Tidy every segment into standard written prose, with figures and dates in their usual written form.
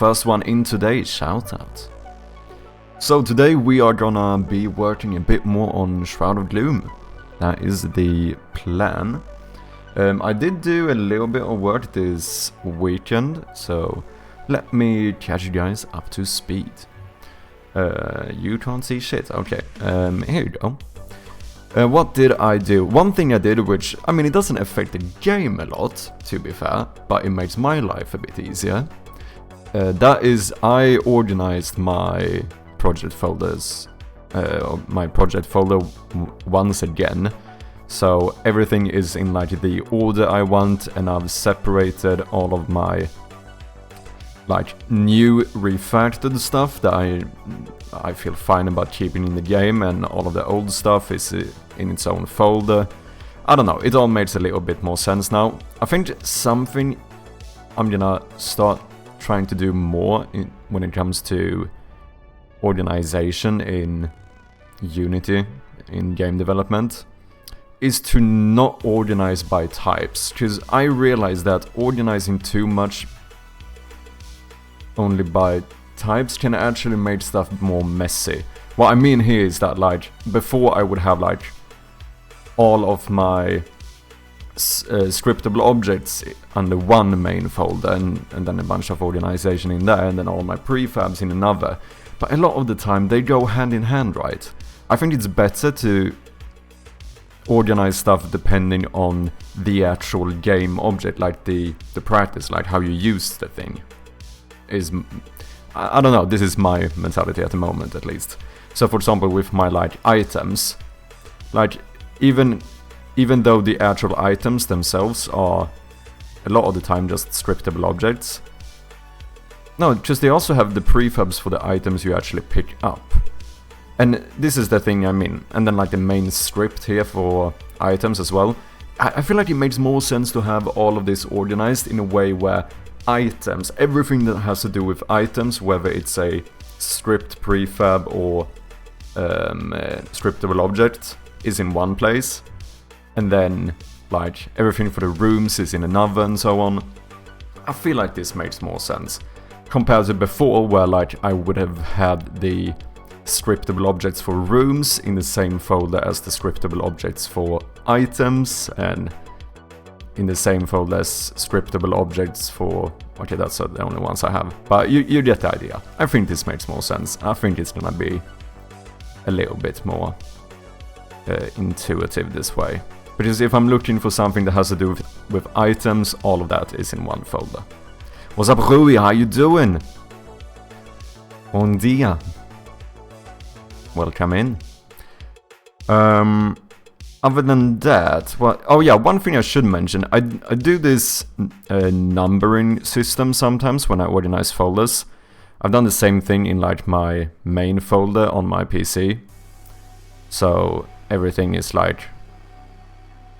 First one in today's shoutout. So today we are gonna be working a bit more on Shroud of Gloom. That is the plan. I did do a little bit of work this weekend, so let me catch you guys up to speed. You can't see shit, okay. Here you go. What did I do? One thing I did, which, I mean, it doesn't affect the game a lot, to be fair, but it makes my life a bit easier. That is, I organized my project folders, my project folder once again. So everything is in like the order I want, and I've separated all of my like new refactored stuff that I feel fine about keeping in the game, and all of the old stuff is in its own folder. I don't know, it all makes a little bit more sense now. I think something I'm gonna start trying to do more when it comes to organization in Unity, in game development, is to not organize by types, because I realize that organizing too much only by types can actually make stuff more messy. What I mean here is that, like, before I would have like all of my scriptable objects under one main folder, and then a bunch of organization in there, and then all my prefabs in another. But a lot of the time they go hand in hand, right? I think it's better to organize stuff depending on the actual game object, like the practice, like how you use the thing. I don't know, this is my mentality at the moment, at least. So for example, with my like items, like even though the actual items themselves are a lot of the time just scriptable objects, no, because they also have the prefabs for the items you actually pick up. And this is the thing I mean. And then like the main script here for items as well. I feel like it makes more sense to have all of this organized in a way where items, everything that has to do with items, whether it's a script prefab or scriptable object, is in one place. And then like everything for the rooms is in another, and so on. I feel like this makes more sense compared to before, where like I would have had the scriptable objects for rooms in the same folder as the scriptable objects for items, and in the same folder as scriptable objects for... Okay, that's the only ones I have. But you get the idea. I think this makes more sense. I think it's gonna be a little bit more intuitive this way. Because if I'm looking for something that has to do with items, all of that is in one folder. What's up, Rui? How you doing? Bon dia. Welcome in. Other than that, well, oh yeah, one thing I should mention, I do this numbering system sometimes when I organize folders. I've done the same thing in like my main folder on my PC. So everything is like,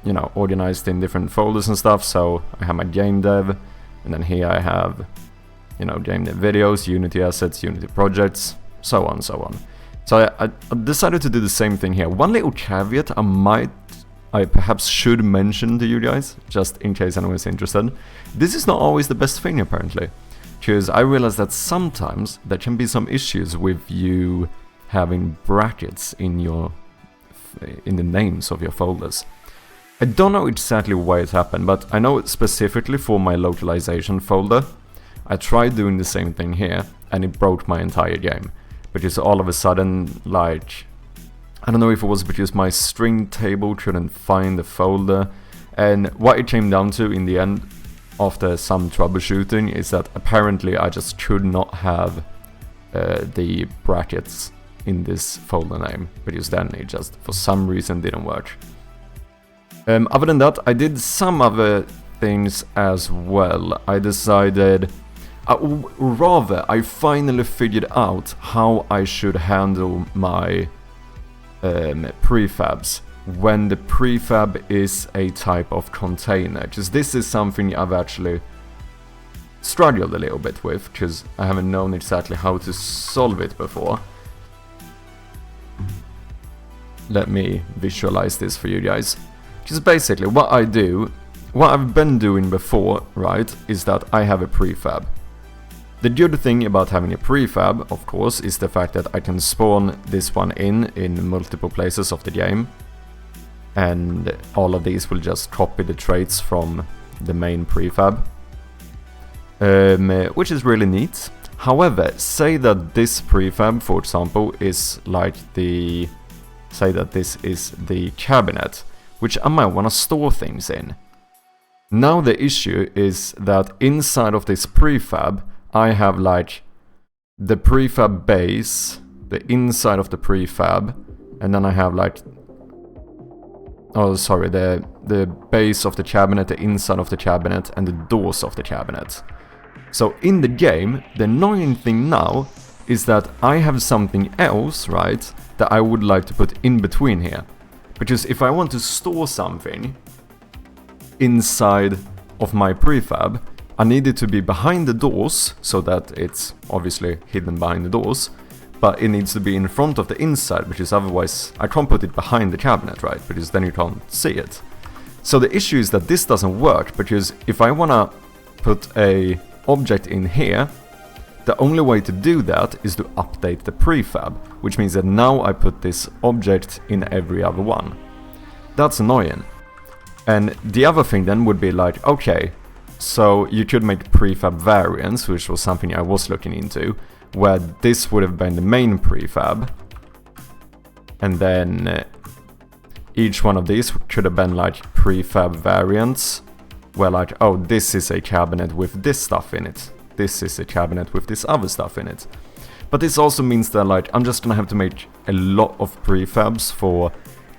you know, organized in different folders and stuff. So I have my gamedev, and then here I have, you know, gamedev videos, Unity assets, Unity projects, so on, so on. So I decided to do the same thing here. One little caveat I perhaps should mention to you guys, just in case anyone's interested. This is not always the best thing, apparently. Because I realized that sometimes there can be some issues with you having brackets in the names of your folders. I don't know exactly why it happened, but I know specifically for my localization folder, I tried doing the same thing here, and it broke my entire game. Because all of a sudden, like, I don't know if it was because my string table couldn't find the folder, and what it came down to in the end, after some troubleshooting, is that apparently I just could not have the brackets in this folder name, because then it just, for some reason, didn't work. Other than that, I did some other things as well. I decided... rather, I finally figured out how I should handle my prefabs when the prefab is a type of container, because this is something I've actually struggled a little bit with, because I haven't known exactly how to solve it before. Let me visualize this for you guys. Because basically what I've been doing before, right, is that I have a prefab. The good thing about having a prefab, of course, is the fact that I can spawn this one in multiple places of the game. And all of these will just copy the traits from the main prefab. Which is really neat. However, say that this prefab, for example, is like the... Say that this is the cabinet, which I might want to store things in. Now the issue is that inside of this prefab, I have like the prefab base, the inside of the prefab, and then I have like, oh sorry, the base of the cabinet, the inside of the cabinet, and the doors of the cabinet. So in the game, the annoying thing now is that I have something else, right, that I would like to put in between here. Because if I want to store something inside of my prefab, I need it to be behind the doors, so that it's obviously hidden behind the doors, but it needs to be in front of the inside, because otherwise I can't put it behind the cabinet, right, because then you can't see it. So the issue is that this doesn't work, because if I wanna put a object in here, the only way to do that is to update the prefab, which means that now I put this object in every other one. That's annoying. And the other thing then would be like, okay, so you could make prefab variants, which was something I was looking into, where this would have been the main prefab, and then each one of these could have been like prefab variants, where like, oh, this is a cabinet with this stuff in it, this is a cabinet with this other stuff in it. But this also means that like I'm just gonna have to make a lot of prefabs for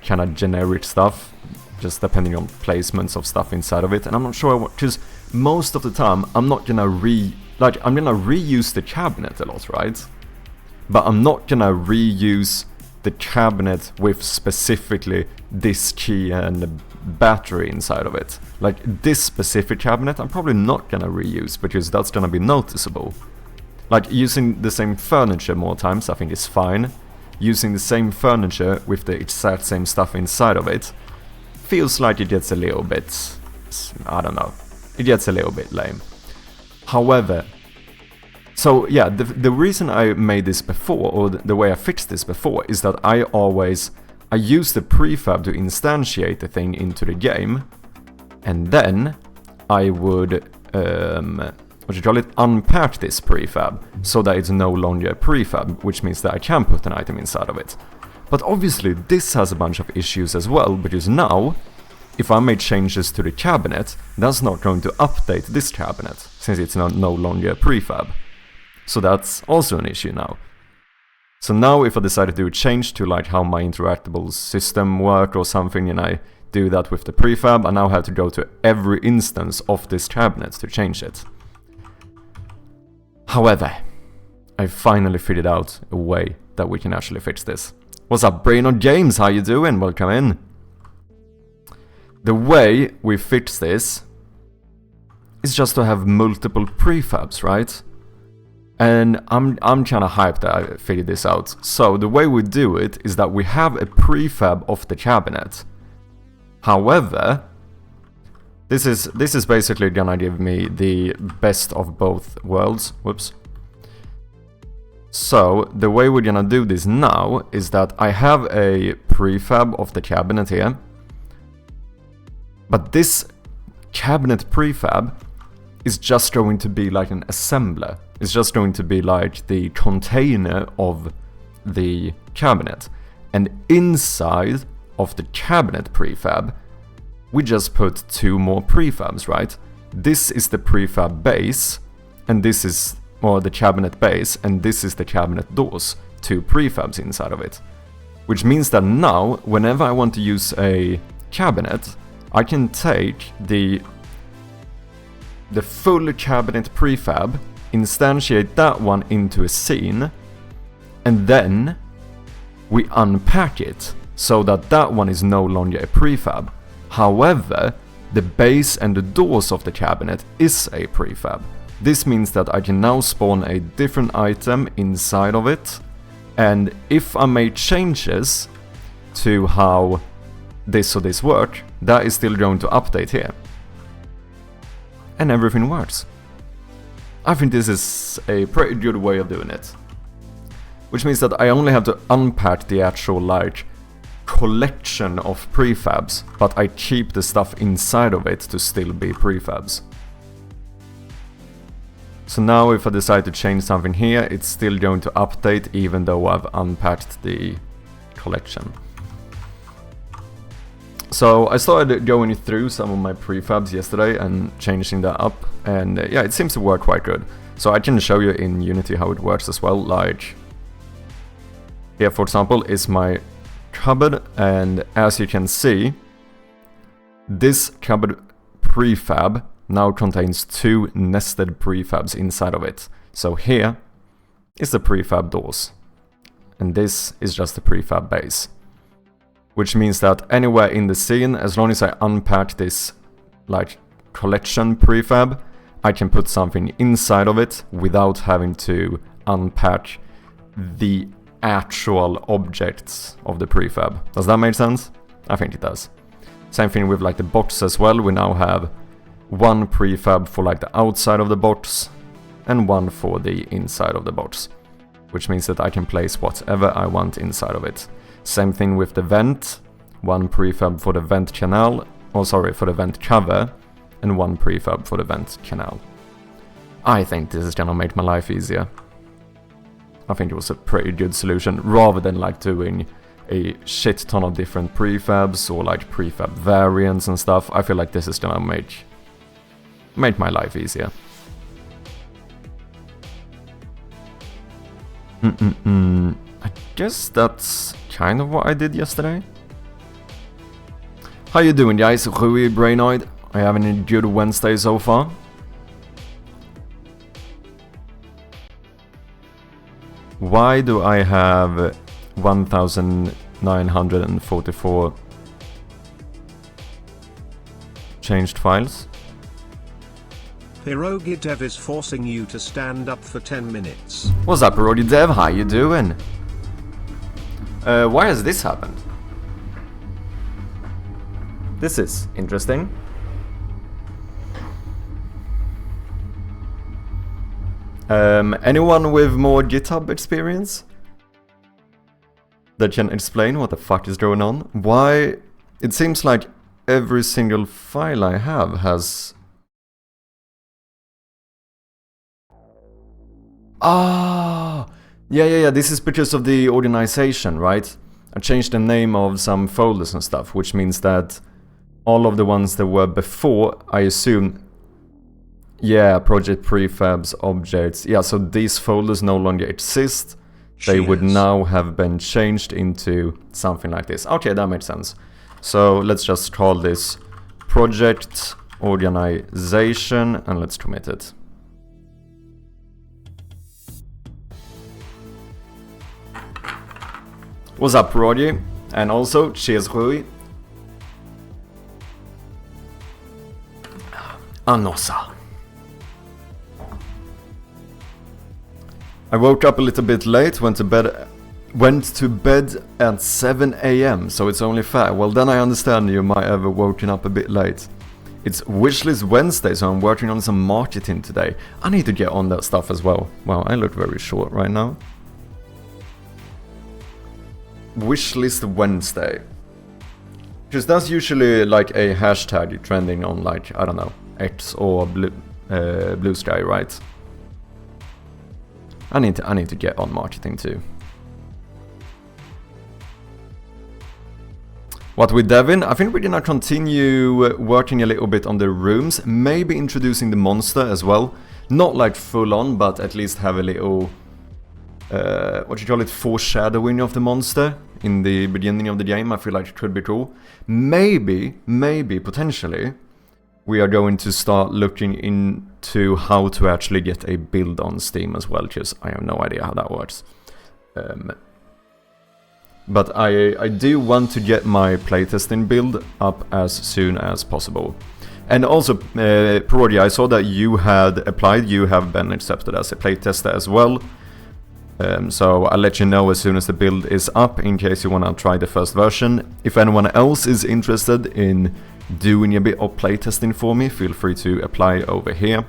kind of generic stuff, just depending on placements of stuff inside of it, and I'm not sure because most of the time I'm not gonna I'm gonna reuse the cabinet a lot, right? But I'm not gonna reuse the cabinet with specifically this key and the battery inside of it. Like this specific cabinet I'm probably not gonna reuse because that's gonna be noticeable. Like using the same furniture more times I think is fine. Using the same furniture with the exact same stuff inside of it feels like it gets a little bit, I don't know, it gets a little bit lame. However, so yeah, the reason I made this before, or the way I fixed this before, is that I use the prefab to instantiate the thing into the game, and then I would, unpack this prefab, so that it's no longer a prefab, which means that I can put an item inside of it. But obviously this has a bunch of issues as well, because now, if I make changes to the cabinet, that's not going to update this cabinet, since it's no longer a prefab. So that's also an issue now. So now if I decide to do a change to like how my interactable system work or something, and I do that with the prefab, I now have to go to every instance of this cabinet to change it. However, I finally figured out a way that we can actually fix this. What's up, Brainerd James? How you doing? Welcome in. The way we fix this is just to have multiple prefabs, right? And I'm kind of hyped that I figured this out. So the way we do it is that we have a prefab of the cabinet. However, this is basically gonna give me the best of both worlds. Whoops. So the way we're gonna do this now is that I have a prefab of the cabinet here, but this cabinet prefab is just going to be like an assembler. It's just going to be like the container of the cabinet, and inside of the cabinet prefab we just put two more prefabs, right? This is the prefab base, and this is, or the cabinet base, and this is the cabinet doors, two prefabs inside of it. Which means that now, whenever I want to use a cabinet, I can take the full cabinet prefab, instantiate that one into a scene, and then we unpack it so that that one is no longer a prefab. However, the base and the doors of the cabinet is a prefab. This means that I can now spawn a different item inside of it, and if I make changes to how this or this work, that is still going to update here. And everything works. I think this is a pretty good way of doing it. Which means that I only have to unpack the actual like collection of prefabs, but I keep the stuff inside of it to still be prefabs. So now if I decide to change something here, it's still going to update even though I've unpacked the collection. So I started going through some of my prefabs yesterday and changing that up, and yeah, it seems to work quite good. So I can show you in Unity how it works as well, like here for example is my cupboard, and as you can see, this cupboard prefab now contains 2 nested prefabs inside of it. So here is the prefab doors, and this is just the prefab base. Which means that anywhere in the scene, as long as I unpack this like collection prefab, I can put something inside of it without having to unpack the actual objects of the prefab. Does that make sense? I think it does. Same thing with like the box as well. We now have 1 prefab for like the outside of the box and 1 for the inside of the box, which means that I can place whatever I want inside of it. Same thing with the vent, 1 prefab for the vent canal, for the vent cover, and 1 prefab for the vent canal. I think this is gonna make my life easier. I think it was a pretty good solution, rather than like doing a shit ton of different prefabs or like prefab variants and stuff. I feel like this is gonna make my life easier. I guess that's kind of what I did yesterday. How you doing, guys? Rui Brainoid. Are you having a good Wednesday so far? Why do I have 1944 changed files? Pierogi Dev is forcing you to stand up for 10 minutes. What's up, Pierogi Dev? How you doing? Why has this happened? This is interesting. Anyone with more GitHub experience that can explain what the fuck is going on? Why? It seems like every single file I have has... Ah, yeah, this is because of the organization, right? I changed the name of some folders and stuff, which means that all of the ones that were before, I assume... Yeah, project prefabs, objects. Yeah, so these folders no longer exist. They would now have been changed into something like this. Okay, that makes sense. So let's just call this project organization and let's commit it. What's up, Roddy? And also, cheers, Rui. Anosa. I woke up a little bit late, went to bed at 7 AM, so it's only fair. Well, then I understand you might have woken up a bit late. It's Wishlist Wednesday, so I'm working on some marketing today. I need to get on that stuff as well. Wow, I look very short right now. Wishlist Wednesday. Because that's usually like a hashtag trending on like, I don't know, X or Blue Sky, right? I need to get on marketing too. What with Devin? I think we're gonna continue working a little bit on the rooms, maybe introducing the monster as well. Not like full on, but at least have a little, what you call it, foreshadowing of the monster in the beginning of the game. I feel like it could be cool. Maybe, potentially, we are going to start looking into how to actually get a build on Steam as well, because I have no idea how that works. But I do want to get my playtesting build up as soon as possible. And also, Parodi, I saw that you had applied, you have been accepted as a playtester as well. So I'll let you know as soon as the build is up, in case you want to try the first version. If anyone else is interested in doing a bit of playtesting for me, feel free to apply over here.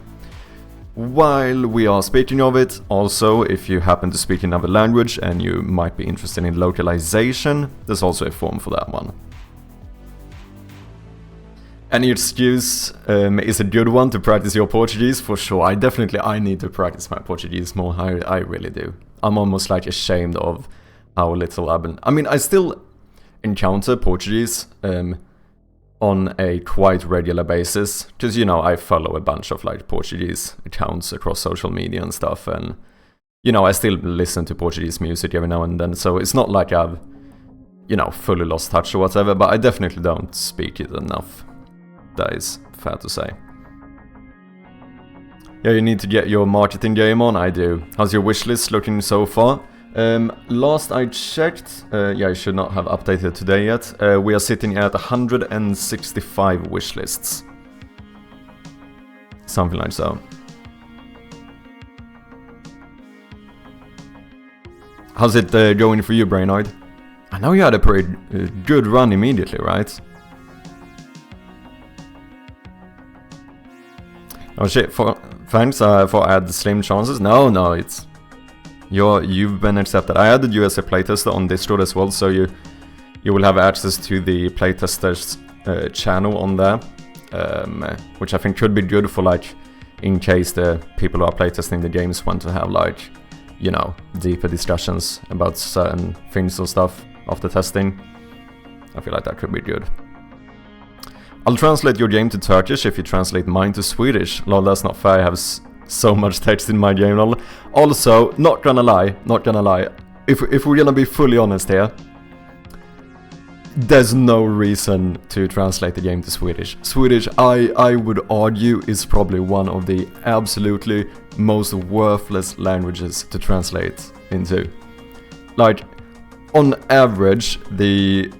while we are speaking of it, also, if you happen to speak another language and you might be interested in localization, there's also a form for that one. Any excuse is a good one to practice your Portuguese, for sure. I need to practice my Portuguese more, I really do. I'm almost like ashamed of how little I've been... I mean, I still encounter Portuguese on a quite regular basis, because, you know, I follow a bunch of like Portuguese accounts across social media and stuff, and, you know, I still listen to Portuguese music every now and then, so it's not like I've, you know, fully lost touch or whatever, but I definitely don't speak it enough. That is fair to say. Yeah, you need to get your marketing game on. I do. How's your wishlist looking so far? Last I checked, yeah, I should not have updated today yet. We are sitting at 165 wishlists. Something like so. How's it going for you, Brainard? I know you had a pretty good run immediately, right? Oh shit, thanks for add slim chances. No, it's... You've been accepted. I added you as a playtester on Discord as well, so you will have access to the playtesters channel on there. Which I think could be good for, like, in case the people who are playtesting the games want to have, like, you know, deeper discussions about certain things or stuff after testing. I feel like that could be good. I'll translate your game to Turkish if you translate mine to Swedish. Lol, that's not fair, I have so much text in my game. Lol. Also, not gonna lie, if we're gonna be fully honest here, there's no reason to translate the game to Swedish. Swedish, I would argue, is probably one of the absolutely most worthless languages to translate into. Like, on average, the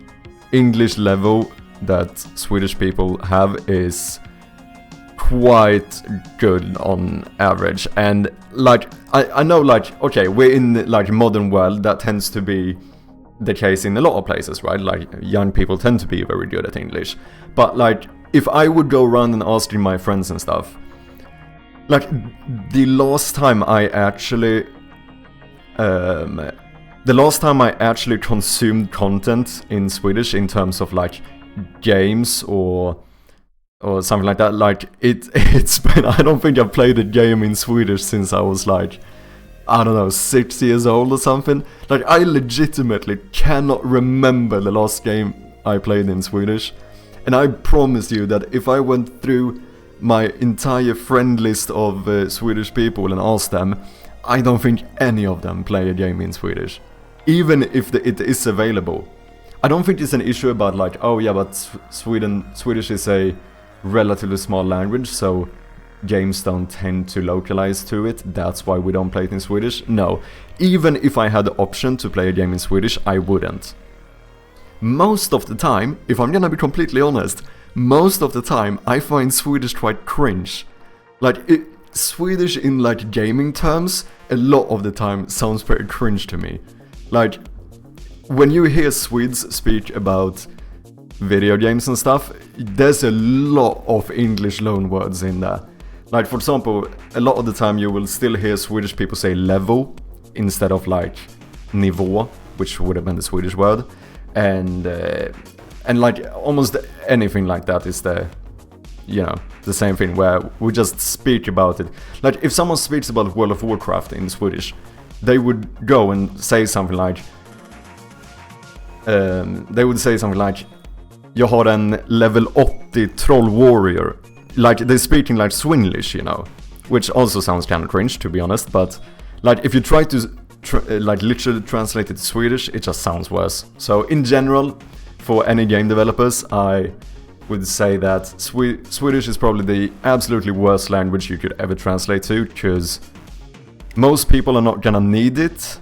English level that Swedish people have is quite good on average, and like I know, like, okay, we're in like modern world, that tends to be the case in a lot of places, right? Like, young people tend to be very good at English, but like, if I would go around and asking my friends and stuff, like, the last time I actually consumed content in Swedish in terms of like games or something like that, like, it's been, I don't think I've played a game in Swedish since I was like, I don't know, 6 years old or something. Like, I legitimately cannot remember the last game I played in Swedish, and I promise you that if I went through my entire friend list of Swedish people and asked them, I don't think any of them play a game in Swedish, even if it is available. I don't think it's an issue about like, oh yeah, but Swedish is a relatively small language, so games don't tend to localize to it, that's why we don't play it in Swedish. No, even if I had the option to play a game in Swedish, I wouldn't. Most of the time, if I'm gonna be completely honest, most of the time I find Swedish quite cringe. Like, Swedish in like gaming terms, a lot of the time sounds pretty cringe to me. Like, when you hear Swedes speak about video games and stuff, there's a lot of English loanwords in there. Like, for example, a lot of the time you will still hear Swedish people say level instead of like nivå, which would have been the Swedish word, and like almost anything like that is the, you know, the same thing where we just speak about it. Like, if someone speaks about World of Warcraft in Swedish, they would go and say something like, jag har en level 80 troll warrior. Like, they're speaking like Swinglish, you know, which also sounds kind of cringe, to be honest, but like, if you try to like literally translate it to Swedish, it just sounds worse. So in general, for any game developers, I would say that Swedish is probably the absolutely worst language you could ever translate to, because most people are not gonna need it,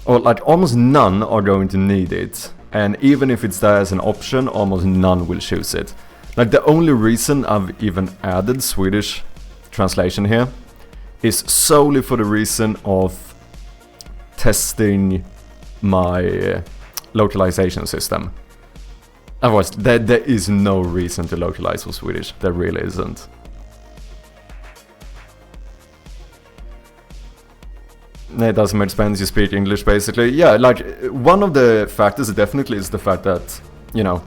or like almost none are going to need it, and even if it's there as an option, almost none will choose it. Like, the only reason I've even added Swedish translation here is solely for the reason of testing my localization system. Otherwise, there is no reason to localize for Swedish. There really isn't. It doesn't make sense, you speak English basically. Yeah, like, one of the factors definitely is the fact that, you know,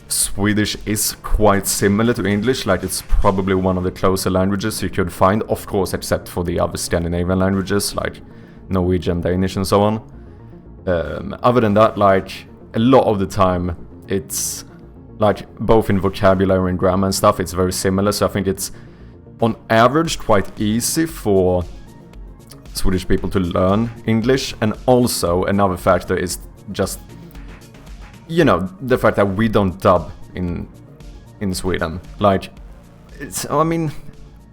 Swedish is quite similar to English, like it's probably one of the closer languages you could find, of course, except for the other Scandinavian languages, like Norwegian, Danish and so on. Other than that, like, a lot of the time, it's, like, both in vocabulary and grammar and stuff, it's very similar, so I think it's, on average, quite easy for Swedish people to learn English. And also, another factor is just, you know, the fact that we don't dub in Sweden. Like, it's, I mean,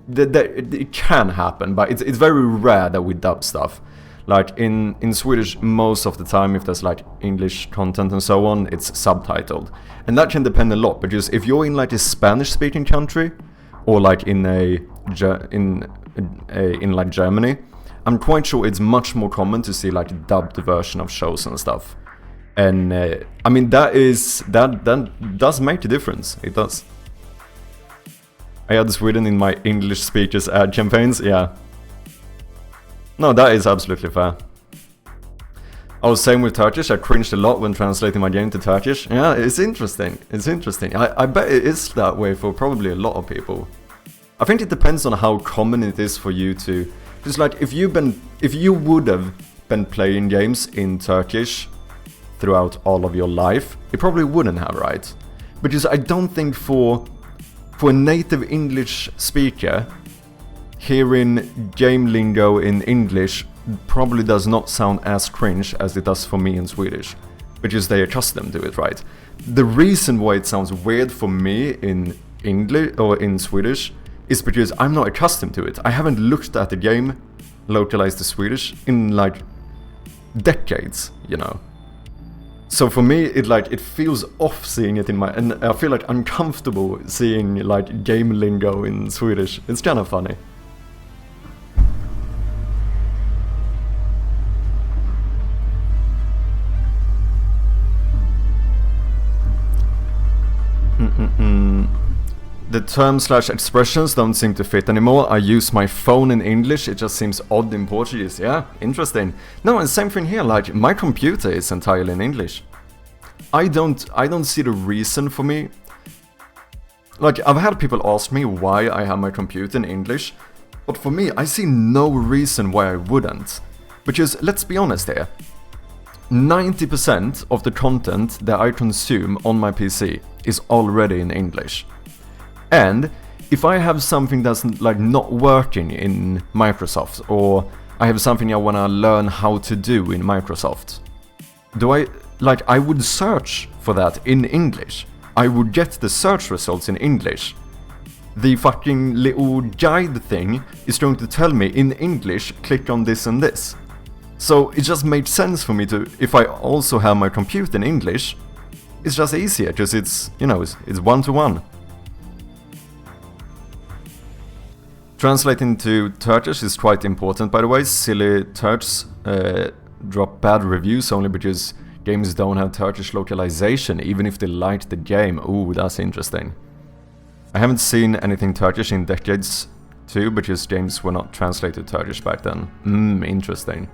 it can happen, but it's very rare that we dub stuff. Like, in Swedish, most of the time, if there's, like, English content and so on, it's subtitled. And that can depend a lot, because if you're in, like, a Spanish-speaking country, or, like, in like, Germany, I'm quite sure it's much more common to see, like, a dubbed version of shows and stuff. And, I mean, that does make a difference. It does. I had Sweden in my English speakers ad campaigns, yeah. No, that is absolutely fair. I was same with Turkish, I cringed a lot when translating my game to Turkish. Yeah, it's interesting, it's interesting. I bet it is that way for probably a lot of people. I think it depends on how common it is for you to... Just like, if you would have been playing games in Turkish throughout all of your life, you probably wouldn't have, right? Because I don't think for a native English speaker, hearing game lingo in English probably does not sound as cringe as it does for me in Swedish, because they're accustomed to it, right? The reason why it sounds weird for me in English or in Swedish is because I'm not accustomed to it. I haven't looked at the game localized to Swedish in like decades, you know. So for me, it feels off seeing it in my, and I feel like uncomfortable seeing like game lingo in Swedish. It's kind of funny. The terms/expressions don't seem to fit anymore. I use my phone in English, it just seems odd in Portuguese. Yeah, interesting. No, and same thing here, like, my computer is entirely in English. I don't see the reason for me. Like, I've had people ask me why I have my computer in English, but for me, I see no reason why I wouldn't. Because, let's be honest here, 90% of the content that I consume on my PC is already in English. And if I have something that's like not working in Microsoft, or I have something I want to learn how to do in Microsoft, I would search for that in English. I would get the search results in English. The fucking little guide thing is going to tell me in English, click on this and this. So it just made sense for me to, if I also have my computer in English, it's just easier, because it's, you know, it's one-to-one. Translating to Turkish is quite important, by the way. Silly Turks drop bad reviews only because games don't have Turkish localization, even if they liked the game. Ooh, that's interesting. I haven't seen anything Turkish in decades too, because games were not translated Turkish back then. Interesting.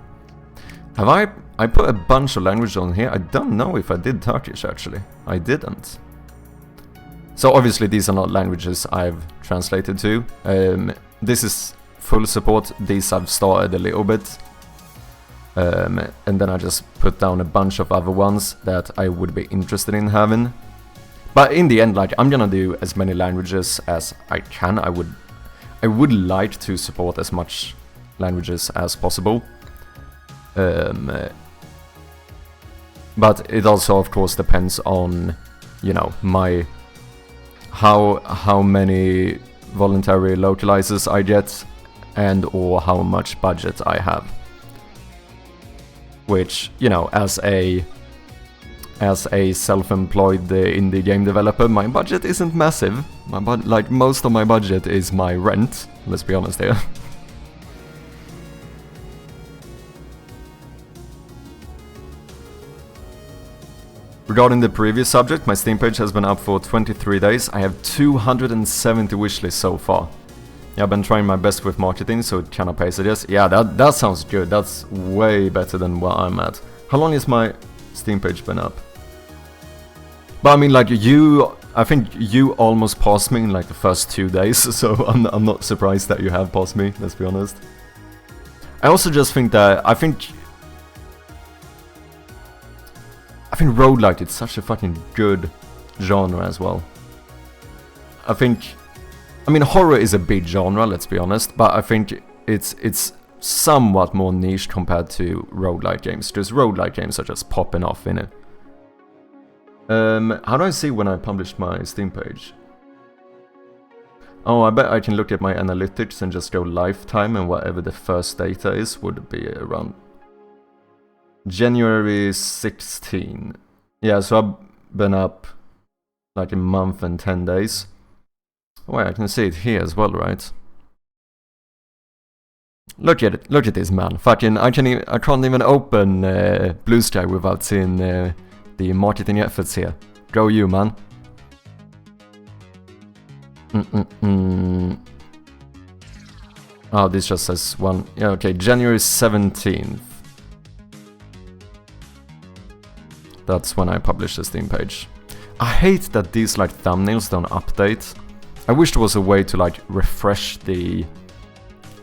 Have I put a bunch of languages on here? I don't know if I did Turkish, actually. I didn't. So obviously these are not languages I've translated to. This is full support. These I've started a little bit. And then I just put down a bunch of other ones that I would be interested in having. But in the end, like, I'm gonna do as many languages as I can. I would like to support as much languages as possible. But it also, of course, depends on, you know, how many voluntary localizers I get, and or how much budget I have. Which, you know, as a self-employed indie game developer, my budget isn't massive. Like, most of my budget is my rent, let's be honest here. Regarding the previous subject, my Steam page has been up for 23 days. I have 270 wishlists so far. Yeah, I've been trying my best with marketing, so it kind of pays it. Yes, yeah, that sounds good. That's way better than what I'm at. How long has my Steam page been up? But I mean, like I think you almost passed me in like the first 2 days, so I'm not surprised that you have passed me. Let's be honest. I also just think that I think roguelike is such a fucking good genre as well. I mean, horror is a big genre, let's be honest, but I think it's somewhat more niche compared to roguelike games. Just roguelike games are just popping off in it. How do I see when I published my Steam page? Oh, I bet I can look at my analytics and just go lifetime, and whatever the first data is would be around January 16. Yeah, so I've been up like a month and 10 days. Wait, I can see it here as well, right? Look at it, look at this man. Fucking, I can't even open Blue Sky without seeing the marketing efforts here. Go you, man. Oh, this just says one. Yeah, okay, January 17th. That's when I published the Steam page. I hate that these like thumbnails don't update. I wish there was a way to like refresh the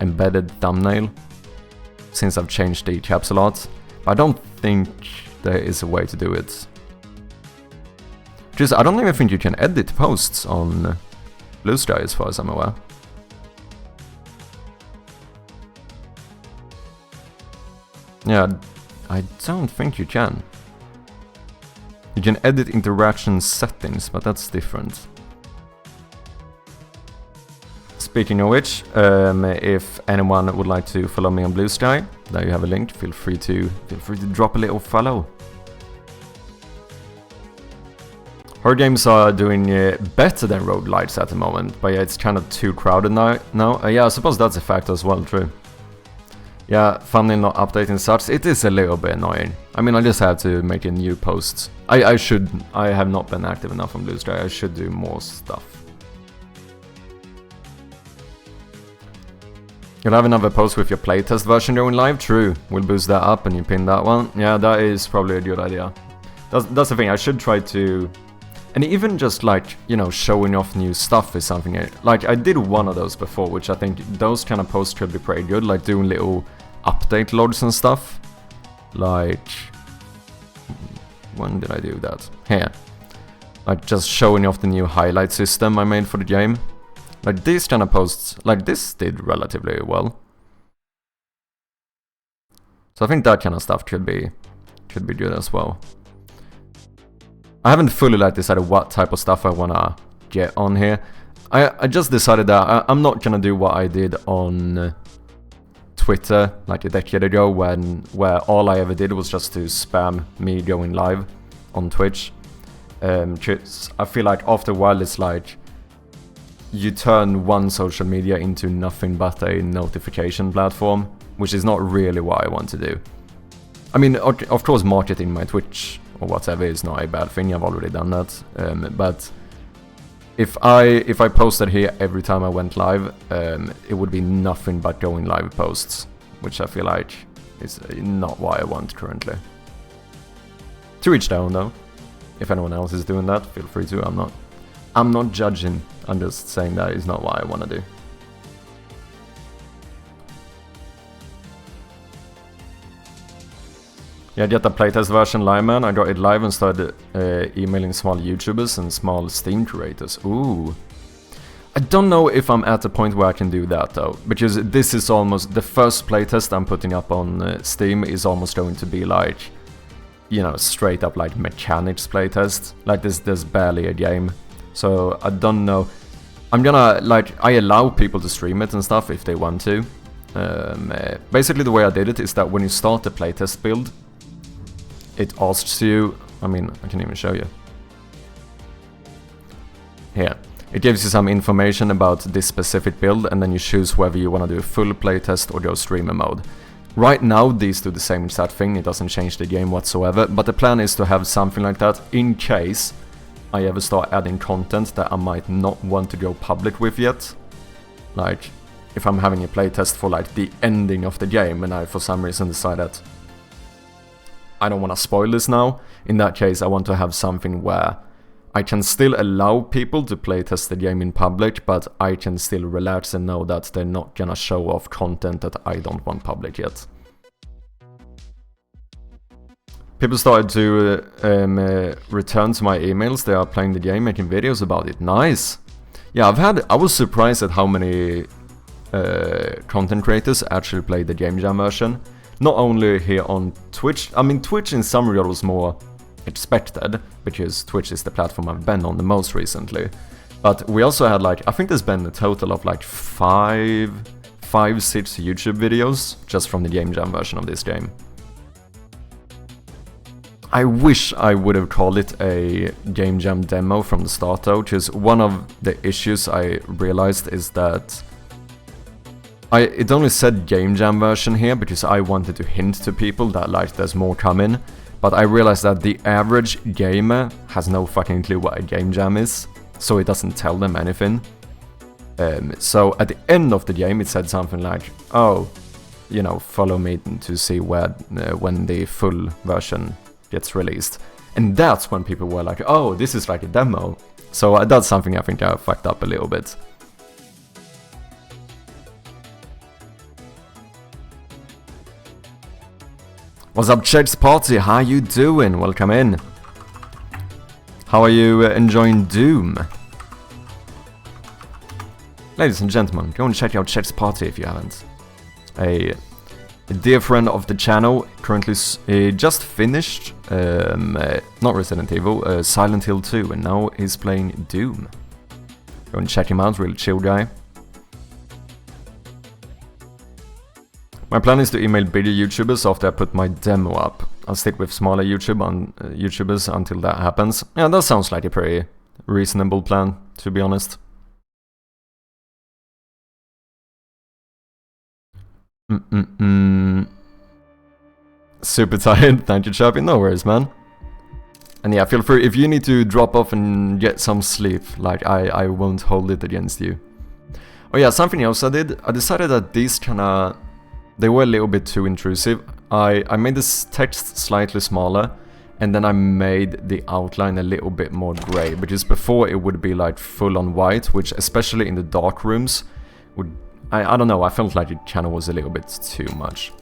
embedded thumbnail, since I've changed the caps a lot. But I don't think there is a way to do it. Just, I don't even think you can edit posts on Blue Sky as far as I'm aware. Yeah, I don't think you can. You can edit interaction settings, but that's different. Speaking of which, if anyone would like to follow me on Blue Sky, there you have a link. Feel free to drop a little follow. Horror games are doing better than roguelites at the moment, but yeah, it's kind of too crowded now. Yeah, I suppose that's a fact as well, true. Yeah, thumbnail not updating such, it is a little bit annoying. I mean, I just have to make a new post. I have not been active enough on Blue Sky, I should do more stuff. You'll have another post with your playtest version going live? True, we'll boost that up and you pin that one. Yeah, that is probably a good idea. That's the thing, I should try to... And even just like, you know, showing off new stuff is something like I did one of those before, which I think those kind of posts could be pretty good, like doing little update logs and stuff. Like, when did I do that? Here. Like just showing off the new highlight system I made for the game. Like these kind of posts, like this did relatively well. So I think that kind of stuff could be good as well. I haven't fully like decided what type of stuff I wanna get on here. I just decided that I'm not gonna do what I did on Twitter like a decade ago, where all I ever did was just to spam me going live on Twitch. I feel like after a while it's like you turn one social media into nothing but a notification platform, which is not really what I want to do. I mean, of course, marketing my Twitch or whatever is not a bad thing. I've already done that. But if I posted here every time I went live, it would be nothing but going live posts, which I feel like is not what I want currently. To each their own, though. If anyone else is doing that, feel free to. I'm not judging. I'm just saying that is not what I want to do. Yeah, get the playtest version live, man. I got it live and started emailing small YouTubers and small Steam creators. Ooh. I don't know if I'm at the point where I can do that, though. Because this is almost... The first playtest I'm putting up on Steam is almost going to be like... You know, straight up like mechanics playtest. Like there's barely a game. So I don't know. I'm gonna, like, I allow people to stream it and stuff if they want to. Basically the way I did it is that when you start the playtest build, it asks you, I mean, I can even show you. Here. It gives you some information about this specific build, and then you choose whether you want to do a full playtest or go streamer mode. Right now, these do the same exact thing, it doesn't change the game whatsoever, but the plan is to have something like that in case I ever start adding content that I might not want to go public with yet. Like, if I'm having a playtest for like the ending of the game and I for some reason decide that I don't want to spoil this now, in that case I want to have something where I can still allow people to playtest the game in public, but I can still relax and know that they're not gonna show off content that I don't want public yet. People started to return to my emails. They are playing the game, making videos about it. Nice! Yeah, I was surprised at how many content creators actually played the Game Jam version. Not only here on Twitch, I mean Twitch in some regard was more expected, because Twitch is the platform I've been on the most recently. But we also had like, I think there's been a total of like 6 YouTube videos just from the Game Jam version of this game. I wish I would have called it a Game Jam demo from the start though, because one of the issues I realized is that it only said Game Jam version here because I wanted to hint to people that like there's more coming. But I realized that the average gamer has no fucking clue what a Game Jam is, so it doesn't tell them anything. So at the end of the game it said something like, oh, you know, follow me to see when the full version gets released. And that's when people were like, oh, this is like a demo. So that's something I think I fucked up a little bit. What's up, Checks Party? How you doing? Welcome in. How are you enjoying Doom? Ladies and gentlemen, go and check out Checks Party if you haven't. A dear friend of the channel, currently just finished, not Resident Evil, Silent Hill 2, and now he's playing Doom. Go and check him out, really chill guy. My plan is to email bigger YouTubers after I put my demo up. I'll stick with smaller YouTubers until that happens. Yeah, that sounds like a pretty reasonable plan, to be honest. Super tired, thank you Chappy, no worries man. And yeah, feel free, if you need to drop off and get some sleep, like I won't hold it against you. Oh yeah, something else I did, I decided that these kinda... they were a little bit too intrusive. I made this text slightly smaller, and then I made the outline a little bit more grey, because before it would be like full on white, which especially in the dark rooms would... I don't know, I felt like it kind of was a little bit too much.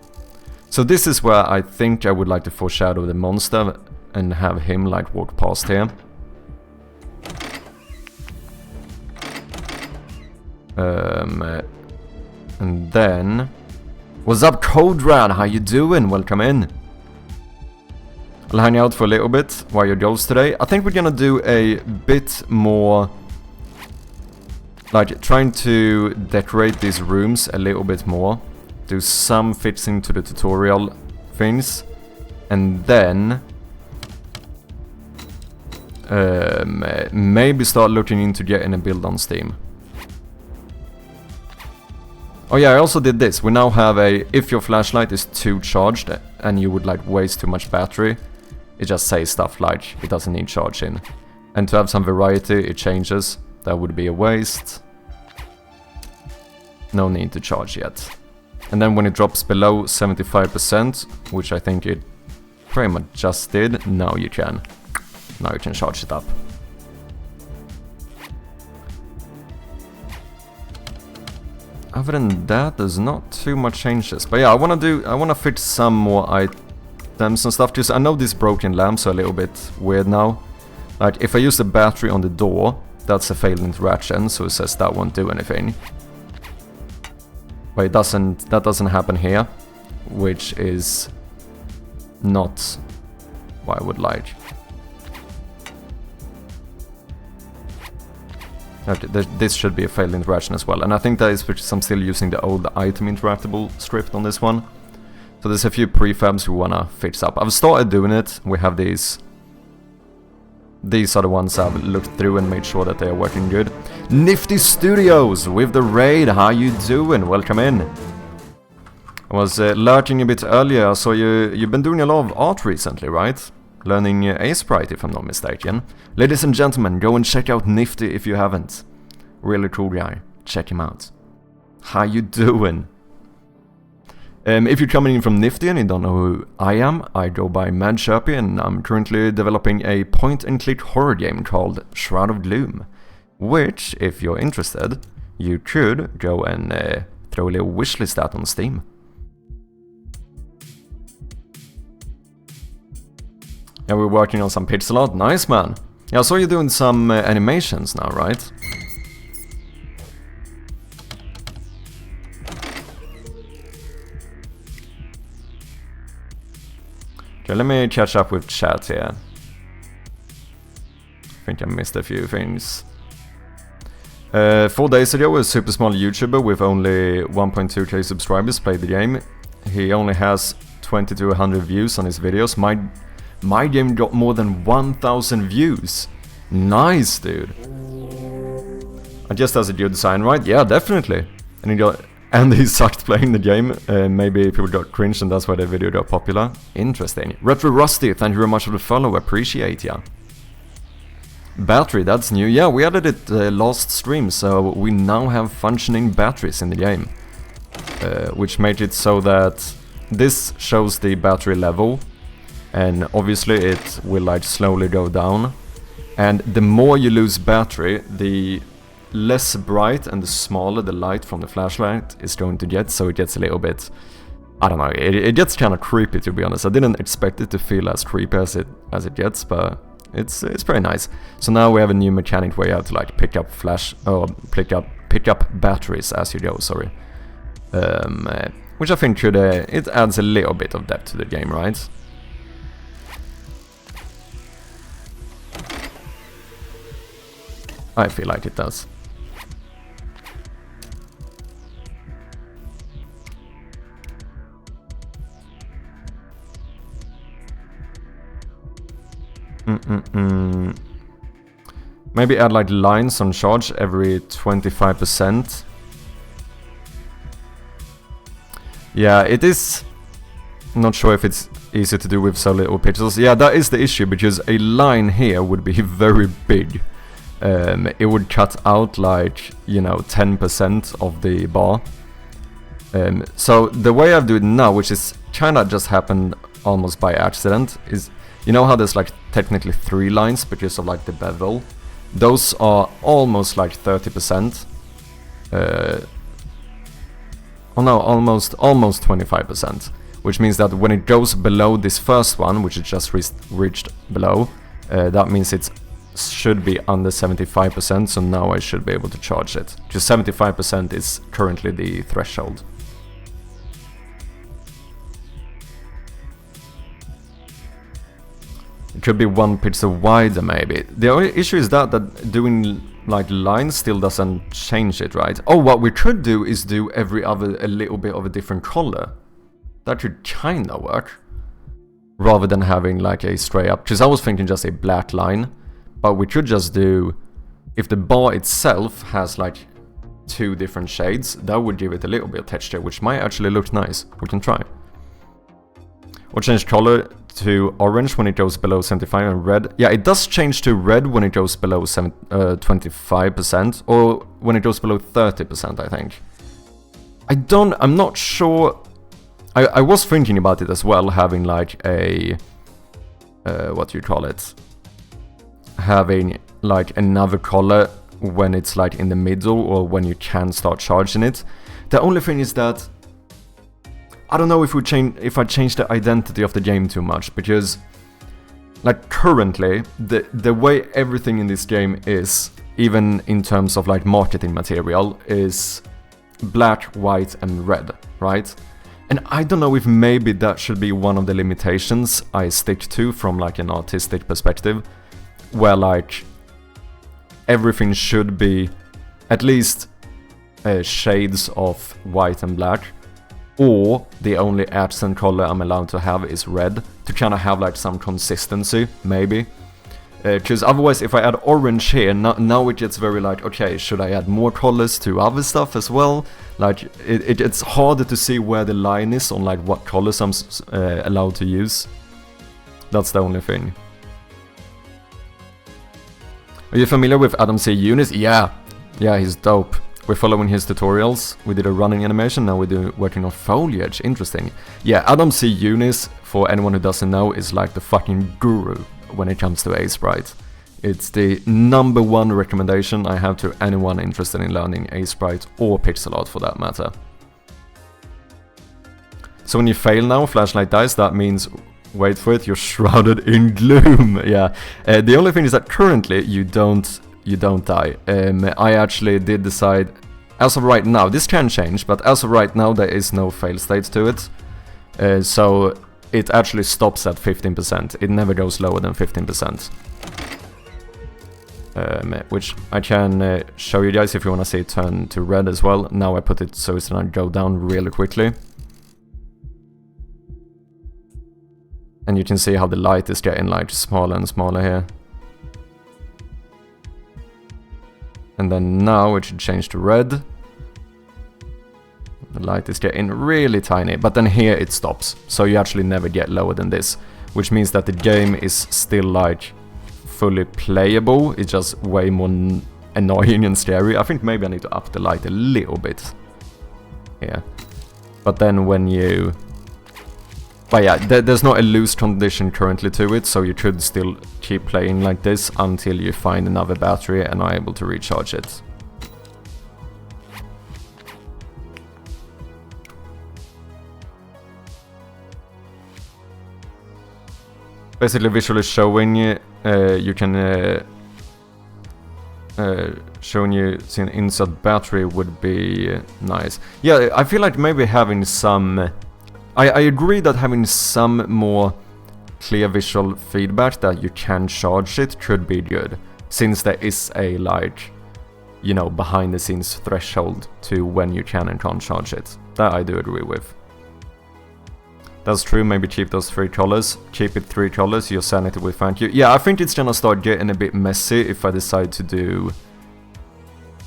So this is where I think I would like to foreshadow the monster and have him like walk past here. And then... What's up, Codran? How you doing? Welcome in. I'll hang out for a little bit while you goes today. I think we're gonna do a bit more... like, trying to decorate these rooms a little bit more. Do some fixing to the tutorial things. And then... maybe start looking into getting a build on Steam. Oh yeah, I also did this. We now have a... if your flashlight is too charged and you would like waste too much battery, it just says stuff like it doesn't need charging. And to have some variety, it changes. That would be a waste. No need to charge yet. And then when it drops below 75%, which I think it pretty much just did, now you can. Now you can charge it up. Other than that, there's not too much changes. But yeah, I wanna fix some more items and stuff, because I know these broken lamps are a little bit weird now. Like, if I use the battery on the door, that's a failed interaction, so it says that won't do anything. But that doesn't happen here, which is not what I would like. Okay, this should be a failed interaction as well, and I think that is because I'm still using the old item interactable script on this one. So there's a few prefabs we wanna fix up. I've started doing it. We have these. These are the ones I've looked through and made sure that they are working good. Nifty Studios with the raid. How you doing? Welcome in. I was lurking a bit earlier. I saw you've been doing a lot of art recently, right? Learning A-Sprite, if I'm not mistaken. Ladies and gentlemen, go and check out Nifty if you haven't. Really cool guy. Check him out. How you doing? If you're coming in from Nifty and you don't know who I am, I go by Madchirpy and I'm currently developing a point-and-click horror game called Shroud of Gloom, which, if you're interested, you could go and throw a little wishlist out on Steam. Yeah, we're working on some pixel art. Nice, man. Yeah, I saw you doing some animations now, right? Okay, let me catch up with chat here. I think I missed a few things. 4 days ago, a super small YouTuber with only 1.2k subscribers played the game. He only has 20 to 100 views on his videos. My game got more than 1,000 views. Nice, dude. I guess that's a good sign, right? Yeah, definitely. And he sucked playing the game. Maybe people got cringe and that's why the video got popular. Interesting. Retro Rusty, thank you very much for the follow. Appreciate ya. Battery, that's new. Yeah, we added it last stream, so we now have functioning batteries in the game. Which made it so that this shows the battery level. And obviously it will like slowly go down. And the more you lose battery, the less bright and the smaller the light from the flashlight is going to get, so it gets a little bit, I don't know, it gets kind of creepy, to be honest. I didn't expect it to feel as creepy as it gets, but it's pretty nice. So now we have a new mechanic where you have to like pick up batteries as you go, sorry. Which I think should it adds a little bit of depth to the game, right? I feel like it does. Maybe add like lines on charge every 25%. Yeah, it is. Not sure if it's easy to do with so little pixels. Yeah, that is the issue, because a line here would be very big. It would cut out like, you know, 10% of the bar. So the way I do it now, which is kinda just happened almost by accident, is, you know how there's like technically 3 lines because of like the bevel? Those are almost like 30%. Oh no, almost 25%. Which means that when it goes below this first one, which it just reached below, that means it should be under 75%, so now I should be able to charge it. Because 75% is currently the threshold. It could be 1 pixel wider, maybe. The only issue is that doing like lines still doesn't change it, right? Oh, what we could do is do every other a little bit of a different color. That could kinda work. Rather than having like a straight up, because I was thinking just a black line. But we could just do, if the bar itself has like 2 different shades, that would give it a little bit of texture, which might actually look nice. We can try. Or change color to orange when it goes below 75 and red. Yeah, it does change to red when it goes below 25%, or when it goes below 30%, I think. I'm not sure. I was thinking about it as well, having like a, what do you call it? Having like another color when it's like in the middle or when you can start charging it. The only thing is that I don't know if I change the identity of the game too much, because like currently the way everything in this game is, even in terms of like marketing material, is black, white and red, right? And I don't know if maybe that should be one of the limitations I stick to from like an artistic perspective, where like everything should be at least shades of white and black, or the only accent color I'm allowed to have is red, to kind of have like some consistency, maybe. Because otherwise, if I add orange here, now it gets very like, okay, should I add more colors to other stuff as well? Like, it's harder to see where the line is on like what colors I'm allowed to use. That's the only thing. Are you familiar with Adam C. Eunice? Yeah, he's dope. We're following his tutorials. We did a running animation, now we're working on foliage. Interesting. Yeah, Adam C. Unis, for anyone who doesn't know, is like the fucking guru when it comes to Aseprite. It's the #1 recommendation I have to anyone interested in learning Aseprite or pixel art for that matter. So when you fail now, flashlight dies, that means, wait for it, you're shrouded in gloom. Yeah, the only thing is that currently you don't die. I actually did decide, as of right now, this can change, but as of right now there is no fail state to it. So it actually stops at 15%. It never goes lower than 15%. Which I can show you guys if you want to see it turn to red as well. Now I put it so it's gonna go down really quickly. And you can see how the light is getting like smaller and smaller here. And then now it should change to red. The light is getting really tiny, but then here it stops. So you actually never get lower than this, which means that the game is still like fully playable. It's just way more annoying and scary. I think maybe I need to up the light a little bit here. But then when you... But yeah, there's not a loose condition currently to it, so you could still keep playing like this until you find another battery and are able to recharge it. Basically visually showing you can showing you see an insert battery would be nice. Yeah, I feel like maybe having some... I agree that having some more clear visual feedback that you can charge it could be good, since there is a like, you know, behind the scenes threshold to when you can and can't charge it. That I do agree with. That's true, maybe keep those 3 colors. Keep it 3 colors, your sanity will thank you. Yeah, I think it's gonna start getting a bit messy if I decide to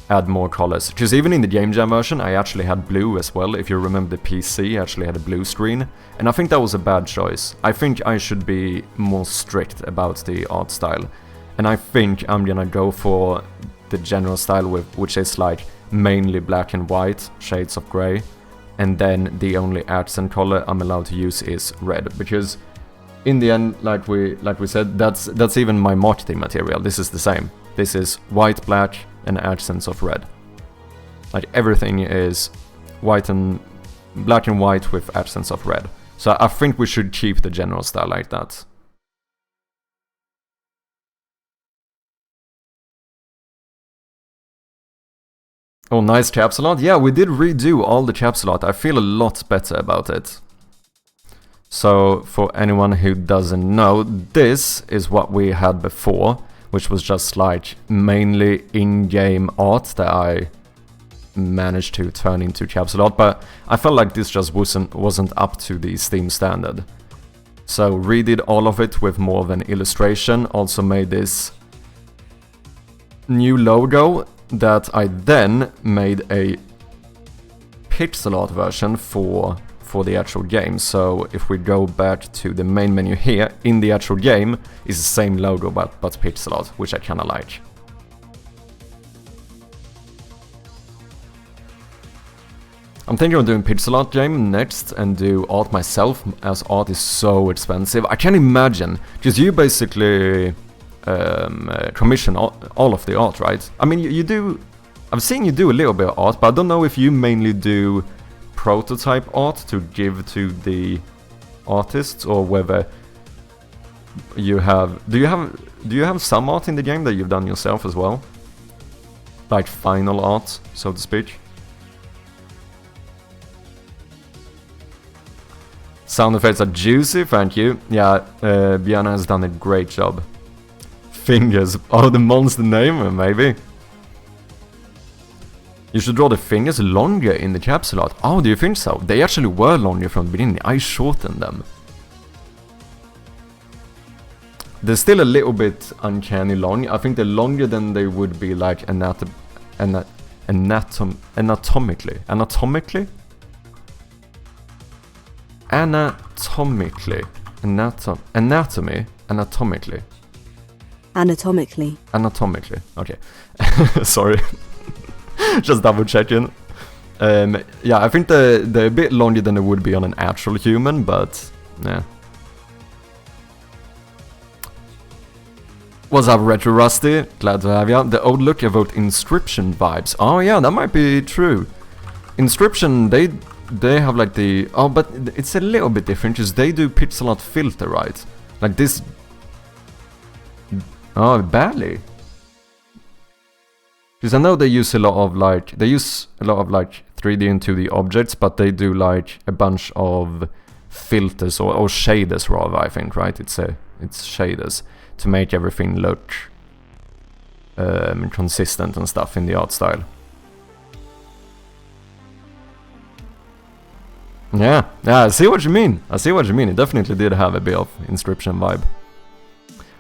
add more colors. Because even in the Game Jam version, I actually had blue as well. If you remember, the PC actually had a blue screen. And I think that was a bad choice. I think I should be more strict about the art style. And I think I'm gonna go for the general style, which is like mainly black and white, shades of grey. And then the only accent color I'm allowed to use is red. Because in the end, like we said, that's even my marketing material. This is the same. This is white, black, and accents of red. Like everything is white and black and white with accents of red. So I think we should keep the general style like that. Oh, nice capsule art. Yeah, we did redo all the capsule art. I feel a lot better about it. So for anyone who doesn't know, this is what we had before, which was just like mainly in-game art that I managed to turn into capsule art, but I felt like this just wasn't up to the Steam standard. So redid all of it with more of an illustration, also made this new logo that I then made a pixel art version for the actual game. So if we go back to the main menu here, in the actual game is the same logo but pixel art, which I kinda like. I'm thinking of doing pixel art game next and do art myself, as art is so expensive. I can imagine, because you basically commission all of the art, right? I mean, you do... I've seen you do a little bit of art, but I don't know if you mainly do prototype art to give to the artists, or whether you have... Do you have some art in the game that you've done yourself as well? Like final art, so to speak? Sound effects are juicy, thank you. Yeah, Björn has done a great job. Fingers. Oh, the monster name, maybe. You should draw the fingers longer in the capsule art. Oh, do you think so? They actually were longer from the beginning. I shortened them. They're still a little bit uncanny long. I think they're longer than they would be like anatomically. Anatomically. Anatomically. Anatomically. Anatomically. Okay. Sorry. Just double checking. Yeah, I think they're a bit longer than they would be on an actual human, but yeah. What's up, Retro Rusty? Glad to have ya. The old look evoked Inscription vibes. Oh yeah, that might be true. Inscription, they have like the... Oh, but it's a little bit different, because they do pixel art filter, right? Like this... Oh, barely. Because I know they use a lot of like... They use a lot of like 3D and 2D objects, but they do like a bunch of filters or shaders rather, I think, right? It's shaders to make everything look consistent and stuff in the art style. Yeah, I see what you mean. It definitely did have a bit of Inscription vibe.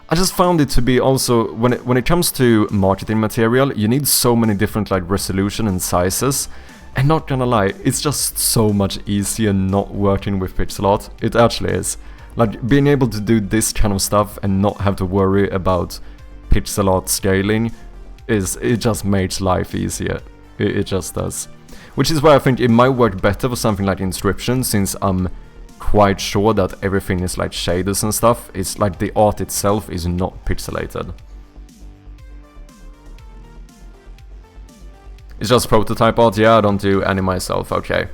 I just found it to be also, when it comes to marketing material, you need so many different like resolution and sizes. And not gonna lie, it's just so much easier not working with pixel art. It actually is. Like, being able to do this kind of stuff and not have to worry about pixel art scaling it just makes life easier. It just does. Which is why I think it might work better for something like Inscription, since I'm quite sure that everything is like shaders and stuff. It's like the art itself is not pixelated. It's just prototype art, yeah, I don't do any myself, okay.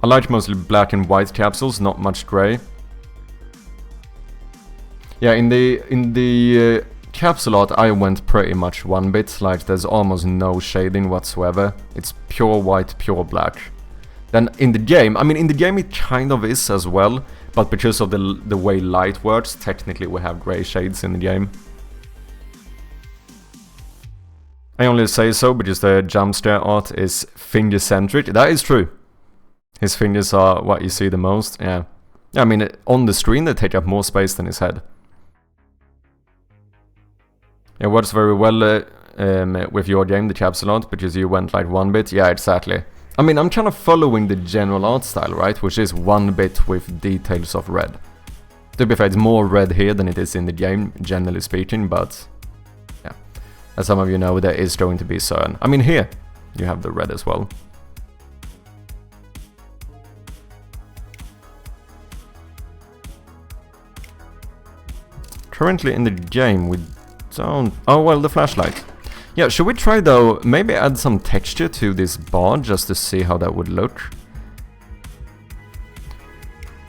I like mostly black and white capsules, not much grey. Yeah, in the capsule art I went pretty much 1-bit, like there's almost no shading whatsoever. It's pure white, pure black. Then in the game, I mean in the game it kind of is as well, but because of the way light works, technically we have grey shades in the game. I only say so because the jump scare art is finger-centric. That is true. His fingers are what you see the most, yeah. I mean, on the screen they take up more space than his head. It works very well with your game, the capsule art, because you went like 1-bit. Yeah, exactly. I mean, I'm kind of following the general art style, right? Which is 1-bit with details of red. To be fair, it's more red here than it is in the game, generally speaking, but... Yeah. As some of you know, there is going to be certain... I mean, here, you have the red as well. Currently in the game, we don't... Oh, well, the flashlight. Yeah, should we try, though, maybe add some texture to this bar, just to see how that would look?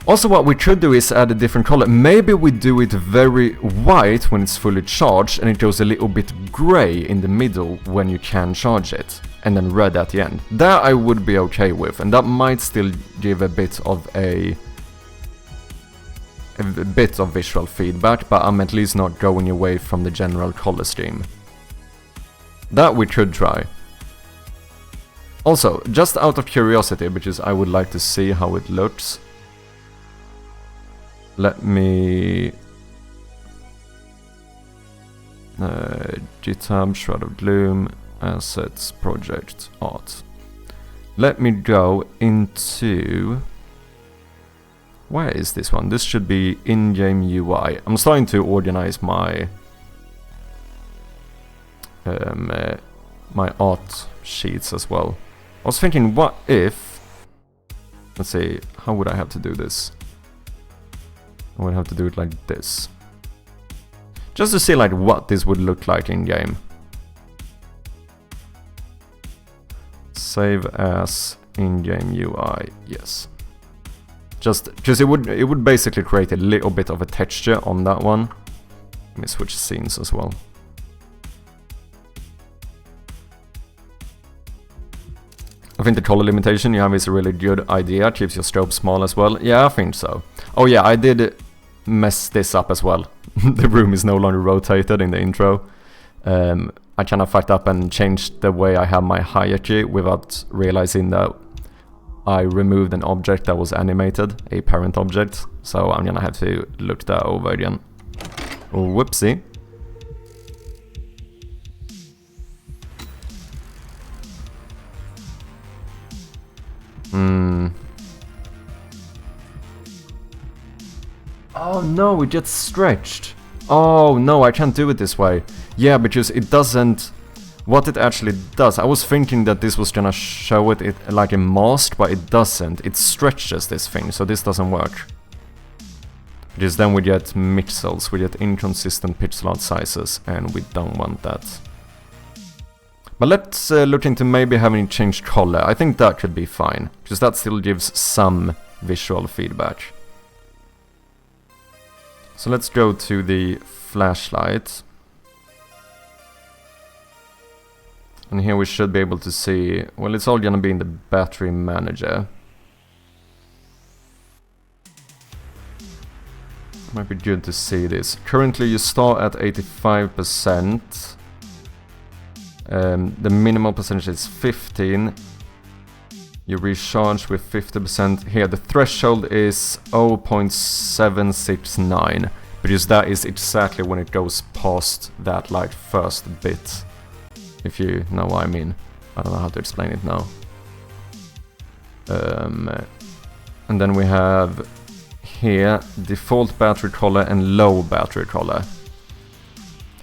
Also, what we could do is add a different color. Maybe we do it very white when it's fully charged, and it goes a little bit gray in the middle when you can charge it, and then red at the end. That I would be okay with, and that might still give a bit of visual feedback, but I'm at least not going away from the general color scheme. That we could try. Also, just out of curiosity, because I would like to see how it looks, let me... GitHub, Shroud of Gloom, Assets, Project, Art. Let me go into... Where is this one? This should be in-game UI. I'm starting to organize my my art sheets as well. I was thinking, what if... Let's see, how would I have to do this? I would have to do it like this. Just to see like what this would look like in-game. Save as in-game UI, yes. Just because it would basically create a little bit of a texture on that one. Let me switch scenes as well. I think the color limitation you have is a really good idea. Keeps your scope small as well. Yeah, I think so. Oh yeah, I did mess this up as well. The room is no longer rotated in the intro. I kind of fucked up and changed the way I have my hierarchy without realizing that I removed an object that was animated, a parent object. So I'm gonna have to look that over again. Whoopsie. Oh no, it gets stretched. Oh no, I can't do it this way. Yeah, because it doesn't... What it actually does, I was thinking that this was gonna show it like a mask, but it doesn't. It stretches this thing, so this doesn't work. Because then we get mixels, we get inconsistent pixel art sizes, and we don't want that. But let's look into maybe having changed color. I think that could be fine, because that still gives some visual feedback. So let's go to the flashlight. And here we should be able to see, well, it's all gonna be in the battery manager. Might be good to see this. Currently you start at 85%. The minimal percentage is 15. You recharge with 50%. Here, the threshold is 0.769. Because that is exactly when it goes past that, like, first bit. If you know what I mean. I don't know how to explain it now. And then we have here default battery color and low battery color.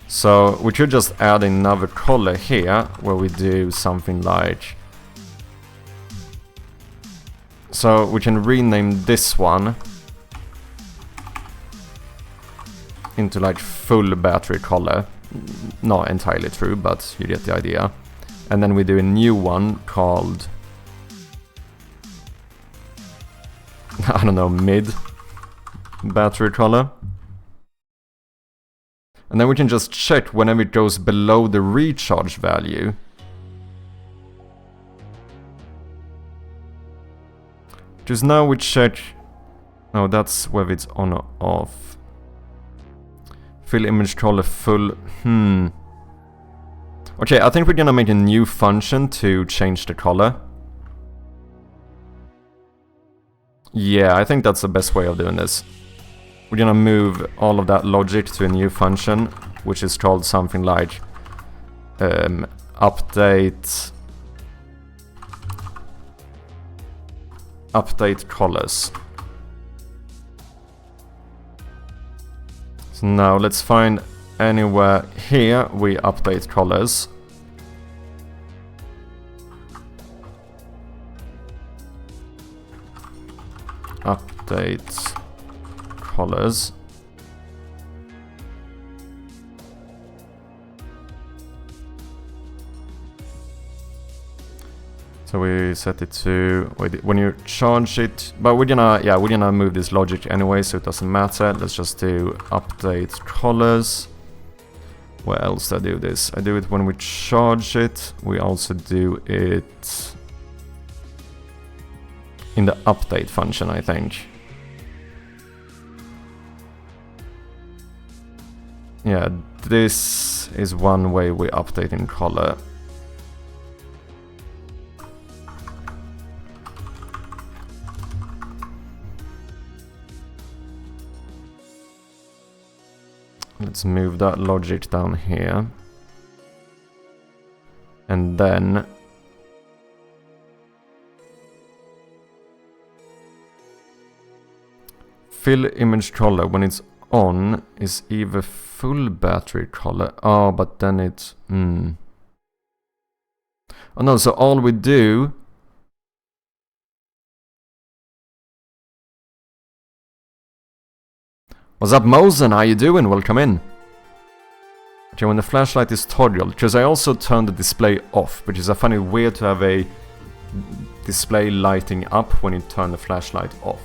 So we could just add another color here where we do something like... So we can rename this one into like full battery color. Not entirely true, but you get the idea. And then we do a new one called... I don't know, mid battery color. And then we can just check whenever it goes below the recharge value. Just now we check... Oh, that's whether it's on or off. Fill image color full... Okay, I think we're gonna make a new function to change the color. Yeah, I think that's the best way of doing this. We're gonna move all of that logic to a new function, which is called something like update colors. So now let's find anywhere here we update colors. Update colors. So we set it to when you charge it, but we're gonna move this logic anyway, so it doesn't matter. Let's just do update colors. Where else do I do this? I do it when we charge it. We also do it in the update function, I think. Yeah, this is one way we update in color. Let's move that logic down here. And then fill image color when it's on is either full battery color. Oh, but then it's... Oh no, so all we do... What's up, Mosen? How you doing? Welcome in. Okay, when the flashlight is toggled, because I also turned the display off, because I find it weird to have a display lighting up when you turn the flashlight off.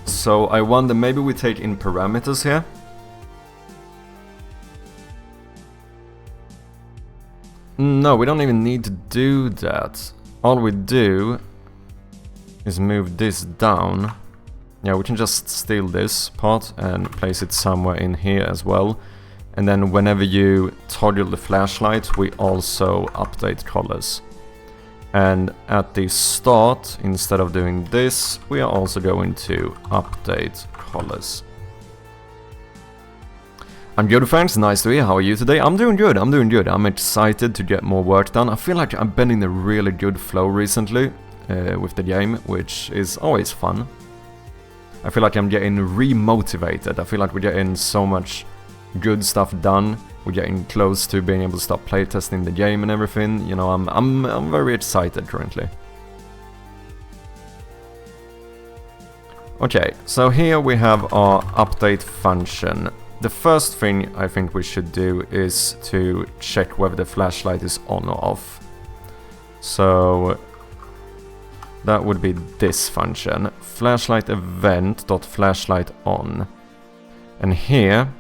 So I wonder, maybe we take in parameters here. No, we don't even need to do that. All we do is move this down. Yeah, we can just steal this part and place it somewhere in here as well. And then whenever you toggle the flashlight, we also update colors. And at the start, instead of doing this, we are also going to update colors. I'm good, thanks. Nice to hear. How are you today? I'm doing good. I'm excited to get more work done. I feel like I've been in a really good flow recently. with the game, which is always fun. I feel like I'm getting re-motivated. I feel like we're getting so much good stuff done. We're getting close to being able to start playtesting the game and everything. You know, I'm very excited currently. Okay, so here we have our update function. The first thing I think we should do is to check whether the flashlight is on or off. So that would be this function, flashlight event.flashlight on. And here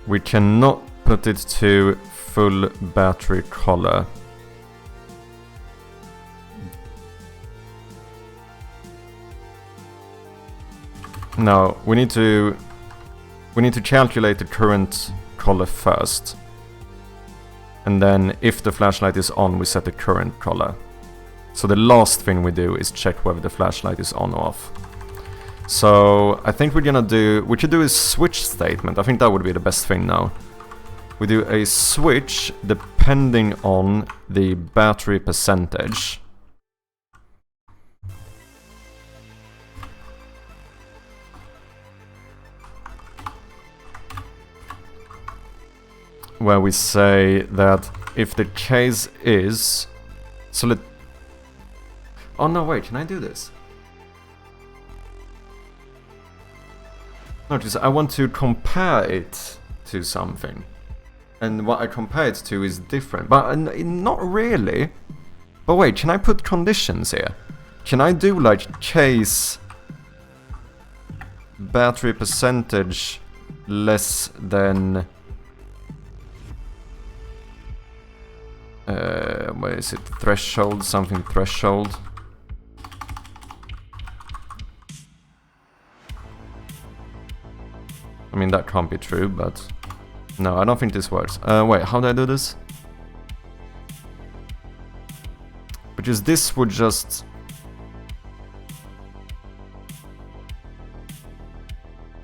we cannot put it to full battery color. No, we need to calculate the current color first. And then if the flashlight is on, we set the current color. So the last thing we do is check whether the flashlight is on or off. So I think we should do a switch statement. I think that would be the best thing now. We do a switch depending on the battery percentage. Where we say that if the case is... Oh no, wait, can I do this? Notice, I want to compare it to something. And what I compare it to is different. But not really. But wait, can I put conditions here? Can I do like case battery percentage less than... what is it? Threshold? Something threshold? I mean, that can't be true, but... No, I don't think this works. Wait, how do I do this? Because this would just...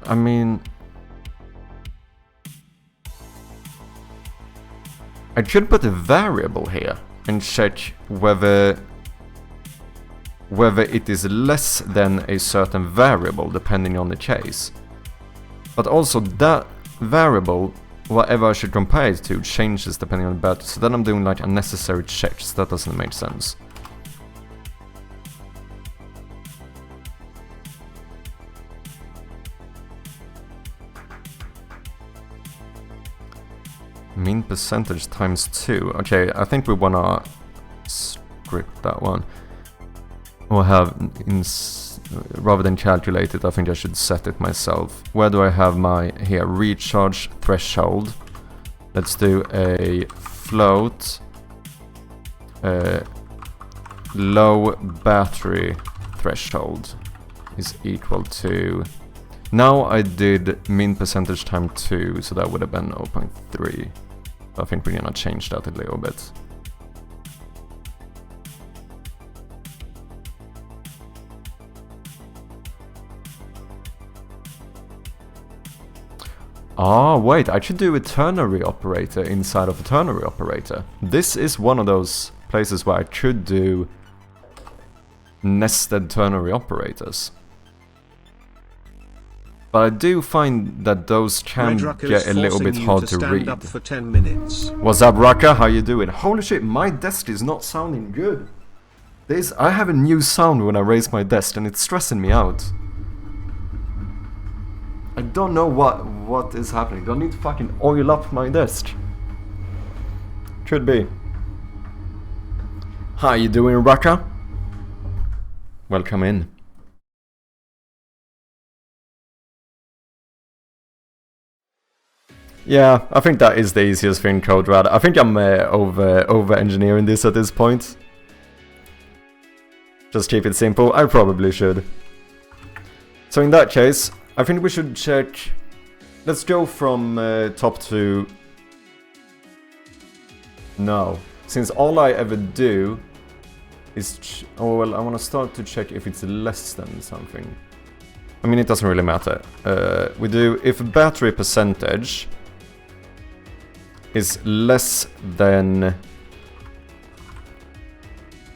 I mean... I should put a variable here and check whether it is less than a certain variable depending on the case. But also that variable, whatever I should compare it to, changes depending on the battery. So then I'm doing like unnecessary checks. That doesn't make sense. Mean percentage times 2. Okay, I think we wanna script that one. Or have, rather than calculate it, I think I should set it myself. Where do I have my, here, recharge threshold. Let's do a float. Low battery threshold is equal to... Now I did mean percentage times 2, so that would have been 0.3. I think we're gonna change that a little bit. Ah, wait, I should do a ternary operator inside of a ternary operator. This is one of those places where I could do nested ternary operators. But I do find that those can get a little bit hard to read. Up for 10 minutes. What's up, Raka? How you doing? Holy shit, my desk is not sounding good. I have a new sound when I raise my desk and it's stressing me out. I don't know what is happening. Do I need to fucking oil up my desk? Could be. How you doing, Raka? Welcome in. Yeah, I think that is the easiest thing, Code Rad. I think I'm over engineering this at this point. Just keep it simple. I probably should. So in that case, I think we should check. Let's go from top to... No. Since all I ever do is... Oh, well, I want to start to check if it's less than something. I mean, it doesn't really matter. We do if battery percentage is less than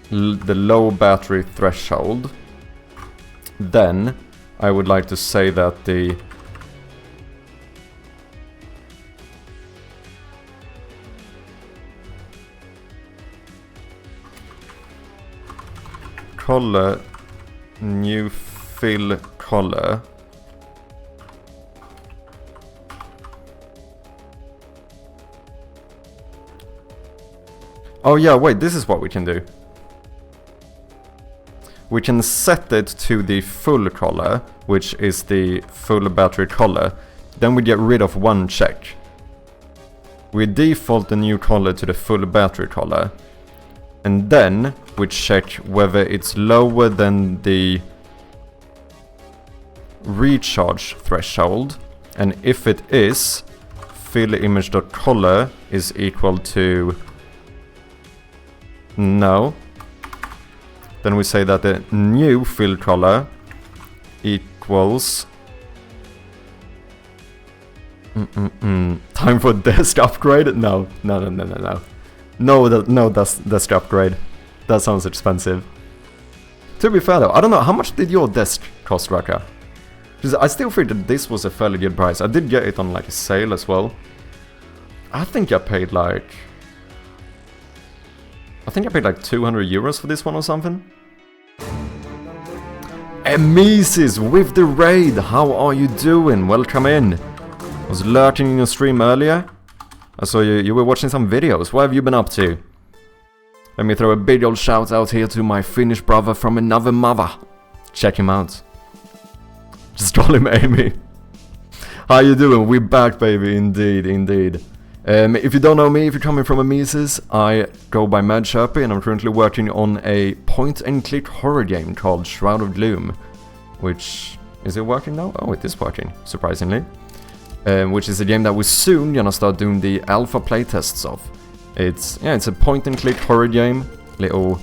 the low battery threshold, then I would like to say that the color, new fill color, oh yeah, wait, this is what we can do. We can set it to the full color, which is the full battery color. Then we get rid of one check. We default the new color to the full battery color. And then we check whether it's lower than the recharge threshold. And if it is, fill image.color is equal to no. Then we say that the new fill color equals time for desk upgrade? No, desk upgrade. That sounds expensive. To be fair though, I don't know, how much did your desk cost, Raka? Because I still think that this was a fairly good price. I did get it on like a sale as well. I think I paid like 200 euros for this one or something. Emisis with the raid, how are you doing? Welcome in. I was lurking in your stream earlier. I saw you were watching some videos. What have you been up to? Let me throw a big old shout out here to my Finnish brother from another mother. Check him out. Just call him Amy. How you doing? We're back, baby. Indeed. If you don't know me, if you're coming from Emisis, I go by Mad Sherpy and I'm currently working on a point-and-click horror game called Shroud of Gloom. Which... is it working now? Oh, it is working, surprisingly. Which is a game that we're soon gonna start doing the alpha playtests of. It's a point-and-click horror game. Little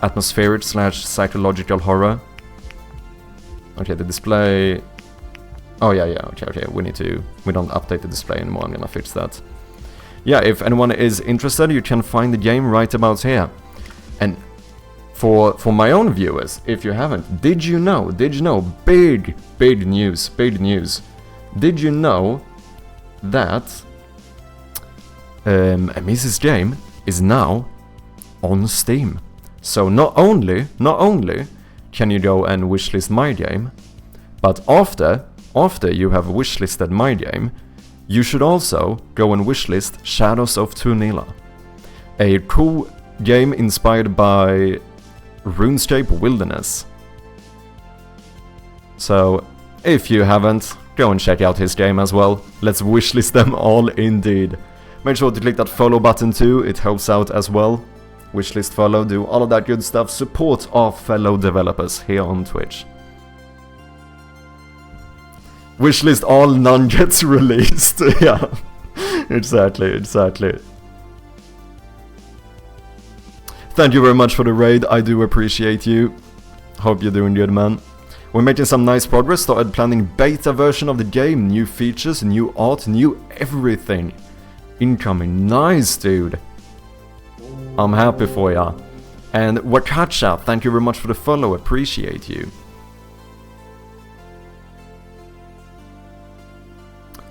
atmospheric / psychological horror. Okay, the display... oh yeah, okay, we don't update the display anymore, I'm gonna fix that. Yeah, if anyone is interested, you can find the game right about here. And for my own viewers, if you haven't, did you know, big news. Did you know that Emisis game is now on Steam? So not only can you go and wishlist my game, but after you have wishlisted my game, you should also go and wishlist Shadows of Tunila, a cool game inspired by RuneScape Wilderness. So, if you haven't, go and check out his game as well. Let's wishlist them all indeed. Make sure to click that follow button too, it helps out as well. Wishlist, follow, do all of that good stuff. Support our fellow developers here on Twitch. Wishlist all, none gets released. Yeah, exactly. Thank you very much for the raid, I do appreciate you. Hope you're doing good, man. We're making some nice progress, started planning beta version of the game, new features, new art, new everything. Incoming, nice dude. I'm happy for ya. And Wakacha, thank you very much for the follow, appreciate you.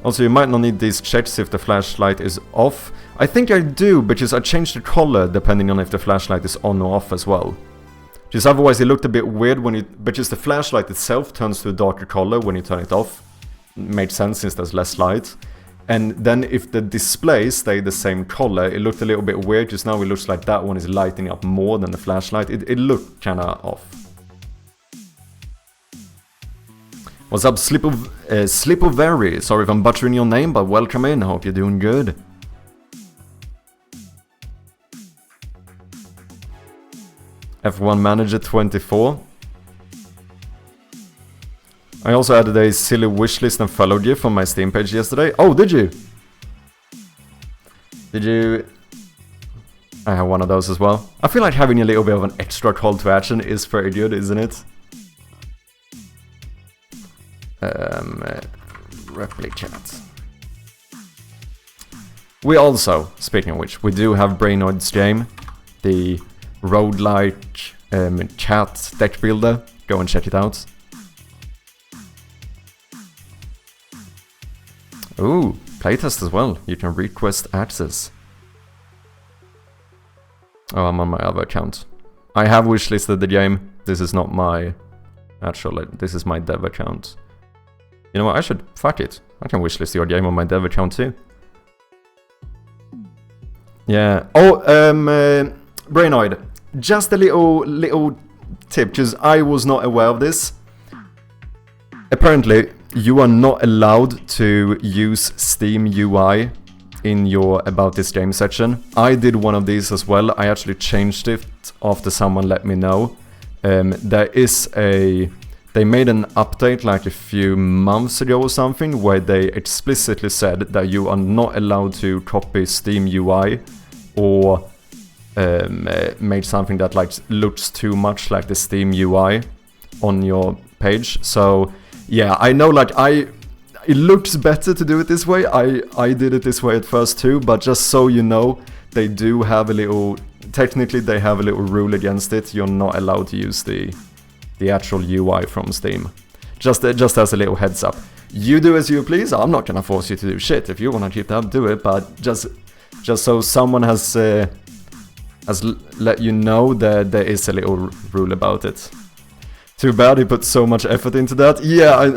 Also, you might not need these checks if the flashlight is off. I think I do, because I changed the color depending on if the flashlight is on or off as well. Just otherwise it looked a bit weird when you... because the flashlight itself turns to a darker color when you turn it off. Makes sense since there's less light. And then if the display stayed the same color, it looked a little bit weird, because now it looks like that one is lighting up more than the flashlight. It looked kinda off. What's up, Slipoveri? Sorry if I'm butchering your name, but welcome in. Hope you're doing good. F1 Manager 24. I also added a silly wishlist and follow GIF on my Steam page yesterday. Oh, did you? Did you? I have one of those as well. I feel like having a little bit of an extra call to action is pretty good, isn't it? Replicate. We also, speaking of which, we do have Brainoid's game, the roguelike chat deck builder. Go and check it out. Ooh, playtest as well. You can request access. Oh, I'm on my other account. I have wishlisted the game. This is not my actual, this is my dev account. You know what, I should, fuck it. I can wishlist your game on my dev account too. Yeah. Oh, Brainoid. Just a little tip, because I was not aware of this. Apparently, you are not allowed to use Steam UI in your About This Game section. I did one of these as well. I actually changed it after someone let me know. They made an update like a few months ago or something where they explicitly said that you are not allowed to copy Steam UI or made something that like looks too much like the Steam UI on your page. So yeah, I know like it looks better to do it this way. I did it this way at first too, but just so you know, they do have a little, technically they have a little rule against it. You're not allowed to use the actual UI from Steam. Just as a little heads up. You do as you please. I'm not gonna force you to do shit. If you wanna keep that, do it. But just so someone has let you know that there is a little rule about it. Too bad he put so much effort into that. Yeah,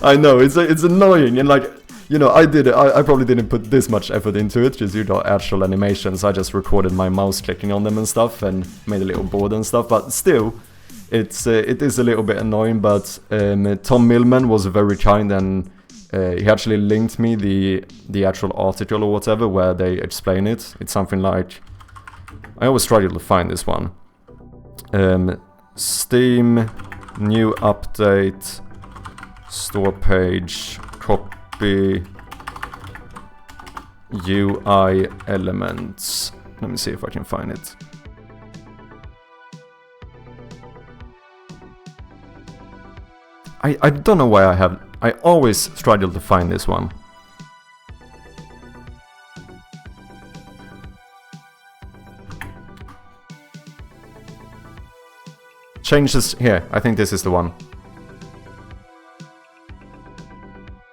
I know, it's annoying, and like, you know, I did it, I probably didn't put this much effort into it, because you got actual animations. I just recorded my mouse clicking on them and stuff, and made a little board and stuff, but still, it is a little bit annoying. But Tom Millman was very kind, and he actually linked me the actual article or whatever where they explain it. It's something like, I always struggle to find this one. Steam new update store page copy UI elements. Let me see if I can find it. I don't know why I always struggle to find this one. Changes here. I think this is the one.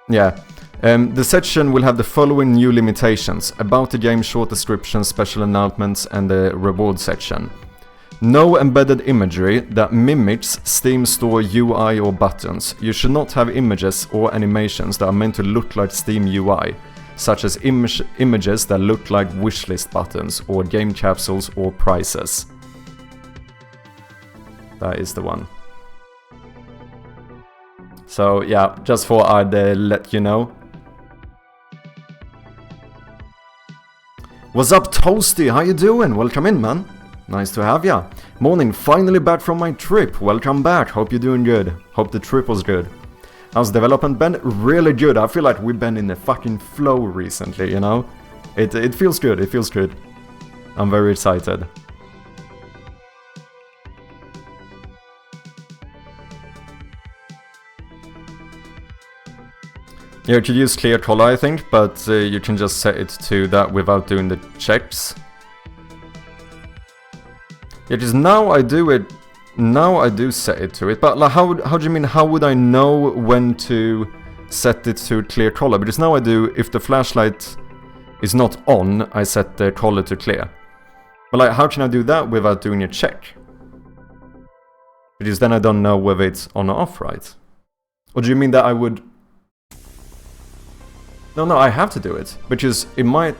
Yeah. The section will have the following new limitations: about the game, short description, special announcements, and the reward section. No embedded imagery that mimics Steam Store UI or buttons. You should not have images or animations that are meant to look like Steam UI, such as images that look like wishlist buttons or game capsules or prizes. That is the one. So yeah, just thought I'd let you know. What's up, Toasty? How you doing? Welcome in, man. Nice to have ya. Morning, finally back from my trip. Welcome back. Hope you're doing good. Hope the trip was good. How's development been? Really good. I feel like we've been in a fucking flow recently, you know? It feels good. It feels good. I'm very excited. Yeah, you could use clear color, I think, but you can just set it to that without doing the checks. Yeah, because now I do it. Now I do set it to it, but like, how do you mean? How would I know when to set it to clear color? Because now I do. If the flashlight is not on, I set the color to clear. But like, how can I do that without doing a check? Because then I don't know whether it's on or off, right? Or do you mean that I would? No, I have to do it, because it might...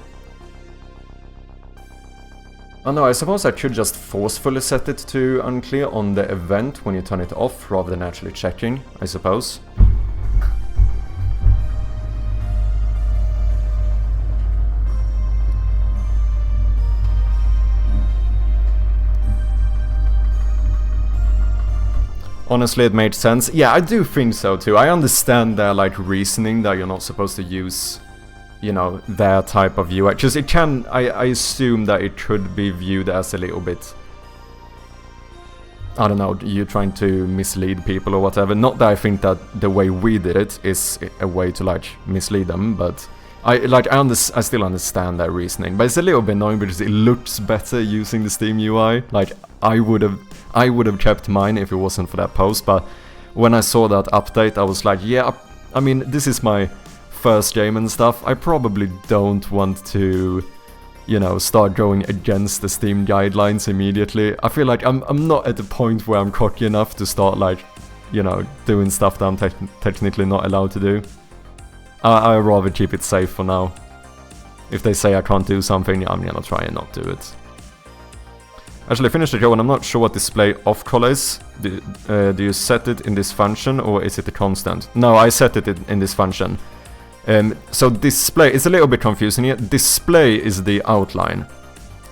Oh no, I suppose I could just forcefully set it to unclear on the event when you turn it off, rather than actually checking, I suppose. Honestly, it made sense. Yeah, I do think so too. I understand their like reasoning that you're not supposed to use, you know, their type of UI. Because it can, I assume that it could be viewed as a little bit, I don't know, you trying to mislead people or whatever. Not that I think that the way we did it is a way to like mislead them, but I still understand that reasoning, but it's a little bit annoying because it looks better using the Steam UI. Like, I would have kept mine if it wasn't for that post, but when I saw that update, I was like, yeah, I mean, this is my first game and stuff. I probably don't want to, you know, start going against the Steam guidelines immediately. I feel like I'm not at the point where I'm cocky enough to start, like, you know, doing stuff that I'm technically not allowed to do. I'd rather keep it safe for now. If they say I can't do something, I'm gonna try and not do it. Actually, I finished the show and I'm not sure what display off color is. Do you set it in this function or is it a constant? No, I set it in this function. So display, it's a little bit confusing here. Display is the outline.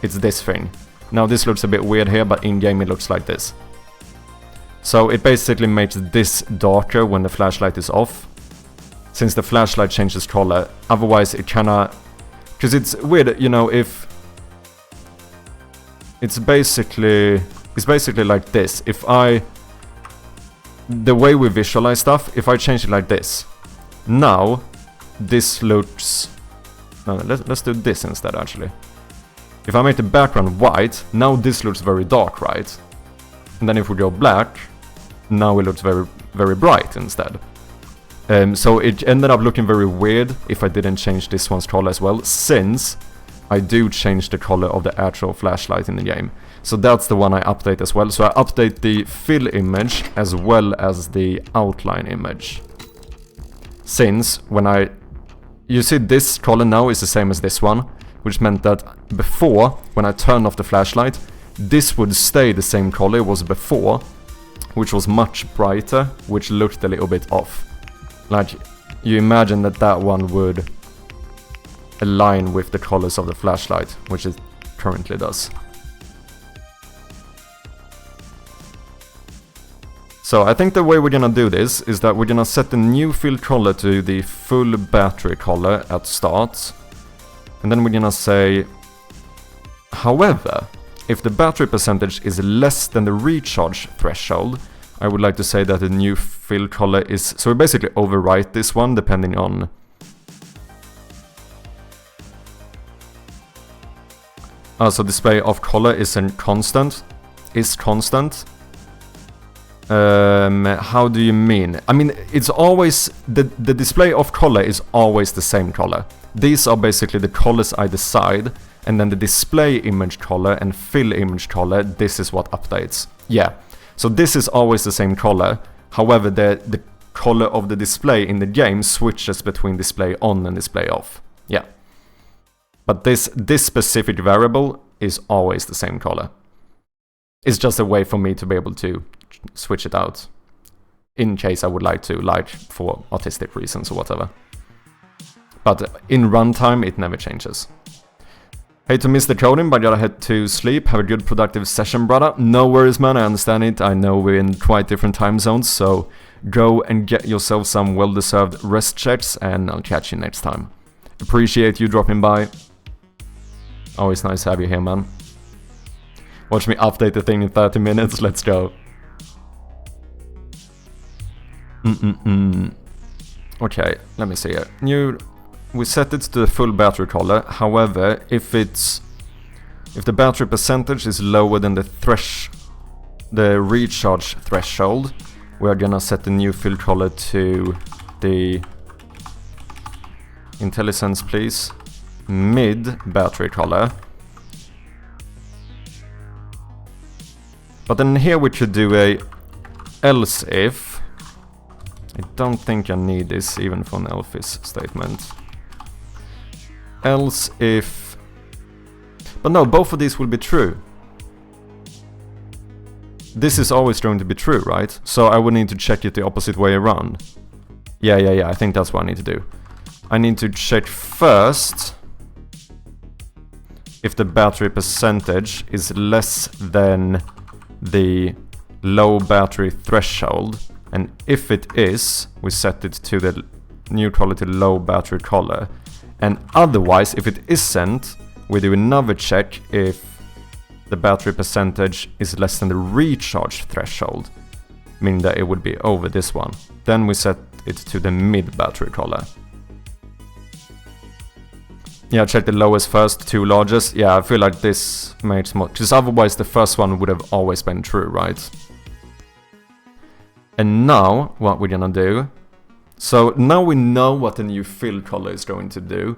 It's this thing. Now this looks a bit weird here, but in-game it looks like this. So it basically makes this darker when the flashlight is off, since the flashlight changes color. Otherwise it kinda... Because it's weird, you know, if... It's basically like this. If I... The way we visualize stuff, if I change it like this, now this looks... No, let's do this instead, actually. If I make the background white, now this looks very dark, right? And then if we go black, now it looks very, very bright instead. So it ended up looking very weird if I didn't change this one's color as well, since I do change the color of the actual flashlight in the game. So that's the one I update as well. So I update the fill image as well as the outline image. Since when you see this color now is the same as this one, which meant that before, when I turned off the flashlight, this would stay the same color it was before, which was much brighter, which looked a little bit off. Like, you imagine that one would align with the colors of the flashlight, which it currently does. So I think the way we're gonna do this is that we're gonna set the new fill color to the full battery color at start. And then we're gonna say, however, if the battery percentage is less than the recharge threshold, I would like to say that the new fill color is... So we basically overwrite this one depending on... so display of color is a constant. Is constant. How do you mean? I mean, it's always... The display of color is always the same color. These are basically the colors I decide, and then the display image color and fill image color, this is what updates. Yeah. So this is always the same color. However, the color of the display in the game switches between display on and display off. Yeah. But this specific variable is always the same color. It's just a way for me to be able to switch it out in case I would like to, like for artistic reasons or whatever. But in runtime, it never changes. Hate to miss the coding, but gotta head to sleep. Have a good productive session, brother. No worries, man, I understand it. I know we're in quite different time zones, so go and get yourself some well-deserved rest checks, and I'll catch you next time. Appreciate you dropping by. Always nice to have you here, man. Watch me update the thing in 30 minutes, let's go. Okay, let me see here. We set it to the full battery color. However, if the battery percentage is lower than the recharge threshold, we are gonna set the new fill color to the IntelliSense, please, mid battery color. But then here we could do a else if. I don't think I need this even for an else statement. Else if... But no, both of these will be true. This is always going to be true, right? So I would need to check it the opposite way around. Yeah, I think that's what I need to do. I need to check first if the battery percentage is less than the low battery threshold. And if it is, we set it to the new color to low battery color. And otherwise, if it isn't, we do another check if the battery percentage is less than the recharge threshold, meaning that it would be over this one. Then we set it to the mid battery color. Yeah, check the lowest first, 2 largest. Yeah, I feel like this makes more... Because otherwise the first one would have always been true, right? And now, what we're gonna do... So, now we know what the new fill color is going to do.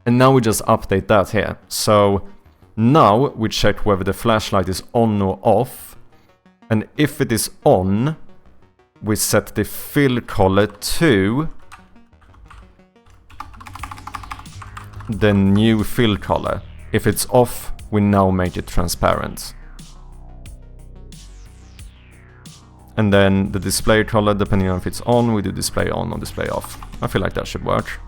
And now we just update that here. So, now we check whether the flashlight is on or off. And if it is on, we set the fill color to... the new fill color. If it's off, we now make it transparent. And then the display color, depending on if it's on, we do display on or display off. I feel like that should work.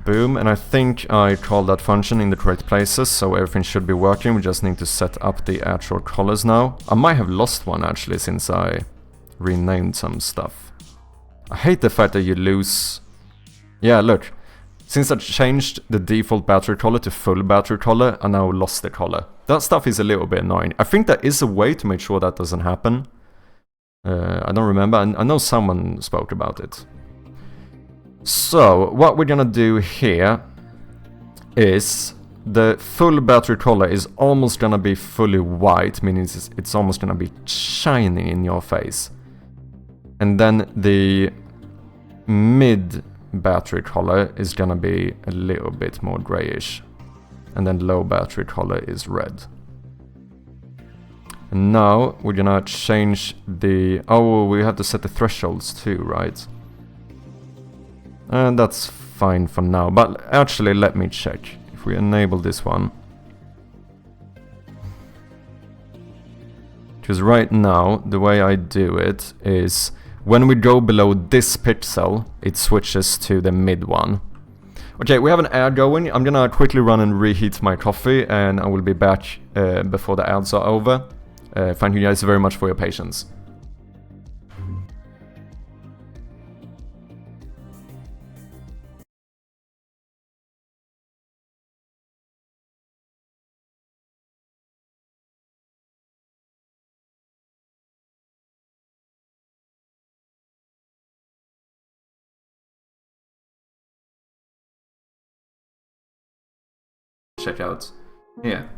Boom, and I think I called that function in the correct places, so everything should be working. We just need to set up the actual colors now. I might have lost one actually since I renamed some stuff. I hate the fact that you lose... Yeah, look. Since I changed the default battery color to full battery color, I now lost the color. That stuff is a little bit annoying. I think there is a way to make sure that doesn't happen. I don't remember. I know someone spoke about it. So, what we're gonna do here is... the full battery color is almost gonna be fully white, meaning it's almost gonna be shining in your face. And then the mid battery color is gonna be a little bit more grayish. And then low battery color is red. And now we're gonna change the... Oh, we have to set the thresholds too, right? And that's fine for now. But actually, let me check. If we enable this one. Because right now, the way I do it is... when we go below this pixel, it switches to the mid one. Okay, we have an ad going. I'm gonna quickly run and reheat my coffee, and I will be back before the ads are over. Thank you guys very much for your patience. Check out here.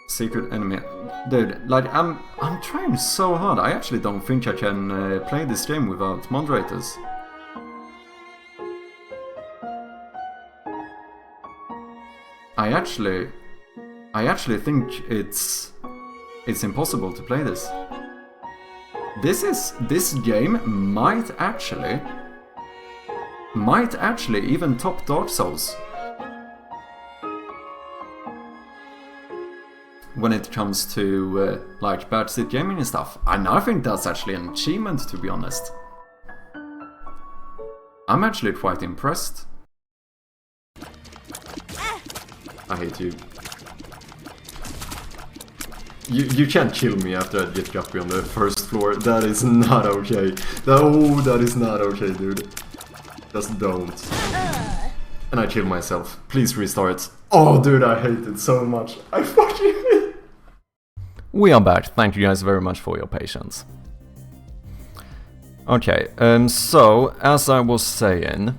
Secret enemy. Dude, like I'm trying so hard. I actually don't think I can play this game without moderators. I actually think it's impossible to play this. This game might actually even top Dark Souls. When it comes to like backseat gaming and stuff. And I think that's actually an achievement, to be honest. I'm actually quite impressed. I hate you. You can't kill me after I get Guppy on the first floor. That is not okay. No, that is not okay, dude. Just don't. And I kill myself. Please restart. Oh, dude, I hate it so much. I fucking hate it. We are back. Thank you guys very much for your patience. Okay, so, as I was saying,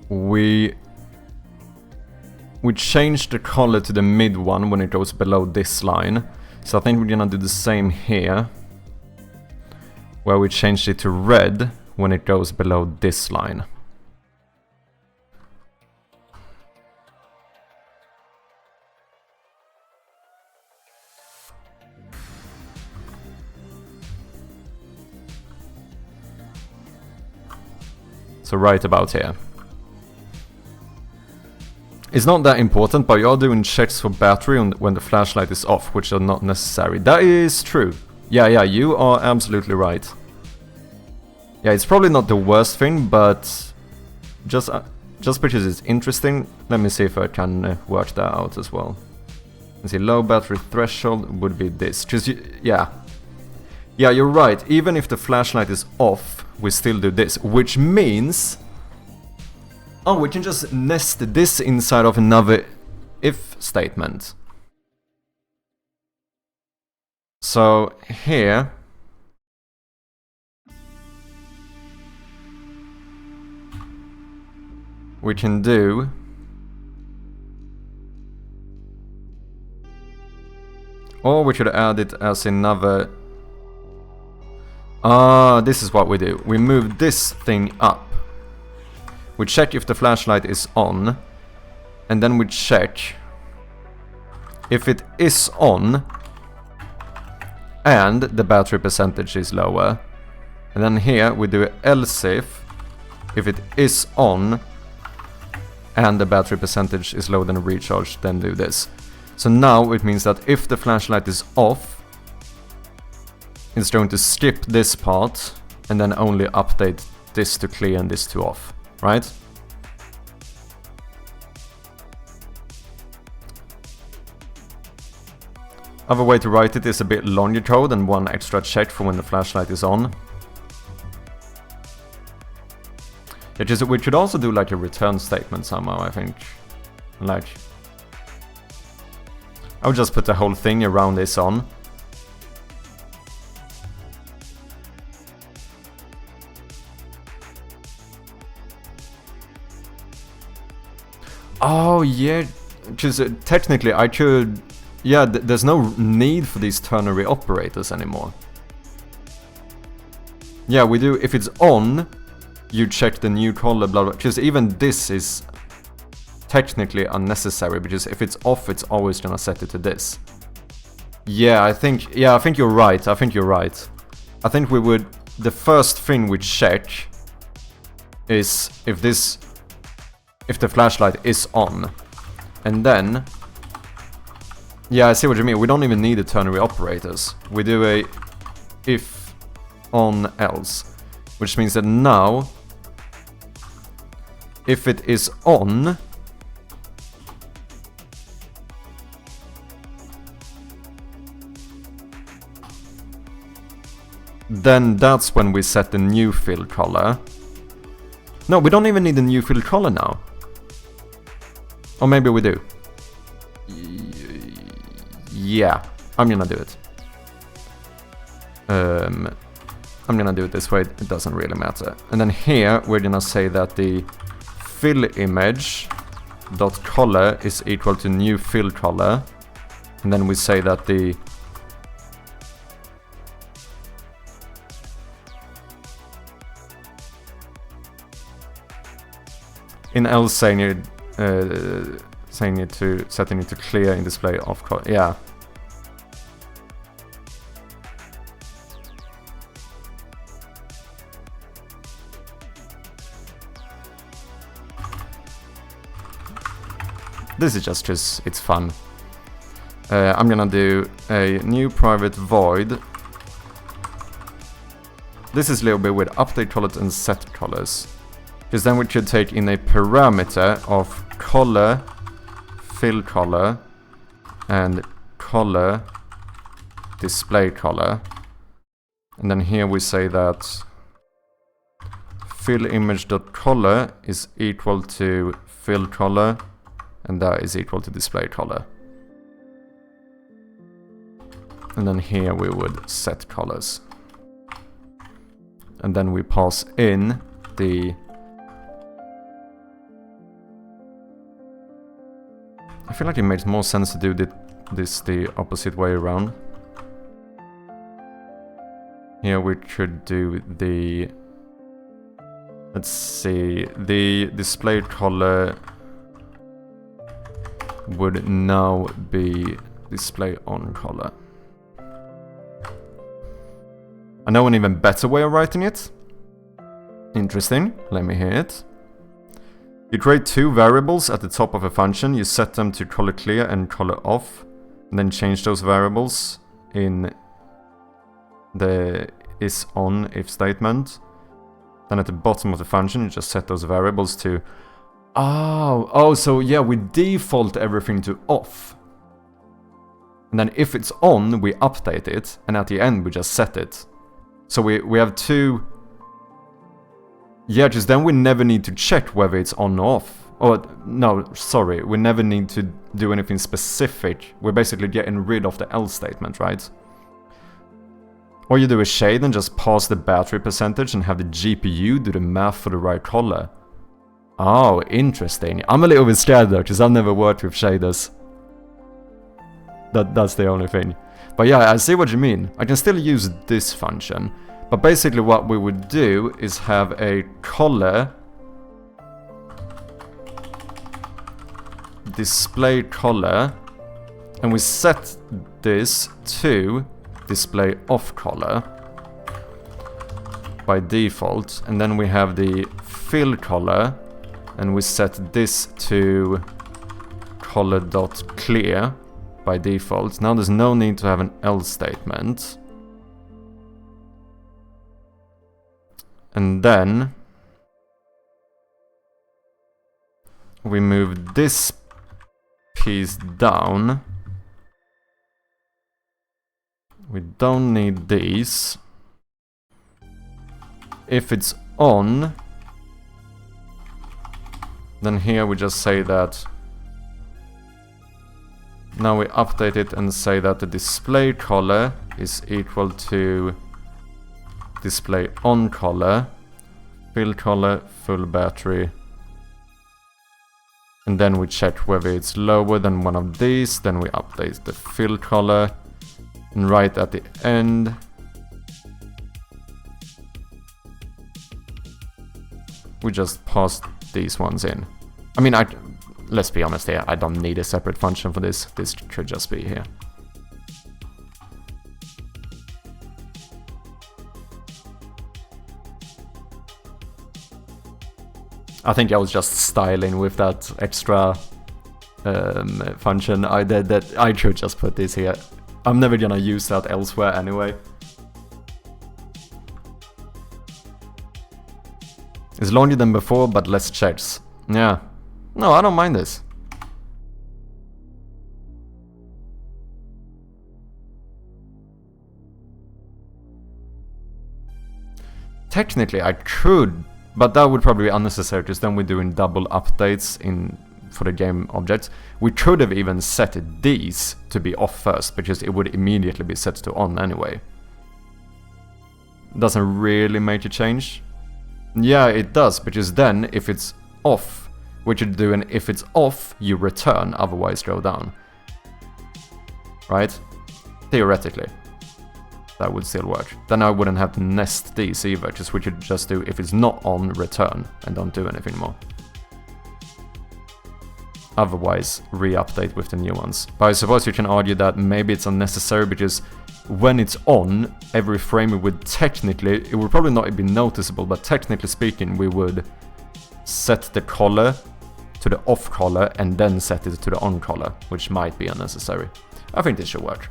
we changed the color to the mid one when it goes below this line. So I think we're gonna do the same here, where we changed it to red when it goes below this line. So right about here. It's not that important, but you're doing checks for battery when the flashlight is off, which are not necessary. That is true. Yeah, you are absolutely right. Yeah, it's probably not the worst thing, but just because it's interesting, let me see if I can work that out as well. Let's see, low battery threshold would be this. Yeah, you're right. Even if the flashlight is off, we still do this, which means... Oh, we can just nest this inside of another if statement. So here we can do... Or we should add it as another... this is what we do. We move this thing up. We check if the flashlight is on. And then we check if it is on and the battery percentage is lower. And then here we do else if it is on and the battery percentage is lower than recharge, then do this. So now it means that if the flashlight is off, it's going to skip this part and then only update this to clear and this to off, right? Other way to write it is a bit longer code and one extra check for when the flashlight is on. We should also do like a return statement somehow, I think. Like, I would just put the whole thing around this on. Oh yeah, because technically I could... Yeah, there's no need for these ternary operators anymore. Yeah, we do, if it's on, you check the new color, blah blah, because even this is technically unnecessary, because if it's off, it's always gonna set it to this. Yeah, I think you're right, I think we would, the first thing we check is if the flashlight is on, and then... Yeah, I see what you mean. We don't even need the ternary operators. We do a if on else, which means that now, if it is on, then that's when we set the new fill color. No, we don't even need the new fill color now. Or maybe we do. Yeah, I'm gonna do it. I'm gonna do it this way, it doesn't really matter. And then here we're gonna say that the fill image dot color is equal to new fill color. And then we say that the in else setting it to clear in display of color. Yeah. This is just because it's fun. I'm gonna do a new private void. This is a little bit with update colors and set colors. Because then we should take in a parameter of color, fill color, and color, display color. And then here we say that fill image.color is equal to fill color, and that is equal to display color. And then here we would set colors. And then we pass in the... I feel like it makes more sense to do this the opposite way around. Here we should do the... Let's see, the display color would now be display on color. I know an even better way of writing it. Interesting, let me hear it. You create two variables at the top of a function, you set them to color clear and color off, and then change those variables in the is on if statement. Then at the bottom of the function you just set those variables to... Oh, so yeah, we default everything to off. And then if it's on, we update it, and at the end we just set it. So we have two... Yeah, just then we never need to check whether it's on or off. Or, no, sorry, we never need to do anything specific. We're basically getting rid of the else statement, right? Or you do a shade and just pass the battery percentage and have the GPU do the math for the right color. Oh, interesting. I'm a little bit scared though, because I've never worked with shaders. That's the only thing. But yeah, I see what you mean. I can still use this function. But basically what we would do is have a color, display color, and we set this to display off color by default, and then we have the fill color, and we set this to color.clear by default. Now there's no need to have an else statement. And then we move this piece down. We don't need these. If it's on, then here we just say that. Now we update it and say that the display color is equal to display on color, fill color, full battery. And then we check whether it's lower than one of these, then we update the fill color. And right at the end, we just pass these ones in. I mean, let's be honest here, I don't need a separate function for this. This could just be here. I think I was just styling with that extra function. I could just put this here. I'm never gonna use that elsewhere anyway. It's longer than before, but less checks. Yeah. No, I don't mind this. Technically, I could, but that would probably be unnecessary, because then we're doing double updates for the game objects. We could have even set these to be off first, because it would immediately be set to on anyway. Doesn't really make a change. Yeah, it does, because then if it's off, what you're doing, if it's off, you return, otherwise go down. Right? Theoretically. That would still work. Then I wouldn't have to nest these either, because we could just do, if it's not on, return, and don't do anything more. Otherwise, re-update with the new ones. But I suppose you can argue that maybe it's unnecessary, because when it's on, every frame it would technically, it would probably not be noticeable, but technically speaking, we would set the color to the off color and then set it to the on color, which might be unnecessary. I think this should work.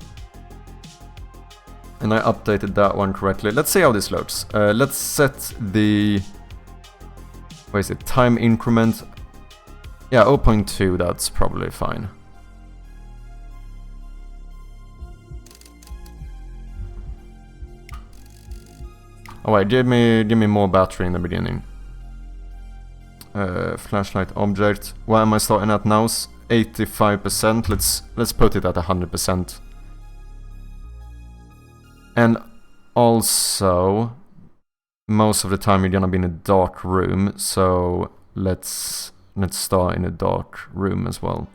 And I updated that one correctly. Let's see how this looks. Let's set the, what is it, time increment. Yeah, 0.2, that's probably fine. Oh wait, give me more battery in the beginning. Flashlight object. Where am I starting at now? 85%. Let's put it at 100%. And also, most of the time you're gonna be in a dark room, so let's start in a dark room as well.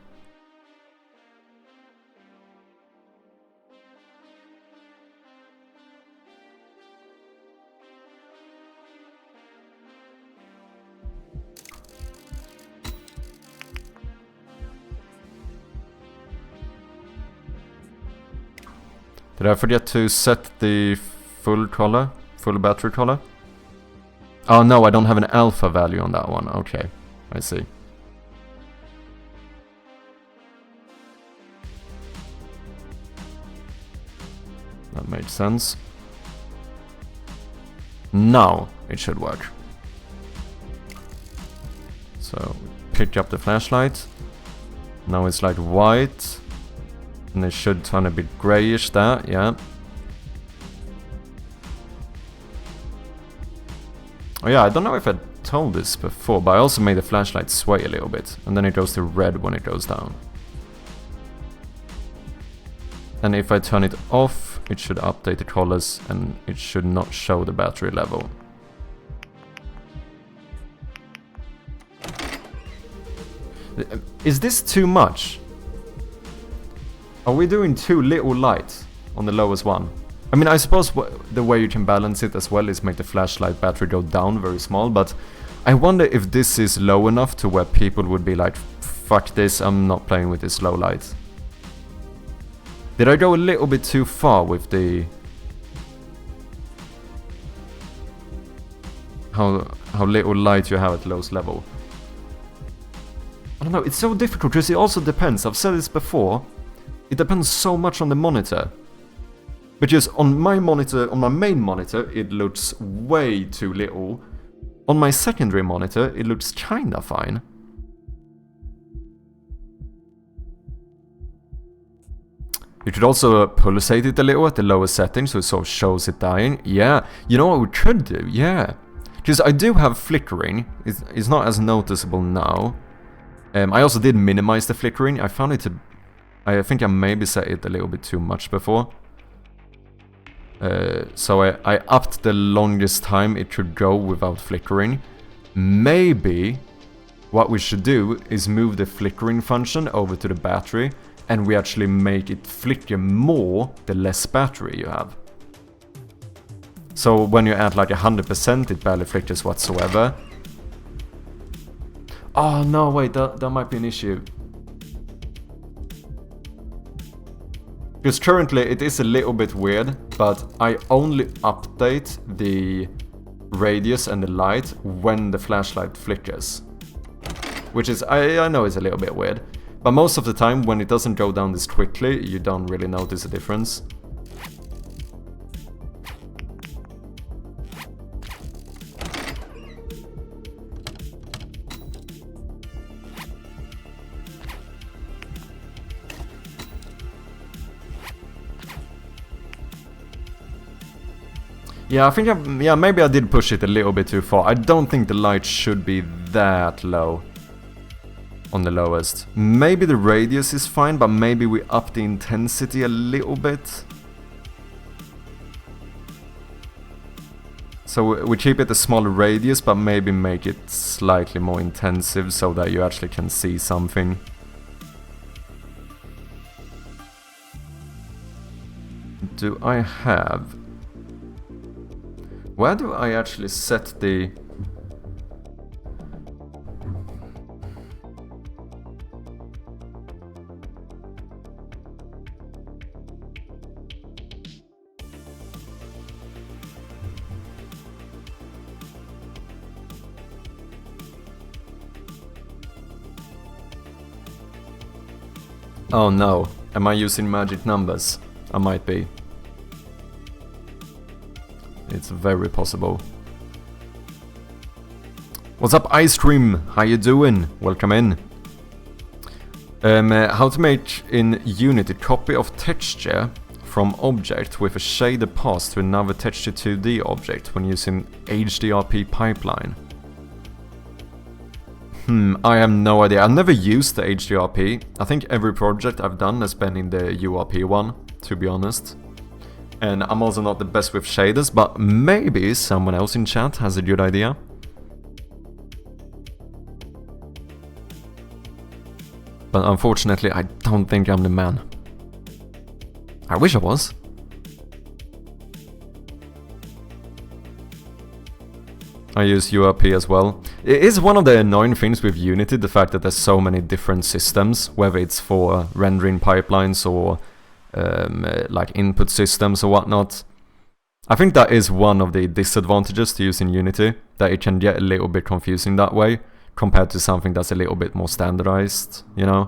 Did I forget to set the full color? Full battery color? Oh no, I don't have an alpha value on that one. Okay, I see. That makes sense. Now it should work. So, pick up the flashlight. Now it's like white. And it should turn a bit grayish there, yeah. Oh yeah, I don't know if I told this before, but I also made the flashlight sway a little bit. And then it goes to red when it goes down. And if I turn it off, it should update the colors and it should not show the battery level. Is this too much? Are we doing too little light on the lowest one? I mean, I suppose the way you can balance it as well is make the flashlight battery go down very small, but I wonder if this is low enough to where people would be like, fuck this, I'm not playing with this low light. Did I go a little bit too far with the... How little light you have at lowest level? I don't know, it's so difficult because it also depends. I've said this before. It depends so much on the monitor. Because on my monitor, on my main monitor, it looks way too little. On my secondary monitor, it looks kinda fine. You could also pulsate it a little at the lowest setting so it sort of shows it dying. Yeah, you know what we could do? Yeah. Because I do have flickering. It's not as noticeable now. I also did minimize the flickering. I found it to... I think I maybe set it a little bit too much before. So I upped the longest time it could go without flickering. Maybe what we should do is move the flickering function over to the battery, and we actually make it flicker more the less battery you have. So when you're at like 100%, it barely flickers whatsoever. Oh no, wait, that might be an issue. Because currently it is a little bit weird, but I only update the radius and the light when the flashlight flickers. Which is, I know it's a little bit weird. But most of the time, when it doesn't go down this quickly, you don't really notice a difference. Yeah, I think maybe I did push it a little bit too far. I don't think the light should be that low on the lowest. Maybe the radius is fine, but maybe we up the intensity a little bit. So we keep it a smaller radius, but maybe make it slightly more intensive so that you actually can see something. Do I have... Where do I actually set the... Oh no, am I using magic numbers? I might be. It's very possible. What's up, Ice Cream? How you doing? Welcome in. How to make in Unity copy of texture from object with a shader pass to another texture 2D object when using HDRP pipeline. I have no idea. I've never used the HDRP. I think every project I've done has been in the URP one, to be honest. And I'm also not the best with shaders, but maybe someone else in chat has a good idea. But unfortunately, I don't think I'm the man. I wish I was. I use URP as well. It is one of the annoying things with Unity, the fact that there's so many different systems, whether it's for rendering pipelines or like input systems or whatnot. I think that is one of the disadvantages to using Unity, that it can get a little bit confusing that way, compared to something that's a little bit more standardized, you know?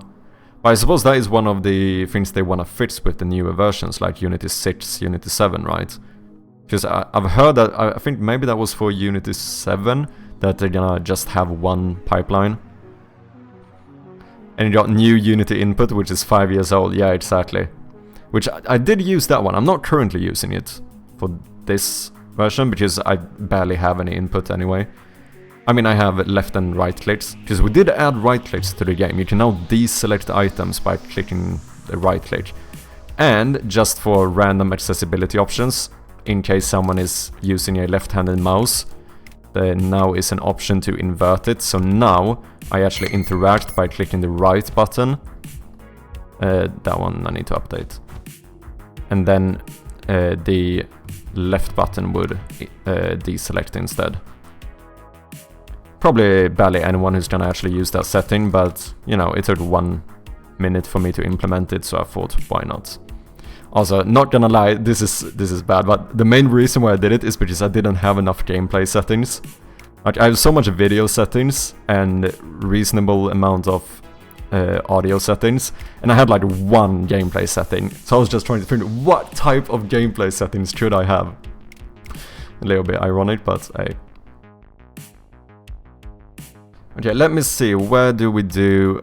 But I suppose that is one of the things they want to fix with the newer versions, like Unity 6, Unity 7, right? Because I've heard that, I think maybe that was for Unity 7, that they're gonna just have one pipeline. And you got new Unity input, which is 5 years old, yeah, exactly. Which I did use that one. I'm not currently using it for this version because I barely have any input anyway. I mean, I have left and right clicks, because we did add right clicks to the game. You can now deselect items by clicking the right click. And just for random accessibility options, in case someone is using a left-handed mouse, there now is an option to invert it. So now I actually interact by clicking the right button. That one I need to update. And then the left button would deselect instead. Probably barely anyone who's gonna actually use that setting, but you know, it took 1 minute for me to implement it, so I thought, why not? Also, not gonna lie, this is bad, but the main reason why I did it is because I didn't have enough gameplay settings. Like, I have so much video settings and reasonable amount of audio settings, and I had like 1 gameplay setting, so I was just trying to think, what type of gameplay settings should I have? A little bit ironic, but hey. Okay, let me see, where do we do...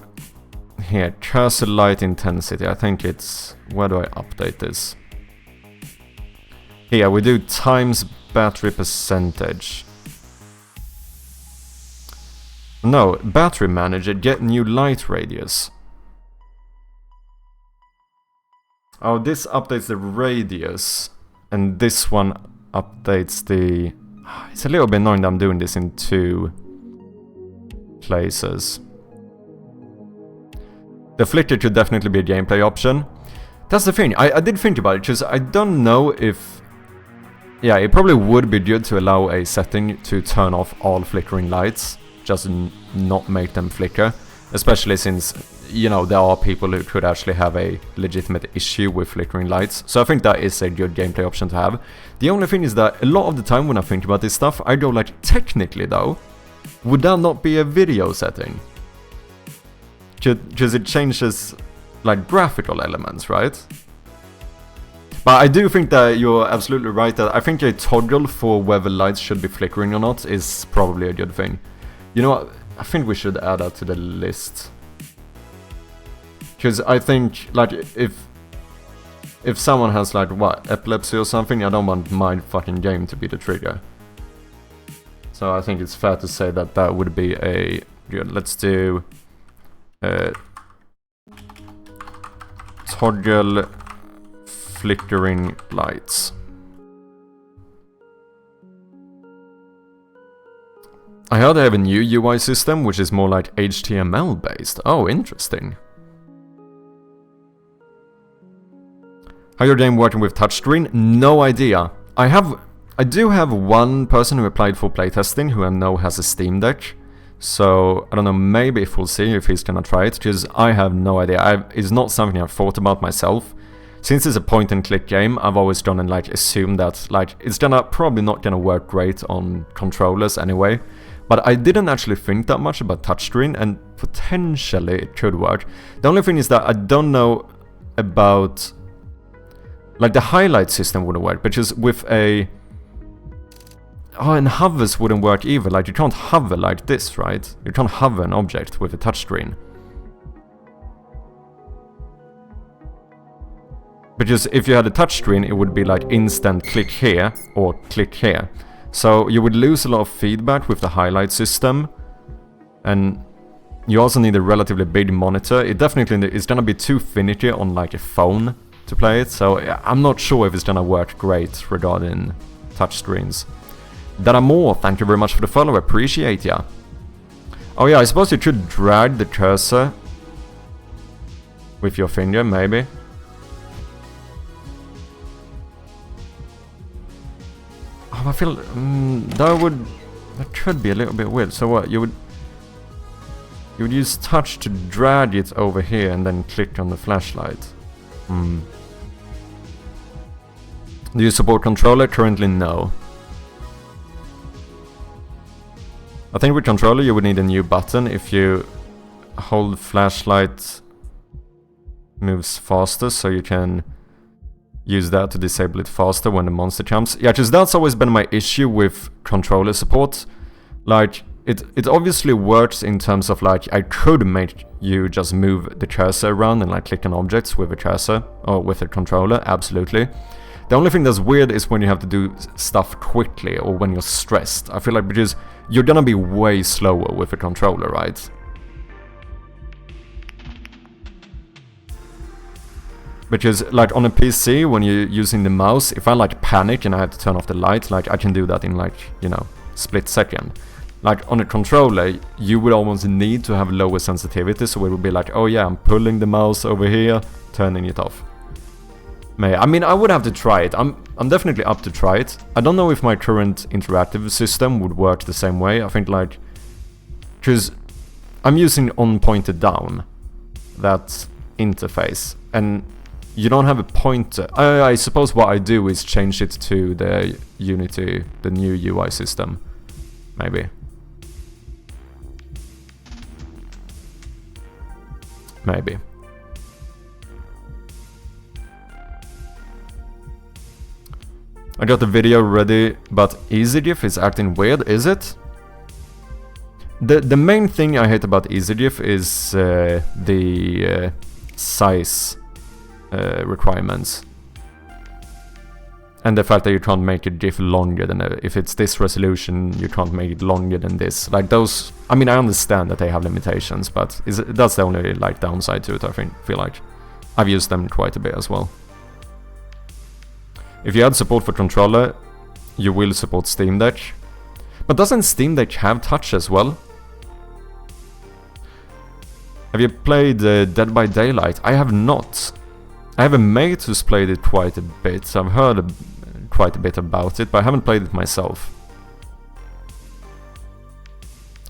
Here, cursor light intensity, I think it's... Where do I update this? Here, we do times battery percentage. No, battery manager, get new light radius. Oh, this updates the radius. And this one updates the... It's a little bit annoying that I'm doing this in 2 places. The flicker could definitely be a gameplay option. That's the thing, I did think about it, because I don't know if... Yeah, it probably would be good to allow a setting to turn off all flickering lights, just not make them flicker. Especially since, you know, there are people who could actually have a legitimate issue with flickering lights. So I think that is a good gameplay option to have. The only thing is that a lot of the time when I think about this stuff, I go like, technically though, would that not be a video setting? Because it changes, like, graphical elements, right? But I do think that you're absolutely right that I think a toggle for whether lights should be flickering or not is probably a good thing. You know what? I think we should add that to the list. Because I think, like, if someone has, like, what, epilepsy or something, I don't want my fucking game to be the trigger. So I think it's fair to say that that would be a good... Let's do... toggle flickering lights. I heard they have a new UI system which is more like HTML based. Oh, interesting. How your game working with touchscreen? No idea. I do have one person who applied for playtesting who I know has a Steam Deck. So, I don't know, maybe if we'll see if he's gonna try it, because I have no idea. It's not something I've thought about myself. Since it's a point-and-click game, I've always gone and, like, assumed that, like, it's probably not gonna work great on controllers anyway. But I didn't actually think that much about touchscreen, and potentially it could work. The only thing is that I don't know about... Like, the highlight system wouldn't work, because with a... Oh, and hovers wouldn't work either. Like, you can't hover like this, right? You can't hover an object with a touchscreen. Because if you had a touchscreen, it would be like instant click here or click here. So you would lose a lot of feedback with the highlight system. And you also need a relatively big monitor. It definitely is gonna be too finicky on like a phone to play it. So yeah, I'm not sure if it's gonna work great regarding touchscreens. Daramore, thank you very much for the follow, appreciate ya. Oh yeah, I suppose you could drag the cursor with your finger, maybe. Oh, I feel that could be a little bit weird. So what, you would use touch to drag it over here and then click on the flashlight. Do you support controller? Currently no. I think with controller you would need a new button. If you hold flashlight moves faster, so you can use that to disable it faster when the monster comes. Yeah, because that's always been my issue with controller support. Like, it obviously works in terms of like, I could make you just move the cursor around and like click on objects with a cursor or with a controller, absolutely. The only thing that's weird is when you have to do stuff quickly or when you're stressed. I feel like because you're gonna be way slower with a controller, right? Because like on a PC, when you're using the mouse, if I like panic and I have to turn off the light, like I can do that in like, you know, split second. Like on a controller, you would almost need to have lower sensitivity, so it would be like, oh yeah, I'm pulling the mouse over here, turning it off. I mean, I would have to try it. I'm definitely up to try it. I don't know if my current interactive system would work the same way. I think like, because I'm using on pointer down, that interface, and you don't have a pointer. I suppose what I do is change it to the Unity, the new UI system, maybe. Maybe. I got the video ready, but EasyGIF is acting weird, is it? The main thing I hate about EasyGIF is the size requirements. And the fact that you can't make a GIF longer than... if it's this resolution, you can't make it longer than this. Like those... I mean, I understand that they have limitations, but that's the only like downside to it, I feel like. I've used them quite a bit as well. If you add support for controller, you will support Steam Deck. But doesn't Steam Deck have touch as well? Have you played Dead by Daylight? I have not. I have a mate who's played it quite a bit. I've heard quite a bit about it, but I haven't played it myself.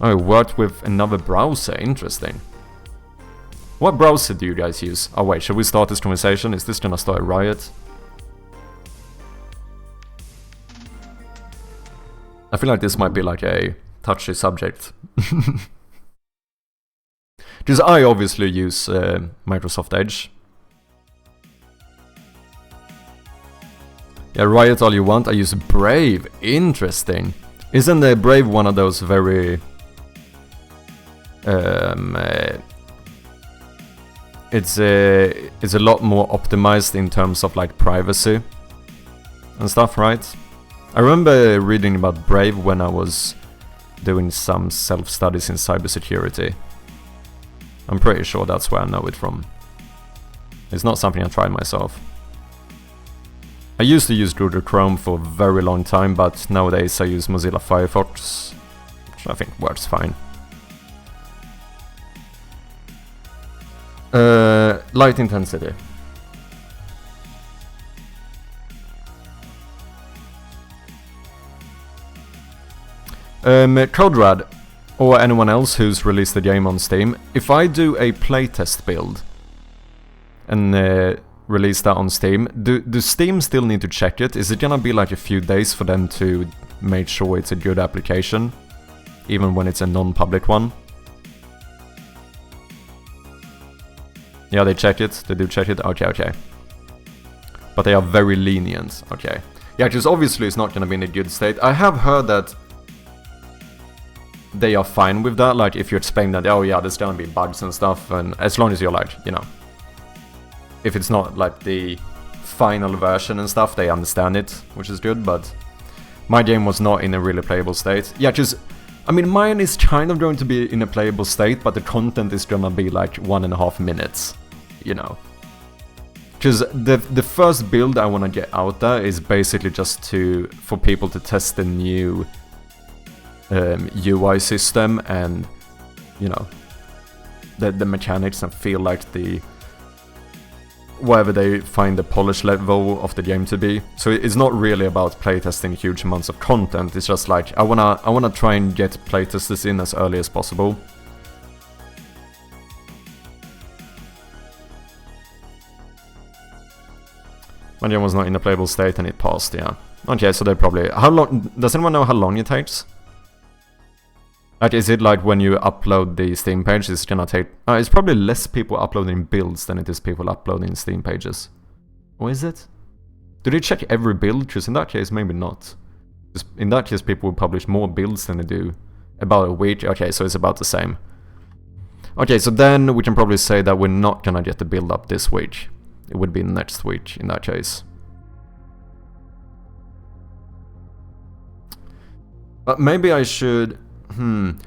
Oh, it worked with another browser. Interesting. What browser do you guys use? Oh wait, should we start this conversation? Is this gonna start a riot? I feel like this might be like a touchy subject. Because I obviously use Microsoft Edge. Yeah, riot all you want. I use Brave. Interesting. Isn't the Brave one of those very... it's a lot more optimized in terms of like privacy and stuff, right? I remember reading about Brave when I was doing some self-studies in cybersecurity. I'm pretty sure that's where I know it from. It's not something I tried myself. I used to use Google Chrome for a very long time, but nowadays I use Mozilla Firefox, which I think works fine. Light intensity. Coderad, or anyone else who's released the game on Steam, if I do a playtest build and release that on Steam, do Steam still need to check it? Is it gonna be like a few days for them to make sure it's a good application, even when it's a non-public one? Yeah, they check it. They do check it. Okay. But they are very lenient. Okay. Yeah, because obviously it's not gonna be in a good state. I have heard that they are fine with that, like if you explain that, oh yeah, there's gonna be bugs and stuff, and as long as you're like, you know, if it's not like the final version and stuff, they understand it, which is good. But my game was not in a really playable state. Yeah, just, I mean, mine is kind of going to be in a playable state, but the content is gonna be like 1.5 minutes, you know. Because the first build I want to get out there is basically just for people to test the new UI system and, you know, the mechanics, and feel like whatever they find the polish level of the game to be. So it's not really about playtesting huge amounts of content. It's just like I wanna try and get playtesters in as early as possible. My game was not in a playable state and it passed. Yeah. Okay, so they probably... How long... Does anyone know how long it takes? Like, is it like when you upload the Steam page, it's gonna take... it's probably less people uploading builds than it is people uploading Steam pages. Or is it? Do they check every build? Because in that case, maybe not. In that case, people will publish more builds than they do about a week. Okay, so it's about the same. Okay, so then we can probably say that we're not gonna get the build up this week. It would be next week in that case. But maybe I should...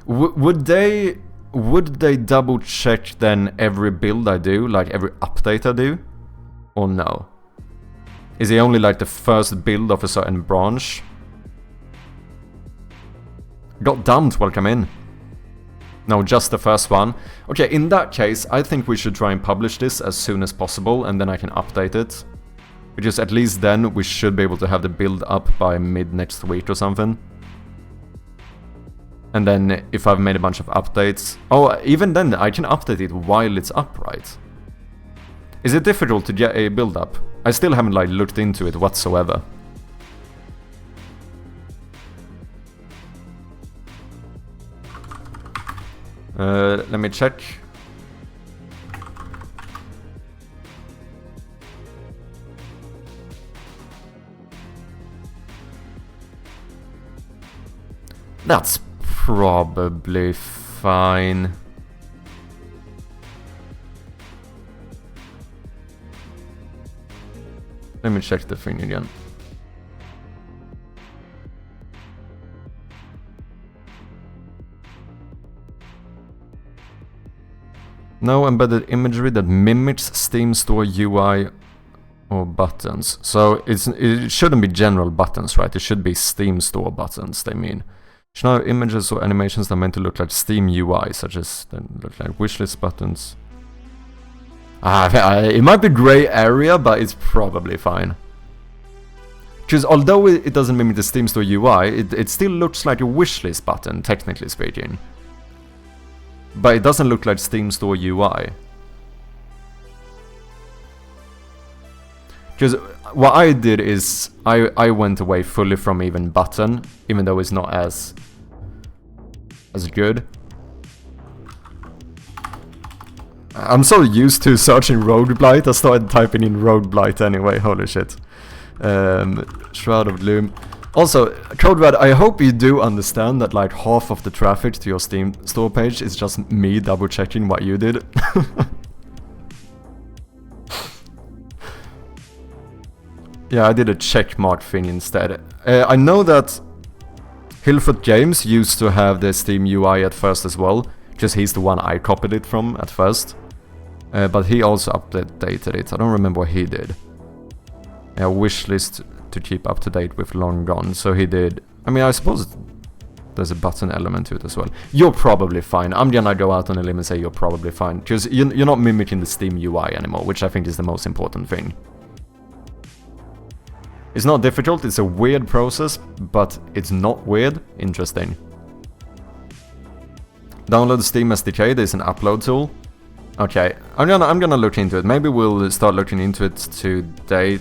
Would they double check then every build I do, like every update I do? Or no? Is it only like the first build of a certain branch? Got dumped, welcome in. No, just the first one. Okay, in that case, I think we should try and publish this as soon as possible, and then I can update it. Because at least then we should be able to have the build up by mid next week or something. And then if I've made a bunch of updates... Oh, even then I can update it while it's up, right? Is it difficult to get a build up? I still haven't like looked into it whatsoever. Let me check. That's probably fine. Let me check the thing again. No embedded imagery that mimics Steam Store UI or buttons. So it shouldn't be general buttons, right? It should be Steam Store buttons, they mean. Should not have images or animations that are meant to look like Steam UI, such as look like wishlist buttons. It might be grey area, but it's probably fine. Because although it doesn't mimic the Steam Store UI, it still looks like a wishlist button, technically speaking. But it doesn't look like Steam Store UI. Because what I did is, I went away fully from even button, even though it's not as good. I'm so used to searching Rogueblight, I started typing in Rogueblight anyway, holy shit. Shroud of Gloom. Also, Code Red, I hope you do understand that like half of the traffic to your Steam store page is just me double checking what you did. Yeah, I did a checkmark thing instead. I know that Hillfoot Games used to have the Steam UI at first as well, because he's the one I copied it from at first. But he also updated it. I don't remember what he did. Wishlist to keep up to date with Long Gone. So he did... I mean, I suppose there's a button element to it as well. You're probably fine. I'm gonna go out on a limb and say you're probably fine. Because you're not mimicking the Steam UI anymore, which I think is the most important thing. It's not difficult, it's a weird process, but it's not weird. Interesting. Download Steam SDK, there's an upload tool. Okay, I'm gonna look into it. Maybe we'll start looking into it today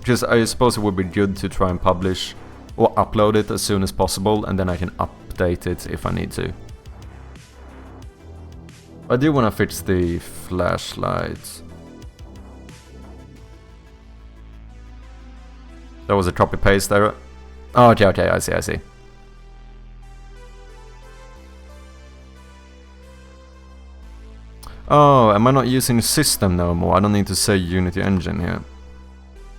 because I suppose it would be good to try and publish or upload it as soon as possible, and then I can update it if I need to. I do want to fix the flashlight. That was a copy paste error. Oh, okay, I see. Oh, am I not using system no more? I don't need to say Unity Engine here.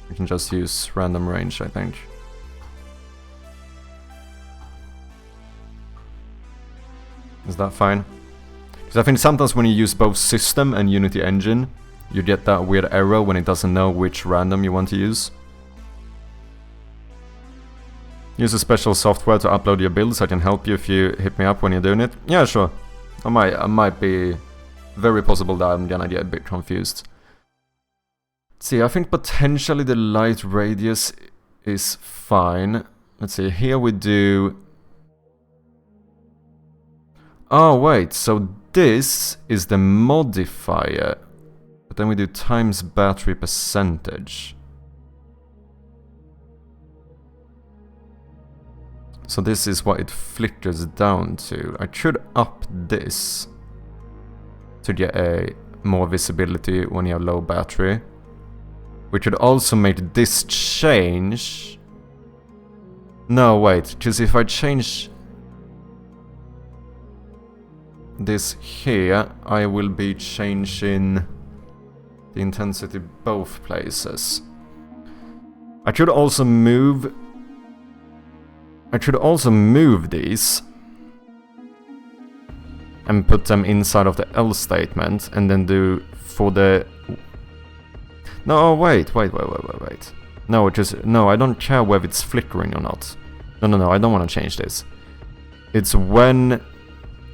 We can just use random range, I think. Is that fine? Because I think sometimes when you use both system and Unity Engine, you get that weird error when it doesn't know which random you want to use. Use a special software to upload your builds. I can help you if you hit me up when you're doing it. Yeah, sure. I might be very possible that I'm gonna get a bit confused. Let's see, I think potentially the light radius is fine. Let's see, here we do... Oh wait, so this is the modifier. But then we do times battery percentage. So this is what it flickers down to. I should up this to get a more visibility when you have low battery. We could also make this change. No, wait, because if I change this here, I will be changing the intensity both places. I could also move these and put them inside of the else statement and then do for the... No, wait. No, I don't care whether it's flickering or not. No, I don't want to change this. It's when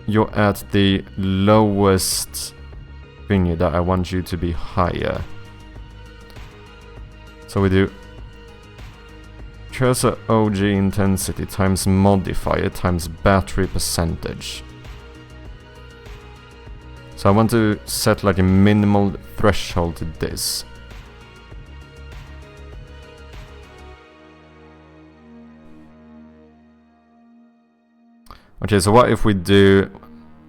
you're at the lowest thingy that I want you to be higher. So we do cursor OG intensity times modifier times battery percentage. So I want to set like a minimal threshold to this. Okay, so what if we do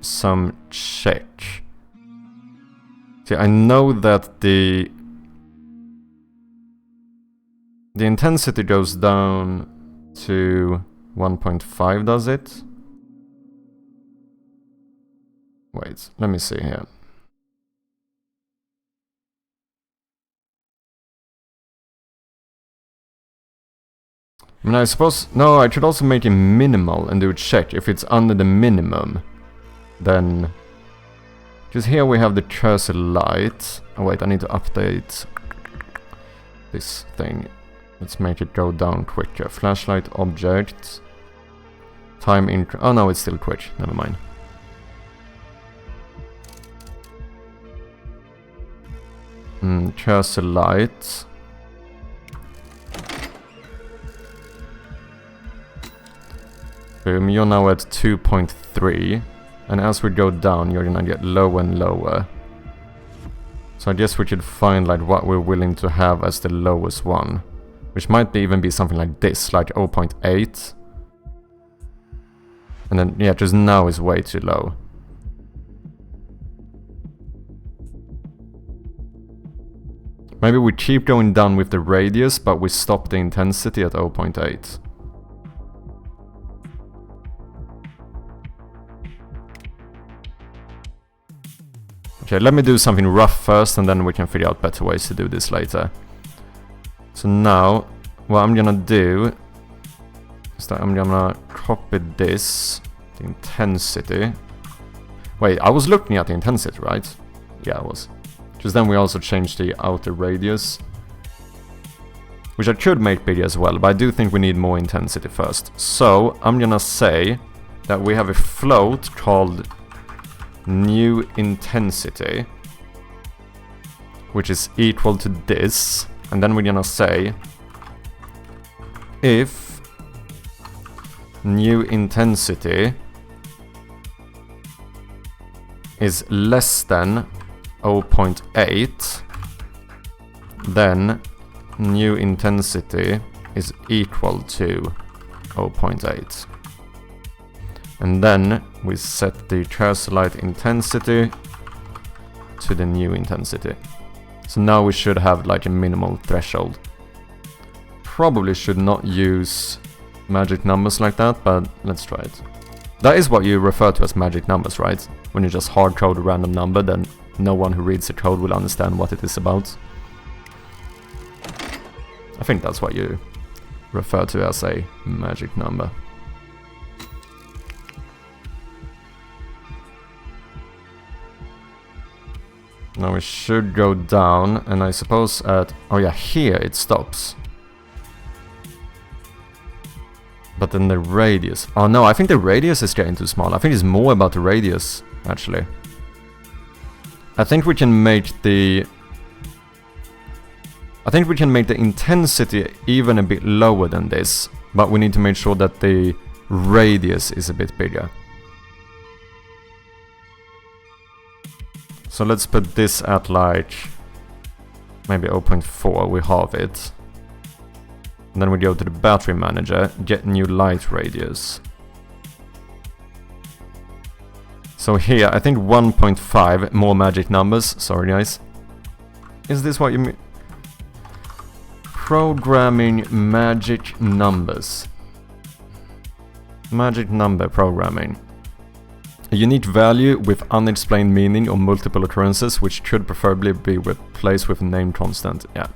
some check? See, I know that the intensity goes down to 1.5, does it? Wait, let me see here. I mean, I suppose... No, I should also make it minimal and do a check. If it's under the minimum, then... Because here we have the cursor light. Oh wait, I need to update this thing. Let's make it go down quicker. Flashlight object. Time incre... Oh no, it's still quick. Never mind. Cursor light. Boom, you're now at 2.3. And as we go down, you're gonna get lower and lower. So I guess we could find like what we're willing to have as the lowest one. Which might even be something like this, like 0.8. And then, yeah, just now is way too low. Maybe we keep going down with the radius, but we stop the intensity at 0.8. Okay, let me do something rough first, and then we can figure out better ways to do this later. So now, what I'm gonna do is that I'm gonna copy this, the intensity. Wait, I was looking at the intensity, right? Yeah, I was. Because then we also changed the outer radius. Which I could make bigger as well, but I do think we need more intensity first. So, I'm gonna say that we have a float called new intensity, which is equal to this. And then we're gonna say if new intensity is less than 0.8, then new intensity is equal to 0.8. And then we set the cursor light intensity to the new intensity. So now we should have like a minimal threshold. Probably should not use magic numbers like that, but let's try it. That is what you refer to as magic numbers, right? When you just hard code a random number, then no one who reads the code will understand what it is about. I think that's what you refer to as a magic number. Now we should go down, and I suppose at... Oh yeah, here it stops. But then the radius... Oh no, I think the radius is getting too small. I think it's more about the radius, actually. I think we can make the... I think we can make the intensity even a bit lower than this. But we need to make sure that the radius is a bit bigger. So let's put this at like maybe 0.4, we halve it. And then we go to the battery manager, get new light radius. So here, I think 1.5, more magic numbers, sorry guys. Is this what you mean? Programming magic numbers. Magic number programming. A unique value with unexplained meaning or multiple occurrences, which could preferably be replaced with a named constant. Yeah.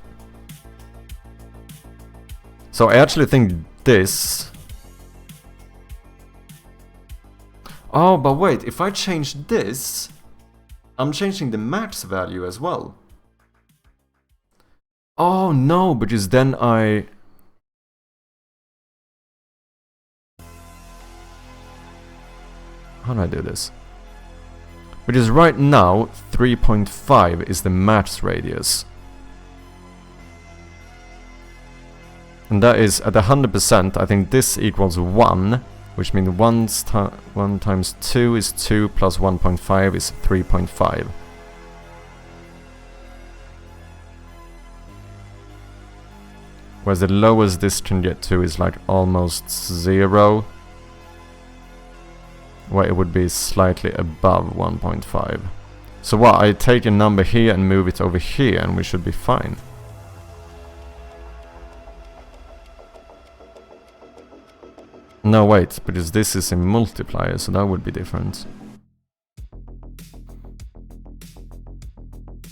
So I actually think this... Oh, but wait, if I change this, I'm changing the max value as well. Oh no, because then How do I do this? Because right now 3.5 is the max radius. And that is at 100%, I think this equals 1, which means 1 times 2 is 2 plus 1.5 is 3.5. Whereas the lowest this can get to is like almost 0, where it would be slightly above 1.5. So what, I take a number here and move it over here and we should be fine. No, wait, because this is a multiplier, so that would be different.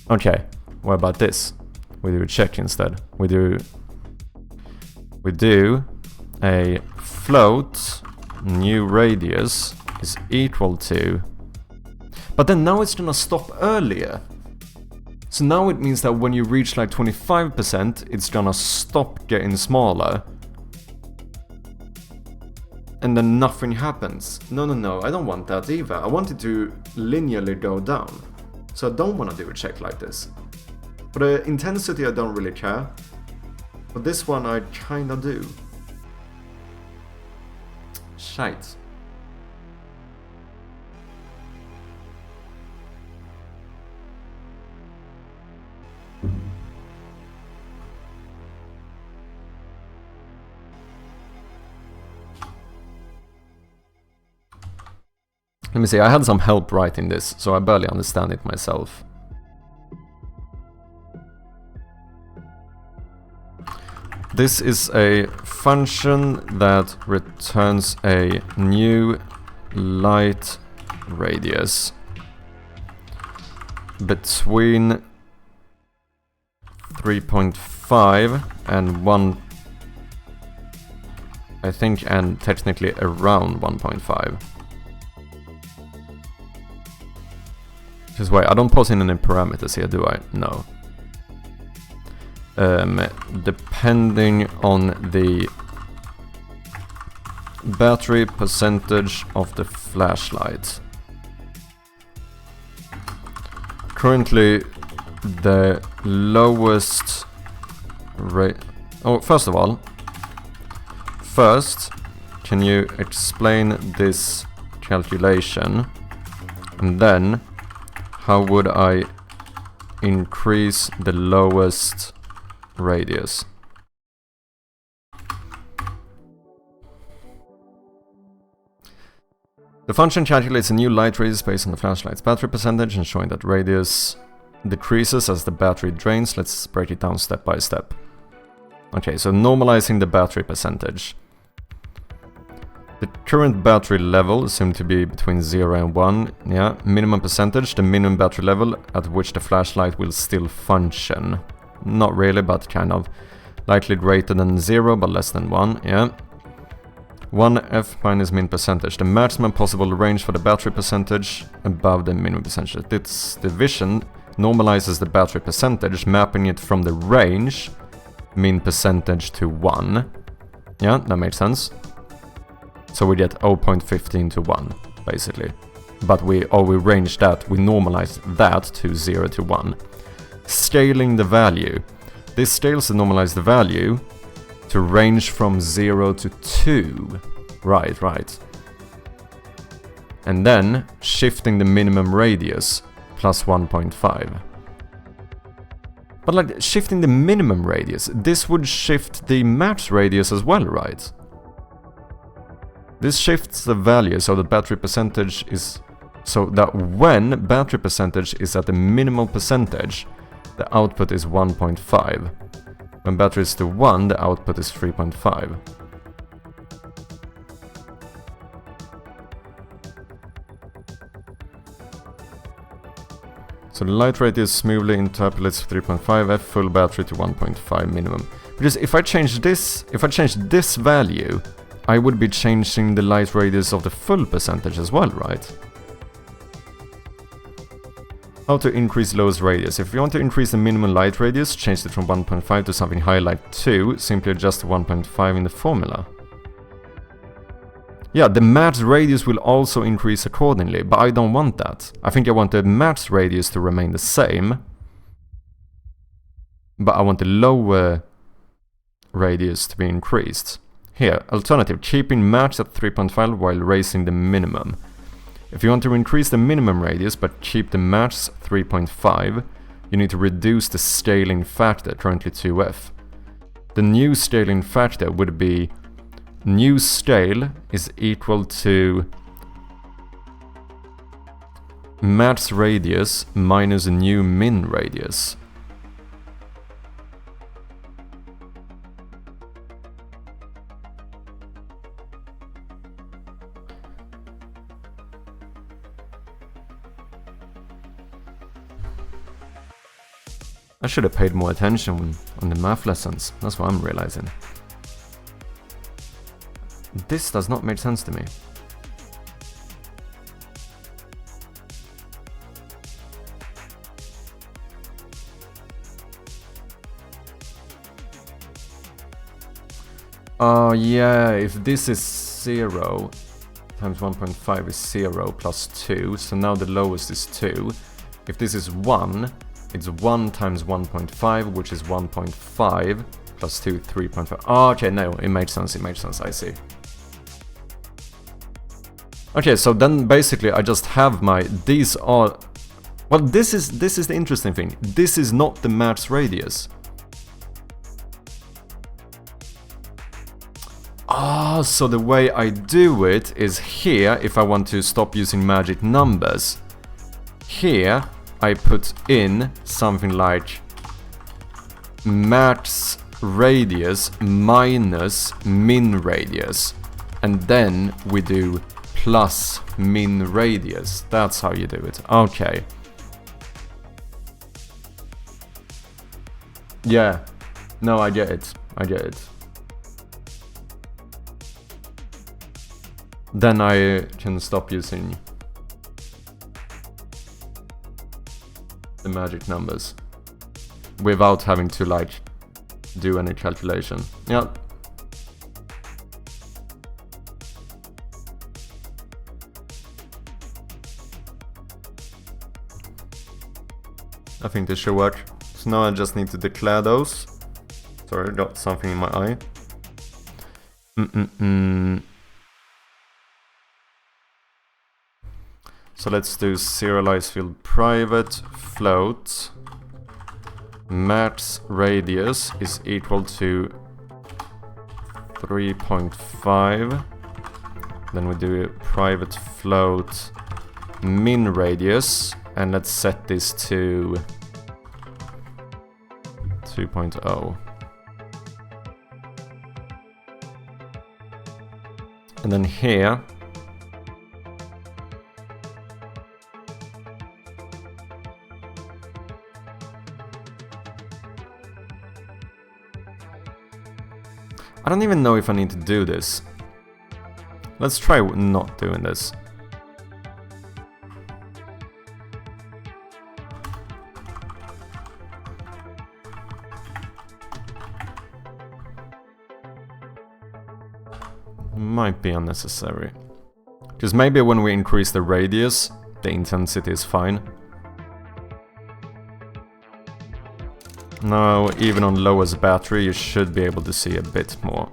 Okay, what about this? We do a check instead. We do a float new radius is equal to... But then now it's gonna stop earlier. So now it means that when you reach like 25%, it's gonna stop getting smaller. And then nothing happens. No, I don't want that either. I want it to linearly go down. So I don't want to do a check like this. For the intensity I don't really care. But this one I kinda do. Shite. Let me see, I had some help writing this, so I barely understand it myself. This is a function that returns a new light radius between 3.5 and 1, I think, and technically around 1.5. Just wait, I don't pass in any parameters here, do I? No. Depending on the battery percentage of the flashlight. Currently, the lowest rate... Oh, first of all, can you explain this calculation? And then, how would I increase the lowest radius? The function calculates a new light radius based on the flashlight's battery percentage and showing that radius decreases as the battery drains. Let's break it down step by step. Okay, so normalizing the battery percentage. The current battery level seems to be between 0 and 1. Yeah, minimum percentage, the minimum battery level at which the flashlight will still function. Not really, but kind of. Likely greater than 0, but less than 1, yeah. 1F minus min percentage. The maximum possible range for the battery percentage above the minimum percentage. This division normalizes the battery percentage, mapping it from the range min percentage to 1. Yeah, that makes sense. So we get 0.15 to 1, basically. But we range that, we normalize that to 0 to 1. Scaling the value. This scales the normalized value to range from 0 to 2. Right. And then shifting the minimum radius plus 1.5. But like shifting the minimum radius, this would shift the max radius as well, right? This shifts the value so that battery percentage is... So that when battery percentage is at the minimal percentage, the output is 1.5. When battery is to 1, the output is 3.5. So the light radius smoothly interpolates 3.5F full battery to 1.5 minimum. Because if I change this value, I would be changing the light radius of the full percentage as well, right? How to increase lowest radius. If you want to increase the minimum light radius, change it from 1.5 to something high like 2, simply adjust to 1.5 in the formula. Yeah, the match radius will also increase accordingly, but I don't want that. I think I want the match radius to remain the same, but I want the lower radius to be increased. Here, alternative, keeping match at 3.5 while raising the minimum. If you want to increase the minimum radius but keep the match 3.5, you need to reduce the scaling factor, currently 2f. The new scaling factor would be new scale is equal to max radius minus new min radius. I should have paid more attention on the math lessons, that's what I'm realizing. This does not make sense to me. Oh yeah, if this is 0 times 1.5 is 0 plus 2, so now the lowest is 2. If this is 1, it's 1 times 1.5, which is 1.5 plus 2, 3.5. Oh, okay, no, it makes sense, I see. Okay, so then basically I just have my, these are, well, this is the interesting thing. This is not the match radius. Ah, so the way I do it is here, if I want to stop using magic numbers, here I put in something like max radius minus min radius, and then we do plus min radius. That's how you do it. Okay. Yeah. No, I get it. Then I can stop using the magic numbers without having to like do any calculation. Yeah. I think this should work. So now I just need to declare those. Sorry, I got something in my eye. So let's do serialize field private float max radius is equal to 3.5. Then we do a private float min radius, and let's set this to 2.0. And then here I don't even know if I need to do this. Let's try not doing this. Might be unnecessary. Because maybe when we increase the radius, the intensity is fine. Now, even on lowest battery, you should be able to see a bit more.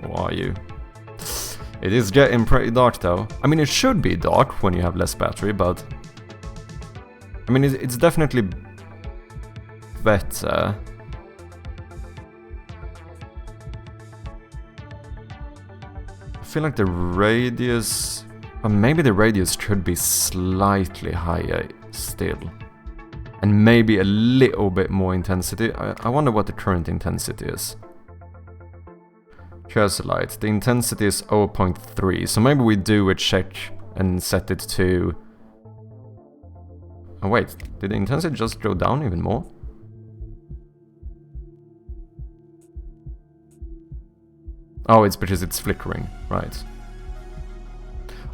Or are you? It is getting pretty dark though. I mean, it should be dark when you have less battery, but... I mean, it's definitely better. I feel like the radius... Or maybe the radius should be slightly higher still. And maybe a little bit more intensity. I wonder what the current intensity is. Cursor light. The intensity is 0.3. So maybe we do a check and set it to... Oh wait, did the intensity just go down even more? Oh, it's because it's flickering, right.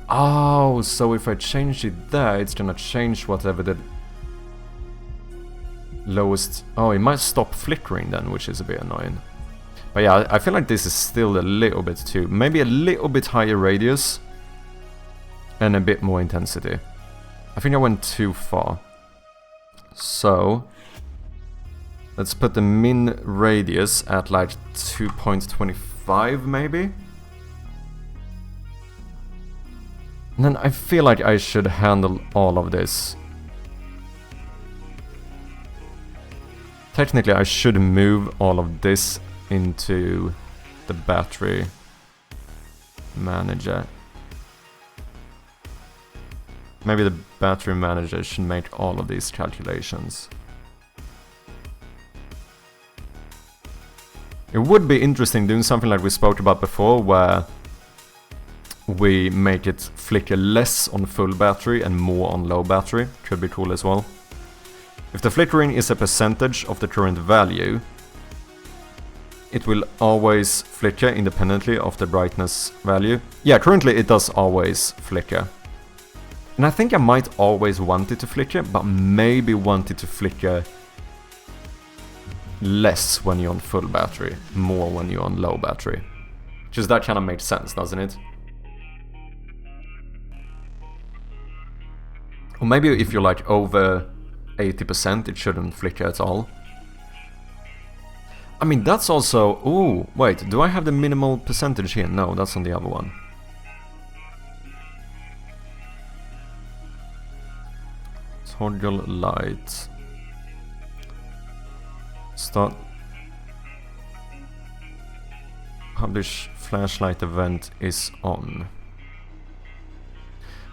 Oh, so if I change it there, it's gonna change whatever the... lowest... Oh, it might stop flickering then, which is a bit annoying. But yeah, I feel like this is still a little bit too... Maybe a little bit higher radius and a bit more intensity. I think I went too far. So... let's put the min radius at like 2.25 maybe? And then I feel like I should handle all of this. Technically I should move all of this into the battery manager. Maybe the battery manager should make all of these calculations. It would be interesting doing something like we spoke about before, where we make it flicker less on full battery and more on low battery. Could be cool as well. If the flickering is a percentage of the current value, it will always flicker independently of the brightness value. Yeah, currently it does always flicker. And I think I might always want it to flicker, but maybe want it to flicker less when you're on full battery, more when you're on low battery. Just that kind of makes sense, doesn't it? Or maybe if you're like over 80%, it shouldn't flicker at all. I mean, that's also... Ooh, wait, do I have the minimal percentage here? No, that's on the other one. Toggle light. Start. Publish flashlight event is on.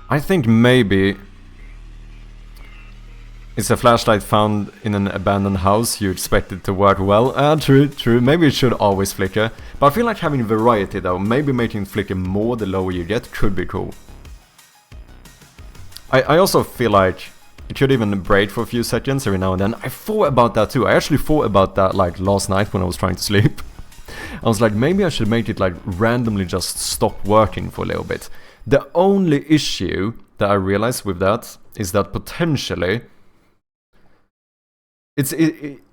I think maybe it's a flashlight found in an abandoned house. You expect it to work well. True, true. Maybe it should always flicker. But I feel like having variety though, maybe making it flicker more the lower you get, could be cool. I also feel like it could even break for a few seconds every now and then. I thought about that too. I actually thought about that like last night when I was trying to sleep. I was like, maybe I should make it like randomly just stop working for a little bit. The only issue that I realized with that is that potentially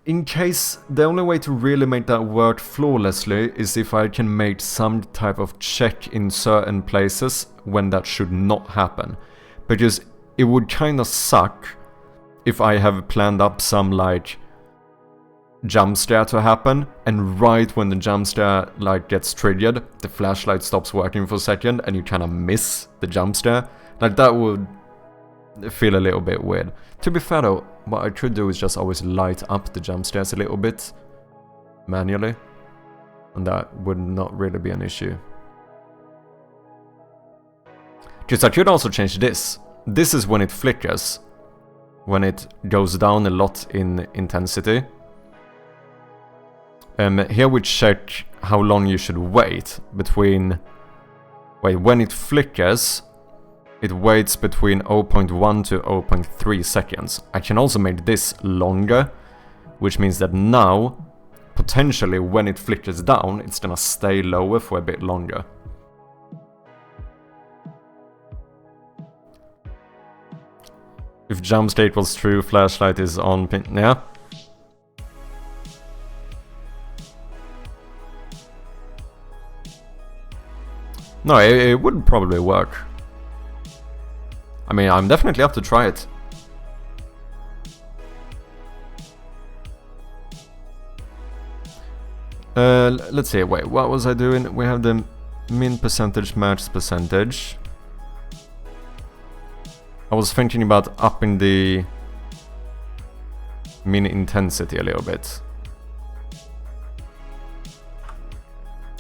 in case the only way to really make that work flawlessly is if I can make some type of check in certain places when that should not happen. Because it would kind of suck if I have planned up some like jump scare to happen, and right when the jump scare like gets triggered, the flashlight stops working for a second and you kind of miss the jump scare. Like that would feel a little bit weird. To be fair though, what I could do is just always light up the jump scares a little bit manually, and that would not really be an issue. Because I could also change this. This is when it flickers, when it goes down a lot in intensity. Here we check how long you should wait between... Wait, when it flickers, it waits between 0.1 to 0.3 seconds. I can also make this longer, which means that now, potentially when it flickers down, it's gonna stay lower for a bit longer. If jump scare equals true, flashlight is on pin. Yeah. No, it would probably work. I mean, I'm definitely up to try it. Let's see, wait, what was I doing? We have the min percentage, max percentage. I was thinking about upping the min intensity a little bit,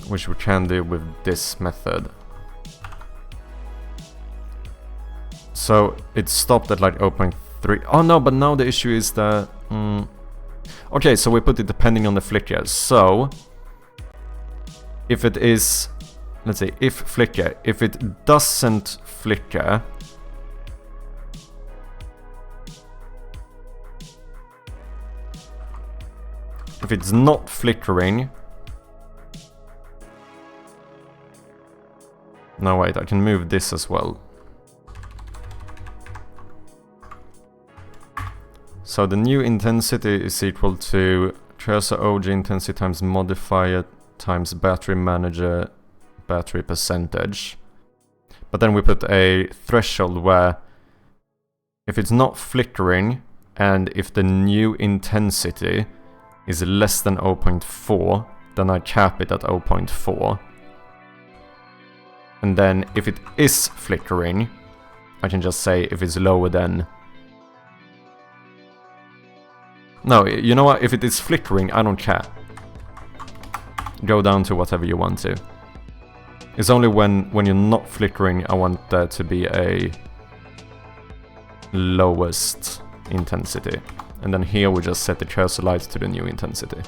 which we can do with this method. So it stopped at like 0.3. Oh no, but now the issue is that... Okay, so we put it depending on the flicker. So if it is... Let's say if flicker. If it doesn't flicker... If it's not flickering... No, wait, I can move this as well. So the new intensity is equal to cursor OG intensity times modifier times battery manager battery percentage. But then we put a threshold where if it's not flickering and if the new intensity is less than 0.4, then I cap it at 0.4. And then if it is flickering, I can just say if it's lower than... No, you know what? If it is flickering, I don't care. Go down to whatever you want to. It's only when you're not flickering, I want there to be a lowest intensity. And then here we just set the cursor light to the new intensity.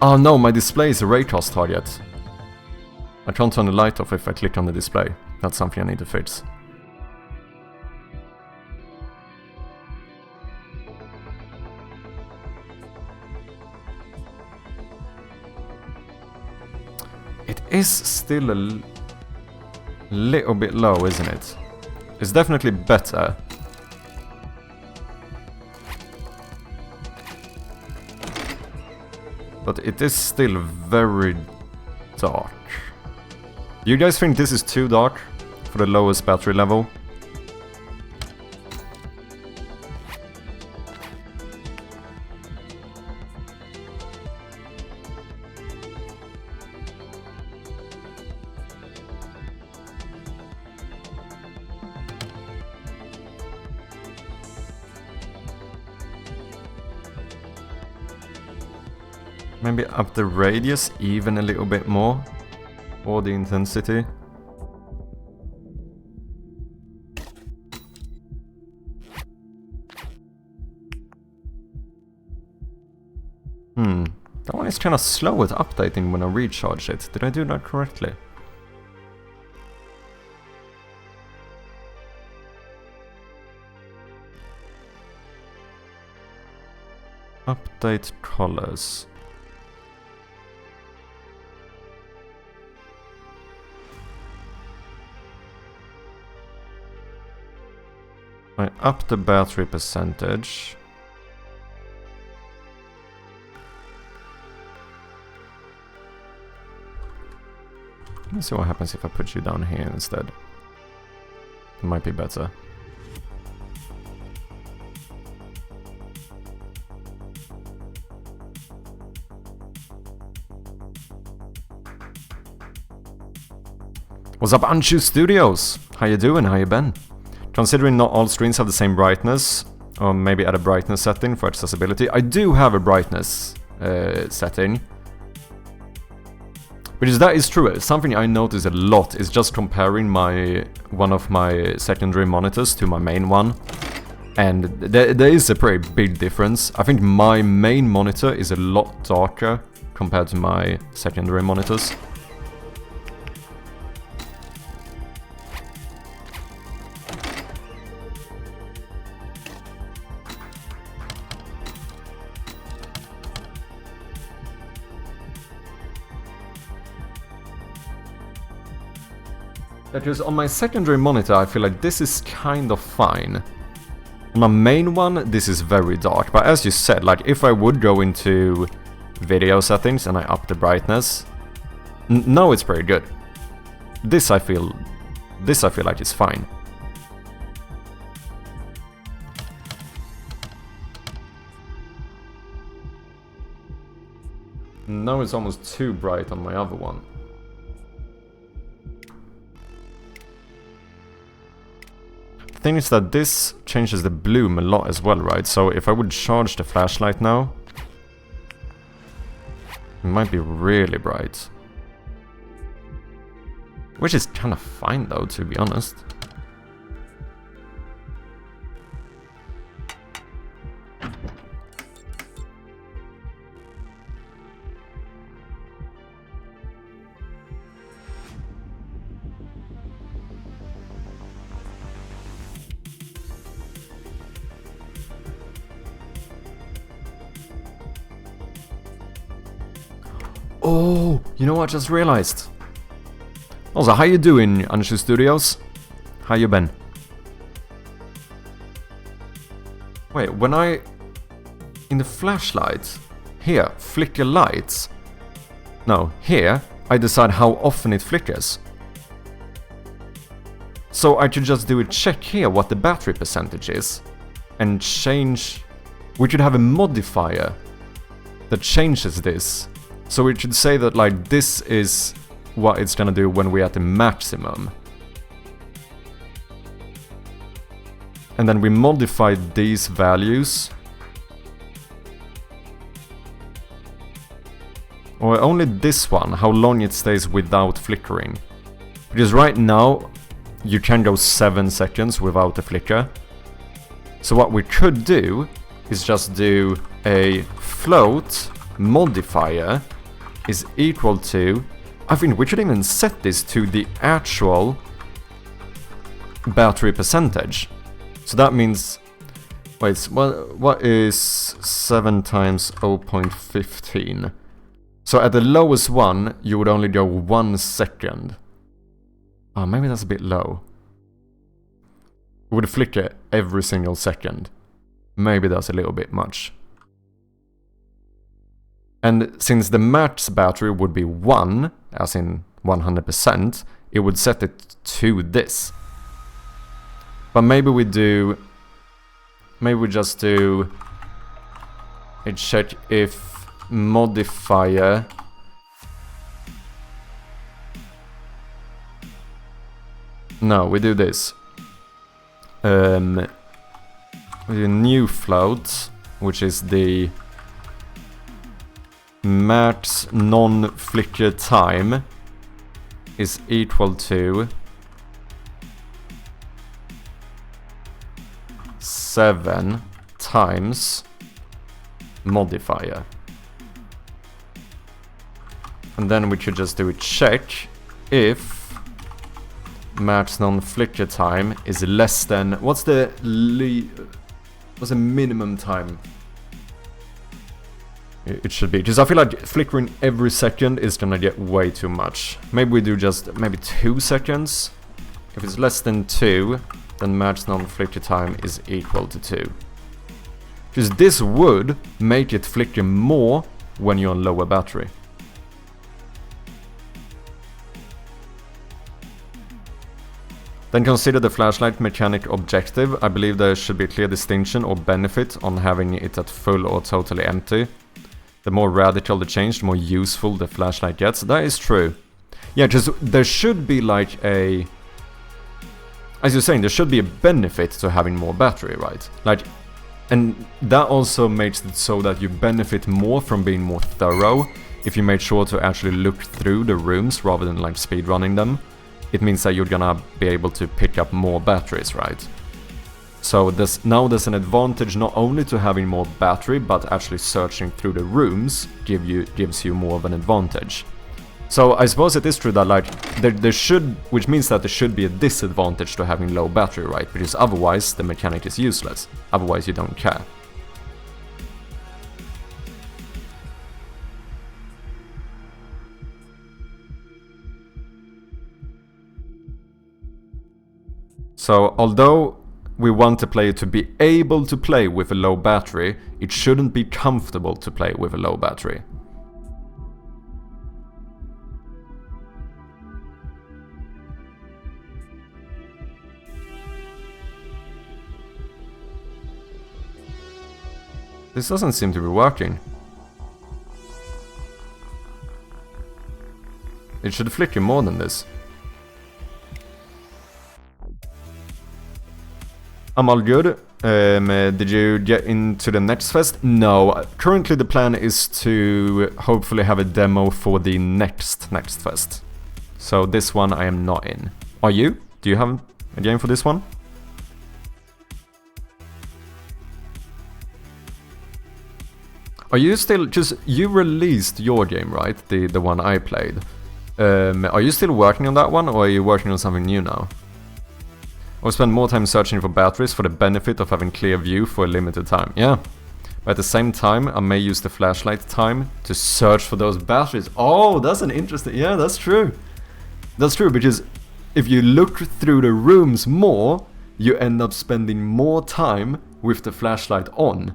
Oh no, my display is a raycast target. I can't turn the light off if I click on the display. That's something I need to fix. It is still a little bit low, isn't it? It's definitely better. But it is still very dark. Do you guys think this is too dark for the lowest battery level? Maybe up the radius even a little bit more, or the intensity. That one is kind of slow at updating when I recharge it. Did I do that correctly? Update colors. I up the battery percentage. Let's see what happens if I put you down here instead. It might be better. What's up, Anshu Studios? How you doing? How you been? Considering not all screens have the same brightness, or maybe add a brightness setting for accessibility. I do have a brightness setting. Because that is true. Something I notice a lot is just comparing one of my secondary monitors to my main one. And there is a pretty big difference. I think my main monitor is a lot darker compared to my secondary monitors. Because on my secondary monitor I feel like this is kind of fine. On my main one this is very dark, but as you said, like if I would go into video settings and I up the brightness, now it's pretty good. This I feel like is fine. Now it's almost too bright on my other one. The thing is that this changes the bloom a lot as well, right? So if I would charge the flashlight now, it might be really bright. Which is kind of fine though, to be honest. Oh, you know what I just realized? Also, how you doing, Anshu Studios? How you been? Wait, when I... in the flashlight, here, flicker lights. No, here, I decide how often it flickers. So I should just do a check here what the battery percentage is. And change... we should have a modifier that changes this. So it should say that like this is what it's gonna do when we're at the maximum. And then we modify these values. Or only this one, how long it stays without flickering. Because right now, you can go 7 seconds without a flicker. So what we could do is just do a float modifier is equal to... I think we should even set this to the actual battery percentage. So that means... wait, what is 7 times 0.15? So at the lowest one, you would only go 1 second. Oh, maybe that's a bit low. It would flicker every single second. Maybe that's a little bit much. And since the max battery would be 1, as in 100%, it would set it to this. But maybe we do... maybe we just do a check if modifier... no, we do this. We do new float, which is the max non-flicker time is equal to 7 times modifier. And then we should just do a check if max non-flicker time is less than... what's the minimum time it should be? Because I feel like flickering every second is gonna get way too much. Maybe we do just maybe 2 seconds. If it's less than 2, then max non-flicker time is equal to 2. Because this would make it flicker more when you're on lower battery. Then consider the flashlight mechanic objective. I believe there should be a clear distinction or benefit on having it at full or totally empty. The more radical the change, the more useful the flashlight gets. That is true. Yeah, just there should be like a... as you're saying, there should be a benefit to having more battery, right? Like, and that also makes it so that you benefit more from being more thorough. If you made sure to actually look through the rooms rather than like speedrunning them. It means that you're gonna be able to pick up more batteries, right? So now there's an advantage not only to having more battery, but actually searching through the rooms gives you more of an advantage. So I suppose it is true that like there should, which means that there should be a disadvantage to having low battery, right? Because otherwise the mechanic is useless. Otherwise you don't care. So, although we want the player to be able to play with a low battery, it shouldn't be comfortable to play with a low battery. This doesn't seem to be working. It should flicker more than this. I'm all good. Did you get into the next fest? No. Currently the plan is to hopefully have a demo for the next fest. So this one I am not in. Are you? Do you have a game for this one? Are you still... just... you released your game, right? The one I played. Are you still working on that one, or are you working on something new now? Or spend more time searching for batteries for the benefit of having clear view for a limited time. Yeah. But at the same time, I may use the flashlight time to search for those batteries. Oh, that's an interesting... Yeah, that's true. That's true, because if you look through the rooms more, you end up spending more time with the flashlight on,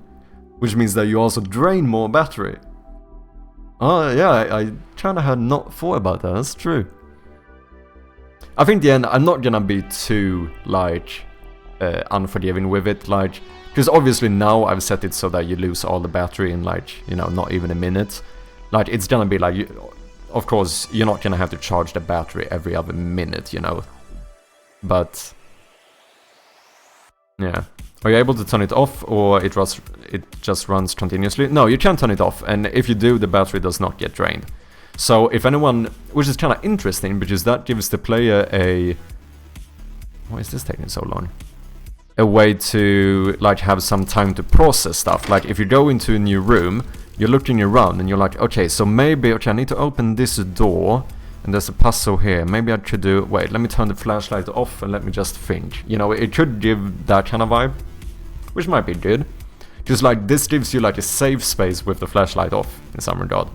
which means that you also drain more battery. Oh, yeah, I kind of had not thought about that. That's true. I think in the end, I'm not gonna be too, like, unforgiving with it, like... Because obviously now I've set it so that you lose all the battery in, like, you know, not even a minute. Like, it's gonna be like... Of course, you're not gonna have to charge the battery every other minute, you know. But... yeah. Are you able to turn it off, or it just runs continuously? No, you can turn it off, and if you do, the battery does not get drained. So if anyone... Which is kind of interesting, because that gives the player a... Why is this taking so long? A way to, like, have some time to process stuff. Like, if you go into a new room, you're looking around and you're like, okay, so maybe, okay, I need to open this door, and there's a puzzle here. Maybe I could do, wait, let me turn the flashlight off and let me just think. You know, it could give that kind of vibe, which might be good. Just like, this gives you like a safe space with the flashlight off, in some regard.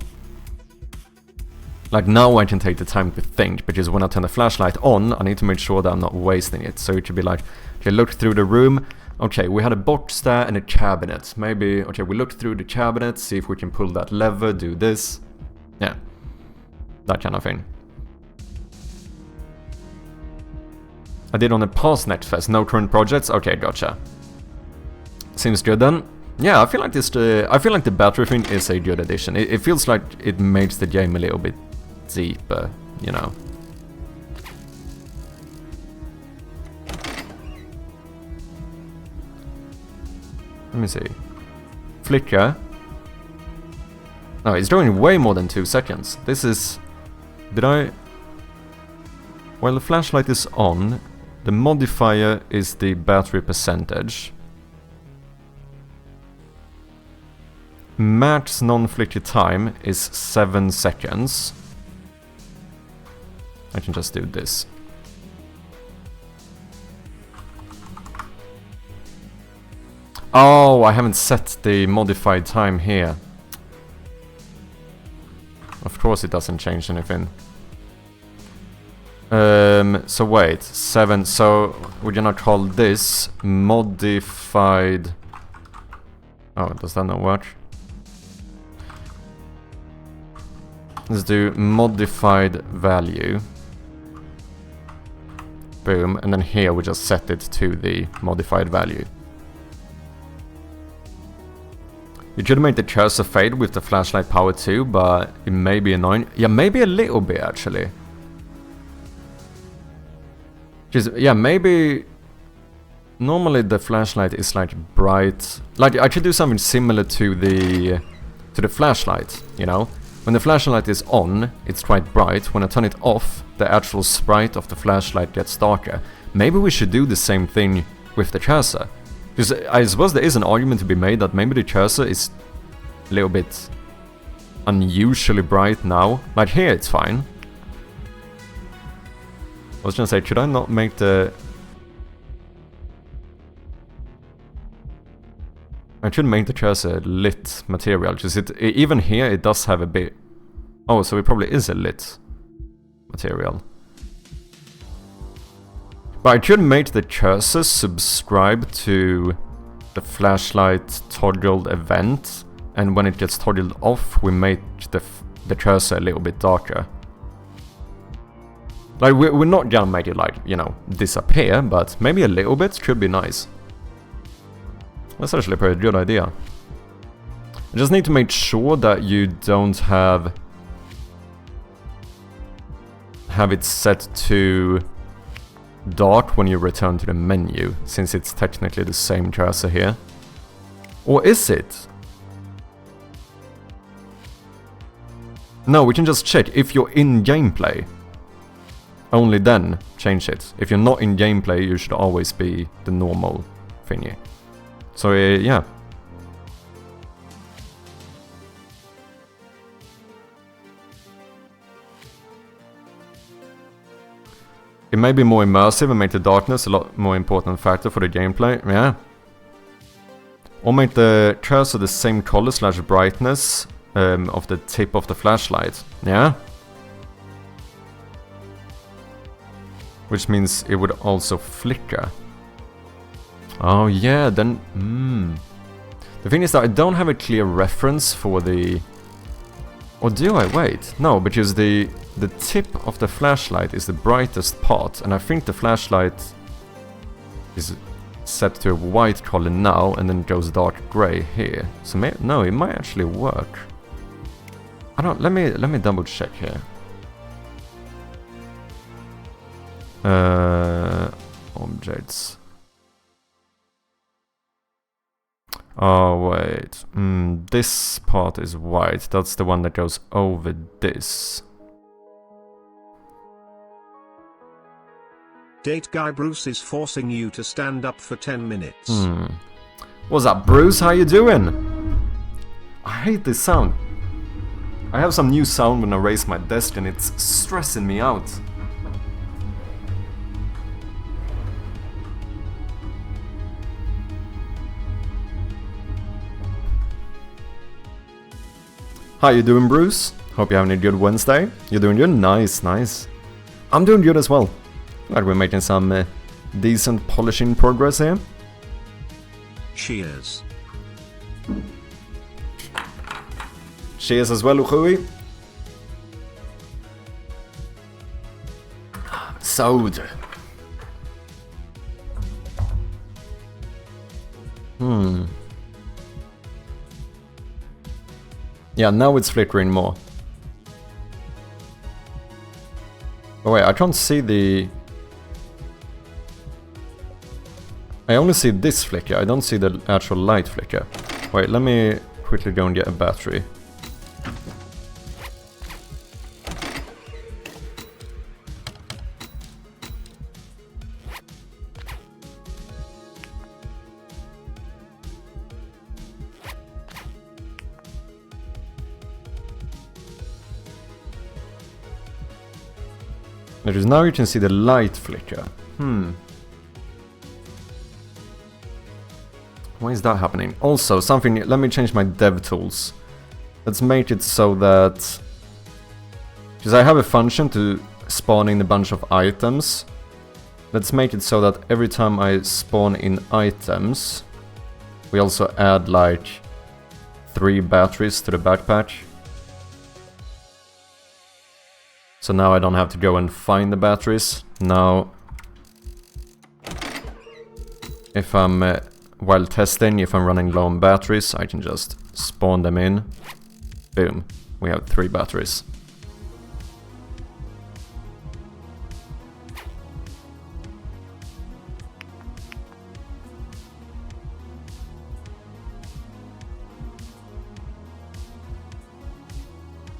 Like, now I can take the time to think, because when I turn the flashlight on, I need to make sure that I'm not wasting it. So it should be like, okay, look through the room. Okay, we had a box there and a cabinet. Maybe, okay, we look through the cabinet, see if we can pull that lever, do this. Yeah, that kind of thing. I did on a past Netfest, no current projects. Okay, gotcha. Seems good then. Yeah, I feel like this. I feel like the battery thing is a good addition. It feels like it makes the game a little bit deeper, you know. Let me see. Flicker. Oh, it's doing way more than 2 seconds. This is... Did I... While the flashlight is on, the modifier is the battery percentage. Max non-flicker time is 7 seconds. I can just do this. Oh, I haven't set the modified time here. Of course it doesn't change anything. So wait, 7, so we're gonna call this modified... Oh, does that not work? Let's do modified value. Boom, and then here we just set it to the modified value. You could make the cursor fade with the flashlight power too, but it may be annoying. Yeah, maybe a little bit actually. Just, yeah, maybe... Normally the flashlight is like bright. Like, I could do something similar to the flashlight, you know? When the flashlight is on, it's quite bright. When I turn it off, the actual sprite of the flashlight gets darker. Maybe we should do the same thing with the cursor. Because I suppose there is an argument to be made that maybe the cursor is a little bit unusually bright now. Like here it's fine. I was gonna say, should I not make the... I should make the cursor lit material, because even here it does have a bit... Oh, so it probably is a lit material. But I could make the cursor subscribe to the flashlight toggled event, and when it gets toggled off, we make the cursor a little bit darker. Like, we're not gonna make it, like, you know, disappear, but maybe a little bit could be nice. That's actually a pretty good idea. I just need to make sure that you don't have it set to dark when you return to the menu, since it's technically the same cursor here. Or is it? No, we can just check if you're in gameplay. Only then change it. If you're not in gameplay, you should always be the normal thingy. So yeah. It may be more immersive and make the darkness a lot more important factor for the gameplay, yeah. Or make the cursor the same color / brightness of the tip of the flashlight. Yeah? Which means it would also flicker. Oh yeah, then... The thing is that I don't have a clear reference for the... Or do I? Wait. No, because the tip of the flashlight is the brightest part, and I think the flashlight is set to a white color now, and then goes dark gray here. So no, it might actually work. I don't... Let me double check here. Objects. Oh wait, this part is white, that's the one that goes over this. Date guy Bruce is forcing you to stand up for 10 minutes. What's up, Bruce? How you doing? I hate this sound. I have some new sound when I raise my desk and it's stressing me out. How you doing, Bruce? Hope you're having a good Wednesday. You're doing good? Nice, nice. I'm doing good as well. Glad we're making some decent polishing progress here. Cheers. Cheers as well, Uchui. Soda. Yeah, now it's flickering more. Oh wait, I can't see the... I only see this flicker, I don't see the actual light flicker. Wait, let me quickly go and get a battery. Because now you can see the light flicker. Why is that happening? Also, something... Let me change my dev tools. Let's make it so that... Because I have a function to spawn in a bunch of items. Let's make it so that every time I spawn in items, we also add like 3 batteries to the backpack. So now I don't have to go and find the batteries. Now, if I'm, while testing, if I'm running low on batteries, I can just spawn them in. Boom, we have 3 batteries.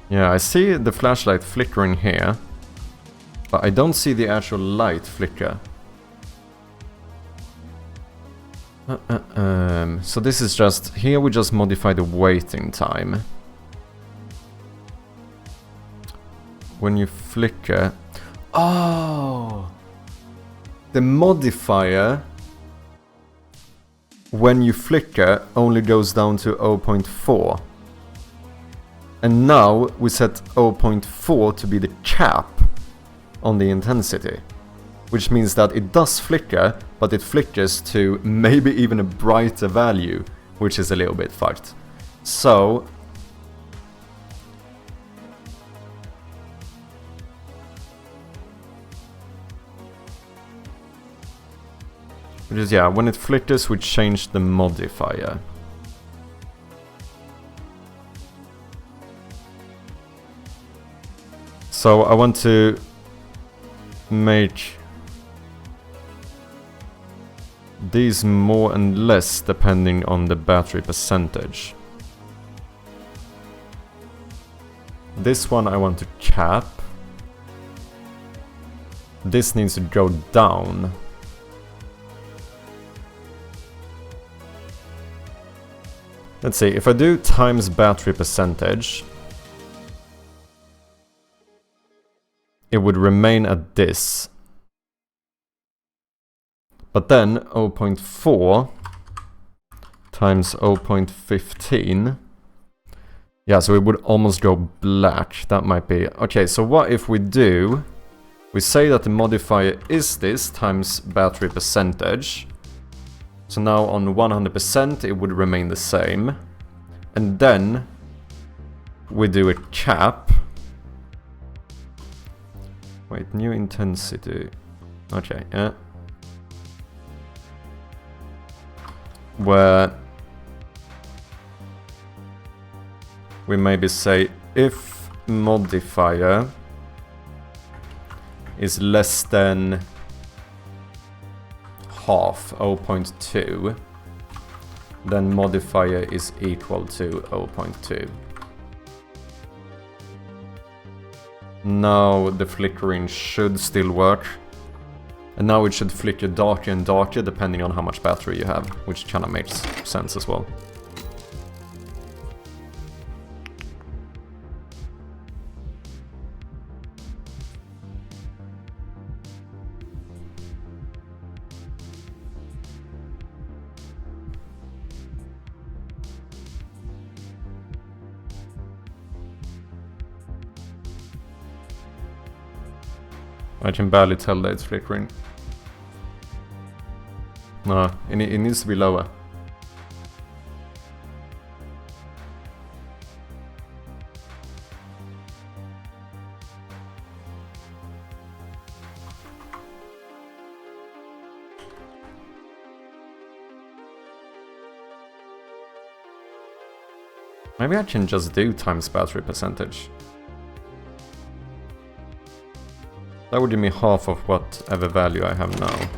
Yeah, I see the flashlight flickering here, but I don't see the actual light flicker. So this is just... Here we just modify the waiting time. When you flicker... Oh! The modifier, when you flicker, only goes down to 0.4. And now we set 0.4 to be the cap on the intensity. Which means that it does flicker, but it flickers to maybe even a brighter value, which is a little bit fucked. So... Which is, yeah, when it flickers we change the modifier. So I want to make these more and less depending on the battery percentage. This one I want to cap. This needs to go down. Let's see, if I do times battery percentage, it would remain at this. But then 0.4 times 0.15. Yeah, so it would almost go black. That might be... Okay, so what if we do... We say that the modifier is this times battery percentage. So now on 100% it would remain the same. And then we do a cap. Wait, new intensity. Okay, yeah. Where we maybe say if modifier is less than half, 0.2, then modifier is equal to 0.2. Now the flickering should still work. And now it should flicker darker and darker depending on how much battery you have, which kind of makes sense as well. I can barely tell that it's flickering. No, it needs to be lower. Maybe I can just do times battery percentage. That would give me half of whatever value I have now.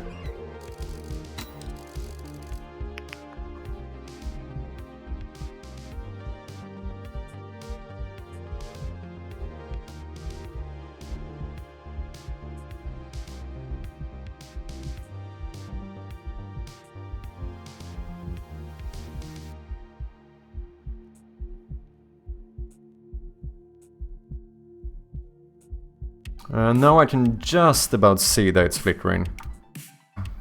Now I can just about see that it's flickering.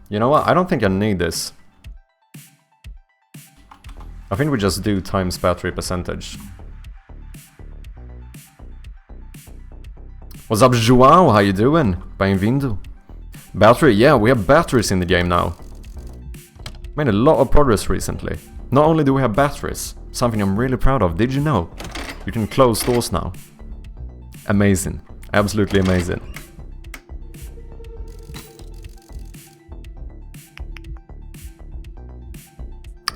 You know what? I don't think I need this. I think we just do times battery percentage. What's up, João? How you doing? Bem-vindo. Battery? Yeah, we have batteries in the game now. Made a lot of progress recently. Not only do we have batteries, something I'm really proud of. Did you know? You can close doors now. Amazing. Absolutely amazing.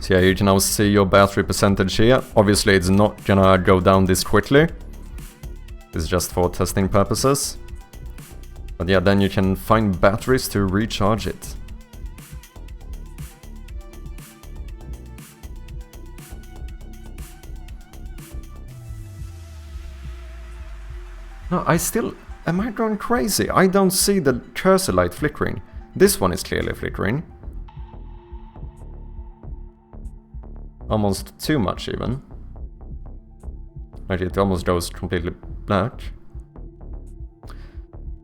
So yeah, you can now see your battery percentage here. Obviously it's not gonna go down this quickly. It's just for testing purposes. But yeah, then you can find batteries to recharge it. No, I still... Am I going crazy? I don't see the cursor light flickering. This one is clearly flickering. Almost too much even. Like it almost goes completely black.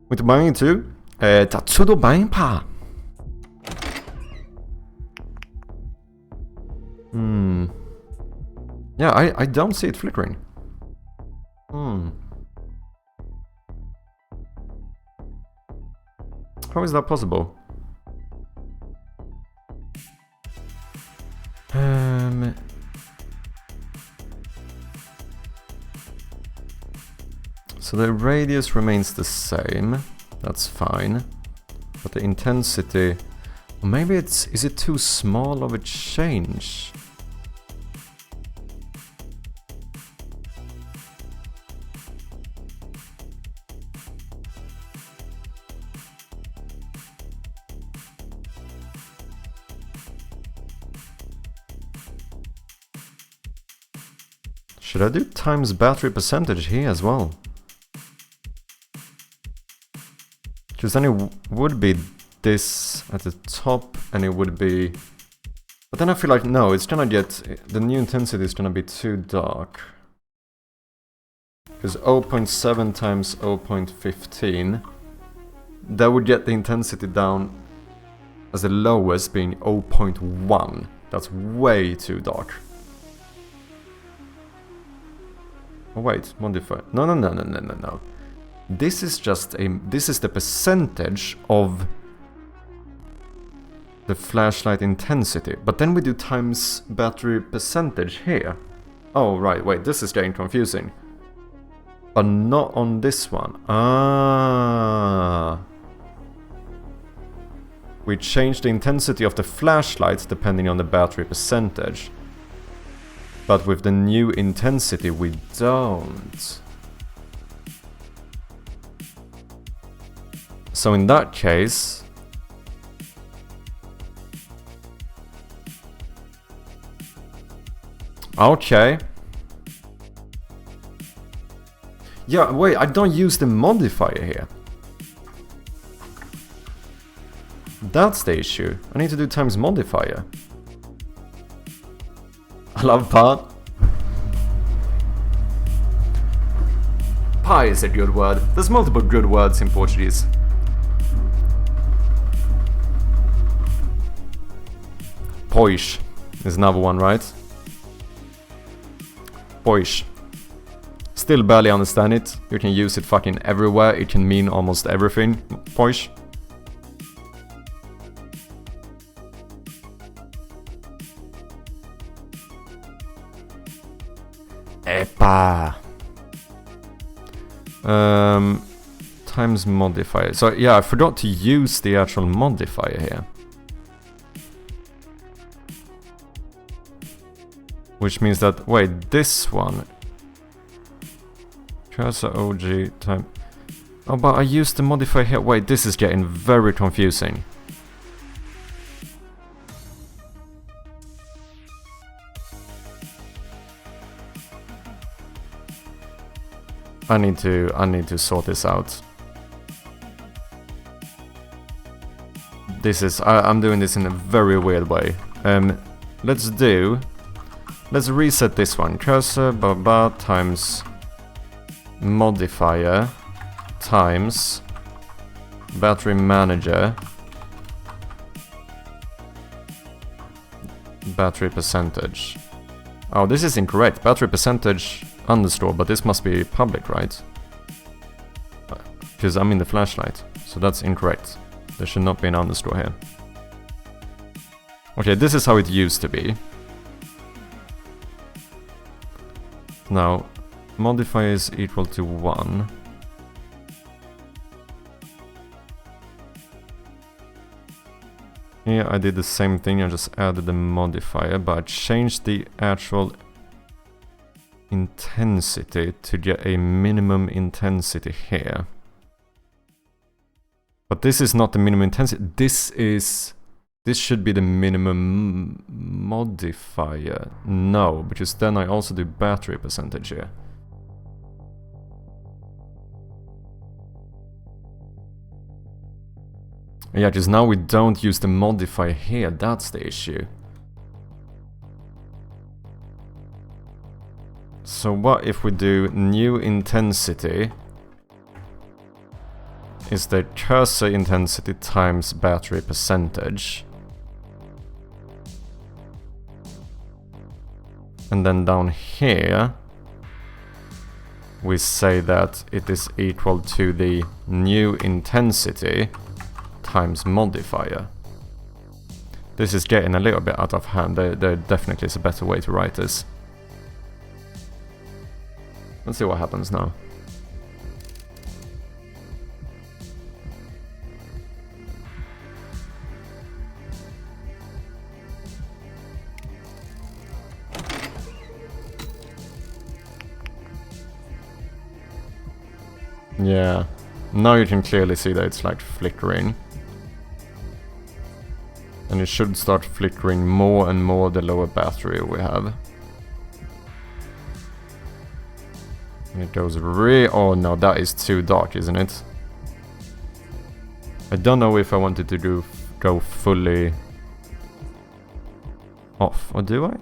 Muito bem, tu? Tá tudo bem, pá? Yeah, I don't see it flickering. How is that possible? So the radius remains the same. That's fine. But the intensity... Maybe it's... Is it too small of a change? Should I do times battery percentage here as well? Because then it would be this at the top and it would be... But then I feel like, no, it's gonna get... The new intensity is gonna be too dark. Because 0.7 times 0.15, that would get the intensity down as the lowest being 0.1. That's way too dark. Oh wait, modify. No. This is just this is the percentage of the flashlight intensity. But then we do times battery percentage here. Oh right, wait, this is getting confusing. But not on this one. Ah. We change the intensity of the flashlights depending on the battery percentage. But with the new intensity we don't. So in that case... Okay. Yeah, wait, I don't use the modifier here. That's the issue. I need to do times modifier. I love pi. Pi is a good word. There's multiple good words in Portuguese. Pois is another one, right? Pois. Still barely understand it. You can use it fucking everywhere. It can mean almost everything. Pois. Epa. Times modifier. So yeah, I forgot to use the actual modifier here. Which means that, wait, this one. Cursor OG time. Oh, but I used the modifier here. Wait, this is getting very confusing. I need to sort this out. I'm doing this in a very weird way. Let's reset this one. Cursor baba times modifier times battery manager battery percentage. Oh, this is incorrect. Battery percentage underscore, but this must be public, right? Because I'm in the flashlight, so that's incorrect. There should not be an underscore here. Okay, this is how it used to be. Now, modifier is equal to 1. Here I did the same thing, I just added the modifier, but I changed the actual intensity to get a minimum intensity here. But this is not the minimum intensity, this should be the minimum modifier. No, because then I also do battery percentage here. Yeah, because now we don't use the modifier here, that's the issue. So what if we do new intensity is the cursor intensity times battery percentage. And then down here we say that it is equal to the new intensity times modifier. This is getting a little bit out of hand. There definitely is a better way to write this. Let's see what happens now. Yeah, now you can clearly see that it's like flickering. And it should start flickering more and more the lower battery we have. And it goes oh no, that is too dark, isn't it? I don't know if I wanted to go fully off, or do I?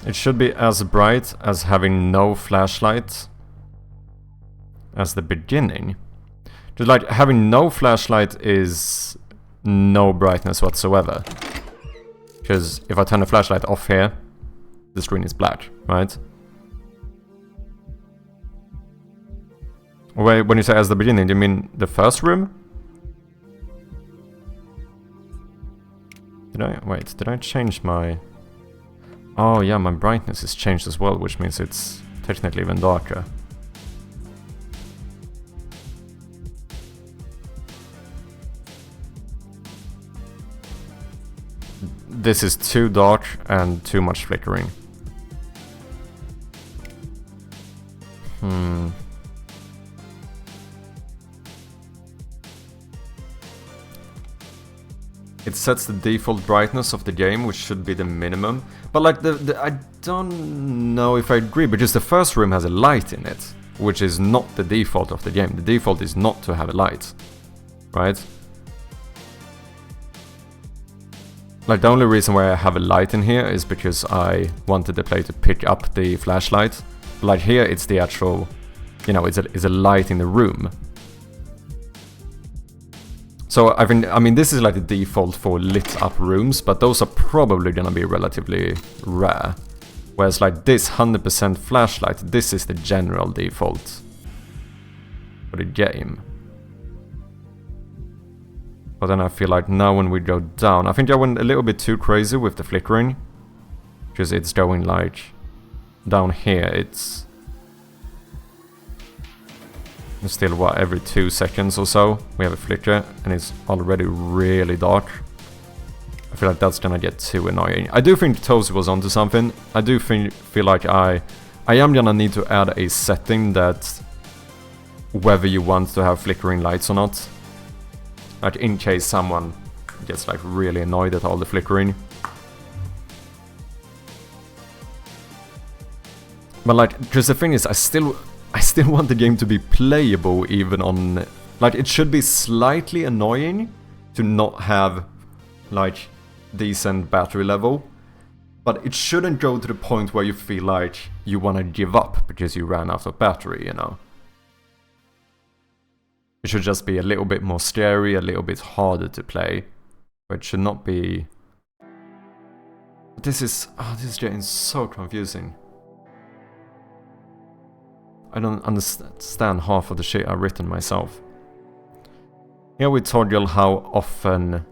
It should be as bright as having no flashlight as the beginning. Just like having no flashlight is no brightness whatsoever. Because if I turn the flashlight off here, the screen is black, right? Wait, when you say as the beginning, do you mean the first room? Did I change my... Oh yeah, my brightness is changed as well, which means it's technically even darker. This is too dark and too much flickering. It sets the default brightness of the game, which should be the minimum. But like I don't know if I agree, because the first room has a light in it, which is not the default of the game. The default is not to have a light, right? Like the only reason why I have a light in here is because I wanted the player to pick up the flashlight. Like here, it's the actual, you know, it's a light in the room. So I mean, this is like the default for lit up rooms, but those are probably gonna be relatively rare. Whereas like this 100% flashlight, this is the general default for the game. But then I feel like now when we go down, I think I went a little bit too crazy with the flickering. Because it's going like, down here it's still what, every 2 seconds or so we have a flicker, and it's already really dark. I feel like that's gonna get too annoying. I do think Toast was onto something. I do feel like I am gonna need to add a setting that whether you want to have flickering lights or not. Like in case someone gets like really annoyed at all the flickering. But like, because the thing is, I still want the game to be playable even on... Like, it should be slightly annoying to not have, like, decent battery level. But it shouldn't go to the point where you feel like you want to give up because you ran out of battery, you know? It should just be a little bit more scary, a little bit harder to play. But it should not be... This is getting so confusing. I don't understand half of the shit I've written myself. Here we toggle how often...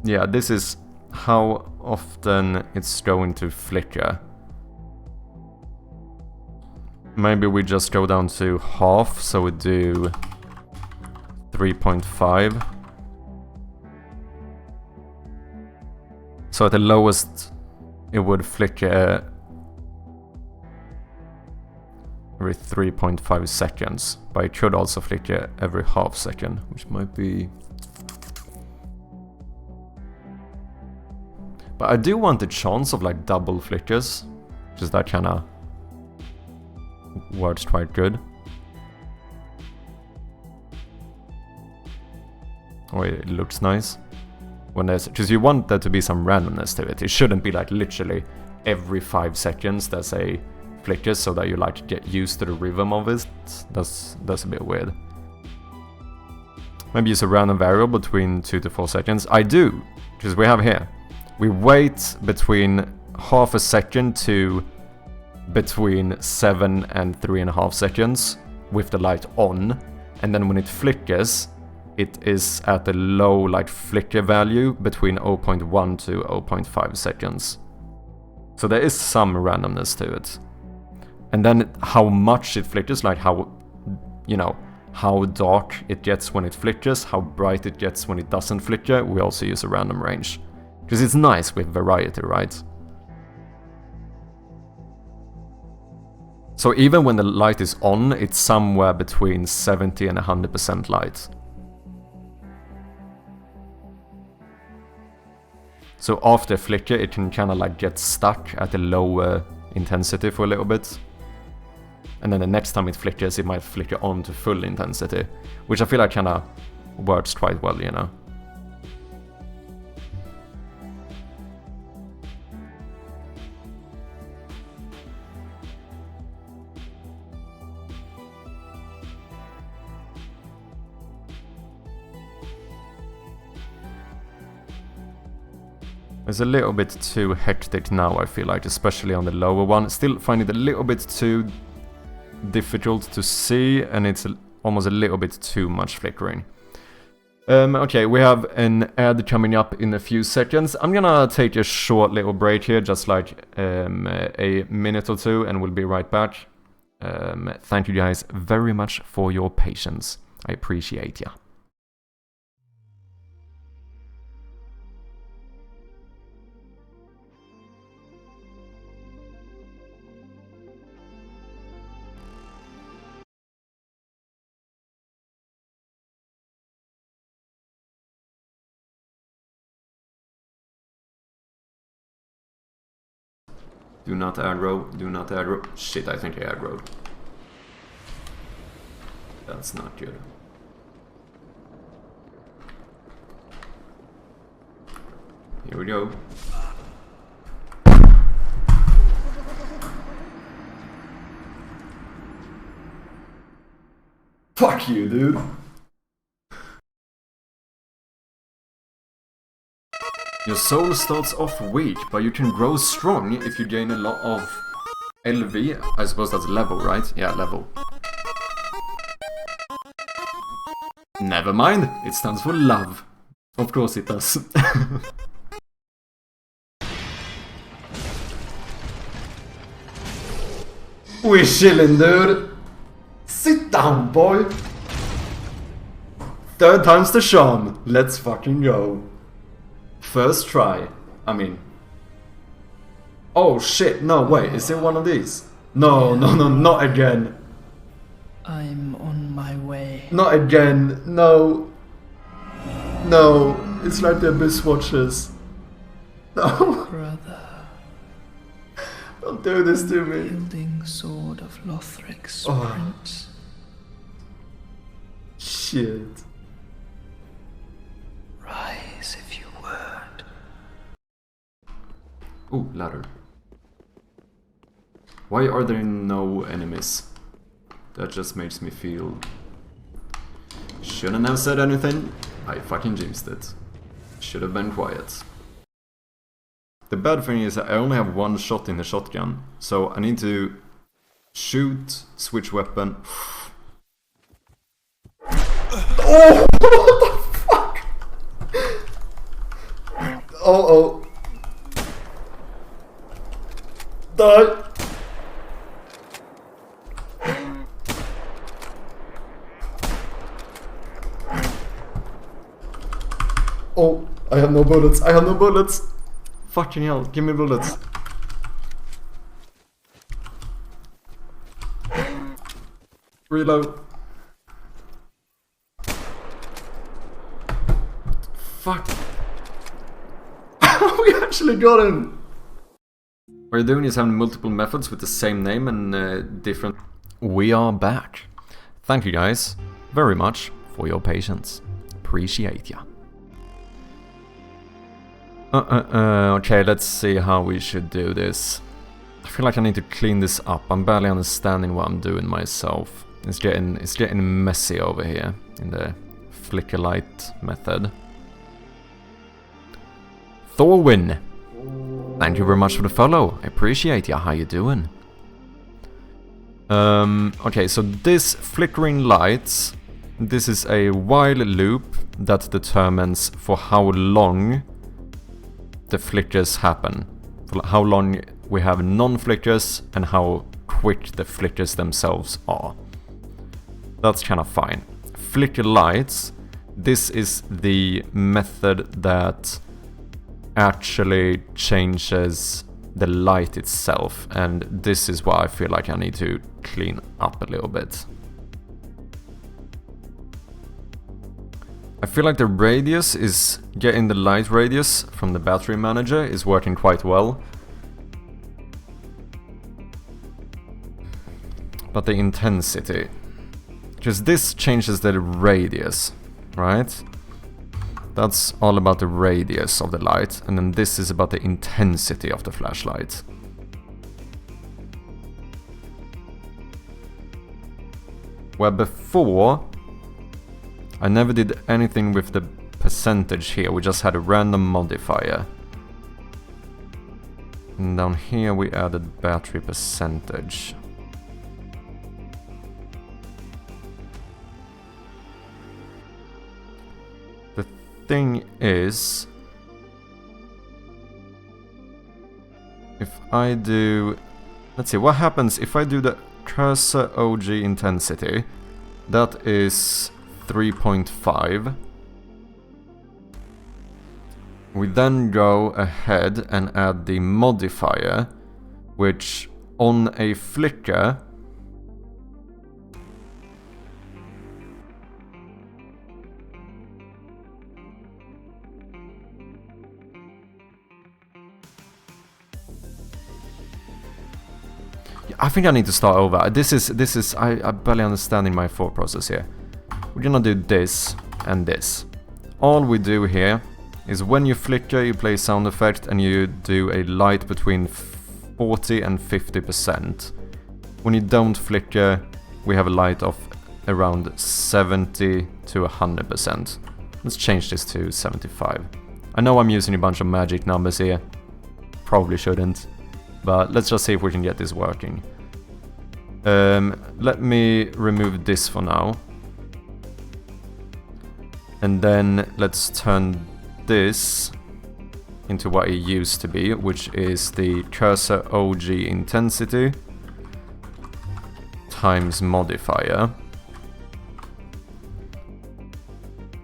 Yeah, this is how often it's going to flicker. Maybe we just go down to half, so we do 3.5. So at the lowest, it would flicker every 3.5 seconds, but it could also flicker every half second, which might be... But I do want the chance of like double flickers, because that kinda works quite good. Oh, it looks nice. When there's, because you want there to be some randomness to it. It shouldn't be like literally every 5 seconds there's a flicker, so that you like get used to the rhythm of it. That's a bit weird. Maybe use a random variable between 2 to 4 seconds. I do, because we have here. We wait between half a second to between 7 and 3.5 seconds with the light on, and then when it flickers, it is at a low like flicker value between 0.1 to 0.5 seconds. So there is some randomness to it. And then how much it flickers, like how, you know, how dark it gets when it flickers, how bright it gets when it doesn't flicker, we also use a random range. Because it's nice with variety, right? So even when the light is on, it's somewhere between 70 and 100% light. So after flicker, it can kind of like get stuck at a lower intensity for a little bit. and then the next time it flickers, it might flicker on to full intensity, which I feel like kind of works quite well, you know. It's a little bit too hectic now, I feel like, especially on the lower one. Still find it a little bit too difficult to see, and it's almost a little bit too much flickering. Okay, we have an ad coming up in a few seconds. I'm gonna take a short little break here, just like a minute or two, and we'll be right back. Thank you guys very much for your patience. I appreciate ya. Do not aggro, do not aggro. Shit, I think I aggroed. That's not good. Here we go. Fuck you, dude. Your soul starts off weak, but you can grow strong if you gain a lot of LV. I suppose that's level, right? Yeah, level. Never mind, it stands for love. Of course it does. We're chillin', dude. Sit down, boy. Third time's the charm. Let's fucking go. First try. I mean... Oh shit, no, wait, is it one of these? No, no, no, not again. I'm on my way. Not again, no. No, it's like the Abyss Watchers. No. Brother. Don't do this to me. Wielding sword of Lothric's prince. Shit. Rise if you would. Ooh, ladder. Why are there no enemies? That just makes me feel... Shouldn't have said anything. I fucking jinxed it. Should have been quiet. The bad thing is I only have one shot in the shotgun, so I need to shoot, switch weapon. Oh! What the fuck? Uh-oh. Die! Oh, I have no bullets, I have no bullets! Fucking hell, give me bullets. Reload. Fuck. We actually got him! What you're doing is having multiple methods with the same name and different... We are back. Thank you guys very much for your patience. Appreciate ya. Okay, let's see how we should do this. I feel like I need to clean this up. I'm barely understanding what I'm doing myself. It's getting messy over here in the flicker light method. Thorwin! Thank you very much for the follow. I appreciate ya. How you doing? Okay, so this flickering lights, this is a while loop that determines for how long the flickers happen. For how long we have non-flickers and how quick the flickers themselves are. That's kind of fine. Flicker lights, this is the method that actually changes the light itself, and this is why I feel like I need to clean up a little bit. I feel like the radius is getting the light radius from the battery manager is working quite well. but the intensity. Because this changes the radius, right? That's all about the radius of the light, and then this is about the intensity of the flashlight. Where before, I never did anything with the percentage here, we just had a random modifier. And down here we added battery percentage. The thing is, if I do, let's see, what happens if I do the cursor OG intensity? That is 3.5. We then go ahead and add the modifier, which on a flicker I think I need to start over. This is I barely understanding my thought process here. We're gonna do this and this. All we do here is when you flicker, you play sound effect and you do a light between 40 and 50%. When you don't flicker, we have a light of around 70 to 100%. Let's change this to 75. I know I'm using a bunch of magic numbers here. Probably shouldn't. But let's just see if we can get this working. Let me remove this for now. And then let's turn this into what it used to be, which is the cursor OG intensity times modifier.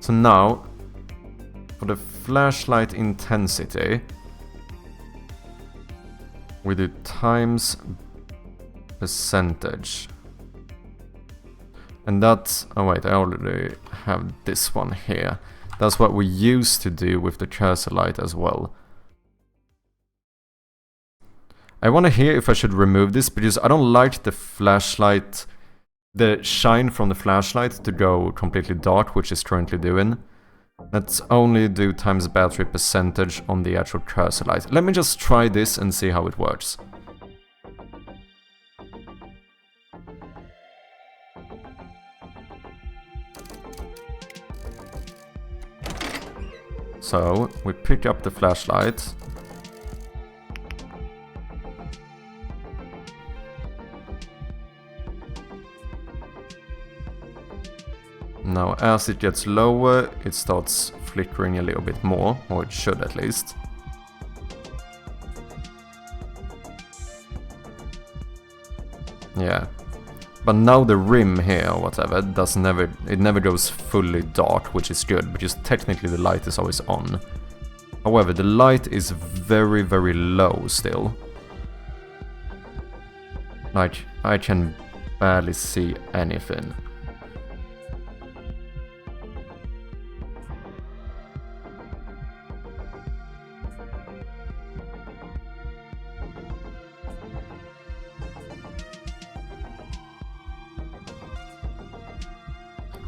So now, for the flashlight intensity, we do times percentage. And that's, oh wait, I already have this one here. That's what we used to do with the cursor light as well. I want to hear if I should remove this, because I don't like the flashlight, the shine from the flashlight to go completely dark, which it's currently doing. Let's only do times battery percentage on the actual cursor light. Let me just try this and see how it works. So, we pick up the flashlight. Now, as it gets lower, it starts flickering a little bit more, or it should at least. Yeah. But now the rim here, or whatever, it never goes fully dark, which is good, because technically the light is always on. However, the light is very, very low still. Like, I can barely see anything.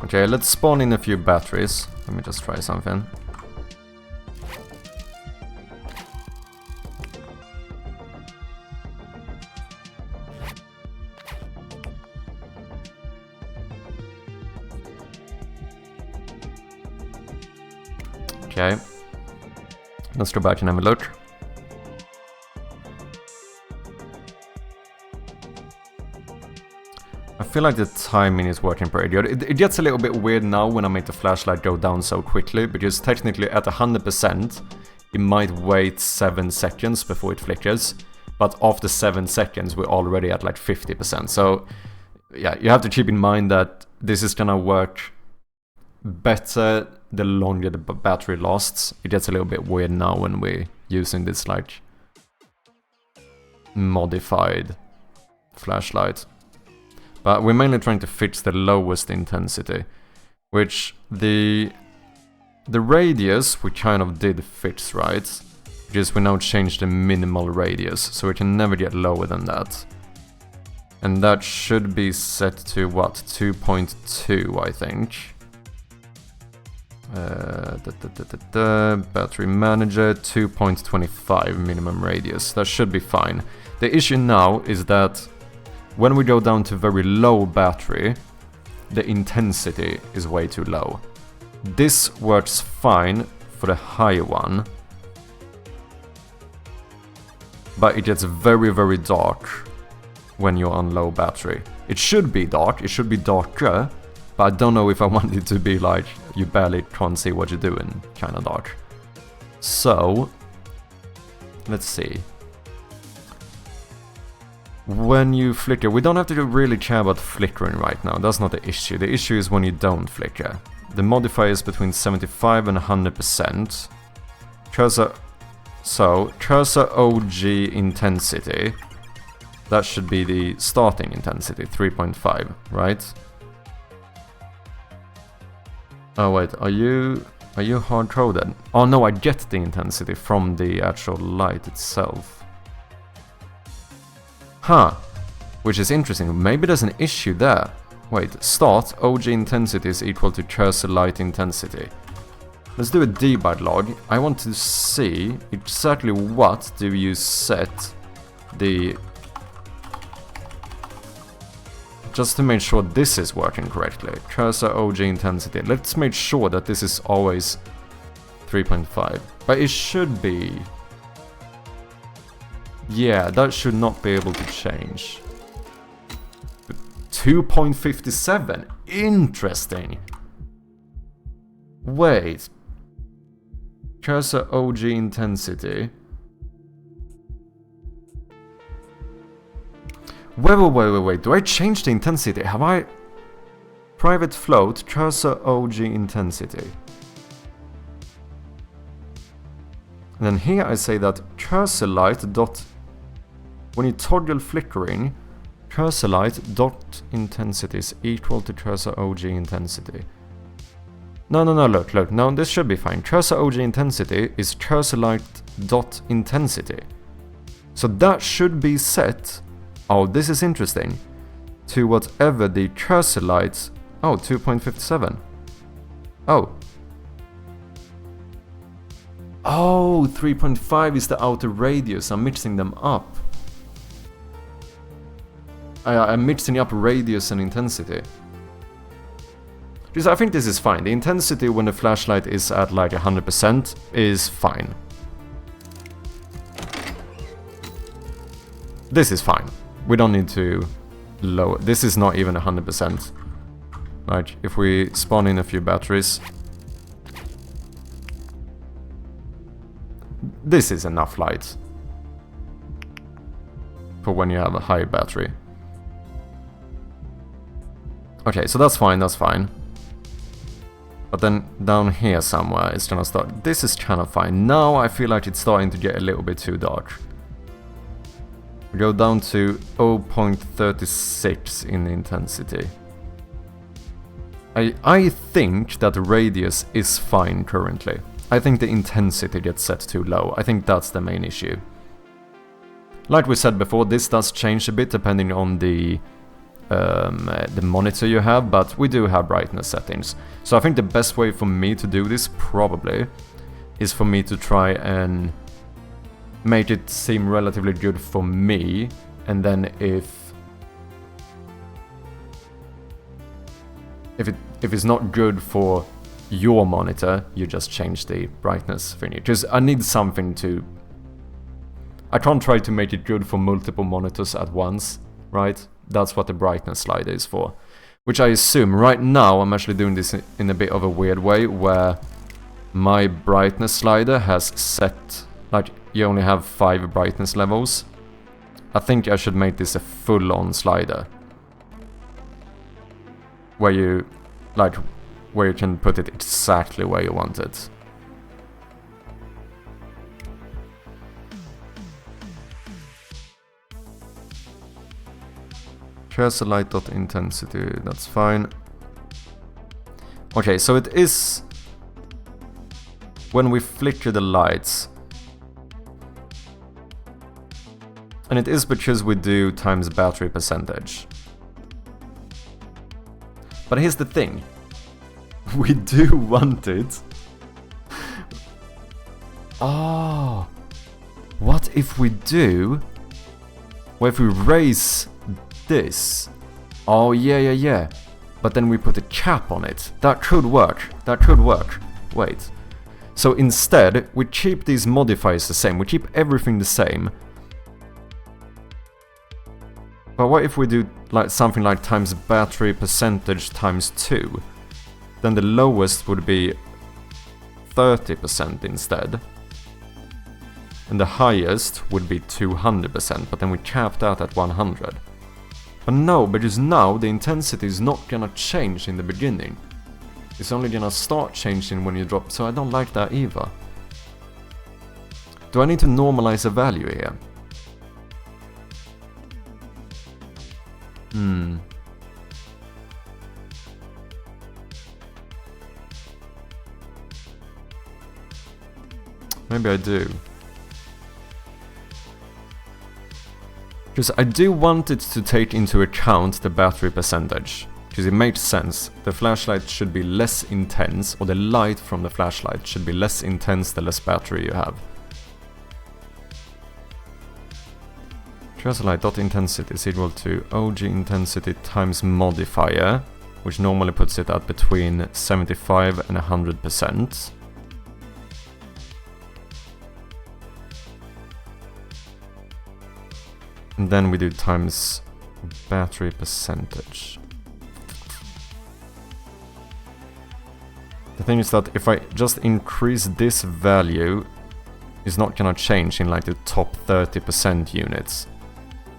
Okay, let's spawn in a few batteries. Let me just try something. Okay. Let's go back and have a look. I feel like the timing is working pretty good. It gets a little bit weird now when I make the flashlight go down so quickly, because technically at 100% it might wait 7 seconds before it flickers, but after 7 seconds we're already at like 50%. So yeah, you have to keep in mind that this is gonna work better the longer the battery lasts. It gets a little bit weird now when we're using this like modified flashlight. But we're mainly trying to fix the lowest intensity, which the radius we kind of did fix, right? Because we now changed the minimal radius, so we can never get lower than that. And that should be set to what? 2.2, I think. Battery manager, 2.25 minimum radius. That should be fine. The issue now is that when we go down to very low battery, the intensity is way too low. This works fine for the high one, but it gets very, very dark when you're on low battery. It should be dark, it should be darker, but I don't know if I want it to be like you barely can't see what you're doing, kinda dark. So, let's see. When you flicker, we don't have to really care about flickering right now, that's not the issue. The issue is when you don't flicker. The modifier is between 75 and 100%. Cursor OG intensity. That should be the starting intensity, 3.5, right? Oh wait, are you hard-coded? Oh no, I get the intensity from the actual light itself. Huh, which is interesting. Maybe there's an issue there. Wait, start OG intensity is equal to cursor light intensity. Let's do a debug log. I want to see exactly what do you set the... Just to make sure this is working correctly. Cursor OG intensity. Let's make sure that this is always 3.5. But it should be... Yeah, that should not be able to change. 2.57. Interesting. Wait. Cursor OG intensity. Wait. Do I change the intensity? Have I... Private float, cursor OG intensity. And then here I say that cursor light dot... When you toggle flickering, cursor light dot intensity is equal to cursor OG intensity. No, look, no, this should be fine. Cursor OG intensity is cursor light dot intensity. So that should be set, oh, this is interesting, to whatever the cursor lights, oh, 2.57. Oh. Oh, 3.5 is the outer radius, I'm mixing them up. I'm mixing up radius and intensity. Because I think this is fine. The intensity when the flashlight is at like 100% is fine. This is fine. We don't need to lower. This is not even 100%. Like, if we spawn in a few batteries. This is enough light. For when you have a high battery. Okay, so that's fine, that's fine. But then down here somewhere it's gonna start. This is kind of fine. Now I feel like it's starting to get a little bit too dark. We go down to 0.36 in intensity. I think that the radius is fine currently. I think the intensity gets set too low. I think that's the main issue. Like we said before, this does change a bit depending on the monitor you have, but we do have brightness settings. So I think the best way for me to do this probably is for me to try and make it seem relatively good for me, and then if it's not good for your monitor, you just change the brightness thingy. Because I need something to... I can't try to make it good for multiple monitors at once, right? That's what the brightness slider is for. Which I assume right now I'm actually doing this in a bit of a weird way, where my brightness slider has set, like, you only have 5 brightness levels. I think I should make this a full-on slider. Where you, like, where you can put it exactly where you want it. Cursor light dot intensity, that's fine. Okay, so it is when we flicker the lights. And it is because we do times battery percentage. But here's the thing. We do want it. Oh. What if we do... What if we raise this? Oh, yeah. But then we put a cap on it. That could work. Wait. So instead, we keep these modifiers the same. We keep everything the same. But what if we do like something like times battery percentage times 2? Then the lowest would be 30% instead. And the highest would be 200%, but then we cap that at 100. But no, because now the intensity is not gonna change in the beginning. It's only gonna start changing when you drop, so I don't like that either. Do I need to normalize a value here? Maybe I do. Because I do want it to take into account the battery percentage. Because it makes sense. The flashlight should be less intense, or the light from the flashlight should be less intense the less battery you have. Light.intensity is equal to OG intensity times modifier, which normally puts it at between 75 and 100%. And then we do times battery percentage. The thing is that if I just increase this value, it's not gonna change in like the top 30% units,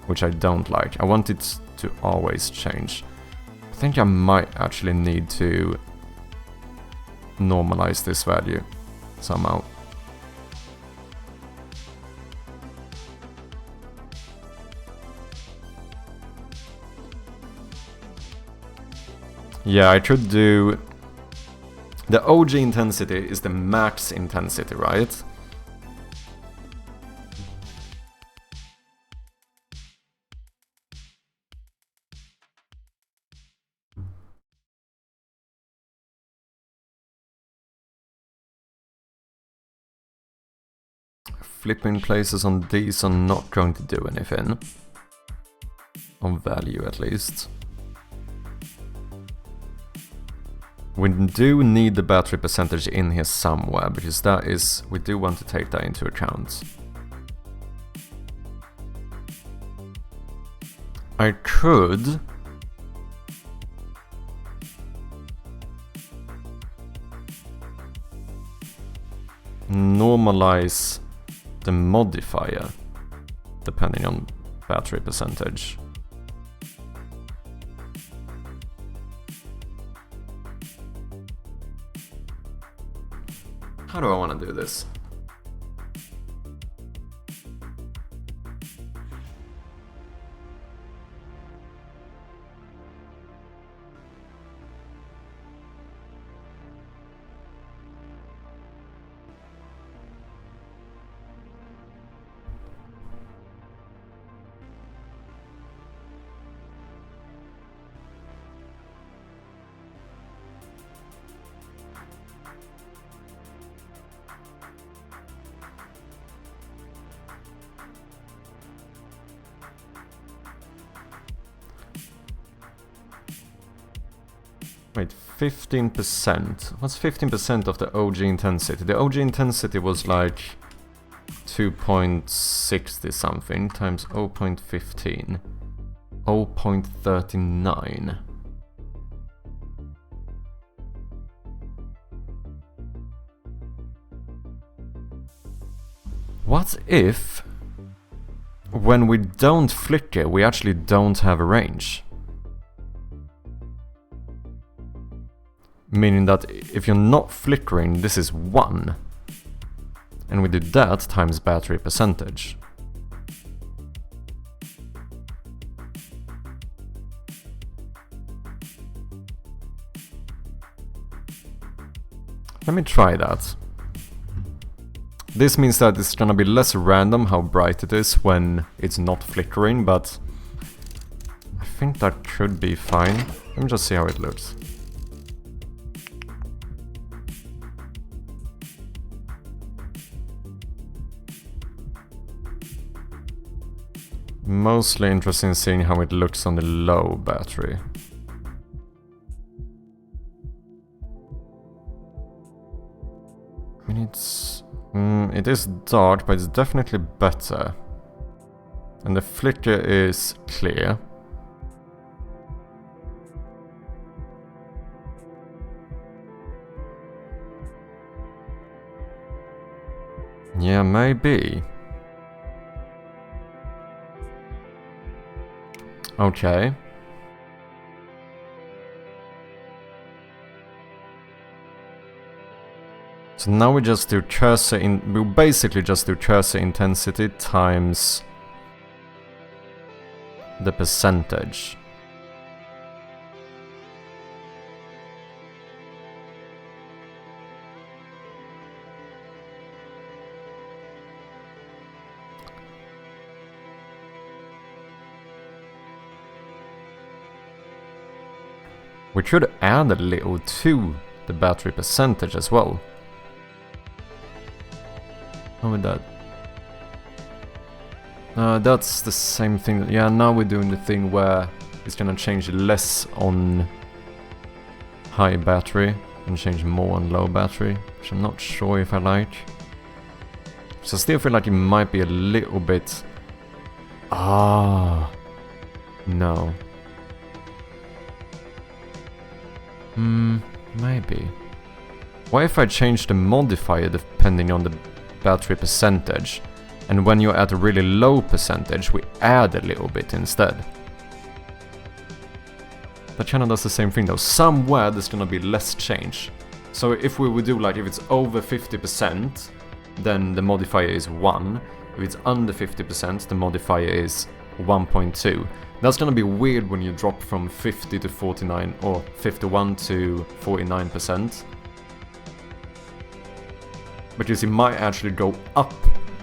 which I don't like. I want it to always change. I think I might actually need to normalize this value somehow. Yeah, I could do... The OG intensity is the max intensity, right? Flipping places on these are not going to do anything. On value, at least. We do need the battery percentage in here somewhere, because that is... we do want to take that into account. I could... normalize the modifier, depending on battery percentage. How do I want to do this? Wait, 15%? What's 15% of the OG intensity? The OG intensity was like 2.60 something times 0.15. 0.39. What if, when we don't flicker, we actually don't have a range? Meaning that if you're not flickering, this is 1. And we do that times battery percentage. Let me try that. This means that it's gonna be less random how bright it is when it's not flickering, but I think that should be fine. Let me just see how it looks. Mostly interested in seeing how it looks on the low battery. I mean, it is dark, but it's definitely better. And the flicker is clear. Yeah, maybe. Okay. So now we just do we basically just do cursor intensity times the percentage. We should add a little to the battery percentage as well. How would that? That's the same thing. Yeah, now we're doing the thing where it's gonna change less on high battery and change more on low battery, which I'm not sure if I like. So I still feel like it might be a little bit... Ah, no. Maybe. What if I change the modifier depending on the battery percentage, and when you're at a really low percentage we add a little bit instead? That kind of does the same thing though. Somewhere there's gonna be less change. So if we would do like, if it's over 50%, then the modifier is 1. If it's under 50%, the modifier is 1.2. That's gonna be weird when you drop from 50 to 49 or 51 to 49%. Because it might actually go up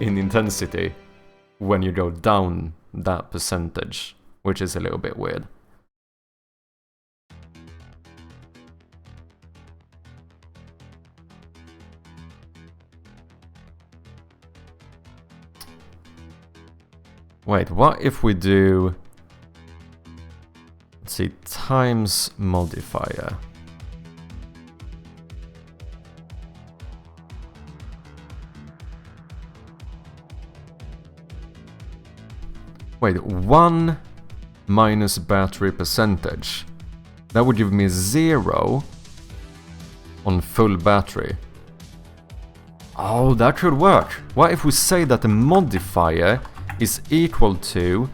in intensity when you go down that percentage, which is a little bit weird. Wait, what if we do... Let's see, times modifier. Wait, 1 minus battery percentage. That would give me 0 on full battery. Oh, that could work. What if we say that the modifier is equal to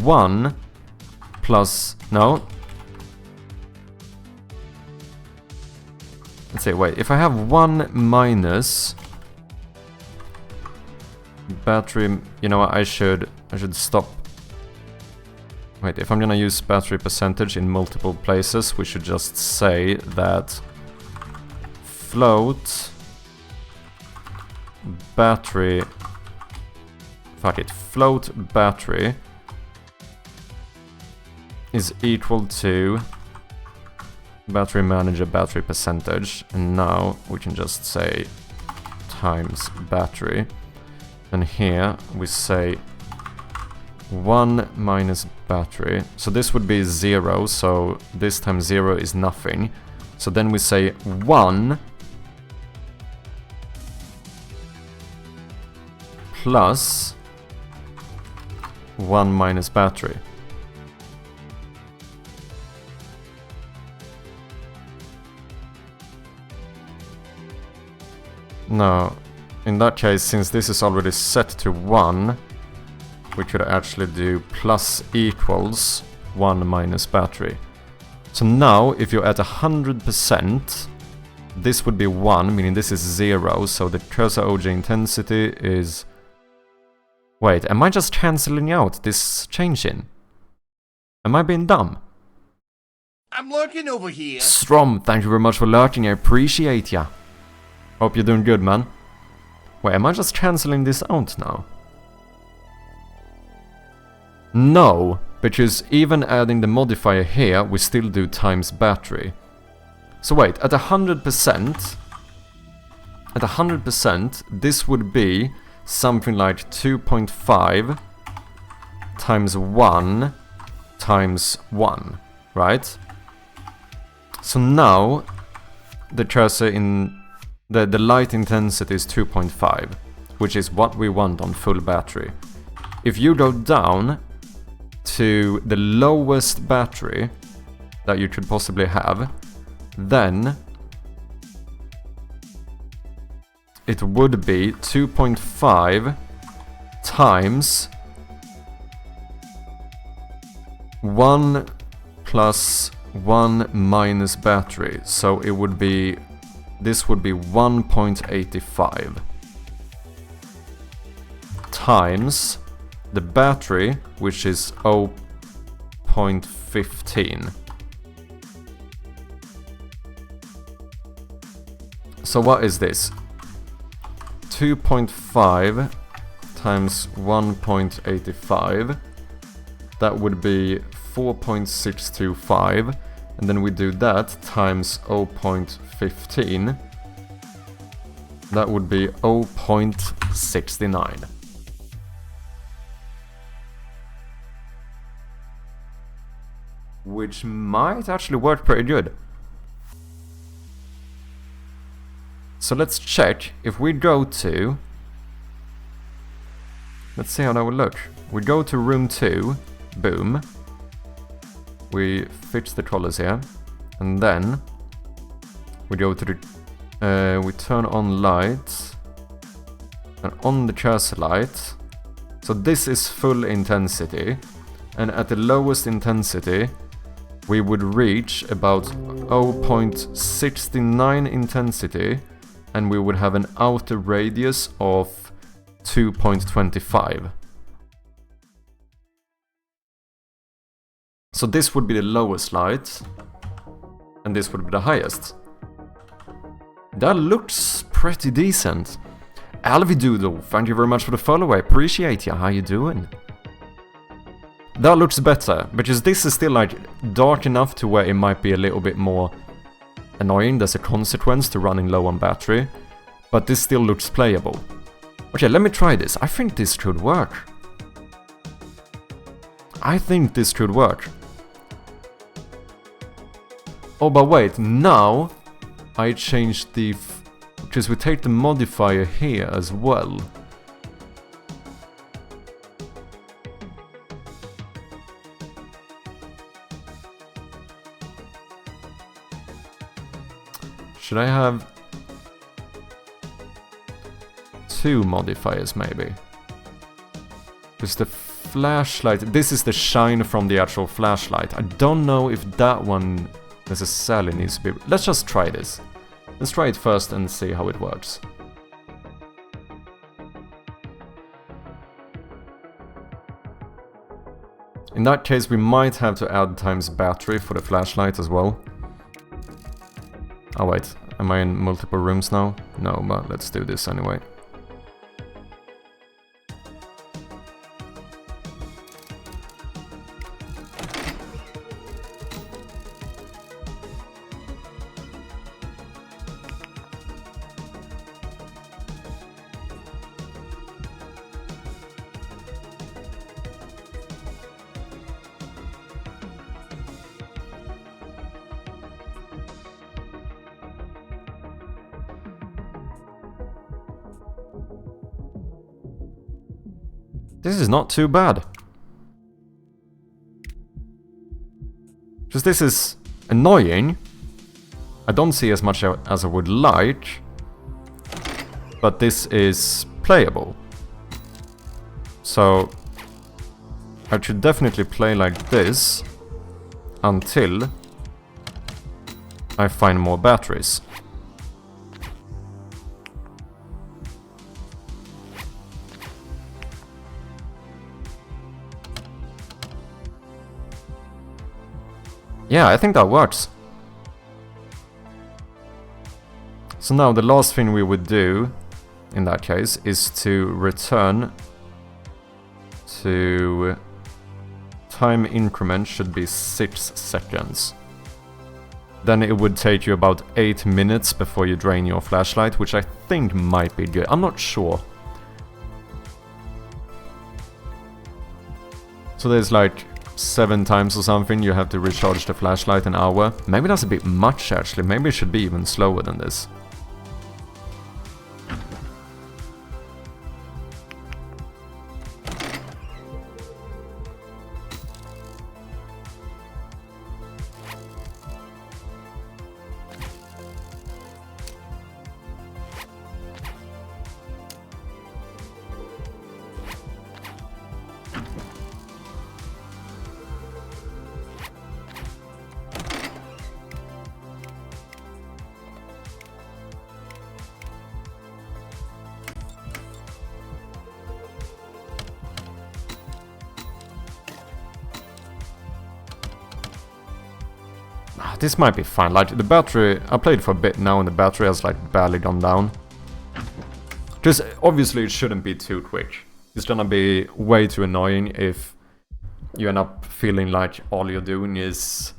1 plus... No. Let's say, wait, if I have 1 minus battery... You know what, I should stop. Wait, if I'm gonna use battery percentage in multiple places, we should just say that float battery... Fuck it, float battery is equal to battery manager battery percentage, and now we can just say times battery, and here we say 1 minus battery, so this would be 0, so this times 0 is nothing, so then we say 1 plus 1 minus battery. No, in that case, since this is already set to 1, we could actually do plus equals 1 minus battery. So now, if you're at 100%, this would be 1, meaning this is 0, so the cursor OJ intensity is... Wait, am I just cancelling out this changing? Am I being dumb? I'm lurking over here. Strom, thank you very much for lurking, I appreciate ya. Hope you're doing good, man. Wait, am I just cancelling this out now? No, because even adding the modifier here, we still do times battery. So wait, at 100%, this would be something like 2.5 times 1 times 1, right? So now the cursor in the light intensity is 2.5, which is what we want on full battery. If you go down to the lowest battery that you could possibly have, then it would be 2.5 times 1 plus 1 minus battery. So it would be, this would be 1.85 times the battery, which is 0.15. So what is this? 2.5 times 1.85, that would be 4.625, and then we do that times 0.15, that would be 0.69. Which might actually work pretty good. So let's check if we go to... Let's see how that would look. We go to room 2, boom. We fix the colors here. And then we go to the... we turn on light. And on the cursor light. So this is full intensity. And at the lowest intensity, we would reach about 0.69 intensity. And we would have an outer radius of 2.25. So this would be the lowest light, and this would be the highest. That looks pretty decent. Alvidoodle, thank you very much for the follow, I appreciate you, how you doing? That looks better, because this is still like dark enough to where it might be a little bit more annoying. There's a consequence to running low on battery, but this still looks playable. Okay, let me try this. I think this could work. I think this could work. Oh, but wait, now I changed the... because we take the modifier here as well. Should I have 2 modifiers maybe? Because the flashlight, this is the shine from the actual flashlight. I don't know if that one necessarily needs to be... Let's just try this. Let's try it first and see how it works. In that case, we might have to add times battery for the flashlight as well. Oh wait, am I in multiple rooms now? No, but let's do this anyway. This is not too bad. Just this is annoying. I don't see as much as I would like. But this is playable. So I should definitely play like this until I find more batteries. Yeah, I think that works. So now the last thing we would do in that case is to return to time increment should be 6 seconds. Then it would take you about 8 minutes before you drain your flashlight, which I think might be good. I'm not sure. So there's like 7 times or something you have to recharge the flashlight an hour. Maybe that's a bit much actually. Maybe it should be even slower than this. This might be fine. Like the battery, I played for a bit now and the battery has like barely gone down. Just obviously it shouldn't be too quick. It's gonna be way too annoying if you end up feeling like all you're doing is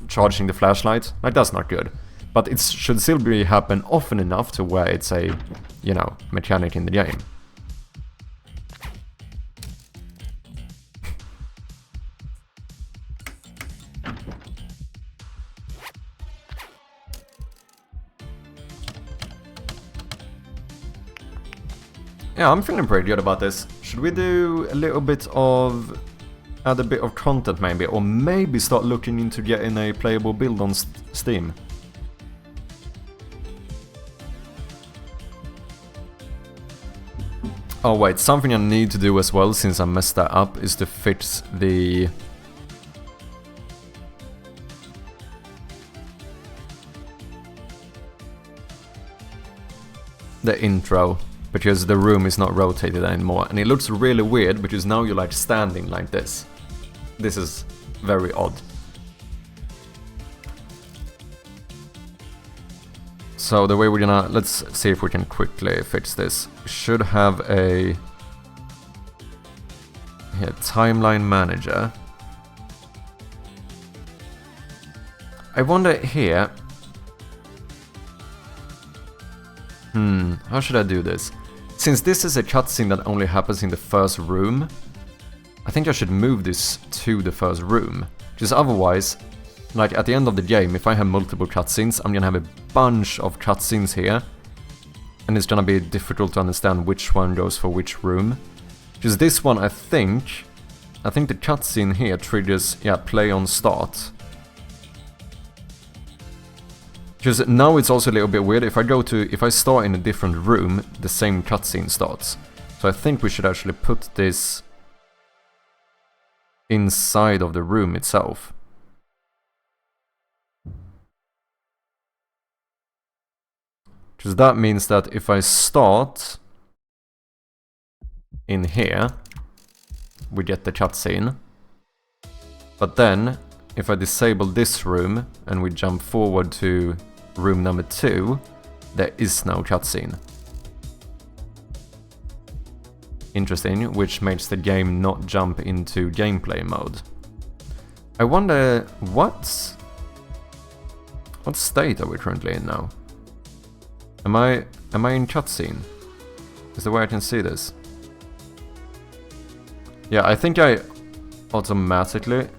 charging the flashlight. Like that's not good. But it should still be happen often enough to where it's a, you know, mechanic in the game. Yeah, I'm feeling pretty good about this. Should we do a little bit of... add a bit of content maybe? Or maybe start looking into getting a playable build on Steam? Oh wait, something I need to do as well, since I messed that up, is to fix the... intro. Because the room is not rotated anymore. And it looks really weird because now you're like standing like this. This is very odd. So the way we're gonna... let's see if we can quickly fix this. We should have a... here, timeline manager. I wonder here... how should I do this? Since this is a cutscene that only happens in the first room, I think I should move this to the first room. Because otherwise, like at the end of the game, if I have multiple cutscenes, I'm gonna have a bunch of cutscenes here. And it's gonna be difficult to understand which one goes for which room. Because this one, I think the cutscene here triggers, yeah, play on start. Because now it's also a little bit weird, if I start in a different room, the same cutscene starts. So I think we should actually put this inside of the room itself. Because that means that if I start in here, we get the cutscene. But then, if I disable this room and we jump forward to room number 2, there is no cutscene. Interesting, which makes the game not jump into gameplay mode. I wonder what state are we currently in now? Am I in cutscene? Is the way I can see this? Yeah, I think I automatically...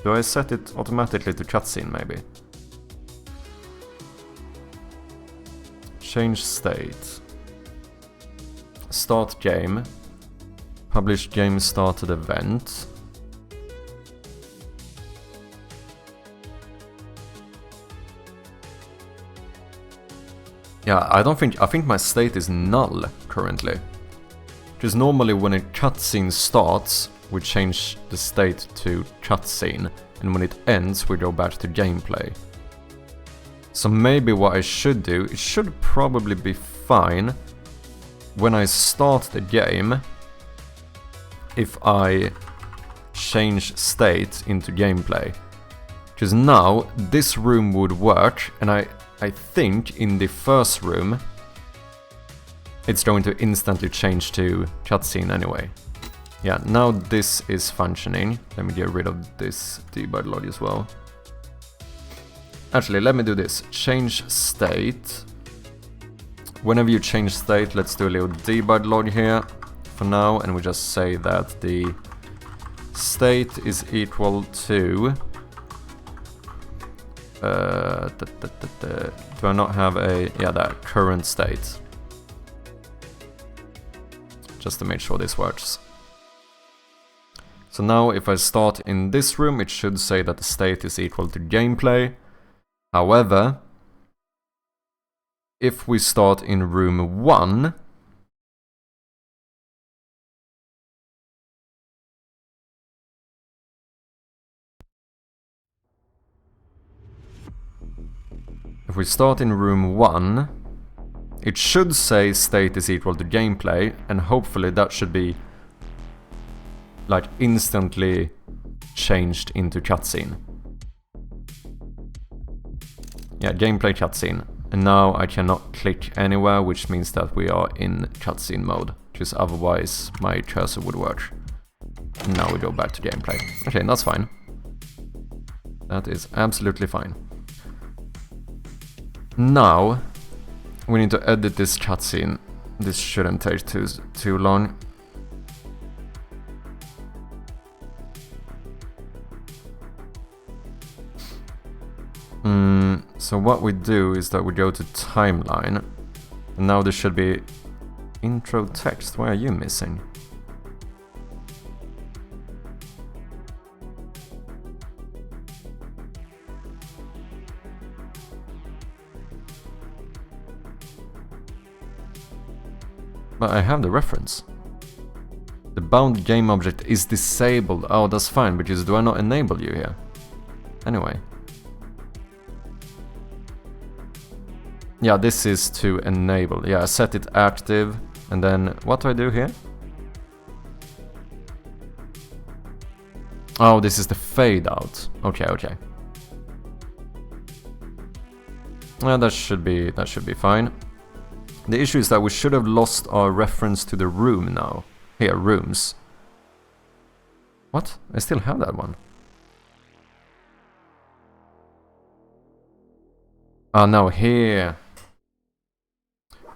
do I set it automatically to cutscene maybe? Change state. Start game. Publish game started event. Yeah, I think my state is null currently. Because normally when a cutscene starts, we change the state to cutscene, and when it ends, we go back to gameplay. So maybe what I should do, it should probably be fine when I start the game, if I change state into gameplay. Because now, this room would work, and I think in the first room, it's going to instantly change to cutscene anyway. Yeah, now this is functioning. Let me get rid of this debug log as well. Actually, let me do this. Change state. Whenever you change state, let's do a little debug log here for now, and we just say that the state is equal to... do I not have a... yeah, that current state. Just to make sure this works. So now if I start in this room, it should say that the state is equal to gameplay. However, if we start in room 1, if we start in room 1, it should say state is equal to gameplay, and hopefully that should be like instantly changed into cutscene. Yeah, gameplay cutscene. And now I cannot click anywhere, which means that we are in cutscene mode, because otherwise my cursor would work. And now we go back to gameplay. Okay, that's fine. That is absolutely fine. Now we need to edit this cutscene. This shouldn't take too long. So what we do is that we go to timeline, and now there should be intro text. Why are you missing? But I have the reference. The bound game object is disabled. Oh, that's fine, because do I not enable you here? Anyway. Yeah, this is to enable. Yeah, set it active. And then, what do I do here? Oh, this is the fade out. Okay, okay. Yeah, that should be fine. The issue is that we should have lost our reference to the room now. Here, rooms. What? I still have that one. Ah, no, here.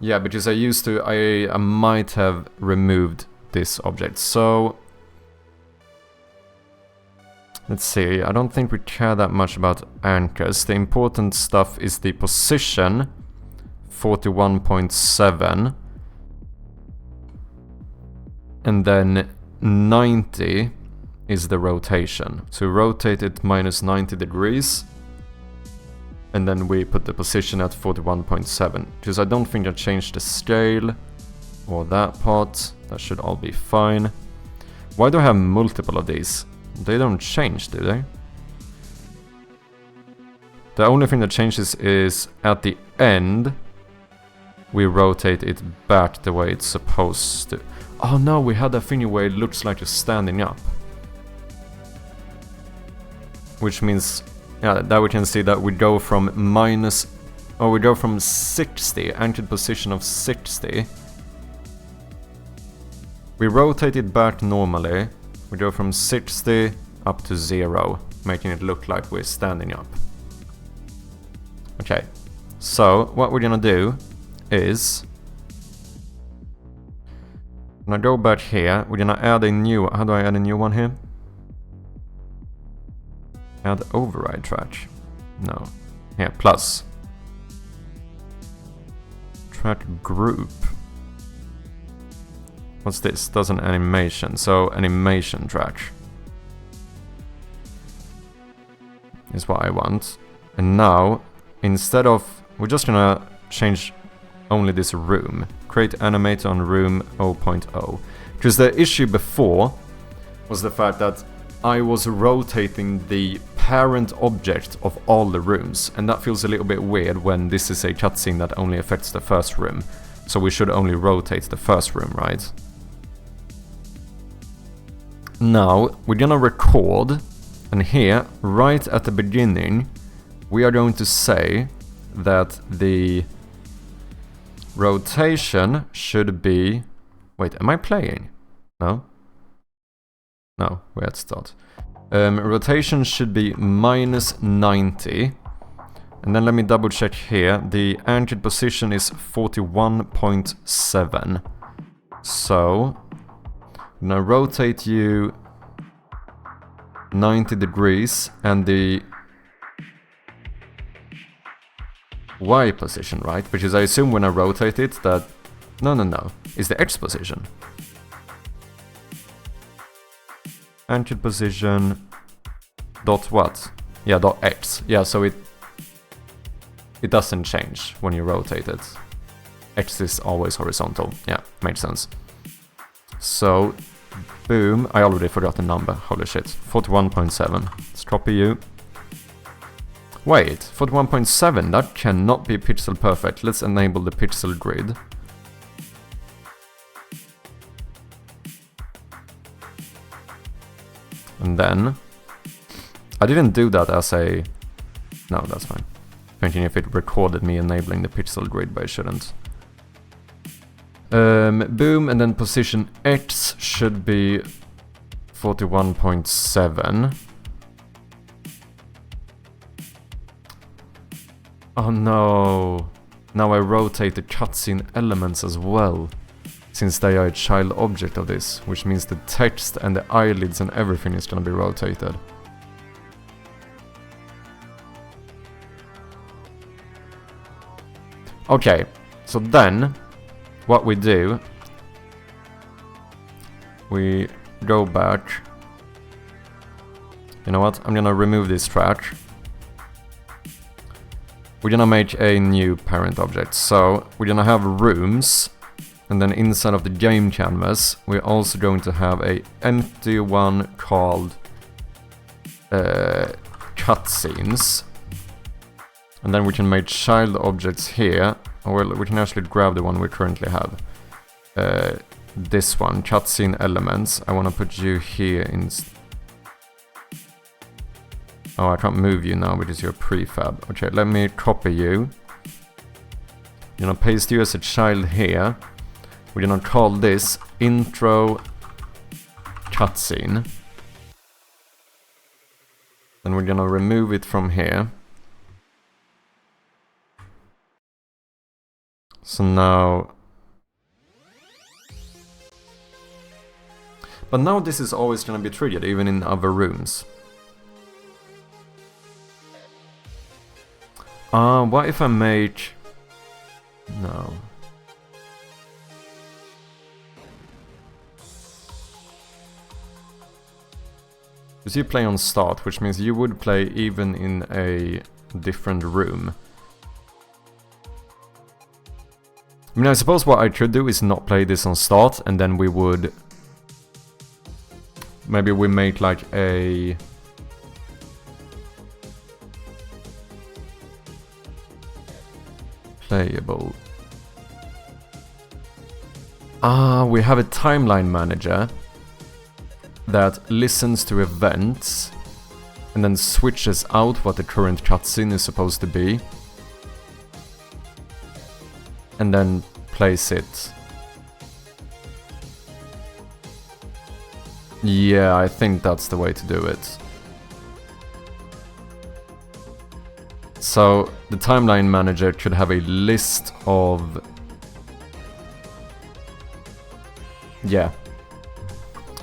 Yeah, because I might have removed this object. So let's see. I don't think we care that much about anchors. The important stuff is the position, 41.7, and then 90 is the rotation. So rotate it minus 90 degrees. And then we put the position at 41.7, because I don't think I changed the scale or that part. That should all be fine. Why do I have multiple of these? They don't change, do they? The only thing that changes is at the end, we rotate it back the way it's supposed to. Oh no, we had that thing where it looks like you're standing up. Which means... yeah, there we can see that we go from we go from 60, anchored position of 60. We rotate it back normally. We go from 60 up to 0, making it look like we're standing up. Okay, so what we're gonna do is... I'm gonna go back here, we're gonna add a new... how do I add a new one here? Add override track. No. Here, plus. Track group. What's this? Does an animation. So, animation track is what I want. And now, instead of... we're just gonna change only this room. Create animate on room 0.0. Because the issue before was the fact that I was rotating the parent object of all the rooms, and that feels a little bit weird when this is a cutscene that only affects the first room. So we should only rotate the first room, right? Now, we're gonna record, and here, right at the beginning, we are going to say that the rotation should be... Wait, am I playing? No? No, we're at start. Rotation should be minus 90. And then let me double check here. The anchored position is 41.7. So, I'm gonna rotate you 90 degrees and the Y position, right? Which is, I assume when I rotate it, that... No. It's the X position. Anchored position... Dot what? Yeah, dot X. Yeah, so it doesn't change when you rotate it. X is always horizontal. Yeah, makes sense. So, boom. I already forgot the number. Holy shit. 41.7. Let's copy you. Wait, 41.7? That cannot be pixel perfect. Let's enable the pixel grid. And then... I didn't do that as a... No, that's fine. Thinking if it recorded me enabling the pixel grid, but it shouldn't. Boom, and then position X should be 41.7. Oh no. Now I rotate the cutscene elements as well, since they are a child object of this, which means the text and the eyelids and everything is gonna be rotated. Okay, so then, what we do, we go back. You know what, I'm gonna remove this track. We're gonna make a new parent object. So, we're gonna have rooms, and then inside of the game canvas, we're also going to have a empty one called cutscenes. And then we can make child objects here. Or we can actually grab the one we currently have. This one, cutscene elements. I want to put you here in... Oh, I can't move you now because you're prefab. Okay, let me copy you. I'm gonna paste you as a child here. We're gonna call this intro cutscene. Then we're gonna remove it from here. So now... But now this is always gonna be triggered, even in other rooms. What if I make... No. Because you play on start, which means you would play even in a different room. I mean, I suppose what I could do is not play this on start, and then we would... Maybe we make like a... Playable. We have a timeline manager that listens to events and then switches out what the current cutscene is supposed to be. And then plays it. Yeah, I think that's the way to do it. So, the timeline manager could have a list of... Yeah.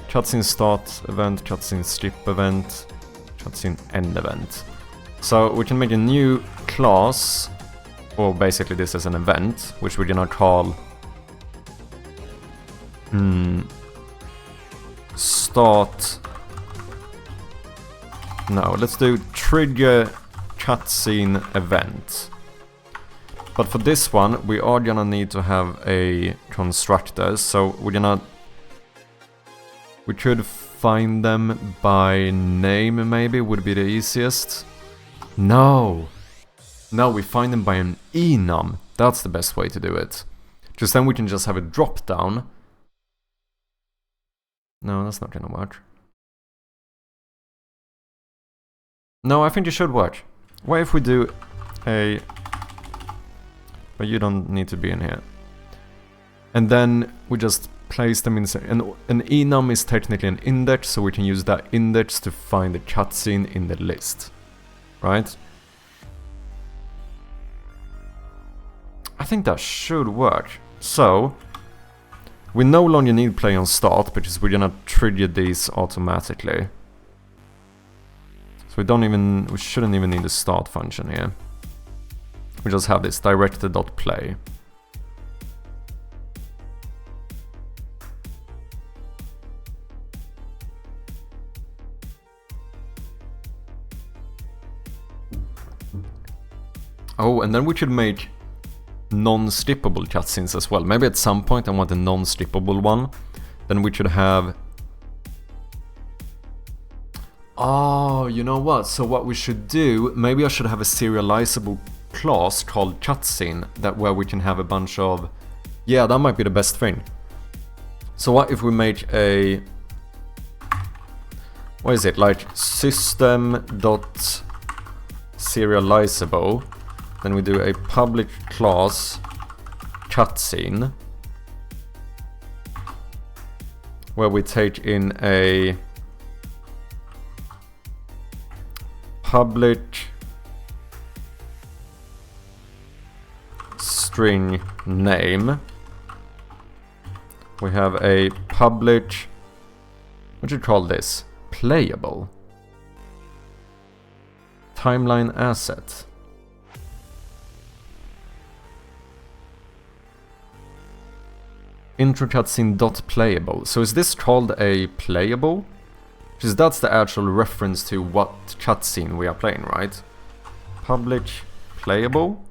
Cutscene start event, cutscene skip event, cutscene end event. So, we can make a new class, or basically this is an event, which we're gonna call... Start... No, let's do trigger cutscene event. But for this one, we are gonna need to have a constructor, so we're gonna... We could find them by name, maybe, would be the easiest. No! No, we find them by an enum. That's the best way to do it. Just then we can just have a drop down. No, that's not gonna work. No, I think it should work. What if we do a but you don't need to be in here. And then we just place them in... An enum is technically an index, so we can use that index to find the cutscene in the list. Right? I think that should work. So, we no longer need play on start, because we're gonna trigger these automatically. So we shouldn't even need the start function here. We just have this director.play. Oh, and then we should make non-skippable cutscenes as well. Maybe at some point I want a non-skippable one. Then we should have... Oh, you know what? So what we should do, maybe I should have a serializable class called cutscene, where we can have a bunch of... Yeah, that might be the best thing. So what if we make a... What is it? Like system.serializable. Then we do a public class cutscene, where we take in a public string name. We have a public, what do you call this? Playable. Timeline asset. Intro cutscene .playable. So is this called a playable? Because that's the actual reference to what cutscene we are playing, right? Public playable.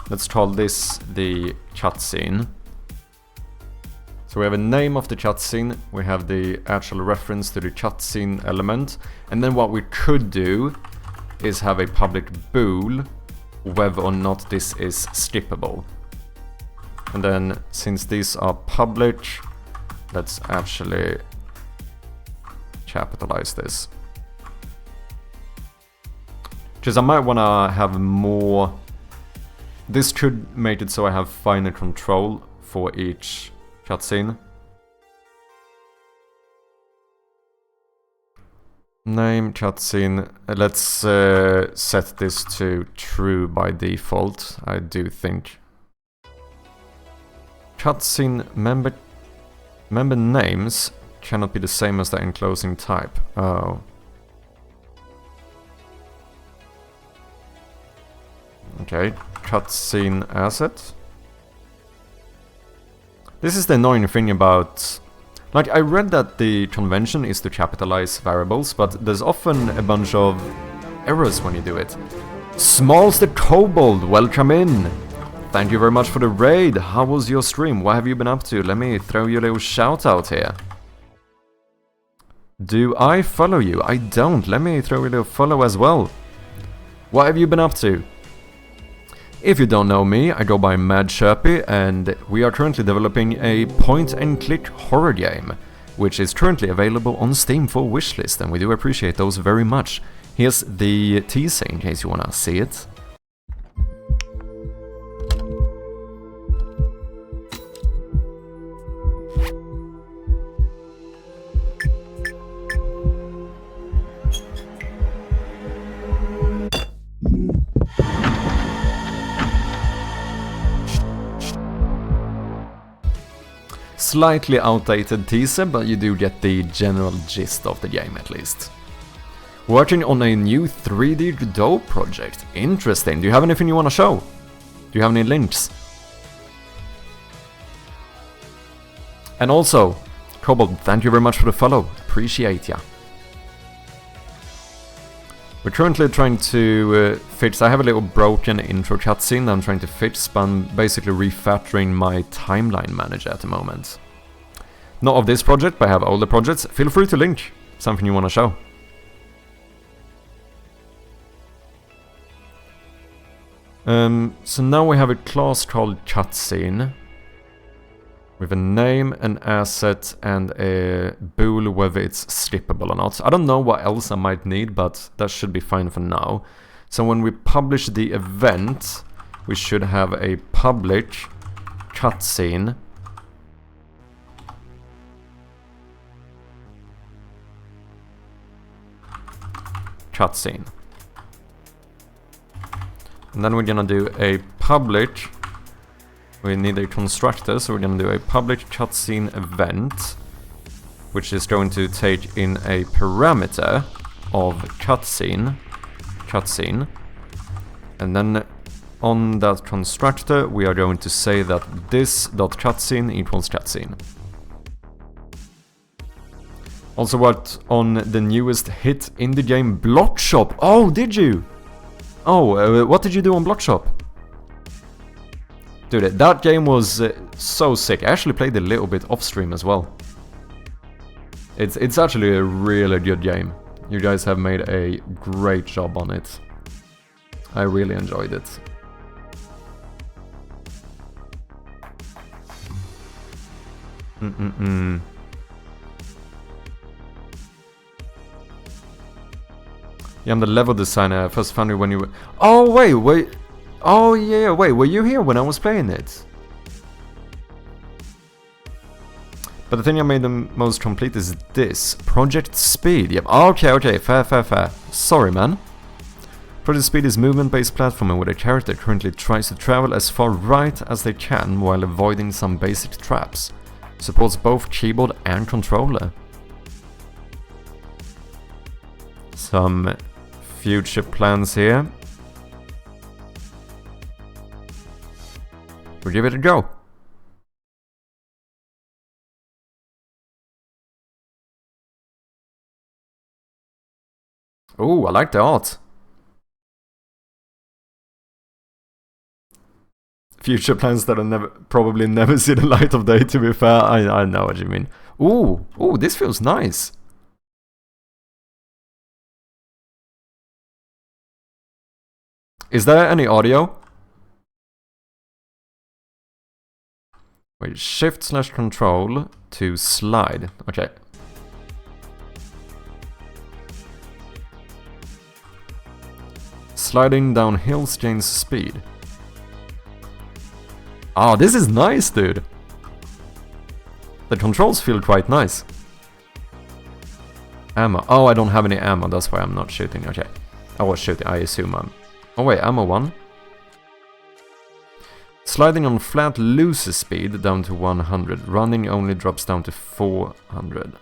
Let's call this the cutscene. So we have a name of the cutscene, we have the actual reference to the cutscene element, and then what we could do is have a public bool whether or not this is skippable. And then, since these are public, let's actually capitalize this. Because I might want to have more... This could make it so I have finer control for each cutscene. Name cutscene. Let's set this to true by default, I do think. Cutscene member names cannot be the same as the enclosing type. Oh. Okay, cutscene asset. This is the annoying thing about... Like, I read that the convention is to capitalize variables, but there's often a bunch of errors when you do it. Smalls the Kobold, welcome in! Thank you very much for the raid. How was your stream? What have you been up to? Let me throw you a little shout out here. Do I follow you? I don't. Let me throw you a little follow as well. What have you been up to? If you don't know me, I go by Mad Chirpy, and we are currently developing a point-and-click horror game, which is currently available on Steam for wishlist, and we do appreciate those very much. Here's the teaser in case you wanna see it. Slightly outdated teaser, but you do get the general gist of the game at least. Working on a new 3D Godot project. Interesting. Do you have anything you want to show? Do you have any links? And also, Kobold, thank you very much for the follow. Appreciate ya. We're currently trying to fix... I have a little broken intro cutscene that I'm trying to fix, but I'm basically refactoring my timeline manager at the moment. Not of this project, but I have older projects. Feel free to link something you want to show. So now we have a class called cutscene, with a name, an asset, and a bool whether it's skippable or not. I don't know what else I might need, but that should be fine for now. So when we publish the event, we should have a public cutscene. Cutscene. And then we're gonna do a public. We need a constructor, so we're gonna do a public cutscene event, which is going to take in a parameter of cutscene, and then on that constructor we are going to say that this.cutscene equals cutscene. Also worked on the newest hit in the game, Block Shop. Oh, did you? Oh, what did you do on Block Shop? Dude, that game was so sick. I actually played a little bit off stream as well. It's actually a really good game. You guys have made a great job on it. I really enjoyed it. Yeah, I'm the level designer. I first found you when you were... Oh, wait. Oh, yeah, wait. Were you here when I was playing it? But the thing I made the most complete is this. Project Speed. Yep. Okay. Fair. Sorry, man. Project Speed is movement-based platforming where the character currently tries to travel as far right as they can while avoiding some basic traps. Supports both keyboard and controller. Some future plans here. We'll give it a go. Oh, I like the art. Future plans that will probably never see the light of day, to be fair. I know what you mean. Ooh, this feels nice. Is there any audio? Wait, shift/control to slide. Okay. Sliding down hills gains speed. Oh, this is nice, dude. The controls feel quite nice. Ammo. Oh, I don't have any ammo, that's why I'm not shooting. Okay. I was shooting, I assume I'm... Oh wait, ammo 1. Sliding on flat loses speed down to 100. Running only drops down to 400.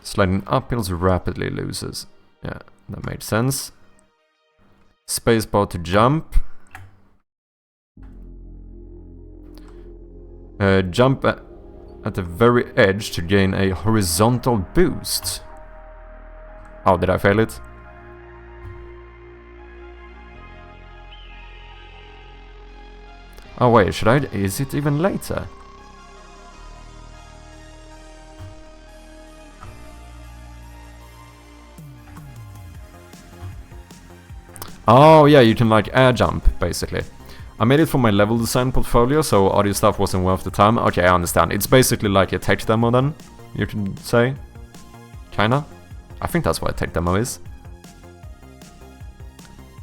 Sliding uphills rapidly loses. Yeah, that made sense. Spacebar to jump. Jump at the very edge to gain a horizontal boost. Oh, did I fail it? Oh wait, should I... Is it even later? Oh yeah, you can like air jump, basically. I made it for my level design portfolio, so audio stuff wasn't worth the time. Okay, I understand. It's basically like a tech demo then, you can say. Kinda. I think that's what a tech demo is.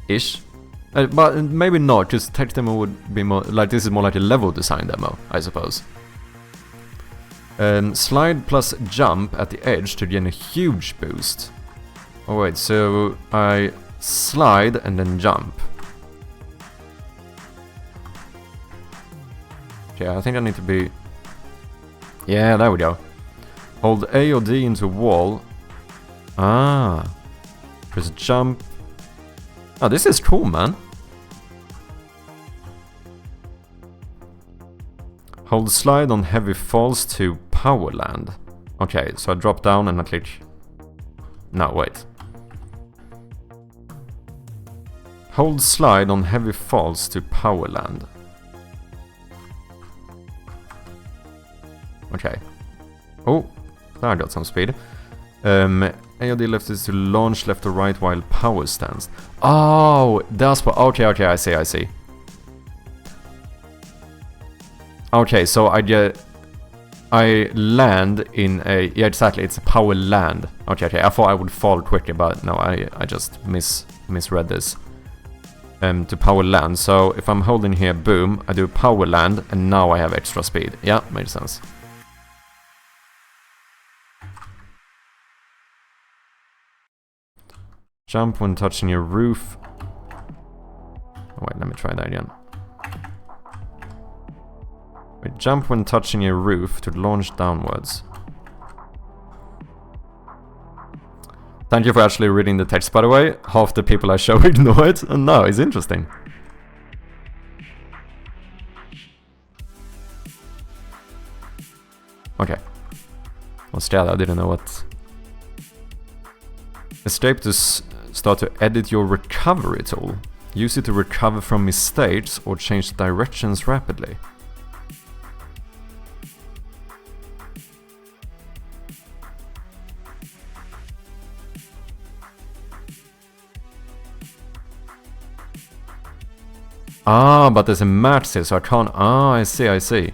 Ish. But maybe not, because tech demo would be more... Like, this is more like a level design demo, I suppose. Slide plus jump at the edge to gain a huge boost. Oh wait, so I slide and then jump. Okay, I think I need to be... Yeah, there we go. Hold A or D into wall. Ah. Press jump. Oh, this is cool, man. Hold slide on heavy falls to power land. Okay, so I drop down and I click... No, wait. Hold slide on heavy falls to power land. Okay. Oh, I got some speed. AOD left is to launch left or right while power stands. Oh, that's what... Okay, I see. Okay, so I land in a... Yeah, exactly, it's a power land. Okay, I thought I would fall quicker, but no, I just misread this. to power land. So if I'm holding here, boom, I do power land, and now I have extra speed. Yeah, makes sense. Jump when touching your roof. Oh, wait, let me try that again. Wait, jump when touching your roof to launch downwards. Thank you for actually reading the text, by the way. Half the people I show ignore it. And no, it's interesting. Okay. I was scared, I didn't know what... Escape to start to edit your recovery tool. Use it to recover from mistakes or change directions rapidly. Ah, but there's a match here, so I can't... Ah, I see, I see.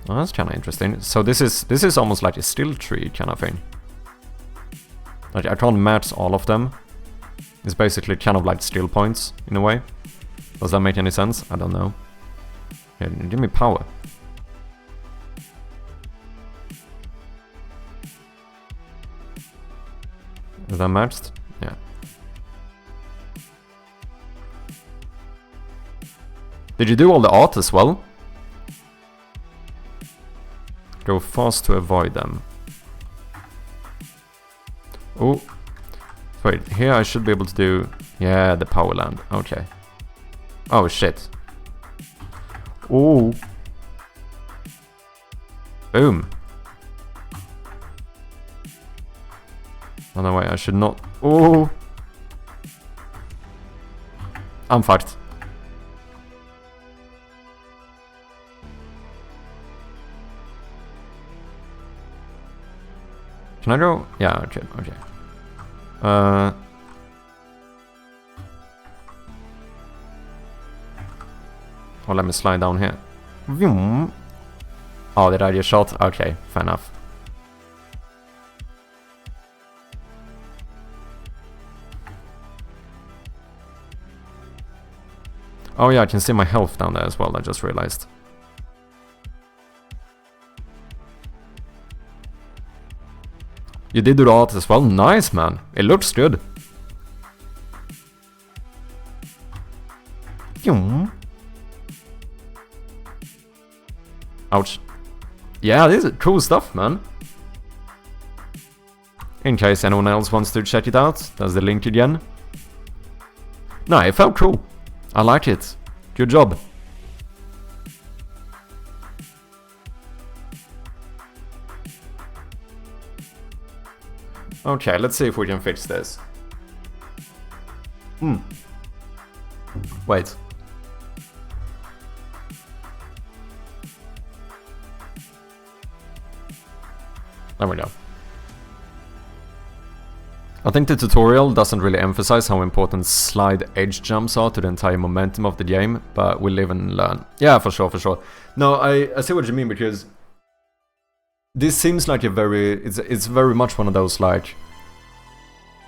Oh, that's kind of interesting. So this is almost like a skill tree kind of thing. Like, I can't match all of them. It's basically kind of like skill points, in a way. Does that make any sense? I don't know. Yeah, give me power. Is that matched? Yeah. Did you do all the art as well? Go fast to avoid them. Oh. Wait, here I should be able to do... Yeah, the power land. Okay. Oh, shit. Oh. Boom. Oh, no, wait, I should not... Oh. I'm fucked. Can I go? Yeah, okay, okay. Oh, let me slide down here. Vroom. Oh, did I get shot? Okay, fair enough. Oh yeah, I can see my health down there as well, I just realized. You did do the art as well? Nice, man. It looks good. Ouch. Yeah, this is cool stuff, man. In case anyone else wants to check it out, there's the link again. No, it felt cool. I like it. Good job. Okay, let's see if we can fix this. Wait. There we go. I think the tutorial doesn't really emphasize how important slide edge jumps are to the entire momentum of the game, but we'll live and learn. Yeah, for sure, for sure. No, I see what you mean, because this seems like a very... It's very much one of those, like...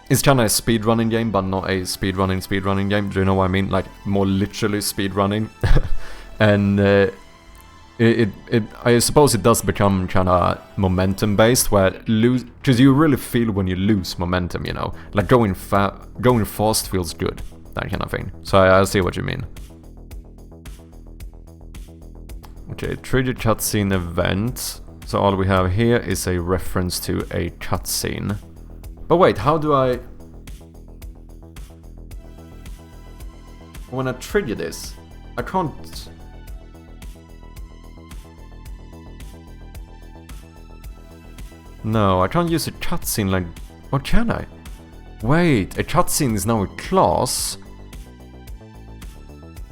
It's kind of a speedrunning game, but not a speedrunning game. Do you know what I mean? Like, more literally speedrunning. And I suppose it does become kind of momentum-based, where because you really feel when you lose momentum, you know? Like, going fast feels good, that kind of thing. So I see what you mean. Okay, trigger cutscene event. So all we have here is a reference to a cutscene. But wait, how do I... When I trigger this, I can't... No, I can't use a cutscene like... What can I? Wait, a cutscene is now a class?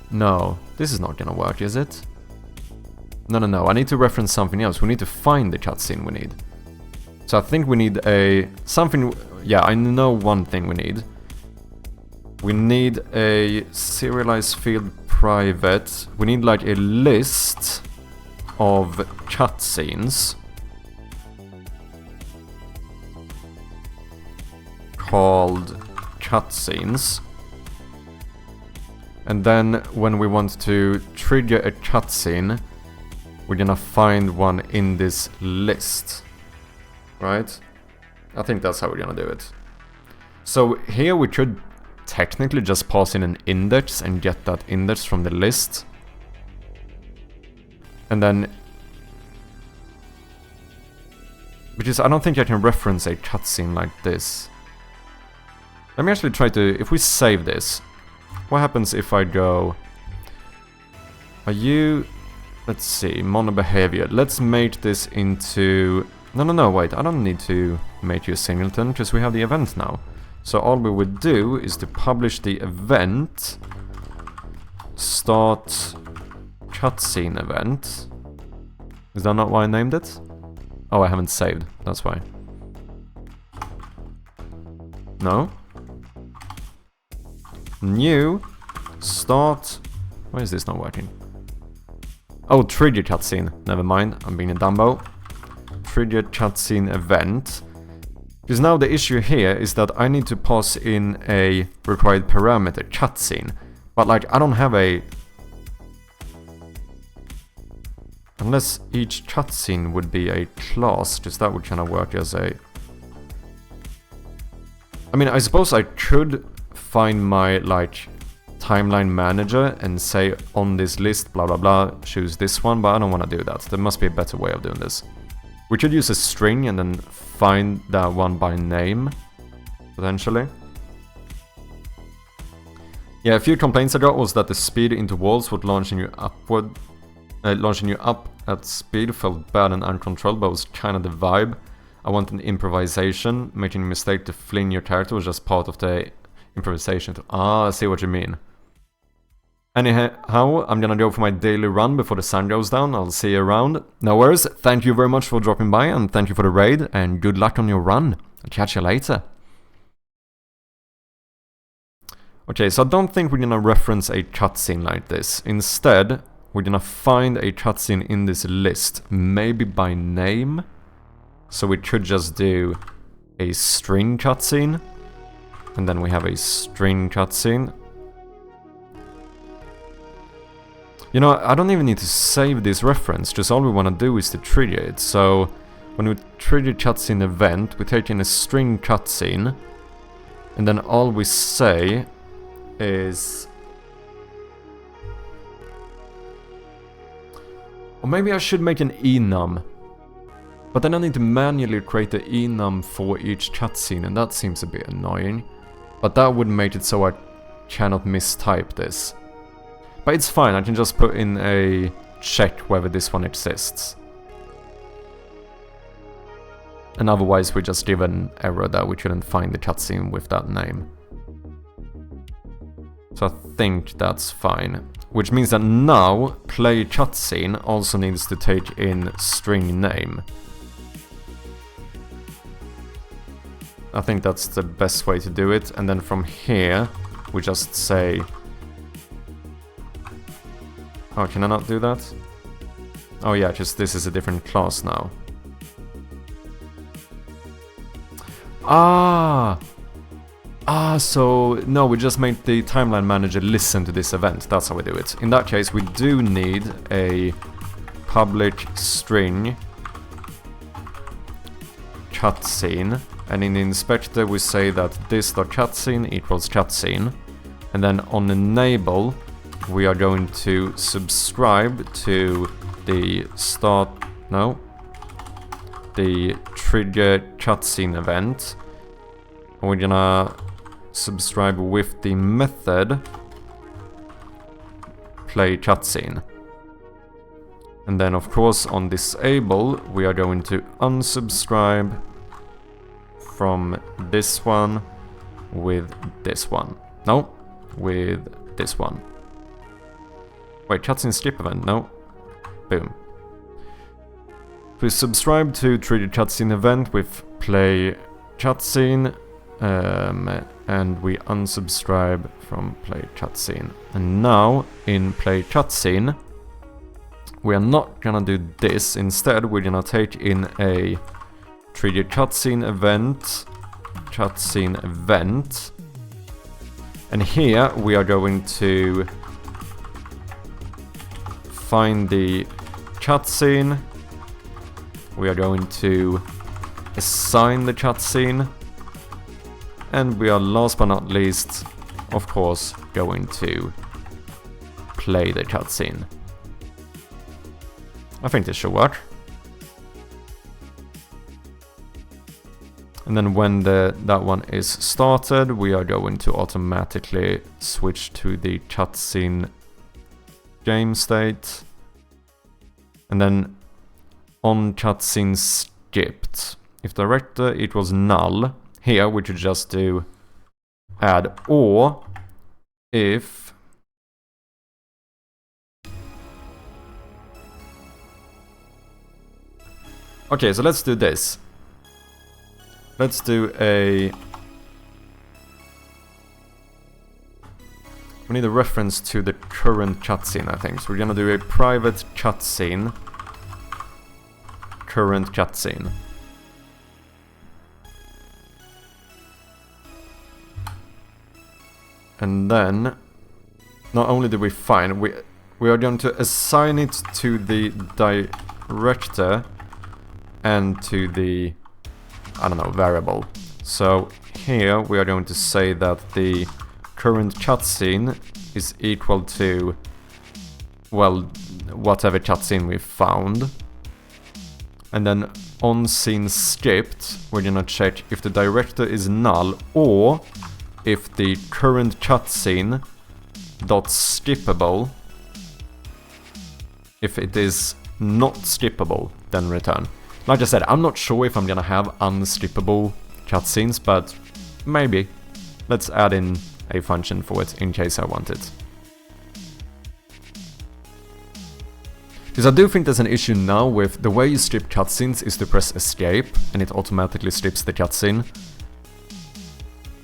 No, this is not gonna work, is it? No, I need to reference something else. We need to find the cutscene we need. So I think we need a... something... Yeah, I know one thing we need. We need a serialized field private. We need like a list of cutscenes called cutscenes. And then when we want to trigger a cutscene, we're gonna find one in this list, right? I think that's how we're gonna do it. So here we could technically just pass in an index and get that index from the list. And then... because I don't think I can reference a cutscene like this. Let me actually try to... if we save this, what happens if I go... are you... let's see, mono behavior. Let's make this into... no, wait, I don't need to make you a singleton, because we have the event now. So all we would do is to publish the event, start cutscene event. Is that not why I named it? Oh, I haven't saved, that's why. No? New, start... why is this not working? Oh, trigger cutscene, never mind, I'm being a Dumbo. Trigger cutscene event. Because now the issue here is that I need to pass in a required parameter, cutscene. But like, I don't have a... unless each cutscene would be a class, because that would kind of work as a... I mean, I suppose I could find my, like, timeline manager and say on this list, blah blah blah, choose this one, but I don't want to do that. There must be a better way of doing this. We could use a string and then find that one by name, potentially. Yeah, a few complaints I got was that the speed into walls would launching you upward, launching you up at speed felt bad and uncontrolled, but was kind of the vibe. I want an improvisation. Making a mistake to fling your character was just part of the improvisation. I see what you mean. Anyhow, I'm gonna go for my daily run before the sun goes down. I'll see you around. No worries, thank you very much for dropping by, and thank you for the raid, and good luck on your run. I'll catch you later. Okay, so I don't think we're gonna reference a cutscene like this. Instead, we're gonna find a cutscene in this list, maybe by name. So we could just do a string cutscene, and then we have a string cutscene. You know, I don't even need to save this reference, just all we want to do is to trigger it. So, when we trigger cutscene event, we take in a string cutscene, and then all we say is... or maybe I should make an enum. But then I need to manually create the enum for each cutscene, and that seems a bit annoying. But that would make it so I cannot mistype this. But it's fine, I can just put in a check whether this one exists. And otherwise we just give an error that we couldn't find the cutscene with that name. So I think that's fine. Which means that now, play cutscene also needs to take in string name. I think that's the best way to do it, and then from here, we just say... oh, can I not do that? Oh yeah, just this is a different class now. So... no, we just made the timeline manager listen to this event, that's how we do it. In that case, we do need a public string cutscene, and in the inspector we say that this.cutscene equals cutscene, and then on enable we are going to subscribe to the the trigger cutscene event, and we're gonna subscribe with the method play cutscene. And then of course on disable we are going to unsubscribe from this one with this one. No, with this one. Wait, cutscene skip event? No. Boom. We subscribe to trigger cutscene event with play cutscene, and we unsubscribe from play cutscene. And now in play cutscene, we are not gonna do this. Instead, we're gonna take in a trigger cutscene event, and here we are going to find the cutscene. We are going to assign the cutscene. And we are last but not least, of course, going to play the cutscene. I think this should work. And then when that one is started, we are going to automatically switch to the cutscene game state. And then on cutscene skipped, if director equals null, here we should just do add, or if okay, so let's do this. Let's do a... We need a reference to the current cutscene, I think. So we're gonna do a private cutscene. Current cutscene. And then, not only do we find, we are going to assign it to the director and to the, I don't know, variable. So here we are going to say that the current cutscene is equal to, well, whatever cutscene we found. And then on scene skipped, we're gonna check if the director is null or if the current cutscene dot skippable. If it is not skippable, then return. Like I said, I'm not sure if I'm gonna have unskippable cutscenes, but maybe. Let's add in a function for it in case I want it. Because I do think there's an issue now with the way you strip cutscenes is to press escape and it automatically strips the cutscene.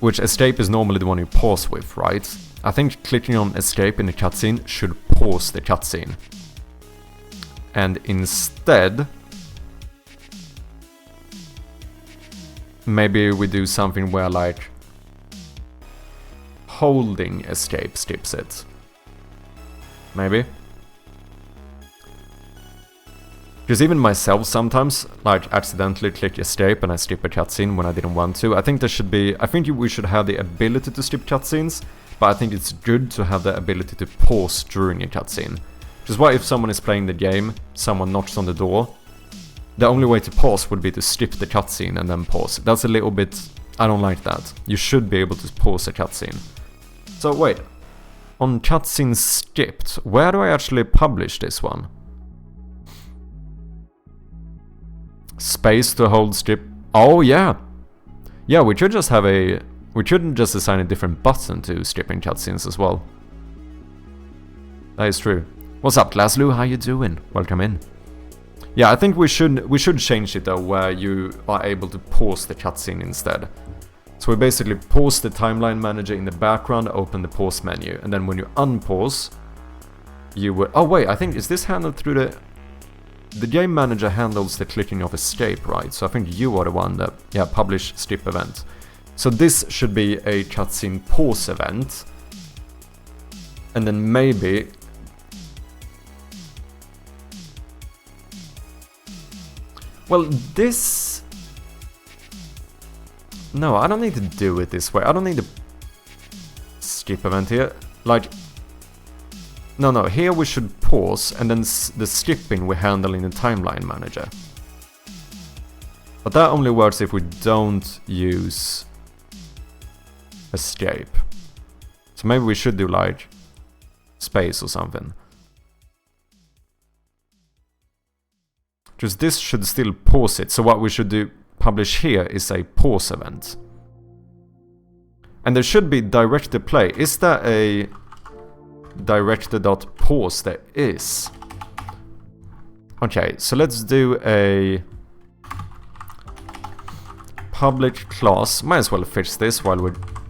Which escape is normally the one you pause with, right? I think clicking on escape in the cutscene should pause the cutscene. And instead, maybe we do something where like holding escape skips it. Maybe. Because even myself sometimes, like, accidentally click escape and I skip a cutscene when I didn't want to. I think there should be... I think we should have the ability to skip cutscenes, but I think it's good to have the ability to pause during a cutscene. Which is why if someone is playing the game, someone knocks on the door, the only way to pause would be to skip the cutscene and then pause. That's a little bit... I don't like that. You should be able to pause a cutscene. So wait, on cutscene skipped, where do I actually publish this one? Space to hold skip. Oh yeah! Yeah, we should just have a... We shouldn't just assign a different button to skipping cutscenes as well. That is true. What's up, Glaslu? How you doing? Welcome in. Yeah, I think we should change it though, where you are able to pause the cutscene instead. So we basically pause the timeline manager in the background, open the pause menu, and then when you unpause, you would... Oh wait, I think, is this handled through the... The game manager handles the clicking of escape, right? So I think you are the one that... Yeah, publish skip event. So this should be a cutscene pause event. And then maybe... Well, this... No, I don't need to do it this way. I don't need a skip event here. Like... No, here we should pause, and then the skipping we handle in the timeline manager. But that only works if we don't use escape. So maybe we should do like space or something. Because this should still pause it, so what we should do, publish here, is a pause event. And there should be director play. Is that a... director.pause? There is. Okay, so let's do a public class. Might as well fix this while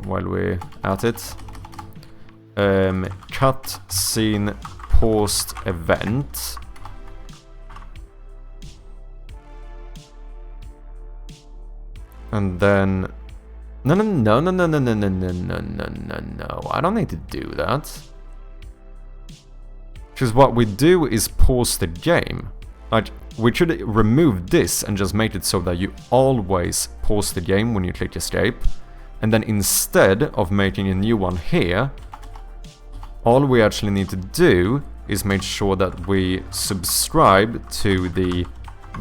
we're at it. Cut scene paused event. And then no, I don't need to do that. Because what we do is pause the game. Like, we should remove this and just make it so that you always pause the game when you click escape. And then instead of making a new one here, all we actually need to do is make sure that we subscribe to the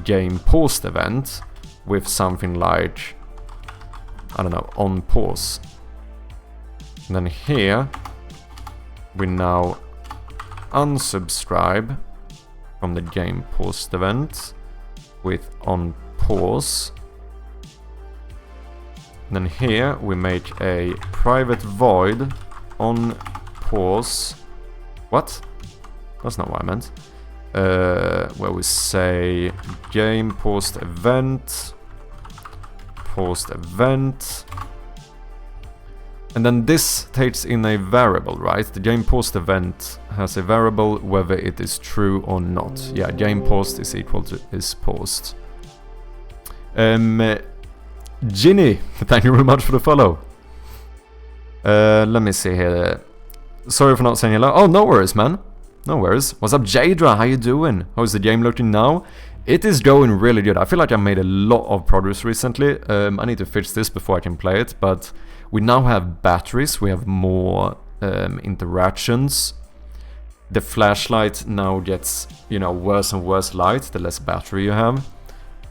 game paused event with something like, I don't know, on pause. And then here, we now unsubscribe from the game paused event with on pause. And then here we make a private void on pause. What? That's not what I meant. Where we say game paused event. And then this takes in a variable, right? The game paused event has a variable whether it is true or not. Yeah, game paused is equal to is paused. Ginny, thank you very much for the follow. Let me see here. Sorry for not saying hello. Oh, no worries, man. No worries. What's up, Jadra? How you doing? How's the game looking now? It is going really good. I feel like I made a lot of progress recently. I need to fix this before I can play it, but we now have batteries. We have more interactions. The flashlight now gets, you know, worse and worse light the less battery you have.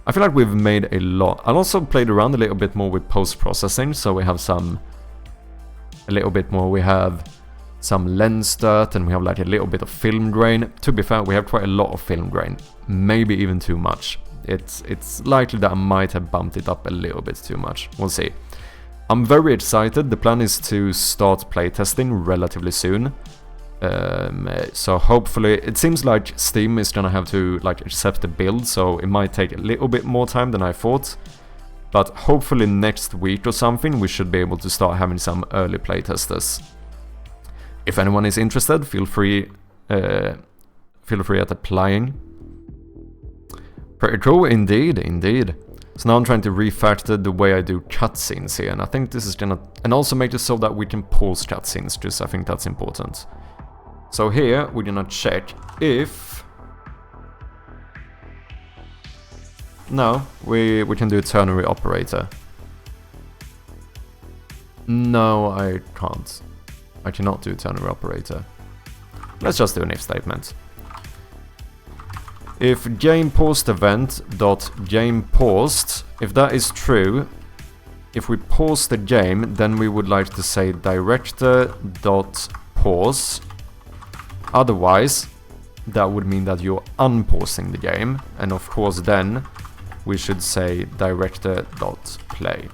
I feel like we've made a lot. I also played around a little bit more with post-processing, so we have a little bit more. We have some lens dirt, and we have like a little bit of film grain. To be fair, we have quite a lot of film grain, maybe even too much. It's likely that I might have bumped it up a little bit too much. We'll see. I'm very excited. The plan is to start playtesting relatively soon. So hopefully, it seems like Steam is gonna have to like accept the build, so it might take a little bit more time than I thought. But hopefully next week or something, we should be able to start having some early playtesters. If anyone is interested, feel free at applying. Pretty cool, indeed. So now I'm trying to refactor the way I do cutscenes here, and I think this is gonna... And also make it so that we can pause cutscenes, because I think that's important. So here, we're gonna check if... No, we can do a ternary operator. No, I can't. I cannot do a ternary operator. Let's just do an if statement. If gamePaused event dot gamePaused, if that is true, if we pause the game, then we would like to say director dot pause. Otherwise, that would mean that you're unpausing the game, and of course then we should say director dot play.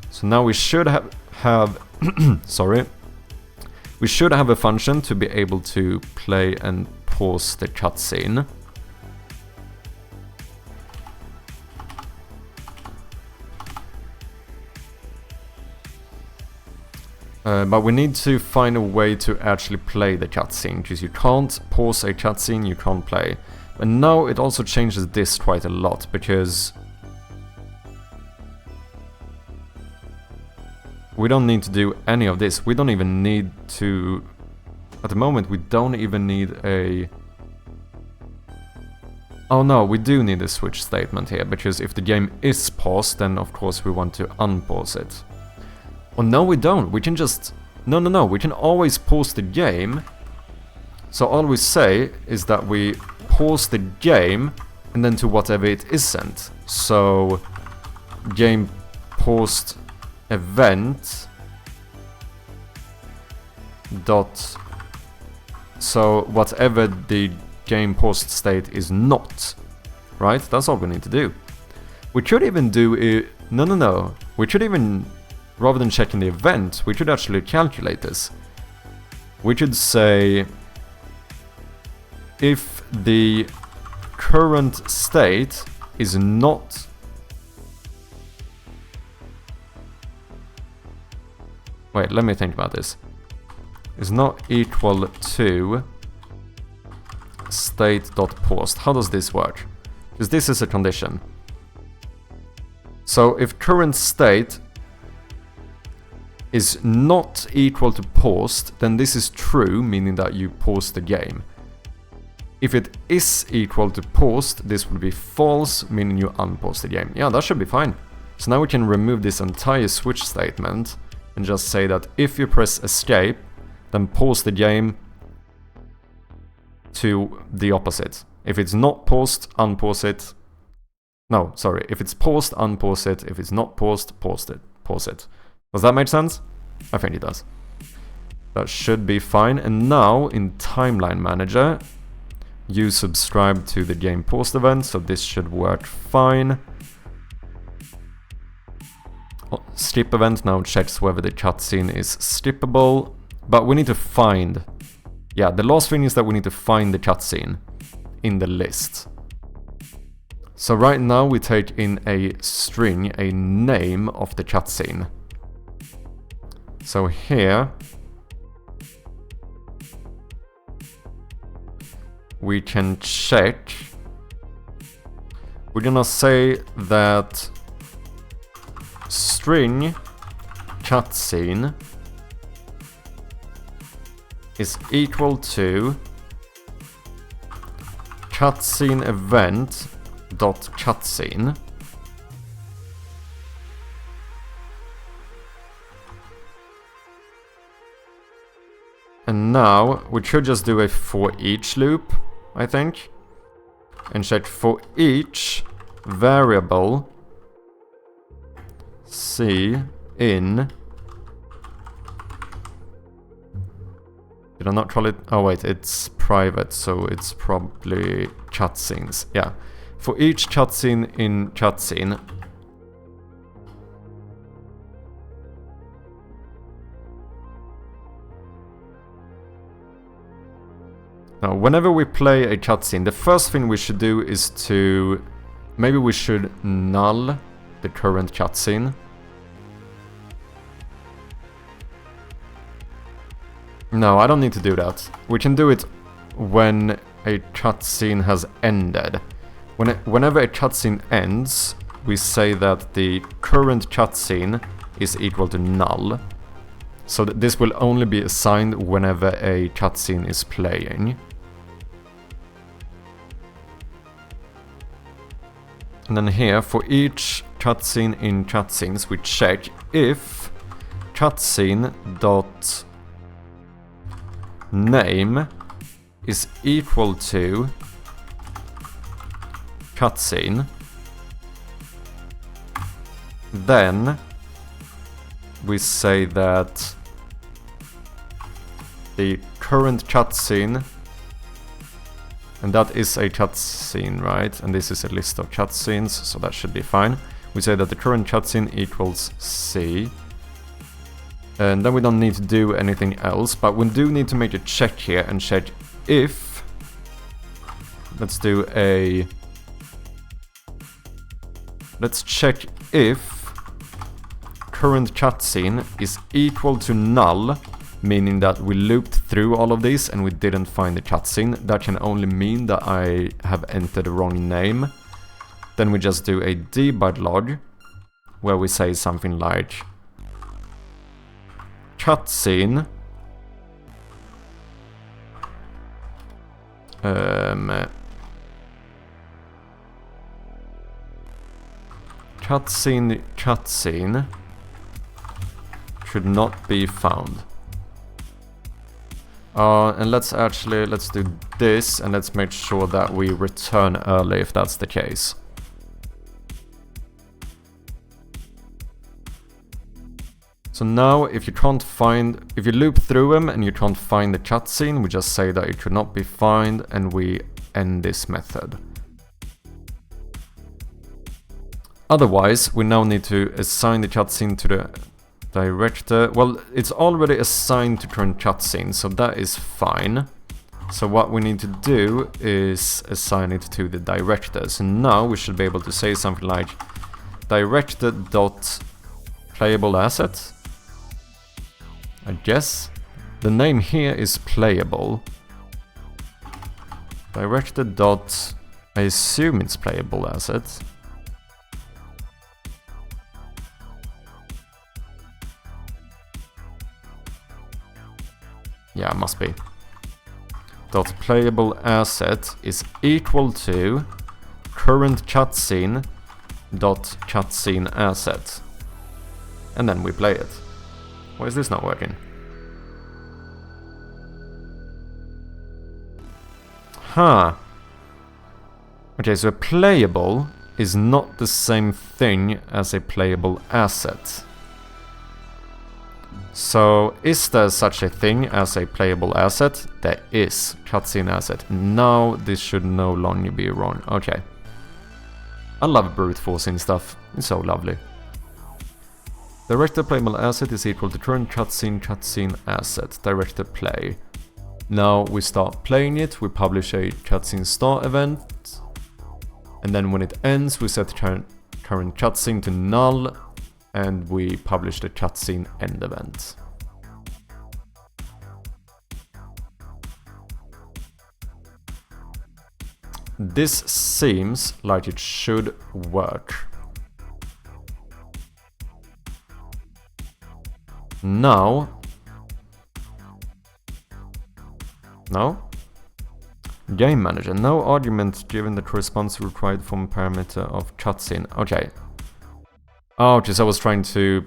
So now we should have sorry. We should have a function to be able to play and pause the cutscene. But we need to find a way to actually play the cutscene, because you can't pause a cutscene, you can't play. And now it also changes this quite a lot, because we don't need to do any of this. We don't even need to... At the moment, we don't even need a... Oh no, we do need a switch statement here, because if the game is paused, then of course we want to unpause it. Oh no, we don't. We can just... No. We can always pause the game. So all we say is that we pause the game, and then to whatever it isn't. So... game paused event dot, so whatever the game paused state is not, right? That's all we need to do. We could even do it. No. We could even, rather than checking the event, we could actually calculate this. We could say if the current state is not... Wait, let me think about this. Is not equal to state.paused. How does this work? Because this is a condition. So if current state is not equal to paused, then this is true, meaning that you paused the game. If it is equal to paused, this would be false, meaning you unpaused the game. Yeah, that should be fine. So now we can remove this entire switch statement and just say that if you press escape, then pause the game to the opposite. If it's not paused, unpause it. No, sorry. If it's paused, unpause it. If it's not paused, pause it. Does that make sense? I think it does. That should be fine. And now in Timeline Manager, you subscribe to the game paused event, so this should work fine. Skip event now checks whether the cutscene is skippable, but we need to find... Yeah, the last thing is that we need to find the cutscene in the list. So right now we take in a string, a name of the cutscene. So here we can check. We're gonna say that string cutscene is equal to cutscene event dot cutscene. And now we should just do a for each loop, I think, and check for each variable C in... Did I not call it? Oh wait, it's private, so it's probably cutscenes. Yeah, for each cutscene in cutscene. Now, whenever we play a cutscene, the first thing we should do is to... Maybe we should null the current cutscene. No, I don't need to do that. We can do it when a cutscene has ended. Whenever a cutscene ends, we say that the current cutscene is equal to null. So that this will only be assigned whenever a cutscene is playing. And then here, for each cutscene in cutscenes, we check if cutscene dot name is equal to cutscene. Then we say that the current cutscene, and that is a cutscene, right? And this is a list of cutscenes, so that should be fine. We say that the current cutscene equals C. And then we don't need to do anything else, but we do need to make a check here and check if... Let's do a... Let's check if current cutscene is equal to null, meaning that we looped through all of these and we didn't find the cutscene. That can only mean that I have entered the wrong name. Then we just do a debug log, where we say something like cutscene cutscene should not be found. And let's do this, and let's make sure that we return early if that's the case. So now, if you loop through them and you can't find the cutscene, we just say that it could not be found, and we end this method. Otherwise, we now need to assign the cutscene to the director. Well, it's already assigned to current cutscene, so that is fine. So what we need to do is assign it to the director. So now we should be able to say something like director.playable asset. I guess the name here is playable. Director dot, I assume it's playable asset. Yeah, it must be. Dot playable asset is equal to current cutscene dot cutscene asset. And then we play it. Why is this not working? Huh. Okay, so a playable is not the same thing as a playable asset. So, is there such a thing as a playable asset? There is. Cutscene asset. Now this should no longer be wrong. Okay. I love brute forcing stuff. It's so lovely. Director playable asset is equal to current cutscene asset. Director play. Now we start playing it. We publish a cutscene start event. And then when it ends, we set current cutscene to null. And we publish the cutscene end event. This seems like it should work. Now... No? Game manager. No argument given that corresponds to required form parameter of cutscene. Okay. Oh, because I was trying to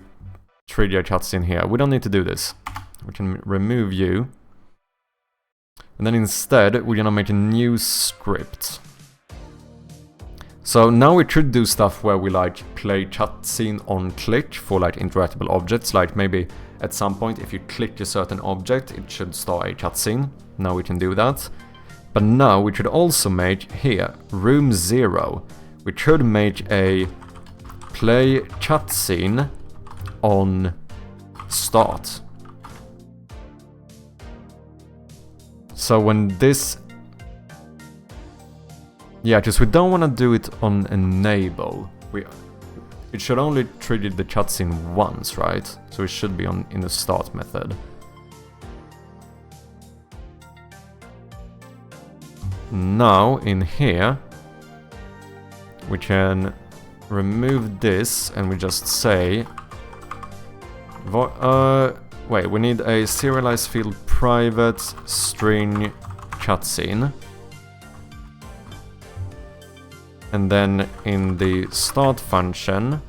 trigger a cutscene here. We don't need to do this. We can remove you. And then instead, we're gonna make a new script. So now we could do stuff where we like play cutscene on click for like interactable objects. Like maybe at some point, if you click a certain object, it should start a cutscene. Now we can do that. But now we could also make here, room 0. We could make a play cutscene on start. So when this... Yeah, because we don't want to do it on enable. It should only trigger the cutscene once, right? So it should be in the start method. Now, in here, we can remove this and we just say... wait, we need a serialized field private string cutscene. And then in the start function,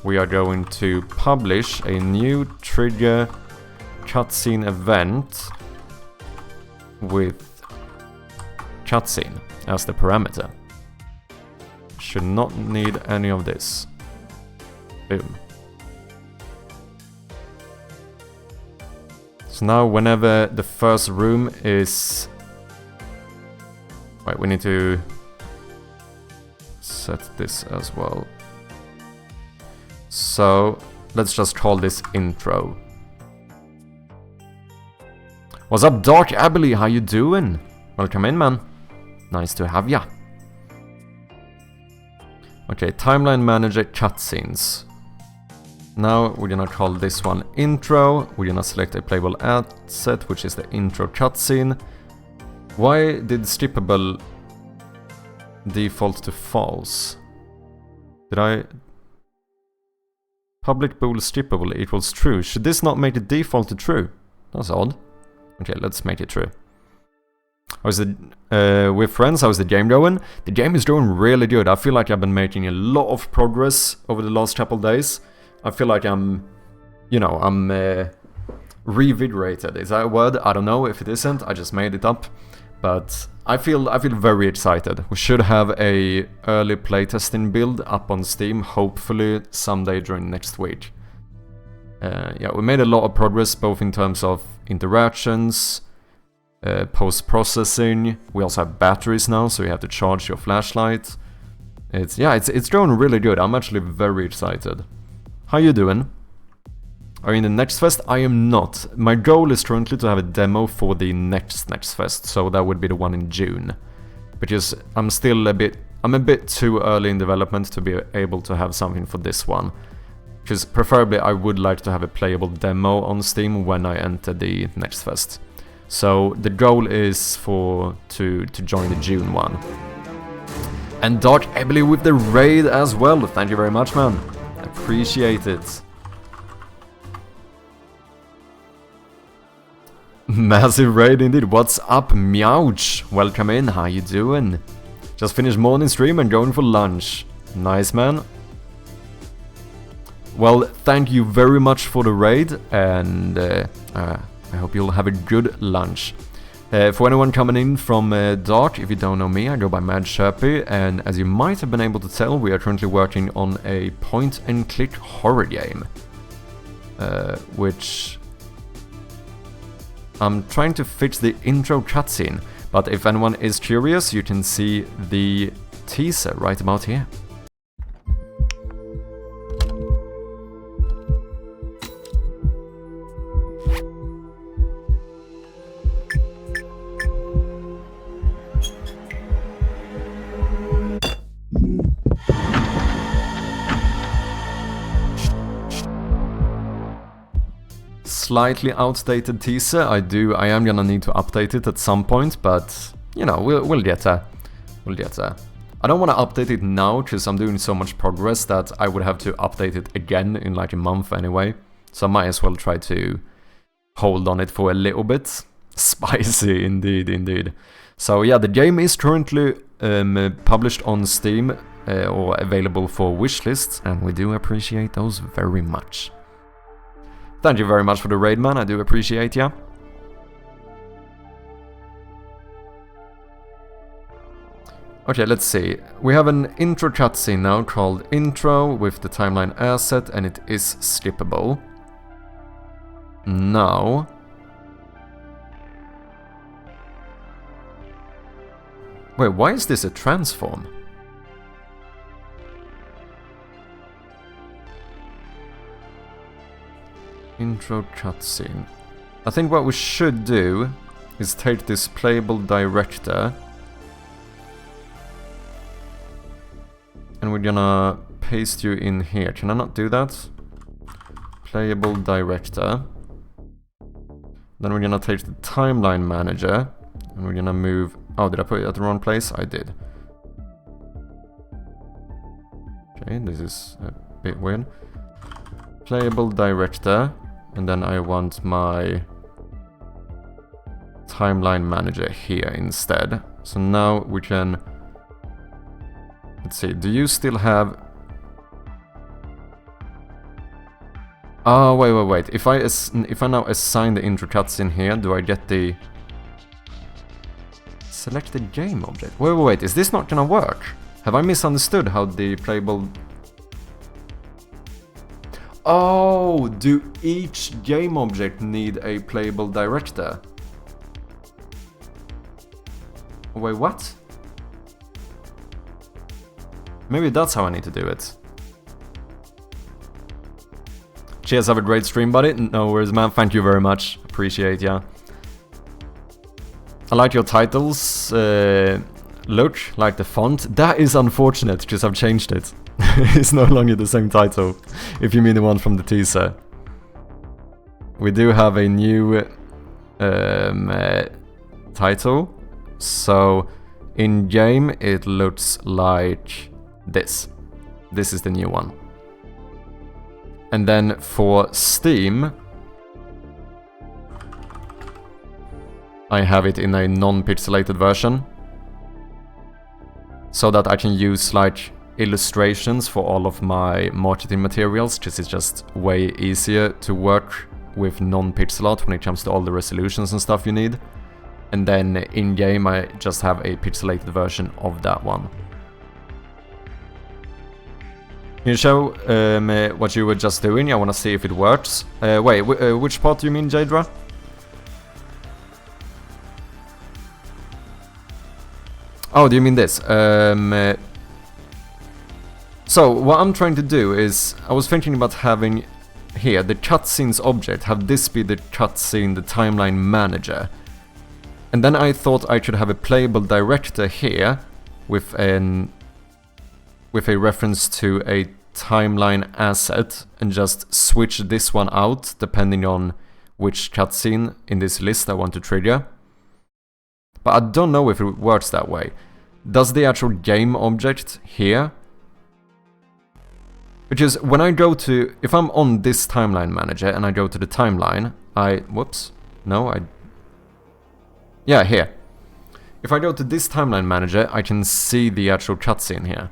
we are going to publish a new trigger cutscene event with cutscene as the parameter. Should not need any of this. Boom. So now whenever the first room is... Wait, we need to set this as well. So let's just call this intro. What's up, Dark Abilene? How you doing? Welcome in, man. Nice to have ya. Okay, timeline manager cutscenes. Now we're gonna call this one intro. We're gonna select a playable asset, which is the intro cutscene. Why did skippable default to false? Did I... Public bool skippable equals true. Should this not make the default to true? That's odd. Okay, let's make it true. How's the... with friends, how's the game going? The game is doing really good. I feel like I've been making a lot of progress over the last couple days. I feel like I'm... You know, I'm... revigorated. Is that a word? I don't know. If it isn't, I just made it up. But I feel very excited. We should have a early playtesting build up on Steam, hopefully someday during next week. Yeah, we made a lot of progress, both in terms of interactions, post-processing. We also have batteries now, so you have to charge your flashlight. It's going really good. I'm actually very excited. How you doing? Are you in the next fest? I am not. My goal is currently to have a demo for the next fest, so that would be the one in June. Because I'm still a bit too early in development to be able to have something for this one. Because preferably I would like to have a playable demo on Steam when I enter the next fest. So the goal is to join the June one. And Dark Abilene with the raid as well. Thank you very much, man. Appreciate it. Massive raid indeed. What's up, Meowch? Welcome in, how you doing? Just finished morning stream and going for lunch. Nice, man. Well, thank you very much for the raid, and I hope you'll have a good lunch. For anyone coming in from dark, if you don't know me, I go by Mad Sherpy, and as you might have been able to tell, we are currently working on a point-and-click horror game. Which I'm trying to fix the intro cutscene, but if anyone is curious, you can see the teaser right about here. Slightly outdated teaser. I am gonna need to update it at some point, but you know, we'll get there. We'll get there. I don't want to update it now because I'm doing so much progress that I would have to update it again in like a month anyway. So I might as well try to hold on it for a little bit. Spicy indeed, indeed. So yeah, the game is currently published on Steam or available for wishlists, and we do appreciate those very much. Thank you very much for the raid, man. I do appreciate ya. Okay, let's see. We have an intro cutscene now called Intro with the timeline asset, and it is skippable. Now... Wait, why is this a transform? Intro cutscene. I think what we should do is take this playable director and we're gonna paste you in here. Can I not do that? Playable director. Then we're gonna take the timeline manager and we're gonna move... Oh, did I put it at the wrong place? I did. Okay, this is a bit weird. Playable director. And then I want my timeline manager here instead. So now we can... Let's see, do you still have... Oh, wait. If I now assign the intro cutscene here, do I get the... Select the game object? Wait, is this not gonna work? Have I misunderstood how the playable... Oh, do each game object need a playable director? Wait, what? Maybe that's how I need to do it. Cheers, have a great stream, buddy. No worries, man. Thank you very much. Appreciate ya. I like your titles. Look, like the font. That is unfortunate, because I've changed it. It's no longer the same title, if you mean the one from the teaser. We do have a new title, so in game it looks like this. This is the new one. And then for Steam, I have it in a non-pixelated version, so that I can use like illustrations for all of my marketing materials, because it's just way easier to work with non-pixel art when it comes to all the resolutions and stuff you need. And then in-game I just have a pixelated version of that one. Can you show what you were just doing? I want to see if it works. Wait, which part do you mean, Jadra? Oh, do you mean this? So, what I'm trying to do is, I was thinking about having here, the cutscenes object, have this be the cutscene, the timeline manager. And then I thought I could have a playable director here, with a reference to a timeline asset, and just switch this one out, depending on which cutscene in this list I want to trigger. But I don't know if it works that way. Does the actual game object here? Because when I go to... If I'm on this timeline manager and I go to the timeline, whoops. No, Yeah, here. If I go to this timeline manager, I can see the actual cutscene here.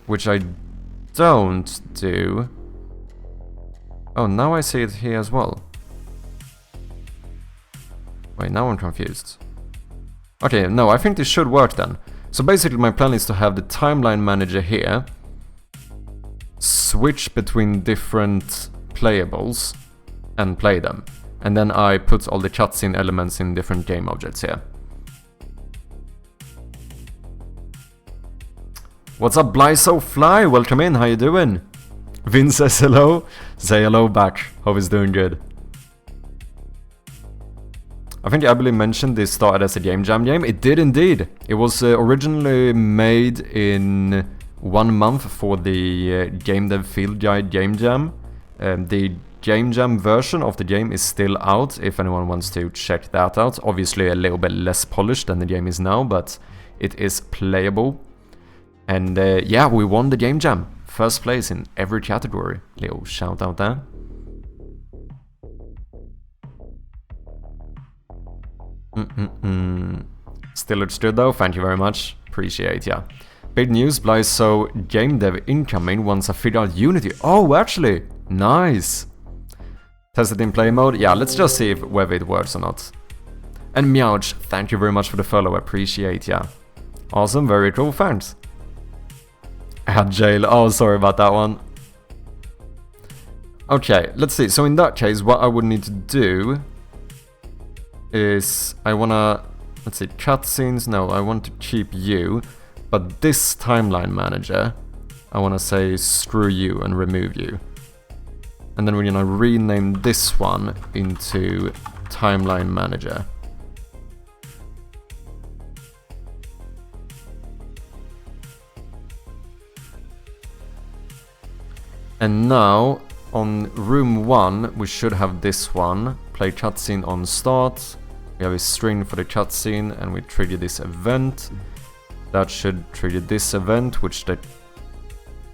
Which I don't do. Oh, now I see it here as well. Wait, now I'm confused. Okay, no, I think this should work then. So basically my plan is to have the timeline manager here switch between different playables and play them. And then I put all the cutscene elements in different game objects here. What's up, Blyso Fly? Welcome in, how you doing? Vince says hello. Say hello back. Hope he's doing good. I think Abby mentioned this started as a Game Jam game. It did indeed. It was originally made in 1 month for the gamedev field guide Game Jam. The Game Jam version of the game is still out if anyone wants to check that out. Obviously a little bit less polished than the game is now, but it is playable. And yeah, we won the Game Jam. First place in every category. Little shout out there. Still looks good though, thank you very much. Appreciate ya. Big news, Blythe, so game dev incoming once I figure out Unity. Oh, actually, nice. Test it in play mode. Yeah, let's just see whether it works or not. And Meowch, thank you very much for the follow, appreciate ya. Awesome, very cool, thanks. Add jail, oh sorry about that one. Okay, let's see, so in that case what I would need to do is I wanna, let's see, cutscenes, no, I want to keep you, but this timeline manager, I wanna say screw you and remove you. And then we're gonna rename this one into timeline manager. And now, on room 1, we should have this one. Play cutscene on start. We have a string for the cutscene, and we trigger this event. That should trigger this event, which the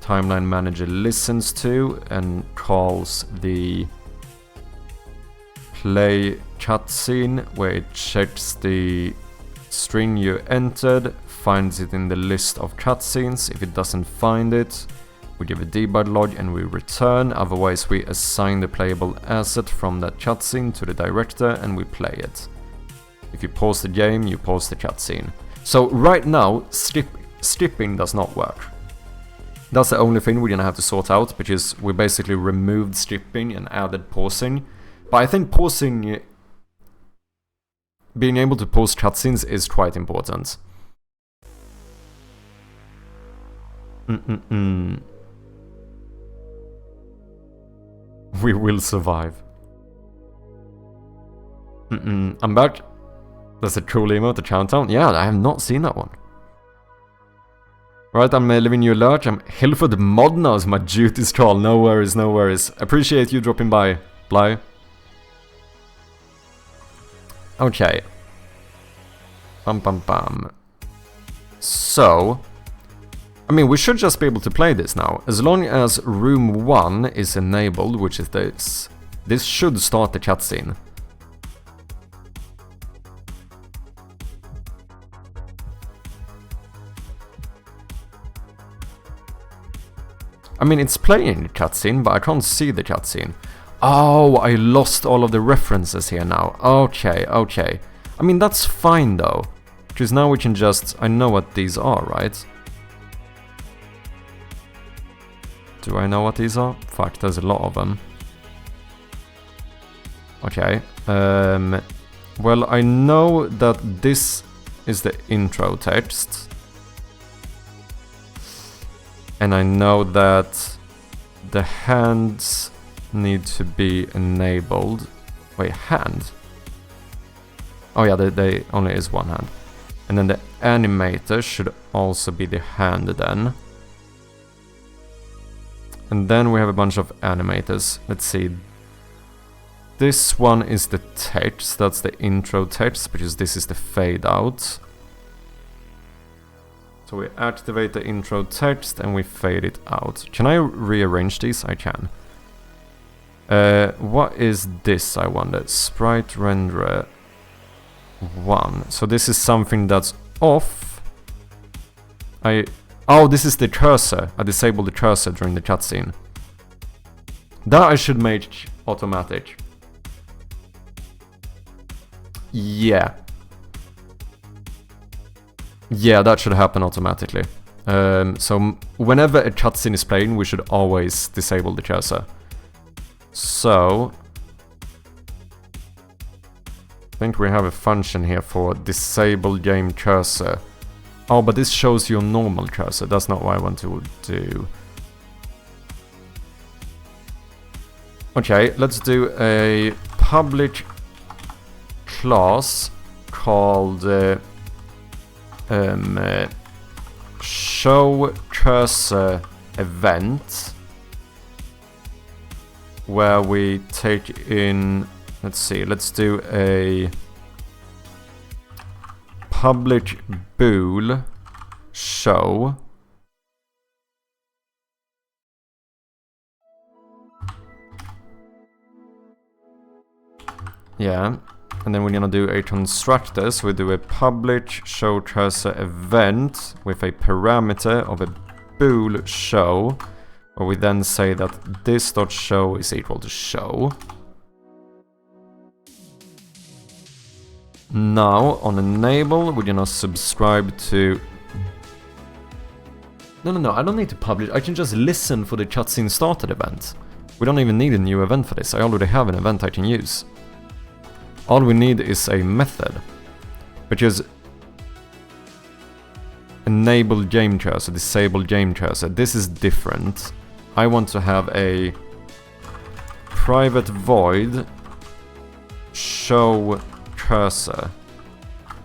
timeline manager listens to and calls the play cutscene, where it checks the string you entered, finds it in the list of cutscenes. If it doesn't find it, we give a debug log and we return, otherwise we assign the playable asset from that cutscene to the director and we play it. If you pause the game, you pause the cutscene. So right now, skipping does not work. That's the only thing we're gonna have to sort out, because we basically removed skipping and added pausing. But I think pausing, being able to pause cutscenes is quite important. We will survive. I'm back. That's a cool emote, the countdown. Yeah, I have not seen that one. Right, I'm leaving you alert. I'm Hilford Mod now is my duties call. No worries, no worries. Appreciate you dropping by, Bly. Okay. Bum bum bum. So, I mean, we should just be able to play this now. As long as room 1 is enabled, which is this. This should start the cutscene. I mean, it's playing the cutscene, but I can't see the cutscene. Oh, I lost all of the references here now. Okay, okay. I mean, that's fine though. Because now we can just... I know what these are, right? Do I know what these are? Fuck, there's a lot of them. Okay. Well, I know that this is the intro text. And I know that the hands need to be enabled. Wait, hand? Oh yeah, they only is one hand. And then the animator should also be the hand then. And then we have a bunch of animators. Let's see. This one is the text, that's the intro text, because this is the fade out. So we activate the intro text and we fade it out. Can I rearrange these? I can. What is this, I wonder? Sprite renderer 1. So this is something that's off. Oh, this is the cursor. I disabled the cursor during the cutscene. That I should make automatic. Yeah. Yeah, that should happen automatically. So whenever a cutscene is playing, we should always disable the cursor. So I think we have a function here for disable game cursor. Oh, but this shows you a normal cursor. That's not what I want to do. Okay, let's do a public class called show cursor event, where we take in, let's see, let's do a public bool show yeah, and then we're gonna do a constructor, so we do a public show cursor event with a parameter of a bool show, where we then say that this.show is equal to show. Now, on enable, we're gonna subscribe to... No, I don't need to publish, I can just listen for the cutscene started event. We don't even need a new event for this, I already have an event I can use. All we need is a method, which is enable game cursor, disable game cursor. This is different. I want to have a private void show cursor,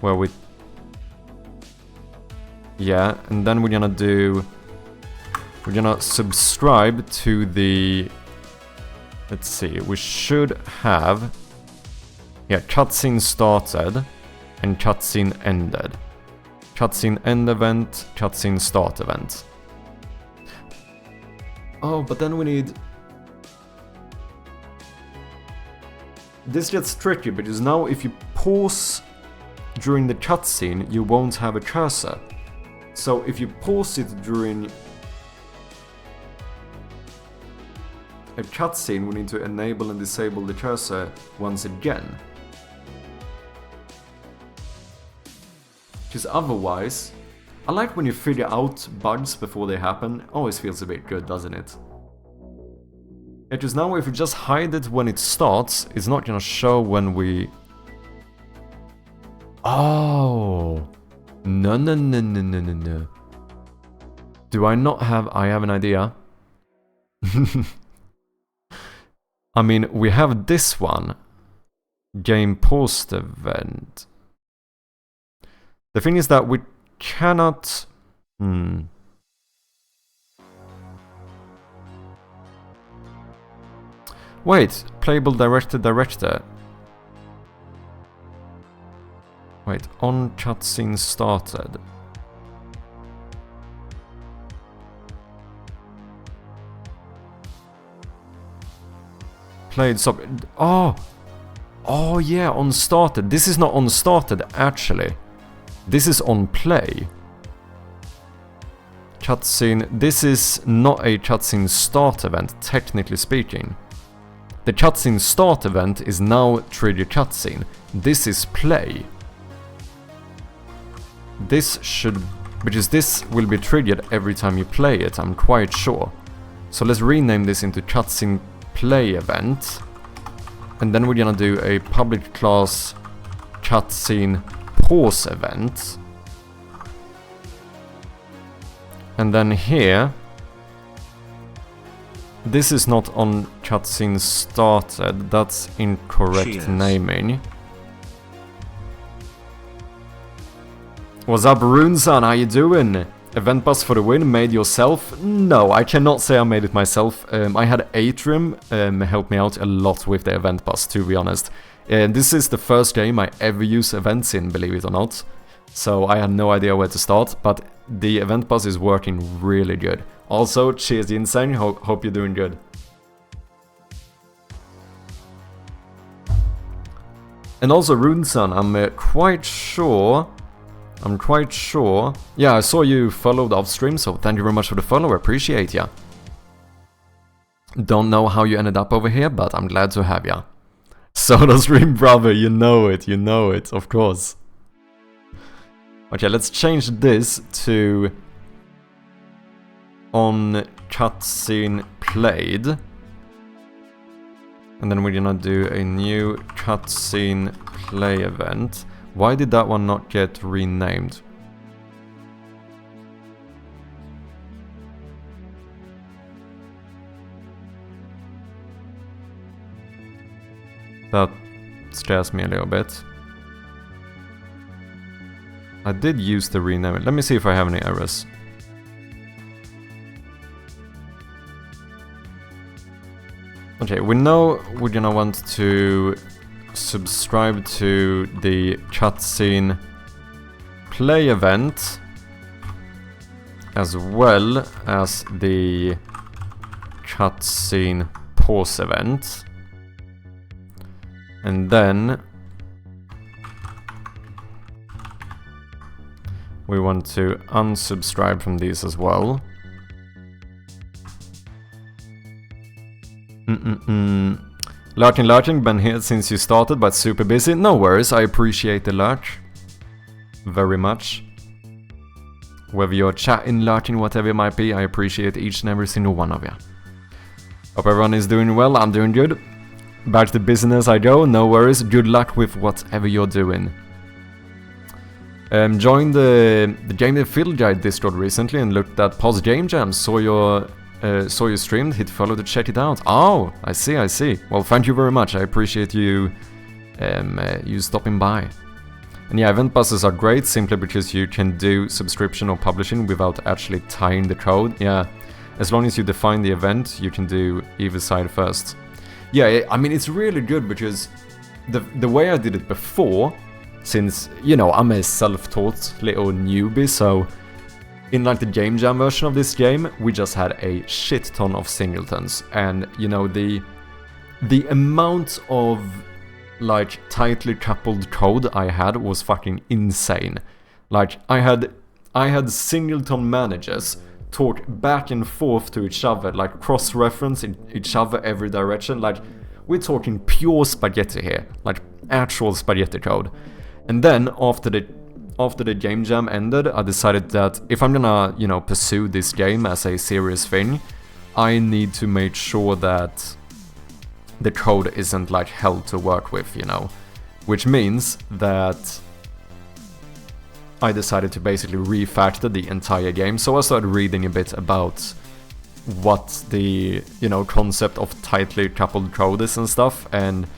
where we... Yeah, and then we're gonna subscribe to the... Let's see, we should have... Yeah, cutscene started and cutscene ended. Cutscene end event, cutscene start event. Oh, but then we need... This gets tricky, because now if you pause during the cutscene, you won't have a cursor. So if you pause it during a cutscene, we need to enable and disable the cursor once again. Because otherwise, I like when you figure out bugs before they happen. Always feels a bit good, doesn't it? Because now if you just hide it when it starts, it's not gonna show when we... Oh! No. Do I not have... I have an idea. I mean, we have this one. Game post event. The thing is that we cannot... Wait, playable director. Wait, on cutscene started. Played sub... Oh yeah, on started. This is not on started, actually. This is on play. Cutscene. This is not a cutscene start event, technically speaking. The cutscene start event is now trigger cutscene. This is play. This should... Because this will be triggered every time you play it, I'm quite sure. So let's rename this into cutscene play event. And then we're gonna do a public class cutscene pause event. And then here, this is not on cutscene started, that's incorrect Cheers. naming. What's up, Runeson? How you doing? Event bus for the win, made yourself? No, I cannot say I made it myself. I had Atrium help me out a lot with the event bus, to be honest. This is the first game I ever use events in, believe it or not. So I had no idea where to start, but the event bus is working really good. Also, cheers Insane, hope you're doing good. And also Runeson, I'm quite sure... Yeah, I saw you followed off stream, so thank you very much for the follow, I appreciate ya. Don't know how you ended up over here, but I'm glad to have ya. Soda Stream brother, you know it, of course. Okay, let's change this to on cutscene played. And then we're gonna do a new cutscene play event. Why did that one not get renamed? That scares me a little bit. I did use the rename it. Let me see if I have any errors. Okay, we know we're gonna want to subscribe to the cutscene play event as well as the cutscene pause event. And then we want to unsubscribe from these as well. Lurking, been here since you started, but super busy. No worries, I appreciate the lurch. Very much. Whether you're chatting, lurking, whatever it might be, I appreciate each and every single one of you. Hope everyone is doing well, I'm doing good. Back to business I go, no worries, good luck with whatever you're doing. Joined the gamedev field guide Discord recently and looked at past game jams, saw you streamed, hit follow to check it out. Oh, I see. Well, thank you very much, I appreciate you you stopping by. And yeah, event buses are great simply because you can do subscription or publishing without actually tying the code. Yeah, as long as you define the event, you can do either side first. Yeah, I mean, it's really good because the way I did it before, since, you know, I'm a self-taught little newbie, so in like the game jam version of this game, we just had a shit ton of singletons, and you know, the amount of like tightly coupled code I had was fucking insane. Like I had singleton managers talk back and forth to each other, like cross-reference each other every direction. Like, we're talking pure spaghetti here, like actual spaghetti code. And then after the game jam ended, I decided that if I'm gonna, you know, pursue this game as a serious thing, I need to make sure that the code isn't like hell to work with, you know. Which means that I decided to basically refactor the entire game, so I started reading a bit about what the, you know, concept of tightly coupled code is and stuff, and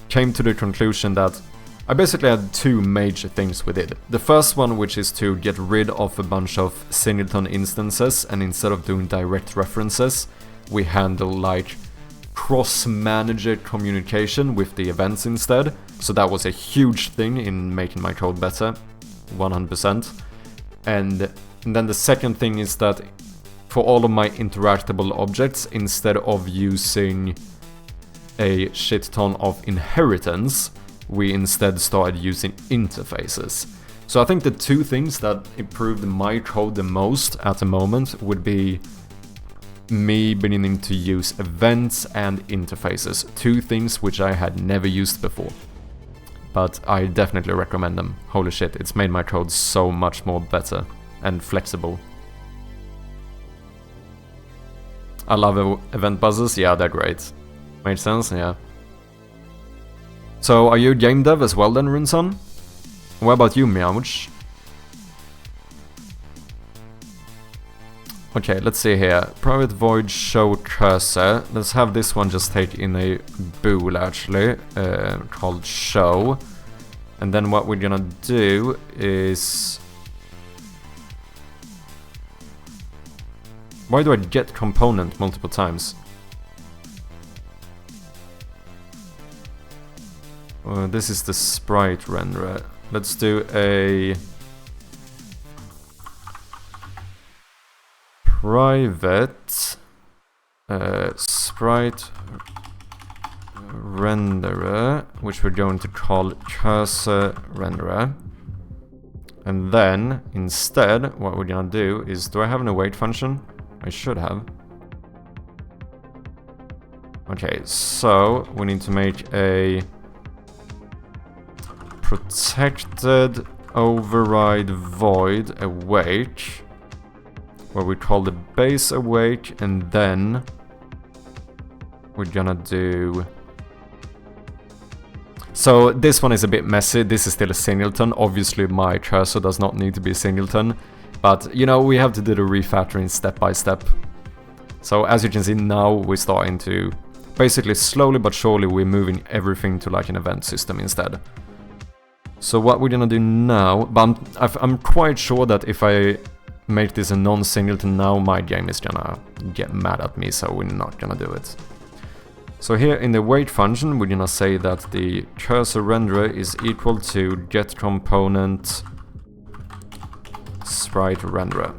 came to the conclusion that I basically had two major things with it. The first one, which is to get rid of a bunch of singleton instances, and instead of doing direct references, we handle like cross-manager communication with the events instead. So that was a huge thing in making my code better. 100%. And then the second thing is that for all of my interactable objects, instead of using a shit ton of inheritance, we instead started using interfaces. So I think the two things that improved my code the most at the moment would be me beginning to use events and interfaces. Two things which I had never used before. But I definitely recommend them. Holy shit, it's made my code so much more better and flexible. I love event buzzers, yeah, they're great. Makes sense, yeah. So, are you game dev as well then, Runson? What about you, Meowch? Okay, let's see here. Private void show cursor. Let's have this one just take in a bool actually, called show. And then what we're gonna do is... Why do I get component multiple times? This is the sprite renderer. Let's do a... private sprite renderer, which we're going to call cursor renderer. And then, instead, what we're gonna do is, do I have an await function? I should have. Okay, so we need to make a protected override void await, where we call the base await, and then we're gonna do... So this one is a bit messy. This is still a singleton. Obviously my cursor does not need to be a singleton, but you know, we have to do the refactoring step by step. So as you can see now, we're starting to basically slowly but surely we're moving everything to like an event system instead. So what we're gonna do now, but I'm quite sure that if I make this a non-singleton now, my game is gonna get mad at me, so we're not gonna do it. So here in the wait function, we're gonna say that the cursor renderer is equal to getComponent sprite renderer.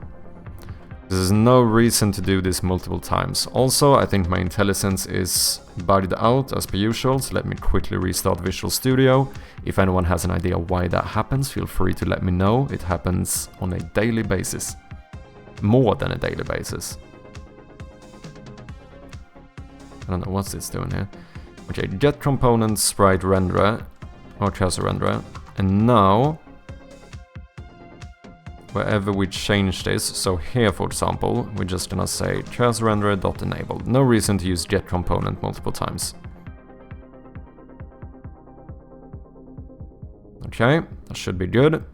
There's no reason to do this multiple times. Also, I think my IntelliSense is bugged out as per usual, so let me quickly restart Visual Studio. If anyone has an idea why that happens, feel free to let me know. It happens on a daily basis. More than a daily basis. I don't know what's this doing here. Okay, getComponent sprite renderer, or cursor renderer, and now wherever we change this, so here for example, we're just gonna say cursor renderer.enabled. No reason to use getComponent multiple times. Okay, that should be good.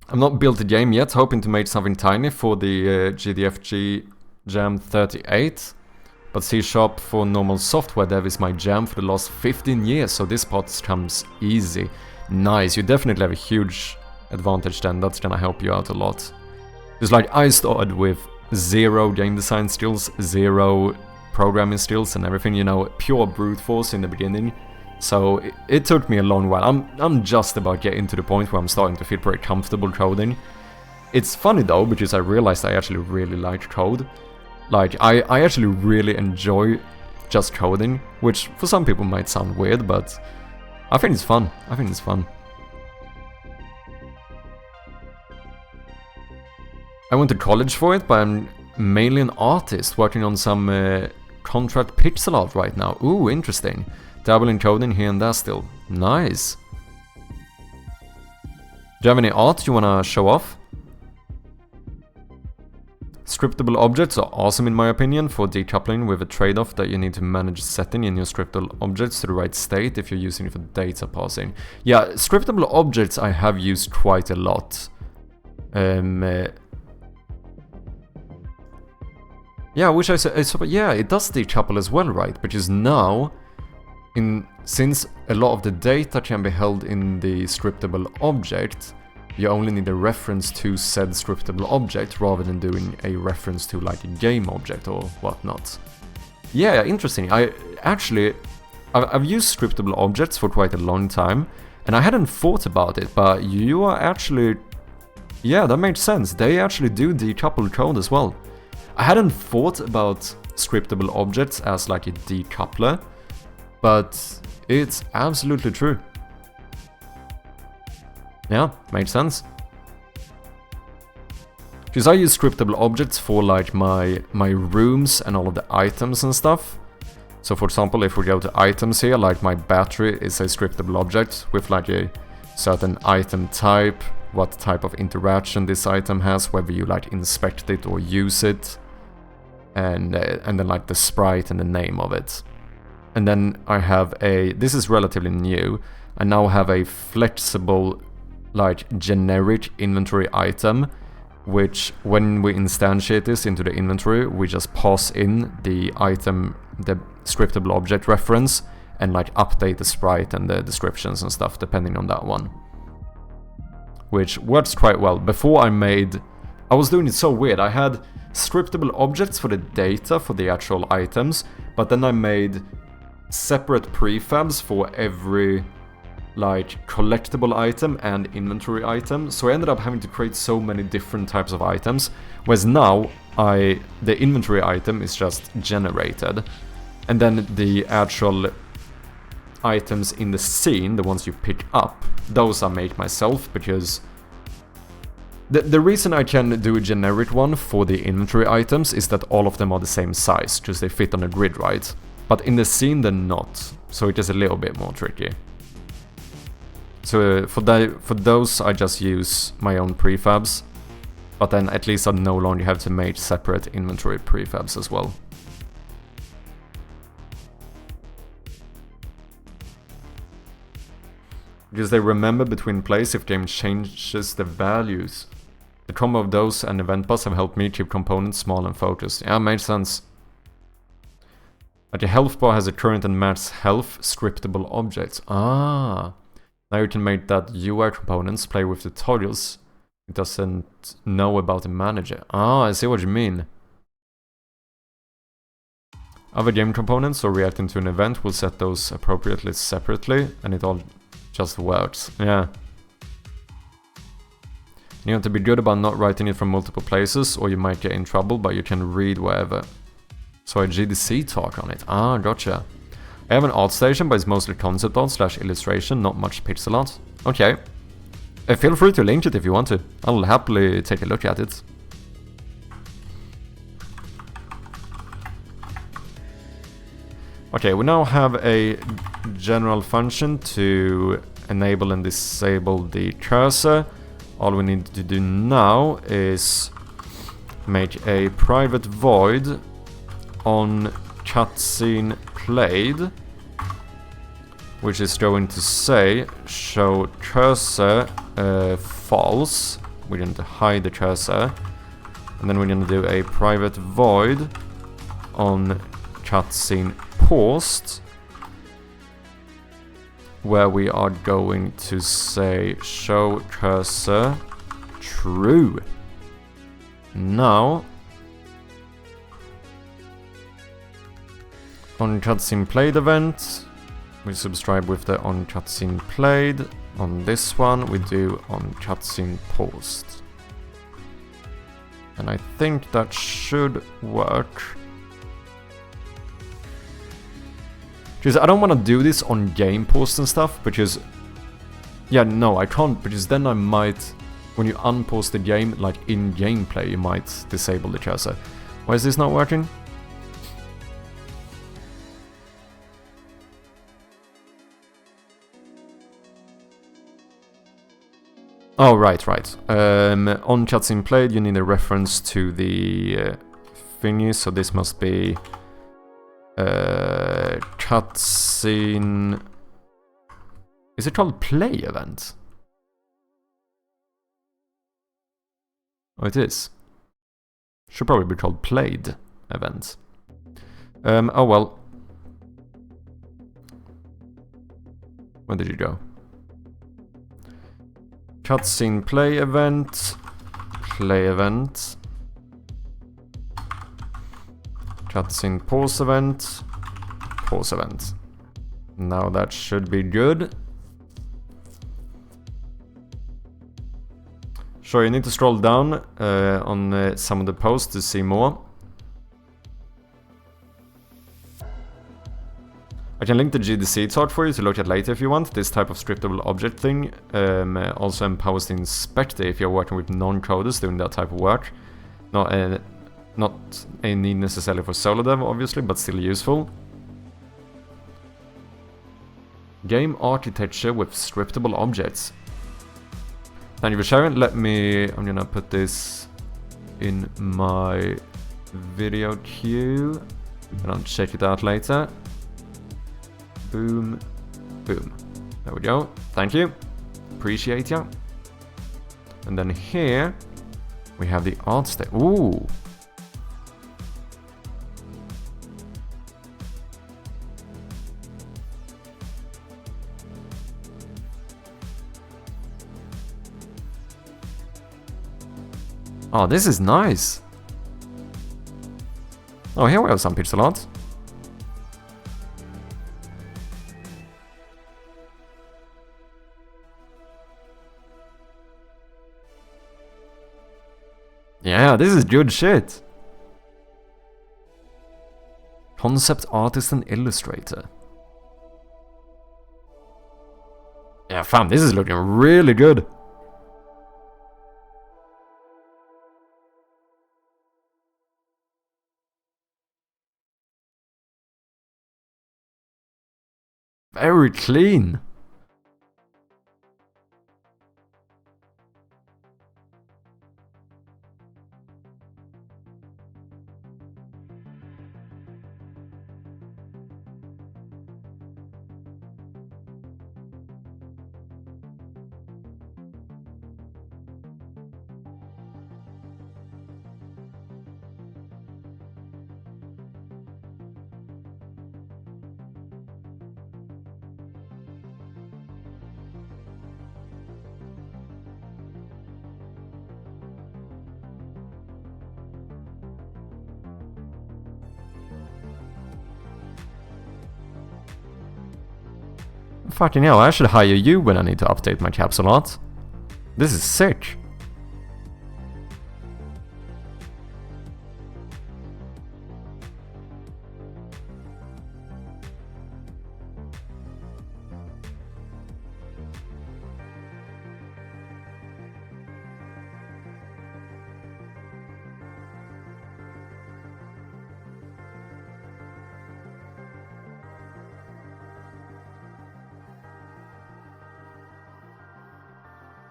I've not built a game yet, hoping to make something tiny for the GDFG Jam 38, but C# for normal software dev is my jam for the last 15 years, so this part comes easy. Nice, you definitely have a huge advantage then, that's gonna help you out a lot. It's like I started with 0 game design skills, 0 programming skills and everything, you know, pure brute force in the beginning. So it took me a long while. I'm just about getting to the point where I'm starting to feel pretty comfortable coding. It's funny though, because I realized I actually really like code. Like, I actually really enjoy just coding, which for some people might sound weird, but I think it's fun. I think it's fun. I went to college for it, but I'm mainly an artist working on some contract pixel art right now. Ooh, interesting. Dabble in coding here and there still. Nice. Do you have any art you wanna show off? Scriptable objects are awesome in my opinion for decoupling, with a trade-off that you need to manage setting in your scriptable objects to the right state if you're using it for data parsing. Yeah, scriptable objects I have used quite a lot. Yeah, which I said, yeah, it does decouple as well, right? Because now, since a lot of the data can be held in the scriptable object, you only need a reference to said scriptable object rather than doing a reference to like a game object or whatnot. Yeah, interesting. I've used scriptable objects for quite a long time, and I hadn't thought about it, but you are actually... Yeah, that makes sense. They actually do decouple code as well. I hadn't thought about scriptable objects as like a decoupler, but it's absolutely true. Yeah, makes sense. Because I use scriptable objects for like my rooms and all of the items and stuff. So for example, if we go to items here, like my battery is a scriptable object with like a certain item type, what type of interaction this item has, whether you like inspect it or use it, and then like the sprite and the name of it. And then I have this is relatively new, I now have a flexible like generic inventory item, which when we instantiate this into the inventory, we just pass in the item, the scriptable object reference, and like update the sprite and the descriptions and stuff depending on that one. Which works quite well. Before I was doing it so weird, I had scriptable objects for the data for the actual items, but then I made separate prefabs for every like collectible item and inventory item, so I ended up having to create so many different types of items, whereas now the inventory item is just generated, and then the actual items in the scene, the ones you pick up, those I make myself, because the reason I can do a generic one for the inventory items is that all of them are the same size, just they fit on a grid, right? But in the scene they're not, so it is a little bit more tricky. So for those I just use my own prefabs, but then at least I no longer have to make separate inventory prefabs as well. Because they remember between plays if game changes the values. The combo of those and event bus have helped me keep components small and focused. Yeah, makes sense. But the health bar has a current and max health scriptable objects. Ah. Now you can make that UI components play with the toggles. It doesn't know about the manager. Ah, I see what you mean. Other game components or reacting to an event will set those appropriately separately, and it all just works. Yeah. You have to be good about not writing it from multiple places, or you might get in trouble, but you can read wherever. So a GDC talk on it. Ah, gotcha. I have an art station, but it's mostly concept art / illustration, not much pixel art. Okay. Feel free to link it if you want to. I'll happily take a look at it. Okay, we now have a general function to enable and disable the cursor. All we need to do now is make a private void on cutscene played, which is going to say show cursor false. We're going to hide the cursor, and then we're going to do a private void on cutscene paused, where we are going to say show cursor true. Now on cutscene played event, we subscribe with the on cutscene played. On this one, we do on cutscene paused. And I think that should work. Because I don't want to do this on game pause and stuff, because... Yeah, no, I can't, because then I might... When you unpause the game, like in gameplay, you might disable the cursor. Why is this not working? Oh, right. On cutscene played, you need a reference to the thingy, so this must be cutscene... Is it called play event? Oh, it is. Should probably be called played event. Oh well. Where did you go? Cutscene play event. Play event. Cutscene pause event. Pause event. Now that should be good. Sure, you need to scroll down on some of the posts to see more. I can link the GDC talk for you to look at later if you want. This type of scriptable object thing also empowers the inspector if you're working with non-coders doing that type of work. Not a need necessarily for solo dev, obviously, but still useful. Game architecture with scriptable objects. Thank you for sharing. I'm gonna put this in my video queue and I'll check it out later. Boom, boom. There we go. Thank you. Appreciate ya. And then here we have the art state. Ooh. Oh, this is nice. Oh, here we have some pixel art. Yeah, this is good shit. Concept artist and illustrator. Yeah, fam, this is looking really good. Very clean. Fucking hell, I should hire you when I need to update my capsule art. This is sick.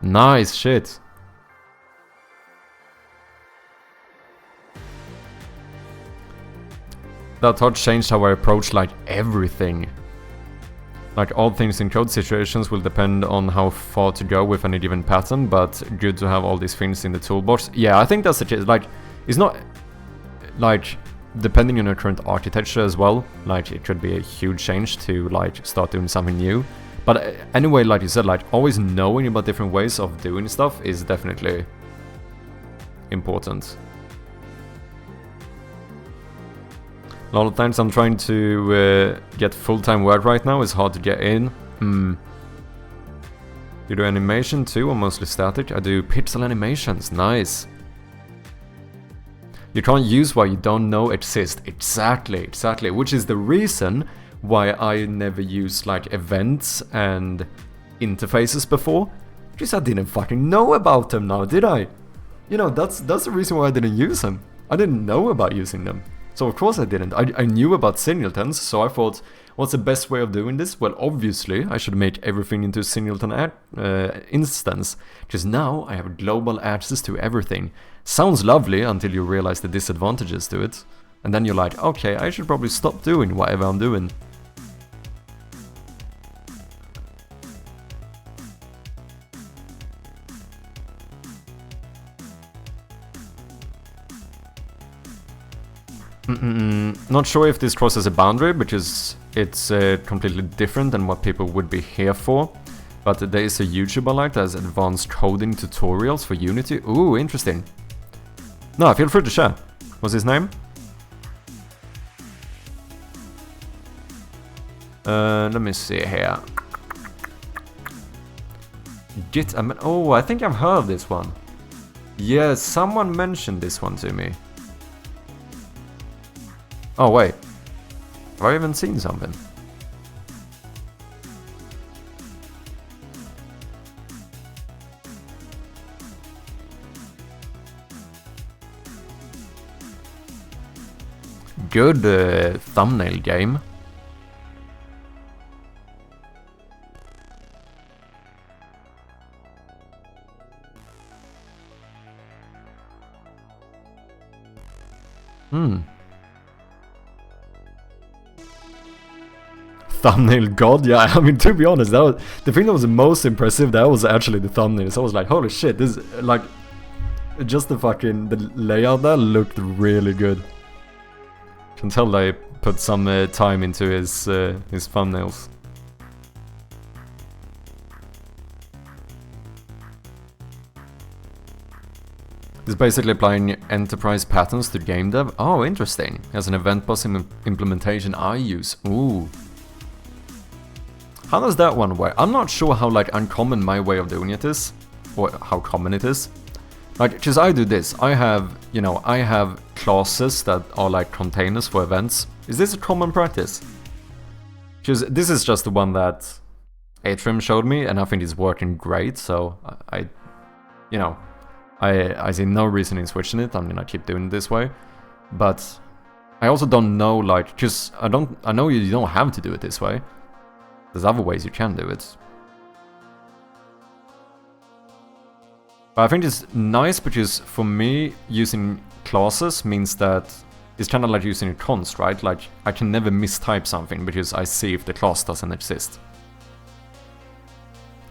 Nice shit. That thought changed how I approach like everything. Like all things in code situations will depend on how far to go with any given pattern, but good to have all these things in the toolbox. Yeah, I think that's the case. Like, it's not like depending on your current architecture as well. Like, it could be a huge change to like start doing something new. But anyway, like you said, like always knowing about different ways of doing stuff is definitely important. A lot of times I'm trying to get full-time work right now, it's hard to get in. You do animation too, or mostly static? I do pixel animations, nice. You can't use what you don't know exists. Exactly, which is the reason why I never used like events and interfaces before. Because I didn't fucking know about them now, did I? You know, that's the reason why I didn't use them. I didn't know about using them. So of course I didn't. I knew about singletons, so I thought, what's the best way of doing this? Well, obviously, I should make everything into a singleton instance, because now I have global access to everything. Sounds lovely until you realize the disadvantages to it. And then you're like, okay, I should probably stop doing whatever I'm doing. Not sure if this crosses a boundary, because it's completely different than what people would be here for. But there is a YouTuber like that has advanced coding tutorials for Unity. Ooh, interesting. No, feel free to share. What's his name? Let me see here. Oh, I think I've heard of this one. Yeah, someone mentioned this one to me. Oh wait, have I even seen something? Good thumbnail game. Thumbnail god, yeah, I mean, to be honest, that was the thing that was the most impressive. That was actually the thumbnails. I was like, holy shit, this like just the layout there looked really good. Can tell they put some time into his thumbnails. It's basically applying enterprise patterns to game dev. Oh, interesting. As an event bus implementation I use. Ooh. How does that one work? I'm not sure how like uncommon my way of doing it is, or how common it is. Like, because I do this. I have, you know, I have classes that are like containers for events. Is this a common practice? Because this is just the one that Atrium showed me, and I think it's working great, so you know, I see no reason in switching it. I'm gonna keep doing it this way. But I also don't know, like, because I know you don't have to do it this way. There's other ways you can do it. But I think it's nice because for me, using classes means that it's kind of like using a const, right? Like, I can never mistype something because I see if the class doesn't exist.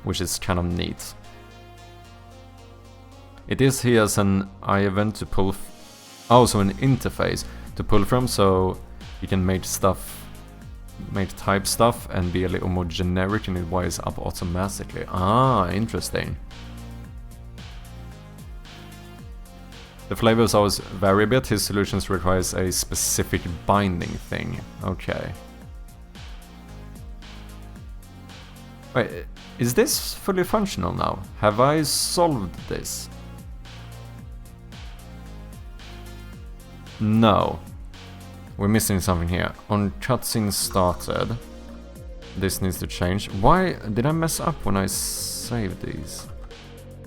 Which is kind of neat. It is here as an I-event to pull... oh, so an interface to pull from, so you can make stuff... make type stuff and be a little more generic and it wires up automatically. Ah, interesting. The flavors always vary a bit. His solutions requires a specific binding thing. Okay. Wait, is this fully functional now? Have I solved this? No. We're missing something here. On cutscene started. This needs to change. Why did I mess up when I saved these?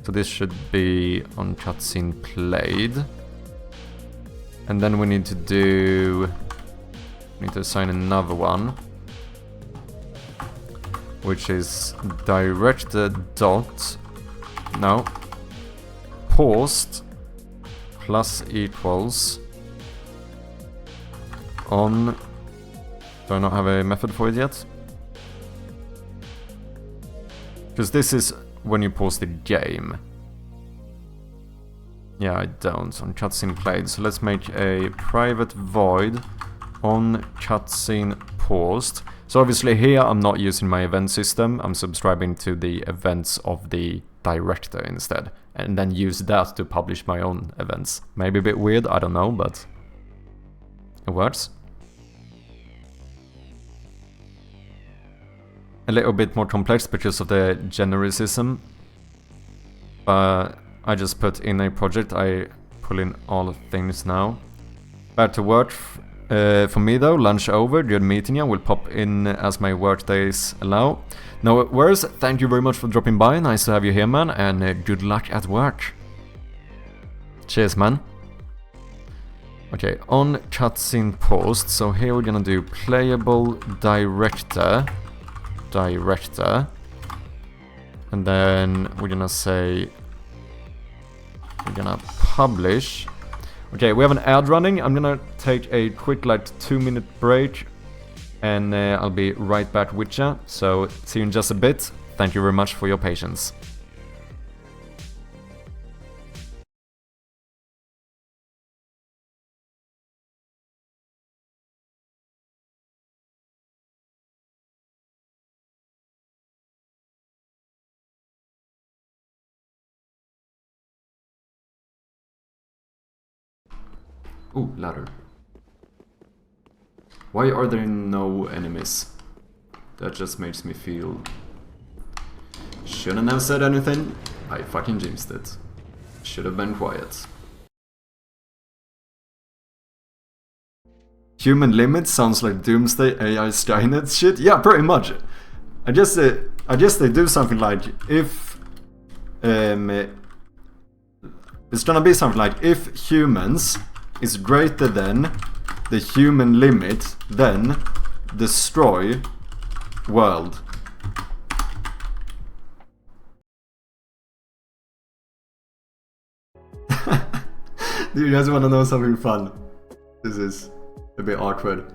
So this should be on cutscene played. And then we need to do... we need to assign another one. Which is directed dot... no. Paused plus equals on... do I not have a method for it yet? Because this is when you pause the game. Yeah, I don't. On cutscene played. So let's make a private void on cutscene paused. So obviously here I'm not using my event system. I'm subscribing to the events of the director instead. And then use that to publish my own events. Maybe a bit weird, I don't know, but it works. A little bit more complex because of the genericism. I just put in a project, I pull in all things now. Back to work for me though, lunch over, good meeting you, will pop in as my work days allow. No worries, thank you very much for dropping by, nice to have you here man, and good luck at work. Cheers man. Okay, on cutscene post, so here we're gonna do playable director. And then we're gonna say we're gonna publish. Okay, we have an ad running. I'm gonna take a quick like 2-minute break and I'll be right back with ya. So see you in just a bit. Thank you very much for your patience. Ooh, ladder. Why are there no enemies? That just makes me feel... shouldn't have said anything. I fucking jinxed it. Should have been quiet. Human limit sounds like Doomsday AI Skynet shit. Yeah, pretty much. I guess they do something like if it's gonna be something like if humans is greater than the human limit, then destroy world. Do you guys want to know something fun? This is a bit awkward.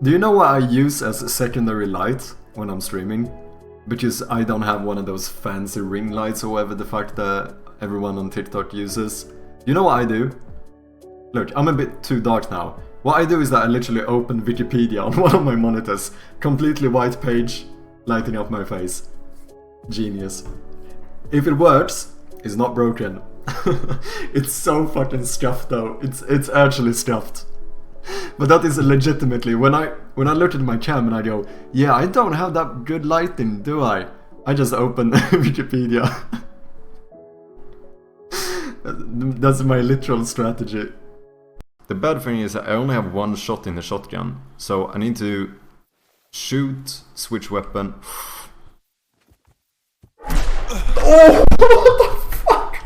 Do you know what I use as a secondary light when I'm streaming? Because I don't have one of those fancy ring lights or whatever the fuck that everyone on TikTok uses. You know what I do? Look, I'm a bit too dark now. What I do is that I literally open Wikipedia on one of my monitors. Completely white page, lighting up my face. Genius. If it works, it's not broken. It's so fucking scuffed though. It's actually scuffed. But that is legitimately, when I look at my cam and I go, yeah, I don't have that good lighting, do I? I just open Wikipedia. That's my literal strategy. The bad thing is I only have one shot in the shotgun, so I need to shoot, switch weapon. Oh! What the fuck?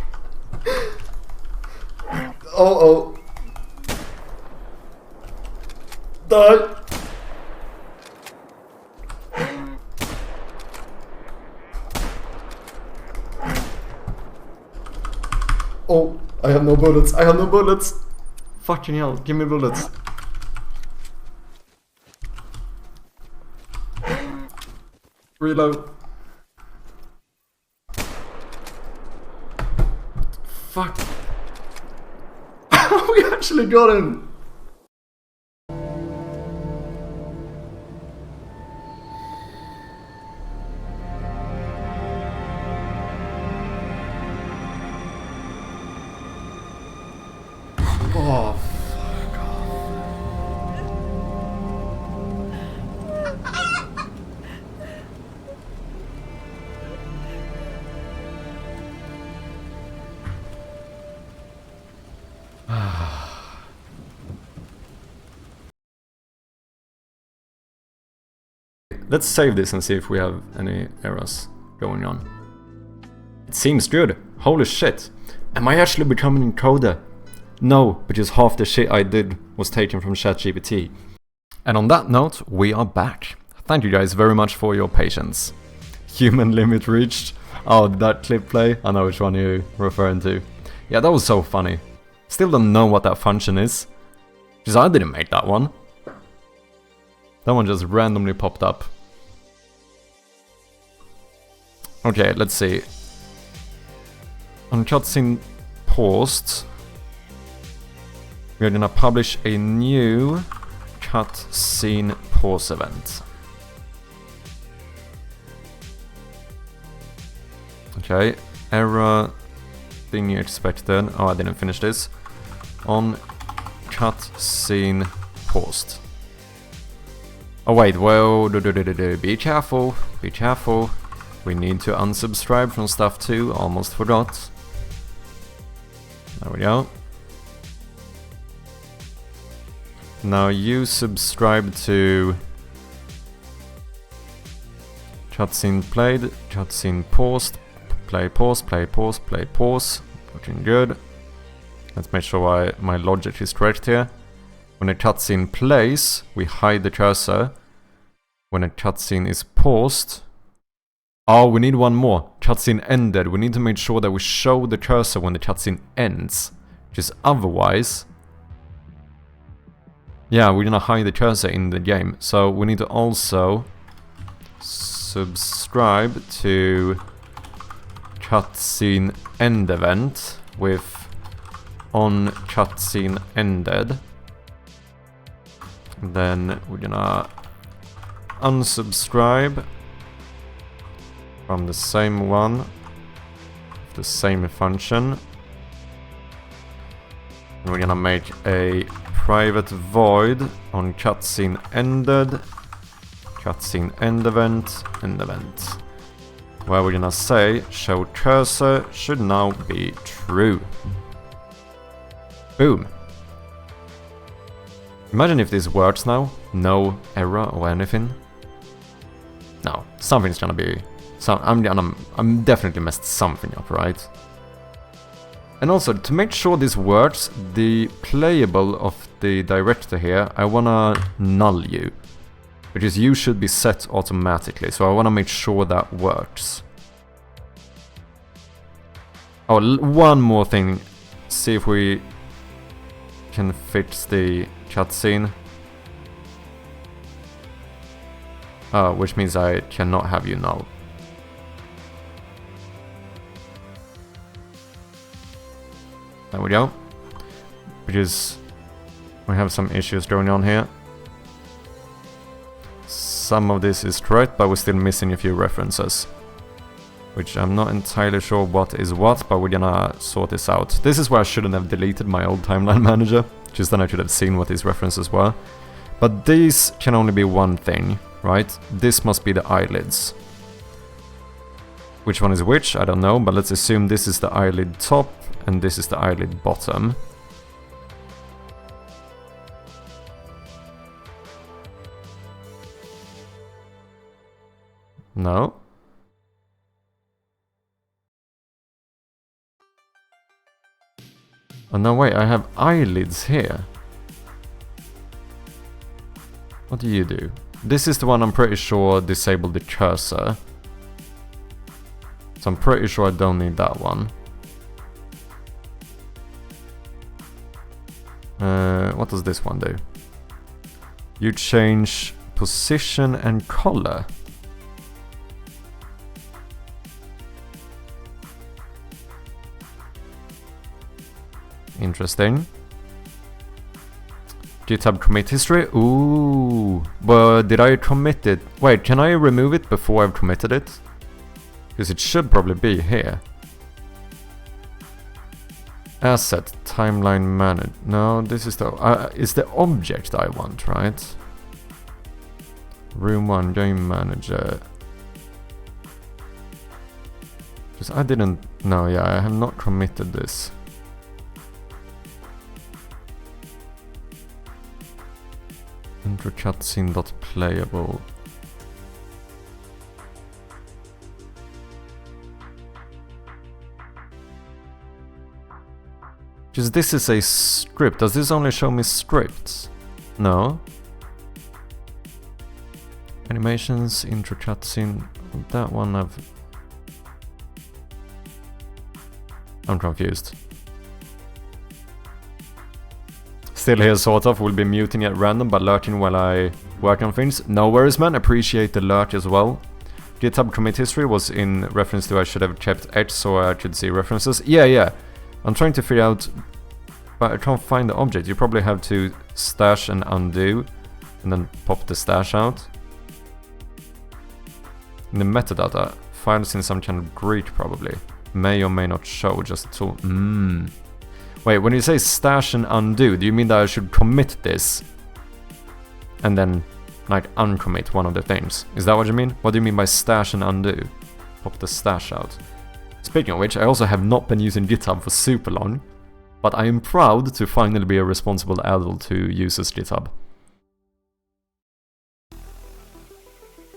Oh. Die! Oh, I have no bullets. I have no bullets. Fucking hell, give me bullets. Reload. Fuck. We actually got him. Oh, fuck off. Let's save this and see if we have any errors going on. It seems good. Holy shit. Am I actually becoming a coder? No, because half the shit I did was taken from ChatGPT. And on that note, we are back. Thank you guys very much for your patience. Human limit reached. Oh, did that clip play? I know which one you're referring to. Yeah, that was so funny. Still don't know what that function is. Because I didn't make that one. That one just randomly popped up. Okay, let's see. On cutscene paused, we're gonna publish a new cutscene pause event. Okay, error thing you expected. Oh, I didn't finish this. On cutscene paused. Oh wait, whoa, be careful, be careful. We need to unsubscribe from stuff too, almost forgot. There we go. Now you subscribe to cutscene played, cutscene paused, play pause, play pause, play pause. Looking good. Let's make sure my logic is correct here. When a cutscene plays, we hide the cursor. When a cutscene is paused... Oh, we need one more. Cutscene ended. We need to make sure that we show the cursor when the cutscene ends. Because otherwise... Yeah, we're gonna hide the cursor in the game. So we need to also subscribe to cutscene end event with on cutscene ended. Then we're gonna unsubscribe from the same one, the same function. And we're gonna make a private void on cutscene ended, cutscene end event, where we're gonna say show cursor should now be true. Boom. Imagine if this works now, no error or anything. No, something's gonna be... So I'm definitely messed something up, right? And also, to make sure this works, the playable of the director here, I wanna null you. Because you should be set automatically, so I wanna make sure that works. Oh, one more thing. See if we can fix the cutscene. Which means I cannot have you null. There we go. Because we have some issues going on here. Some of this is correct, but we're still missing a few references. Which I'm not entirely sure what is what, but we're gonna sort this out. This is where I shouldn't have deleted my old timeline manager, just then I should have seen what these references were. But these can only be one thing, right? This must be the eyelids. Which one is which? I don't know, but let's assume this is the eyelid top, and this is the eyelid bottom. No. Oh no, wait, I have eyelids here. What do you do? This is the one I'm pretty sure disabled the cursor. So I'm pretty sure I don't need that one. What does this one do? You change position and color. Interesting. GitHub commit history. Ooh, but did I commit it? Wait, can I remove it before I've committed it? Because it should probably be here. Asset timeline manage. No, this is the it's the object I want, right? Room 1 game manager. Because I didn't. No, yeah, I have not committed this. Intro cutscene dot playable. Because this is a script. Does this only show me scripts? No. Animations, intro cutscene. That one I'm confused. Still here, sort of. Will be muting at random, but lurking while I work on things. No worries, man. Appreciate the lurk as well. GitHub commit history was in reference to I should have kept X so I could see references. Yeah. I'm trying to figure out, but I can't find the object. You probably have to stash and undo, and then pop the stash out. In the metadata, files in some kind of Greek probably. May or may not show, just a tool. Wait, when you say stash and undo, do you mean that I should commit this? And then, like, uncommit one of the things? Is that what you mean? What do you mean by stash and undo? Pop the stash out. Speaking of which, I also have not been using GitHub for super long, but I am proud to finally be a responsible adult who uses GitHub.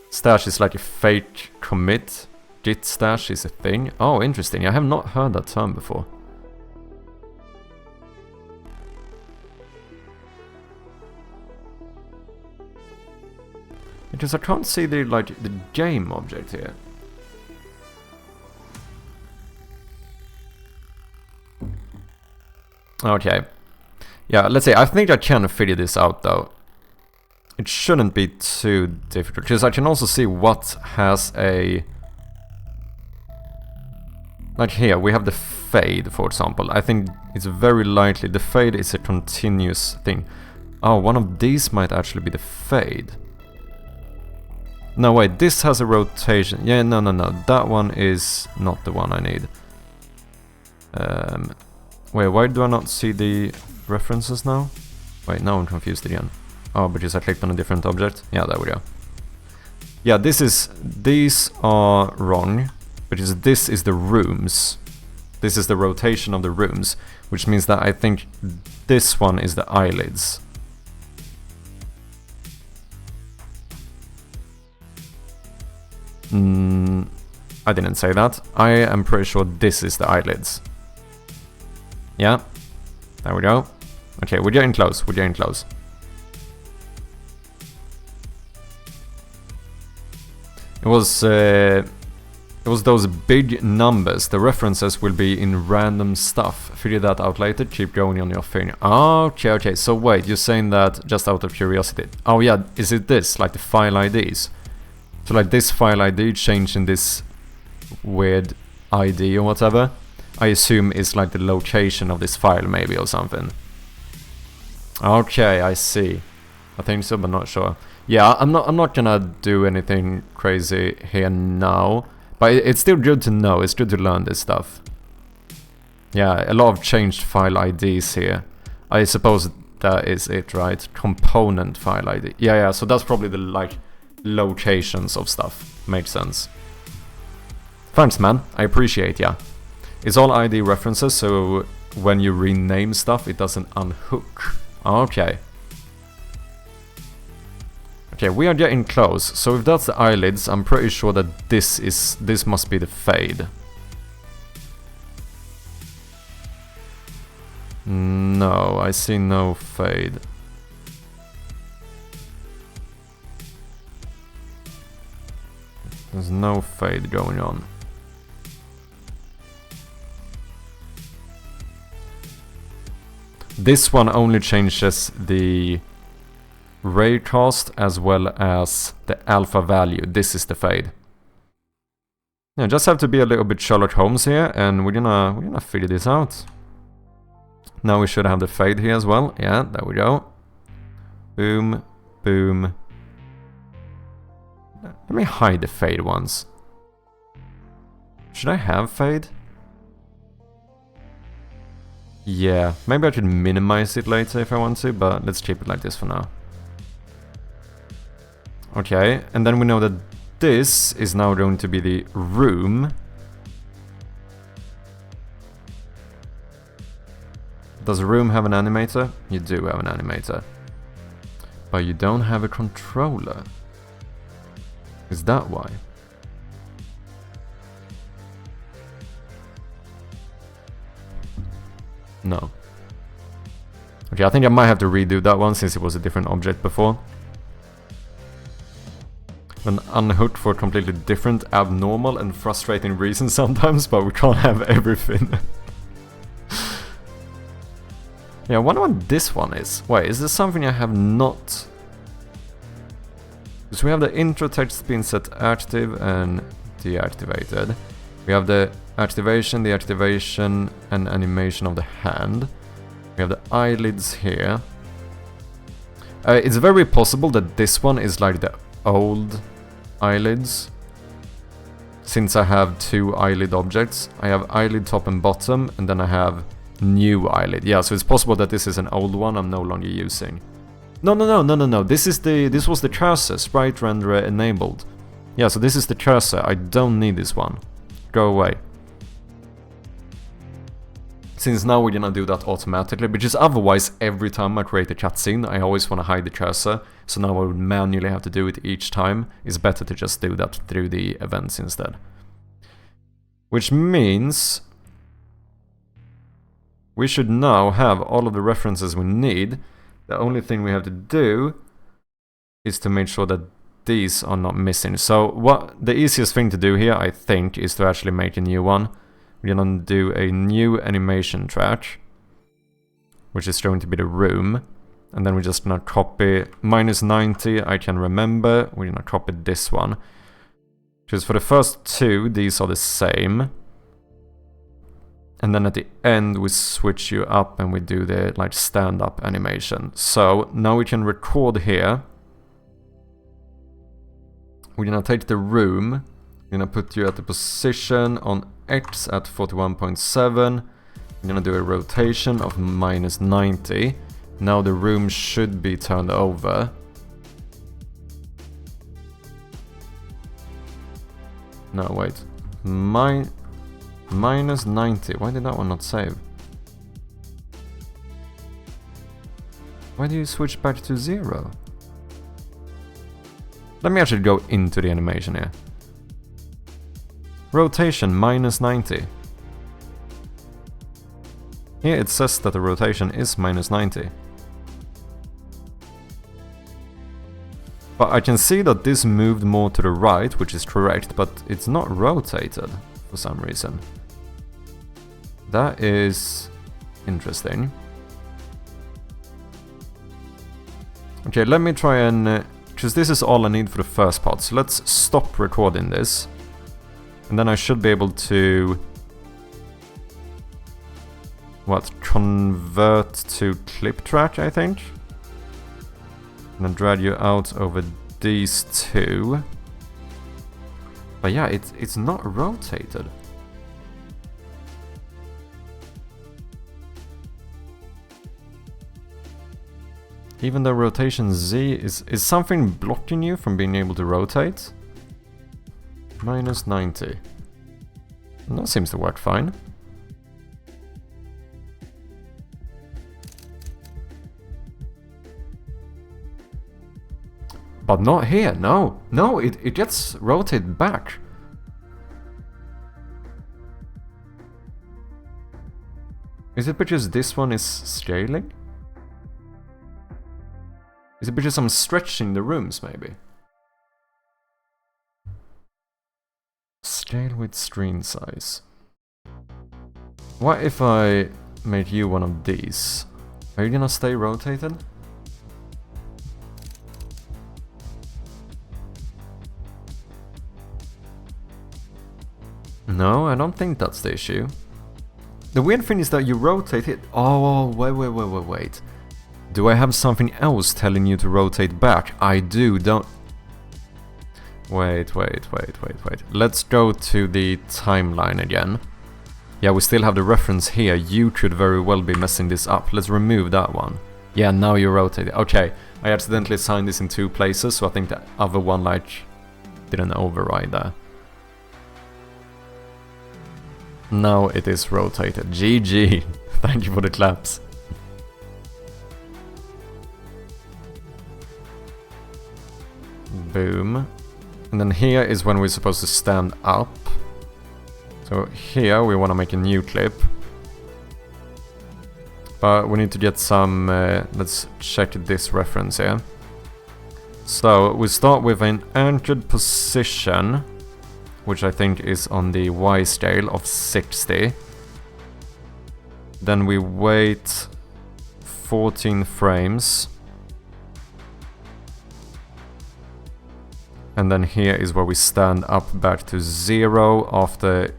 Stash is like a fake commit. Git stash is a thing. Oh, interesting. I have not heard that term before. Because I can't see the game object here. Okay. Yeah, let's see. I think I can figure this out though. It shouldn't be too difficult. Because I can also see what has a... Like here, we have the fade, for example. I think it's very likely the fade is a continuous thing. Oh, one of these might actually be the fade. No, wait, this has a rotation. Yeah, no. That one is not the one I need. Wait, why do I not see the references now? Wait, now I'm confused again. Oh, because I clicked on a different object. Yeah, there we go. Yeah, these are wrong, because this is the rooms. This is the rotation of the rooms, which means that I think this one is the eyelids. I didn't say that. I am pretty sure this is the eyelids. Yeah, there we go. Okay, we're getting close, It was those big numbers. The references will be in random stuff. Figure that out later. Keep going on your thing. Okay. So wait, you're saying that just out of curiosity. Oh yeah, is it this? Like the file IDs? So like this file ID changing this weird ID or whatever, I assume is like the location of this file maybe or something. Okay, I see. I think so, but not sure. Yeah, I'm not gonna do anything crazy here now, but it's still good to know. It's good to learn this stuff. Yeah, a lot of changed file IDs here. I suppose that is it, right? Component file ID. Yeah. So that's probably the locations of stuff. Makes sense. Thanks, man. I appreciate ya. It's all ID references, so when you rename stuff, it doesn't unhook. Okay. Okay, we are getting close. So if that's the eyelids, I'm pretty sure that this must be the fade. No, I see no fade. There's no fade going on. This one only changes the raycast as well as the alpha value. This is the fade. Yeah, just have to be a little bit Sherlock Holmes here, and we're gonna figure this out. Now we should have the fade here as well. Yeah, there we go. Boom, boom. Let me hide the fade once. Should I have fade? Yeah, maybe I should minimize it later if I want to, but let's keep it like this for now. Okay, and then we know that this is now going to be the room. Does a room have an animator? You do have an animator. But you don't have a controller. Is that why? No. Okay, I think I might have to redo that one since it was a different object before. An unhooked for a completely different, abnormal and frustrating reason sometimes, but we can't have everything. Yeah, I wonder what this one is. Wait, is this something I have not... Because we have the intro text being set active and deactivated. We have the activation, and animation of the hand. We have the eyelids here. It's very possible that this one is like the old eyelids. Since I have two eyelid objects. I have eyelid top and bottom, and then I have new eyelid. Yeah, so it's possible that this is an old one I'm no longer using. No. This was the cursor, sprite renderer enabled. Yeah, so this is the cursor. I don't need this one. Go away. Since now we're gonna do that automatically, because otherwise every time I create a cutscene I always want to hide the cursor, so now I would manually have to do it each time. It's better to just do that through the events instead. Which means we should now have all of the references we need. The only thing we have to do is to make sure that these are not missing. So what the easiest thing to do here, I think, is to actually make a new one. We're gonna do a new animation track, which is going to be the room. And then we're just gonna copy -90, I can remember. We're gonna copy this one. Because for the first two, these are the same. And then at the end we switch you up and we do the like stand-up animation. So now we can record here. We're gonna take the room. We're gonna put you at the position on X at 41.7. We're gonna do a rotation of -90. Now the room should be turned over. No, wait. -90. Why did that one not save? Why do you switch back to 0? Let me actually go into the animation here. Rotation -90. Here it says that the rotation is -90. But I can see that this moved more to the right, which is correct, but it's not rotated for some reason. That is interesting. Okay, let me try and... because this is all I need for the first part, so let's stop recording this. And then I should be able to... what? Convert to clip track, I think? And then drag you out over these two. But yeah, it's not rotated. Even though rotation Z is something blocking you from being able to rotate? -90. And that seems to work fine. But not here, no. No, it gets rotated back. Is it because this one is scaling? Is it because I'm stretching the rooms, maybe? Scale with screen size. What if I make you one of these? Are you gonna stay rotated? No, I don't think that's the issue. The weird thing is that you rotate it. Oh, wait. Do I have something else telling you to rotate back? I do, don't... Wait. Let's go to the timeline again. Yeah, we still have the reference here. You could very well be messing this up. Let's remove that one. Yeah, now you rotate it. Okay, I accidentally assigned this in 2 places, so I think the other one, like, didn't override there. Now it is rotated. GG. Thank you for the claps. Boom. And then here is when we're supposed to stand up. So here we want to make a new clip. But we need to get some... let's check this reference here. So we start with an anchored position, which I think is on the Y scale of 60. Then we wait 14 frames. And then here is where we stand up back to 0 after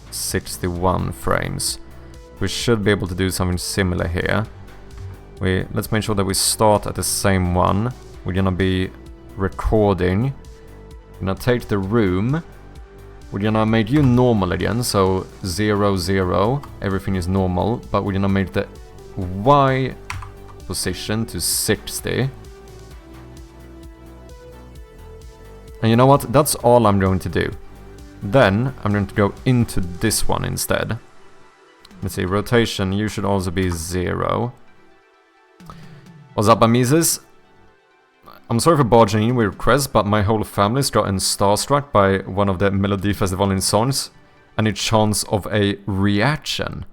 61 frames. We should be able to do something similar here. Let's make sure that we start at the same one. We're gonna be recording. We're gonna take the room. We're gonna make you normal again, so 0, 0. Everything is normal, but we're gonna make the Y position to 60. And you know what? That's all I'm going to do. Then I'm going to go into this one instead. Let's see, rotation, you should also be 0. What's up, amazes? I'm sorry for barging in with requests, but my whole family's gotten starstruck by one of the Melody Festival in songs, and a chance of a reaction.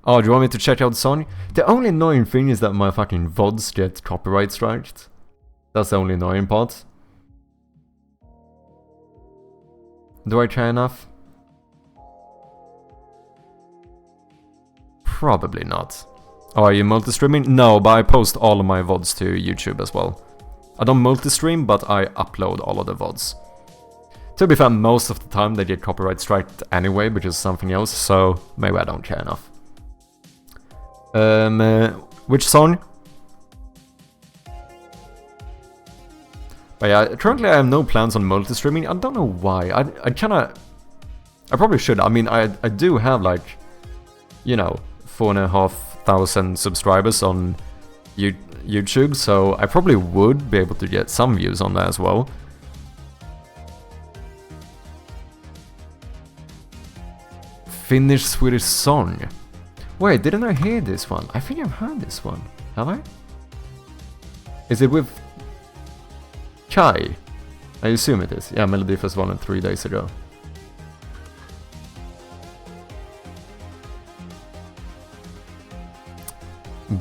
Oh, do you want me to check out the song? The only annoying thing is that my fucking VODs get copyright striked. That's the only annoying part. Do I try enough? Probably not. Oh, are you multi-streaming? No, but I post all of my VODs to YouTube as well. I don't multi-stream, but I upload all of the VODs. To be fair, most of the time they get copyright striked anyway, because something else, so maybe I don't care enough. Which song? But yeah, currently I have no plans on multi-streaming. I don't know why. I probably should. I mean, I do have, like, you know, 4,500 subscribers on YouTube, so I probably would be able to get some views on that as well. Finnish Swedish song. Wait, didn't I hear this one? I think I've heard this one. Have I? Is it with Kai? I assume it is. Yeah, Melody Festival 3 days ago.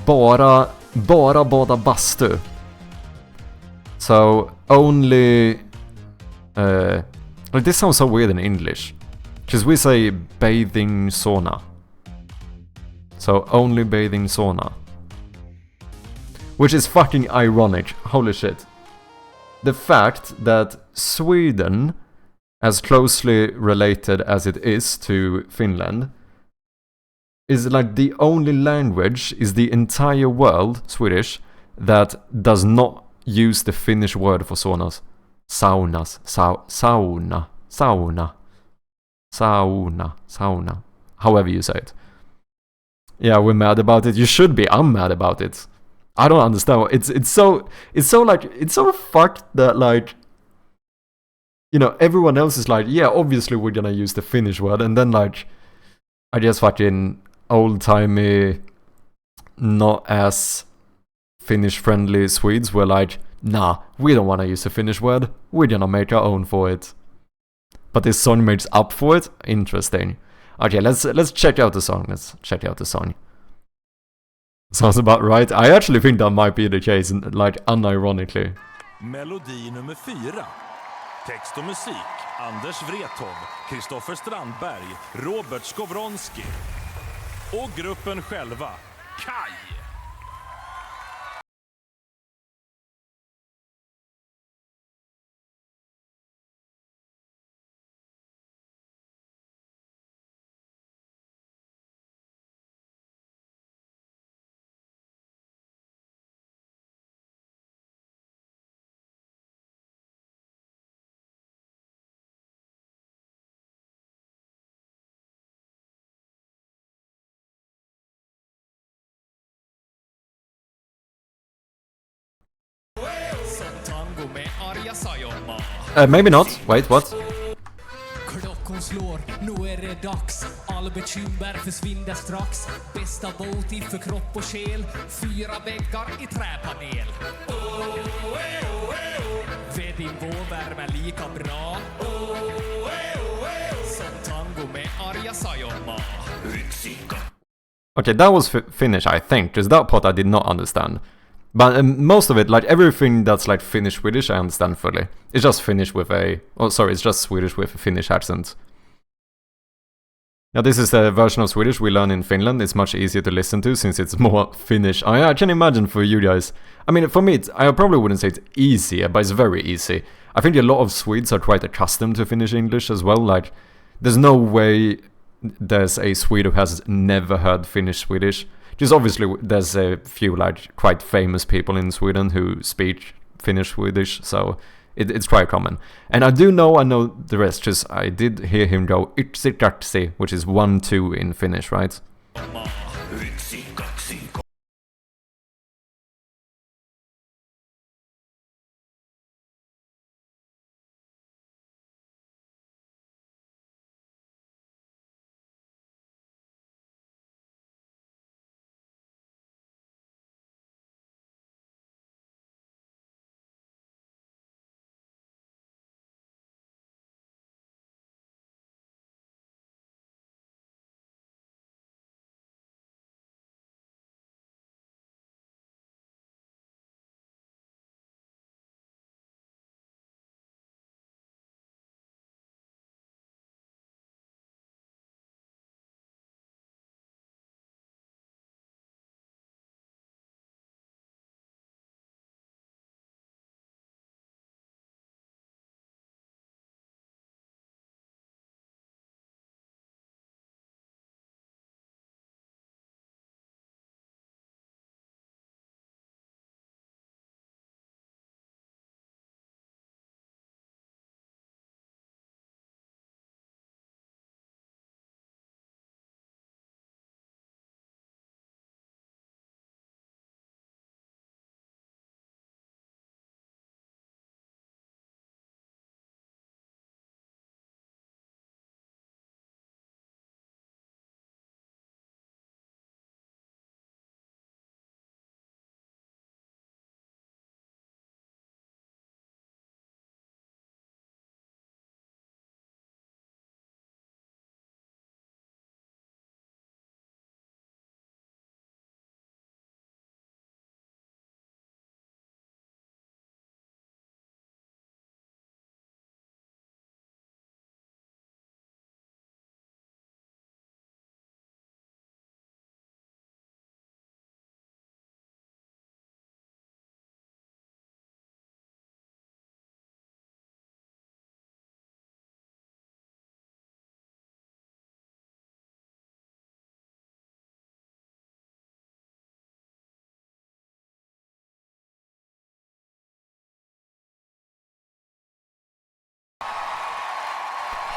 Bara bada bastu. So only like, this sounds so weird in English, because we say bathing sauna. So only bathing sauna, which is fucking ironic. Holy shit. The fact that Sweden, as closely related as it is to Finland, is like the only language is the entire world, Swedish, that does not use the Finnish word for saunas. Sauna. However you say it. Yeah, we're mad about it. You should be. I'm mad about it. I don't understand. It's so fucked that, like, you know, everyone else is like, yeah, obviously we're gonna use the Finnish word, and then, like, I guess fucking old-timey, not as Finnish-friendly Swedes were like, nah, we don't want to use a Finnish word, we're gonna make our own for it. But this song makes up for it? Interesting. Okay, let's check out the song. Sounds about right. I actually think that might be the case, like unironically. Melodi nummer 4. Text och musik: Anders Wrethov, Kristoffer Strandberg, Robert Skowronski. Och gruppen själva, Kaj. Maybe not. Wait, what? Klockan slår, nu är det dags. All bekymmer försvinner strax. Bästa boti för kropp och själ. 4 väggar i träpanel. Ved din vårvärme lika bra. Som tango med Arja Saijonmaa. Okay, that was Finnish, I think, because that part I did not understand. But most of it, like everything that's like Finnish-Swedish, I understand fully. It's just Finnish with it's just Swedish with a Finnish accent. Now this is the version of Swedish we learn in Finland. It's much easier to listen to since it's more Finnish. I can imagine for you guys. I mean, for me, I probably wouldn't say it's easier, but it's very easy. I think a lot of Swedes are quite accustomed to Finnish English as well. Like, there's no way there's a Swede who has never heard Finnish Swedish. Just obviously, there's a few like quite famous people in Sweden who speak Finnish Swedish, so it's quite common. And I know the rest, because I did hear him go yksi kaksi, which is 1, 2 in Finnish, right?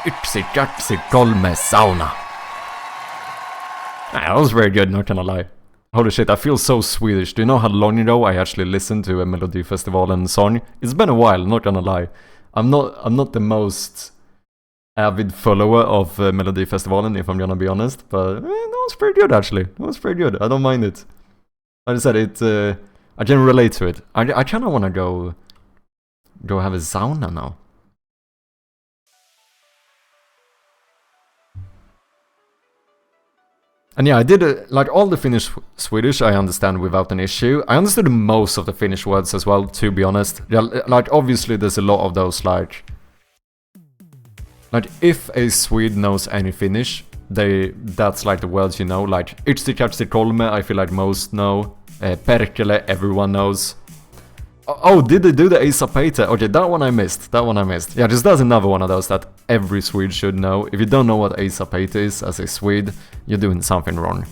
Yksi, kaksi, kolme, sauna. That was very good, not gonna lie. Holy shit, I feel so Swedish. Do you know how long ago I actually listened to a Melodifestivalen song? It's been a while, not gonna lie. I'm not the most avid follower of Melodifestivalen, if I'm gonna be honest, but that was pretty good actually. It was pretty good. I don't mind it. Like I said, I can relate to it. I kind of want to go have a sauna now. And yeah, I did like all the Finnish Swedish I understand without an issue. I understood most of the Finnish words as well, to be honest. Yeah, like obviously there's a lot of those like if a Swede knows any Finnish, that's like the words you know, like Yksi kolme, I feel like most know. Perkele, everyone knows. Oh, did they do the Esa Peite? Okay, that one I missed. Yeah, just that's another one of those that every Swede should know. If you don't know what Esa Peite is as a Swede, you're doing something wrong.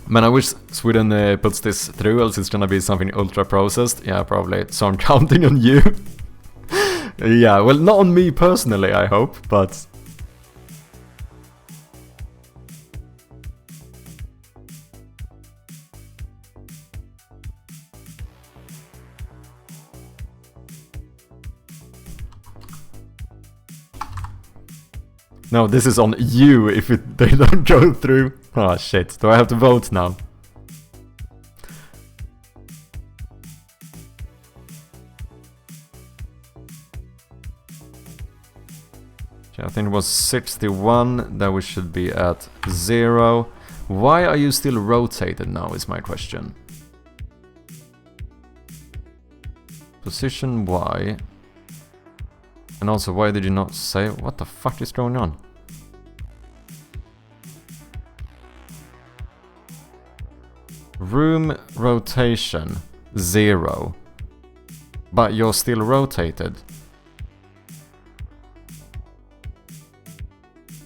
Man, I wish Sweden puts this through, else it's gonna be something ultra processed. Yeah, probably. So I'm counting on you. Yeah, well, not on me personally, I hope, but... No, this is on you if they don't go through. Oh shit, do I have to vote now? Okay, I think it was 61, that we should be at 0. Why are you still rotated now is my question. Position Y. And also, why did you not say... What the fuck is going on? Room rotation 0. But you're still rotated.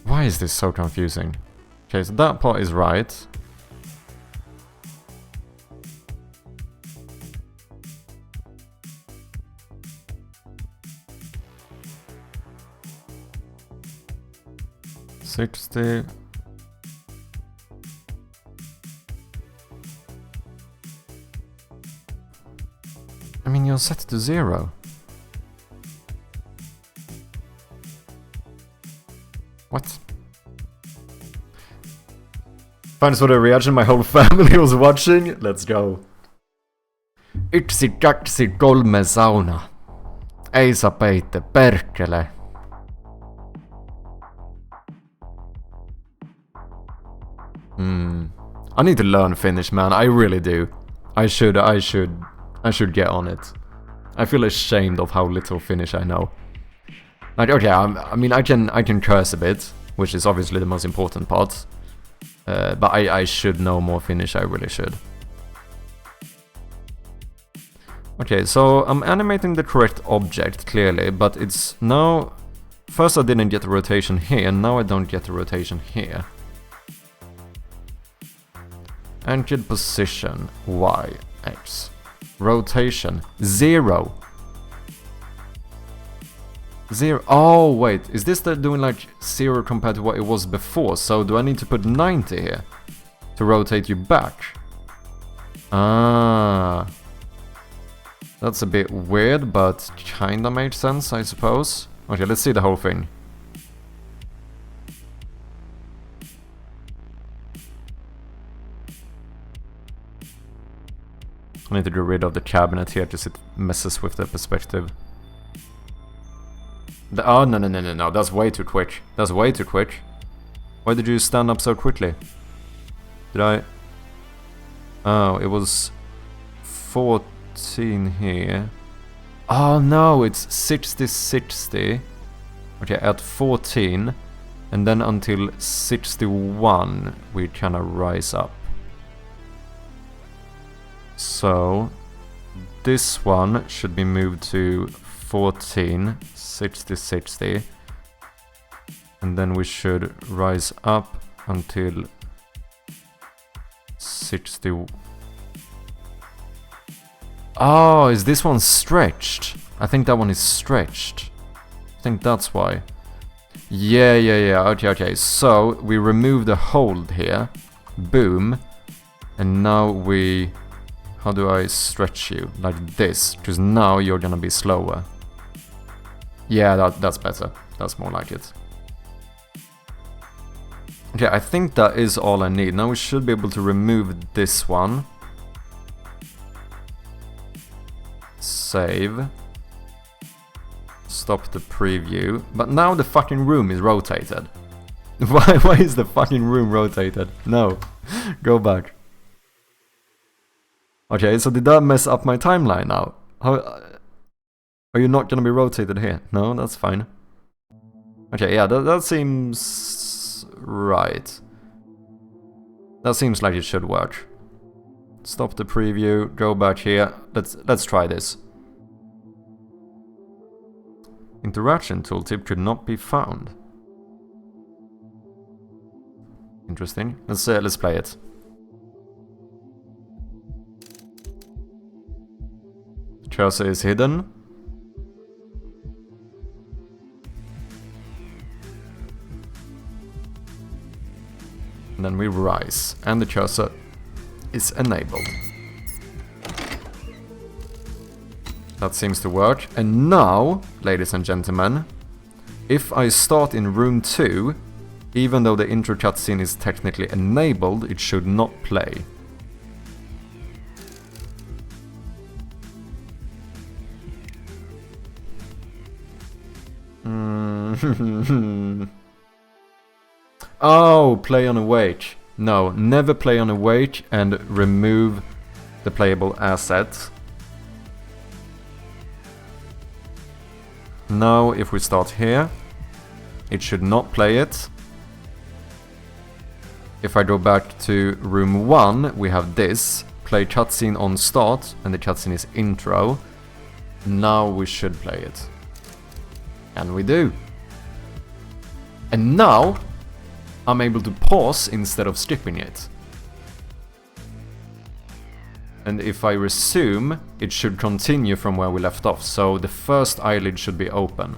Why is this so confusing? Okay, so that part is right. $60. I mean, you're set to 0. What? Thanks for the reaction my whole family was watching. Let's go. Yksi kolme sauna. Esa Peite, perkele. I need to learn Finnish, man. I really do. I should get on it. I feel ashamed of how little Finnish I know. Like, okay, I mean, I can curse a bit, which is obviously the most important part. But I should know more Finnish. I really should. Okay, so I'm animating the correct object clearly, but it's now. First, I didn't get the rotation here, and now I don't get the rotation here. Anchored position Y, X. Rotation 0. 0. Oh, wait. Is this doing like 0 compared to what it was before? So do I need to put 90 here to rotate you back? Ah. That's a bit weird, but kinda makes sense, I suppose. Okay, let's see the whole thing. I need to get rid of the cabinet here because it messes with the perspective. Oh, no, that's way too quick. That's way too quick. Why did you stand up so quickly? Did I... Oh, it was 14 here. Oh no, it's 60-60. Okay, at 14. And then until 61, we kind of rise up. So, this one should be moved to 14, 60-60. And then we should rise up until 60. Oh, is this one stretched? I think that one is stretched. I think that's why. Yeah. Okay. So, we remove the hold here. Boom. And now we... How do I stretch you? Like this. Because now you're gonna be slower. Yeah, that's better. That's more like it. Okay, I think that is all I need. Now we should be able to remove this one. Save. Stop the preview. But now the fucking room is rotated. Why is the fucking room rotated? No. Go back. Okay, so did that mess up my timeline now? How... Are you not gonna be rotated here? No, that's fine. Okay, yeah, that seems... right. That seems like it should work. Stop the preview, go back here. Let's try this. Interaction tooltip could not be found. Interesting. Let's play it. Cursor is hidden. And then we rise, and the cursor is enabled. That seems to work. And now, ladies and gentlemen, if I start in room 2, even though the intro cutscene is technically enabled, it should not play. Oh, play on awake. No, never play on awake and remove the playable asset. Now, if we start here, it should not play it. If I go back to room 1, we have this. Play cutscene on start, and the cutscene is intro. Now we should play it. And we do. And now, I'm able to pause instead of skipping it. And if I resume, it should continue from where we left off. So the first eyelid should be open.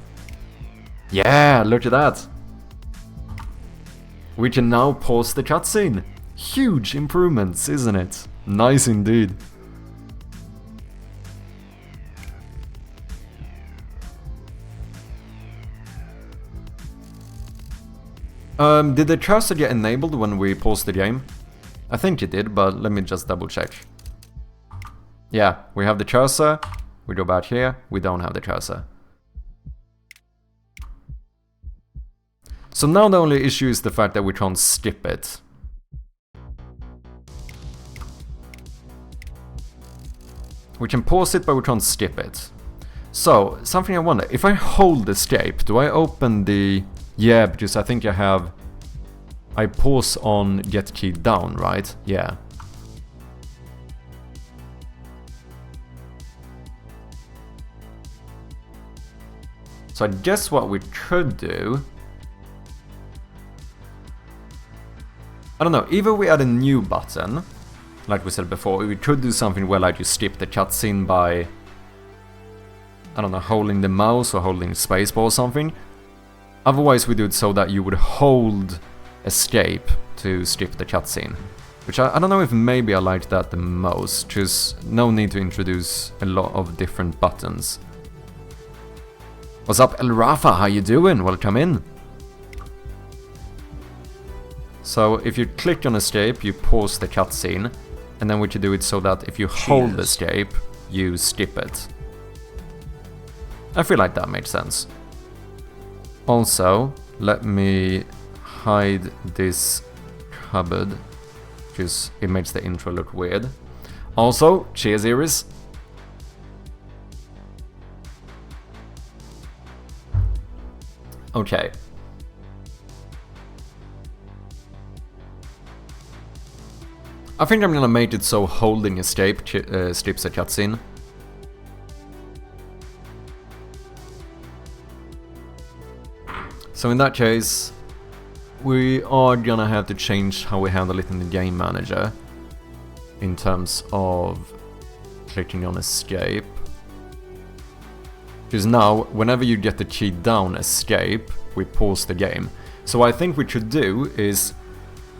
Yeah, look at that. We can now pause the cutscene. Huge improvements, isn't it? Nice indeed. Did the cursor get enabled when we paused the game? I think it did, but let me just double check. Yeah, we have the cursor. We go back here. We don't have the cursor. So now the only issue is the fact that we can't skip it. We can pause it, but we can't skip it. So, something I wonder, if I hold escape, do I open the... Yeah, because I think I pause on get key down, right? Yeah. So I guess what we could do... I don't know, either we add a new button, like we said before, we could do something where like you skip the cutscene by... I don't know, holding the mouse or holding spacebar or something. Otherwise we do it so that you would hold escape to skip the cutscene. Which I don't know if maybe I like that the most, just no need to introduce a lot of different buttons. What's up El Rafa, how you doing? Welcome in. So if you click on escape, you pause the cutscene, and then we can do it so that if you hold escape, you skip it. I feel like that makes sense. Also, let me hide this cupboard, because it makes the intro look weird. Also, cheers Iris. Okay. I think I'm gonna make it so holding escape skips a cutscene. So in that case, we are gonna have to change how we handle it in the game manager in terms of clicking on escape. Because now, whenever you get the key down escape, we pause the game. So what I think we should do is,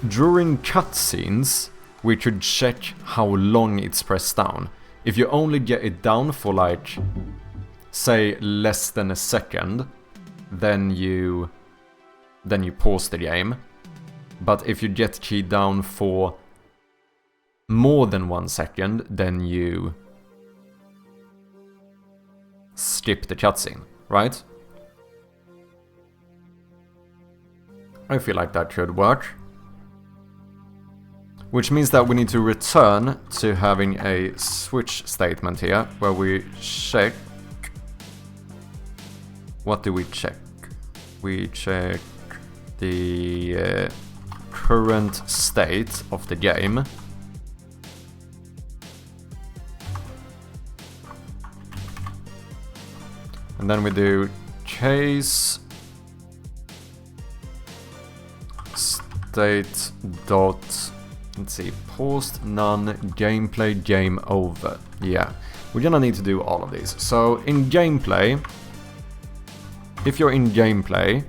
during cutscenes, we should check how long it's pressed down. If you only get it down for like, say, less than a second, then you pause the game. But if you get key down for more than 1 second, then you skip the cutscene, right? I feel like that should work. Which means that we need to return to having a switch statement here, where we check... What do we check? We check the current state of the game. And then we do case state dot, let's see, paused, none, gameplay, game over. Yeah, we're gonna need to do all of these. So in gameplay, if you're in gameplay,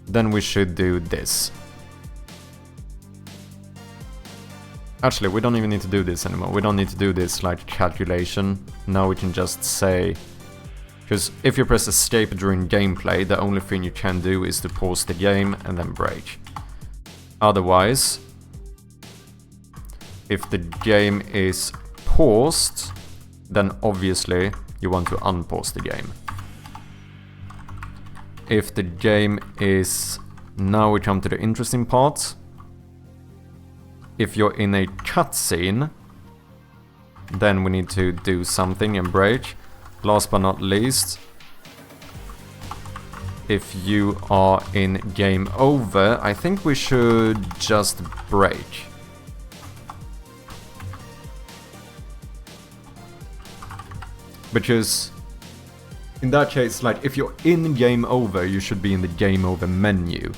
then we should do this. Actually, we don't even need to do this anymore. We don't need to do this like calculation. Now we can just say, because if you press escape during gameplay, the only thing you can do is to pause the game and then break. Otherwise, if the game is paused, then obviously you want to unpause the game. If the game is... Now we come to the interesting part. If you're in a cutscene, then we need to do something and break. Last but not least, if you are in game over, I think we should just break. Because in that case, like, if you're in game over, you should be in the game over menu.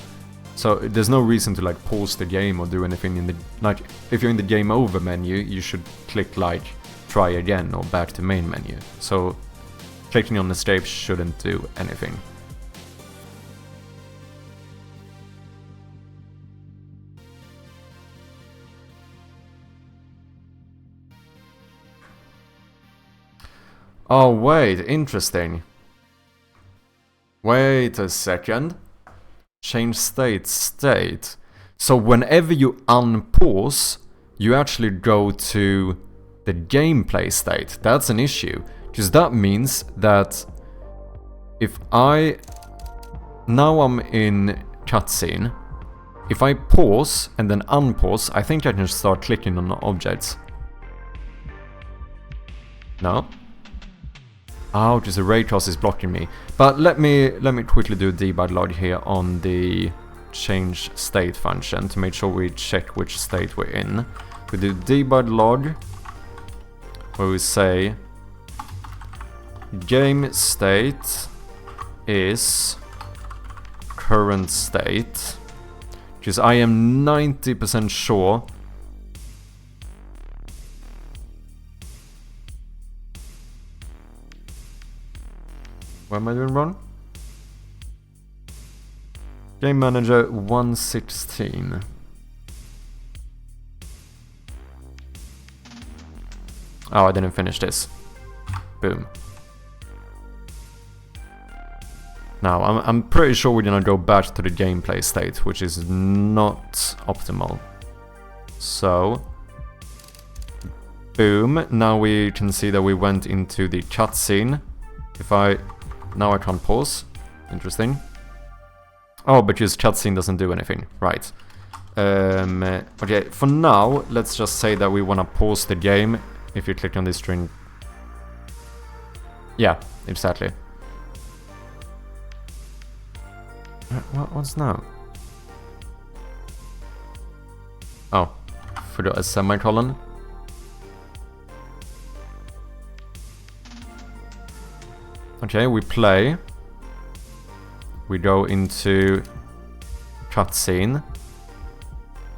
So there's no reason to like pause the game or do anything in the... Like, if you're in the game over menu, you should click like try again or back to main menu. So clicking on escape shouldn't do anything. Oh wait, interesting. Wait a second. Change state. So whenever you unpause, you actually go to the gameplay state. That's an issue. Because that means that if I... Now I'm in cutscene. If I pause and then unpause, I think I can start clicking on objects. No? Oh, just the raycast is blocking me. But let me quickly do a debug log here on the change state function to make sure we check which state we're in. We do debug log, where we say game state is current state, because I am 90% sure what am I doing wrong? Game Manager 116. Oh, I didn't finish this. Boom. Now, I'm pretty sure we're gonna go back to the gameplay state, which is not optimal. So, boom. Now we can see that we went into the cutscene. Now I can't pause. Interesting. Oh, but just cutscene doesn't do anything. Right. Okay, for now, let's just say that we want to pause the game. If you click on this string. Yeah, exactly. What's now? Oh, forgot a semicolon. Okay, we play. We go into cutscene.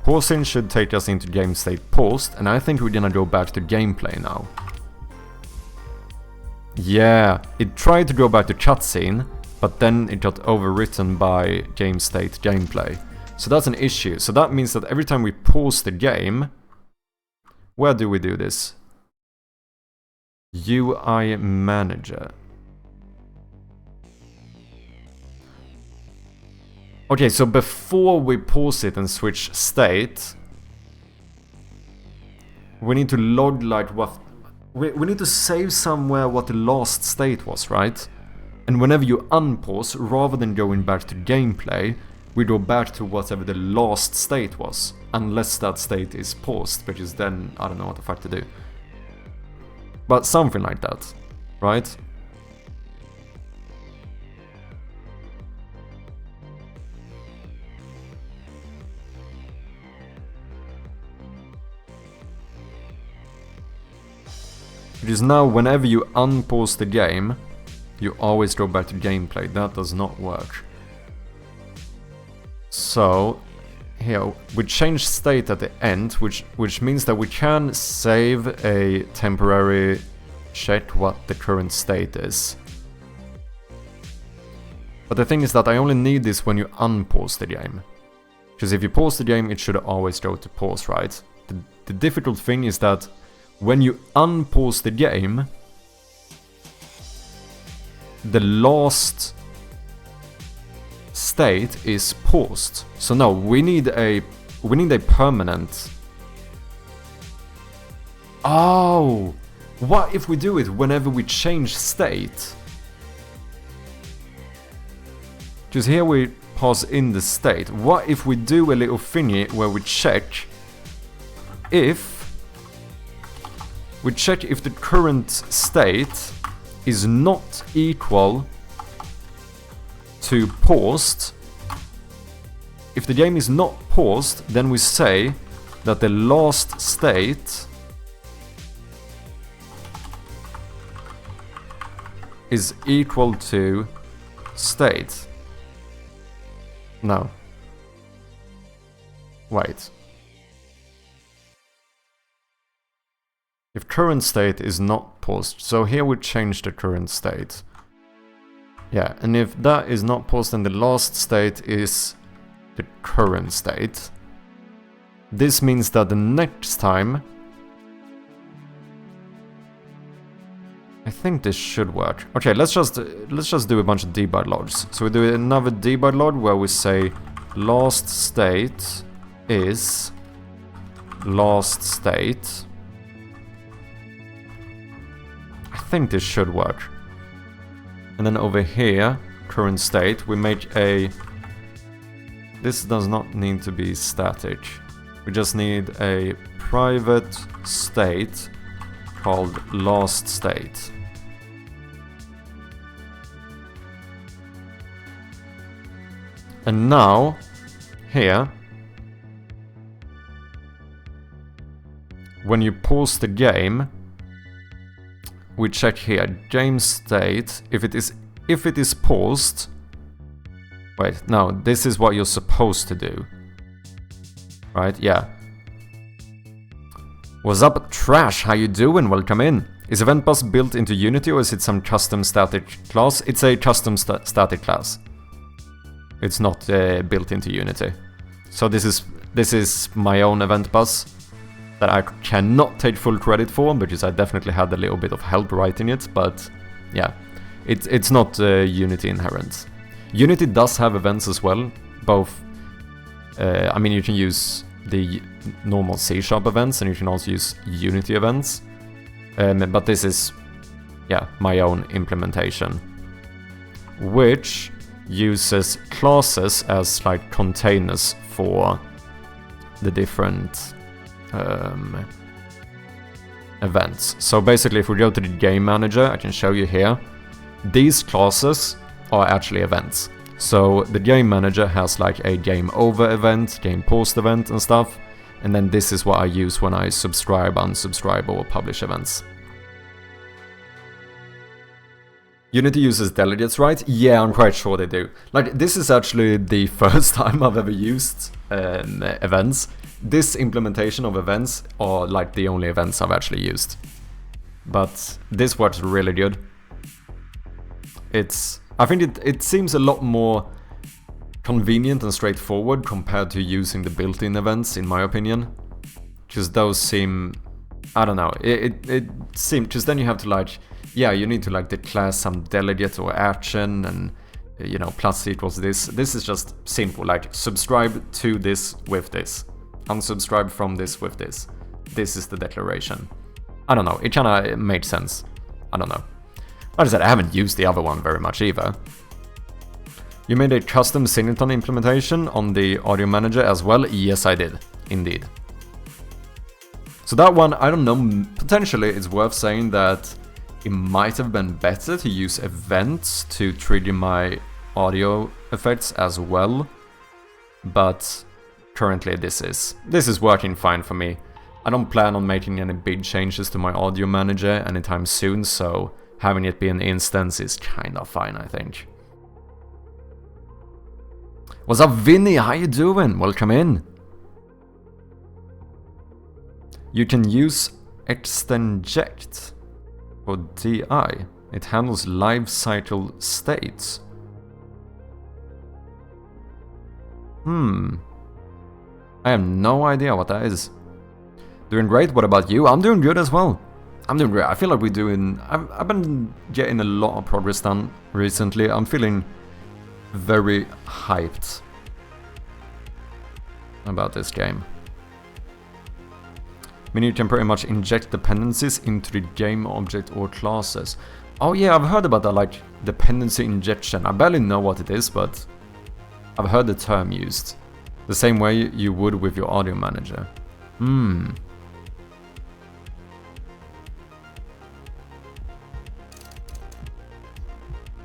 Pausing should take us into game state paused, and I think we're gonna go back to gameplay now. Yeah, it tried to go back to cutscene, but then it got overwritten by game state gameplay. So that's an issue. So that means that every time we pause the game, where do we do this? UI Manager. Okay, so before we pause it and switch state, we need to log like what... we need to save somewhere what the last state was, right? And whenever you unpause, rather than going back to gameplay, we go back to whatever the last state was. Unless that state is paused, which is then, I don't know what the fuck to do. But something like that, right? Because now whenever you unpause the game, you always go back to gameplay. That does not work. So here we change state at the end, which means that we can save a temporary check what the current state is. But the thing is that I only need this when you unpause the game. Because if you pause the game, it should always go to pause, right? The difficult thing is that when you unpause the game, the last state is paused. So no, we need a permanent. Oh, what if we do it whenever we change state? Because here we pause in the state. What if we do a little thingy where we check if the current state is not equal to paused. If the game is not paused, then we say that the last state is equal to state. No. Wait. If current state is not paused, so here we change the current state. Yeah, and if that is not paused, then the last state is the current state. This means that the next time, I think this should work. Okay, let's just do a bunch of debug logs. So we do another debug log where we say last state is last state. I think this should work. And then over here, current state, we make a... This does not need to be static. We just need a private state called last state. And now, here, when you pause the game, we check here, game state, if it is paused, wait, no, this is what you're supposed to do, right? Yeah. What's up, Trash? How you doing? Welcome in. Is Event Bus built into Unity or is it some custom static class? It's a custom static class. It's not built into Unity. So this is my own Event Bus that I cannot take full credit for, because I definitely had a little bit of help writing it, but yeah, it's not Unity inherent. Unity does have events as well, both, I mean, you can use the normal C# events and you can also use Unity events, but this is, yeah, my own implementation, which uses classes as like containers for the different events. So basically, if we go to the game manager, I can show you here, these classes are actually events. So the game manager has like a game over event, game post event and stuff, and then this is what I use when I subscribe, unsubscribe or publish events. Unity uses delegates, right? Yeah, I'm quite sure they do. Like, this is actually the first time I've ever used events. This implementation of events are like the only events I've actually used. But this works really good. I think it seems a lot more convenient and straightforward compared to using the built-in events, in my opinion. Because those seem, I don't know, it seems, because then you have to like, yeah, you need to like declare some delegate or action and, you know, plus equals this. This is just simple, like subscribe to this with this. Unsubscribe from this with this. This is the declaration. I don't know, it kinda made sense. I don't know. Like I said, I haven't used the other one very much either. You made a custom Singleton implementation on the audio manager as well? Yes, I did. Indeed. So that one, I don't know, potentially it's worth saying that it might have been better to use events to trigger my audio effects as well. But currently this is working fine for me. I don't plan on making any big changes to my audio manager anytime soon, so having it be an instance is kinda fine, I think. What's up, Vinny? How you doing? Welcome in. You can use Extenject for DI. It handles life cycle states. I have no idea what that is. Doing great, what about you? I'm doing good as well. I'm doing great. I feel like we're doing... I've been getting a lot of progress done recently. I'm feeling very hyped about this game. I mean, you can pretty much inject dependencies into the game object or classes. Oh yeah, I've heard about that, like, dependency injection. I barely know what it is, but I've heard the term used. The same way you would with your audio manager.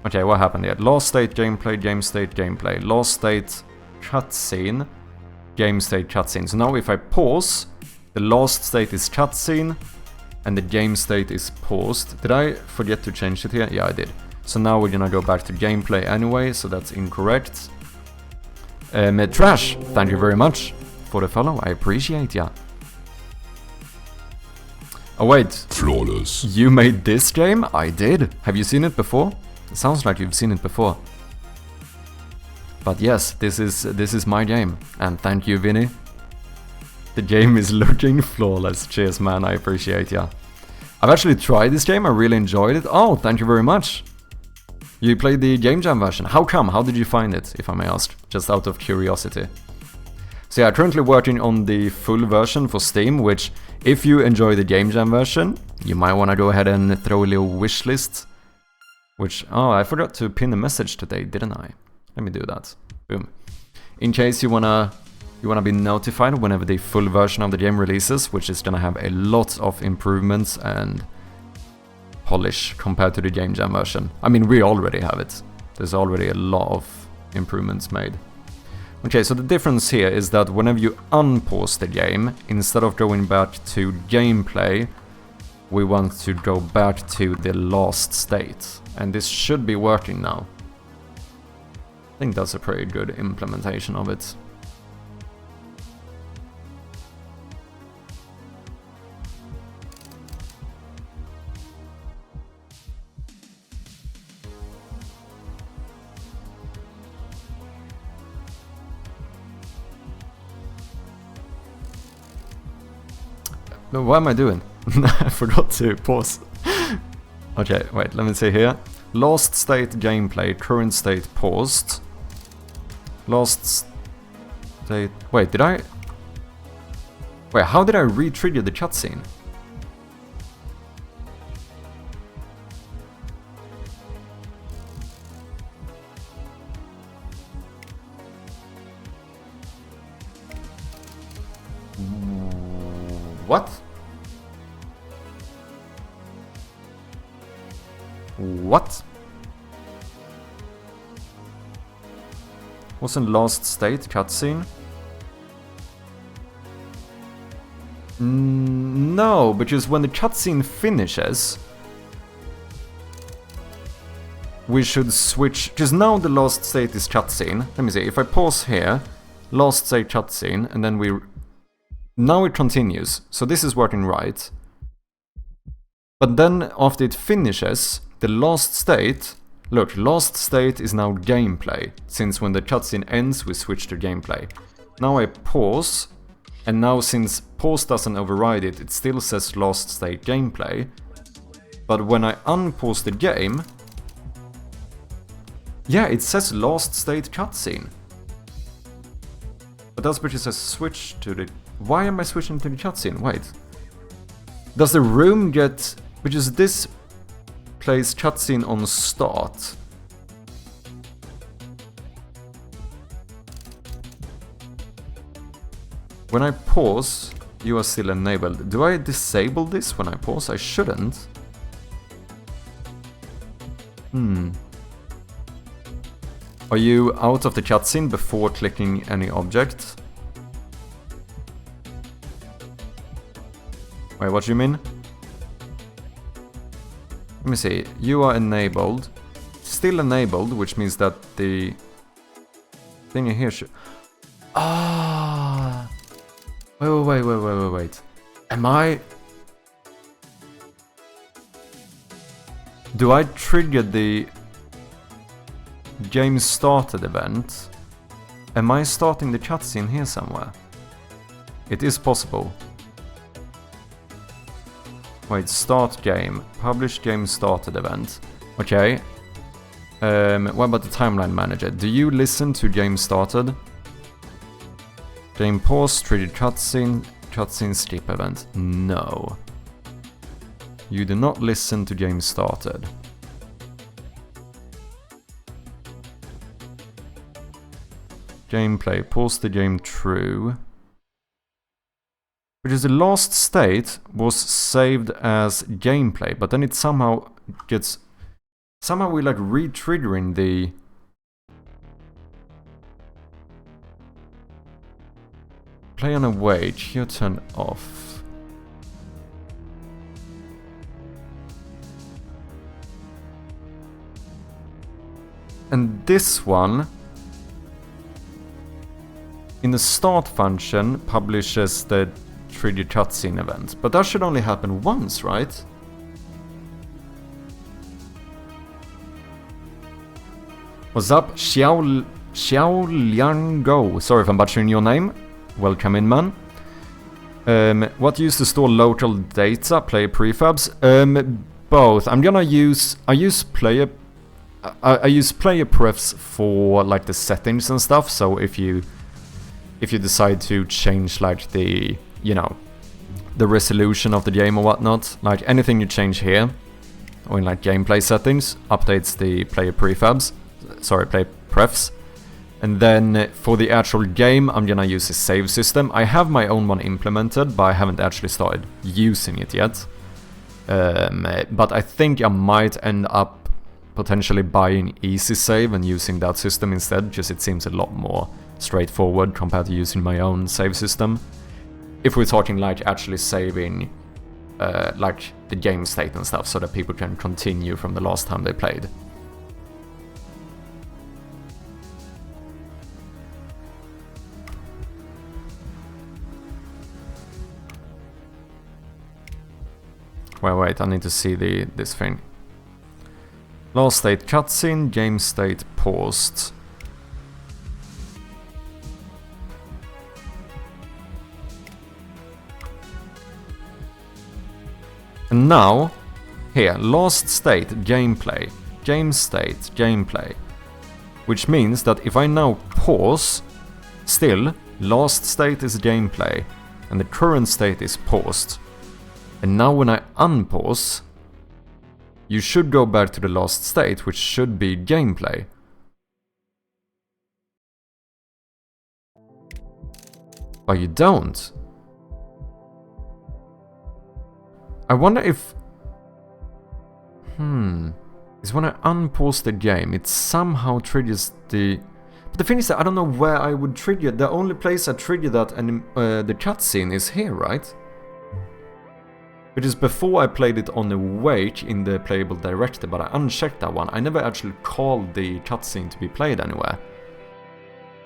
Okay, what happened here? Lost state, gameplay, game state, gameplay. Lost state, cutscene, game state, cutscene. So now if I pause, the lost state is cutscene, and the game state is paused. Did I forget to change it here? Yeah, I did. So now we're gonna go back to gameplay anyway, so that's incorrect. Trash, thank you very much for the follow, I appreciate ya. Oh wait. Flawless. You made this game? I did. Have you seen it before? It sounds like you've seen it before. But yes, this is my game. And thank you, Vinny. The game is looking flawless. Cheers, man, I appreciate ya. I've actually tried this game, I really enjoyed it. Oh, thank you very much. You played the Game Jam version. How come? How did you find it, if I may ask? Just out of curiosity. So yeah, currently working on the full version for Steam, which, if you enjoy the Game Jam version, you might want to go ahead and throw a little wishlist. Which, oh, I forgot to pin a message today, didn't I? Let me do that. Boom. In case you wanna be notified whenever the full version of the game releases, which is gonna have a lot of improvements and polish compared to the Game Jam version. I mean, we already have it. There's already a lot of improvements made. Okay, so the difference here is that whenever you unpause the game, instead of going back to gameplay, we want to go back to the lost state. And this should be working now. I think that's a pretty good implementation of it. No, what am I doing? I forgot to pause. Okay, wait, let me see here. Lost state gameplay, current state paused. Lost state... Wait, did I... Wait, how did I re-trigger the cutscene? What? What? Wasn't lost state cutscene? No, because when the cutscene finishes, we should switch, because now the lost state is cutscene. Let me see, if I pause here, lost state cutscene, and then we... Now it continues, so this is working right. But then after it finishes, the lost state... Look, lost state is now gameplay, since when the cutscene ends we switch to gameplay. Now I pause, and now since pause doesn't override it, it still says lost state gameplay. But when I unpause the game... Yeah, it says lost state cutscene. But that's because I switched to the... Why am I switching to the cutscene? Wait. Does the room get... Because this plays cutscene on start. When I pause, you are still enabled. Do I disable this when I pause? I shouldn't. Are you out of the cutscene before clicking any object? Wait, what do you mean? Let me see. You are enabled. Still enabled, which means that the thing here should... Ah! Wait. Am I... Do I trigger the game started event? Am I starting the cutscene here somewhere? It is possible. Wait, start game. Publish game started event. Okay. What about the timeline manager? Do you listen to game started? Game pause, triggered cutscene, cutscene skip event. No. You do not listen to game started. Gameplay, pause the game true. Because the last state was saved as gameplay, but then it somehow gets... Somehow we like re-triggering the... Play on a wait, here turn off. And this one, in the start function, publishes the trigger cutscene event. But that should only happen once, right? What's up? Xiao Liang Go. Sorry if I'm butchering your name. Welcome in, man. What used to store local data? Player prefabs? Both. I'm gonna use... I use player prefs for like the settings and stuff. So if you decide to change like the, you know, the resolution of the game or whatnot, like anything you change here or in like gameplay settings updates the player prefabs. Sorry, player prefs. And then for the actual game, I'm gonna use a save system. I have my own one implemented, but I haven't actually started using it yet. But I think I might end up potentially buying Easy Save and using that system instead, because it seems a lot more straightforward compared to using my own save system. If we're talking like actually saving like the game state and stuff, so that people can continue from the last time they played. Wait, I need to see this thing. Last state cutscene, game state paused. And now, here, last state gameplay, game state gameplay. Which means that if I now pause, still, last state is gameplay, and the current state is paused. And now when I unpause, you should go back to the last state, which should be gameplay. But you don't. I wonder if... is when I unpause the game, it somehow triggers the... But the thing is that I don't know where I would trigger. The only place I trigger that and the cutscene is here, right? Because before I played it on the wake in the playable directory, but I unchecked that one. I never actually called the cutscene to be played anywhere.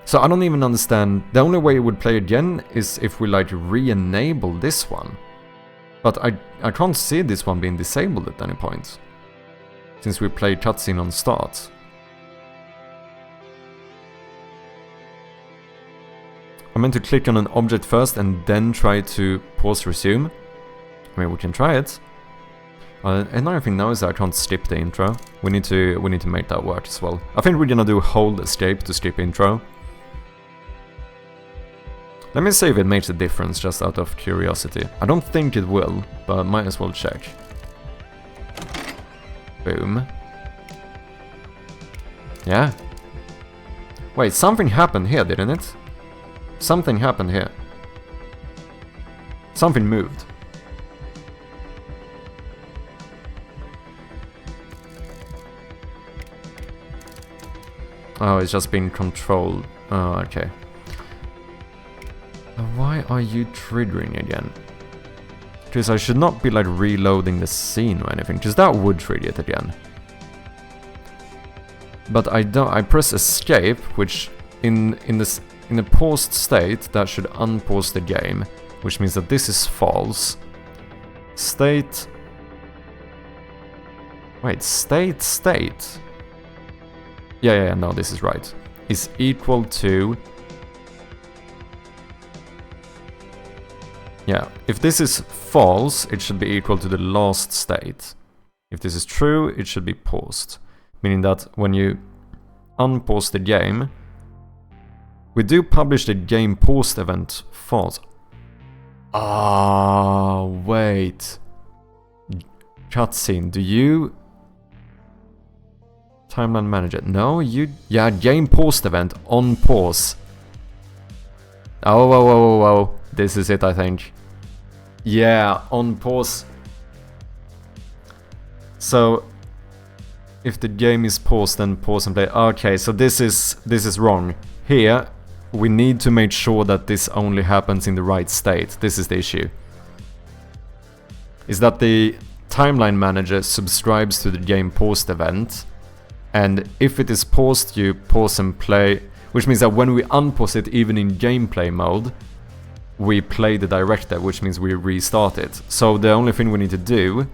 So I don't even understand. The only way it would play again is if we like re-enable this one. But I can't see this one being disabled at any point, since we played cutscene on start. I meant to click on an object first and then try to pause resume. I mean, we can try it. Another thing now is that I can't skip the intro. We need to make that work as well. I think we're gonna do hold escape to skip intro. Let me see if it makes a difference, just out of curiosity. I don't think it will, but might as well check. Boom. Yeah. Wait, something happened here, didn't it? Something happened here. Something moved. Oh, it's just been controlled. Oh, okay. Why are you triggering again? Because I should not be like reloading the scene or anything, because that would trigger it again. But I don't. I press escape, which in a paused state that should unpause the game, which means that this is false. State. Wait, state. Yeah, no, this is right. Is equal to. Yeah, if this is false, it should be equal to the last state. If this is true, it should be paused. Meaning that when you unpause the game, we do publish the game paused event false. Ah, wait. Cutscene, do you... Timeline manager, no, you... Yeah, game paused event on pause. Oh. This is it, I think. Yeah, on pause. So, if the game is paused, then pause and play. Okay, so this is wrong. Here, we need to make sure that this only happens in the right state. This is the issue. Is that the timeline manager subscribes to the game paused event, and if it is paused, you pause and play, which means that when we unpause it, even in gameplay mode, we play the directive, which means we restart it. So the only thing we need to do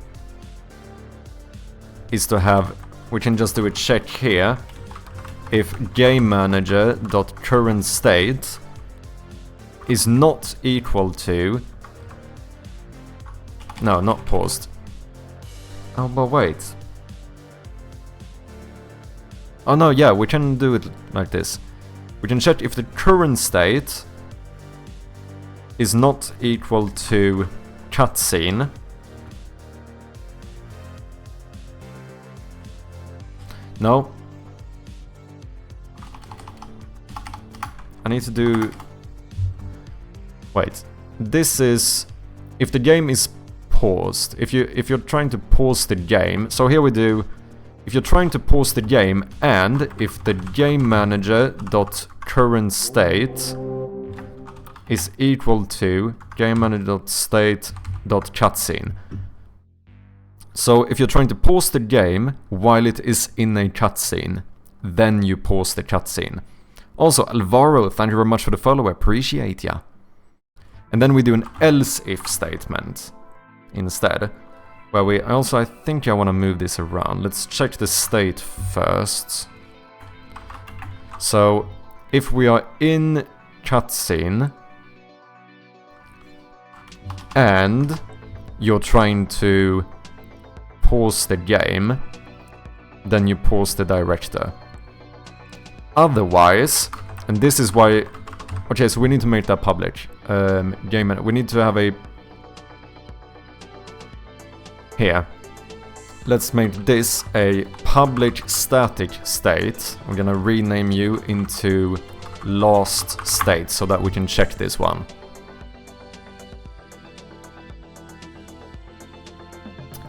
is to have, we can just do a check here, if game manager.current state is not equal to, no, not paused. Oh, but wait. Oh no, yeah, we can do it like this. We can check if the current state is not equal to cutscene. No. I need to do... Wait. This is... If the game is paused, if you're trying to pause the game, so here we do... If you're trying to pause the game, and if the game manager.current state is equal to game manager.state.cutscene. So if you're trying to pause the game while it is in a cutscene, then you pause the cutscene. Also, Alvaro, thank you very much for the follow, I appreciate ya. And then we do an else if statement instead. Where we also, I think I want to move this around. Let's check the state first. So, if we are in cutscene and you're trying to pause the game, then you pause the director. Otherwise, and this is why... Okay, so we need to make that public. We need to have a... Here. Let's make this a public static state. I'm gonna rename you into last state so that we can check this one.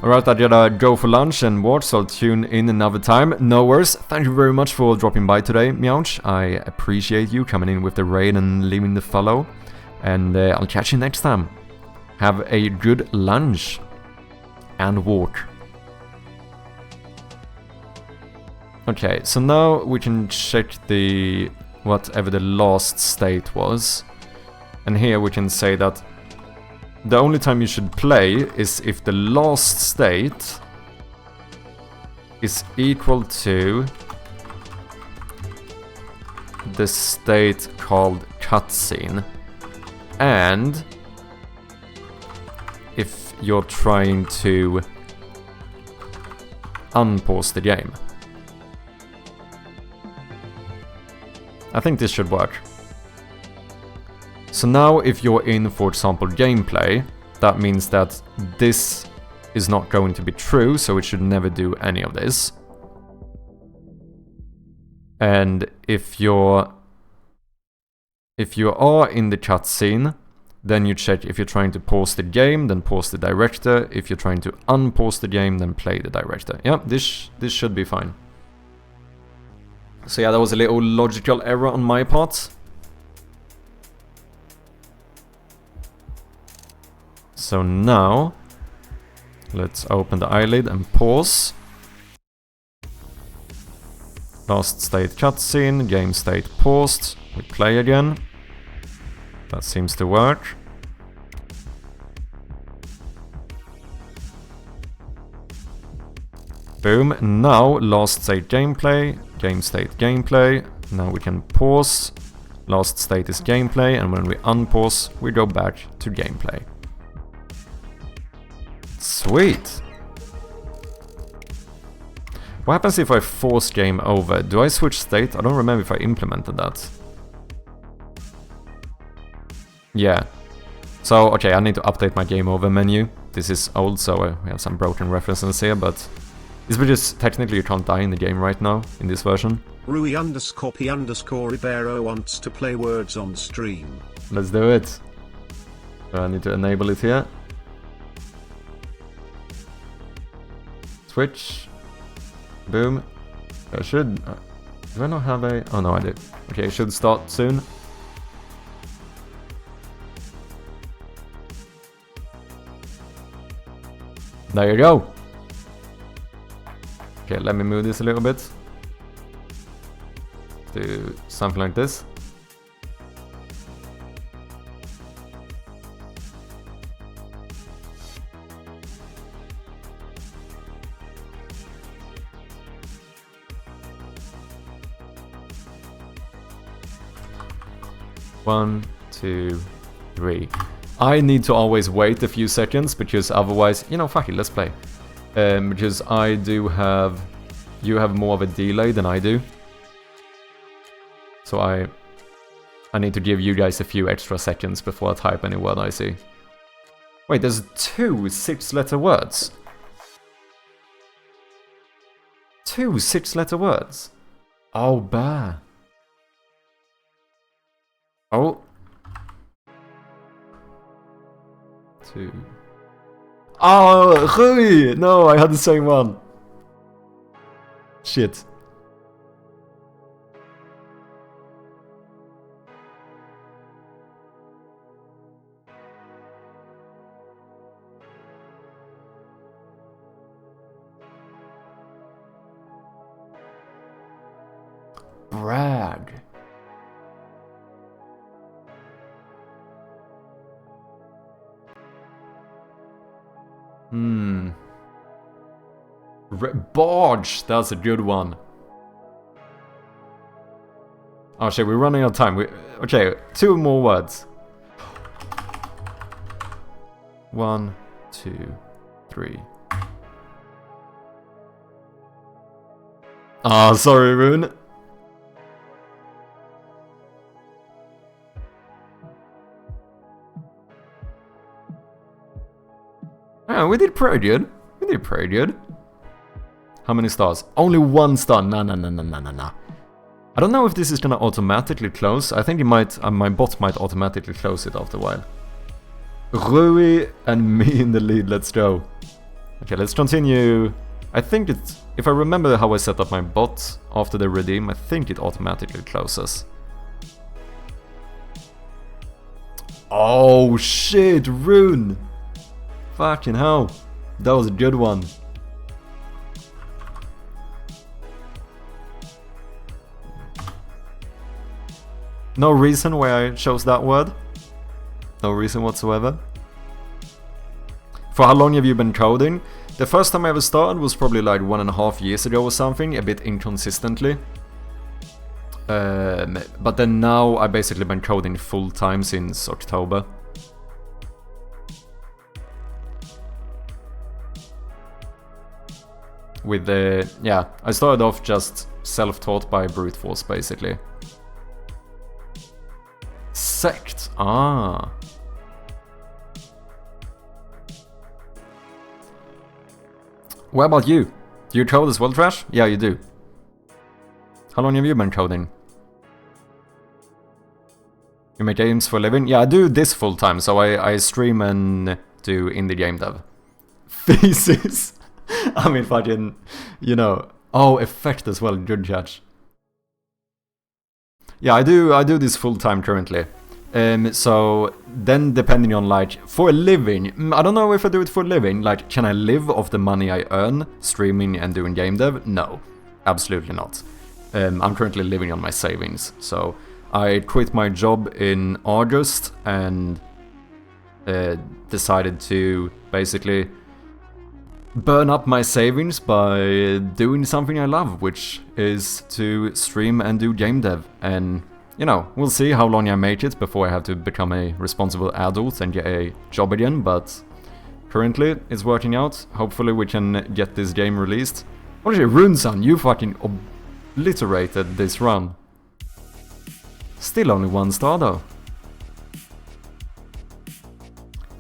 Alright, I gotta go for lunch and watch, so I'll tune in another time. No worries. Thank you very much for dropping by today, Meowch. I appreciate you coming in with the raid and leaving the follow. And I'll catch you next time. Have a good lunch. And walk. Okay, so now we can check the whatever the last state was. And here we can say that the only time you should play is if the last state is equal to the state called cutscene. And if you're trying to unpause the game. I think this should work. So now if you're in, for example, gameplay, that means that this is not going to be true, so it should never do any of this. And if you are in the cutscene, then you check if you're trying to pause the game, then pause the director. If you're trying to unpause the game, then play the director. Yeah, this should be fine. So yeah, that was a little logical error on my part. So now, let's open the eyelid and pause. Last state cutscene, game state paused. We play again. That seems to work. Boom. Now, last state gameplay, game state gameplay. Now we can pause. Last state is gameplay, and when we unpause, we go back to gameplay. Sweet. What happens if I force game over? Do I switch state? I don't remember if I implemented that. Yeah. So, okay, I need to update my game over menu. This is old, so we have some broken references here, but it's because technically you can't die in the game right now, in this version. Rui_P_Ribeiro wants to play words on stream. Let's do it. So I need to enable it here. Switch. Boom. I should... do I not have a... oh no, I do. Okay, it should start soon. There you go. Okay, let me move this a little bit. Do something like this. One, two, three. I need to always wait a few seconds because otherwise, you know, fuck it, let's play. Because I do have... you have more of a delay than I do. So I need to give you guys a few extra seconds before I type any word I see. Wait, there's 2 6-letter words. 2 6-letter words. Oh, bah. Oh. 2. Oh, Rui! No, I had the same one. Shit. Brag. Barge, that's a good one. Oh shit, we're running out of time. Okay, 2 more words. 1, 2, 3. Ah, sorry, Rune. Yeah, we did pretty good. We did pretty good. How many stars? Only 1 star. Nah. I don't know if this is gonna automatically close. I think it might. My bot might automatically close it after a while. Rui and me in the lead. Let's go. Okay, let's continue. I think it's... if I remember how I set up my bot after the redeem, I think it automatically closes. Oh shit, Rune! Fucking hell. That was a good one. No reason why I chose that word. No reason whatsoever. For how long have you been coding? The first time I ever started was probably like 1.5 years ago or something, a bit inconsistently. But then now I've basically been coding full time since October. With the... yeah, I started off just self-taught by brute force basically. sect. Ah. What about you? Do you code as well, Trash? Yeah, you do. How long have you been coding? You make games for a living? Yeah, I do this full time, so I stream and do indie game dev. Thesis! I mean, fucking, you know. Oh, effect as well, good catch. Yeah, I do this full time currently. So then depending on like, for a living, I don't know if I do it for a living, like can I live off the money I earn streaming and doing game dev? No, absolutely not. I'm currently living on my savings, so I quit my job in August and decided to basically burn up my savings by doing something I love, which is to stream and do game dev. And you know, we'll see how long I make it before I have to become a responsible adult and get a job again, but currently it's working out. Hopefully we can get this game released. Honestly, Runeson, you fucking obliterated this run. Still only 1 star though.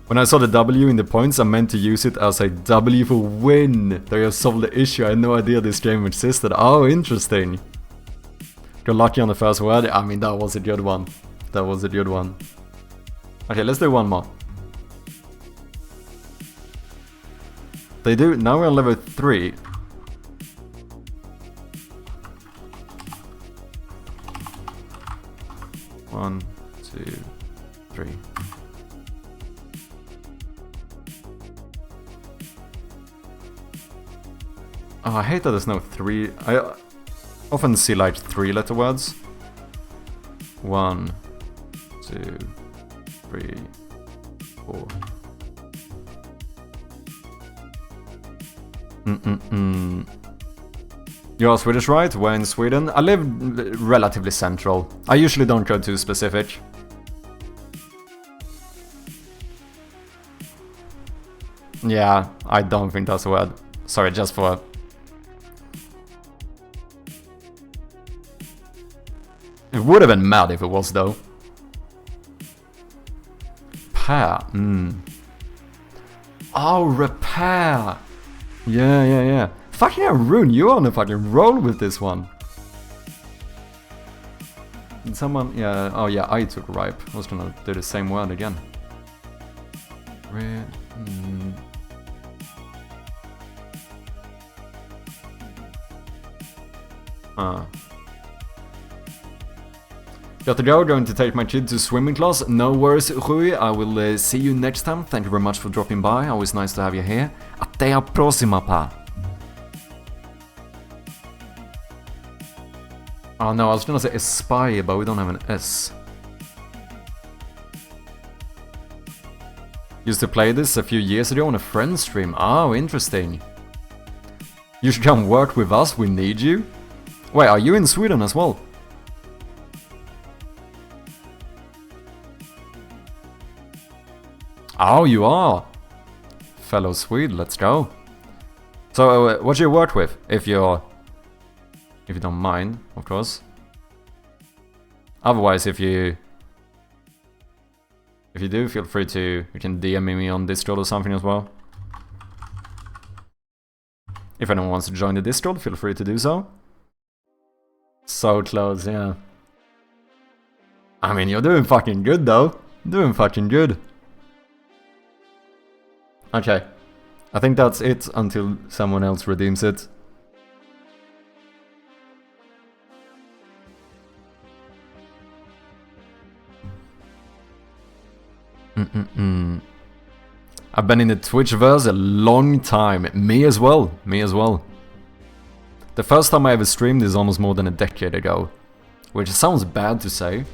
When I saw the W in the points, I meant to use it as a W for win. There you solved the issue, I had no idea this game existed. Oh, interesting. Got lucky on the first word. I mean, that was a good one. That was a good one. Okay, let's do one more. They do. Now we're on level 3. One, 2, 3. Oh, I hate that there's no 3. I often see like 3-letter words. 1, 2, 3, 4. You're Swedish, right? We're in Sweden. I live relatively central. I usually don't go too specific. Yeah, I don't think that's a word. Sorry, just for... It would have been mad if it was, though. Pair. Oh, repair. Yeah. Fucking hell, Rune, you're on a fucking roll with this one. Did someone... Yeah, oh yeah, I took ripe. I was gonna do the same word again. Got to go, going to take my kid to swimming class. No worries, Rui, I will see you next time. Thank you very much for dropping by, always nice to have you here. Até a próxima, pá. Oh no, I was gonna say aspire, but we don't have an S. Used to play this a few years ago on a friend stream. Oh, interesting. You should come work with us, we need you. Wait, are you in Sweden as well? Oh, you are! Fellow Swede, let's go. So, what do you work with? If you don't mind, of course. Otherwise, if you do, feel free to... You can DM me on Discord or something as well. If anyone wants to join the Discord, feel free to do so. So close, yeah. I mean, you're doing fucking good, though. Doing fucking good. Okay, I think that's it until someone else redeems it. I've been in the Twitchverse a long time. Me as well. The first time I ever streamed is almost more than a decade ago. Which sounds bad to say,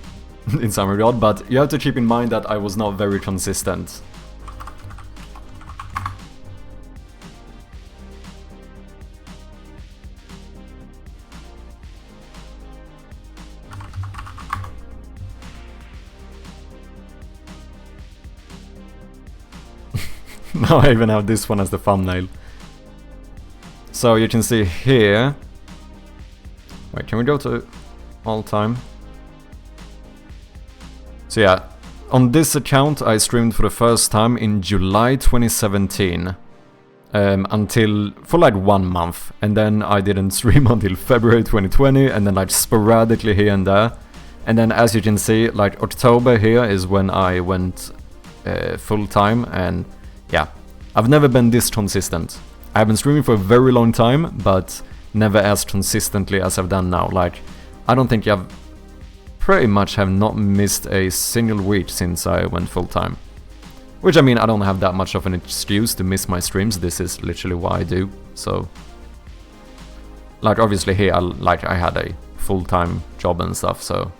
in some regard, but you have to keep in mind that I was not very consistent. Now I even have this one as the thumbnail. So you can see here... Wait, can we go to all time? So So yeah, on this account I streamed for the first time in July 2017. For like 1 month, and then I didn't stream until February 2020, and then like sporadically here and there. And then as you can see, like October here is when I went full time, and yeah, I've never been this consistent. I have been streaming for a very long time, but never as consistently as I've done now. Like, I don't think I've pretty much have not missed a single week since I went full time. Which, I mean, I don't have that much of an excuse to miss my streams. This is literally what I do, so... Like, obviously here, I had a full-time job and stuff, so...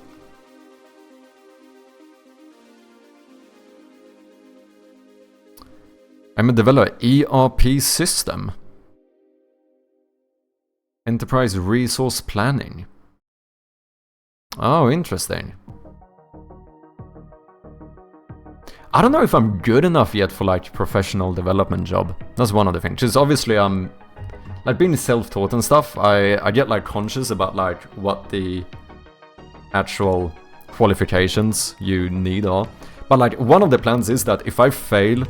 I'm a developer. ERP system. Enterprise Resource Planning. Oh, interesting. I don't know if I'm good enough yet for like professional development job. That's one of the things. Because obviously I'm like being self-taught and stuff. I get like conscious about like what the actual qualifications you need are. But like one of the plans is that if I fail,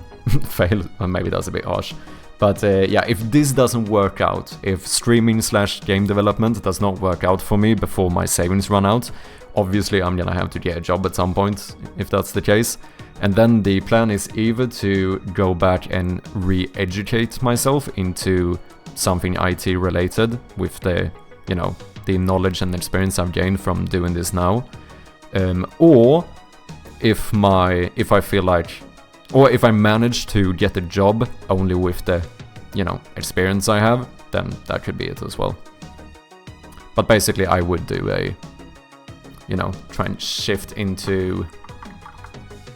well, maybe that's a bit harsh. But yeah, if this doesn't work out, if streaming/game development does not work out for me before my savings run out, obviously I'm gonna have to get a job at some point, if that's the case. And then the plan is either to go back and re-educate myself into something IT related with the, you know, the knowledge and experience I've gained from doing this now. Or if I feel like, or if I manage to get a job only with the, you know, experience I have, then that could be it as well. But basically I would do a, you know, try and shift into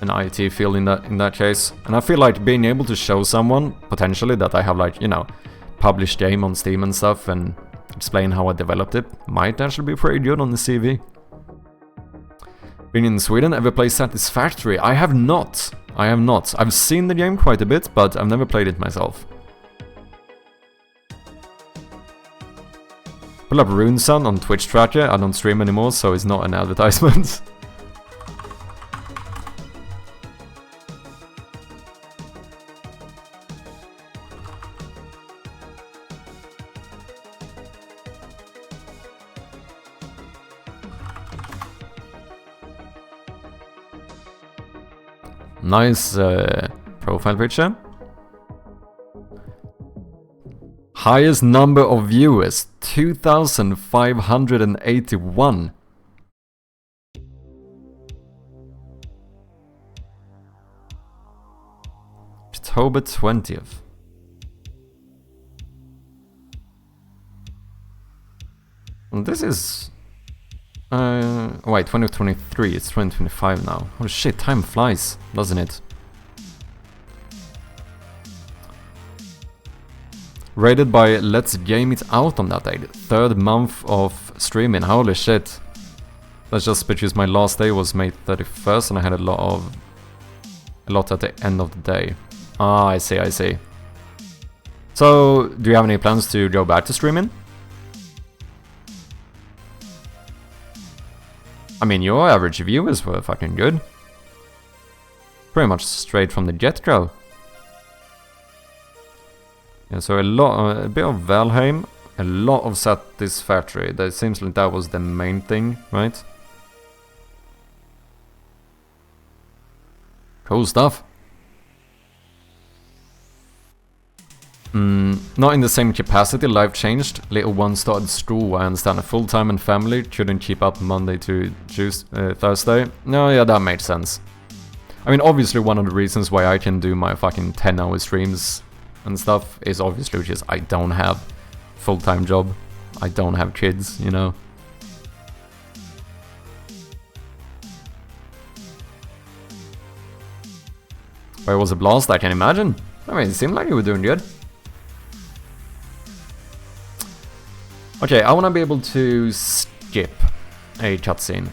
an IT field in that case. And I feel like being able to show someone, potentially, that I have like, you know, published game on Steam and stuff and explain how I developed it, might actually be pretty good on the CV. Been in Sweden, ever played Satisfactory? I have not. I have not. I've seen the game quite a bit, but I've never played it myself. Pull up RuneSun on Twitch Tracker. I don't stream anymore, so it's not an advertisement. Nice profile picture. Highest number of viewers, 2,581. October 20th. And this is... wait, 2023, it's 2025 now. Oh shit, time flies, doesn't it? Rated by Let's Game It Out on that day. 3rd month of streaming, holy shit. That's just because my last day was May 31st and I had a lot at the end of the day. Ah, I see, I see. So, do you have any plans to go back to streaming? I mean, your average viewers were fucking good. Pretty much straight from the get-go. Yeah, so a bit of Valheim, a lot of Satisfactory. That seems like that was the main thing, right? Cool stuff. Not in the same capacity, life changed. Little one started school, I understand. A full-time and family, couldn't keep up Monday to Thursday. No, yeah, that made sense. I mean, obviously one of the reasons why I can do my fucking 10-hour streams and stuff is obviously because I don't have full-time job. I don't have kids, you know. But it was a blast, I can imagine. I mean, it seemed like you were doing good. Okay, I want to be able to skip a cutscene.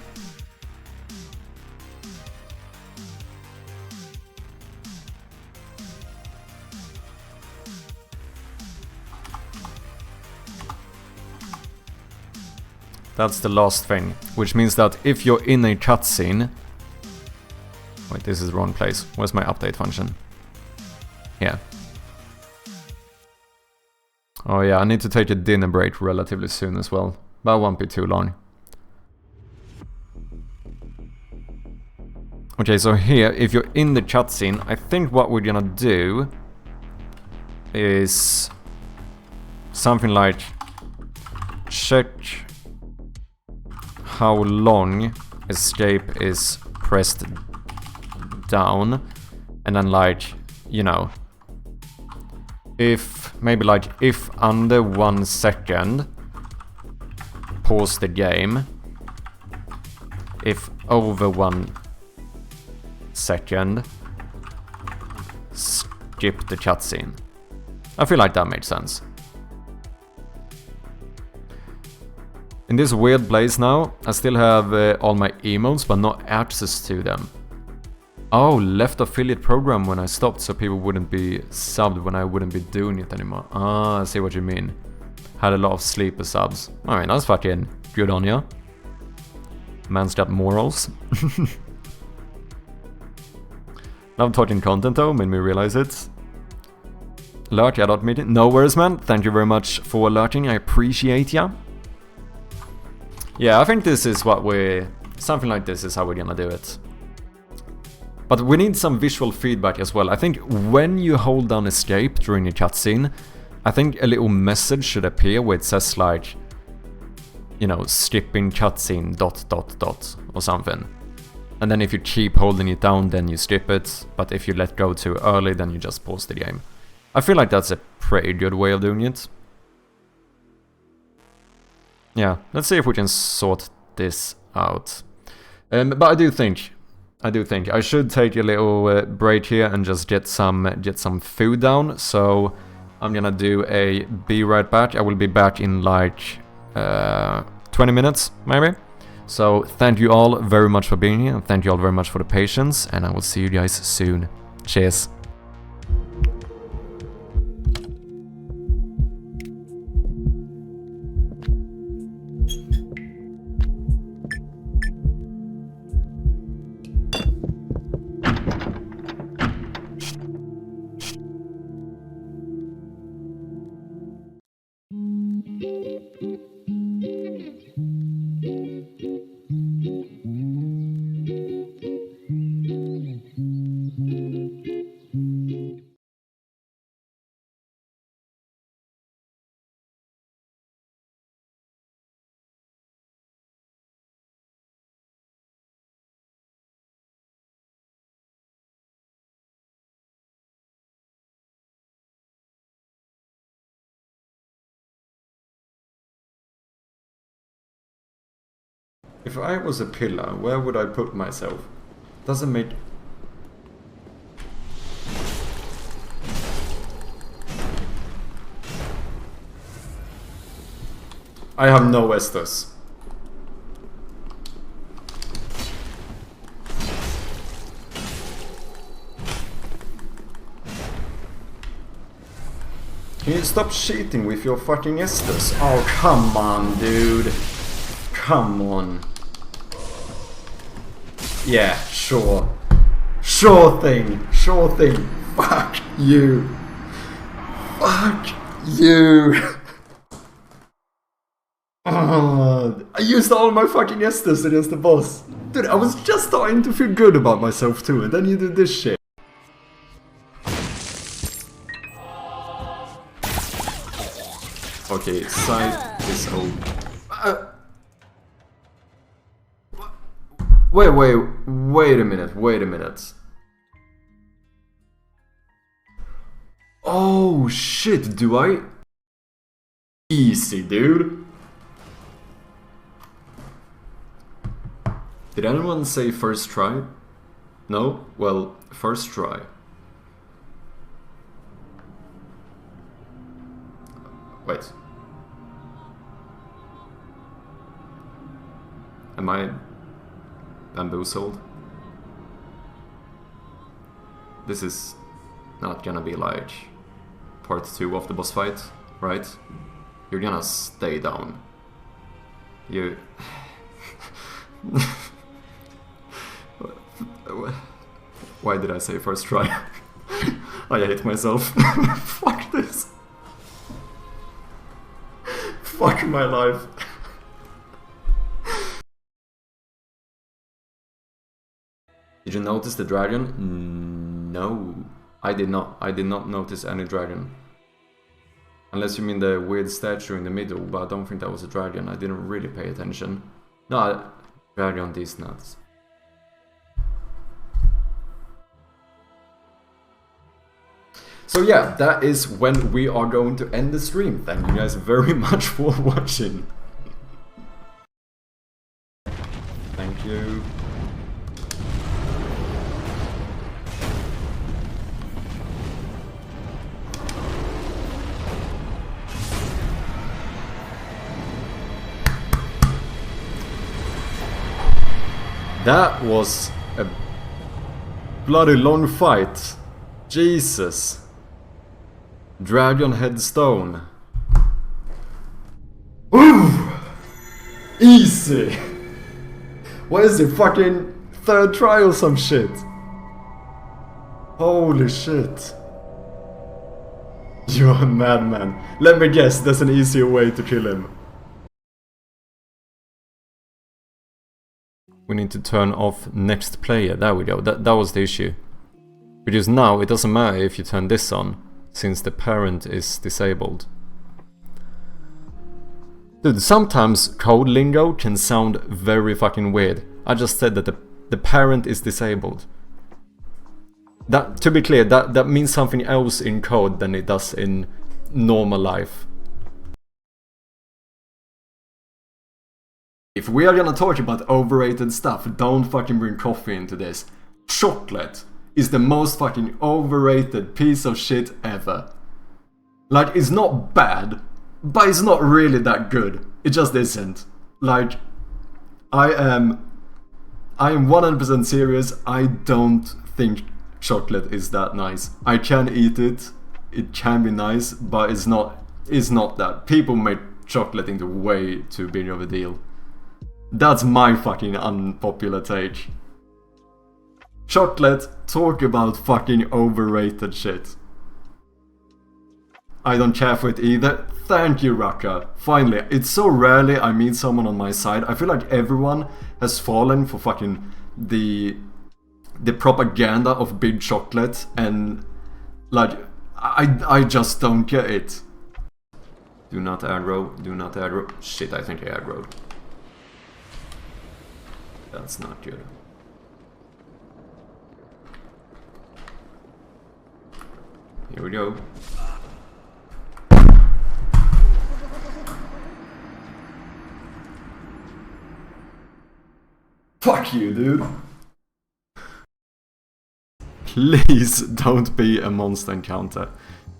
That's the last thing, which means that if you're in a cutscene, Wait, this is the wrong place. Where's my update function? Here. Oh yeah, I need to take a dinner break relatively soon as well. But it won't be too long. Okay, so here, if you're in the cutscene, I think what we're gonna do is something like check how long escape is pressed down, and then like, you know, if maybe like if under 1 second, pause the game. If over 1 second, skip the cutscene. I feel like that makes sense. In this weird place now, I still have all my emotes, but no access to them. Oh, left affiliate program when I stopped, so people wouldn't be subbed when I wouldn't be doing it anymore. Ah, I see what you mean. Had a lot of sleeper subs. Alright, that's fucking good on ya. Man's got morals. Love talking content though, made me realize it. Lurk, I don't meet it. No worries, man. Thank you very much for lurking, I appreciate ya. Yeah, I think this is what something like this is how we're gonna do it. But we need some visual feedback as well. I think when you hold down escape during a cutscene, I think a little message should appear where it says like, you know, skipping cutscene ... or something. And then if you keep holding it down, then you skip it. But if you let go too early, then you just pause the game. I feel like that's a pretty good way of doing it. Yeah, let's see if we can sort this out. But I do think I should take a little break here and just get some food down. So I'm gonna be right back. I will be back in like 20 minutes maybe. So thank you all very much for being here, and thank you all very much for the patience, and I will see you guys soon. Cheers. If I was a pillar, where would I put myself? Doesn't make... I have no Estus. Can you stop cheating with your fucking Estus? Oh, come on, dude. Come on. Yeah, sure. Sure thing. Sure thing. Fuck you. Fuck you. I used all my fucking Estus against the boss. Dude, I was just starting to feel good about myself too, and then you do this shit. Okay, side is old. Wait a minute. Oh shit, do I? Easy, dude. Did anyone say first try? No? Well, first try. Wait. Am I bamboozled? This is not gonna be like part 2 of the boss fight, right? You're gonna stay down. You... Why did I say first try? I hate myself. Fuck this. Fuck my life. Did you notice the dragon? No, I did not. I did not notice any dragon. Unless you mean the weird statue in the middle, but I don't think that was a dragon. I didn't really pay attention. No, dragon these nuts. So yeah, that is when we are going to end the stream. Thank you guys very much for watching. Thank you. That was a bloody long fight. Jesus. Dragon headstone. Ooh! Easy! What is it? Fucking third try or some shit? Holy shit. You're a madman. Let me guess, there's an easier way to kill him. We need to turn off next player. There we go. That was the issue. Because now it doesn't matter if you turn this on, since the parent is disabled. Dude, sometimes code lingo can sound very fucking weird. I just said that the parent is disabled. That, to be clear, that means something else in code than it does in normal life. If we are gonna talk about overrated stuff, don't fucking bring coffee into this. Chocolate is the most fucking overrated piece of shit ever. Like, it's not bad, but it's not really that good. It just isn't. Like, I am 100% serious. I don't think chocolate is that nice. I can eat it. It can be nice, but it's not that. People make chocolate into way too big of a deal. That's my fucking unpopular take. Chocolate, talk about fucking overrated shit. I don't care for it either. Thank you, Raka. Finally, it's so rarely I meet someone on my side. I feel like everyone has fallen for fucking the propaganda of big chocolate, and like I just don't get it. Do not aggro, do not aggro. Shit, I think I aggroed. That's not good. Here we go. Fuck you, dude. Please don't be a monster encounter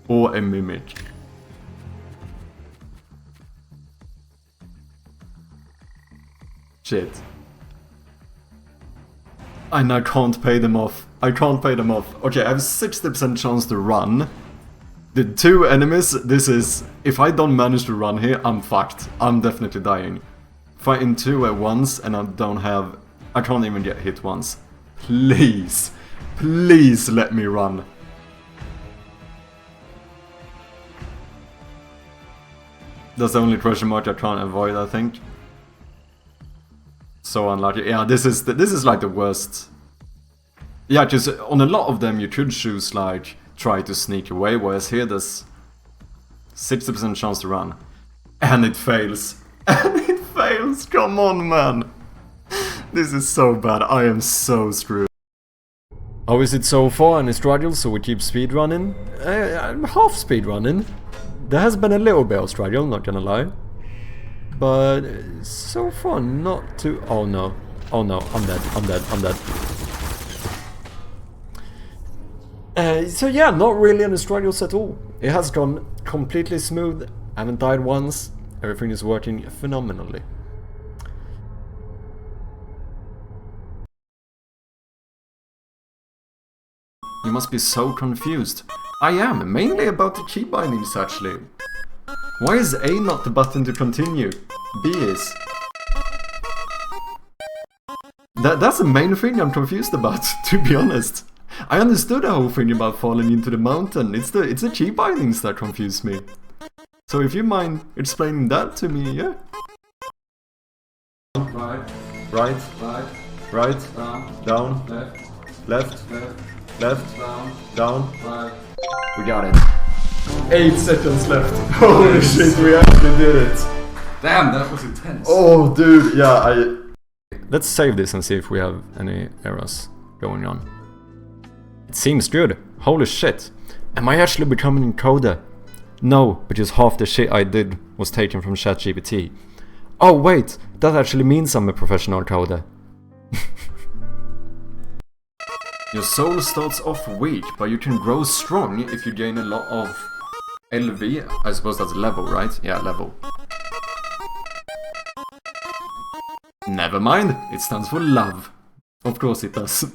or a mimic. Shit. And I can't pay them off. I can't pay them off. Okay, I have 60% chance to run. The two enemies, this is... If I don't manage to run here, I'm fucked. I'm definitely dying. Fighting two at once and I don't have... I can't even get hit once. Please. Please let me run. That's the only question mark I can't avoid, I think. So unlucky. Yeah, this is like the worst. Yeah, because on a lot of them you could choose like try to sneak away, whereas here there's 60% chance to run. And it fails. And it fails! Come on, man! This is so bad. I am so screwed. How is it so far in struggle, so we keep speedrunning? I'm half speedrunning. There has been a little bit of struggle, not gonna lie. But so far not too... Oh no. Oh no, I'm dead, I'm dead, I'm dead. So yeah, not really any struggles at all. It has gone completely smooth, I haven't died once, everything is working phenomenally. You must be so confused. I am, mainly about the key bindings actually. Why is A not the button to continue? B is. That's the main thing I'm confused about, to be honest. I understood the whole thing about falling into the mountain. It's the key bindings that confuse me. So if you mind explaining that to me, yeah? Right. Right. Right. Right. Down. Left. Left. Left. Down. Right. We got it. 8 seconds left. Holy shit, we actually did it. Damn, that was intense. Oh, dude, yeah, Let's save this and see if we have any errors going on. It seems good. Holy shit. Am I actually becoming a coder? No, because half the shit I did was taken from ChatGPT. Oh wait, that actually means I'm a professional coder. Your soul starts off weak, but you can grow strong if you gain a lot of LV. I suppose that's level, right? Yeah, level. Never mind, it stands for love. Of course it does.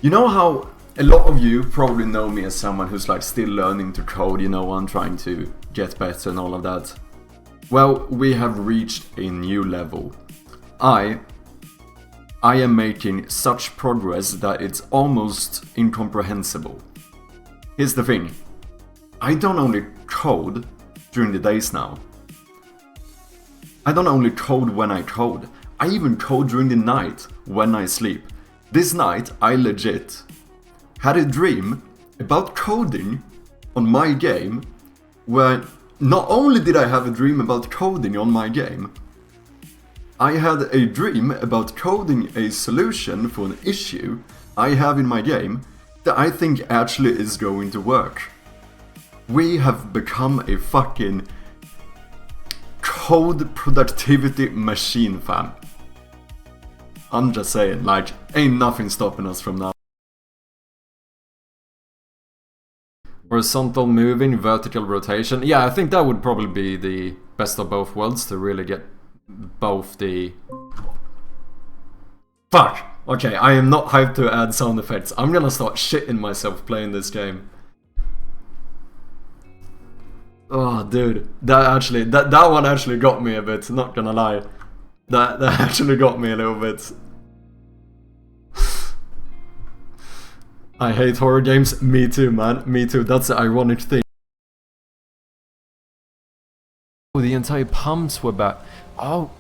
You know how a lot of you probably know me as someone who's like still learning to code, you know, I'm trying to get better and all of that. Well, we have reached a new level. I am making such progress that it's almost incomprehensible. Here's the thing. I don't only code during the days now. I don't only code when I code. I even code during the night when I sleep. This night, I legit had a dream about coding on my game, where not only did I have a dream about coding on my game, I had a dream about coding a solution for an issue I have in my game that I think actually is going to work. We have become a fucking code productivity machine, fam. I'm just saying, like, ain't nothing stopping us from now. Horizontal moving, vertical rotation. Yeah, I think that would probably be the best of both worlds to really get both the... Fuck! Okay, I am not hyped to add sound effects. I'm gonna start shitting myself playing this game. Oh, dude. That one actually got me a bit, not gonna lie. That actually got me a little bit. I hate horror games. Me too, man. Me too. That's the ironic thing. Oh, the entire pumps were back. Oh.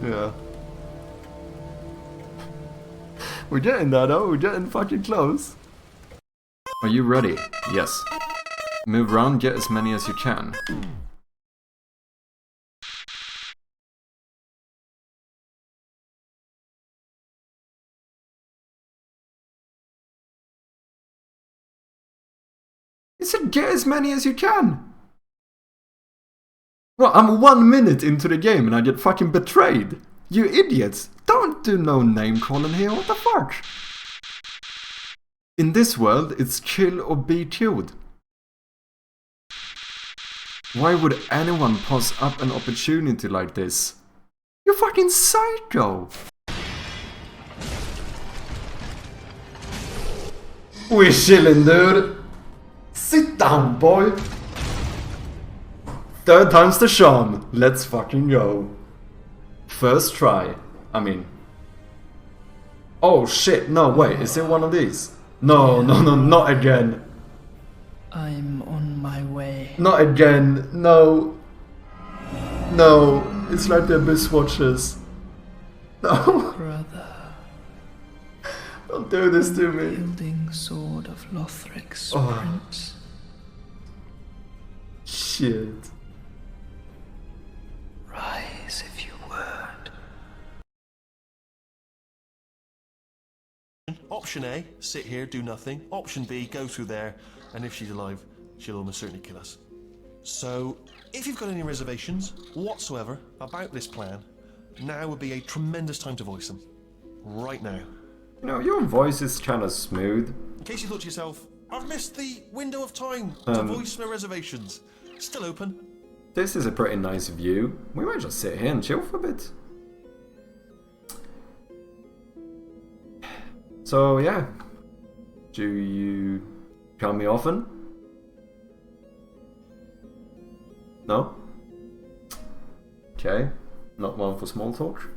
Yeah. We're getting there though, we're getting fucking close. Are you ready? Yes. Move around, get as many as you can. It said get as many as you can! Well, I'm 1 minute into the game and I get fucking betrayed. You idiots! Don't do no name calling here, what the fuck? In this world, it's kill or be killed. Why would anyone pass up an opportunity like this? You're fucking psycho! We're chilling, dude! Sit down, boy! Third time's the charm. Let's fucking go. First try. I mean... Oh shit, no, wait, is it one of these? No, not again. I'm on my way. Not again, no. No, it's like the Abyss Watchers. No. Brother. Don't do this to me. Wielding sword of Lothric's prince. Shit. Rise if you would. Option A, sit here, do nothing. Option B, go through there, and if she's alive, she'll almost certainly kill us. So, if you've got any reservations whatsoever about this plan, now would be a tremendous time to voice them. Right now. You know, your voice is kind of smooth. In case you thought to yourself, I've missed the window of time to voice my reservations. Still open. This is a pretty nice view. We might just sit here and chill for a bit. So yeah, do you come me often? No? Okay, not one for small talk.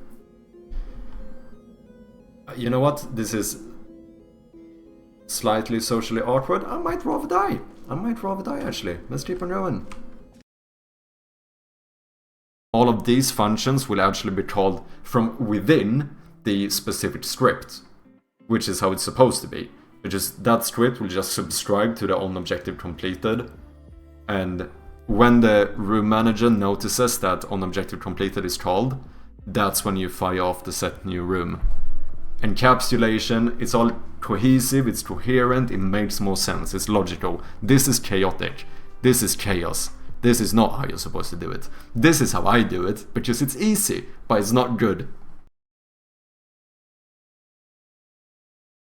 You know what? This is slightly socially awkward. I might rather die. I might rather die actually. Let's keep on going. All of these functions will actually be called from within the specific script, which is how it's supposed to be. That script will just subscribe to the onObjective completed, and when the room manager notices that onObjective completed is called, that's when you fire off the set new room. Encapsulation, it's all cohesive, it's coherent, it makes more sense, it's logical. This is chaotic. This is chaos. This is not how you're supposed to do it. This is how I do it, because it's easy, but it's not good.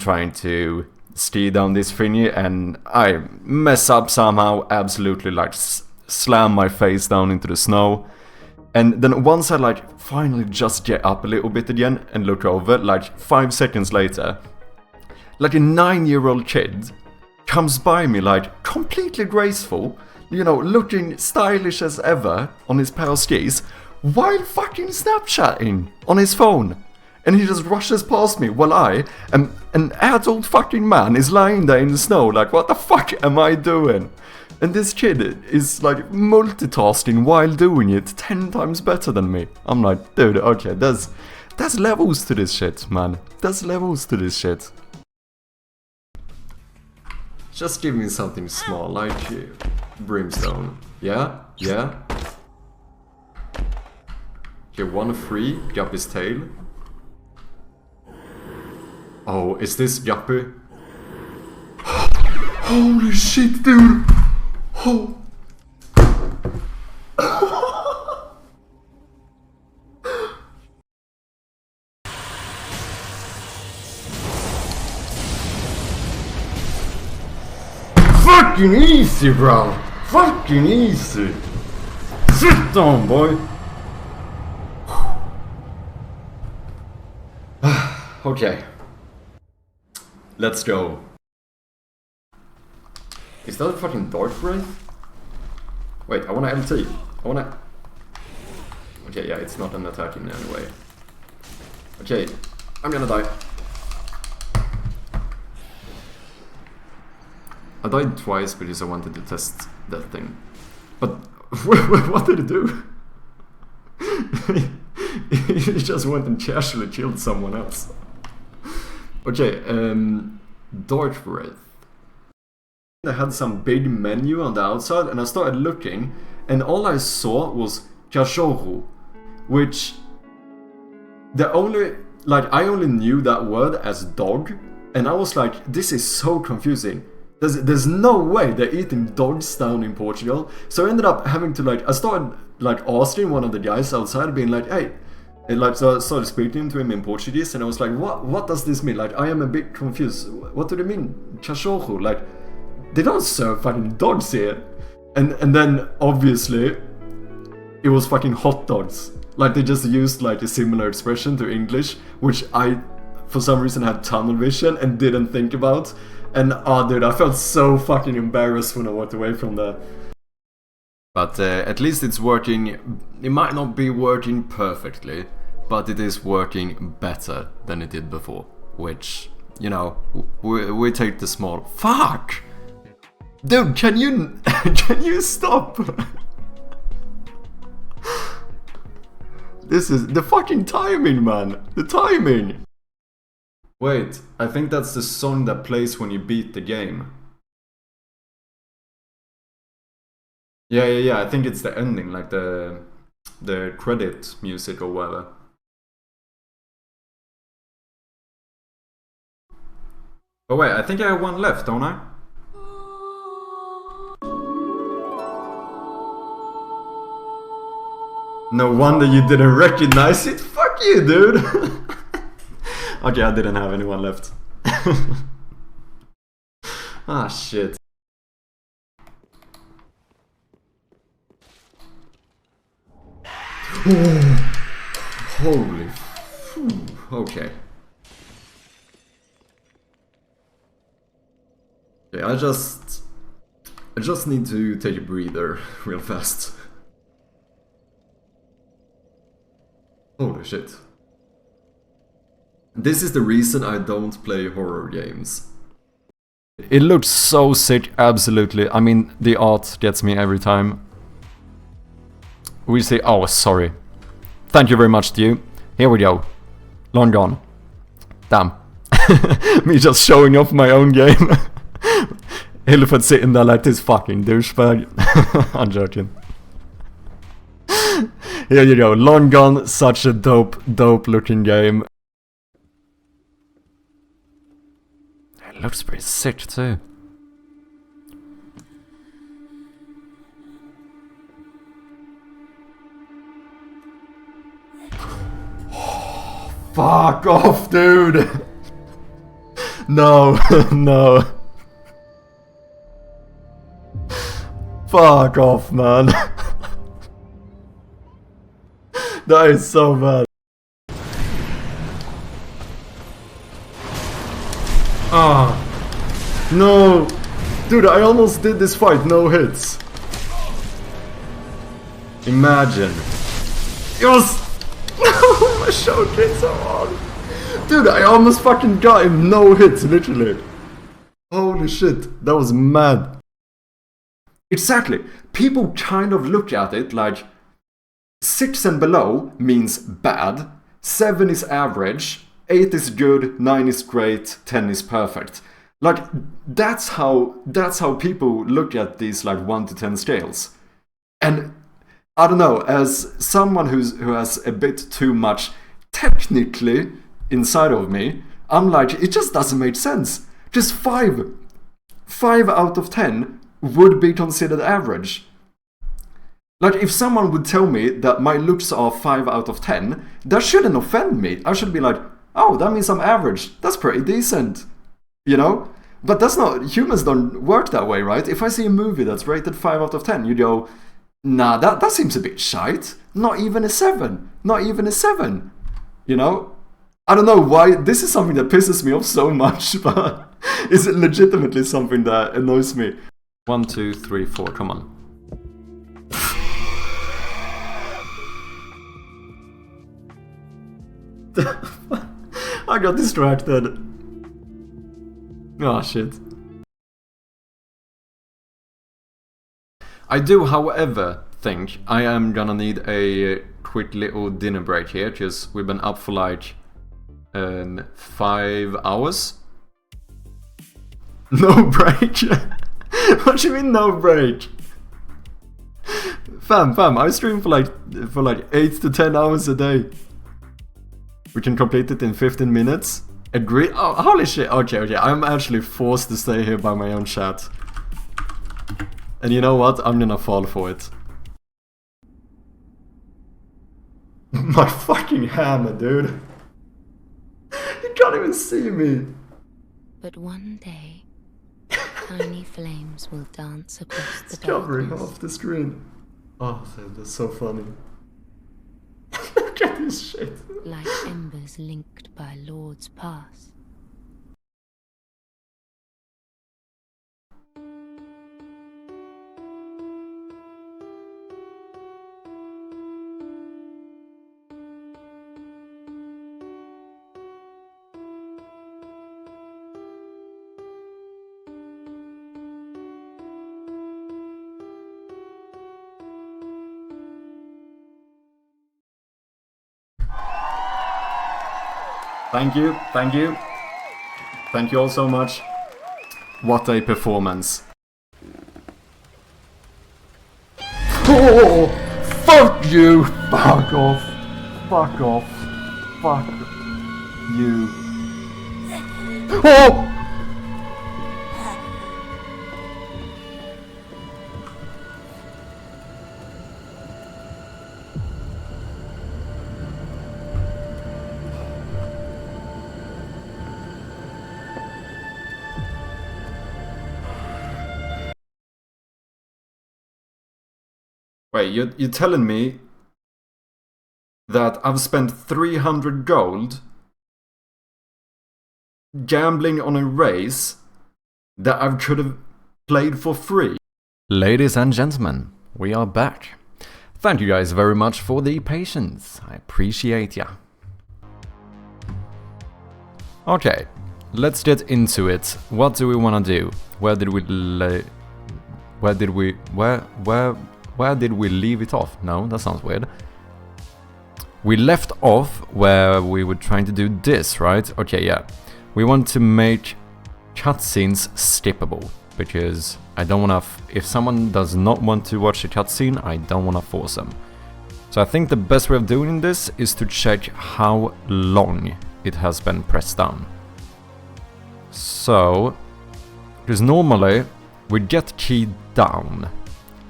Trying to ski down this thingy and I mess up somehow, absolutely like slam my face down into the snow. And then once I like finally just get up a little bit again and look over, like 5 seconds later, like a 9-year-old kid comes by me like completely graceful, you know, looking stylish as ever on his pair of skis, while fucking Snapchatting on his phone. And he just rushes past me while an adult fucking man, is lying there in the snow like, what the fuck am I doing? And this kid is like multitasking while doing it 10 times better than me. I'm like, dude, okay, there's levels to this shit, man. There's levels to this shit. Just give me something small, like brimstone. Yeah? Yeah? Okay, 1 free, Guppy's tail. Oh, is this Guppy? Holy shit, dude! Oh. Fucking easy, bro! Fucking easy! Sit down, boy! Okay. Let's go. Is that a fucking dark breath? Wait, I wanna LT. Okay, yeah, it's not an attack in any way. Okay, I'm gonna die. I died twice because I wanted to test that thing. But what did it do? He just went and casually killed someone else. Okay, dark breath. They had some big menu on the outside and I started looking and all I saw was cachorro, which I only knew that word as dog, and I was like, this is so confusing. There's no way they're eating dogs down in Portugal. So I ended up having to I started asking one of the guys outside, being like, hey, and so I started speaking to him in Portuguese and I was like, what does this mean? I am a bit confused. What do they mean? Cachorro? They don't serve fucking dogs here. And then obviously it was fucking hot dogs. They just used a similar expression to English, which I for some reason had tunnel vision and didn't think about. And dude, I felt so fucking embarrassed when I walked away from that. But at least it's working. It might not be working perfectly, but it is working better than it did before. Which, you know, we take the small. Fuck! Dude, can you stop? This is the fucking timing, man. The timing. Wait, I think that's the song that plays when you beat the game. Yeah, I think it's the ending, the credit music or whatever. Oh wait, I think I have one left, don't I? No wonder you didn't recognize it. Fuck you, dude. Okay, I didn't have anyone left. Ah, shit. Holy. Okay. Okay, I just need to take a breather real fast. Holy shit. This is the reason I don't play horror games. It looks so sick, absolutely. I mean, the art gets me every time. We say, oh, sorry. Thank you very much to you. Here we go. Long gone. Damn. Me just showing off my own game. Hillford sitting there like this fucking douchebag. I'm joking. Here you go. Long Gone, such a dope looking game. It looks pretty sick too. Fuck off, dude! No, no. Fuck off, man. That is so bad. Ah. No. Dude, I almost did this fight, no hits. Imagine. Yes! My shot hit so hard. Dude, I almost fucking got him, no hits, literally. Holy shit, that was mad. Exactly. People kind of look at it like 6 and below means bad, 7 is average, 8 is good, 9 is great, 10 is perfect. Like, that's how people look at these like 1 to 10 scales. And I don't know, as someone who has a bit too much technically inside of me, I'm like, it just doesn't make sense. Just 5 out of 10 would be considered average. Like, if someone would tell me that my looks are 5 out of 10, that shouldn't offend me. I should be like, oh, that means I'm average. That's pretty decent. You know? But that's not, humans don't work that way, right? If I see a movie that's rated 5 out of 10, you go, nah, that seems a bit shite. Not even a 7. Not even a 7. You know? I don't know why, this is something that pisses me off so much, but is it legitimately something that annoys me? 1, 2, 3, 4, come on. I got distracted. Oh shit. I do, however, think I am gonna need a quick little dinner break here, because we've been up for like 5 hours. No break? What do you mean no break? Fam, I stream for like 8 to 10 hours a day. We can complete it in 15 minutes. Agree? Oh, holy shit. Okay. I'm actually forced to stay here by my own chat. And you know what? I'm gonna fall for it. My fucking hammer, dude. You can't even see me. But one day, tiny flames will dance across the It's covering darkness. off the screen. Oh, that's so funny. Look at this shit. Like embers linked by lords past. Thank you. Thank you all so much. What a performance. Oh, fuck you! Fuck off. Fuck off. Fuck you. Oh! Wait, you're telling me that I've spent 300 gold gambling on a race that I could have played for free. Ladies and gentlemen, we are back. Thank you guys very much for the patience. I appreciate ya. Okay, let's get into it. What do we want to do? Where did we leave it off? No, that sounds weird. We left off where we were trying to do this, right? Okay, yeah. We want to make cutscenes skippable, because I don't want to... If someone does not want to watch a cutscene, I don't want to force them. So I think the best way of doing this is to check how long it has been pressed down. So, because normally we get key down,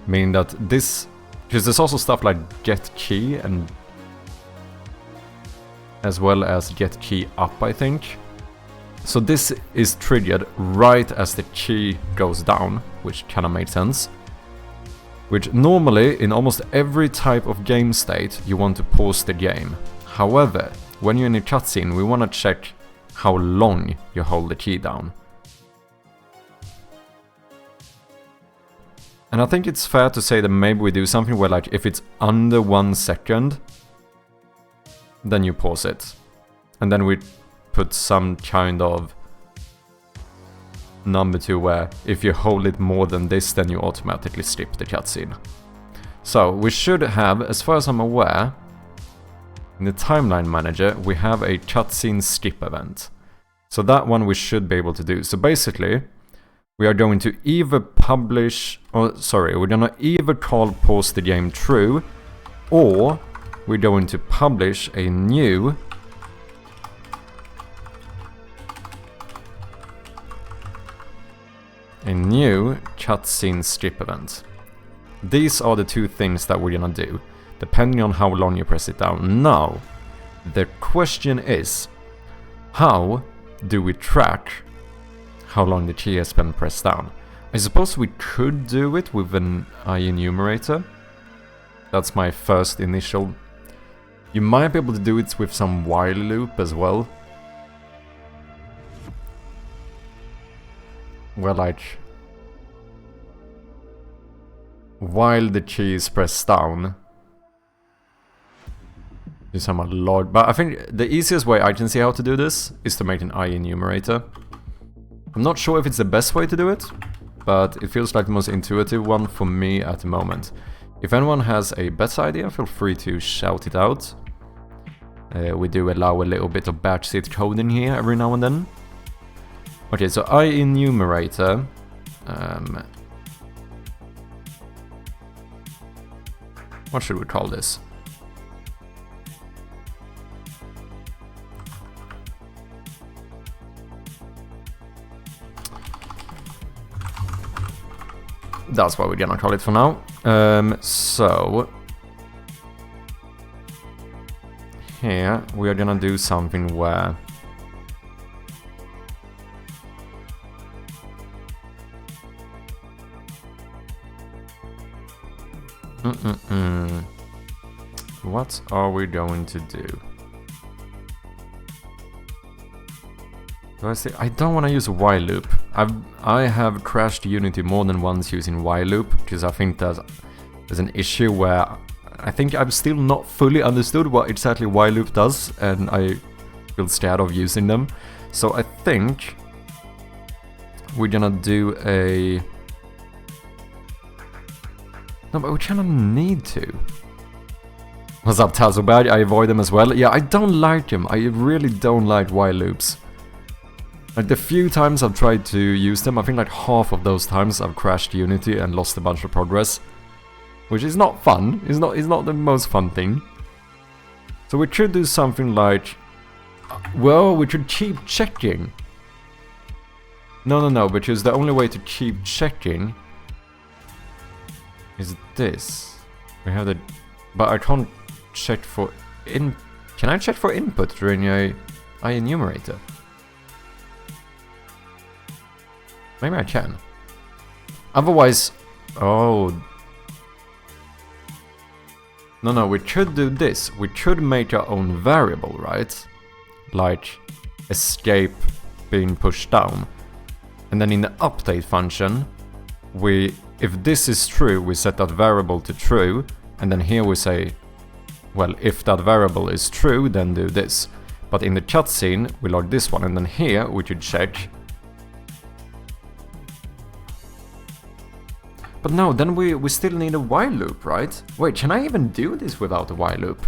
meaning that this... Because there's also stuff like get key and... as well as get key up, I think. So this is triggered right as the key goes down, which kind of makes sense. Which normally, in almost every type of game state, you want to pause the game. However, when you're in a cutscene, we want to check how long you hold the key down. And I think it's fair to say that maybe we do something where, like, if it's under 1 second, then you pause it. And then we put some kind of number to where if you hold it more than this, then you automatically skip the cutscene. So we should have, as far as I'm aware, in the timeline manager, we have a cutscene skip event. So that one we should be able to do. So basically, we are going to either publish, or sorry, we're gonna either call pause the game true, or we're going to publish a new cutscene skip event. These are the two things that we're gonna do, depending on how long you press it down. Now, the question is, how do we track how long the key has been pressed down? I suppose we could do it with an eye enumerator. That's my first initial... You might be able to do it with some while loop as well. Where, like, while the key is pressed down, do some log. But I think the easiest way I can see how to do this is to make an eye enumerator. I'm not sure if it's the best way to do it, but it feels like the most intuitive one for me at the moment. If anyone has a better idea, feel free to shout it out. We do allow a little bit of backseat coding here every now and then. Okay, so eye enumerator. What should we call this? That's what we're gonna call it for now. So here we are gonna do something where what are we going to do? I don't want to use a while loop. I have crashed Unity more than once using while loop, because I think there's an issue where I think I've still not fully understood what exactly while loop does, and I feel scared of using them. So I think we're gonna do a... No, but we kind of need to. What's up, Tazoberg? I avoid them as well. Yeah, I don't like them. I really don't like while loops. Like, the few times I've tried to use them, I think like half of those times I've crashed Unity and lost a bunch of progress. Which is not fun. It's not the most fun thing. So we could do something like... Well, we could keep checking. No, because the only way to keep checking is this. We have the... But I can't check for... Can I check for input during a eye enumerator? Maybe I can. Otherwise... Oh... No, we should do this. We should make our own variable, right? Like escape being pushed down. And then in the update function, if this is true, we set that variable to true. And then here we say, well, if that variable is true, then do this. But in the cutscene, we log this one. And then here we should check. But no, then we still need a while loop, right? Wait, can I even do this without a while loop?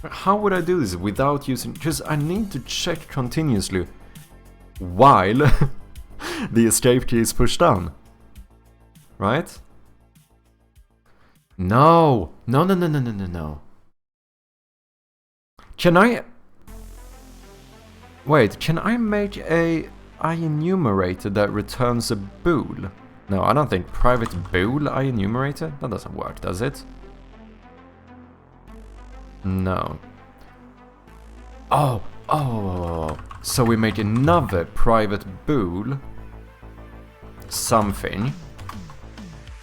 How would I do this without using... Because I need to check continuously while the escape key is pushed down. Right? No! No. Can I... Wait, can I make a IEnumerator that returns a bool? No, I don't think private bool IEnumerator? That doesn't work, does it? No. Oh. So we make another private bool something.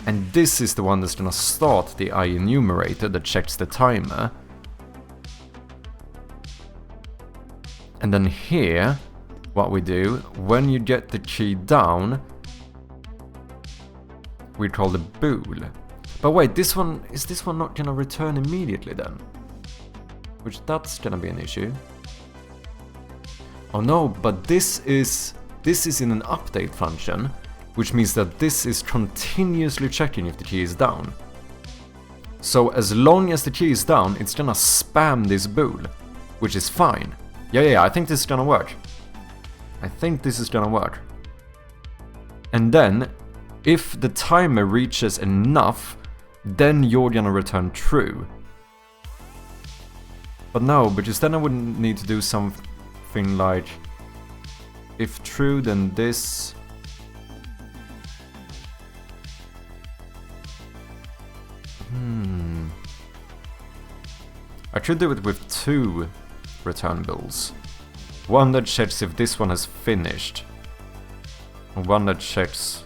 And this is the one that's gonna start the IEnumerator that checks the timer. And then here, what we do, when you get the key down, we call the bool. But wait, is this one not gonna return immediately then? Which that's gonna be an issue. Oh no, but this is in an update function, which means that this is continuously checking if the key is down. So as long as the key is down, it's gonna spam this bool, which is fine. Yeah, I think this is gonna work. And then, if the timer reaches enough, then you're gonna return true. But no, because then I wouldn't need to do something like, if true, then this. I should do it with two return bools. One that checks if this one has finished. And one that checks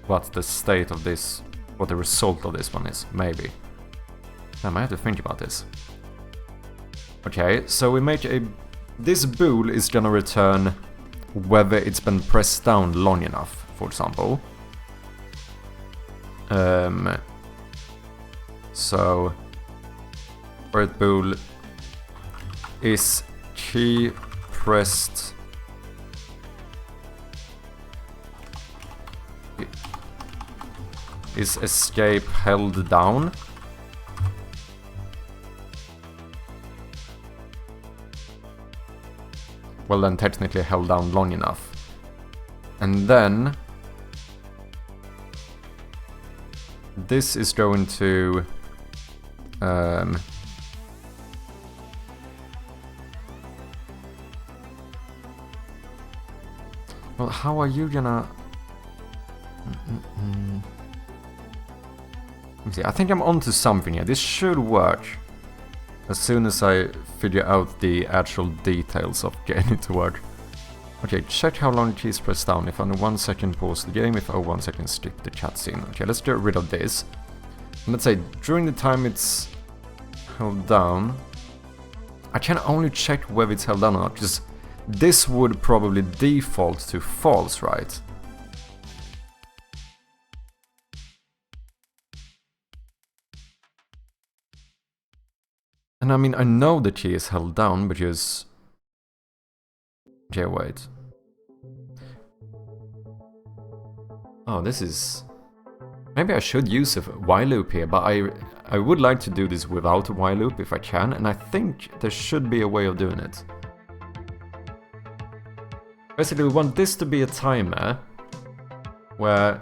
what the state of this, what the result of this one is, maybe. Damn, I have to think about this. Okay, so we make this bool is gonna return whether it's been pressed down long enough, for example. So bird bool is key pressed is escape held down. Well, then technically held down long enough. And then this is going to well, how are you gonna... Let me see, I think I'm onto something here. This should work as soon as I figure out the actual details of getting it to work. Okay, check how long the key is pressed down. If under 1 second, pause the game. If over 1 second, skip the cutscene. Okay, let's get rid of this. And let's say during the time it's held down, I can only check whether it's held down or not, because this would probably default to false, right? And I mean, I know the key is held down because... Okay, wait. Oh, this is... Maybe I should use a while loop here, but I would like to do this without a while loop if I can, and I think there should be a way of doing it. Basically, we want this to be a timer where...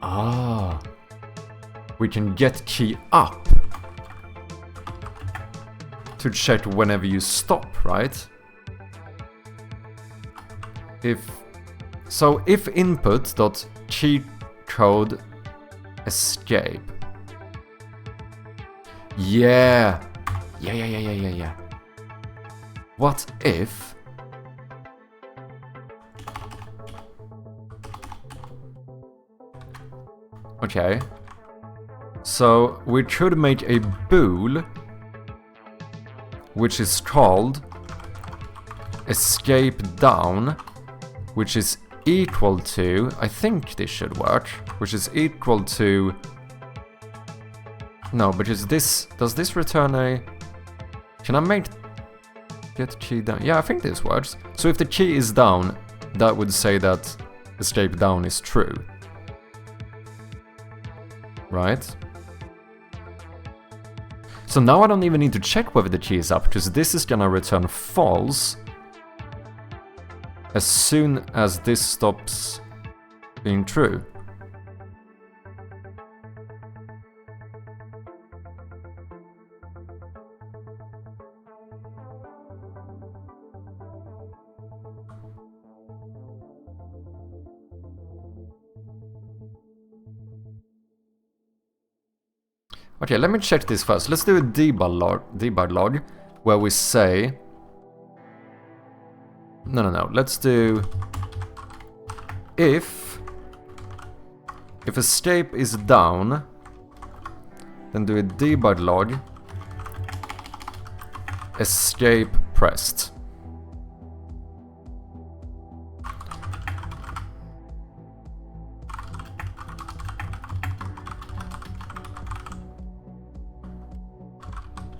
Ah, we can get key up to check whenever you stop, right? If input dot key code escape, Yeah. Yeah. What if... Okay. So we should make a bool which is called escape down, which is equal to, I think this should work, which is equal to... No, but is this... Does this return a... Can I make... Get key down? Yeah, I think this works. So if the key is down, that would say that escape down is true. Right? So now I don't even need to check whether the key is up, because this is gonna return false as soon as this stops being true. Okay, let me check this first. Let's do a debug log where we say... No. Let's do... If escape is down, then do a debug log escape pressed.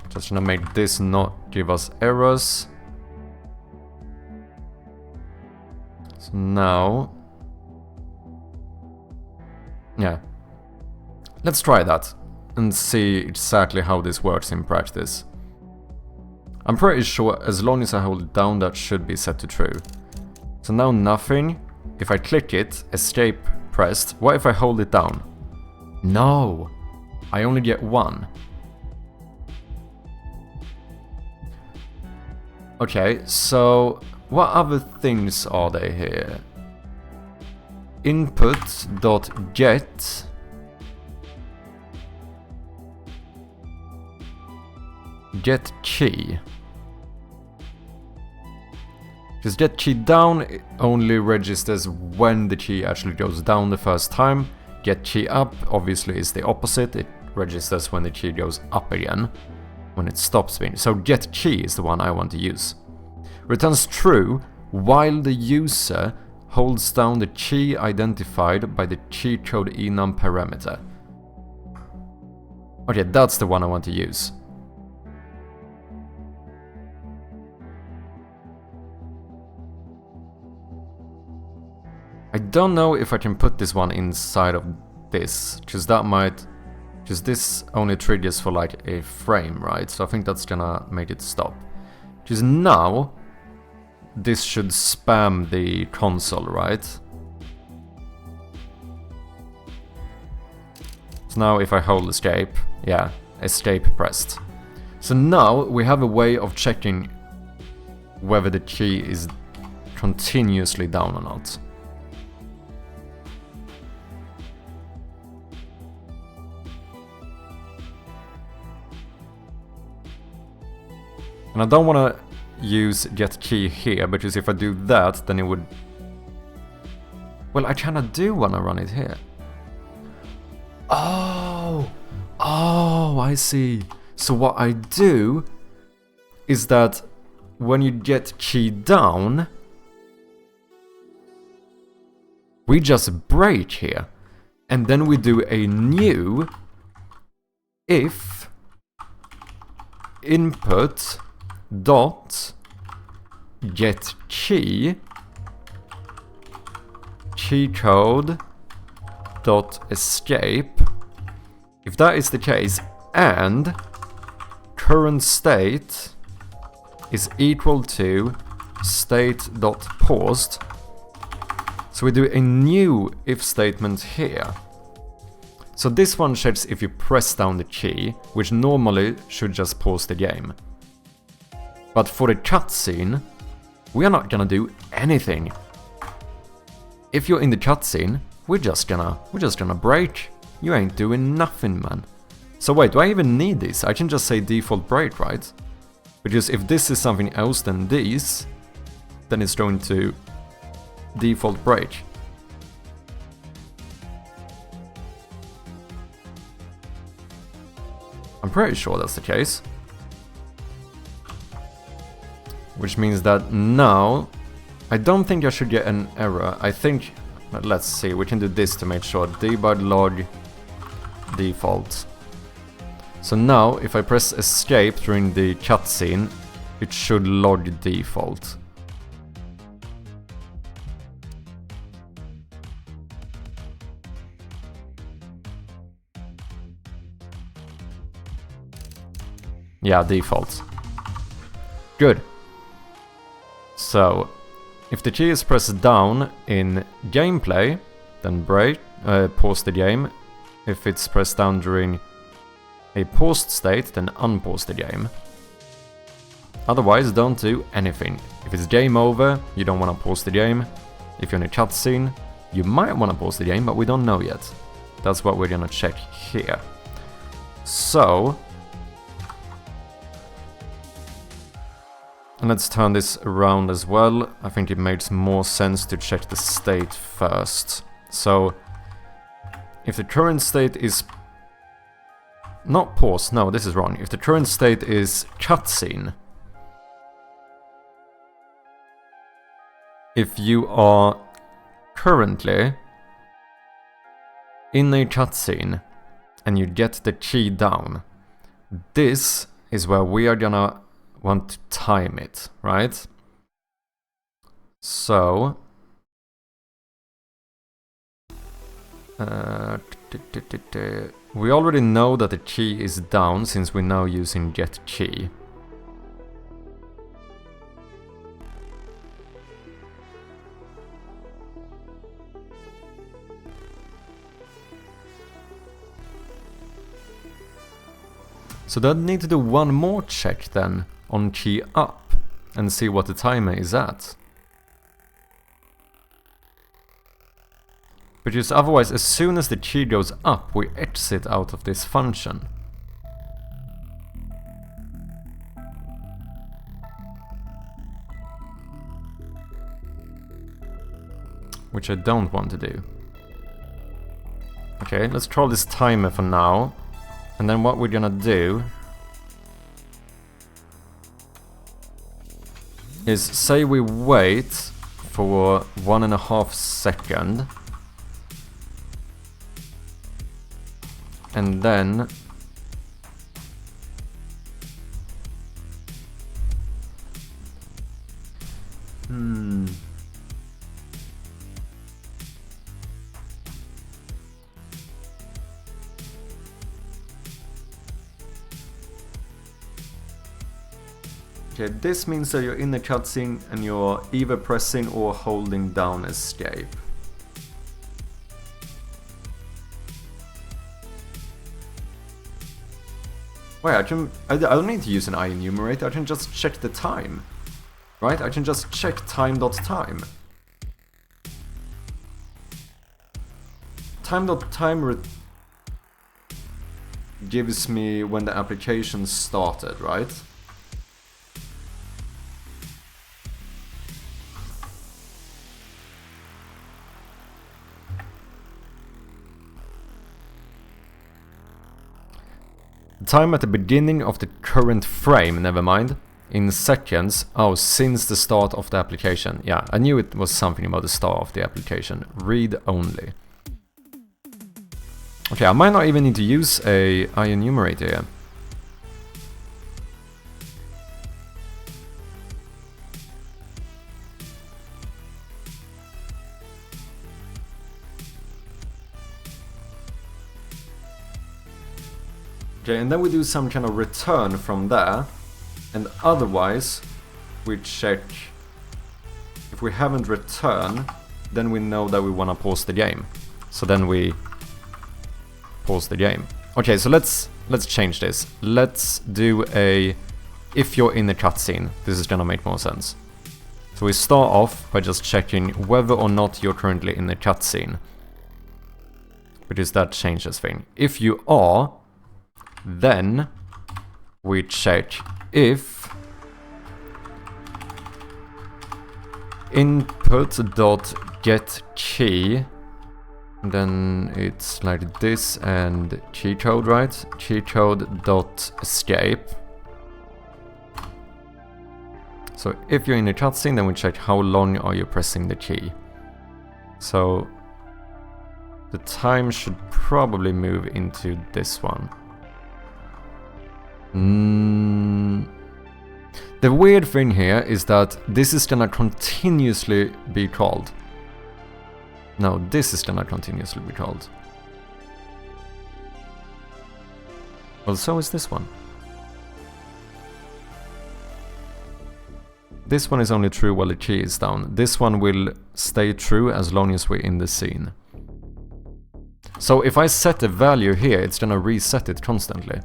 Just gonna make this not give us errors. So now... Yeah. Let's try that and see exactly how this works in practice. I'm pretty sure as long as I hold it down, that should be set to true. So now nothing. If I click it, escape pressed. What if I hold it down? No! I only get one. Okay, so what other things are there here? Input.get get key. Because get key down only registers when the key actually goes down the first time. Get key up obviously is the opposite. It registers when the key goes up again, when it stops being. So get key is the one I want to use. Returns true while the user holds down the key identified by the key code enum parameter. Okay, that's the one I want to use. I don't know if I can put this one inside of this, because that might... Because this only triggers for like a frame, right? So I think that's gonna make it stop. Because now, this should spam the console, right? So now if I hold escape, yeah, escape pressed. So now we have a way of checking whether the key is continuously down or not. And I don't want to use get key here, because if I do that, then it would... Well, I kinda do want to run it here. Oh, I see. So what I do is that when you get key down, we just break here. And then we do a new if input dot get key code dot escape. If that is the case and current state is equal to state dot paused, so we do a new if statement here. So this one checks if you press down the key, which normally should just pause the game. But for the cutscene, we are not gonna do anything. If you're in the cutscene, we're just gonna break. You ain't doing nothing, man. So wait, do I even need this? I can just say default break, right? Because if this is something else than these, then it's going to default break. I'm pretty sure that's the case. Which means that now, I don't think I should get an error. I think, let's see, we can do this to make sure. Debug log default. So now, if I press escape during the cutscene, it should log default. Yeah, default. Good. So, if the key is pressed down in gameplay, then break, pause the game. If it's pressed down during a paused state, then unpause the game. Otherwise, don't do anything. If it's game over, you don't want to pause the game. If you're in a cutscene, you might want to pause the game, but we don't know yet. That's what we're gonna check here. So, and let's turn this around as well. I think it makes more sense to check the state first. So, if the current state is not pause, no, this is wrong. If the current state is cutscene, if you are currently in a cutscene and you get the key down, this is where we are gonna want to time it, right? So, we already know that the key is down since we're now using get key. So do I need to do one more check then on key up and see what the timer is at. Because otherwise, as soon as the key goes up, we exit out of this function. Which I don't want to do. Okay, let's try this timer for now. And then what we're gonna do is say we wait for 1.5 seconds. And then okay, this means that you're in the cutscene and you're either pressing or holding down escape. Wait, I don't need to use an enumerator, I can just check the time. Right? I can just check time.time. Time.time gives me when the application started, right? Time at the beginning of the current frame, never mind. In seconds, oh, since the start of the application. Yeah, I knew it was something about the start of the application. Read only. Okay, I might not even need to use a enumerator here. Okay, and then we do some kind of return from there, and otherwise we check. If we haven't returned, then we know that we want to pause the game. So then we pause the game. Okay, so let's change this. Let's do a if you're in the cutscene. This is gonna make more sense. So we start off by just checking whether or not you're currently in the cutscene, because that changes things. If you are, Then we check if input.getKey, then it's like this and key code, right? Key code.escape. So if you're in a cutscene, then we check how long are you pressing the key. So the time should probably move into this one. The weird thing here is that this is gonna continuously be called. No, this is gonna continuously be called. Well, so is this one. This one is only true while the key is down. This one will stay true as long as we're in the scene. So if I set a value here, it's gonna reset it constantly.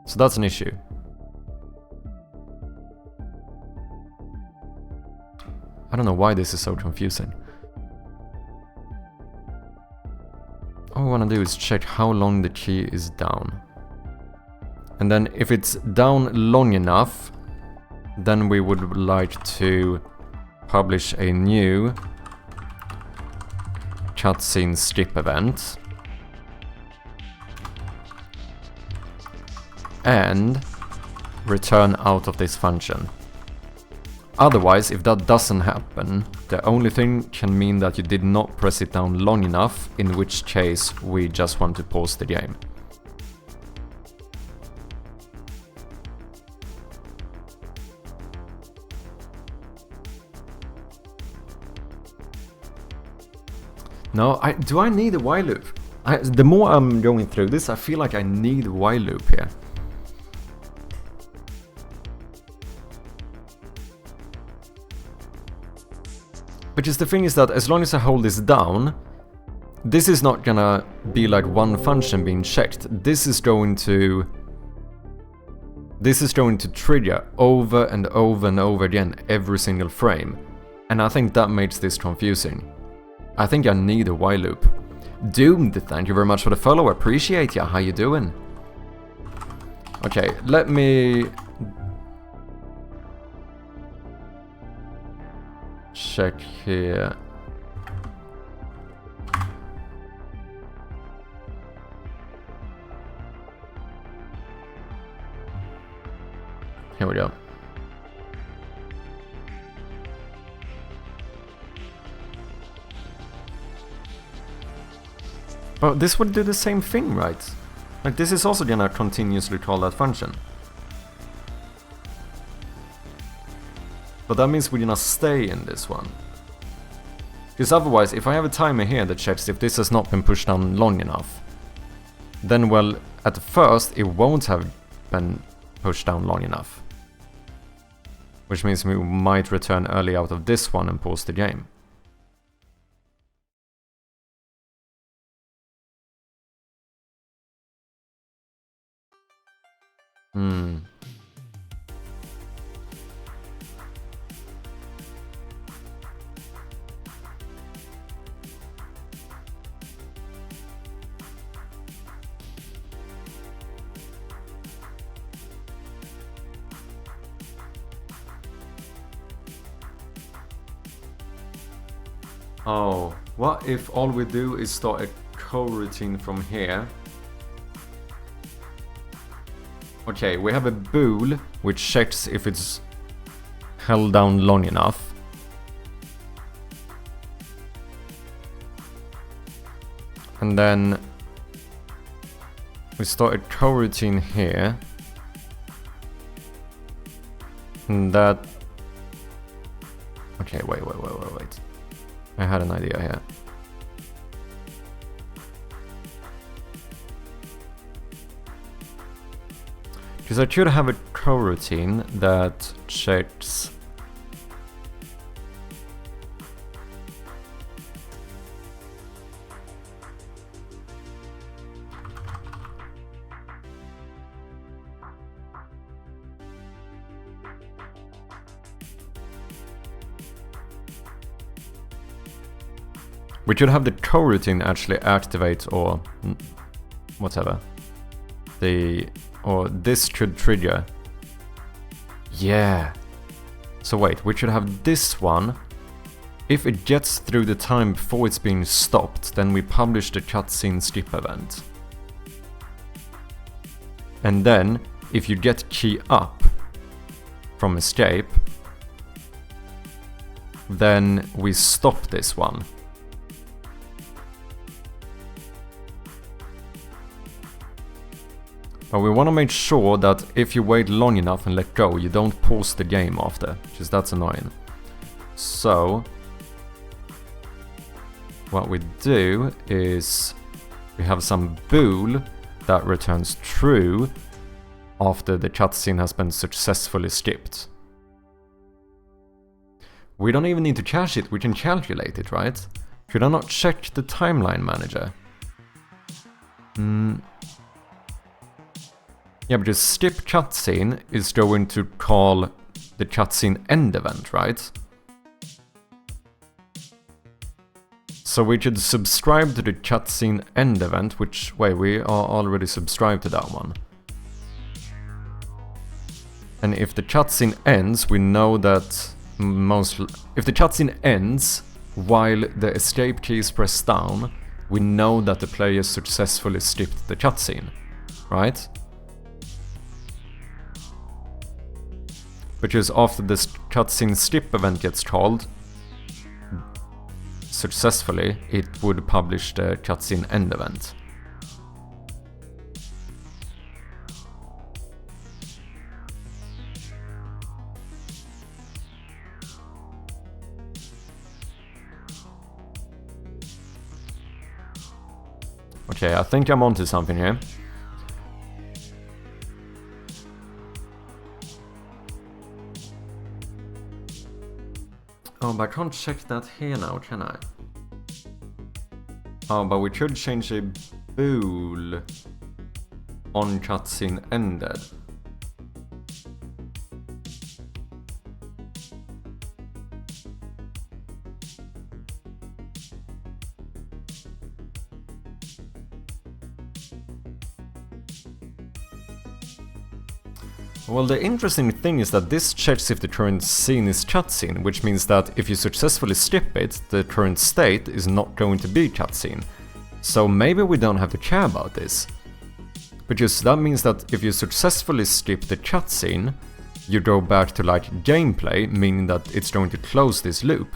So that's an issue. I don't know why this is so confusing. All we want to do is check how long the key is down. And then if it's down long enough, then we would like to publish a new cutscene skip event. And return out of this function. Otherwise, if that doesn't happen, the only thing can mean that you did not press it down long enough, in which case we just want to pause the game. No, do I need a while loop? The more I'm going through this, I feel like I need a while loop here. Because the thing is that as long as I hold this down, this is not gonna be like one function being checked. This is going to trigger over and over and over again every single frame. And I think that makes this confusing. I think I need a while loop. Doomed, thank you very much for the follow, appreciate ya, how you doing? Okay, let me check here. Here we go. But this would do the same thing, right? Like this is also gonna continuously call that function. But that means we're gonna stay in this one. Because otherwise, if I have a timer here that checks if this has not been pushed down long enough, then, well, at first it won't have been pushed down long enough. Which means we might return early out of this one and pause the game. Oh, what if all we do is start a coroutine from here? Okay, we have a bool which checks if it's held down long enough. And then we start a coroutine here. And that... Okay, wait. I had an idea here. Because I could have a coroutine that checks we could have the coroutine actually activate or whatever. or this should trigger. Yeah. So wait, we should have this one. If it gets through the time before it's being stopped, then we publish the cutscene skip event. And then, if you get key up from escape, then we stop this one. But we want to make sure that if you wait long enough and let go, you don't pause the game after, because that's annoying. So, what we do is we have some bool that returns true after the cutscene has been successfully skipped. We don't even need to cache it, we can calculate it, right? Should I not check the timeline manager? Yeah, because skip cutscene is going to call the cutscene end event, right? So we should subscribe to the cutscene end event, which, wait, we are already subscribed to that one. And if the cutscene ends, we know that if the cutscene ends while the escape key is pressed down, we know that the player successfully skipped the cutscene, right? Because after this cutscene skip event gets called successfully, it would publish the cutscene end event. Okay, I think I'm onto something here. Oh, but I can't check that here now, can I? Oh, but we could change a bool on cutscene ended. Well, the interesting thing is that this checks if the current scene is cutscene, which means that if you successfully skip it, the current state is not going to be cutscene. So maybe we don't have to care about this. Because that means that if you successfully skip the cutscene, you go back to like gameplay, meaning that it's going to close this loop.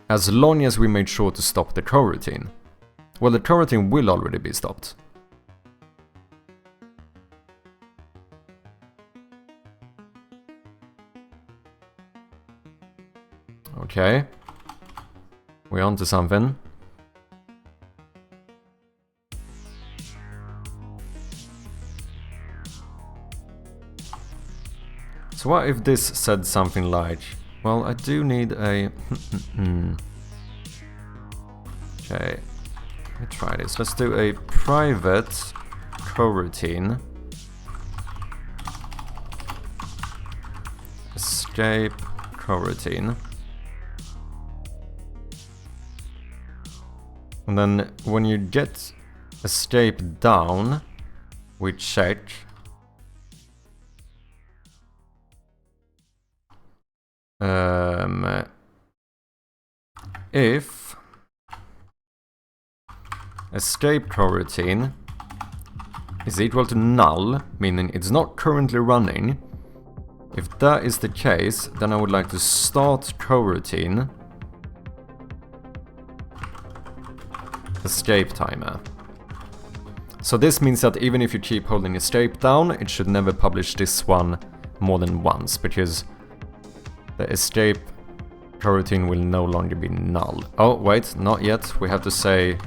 As long as we made sure to stop the coroutine. Well, the coroutine will already be stopped. Okay, we're on to something. So what if this said something like, well, I do need a... Okay, let me try this. Let's do a private coroutine. Escape coroutine. And then when you get escape down, we check if escape coroutine is equal to null, meaning it's not currently running. If that is the case, then I would like to start coroutine escape timer. So this means that even if you keep holding escape down, it should never publish this one more than once, because the escape coroutine will no longer be null. Oh, wait, not yet. We have to say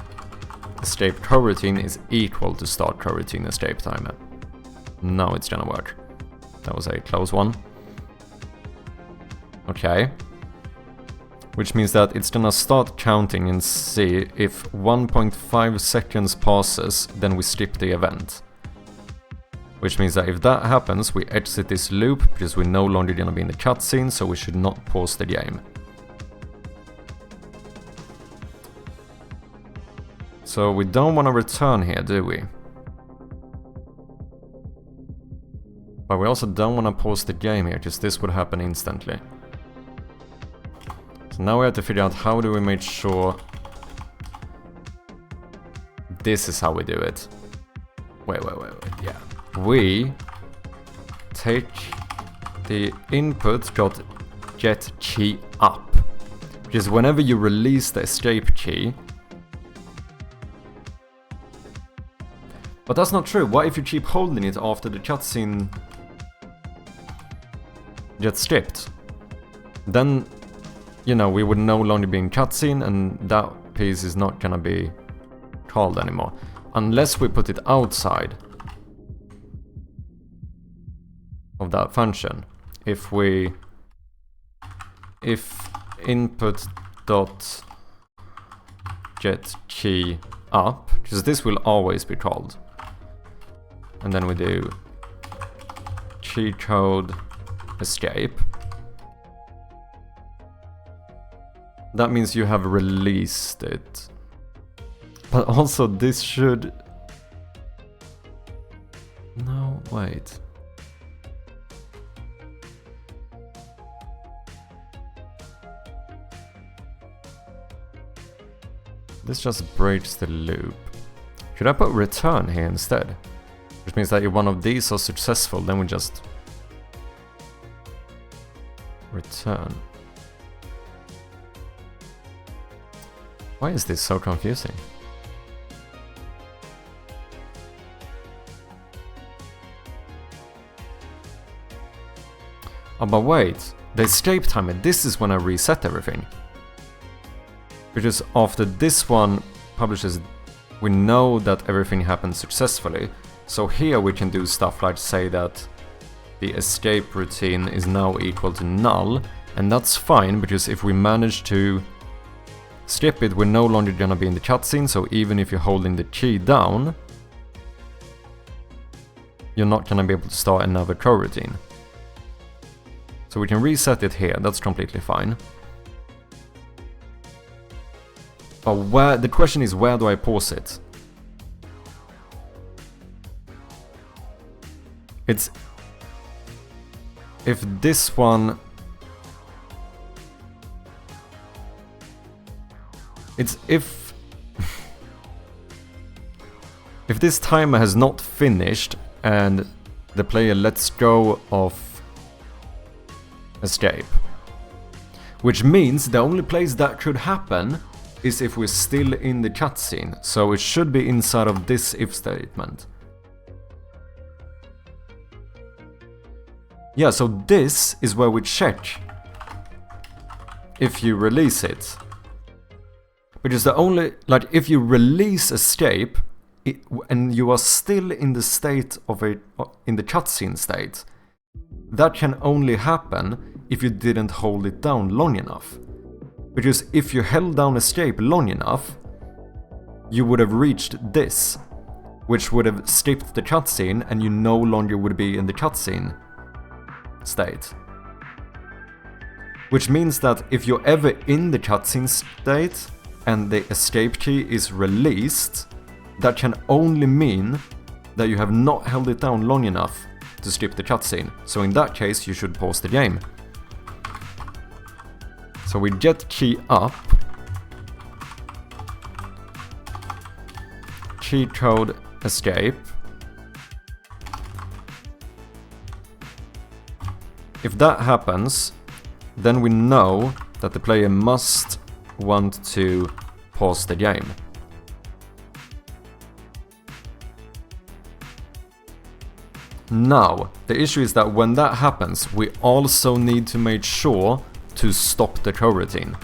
escape coroutine is equal to start coroutine escape timer. Now it's gonna work. That was a close one. Okay. Which means that it's gonna start counting and see if 1.5 seconds passes, then we skip the event. Which means that if that happens, we exit this loop, because we're no longer gonna be in the cutscene, so we should not pause the game. So we don't want to return here, do we? But we also don't want to pause the game here, because this would happen instantly. So now we have to figure out how do we make sure this is how we do it. Wait, yeah. We take the input.get key up, which is whenever you release the escape key. But that's not true. What if you keep holding it after the cutscene gets skipped? Then, you know, we would no longer be in cutscene, and that piece is not gonna be called anymore. Unless we put it outside of that function. If input dot get key up, because this will always be called. And then we do key code escape. That means you have released it. But also this should... No, wait. This just breaks the loop. Should I put return here instead? Which means that if one of these are successful, then we just return. Why is this so confusing? Oh, but wait, the escape timer, this is when I reset everything. Because after this one publishes, we know that everything happened successfully. So here we can do stuff like say that the escape routine is now equal to null, and that's fine because if we manage to skip it, we're no longer gonna be in the cutscene, so even if you're holding the key down, you're not gonna be able to start another coroutine. So we can reset it here, that's completely fine. But the question is, where do I pause it? It's... If this one... It's if... if this timer has not finished and the player lets go of escape. Which means the only place that could happen is if we're still in the cutscene, so it should be inside of this if statement. Yeah, so this is where we check if you release it. Which is the only, like, if you release escape and you are still in the state of in the cutscene state, that can only happen if you didn't hold it down long enough. Because if you held down escape long enough, you would have reached this, which would have skipped the cutscene and you no longer would be in the cutscene state. Which means that if you're ever in the cutscene state and the escape key is released, that can only mean that you have not held it down long enough to skip the cutscene. So in that case, you should pause the game. So we get key up, key code escape. If that happens, then we know that the player must want to pause the game. Now, the issue is that when that happens, we also need to make sure to stop the coroutine.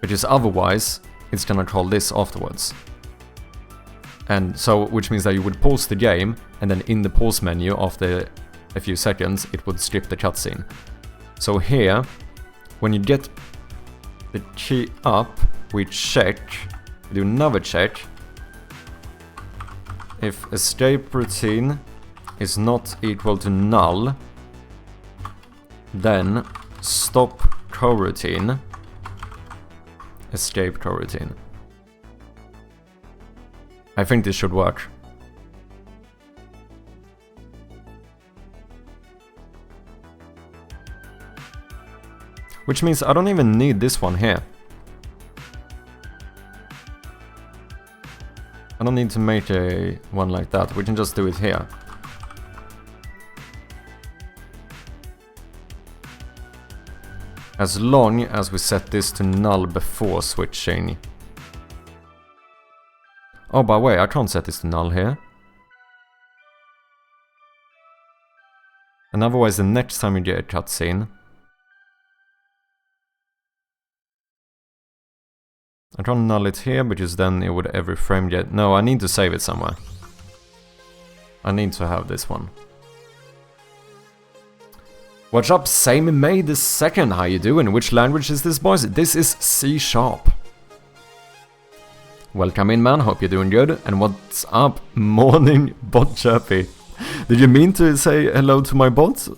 Because otherwise, it's gonna call this afterwards. And so, which means that you would pause the game, and then in the pause menu after a few seconds, it would skip the cutscene. So here, when you get the key up, we check, we do another check. If escape routine is not equal to null, then stop coroutine, escape coroutine. I think this should work. Which means I don't even need this one here. I don't need to make a one like that, we can just do it here. As long as we set this to null before switching. Oh, by the way, I can't set this to null here. And otherwise, the next time you get a cutscene, I can't null it here because then it would every frame get. No, I need to save it somewhere. I need to have this one. What's up, Same May the 2nd? How you doing? Which language is this, boys? This is C#. Welcome in, man. Hope you're doing good. And what's up? Morning, bot chirpy. Did you mean to say hello to my bot?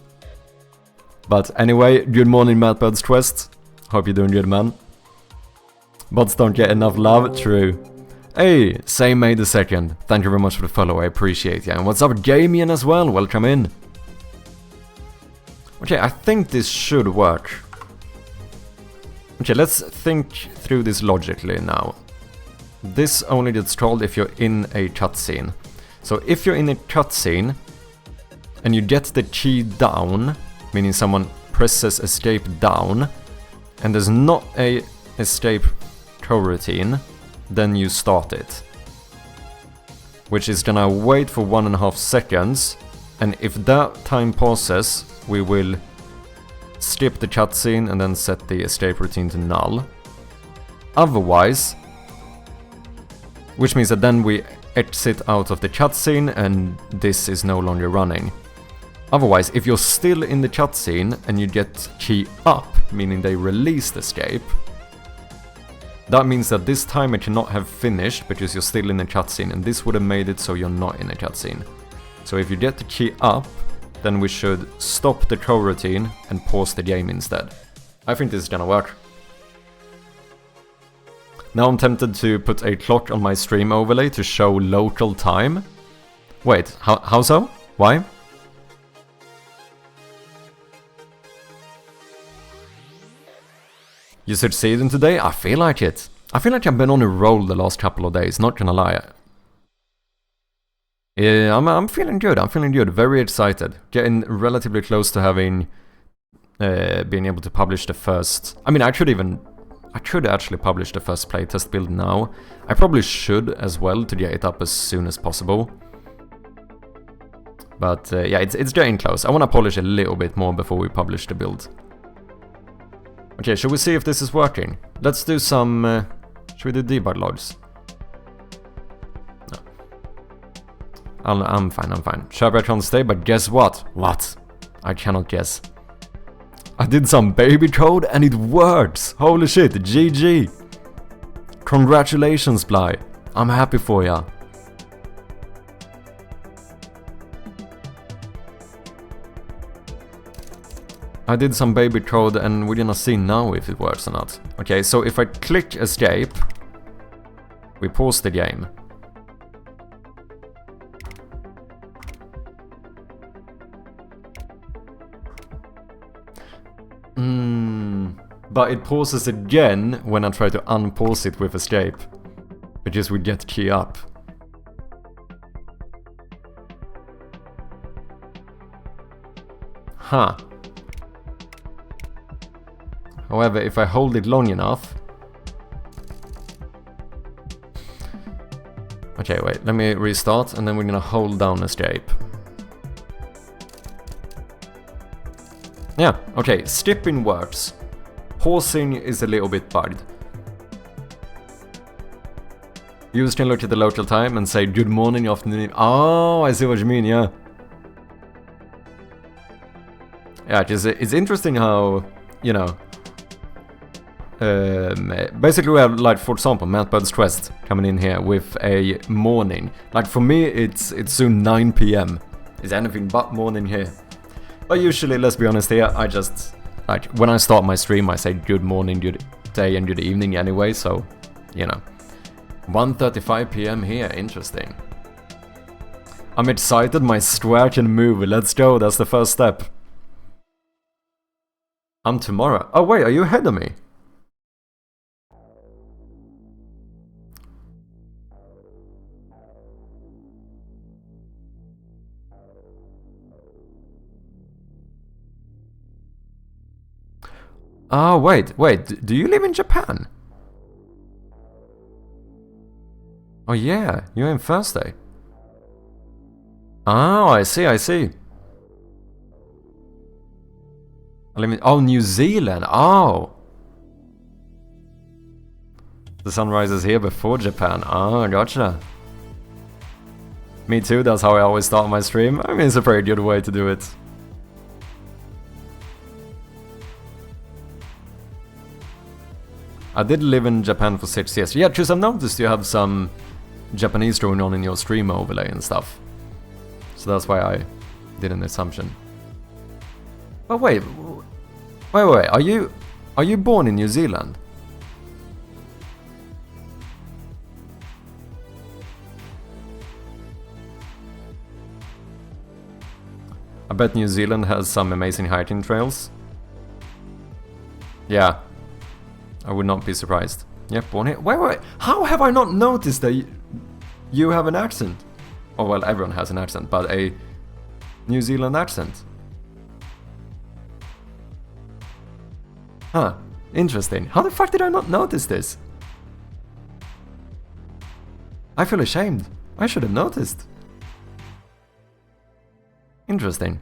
But anyway, good morning, Mattbird's Quest. Hope you're doing good, man. Bots don't get enough love, true. Hey, Same May the 2nd. Thank you very much for the follow, I appreciate you. And what's up, Gamian as well? Welcome in. Okay, I think this should work. Okay, let's think through this logically now. This only gets trolled if you're in a cutscene. So if you're in a cutscene and you get the key down, meaning someone presses escape down, and there's not a escape coroutine, then you start it. Which is gonna wait for 1.5 seconds, and if that time passes, we will skip the cutscene and then set the escape routine to null. Otherwise, which means that then we exit out of the cutscene and this is no longer running. Otherwise, if you're still in the cutscene and you get key up, meaning they released escape, that means that this timer cannot have finished because you're still in a cutscene, and this would have made it so you're not in a cutscene. So if you get the key up, then we should stop the coroutine and pause the game instead. I think this is gonna work. Now I'm tempted to put a clock on my stream overlay to show local time. Wait, how so? Why? You succeeded today? I feel like it. I feel like I've been on a roll the last couple of days, not gonna lie. Yeah, I'm feeling good, very excited. Getting relatively close to having being able to publish the first. I mean, I could actually publish the first playtest build now. I probably should as well to get it up as soon as possible. But yeah, it's getting close. I want to polish a little bit more before we publish the build. Okay, should we see if this is working? Let's do some... should we do debug logs? No. I'm fine. Sherbrett can't stay, but guess what? What? I cannot guess. I did some baby code and it works! Holy shit, GG! Congratulations, Bly. I'm happy for ya. I did some baby code and we're gonna see now if it works or not. Okay, so if I click escape, we pause the game. But it pauses again when I try to unpause it with escape. Because we get key up. Huh. However, if I hold it long enough... Okay, wait, let me restart and then we're gonna hold down escape. Yeah, okay, skipping works. Pausing is a little bit bugged. Users can look at the local time and say good morning, afternoon. Oh, I see what you mean, yeah. Yeah, it's interesting how, you know... basically we have, like, for example, Mattbird's Quest coming in here with a morning. Like, for me, it's soon 9 PM. It's anything but morning here. But usually, let's be honest here, I just... Like, when I start my stream, I say good morning, good day, and good evening anyway, so, you know. 1:35 PM here, interesting. I'm excited, my square can move, let's go, that's the first step. I'm tomorrow. Oh wait, are you ahead of me? Oh wait, do you live in Japan? Oh yeah, you're in Thursday. Oh, I see. Oh, New Zealand. Oh. The sun rises here before Japan. Oh, gotcha. Me too, that's how I always start my stream. I mean, it's a pretty good way to do it. I did live in Japan for 6 years. Yeah, because I've noticed you have some Japanese going on in your stream overlay and stuff. So that's why I did an assumption. But wait, are you born in New Zealand? I bet New Zealand has some amazing hiking trails. Yeah, I would not be surprised. Yep, born here. Wait, how have I not noticed that you have an accent? Oh well, everyone has an accent, but a New Zealand accent. Huh, interesting. How the fuck did I not notice this? I feel ashamed. I should have noticed. Interesting.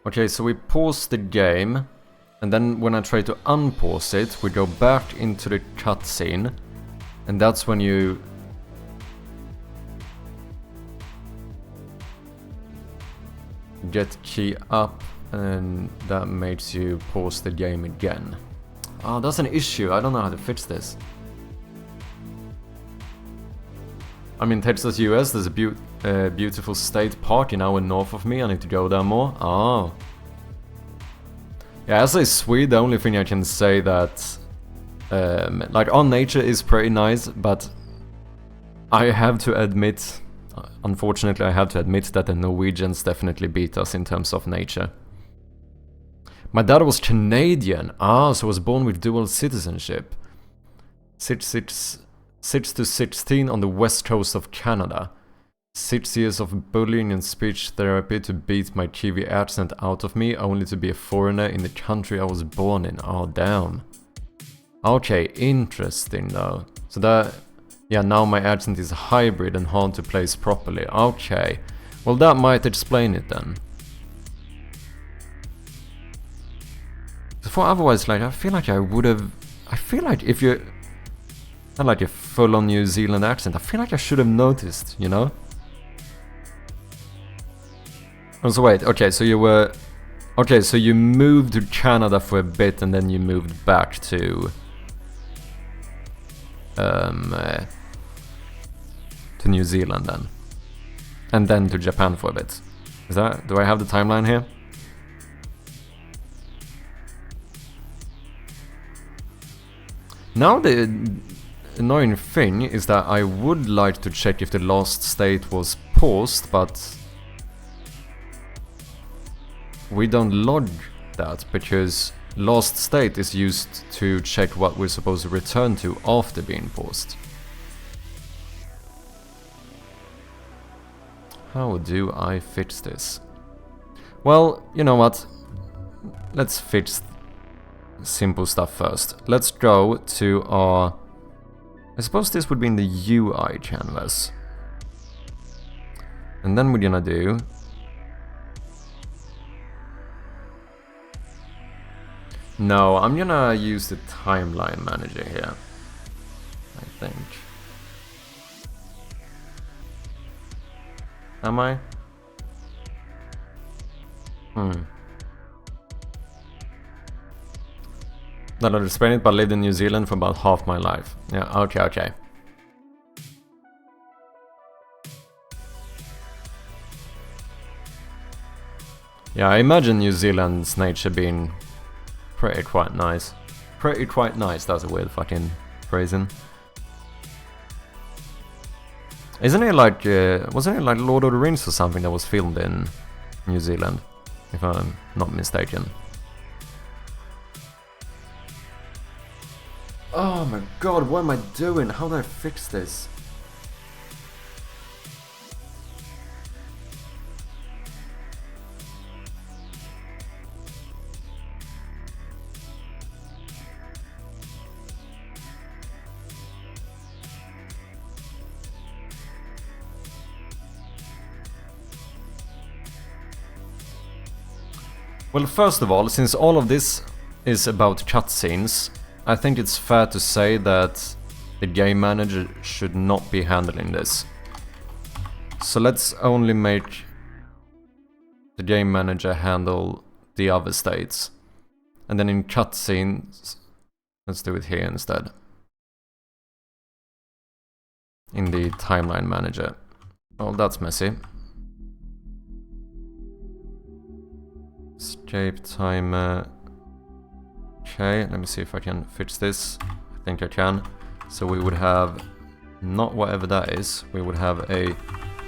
Okay, so we pause the game, and then when I try to unpause it, we go back into the cutscene, and that's when you get key up, and that makes you pause the game again. Oh, that's an issue. I don't know how to fix this. I'm in Texas, US. There's a beautiful state park an hour north of me. I need to go there more. Oh. Yeah, as a Swede, the only thing I can say that... like, our nature is pretty nice, but... I have to admit... Unfortunately, I have to admit that the Norwegians definitely beat us in terms of nature. My dad was Canadian. Ah, so I was born with dual citizenship. 6 to 16 on the west coast of Canada. 6 years of bullying and speech therapy to beat my Kiwi accent out of me, only to be a foreigner in the country I was born in. Oh, damn. Okay, interesting though. So that... Yeah, now my accent is hybrid and hard to place properly. Okay. Well, that might explain it then. For otherwise, like, I feel like I would have... I feel like if you... Not like a full-on New Zealand accent, I feel like I should have noticed, you know? Oh, so wait, okay, so you were... Okay, so you moved to Canada for a bit and then you moved back to... to New Zealand then. And then to Japan for a bit. Is that... Do I have the timeline here? Now the annoying thing is that I would like to check if the last state was paused, but we don't log that because last state is used to check what we're supposed to return to after being paused. How do I fix this? Well, you know what? Let's fix simple stuff first. Let's go to our... I suppose this would be in the UI canvas. And then we're gonna do... No, I'm gonna use the timeline manager here, I think. Am I? Not understand it, but lived in New Zealand for about half my life. Yeah, okay. Yeah, I imagine New Zealand's nature being pretty quite nice. Pretty quite nice, that's a weird fucking phrasing. Isn't it like, wasn't it like Lord of the Rings or something that was filmed in New Zealand? If I'm not mistaken. Oh my god, what am I doing? How do I fix this? Well, first of all, since all of this is about cutscenes, I think it's fair to say that the game manager should not be handling this. So let's only make the game manager handle the other states. And then in cutscenes, let's do it here instead. In the timeline manager. Well, that's messy. Escape timer. Okay, let me see if I can fix this. I think I can. So we would have, not whatever that is, we would have a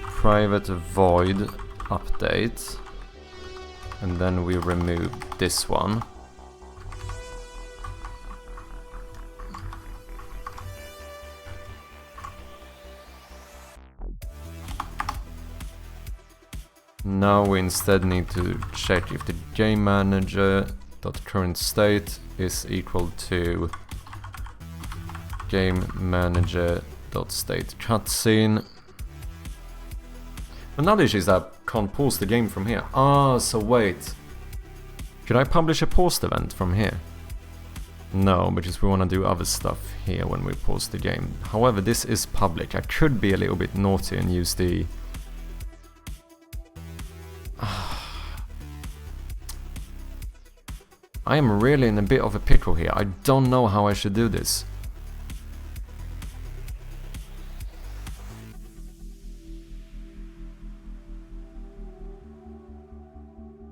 private void update. And then we remove this one. Now we instead need to check if the game manager .current state is equal to game manager .state cutscene. Another issue is that I can't pause the game from here. Ah, so wait. Could I publish a paused event from here? No, because we want to do other stuff here when we pause the game. However, this is public. I could be a little bit naughty and use the... I am really in a bit of a pickle here. I don't know how I should do this.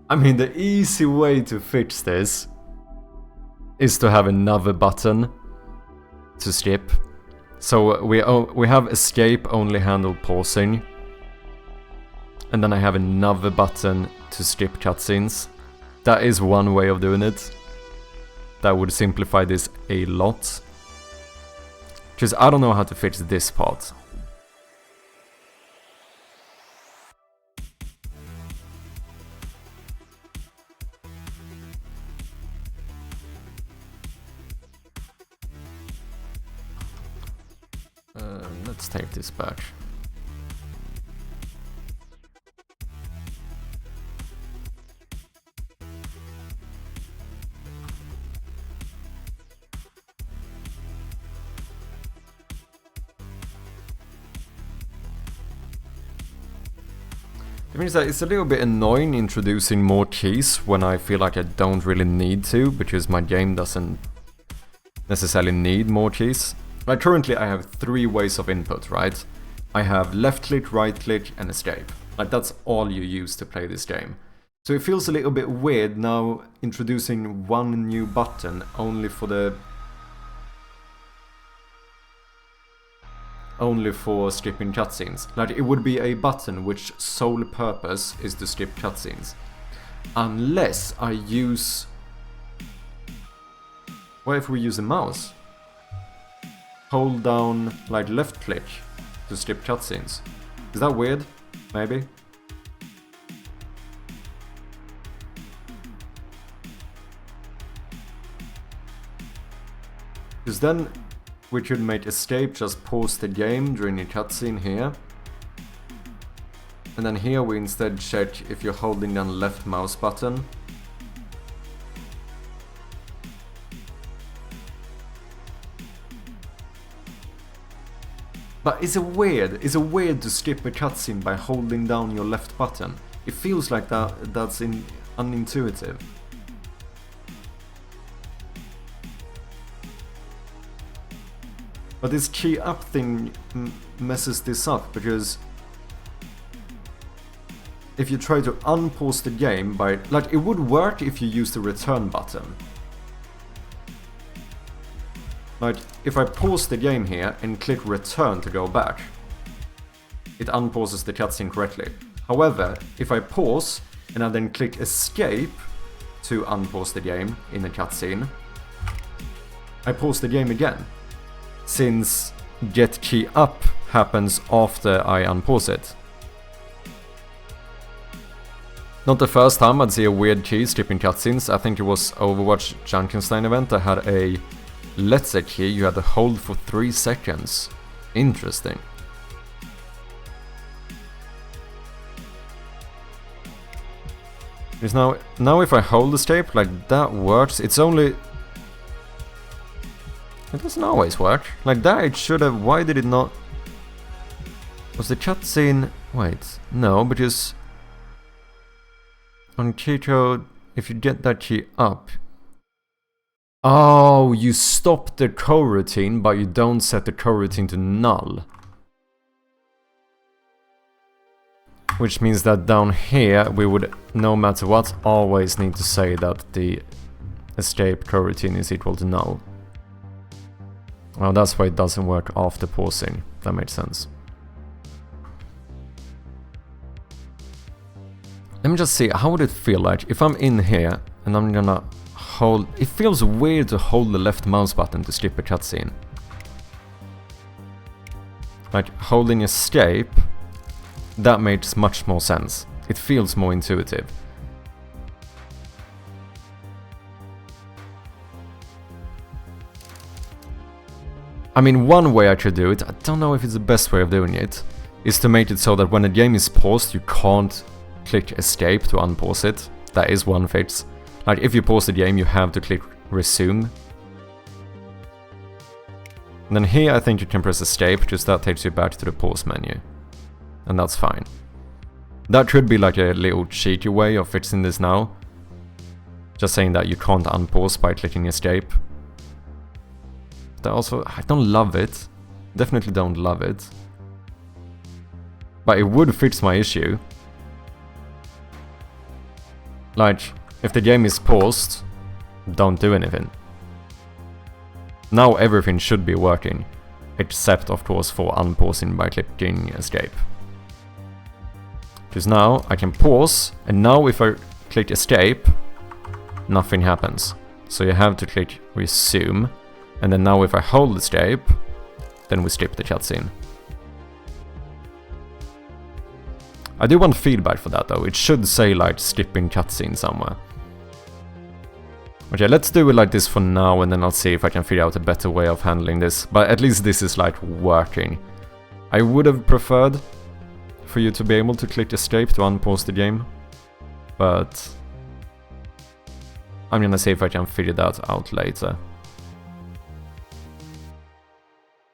I mean, the easy way to fix this is to have another button to skip. So we have escape only handle pausing. And then I have another button to skip cutscenes. That is one way of doing it. That would simplify this a lot. Because I don't know how to fix this part. Let's take this back. It means that it's a little bit annoying introducing more keys when I feel like I don't really need to, because my game doesn't necessarily need more keys. Like currently I have 3 ways of input, right? I have left click, right click and escape. Like that's all you use to play this game. So it feels a little bit weird now introducing one new button only for skipping cutscenes. Like it would be a button which sole purpose is to skip cutscenes. Unless I use... What if we use a mouse? Hold down like left click to skip cutscenes. Is that weird? Maybe? Because then we could make escape just pause the game during a cutscene here. And then here we instead check if you're holding down left mouse button. But is it weird? Is it weird to skip a cutscene by holding down your left button? It feels like that's unintuitive. But this key up thing messes this up, because if you try to unpause the game by... Like, it would work if you use the return button. Like, if I pause the game here and click return to go back, it unpauses the cutscene correctly. However, if I pause and I then click escape to unpause the game in the cutscene, I pause the game again, since get key up happens after I unpause it. Not the first time I'd see a weird key skipping cutscenes. I think it was Overwatch Junkenstein event that had a let's say key you had to hold for 3 seconds. Interesting. Because now if I hold escape, like that works. It's only... It doesn't always work. Like that it should have... Why did it not... Was the cutscene... Wait, no, because... On key code, if you get that key up... Oh, you stop the coroutine, but you don't set the coroutine to null. Which means that down here, we would, no matter what, always need to say that the escape coroutine is equal to null. Well, that's why it doesn't work after pausing. That makes sense. Let me just see, how would it feel like if I'm in here and I'm gonna hold... It feels weird to hold the left mouse button to skip a cutscene. Like, holding escape, that makes much more sense. It feels more intuitive. I mean, one way I could do it, I don't know if it's the best way of doing it, is to make it so that when a game is paused, you can't click escape to unpause it. That is one fix. Like, if you pause the game, you have to click resume. And then here I think you can press escape, because that takes you back to the pause menu. And that's fine. That could be like a little cheeky way of fixing this now. Just saying that you can't unpause by clicking escape. That also, I don't love it. Definitely don't love it. But it would fix my issue. Like, if the game is paused, don't do anything. Now everything should be working. Except, of course, for unpausing by clicking escape. Because now I can pause, and now if I click escape, nothing happens. So you have to click resume, and then now if I hold escape, then we skip the cutscene. I do want feedback for that though. It should say like skipping cutscene somewhere. Okay, let's do it like this for now, and then I'll see if I can figure out a better way of handling this. But at least this is like working. I would have preferred for you to be able to click escape to unpause the game, but I'm gonna see if I can figure that out later.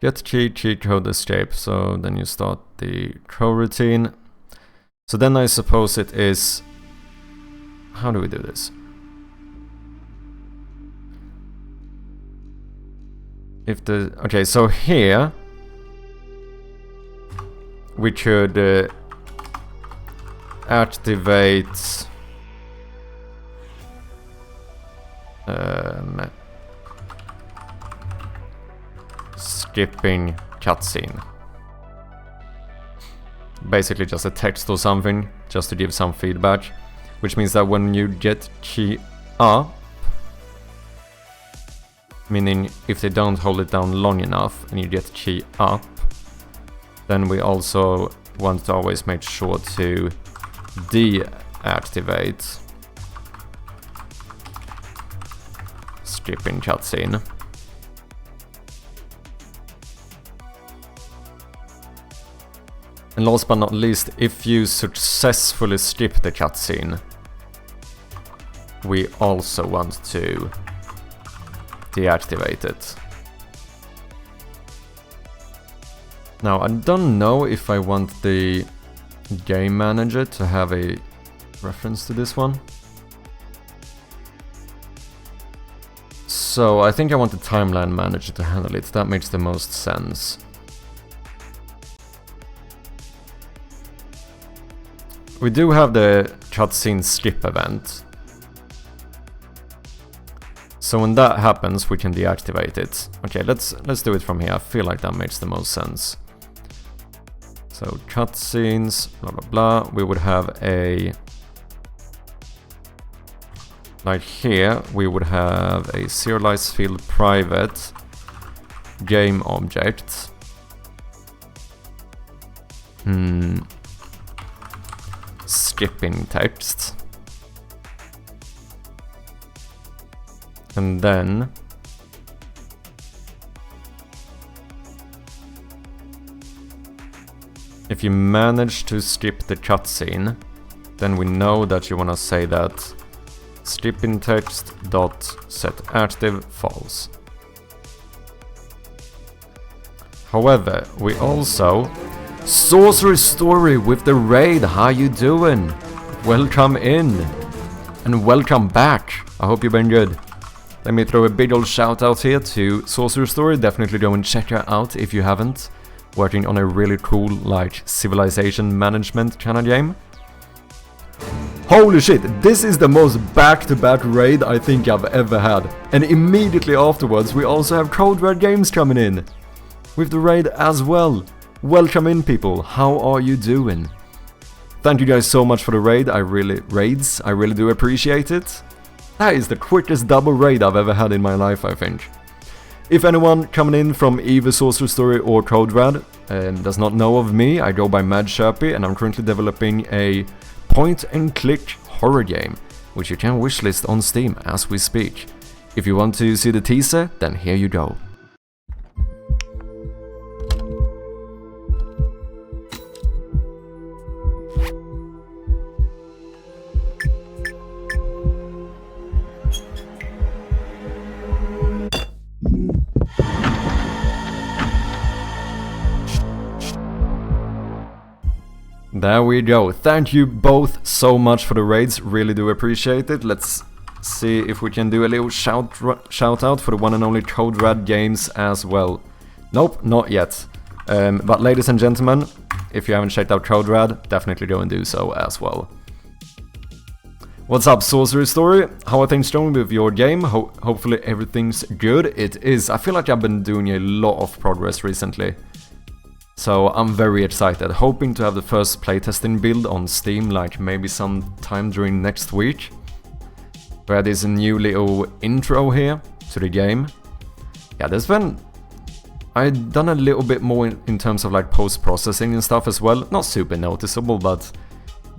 Get key, cheat code, escape, so then you start the coroutine. So then I suppose it is... How do we do this? If the... Okay, so here we could activate skipping cutscene. Basically just a text or something, just to give some feedback. Which means that when you get key up, meaning if they don't hold it down long enough and you get key up, then we also want to always make sure to deactivate skipping cutscene. And last but not least, if you successfully skip the cutscene, we also want to deactivate it. Now, I don't know if I want the game manager to have a reference to this one. So I think I want the timeline manager to handle it. That makes the most sense. We do have the cutscene skip event. So when that happens, we can deactivate it. Okay, let's do it from here. I feel like that makes the most sense. So cutscenes, blah blah blah. We would have a... Like here, we would have a serialized field private game object. Skipping text. And then if you manage to skip the cutscene, then we know that you want to say that skipping text dot set active false. However, we also... Sorcerer Story with the raid, how you doing? Welcome in. And welcome back. I hope you've been good. Let me throw a big old shout out here to Sorcerer Story. Definitely go and check her out if you haven't. Working on a really cool, like, civilization management kind of game. Holy shit, this is the most back-to-back raid I think I've ever had. And immediately afterwards we also have Code Red Games coming in. With the raid as well. Welcome in, people. How are you doing? Thank you guys so much for the raid. I really do appreciate it. That is the quickest double raid I've ever had in my life, I think. If anyone coming in from either Sorcerer Story or Code Red does not know of me, I go by Mad Sherpy and I'm currently developing a point-and-click horror game, which you can wishlist on Steam as we speak. If you want to see the teaser, then here you go. There we go. Thank you both so much for the raids. Really do appreciate it. Let's see if we can do a little shout out for the one and only Code Red Games as well. Nope, not yet. But ladies and gentlemen, if you haven't checked out Code Red, definitely go and do so as well. What's up, Sorcerer Story? How are things going with your game? Hopefully everything's good. It is. I feel like I've been doing a lot of progress recently. So I'm very excited, hoping to have the first playtesting build on Steam, like maybe sometime during next week. Where there's a new little intro here to the game. Yeah, I've done a little bit more in terms of like post-processing and stuff as well. Not super noticeable, but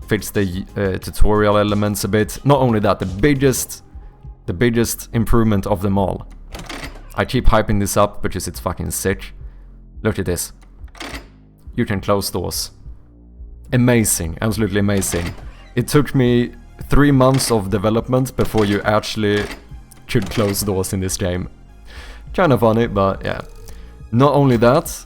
fits the tutorial elements a bit. Not only that, the biggest improvement of them all. I keep hyping this up because it's fucking sick. Look at this. You can close doors. Amazing, absolutely amazing. It took me 3 months of development before you actually could close doors in this game. Kind of funny, but yeah. Not only that,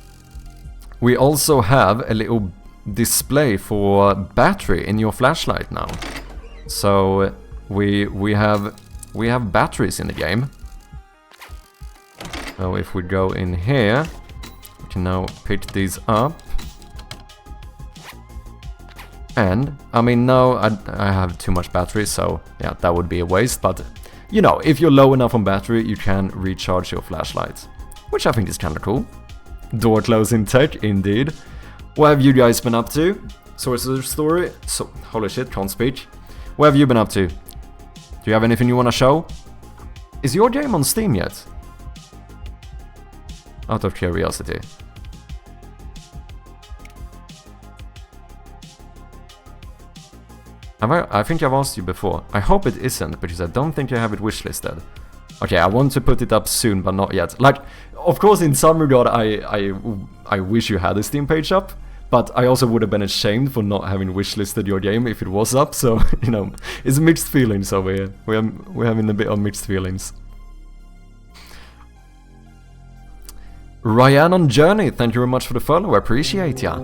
we also have a little display for battery in your flashlight now. So we have batteries in the game. So if we go in here, we can now pick these up. And, I mean, now I have too much battery, so yeah, that would be a waste, but, you know, if you're low enough on battery, you can recharge your flashlight, which I think is kinda cool. Door closing tech, indeed. What have you guys been up to? Sorcerer Story? Holy shit, can't speak. What have you been up to? Do you have anything you wanna show? Is your game on Steam yet? Out of curiosity. I think I've asked you before. I hope it isn't, because I don't think I have it wishlisted. Okay, I want to put it up soon, but not yet. Like, of course, in some regard, I wish you had a Steam page up, but I also would have been ashamed for not having wishlisted your game if it was up, so, you know, it's mixed feelings over here. We're having a bit of mixed feelings. Ryan on Journey, thank you very much for the follow, I appreciate ya.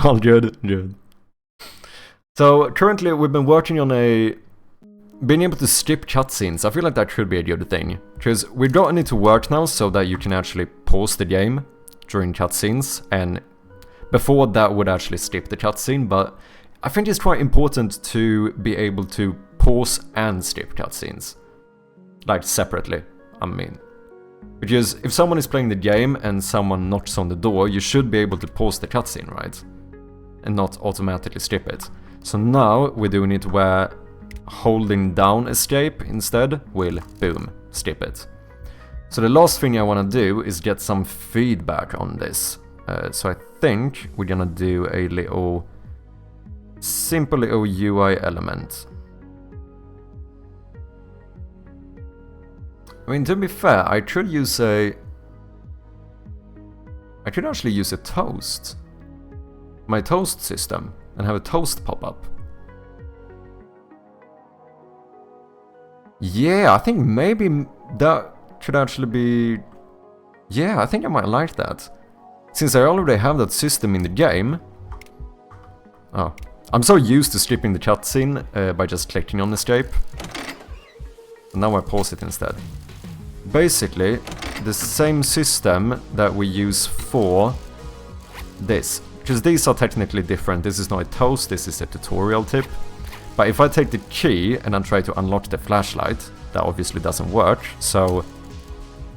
All good, good. So currently we've been working on being able to skip cutscenes. I feel like that should be a good thing, because we've gotten it to work now so that you can actually pause the game during cutscenes, and before that would actually skip the cutscene, but I think it's quite important to be able to pause and skip cutscenes. Like separately, I mean. Because if someone is playing the game and someone knocks on the door, you should be able to pause the cutscene, right? And not automatically skip it. So now we're doing it where holding down escape instead will, boom, skip it. So the last thing I want to do is get some feedback on this. So I think we're gonna do a little simple little UI element. I mean, to be fair, I could actually use a toast. My toast system, and have a toast pop up. Yeah, I think maybe that could actually be... Yeah, I think I might like that. Since I already have that system in the game... Oh, I'm so used to skipping the cutscene by just clicking on escape. And now I pause it instead. Basically, the same system that we use for this. Because these are technically different. This is not a toast, this is a tutorial tip. But if I take the key and then try to unlock the flashlight, that obviously doesn't work, so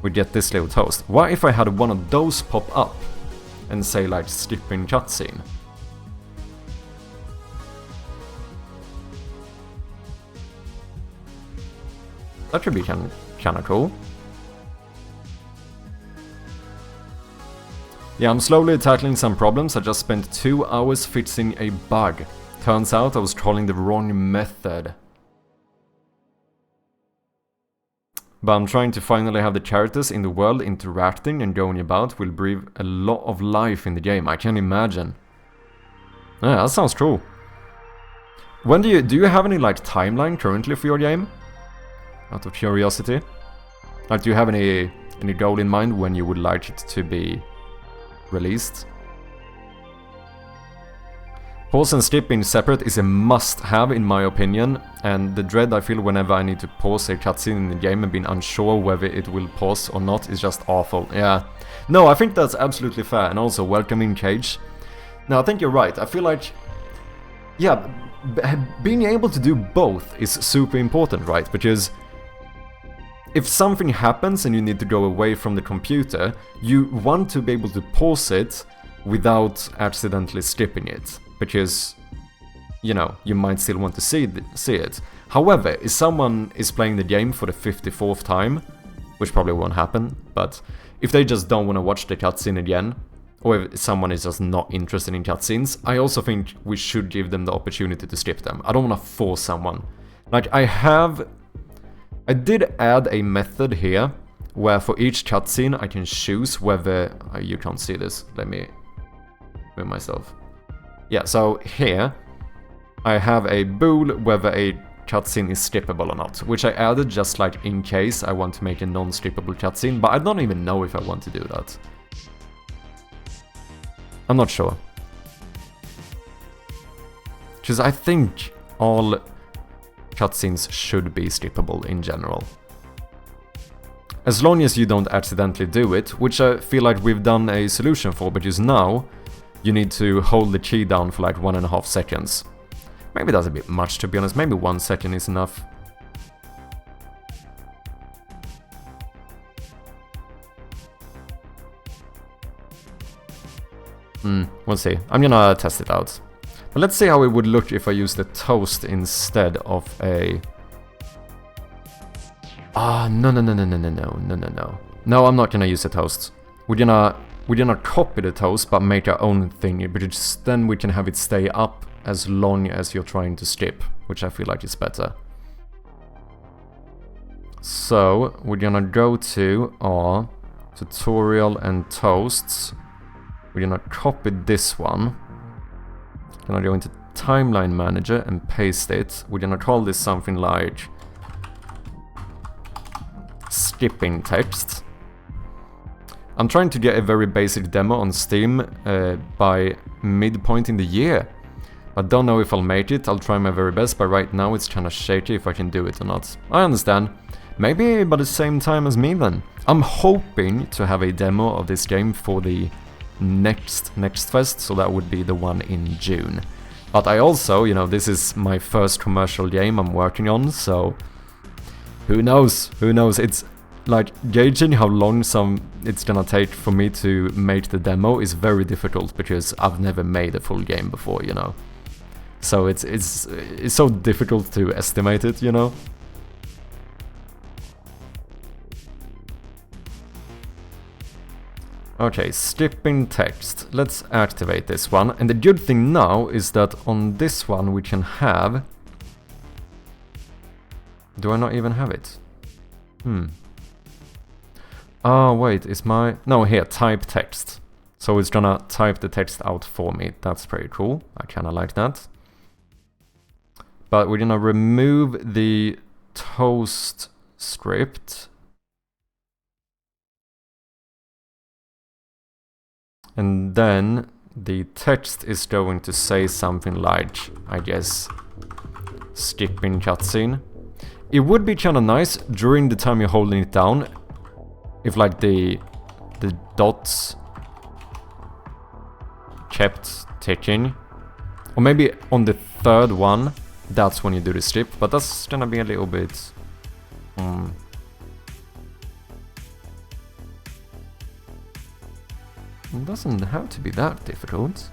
we get this little toast. What if I had one of those pop up and say like skipping cutscene? That could be kinda cool. Yeah, I'm slowly tackling some problems. I just spent 2 hours fixing a bug. Turns out I was calling the wrong method. But I'm trying to finally have the characters in the world interacting and going about will breathe a lot of life in the game, I can imagine. Yeah, that sounds cool. When do you have any like timeline currently for your game? Out of curiosity. Like, do you have any goal in mind when you would like it to be released? Pause and skipping separate is a must-have in my opinion, and the dread I feel whenever I need to pause a cutscene in the game and being unsure whether it will pause or not is just awful. Yeah. No, I think that's absolutely fair, and also welcome in Cage. No, I think you're right. I feel like... Yeah, being able to do both is super important, right? Because if something happens and you need to go away from the computer, you want to be able to pause it without accidentally skipping it. Because, you know, you might still want to see it. However, if someone is playing the game for the 54th time, which probably won't happen, but if they just don't want to watch the cutscene again, or if someone is just not interested in cutscenes, I also think we should give them the opportunity to skip them. I don't want to force someone. Like, I did add a method here, where for each cutscene I can choose whether... you can't see this, let me move myself. Yeah, so here I have a bool whether a cutscene is skippable or not, which I added just like in case I want to make a non-skippable cutscene, but I don't even know if I want to do that. I'm not sure. Because I think all cutscenes should be skippable in general. As long as you don't accidentally do it, which I feel like we've done a solution for, because now you need to hold the key down for like 1.5 seconds. Maybe that's a bit much, to be honest. Maybe 1 second is enough. We'll see. I'm gonna test it out. But let's see how it would look if I use the toast instead of a... No. No, I'm not gonna use the toast. We're gonna copy the toast but make our own thing, because then we can have it stay up as long as you're trying to skip, which I feel like is better. So, we're gonna go to our tutorial and toasts. We're gonna copy this one. Gonna go into timeline manager and paste it. We're gonna call this something like skipping text. I'm trying to get a very basic demo on Steam by midpoint in the year. I don't know if I'll make it. I'll try my very best, but right now it's kinda shaky if I can do it or not. I understand. Maybe by the same time as me then. I'm hoping to have a demo of this game for the next fest, so that would be the one in June. But I also, you know, this is my first commercial game I'm working on, so who knows? Who knows? like, gauging how long it's gonna take for me to make the demo is very difficult because I've never made a full game before, you know. So it's so difficult to estimate it, you know. Okay, skipping text. Let's activate this one. And the good thing now is that on this one we can have... Do I not even have it? Oh, wait, is my... No, here, type text. So it's gonna type the text out for me. That's pretty cool. I kinda like that. But we're gonna remove the toast script. And then the text is going to say something like, I guess, skipping cutscene. It would be kinda nice during the time you're holding it down if like the dots kept ticking. Or maybe on the third one, that's when you do the skip, but that's gonna be a little bit... It doesn't have to be that difficult.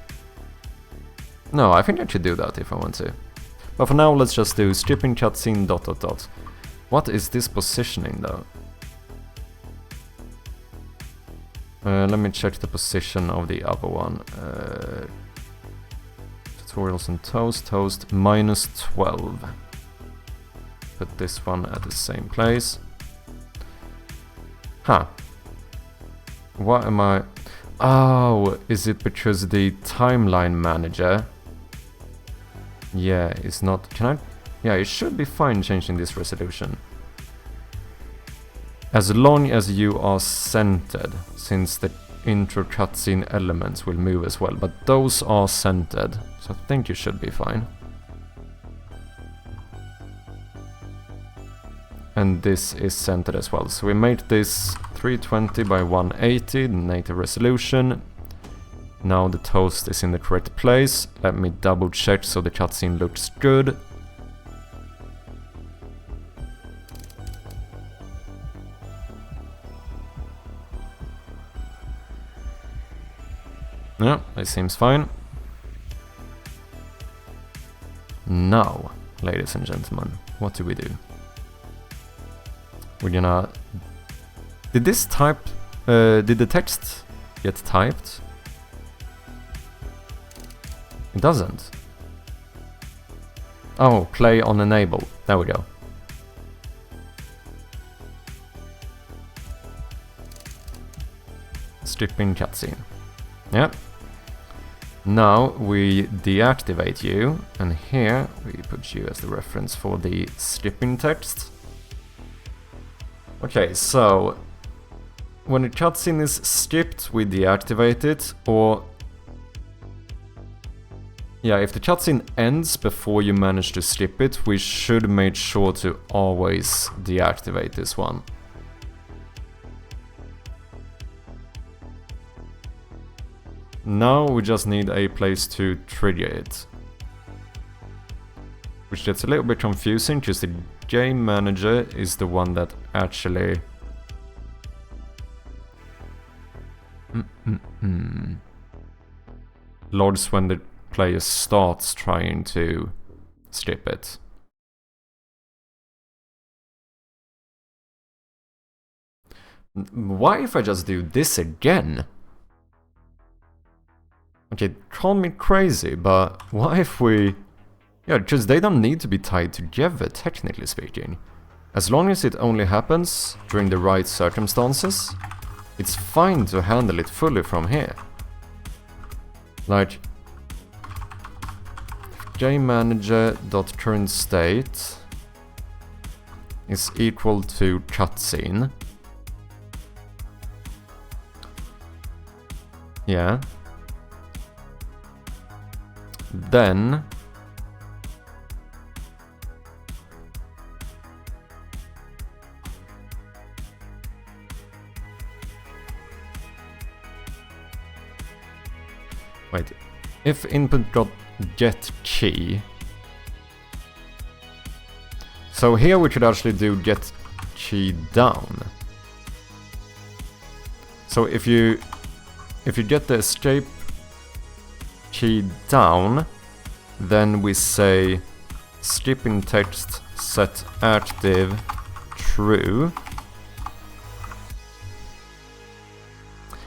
No, I think I should do that if I want to. But for now, let's just do skipping cutscene ... What is this positioning though? Let me check the position of the other one. Tutorials and toast, -12. Put this one at the same place. Huh. What am I... Oh, is it because the timeline manager... Yeah, it's not... Can I... Yeah, it should be fine changing this resolution. As long as you are centered, since the intro cutscene elements will move as well. But those are centered, so I think you should be fine. And this is centered as well. So we made this 320 by 180, the native resolution. Now the toast is in the correct place. Let me double check so the cutscene looks good. Yeah, it seems fine. Now, ladies and gentlemen, what do we do? We're gonna... Did this type... did the text get typed? It doesn't. Oh, play on enable. There we go. Skipping cutscene. Yep. Now we deactivate you, and here we put you as the reference for the skipping text. Okay, so when a cutscene is skipped, we deactivate it, or... Yeah, if the cutscene ends before you manage to skip it, we should make sure to always deactivate this one. Now we just need a place to trigger it. Which gets a little bit confusing, because the game manager is the one that actually... loads when the player starts trying to skip it. Why if I just do this again? Okay, call me crazy, but what if we... Yeah, because they don't need to be tied together, technically speaking. As long as it only happens during the right circumstances, it's fine to handle it fully from here. Like... GameManager.currentState is equal to cutscene. Yeah. Then wait, if input got get key. So here we could actually do get key down. So if you get the escape key down, then we say skipping text set active true.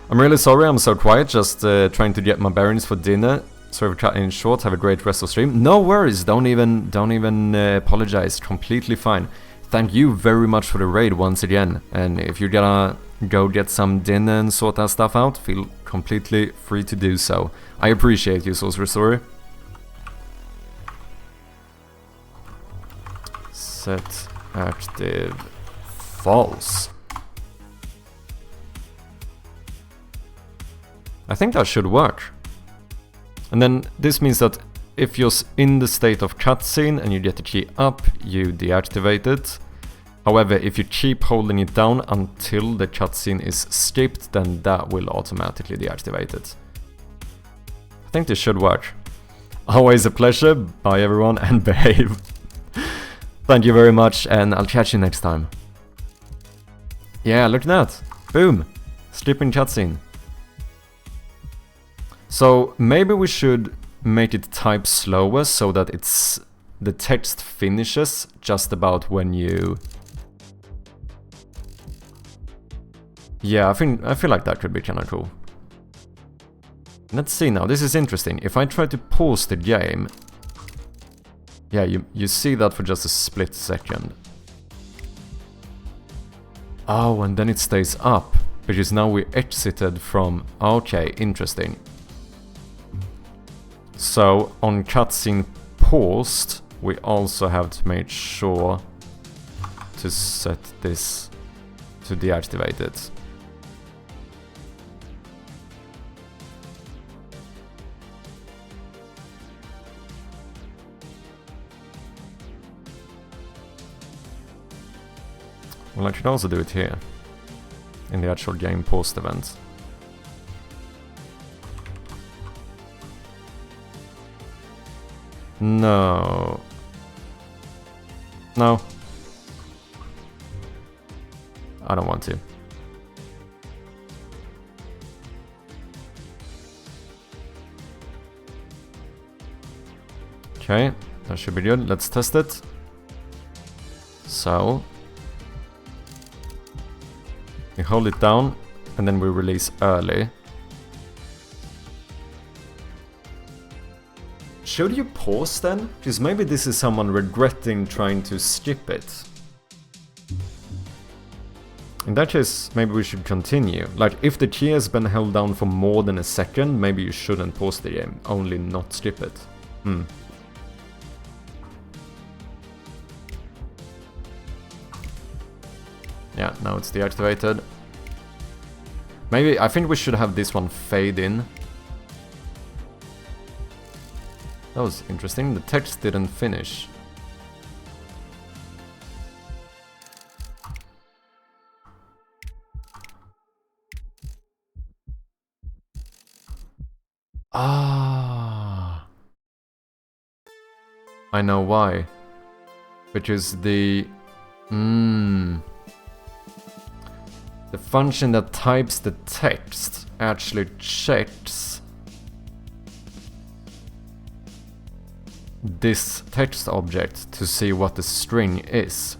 I'm really sorry I'm so quiet, just trying to get my bearings for dinner. Sorry for cutting it short, have a great rest of stream. No worries, don't even apologize, completely fine. Thank you very much for the raid once again, and if you're gonna go get some dinner and sort that stuff out, feel completely free to do so. I appreciate you, Sorcerer Story. Set active false. I think that should work. And then this means that if you're in the state of cutscene and you get the key up, you deactivate it. However, if you keep holding it down until the cutscene is skipped, then that will automatically deactivate it. I think this should work. Always a pleasure. Bye everyone and behave. Thank you very much and I'll catch you next time. Yeah, look at that. Boom. Skipping cutscene. So maybe we should make it type slower so that the text finishes just about when you... Yeah, I feel like that could be kinda cool. Let's see now, this is interesting. If I try to pause the game... Yeah, you see that for just a split second. Oh, and then it stays up, because now we exited from... Okay, interesting. So, on cutscene paused, we also have to make sure to set this to deactivate it. Well, I could also do it here, in the actual game paused event. No. No. I don't want to. Okay, that should be good. Let's test it. So, we hold it down and then we release early. Should you pause then? Because maybe this is someone regretting trying to skip it. In that case, maybe we should continue. Like, if the key has been held down for more than a second, maybe you shouldn't pause the game, only not skip it. Yeah, now it's deactivated. Maybe, I think we should have this one fade in. That was interesting, the text didn't finish. Ah, I know why. Because the function that types the text actually checks this text object to see what the string is.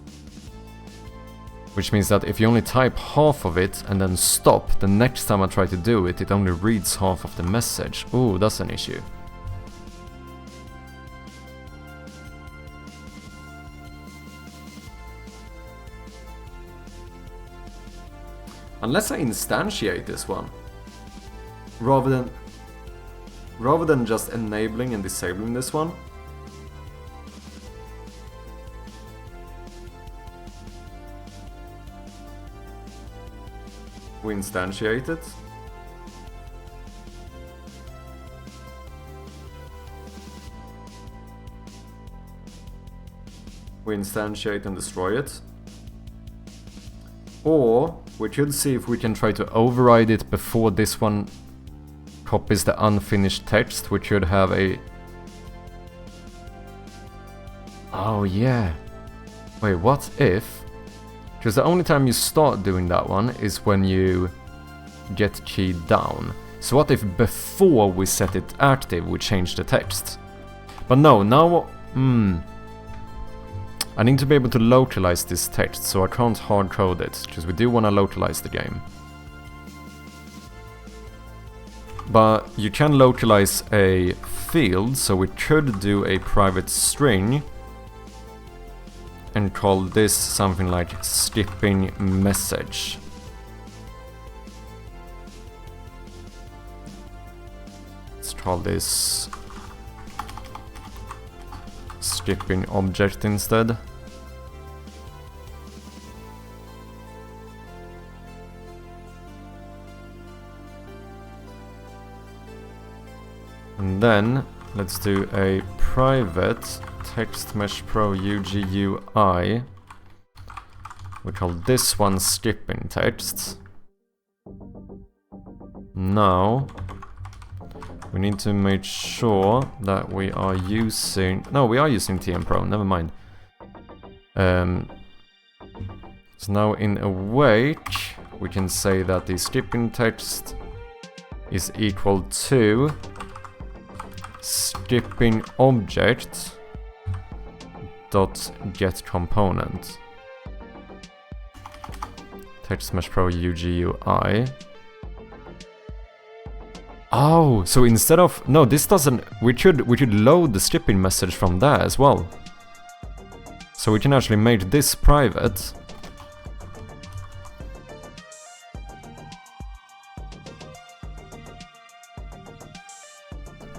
Which means that if you only type half of it and then stop, the next time I try to do it, it only reads half of the message. Ooh, that's an issue. Unless I instantiate this one, rather than just enabling and disabling this one. We instantiate it. We instantiate and destroy it. Or we could see if we can try to override it before this one copies the unfinished text. We could have a... Oh yeah. Wait, what if... Because the only time you start doing that one is when you get key down. So what if before we set it active we change the text? But no, now... I need to be able to localize this text, so I can't hard code it, because we do want to localize the game. But you can localize a field, so we could do a private string and call this something like skipping message. Let's call this skipping object instead. And then let's do a private text mesh pro UGUI. We call this one skipping text. Now we need to make sure that we are using... No, we are using TM Pro, never mind. So now in awake we can say that the skipping text is equal to skipping object dot get component text mesh pro UGUI. Oh, so instead of... No, this doesn't... We should load the skipping message from there as well. So we can actually make this private.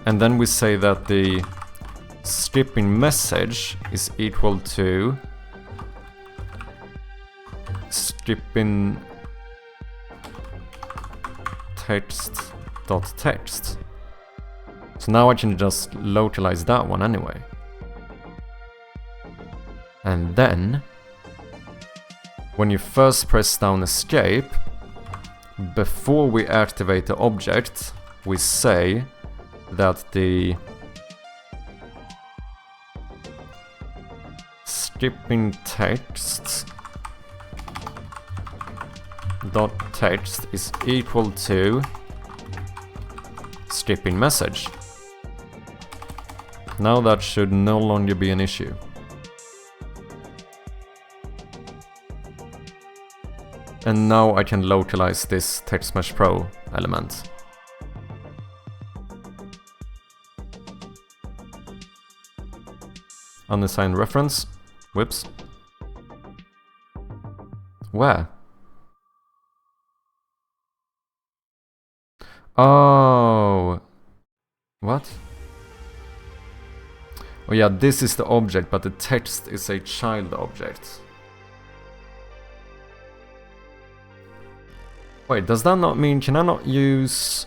And then we say that the skipping message is equal to skipping text dot text. So now I can just localize that one anyway. And then when you first press down escape, before we activate the object, we say that the skipping text dot text is equal to skipping message. Now that should no longer be an issue. And now I can localize this Text Mesh Pro element. Unassigned reference. Whoops. Where? Oh. What? Oh yeah, this is the object, but the text is a child object. Wait, does that not mean, can I not use...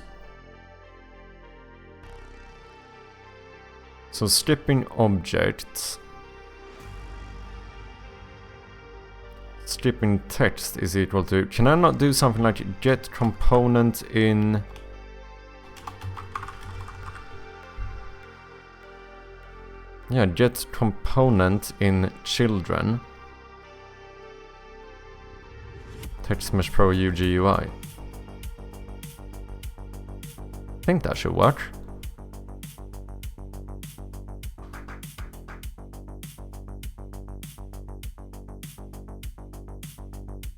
So skipping object, skipping text is equal to, can I not do something like get component in... Yeah, get component in children. Text Mesh Pro UGUI. I think that should work.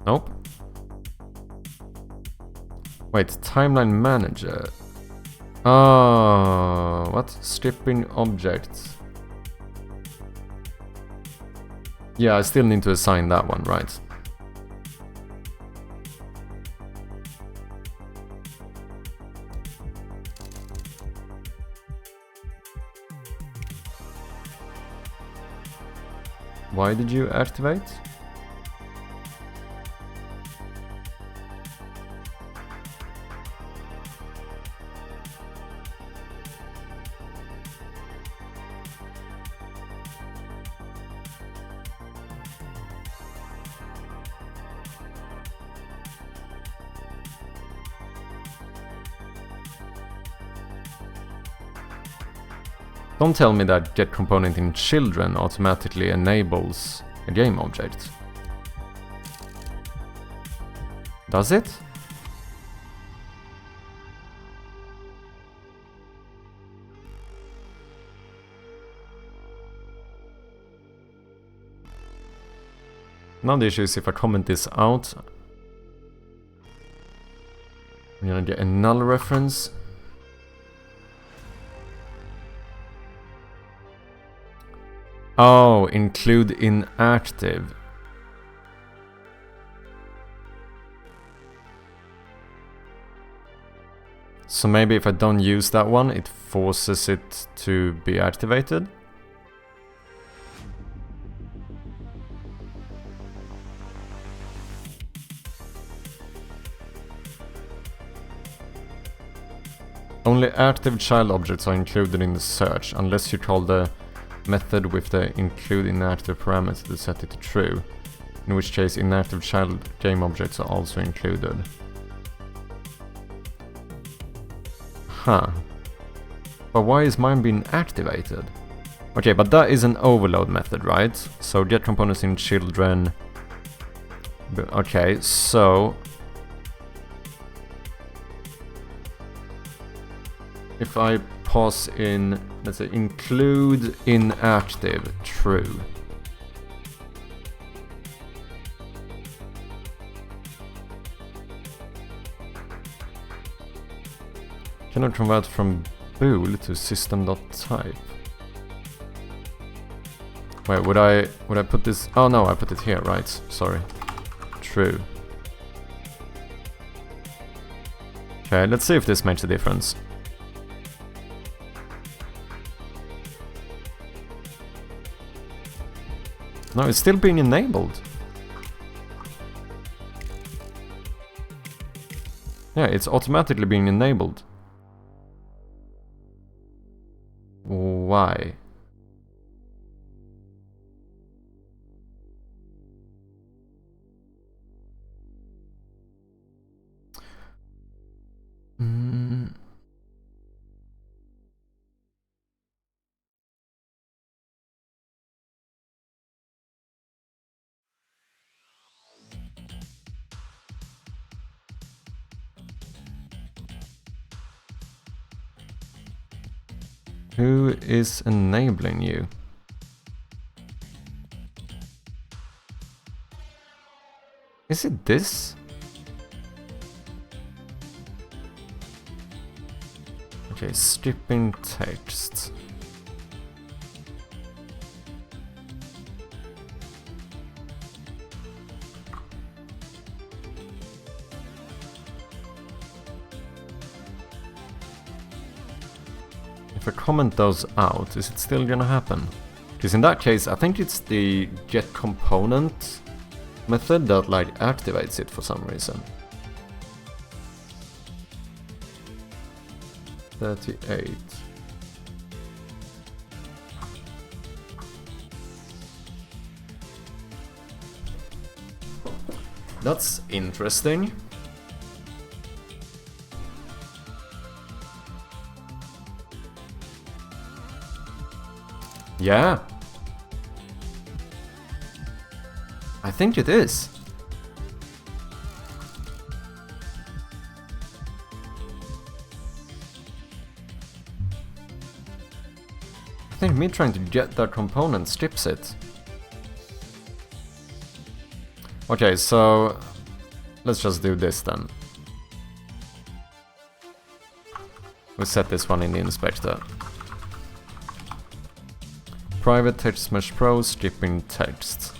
Nope. Wait, timeline manager. Oh, what? Skipping objects. Yeah, I still need to assign that one, right? Why did you activate? Don't tell me that get component in children automatically enables a game object. Does it? Now the issue is if I comment this out, I'm gonna get a null reference. Oh, include inactive. So maybe if I don't use that one, it forces it to be activated. Only active child objects are included in the search, unless you call the method with the include inactive parameter to set it to true, in which case inactive child game objects are also included. Huh. But why is mine being activated? Okay, but that is an overload method, right? So get components in children. Okay, so if I pass in, let's say, include inactive true. Cannot convert from bool to system.type. Wait, would I put this? Oh no, I put it here, right? Sorry. True. Okay, let's see if this makes a difference. No, it's still being enabled. Yeah, it's automatically being enabled. Why? Who is enabling you? Is it this? Okay, stripping text. If I comment those out, is it still gonna happen? Because in that case, I think it's the get component method that like activates it for some reason. 38. That's interesting. Yeah. I think it is. I think me trying to get that component strips it. Okay, so let's just do this then. We'll set this one in the inspector. Private text mesh pro stripping text,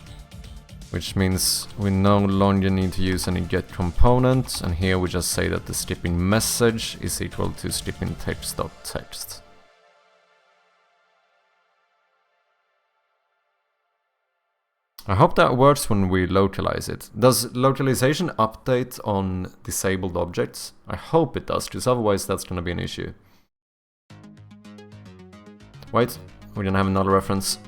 which means we no longer need to use any get components, and here we just say that the stripping message is equal to stripping text.text. I hope that works when we localize it. Does localization update on disabled objects? I hope it does, because otherwise that's gonna be an issue. Wait. We're gonna have another reference.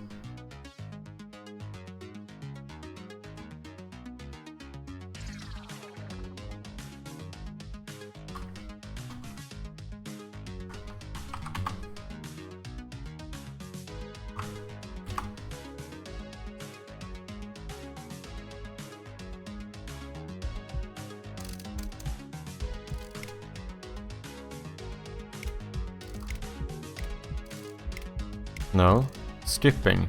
No, skipping.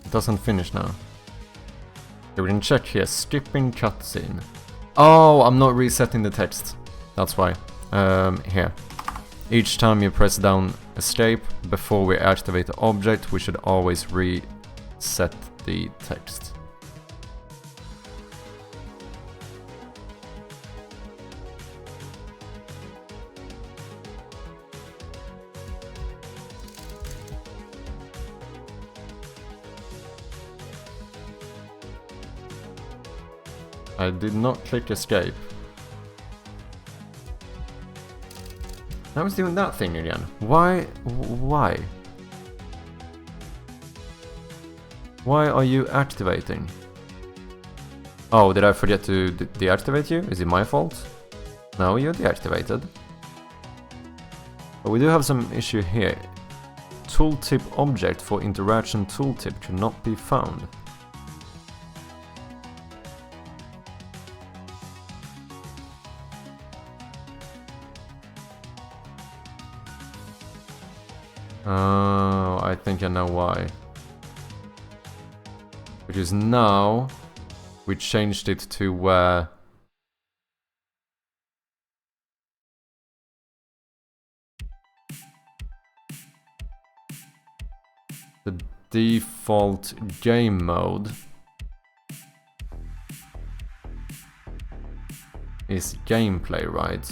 It doesn't finish now. We can check here, skipping cutscene. Oh, I'm not resetting the text. That's why. Here. Each time you press down escape, before we activate the object, we should always reset the text. I did not click escape. I was doing that thing again. Why? Why? Why are you activating? Oh, did I forget to deactivate you? Is it my fault? No, you're deactivated. But we do have some issue here. Tooltip object for interaction tooltip cannot be found. Oh, I think I know why. Because now we changed it to where the default game mode is gameplay, right?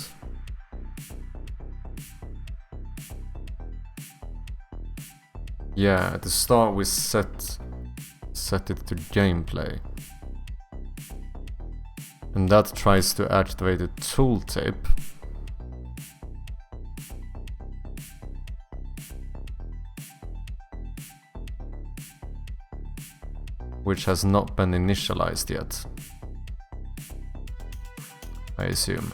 Yeah, at the start we set it to gameplay. And that tries to activate the tooltip. Which has not been initialized yet, I assume.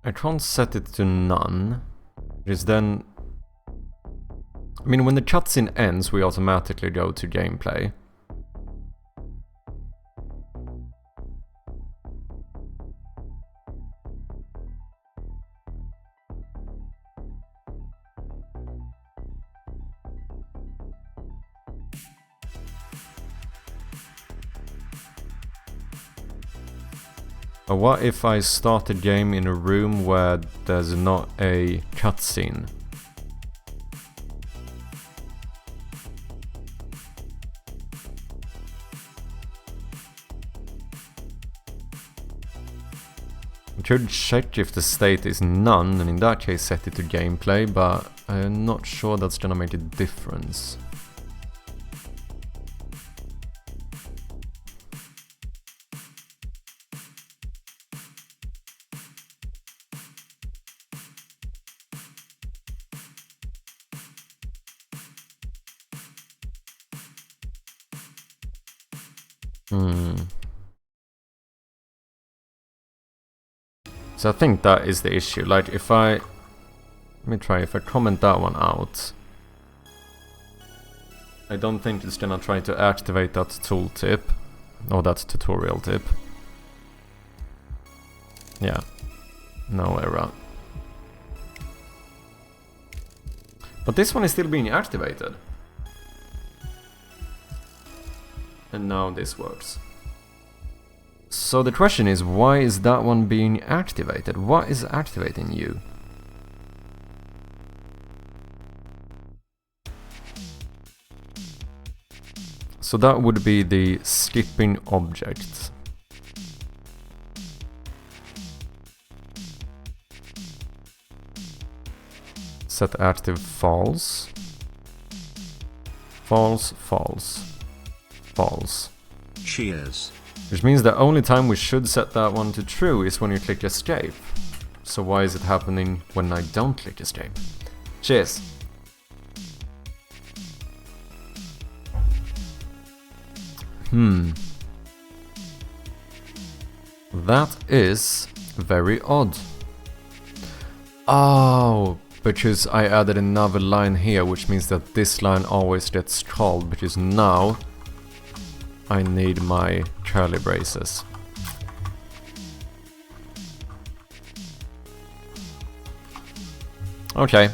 I can't set it to none, because then... I mean, when the cutscene ends, we automatically go to gameplay. But what if I start a game in a room where there's not a cutscene? I could check if the state is none, and in that case set it to gameplay, but I'm not sure that's gonna make a difference. So I think that is the issue. Like if I comment that one out, I don't think it's gonna try to activate that tooltip or that tutorial tip. Yeah, no error. But this one is still being activated. And now this works. So the question is, why is that one being activated? What is activating you? So that would be the skipping object. Set active false. False, false, false. Cheers. Which means the only time we should set that one to true is when you click escape. So why is it happening when I don't click escape? Cheers! That is very odd. Oh, because I added another line here, which means that this line always gets called, because now I need my curly braces. Okay,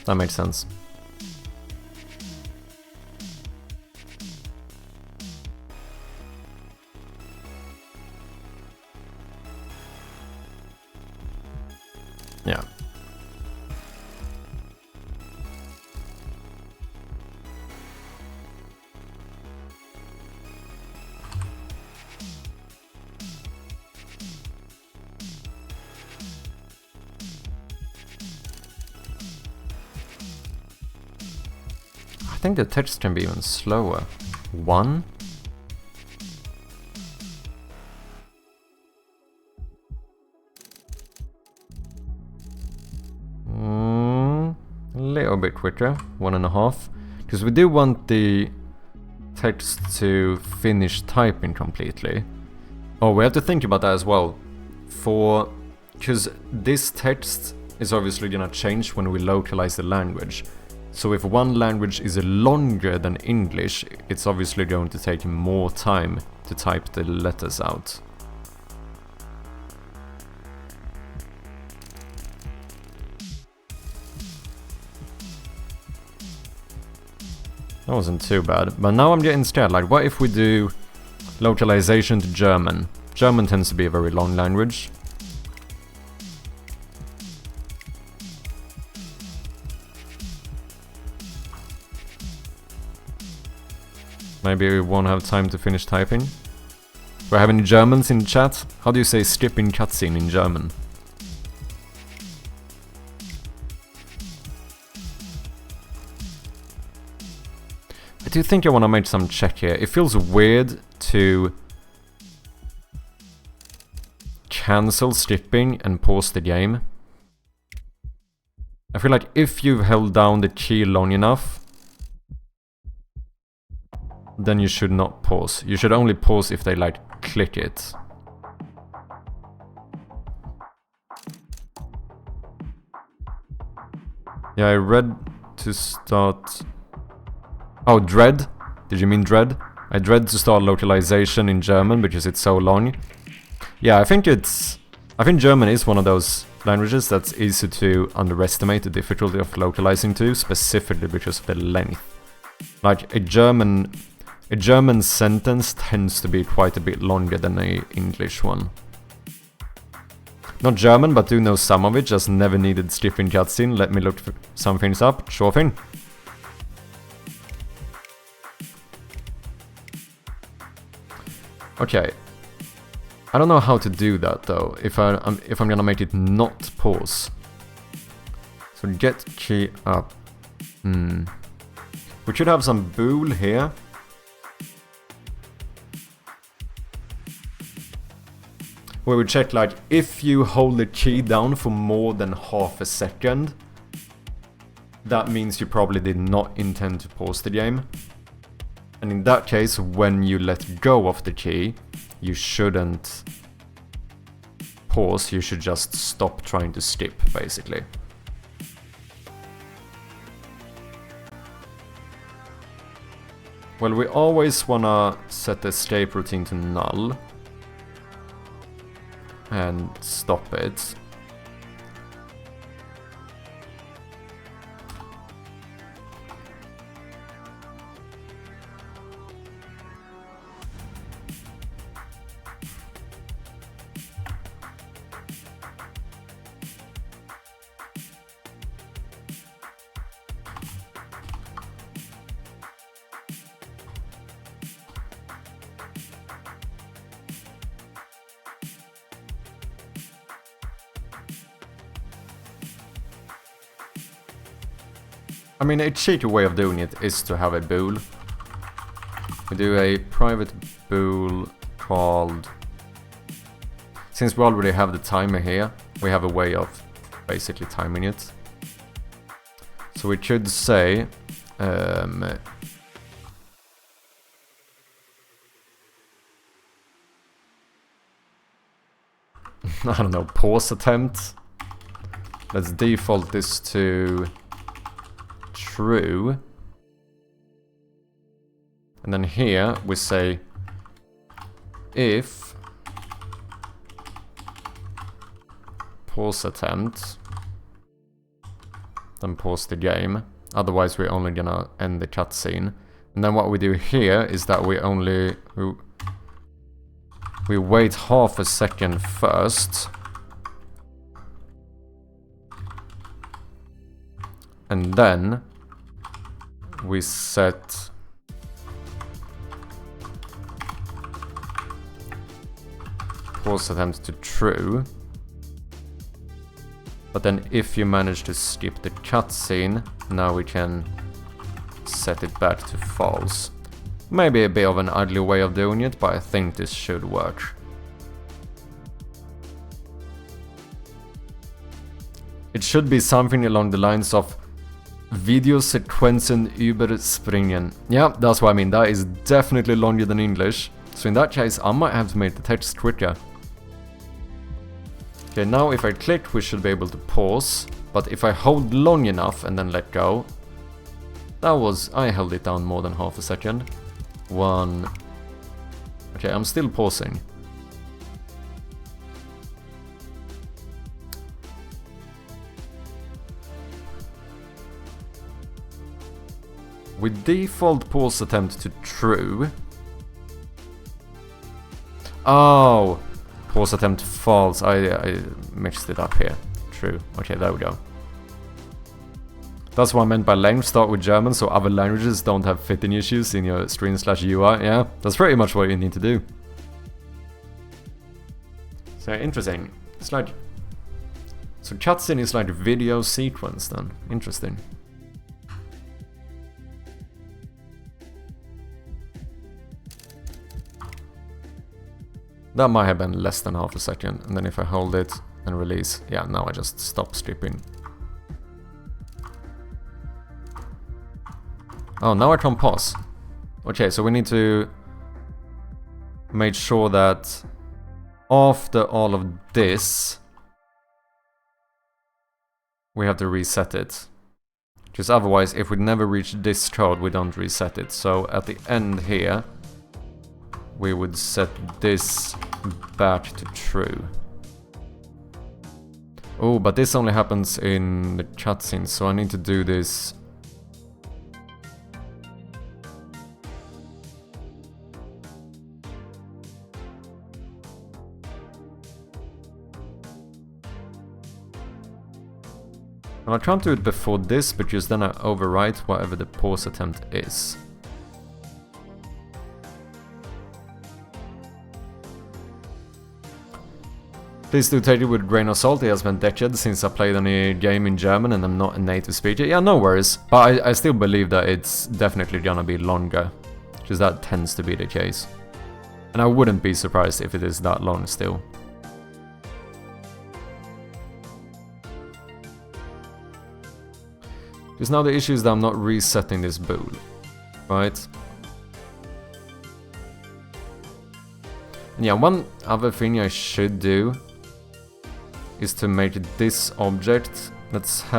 that makes sense. Yeah. I think the text can be even slower. 1. A little bit quicker. 1.5. Because we do want the text to finish typing completely. Oh, we have to think about that as well. Because this text is obviously gonna change when we localize the language. So if one language is longer than English, it's obviously going to take more time to type the letters out. That wasn't too bad, but now I'm getting scared. Like, what if we do localization to German? German tends to be a very long language. Maybe we won't have time to finish typing. We're having Germans in chat. How do you say skipping cutscene in German? I do think I want to make some check here. It feels weird to cancel skipping and pause the game. I feel like if you've held down the key long enough, then you should not pause. You should only pause if they like click it. Yeah, I read to start... Oh, dread? Did you mean dread? I dread to start localization in German because it's so long. Yeah, I think German is one of those languages that's easy to underestimate the difficulty of localizing to, specifically because of the length. Like, a German sentence tends to be quite a bit longer than an English one. Not German, but do know some of it, just never needed skipping cutscene. Let me look some things up. Sure thing. Okay. I don't know how to do that though, if I'm gonna make it not pause. So get key up. We should have some bool here. Where we check, like, if you hold the key down for more than half a second, that means you probably did not intend to pause the game. And in that case, when you let go of the key, you shouldn't pause, you should just stop trying to skip, basically. Well, we always wanna set the escape routine to null. And stop it. I mean, a cheeky way of doing it is to have a bool. We do a private bool called... Since we already have the timer here, we have a way of basically timing it. So we could say... I don't know, pause attempt. Let's default this to true. And then here we say if pause attempt, then pause the game. Otherwise we're only gonna end the cutscene. And then what we do here is that we wait half a second first. And then we set pause attempt to true. But then if you manage to skip the cutscene, now we can set it back to false. Maybe a bit of an ugly way of doing it, but I think this should work. It should be something along the lines of Videosequenzen überspringen. Yeah, that's what I mean. That is definitely longer than English. So in that case, I might have to make the text quicker. Okay, now if I click, we should be able to pause. But if I hold long enough and then let go... I held it down more than half a second. 1... Okay, I'm still pausing. We default pause attempt to true. Oh! Pause attempt false. I mixed it up here. True. Okay, there we go. That's what I meant by length. Start with German so other languages don't have fitting issues in your screen/UI. Yeah, that's pretty much what you need to do. So interesting. It's like... So cutscene is like video sequence then. Interesting. That might have been less than half a second, and then if I hold it and release, yeah, now I just stop skipping. Oh, now I can't pause. Okay, so we need to make sure that after all of this, we have to reset it. Because otherwise, if we never reach this code, we don't reset it. So at the end here, we would set this back to true. Oh, but this only happens in the cutscene, so I need to do this. And I can't do it before this, because then I overwrite whatever the pause attempt is. Please do take it with a grain of salt. It has been decades since I played any game in German and I'm not a native speaker. Yeah, no worries. But I still believe that it's definitely gonna be longer. Because that tends to be the case. And I wouldn't be surprised if it is that long still. Because now the issue is that I'm not resetting this bool. Right? And yeah, one other thing I should do is to make this object. Let's do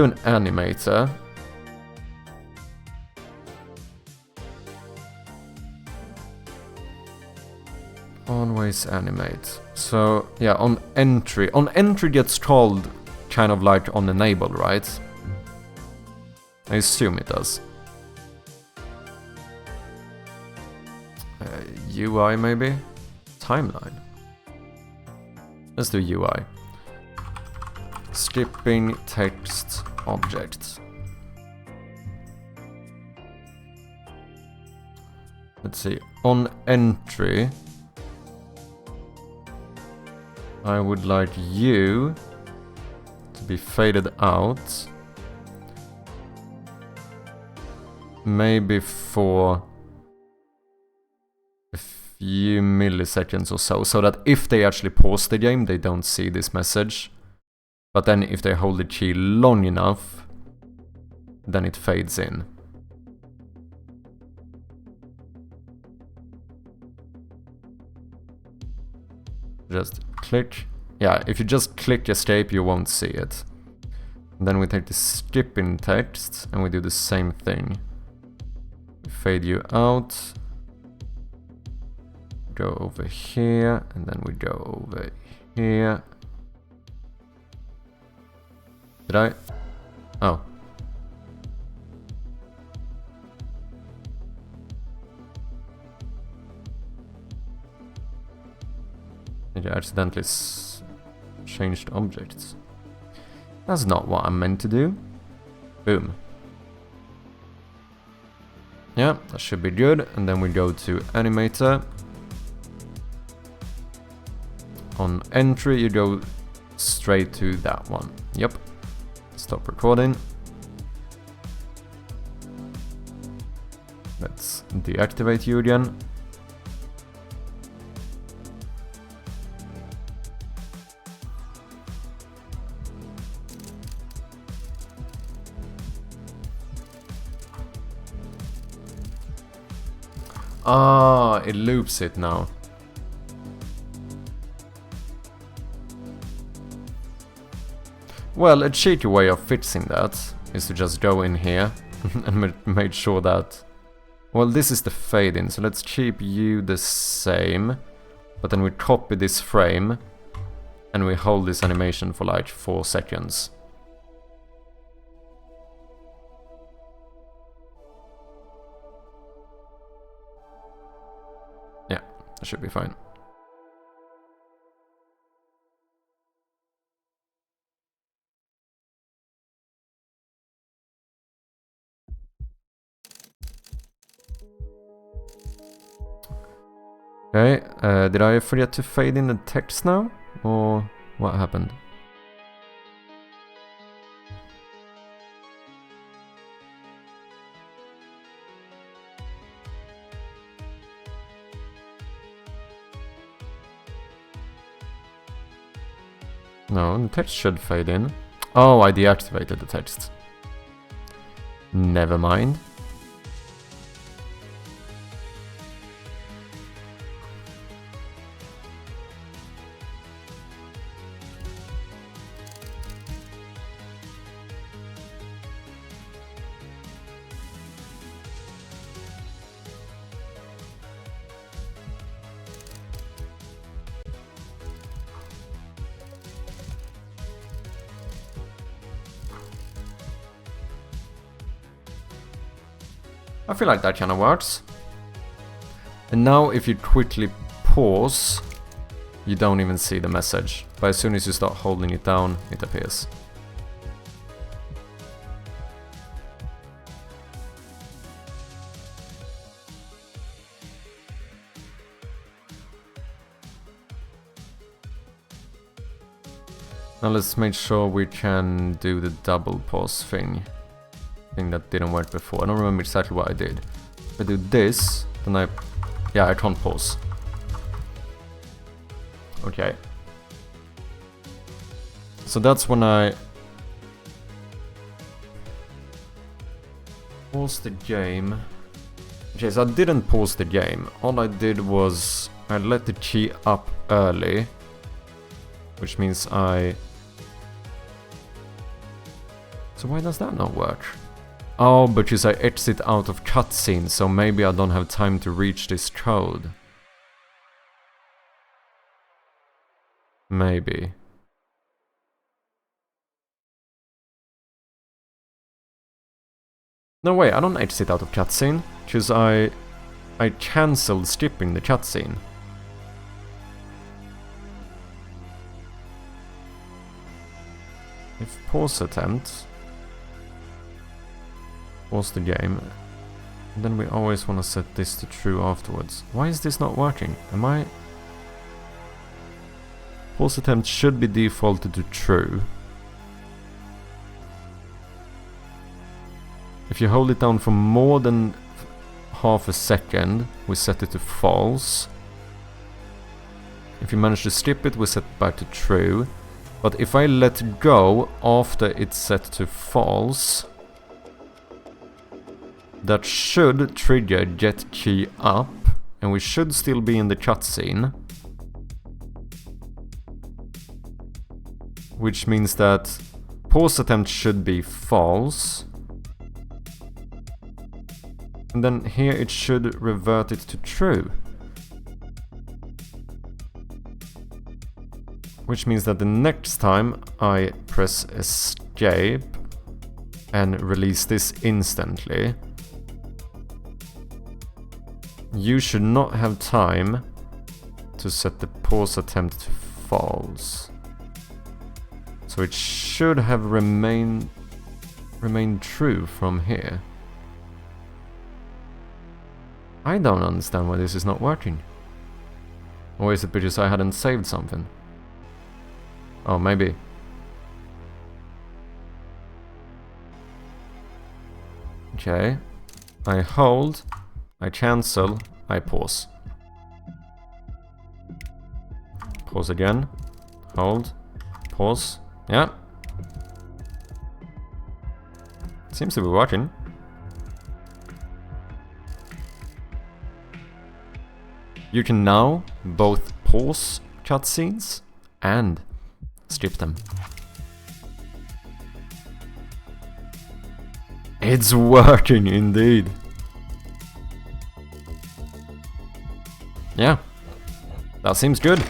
an animator. Always animate. So yeah, on entry gets called kind of like on enable, right? I assume it does. UI maybe? Timeline. Let's do UI. Skipping text object. Let's see. On entry, I would like you to be faded out. Maybe for a few milliseconds or so, so that if they actually pause the game, they don't see this message. But then if they hold the key long enough, then it fades in. Just click. Yeah, if you just click escape, you won't see it. And then we take the skipping text and we do the same thing. Fade you out. Go over here, and then we go over here. Did I? Oh. Did I accidentally changed objects? That's not what I meant to do. Boom. Yeah, that should be good. And then we go to animator. On entry, you go straight to that one. Yep. Stop recording. Let's deactivate you again. Ah, it loops it now. Well, a cheeky way of fixing that is to just go in here and make sure that... Well, this is the fade in, so let's keep you the same. But then we copy this frame and we hold this animation for like 4 seconds. Yeah, that should be fine. Okay, did I forget to fade in the text now? Or what happened? No, the text should fade in. Oh, I deactivated the text. Never mind. I feel like that kind of works. And now if you quickly pause, you don't even see the message. But as soon as you start holding it down, it appears. Now let's make sure we can do the double pause thing. Thing that didn't work before. I don't remember exactly what I did. If I do this, then yeah, I can't pause. Okay. So that's when I pause the game. Okay, so I didn't pause the game. All I did was I let the key up early, which means So why does that not work? Oh, because I exit out of cutscene, so maybe I don't have time to reach this code. Maybe. No way, I don't exit out of cutscene, because I cancelled skipping the cutscene. If pause attempt... Pause the game. And then we always want to set this to true afterwards. Why is this not working? Am I... Pause attempt should be defaulted to true. If you hold it down for more than half a second, we set it to false. If you manage to skip it, we set it back to true. But if I let go after it's set to false, that should trigger get key up, and we should still be in the cutscene. which means that pause attempt should be false. And then here it should revert it to true. Which means that the next time I press escape and release this instantly, you should not have time to set the pause attempt to false. So it should have remained true from here. I don't understand why this is not working. Or is it because I hadn't saved something? Oh, maybe. Okay. I hold, I cancel, I pause. Pause again. Hold. Pause. Yeah. Seems to be working. You can now both pause cutscenes and skip them. It's working indeed. Yeah, that seems good.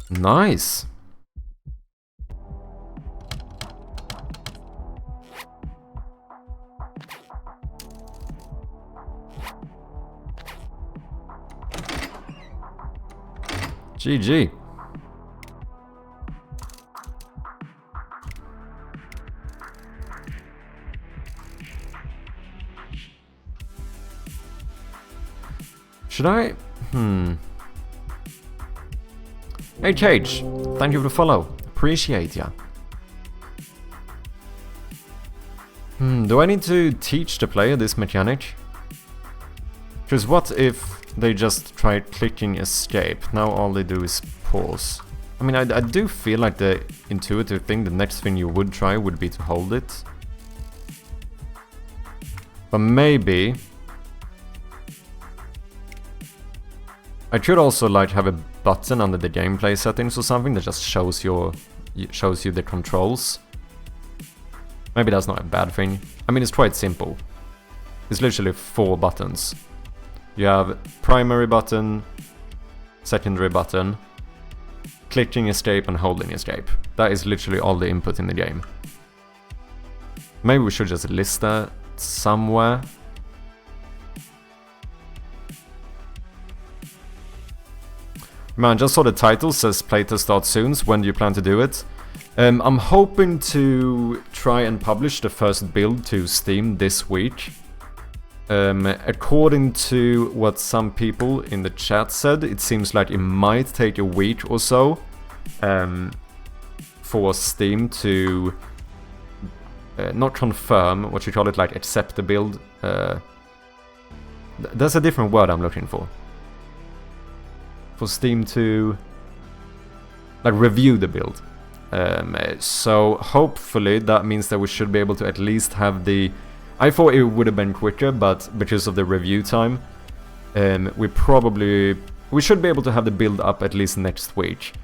Nice. GG. Should I? Hey Cage, thank you for the follow. Appreciate ya. Do I need to teach the player this mechanic? Because what if they just try clicking escape? Now all they do is pause. I mean, I do feel like the intuitive thing, the next thing you would try would be to hold it. But maybe I could also like have a button under the gameplay settings or something that just shows you the controls. Maybe that's not a bad thing. I mean, it's quite simple. It's literally 4 buttons. You have primary button, secondary button, clicking escape and holding escape. That is literally all the input in the game. Maybe we should just list that somewhere. Man, just saw the title, says playtest start soon. When do you plan to do it? I'm hoping to try and publish the first build to Steam this week. According to what some people in the chat said, it seems like it might take a week or so for Steam to not confirm, what you call it, like accept the build. That's a different word I'm looking for. For Steam to like review the build. So hopefully that means that we should be able to at least have the... I thought it would have been quicker, but because of the review time, we should be able to have the build up at least next week.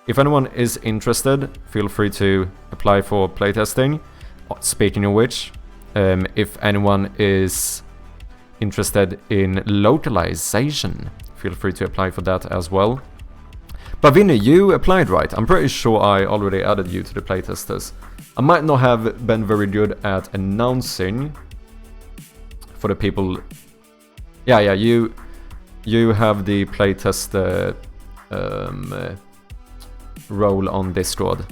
If anyone is interested, feel free to apply for playtesting. Speaking of which, if anyone is interested in localization, feel free to apply for that as well. But Vinny, you applied, right? I'm pretty sure I already added you to the playtesters. I might not have been very good at announcing for the people. Yeah, you have the playtester role on Discord,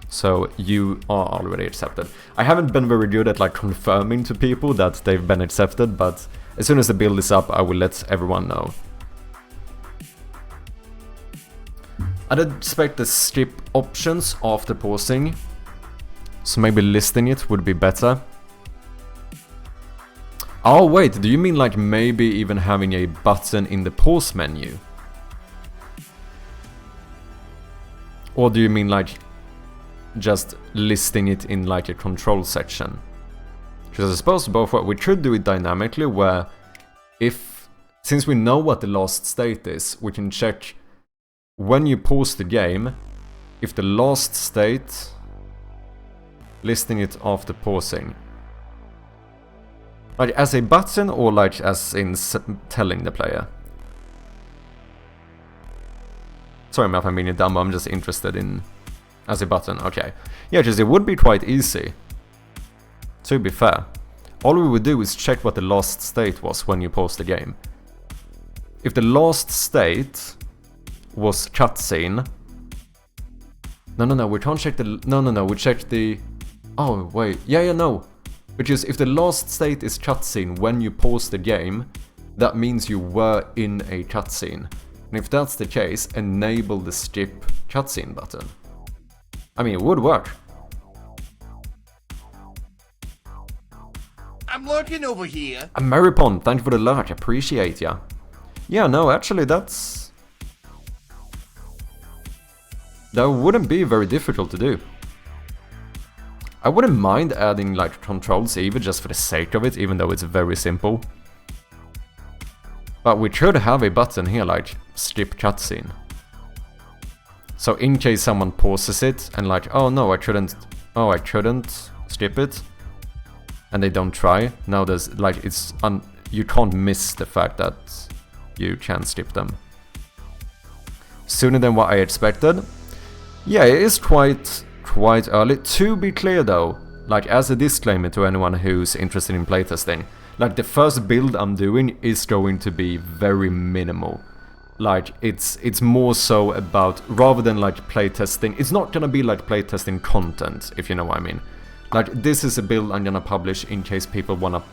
so you are already accepted. I haven't been very good at like confirming to people that they've been accepted, but as soon as the build is up, I will let everyone know. I'd expect the skip options after pausing, so maybe listing it would be better. Oh wait, do you mean like maybe even having a button in the pause menu? Or do you mean like just listing it in like a control section? Because I suppose both work. We could do it dynamically where since we know what the last state is, we can check when you pause the game, if the last state, listing it after pausing. Like as a button or like as in telling the player? Sorry if I'm being dumb, I'm just interested in as a button, okay. Yeah, because it would be quite easy, to be fair. All we would do is check what the last state was when you pause the game. If the last state was cutscene... No, we can't check the... No, we check the... Oh, wait, yeah, no. Because if the last state is cutscene when you pause the game, that means you were in a cutscene. And if that's the case, enable the skip cutscene button. I mean, it would work. I'm lurking over here. Ameripon, thank you for the lurk, appreciate ya. Yeah, no, actually that wouldn't be very difficult to do. I wouldn't mind adding like controls either, just for the sake of it, even though it's very simple. But we should have a button here like skip cutscene. So in case someone pauses it and like, oh no, I couldn't skip it, and they don't try, now there's like, you can't miss the fact that you can skip them. Sooner than what I expected. Yeah, it is quite early. To be clear though, like as a disclaimer to anyone who's interested in playtesting, like the first build I'm doing is going to be very minimal. Like it's more so about, rather than like playtesting, it's not gonna be like playtesting content, if you know what I mean. Like this is a build I'm gonna publish in case people wanna,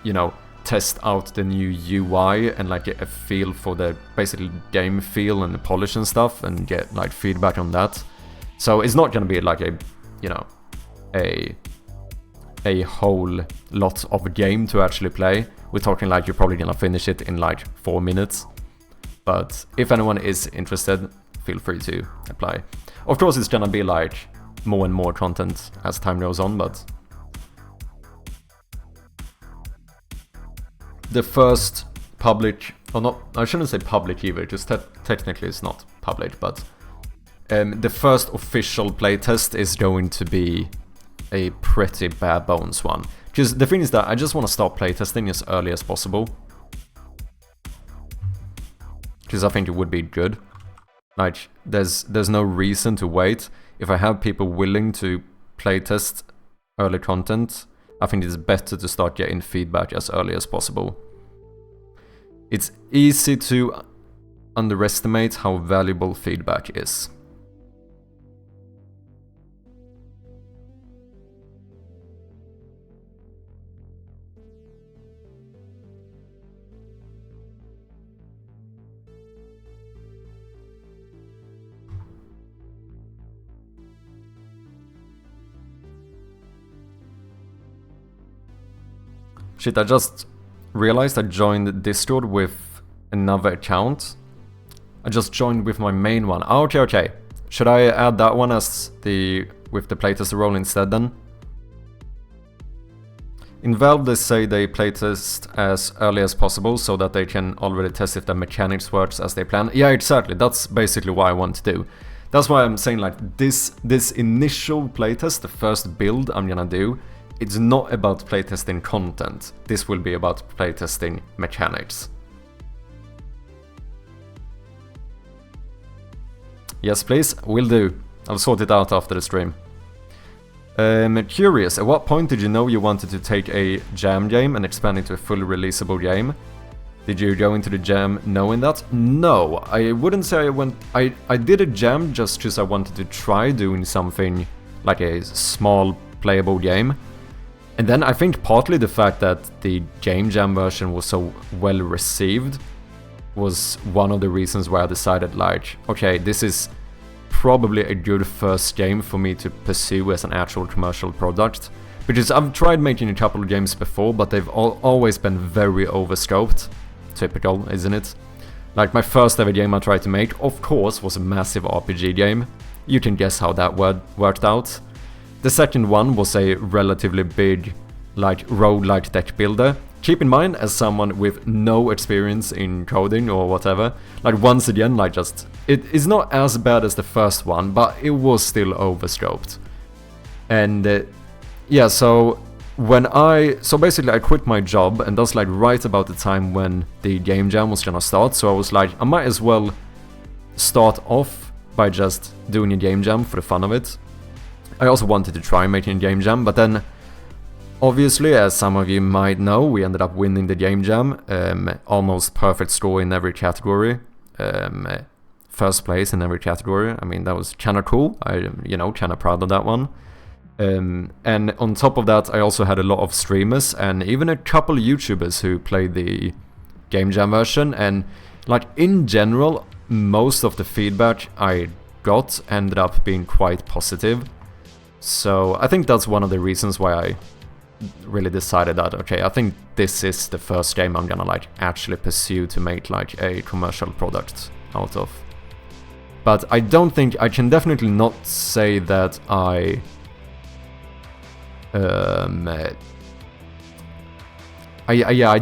you know, test out the new UI and like get a feel for the basically game feel and the polish and stuff, and get like feedback on that. So it's not gonna be like a, you know, a whole lot of a game to actually play. We're talking like you're probably gonna finish it in like 4 minutes. But if anyone is interested, feel free to apply. Of course it's gonna be like more and more content as time goes on, but the first public, or not, I shouldn't say public either, just technically it's not public, but the first official playtest is going to be a pretty bare bones one. Because the thing is that I just want to start playtesting as early as possible. Because I think it would be good. Like, there's no reason to wait. If I have people willing to playtest early content, I think it's better to start getting feedback as early as possible. It's easy to underestimate how valuable feedback is. Shit, I just realized I joined Discord with another account. I just joined with my main one. Oh, okay. Should I add that one as with the playtester role instead then? In Valve they say they playtest as early as possible so that they can already test if the mechanics works as they plan. Yeah, exactly. That's basically what I want to do. That's why I'm saying like this initial playtest, the first build I'm gonna do, it's not about playtesting content. This will be about playtesting mechanics. Yes, please, will do. I'll sort it out after the stream. Curious, at what point did you know you wanted to take a jam game and expand it to a fully releasable game? Did you go into the jam knowing that? No, I wouldn't say I went... I did a jam just because I wanted to try doing something like a small playable game. And then I think partly the fact that the Game Jam version was so well received was one of the reasons why I decided like, okay, this is probably a good first game for me to pursue as an actual commercial product. Because I've tried making a couple of games before, but they've always been very overscoped. Typical, isn't it? Like my first ever game I tried to make, of course, was a massive RPG game. You can guess how that worked out. The second one was a relatively big, like, roguelike deck builder. Keep in mind, as someone with no experience in coding or whatever, like, once again, like, just... It is not as bad as the first one, but it was still overscoped. And, yeah, so... So basically I quit my job, and that's like right about the time when the game jam was gonna start, so I was like, I might as well start off by just doing a game jam for the fun of it. I also wanted to try making a game jam, but then obviously, as some of you might know, we ended up winning the game jam, almost perfect score in every category, first place in every category. I mean, that was kinda cool, kinda proud of that one. And on top of that, I also had a lot of streamers and even a couple of YouTubers who played the Game Jam version, and like in general, most of the feedback I got ended up being quite positive. So I think that's one of the reasons why I really decided that, okay, I think this is the first game I'm gonna like actually pursue to make like a commercial product out of. But I don't think, I can definitely not say that I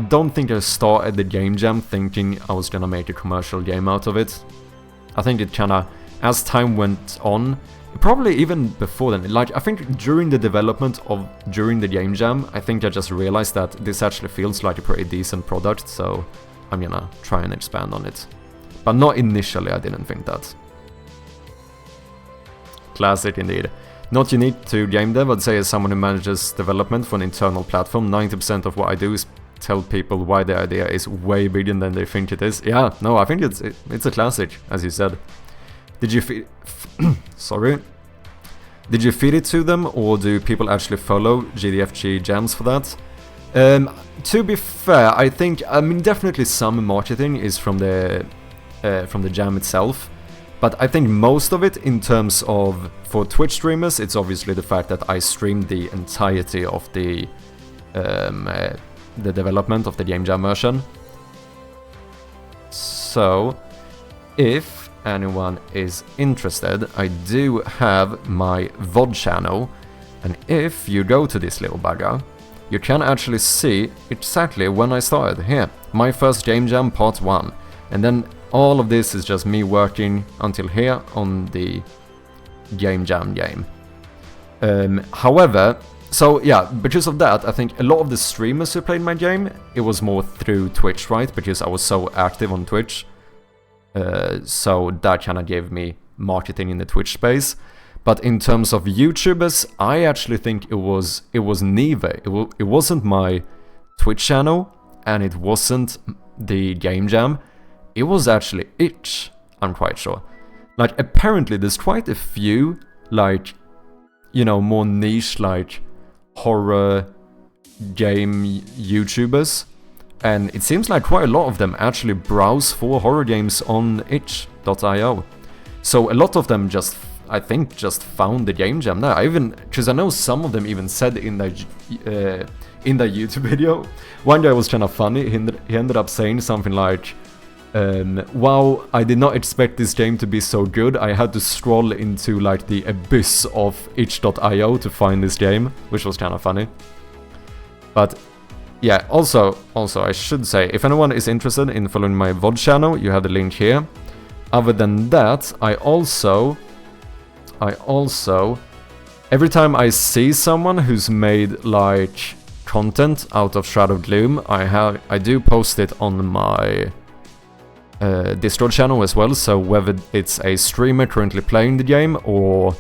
don't think I started the game jam thinking I was gonna make a commercial game out of it. I think it kinda, as time went on, probably even before then, like I think during the development of, during the game jam, I think I just realized that this actually feels like a pretty decent product, so I'm gonna try and expand on it. But not initially, I didn't think that. Classic indeed. Not unique to game dev, I'd say, as someone who manages development for an internal platform, 90% of what I do is tell people why the idea is way bigger than they think it is. Yeah, no, I think it's a classic, as you said. Did you feed... Sorry. Did you feed it to them, or do people actually follow GDFG jams for that? To be fair, I think, I mean, definitely some marketing is from the jam itself. But I think most of it, in terms of, for Twitch streamers, it's obviously the fact that I streamed the entirety of the development of the Game Jam version. So, if anyone is interested, I do have my VOD channel, and if you go to this little bugger, you can actually see exactly when I started. Here, my first Game Jam part 1, and then all of this is just me working until here on the Game Jam game. However, so yeah, because of that, I think a lot of the streamers who played my game, it was more through Twitch, right? Because I was so active on Twitch. So that kind of gave me marketing in the Twitch space. But in terms of YouTubers, I actually think it was neither. It wasn't my Twitch channel, and it wasn't the Game Jam. It was actually Itch, I'm quite sure. Like, apparently there's quite a few, like, you know, more niche, like, horror game YouTubers. And it seems like quite a lot of them actually browse for horror games on itch.io. So a lot of them just, I think, just found the Game Jam there. Because I know some of them even said in their YouTube video. One guy was kind of funny, he ended up saying something like, wow, I did not expect this game to be so good. I had to scroll into like the abyss of itch.io to find this game, which was kind of funny. But yeah, also I should say, if anyone is interested in following my VOD channel, you have the link here. Other than that, I also every time I see someone who's made like content out of Shroud of Gloom, I do post it on my Discord channel as well, so whether it's a streamer currently playing the game or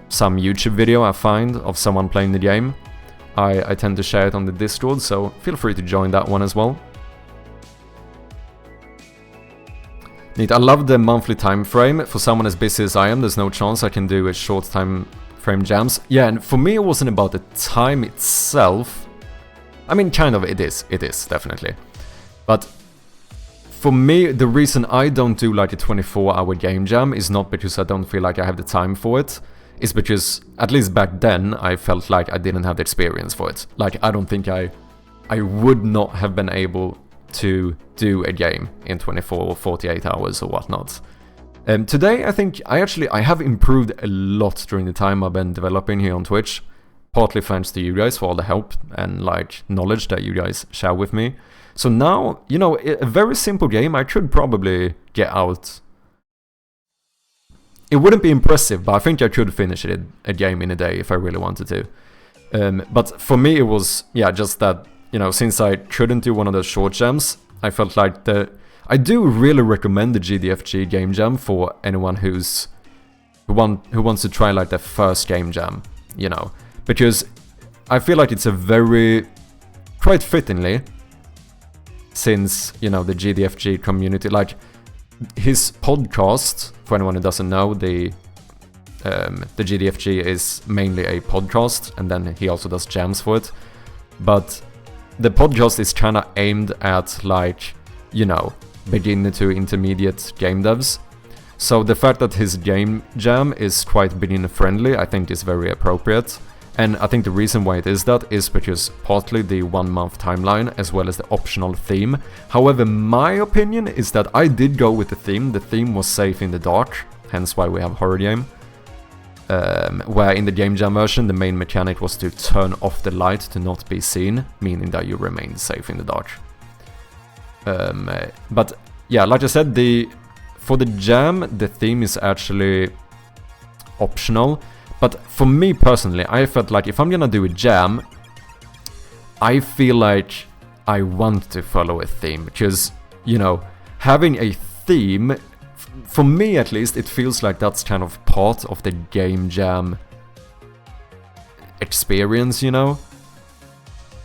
some YouTube video I find of someone playing the game, I tend to share it on the Discord, so feel free to join that one as well. Neat, I love the monthly time frame. For someone as busy as I am, there's no chance I can do a short time frame jams. Yeah, and for me it wasn't about the time itself. I mean, kind of it is, definitely. But for me, the reason I don't do like a 24-hour game jam is not because I don't feel like I have the time for it. It's because, at least back then, I felt like I didn't have the experience for it. Like, I don't think I would not have been able to do a game in 24 or 48 hours or whatnot. Today, I think I have improved a lot during the time I've been developing here on Twitch. Partly thanks to you guys for all the help and like knowledge that you guys share with me. So now, you know, a very simple game I could probably get out. It wouldn't be impressive, but I think I could finish it a game in a day if I really wanted to. But for me, it was, yeah, just that, you know, since I couldn't do one of those short jams, I felt like I do really recommend the GDFG game jam for anyone who wants to try like their first game jam, you know, because I feel like it's a very, quite fittingly, since, you know, the GDFG community, like, his podcast, for anyone who doesn't know, the GDFG is mainly a podcast, and then he also does jams for it, but the podcast is kind of aimed at, like, you know, beginner to intermediate game devs, so the fact that his game jam is quite beginner friendly, I think is very appropriate. And I think the reason why it is that is because partly the 1 month timeline as well as the optional theme. However, my opinion is that I did go with the theme. The theme was safe in the dark, hence why we have horror game. Where in the game jam version the main mechanic was to turn off the light to not be seen, meaning that you remain safe in the dark. But yeah, like I said, for the jam the theme is actually optional. But for me personally, I felt like if I'm gonna do a jam, I feel like I want to follow a theme. Because, you know, having a theme, for me at least, it feels like that's kind of part of the game jam experience, you know?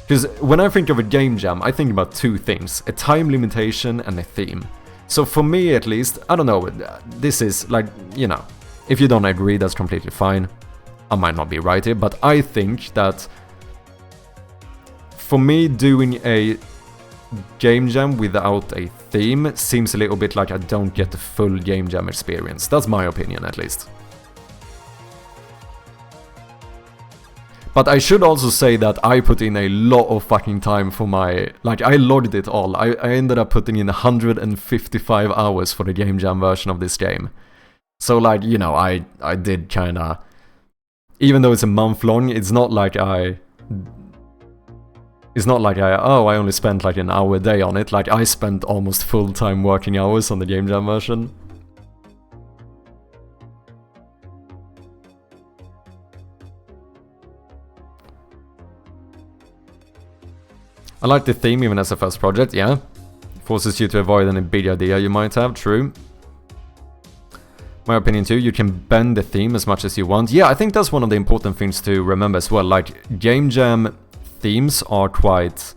Because when I think of a game jam, I think about two things. A time limitation and a theme. So for me at least, I don't know, this is like, you know, if you don't agree, that's completely fine. I might not be right here, but I think that for me, doing a game jam without a theme seems a little bit like I don't get the full game jam experience. That's my opinion, at least. But I should also say that I put in a lot of fucking time for my... Like, I logged it all. I ended up putting in 155 hours for the game jam version of this game. So, like, you know, I did kinda... Even though it's a month long, it's not like I only spent like an hour a day on it. Like, I spent almost full-time working hours on the game jam version. I like the theme even as a first project, yeah. Forces you to avoid any big idea you might have, true. My opinion too, you can bend the theme as much as you want. Yeah, I think that's one of the important things to remember as well. Like, game jam themes are quite...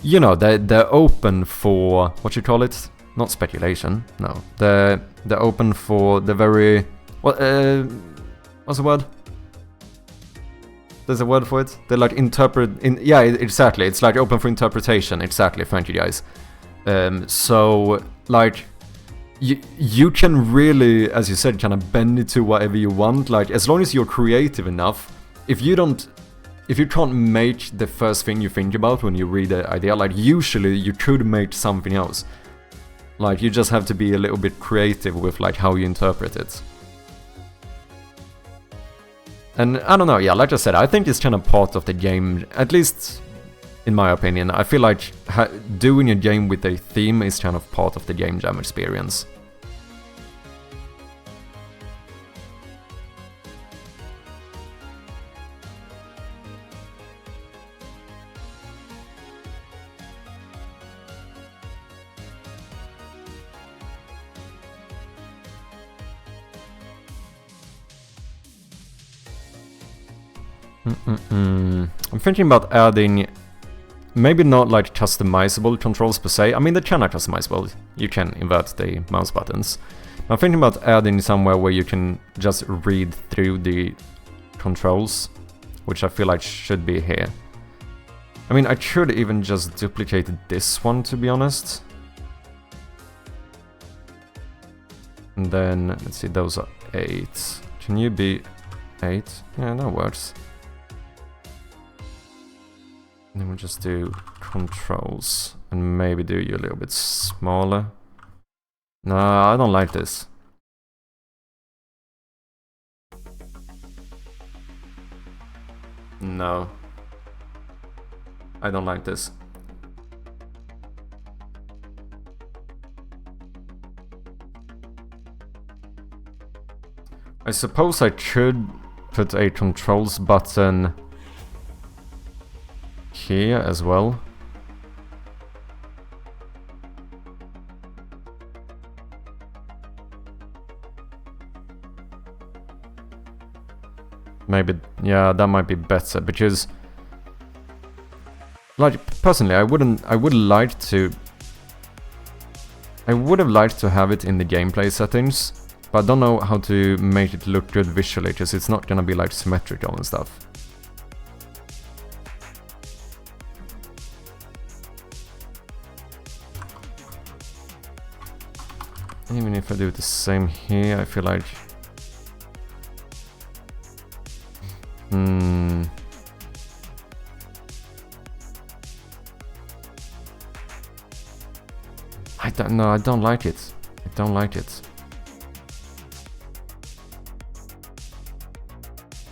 You know, they're open for... What you call it? Not speculation, no. They're open for the very... What's the word? There's a word for it? They're like yeah, exactly. It's like open for interpretation. Exactly, thank you guys. So, like... You can really, as you said, kind of bend it to whatever you want. Like, as long as you're creative enough, if you can't make the first thing you think about when you read the idea, like, usually you could make something else. Like, you just have to be a little bit creative with, like, how you interpret it. And, I don't know, yeah, like I said, I think it's kind of part of the game, at least... In my opinion, I feel like doing a game with a theme is kind of part of the game jam experience. I'm thinking about adding... Maybe not like customizable controls per se. I mean, they can are customizable. You can invert the mouse buttons. I'm thinking about adding somewhere where you can just read through the controls, which I feel like should be here. I mean, I could even just duplicate this one, to be honest. And then, let's see, those are 8. Can you be 8? Yeah, that works. And then we'll just do controls. And maybe do you a little bit smaller. No, I don't like this. No. I don't like this. I suppose I should put a controls button here as well. Maybe, yeah, that might be better, because, like, personally, I would have liked to have it in the gameplay settings, but I don't know how to make it look good visually, because it's not gonna be, like, symmetrical and stuff. Even if I do the same here, I feel like... I don't know, I don't like it. I don't like it.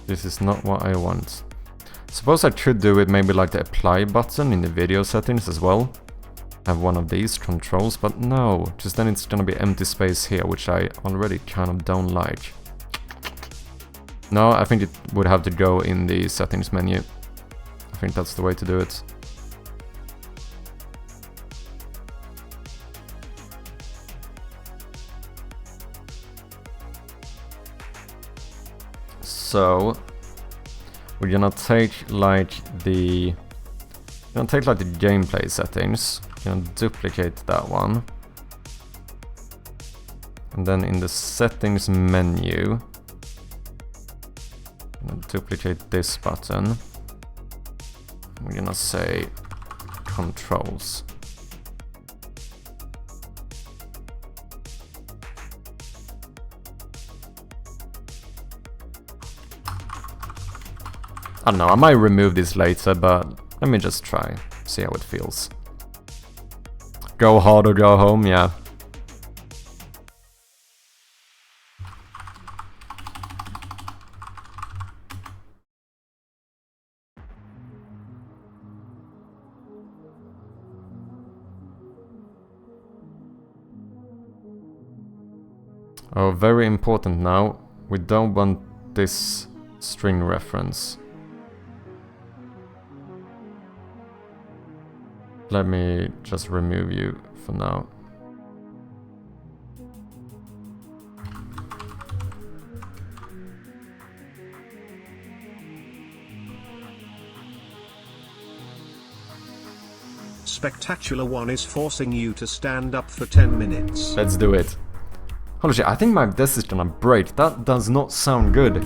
This is not what I want. Suppose I should do it maybe like the apply button in the video settings as well. Have one of these controls, but no, just then it's gonna be empty space here, which I already kind of don't like. No, I think it would have to go in the settings menu. I think that's the way to do it. So we're gonna take like the gameplay settings. We're gonna duplicate that one, and then in the settings menu, I'm gonna duplicate this button. We're gonna say controls. I don't know, I might remove this later, but let me just try, see how it feels. Go hard or go home, yeah. Oh, very important now, we don't want this string reference. Let me just remove you for now. Spectacular One is forcing you to stand up for 10 minutes. Let's do it. Holy shit, I think my desk is gonna break. That does not sound good.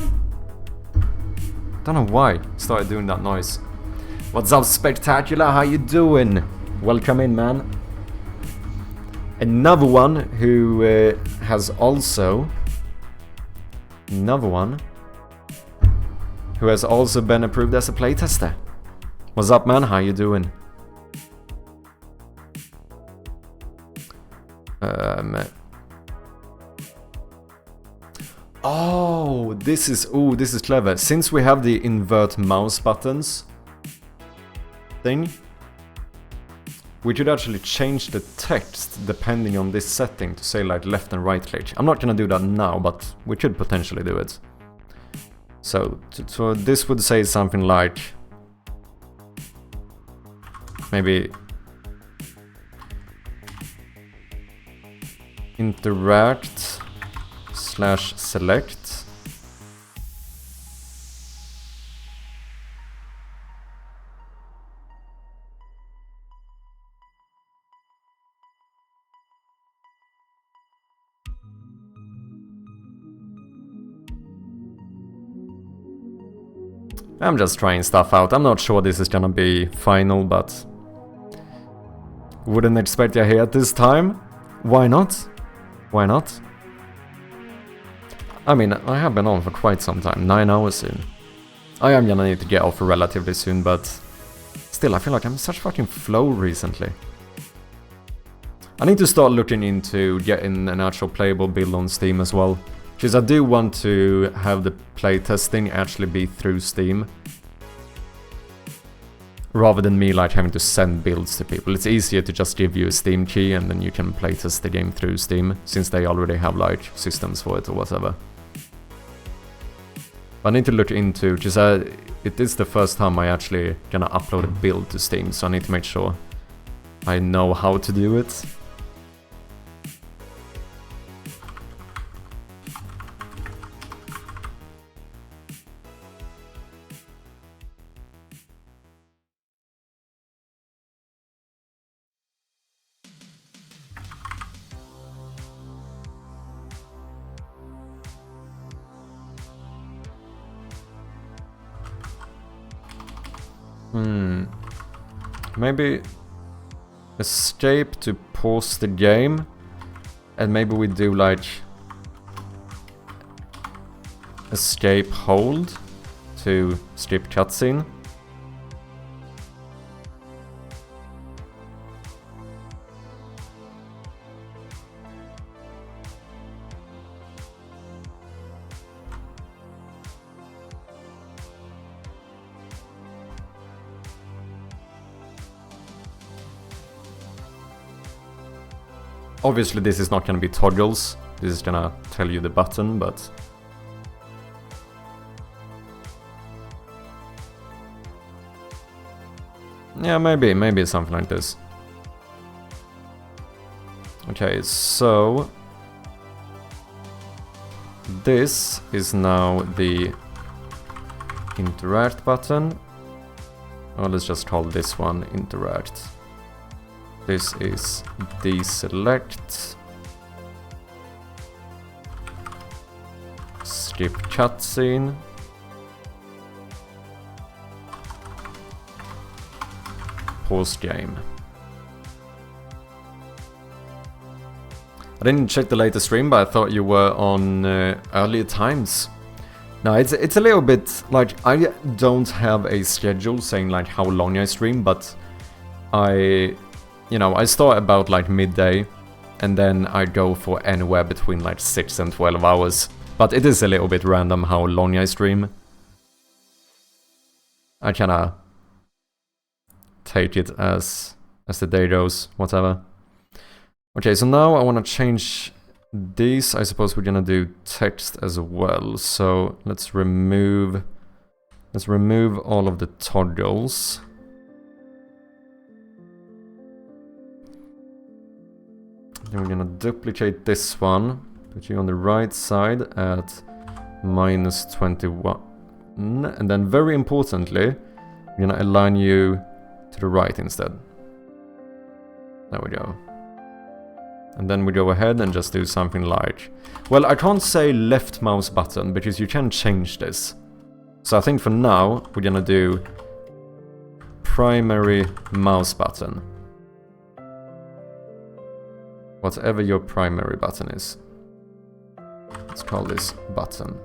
Don't know why I started doing that noise. What's up, Spectacular? How you doing? Welcome in, man. Another one who has also been approved as a playtester. What's up, man? How you doing? Oh, this is clever. Since we have the invert mouse buttons thing, we could actually change the text depending on this setting to say like left and right click. I'm not gonna do that now, but we could potentially do it. So this would say something like maybe interact/select. I'm just trying stuff out. I'm not sure this is gonna be final, but wouldn't expect you here at this time. Why not? Why not? I mean, I have been on for quite some time, 9 hours soon. I am gonna need to get off relatively soon, but still, I feel like I'm in such fucking flow recently. I need to start looking into getting an actual playable build on Steam as well. Because I do want to have the playtesting actually be through Steam. Rather than me like having to send builds to people. It's easier to just give you a Steam key and then you can playtest the game through Steam, since they already have like systems for it or whatever. I need to look into, because it is the first time I actually gonna upload a build to Steam, so I need to make sure I know how to do it. Maybe escape to pause the game, and maybe we do like escape hold to skip cutscene. Obviously this is not gonna be toggles, this is gonna tell you the button, but... yeah, maybe something like this. Okay, so... this is now the interact button. Or let's just call this one interact. This is deselect, skip cutscene, pause game. I didn't check the latest stream, but I thought you were on earlier times. No, it's a little bit like I don't have a schedule saying like how long I stream, but you know, I start about like midday, and then I go for anywhere between like 6 and 12 hours. But it is a little bit random how long I stream. I kinda take it as the day goes, whatever. Okay, so now I wanna change these. I suppose we're gonna do text as well. So let's remove all of the toggles. Then we're gonna duplicate this one, put you on the right side at -21. And then very importantly, we're gonna align you to the right instead. There we go. And then we go ahead and just do something like... well, I can't say left mouse button because you can change this. So I think for now, we're gonna do primary mouse button. Whatever your primary button is. Let's call this button.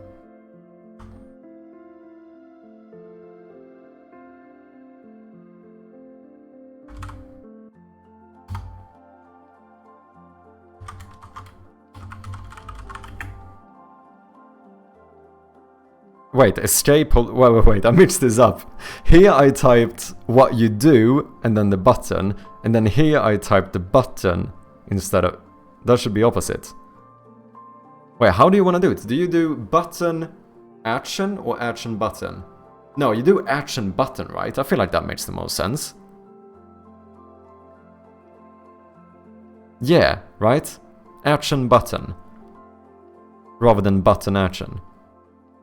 Wait, escape, wait, I mixed this up. Here I typed what you do, and then the button, and then here I typed the button instead of... that should be opposite. Wait, how do you want to do it? Do you do button action or action button? No, you do action button, right? I feel like that makes the most sense. Yeah, right? Action button. Rather than button action.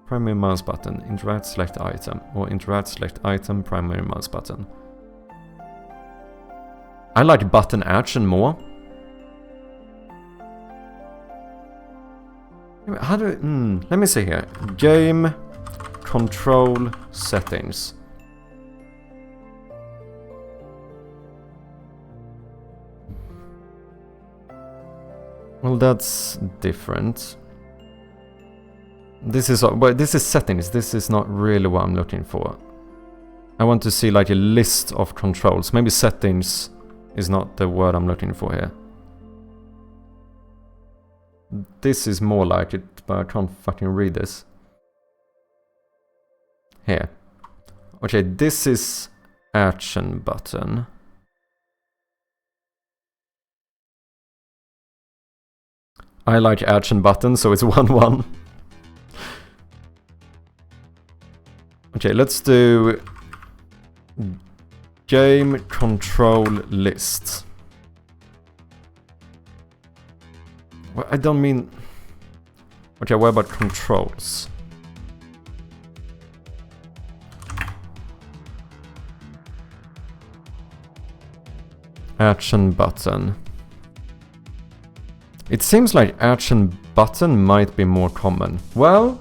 Primary mouse button, interact select item, or interact select item, primary mouse button. I like button action more. How do let me see here. Game control settings. Well, that's different. This is well, this is settings. This is not really what I'm looking for. I want to see like a list of controls. Maybe settings is not the word I'm looking for here. This is more like it, but I can't fucking read this. Here. Okay, this is action button. I like action button, so it's 1-1. Okay, let's do game control list. Well, I don't mean... Okay, what about controls? Action button. It seems like action button might be more common. Well,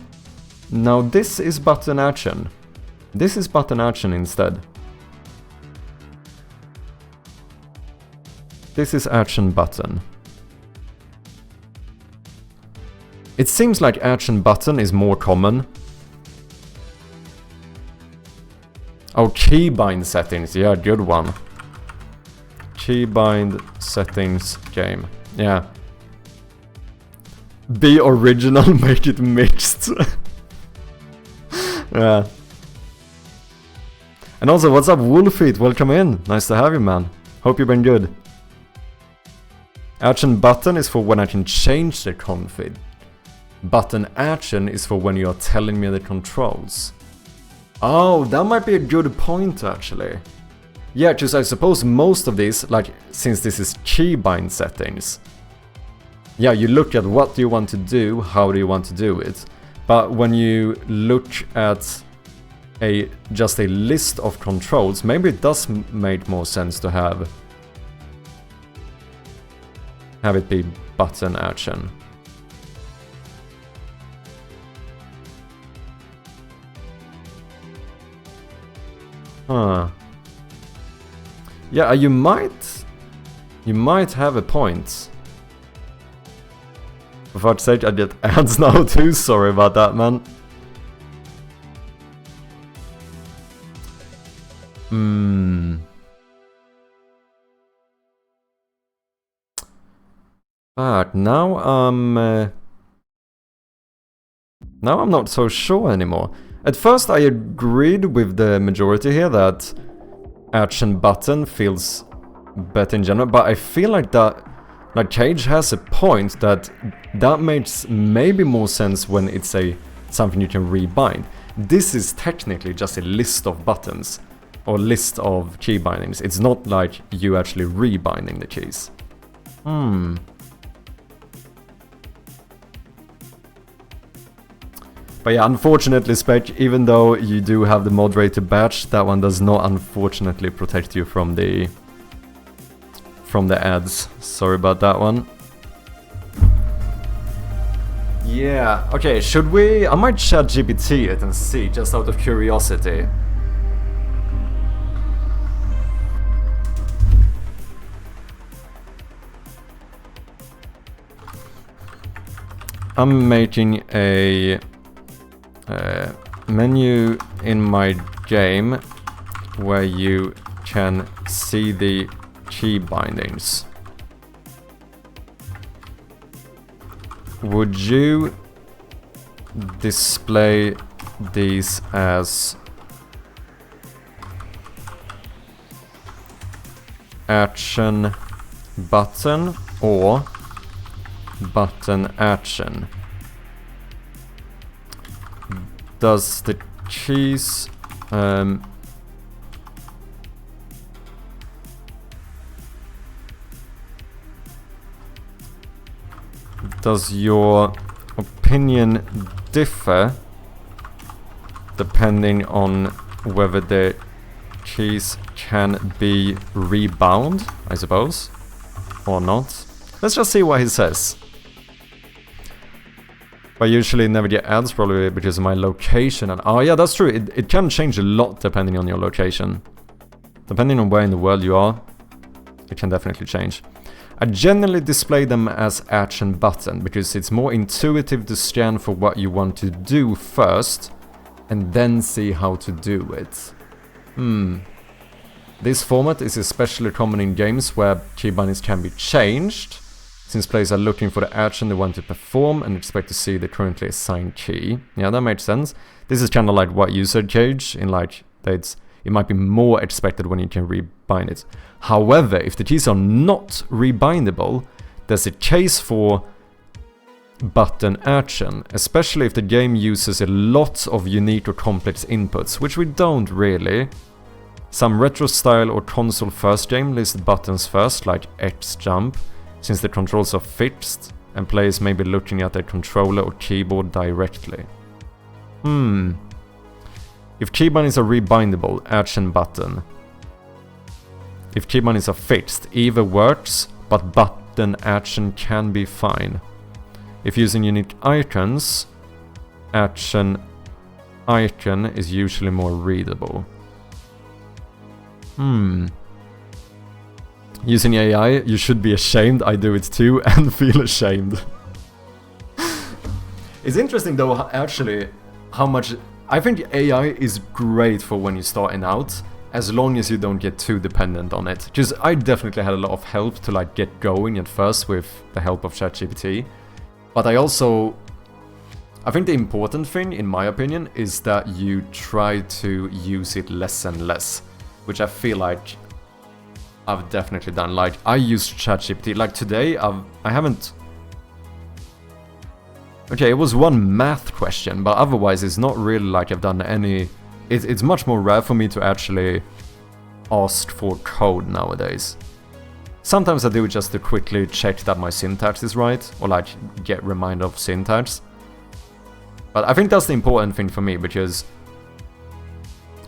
now this is button action. This is button action instead. This is action button. It seems like action button is more common. Oh, keybind settings. Yeah, good one. Keybind settings game. Yeah. Be original, make it mixed. Yeah. And also, what's up, Wolfeet? Welcome in. Nice to have you, man. Hope you've been good. Action button is for when I can change the config. Button action is for when you're telling me the controls. Oh, that might be a good point, actually. Yeah, because I suppose most of these, like, since this is keybind settings, yeah, you look at what do you want to do, how do you want to do it. But when you look at just a list of controls, maybe it does make more sense to have it be button action. Huh. Yeah, you might have a point. For fuck's sake, I get ads now too, sorry about that, man. But now I'm not so sure anymore. At first I agreed with the majority here that action button feels better in general, but I feel like that, like Cage has a point that makes maybe more sense when it's something you can rebind. This is technically just a list of buttons or list of key bindings. It's not like you actually rebinding the keys. But yeah, unfortunately, Spec, even though you do have the moderator badge, that one does not unfortunately protect you from the ads. Sorry about that one. Yeah, okay, should we... I might chat GPT it and see, just out of curiosity. I'm making a menu in my game where you can see the key bindings. Would you display these as action button or button action? Does the keys does your opinion differ depending on whether the keys can be rebound, I suppose, or not? Let's just see what he says. But I usually never get ads, probably because of my location. And oh yeah, that's true. It can change a lot depending on your location. Depending on where in the world you are, it can definitely change. I generally display them as action button because it's more intuitive to scan for what you want to do first and then see how to do it. This format is especially common in games where key bindings can be changed, since players are looking for the action they want to perform and expect to see the currently assigned key. Yeah, that makes sense. This is kind of like what you said, Cage, in like that it might be more expected when you can rebind it. However, if the keys are not rebindable, there's a case for button action, especially if the game uses a lot of unique or complex inputs, which we don't really. Some retro-style or console-first game list buttons first, like X jump, since the controls are fixed, and players may be looking at their controller or keyboard directly. If key bindings are rebindable, action button. If key bindings are fixed, either works, but button action can be fine. If using unique icons, action icon is usually more readable. Using AI, you should be ashamed. I do it too and feel ashamed. It's interesting though, actually, how much... I think AI is great for when you're starting out, as long as you don't get too dependent on it. Because I definitely had a lot of help to like get going at first with the help of ChatGPT. But I think the important thing, in my opinion, is that you try to use it less and less. Which I feel like I've definitely done. Like, I use ChatGPT. Like today, I haven't... Okay, it was one math question, but otherwise it's not really like I've done any... It's much more rare for me to actually ask for code nowadays. Sometimes I do it just to quickly check that my syntax is right, or like get reminder of syntax. But I think that's the important thing for me, because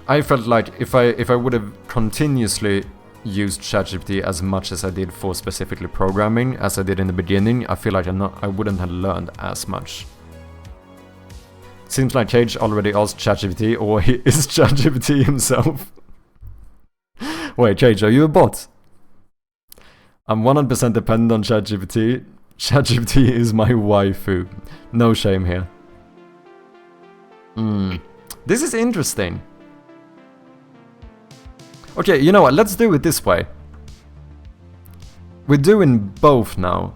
I felt like if I would have continuously used ChatGPT as much as I did for specifically programming as I did in the beginning, I feel like I wouldn't have learned as much. Seems like Cage already asked ChatGPT, or he is ChatGPT himself. Wait, Cage, are you a bot? I'm 100% dependent on ChatGPT. ChatGPT is my waifu. No shame here. This is interesting. Okay, you know what, let's do it this way. We're doing both now,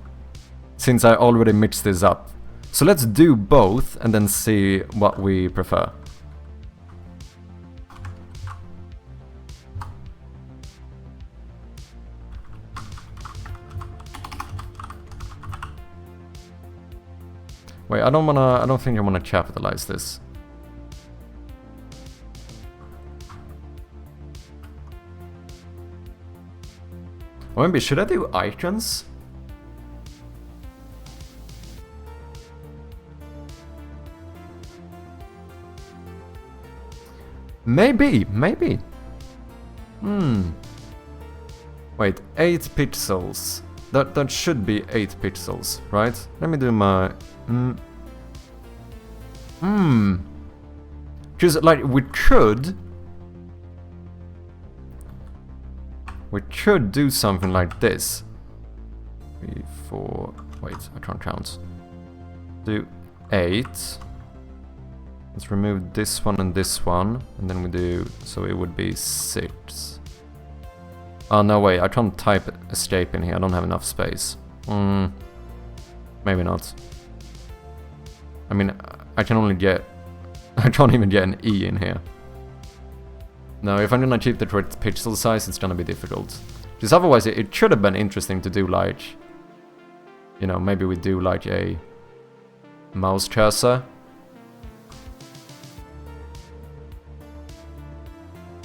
since I already mixed this up. So let's do both and then see what we prefer. Wait, I don't think I wanna capitalize this. Or maybe, should I do icons? Maybe. Wait, 8 pixels. That should be 8 pixels, right? Let me do my... Because, like, we could do something like this. 3, 4... Wait, I can't count. Do 8. Let's remove this one, and then we do... So it would be 6. Oh, no, wait, I can't type escape in here. I don't have enough space. Maybe not. I mean, I can only get... I can't even get an E in here. No, if I'm gonna keep the correct pixel size, it's gonna be difficult. Because otherwise, it should have been interesting to do like... You know, maybe we do like a mouse cursor.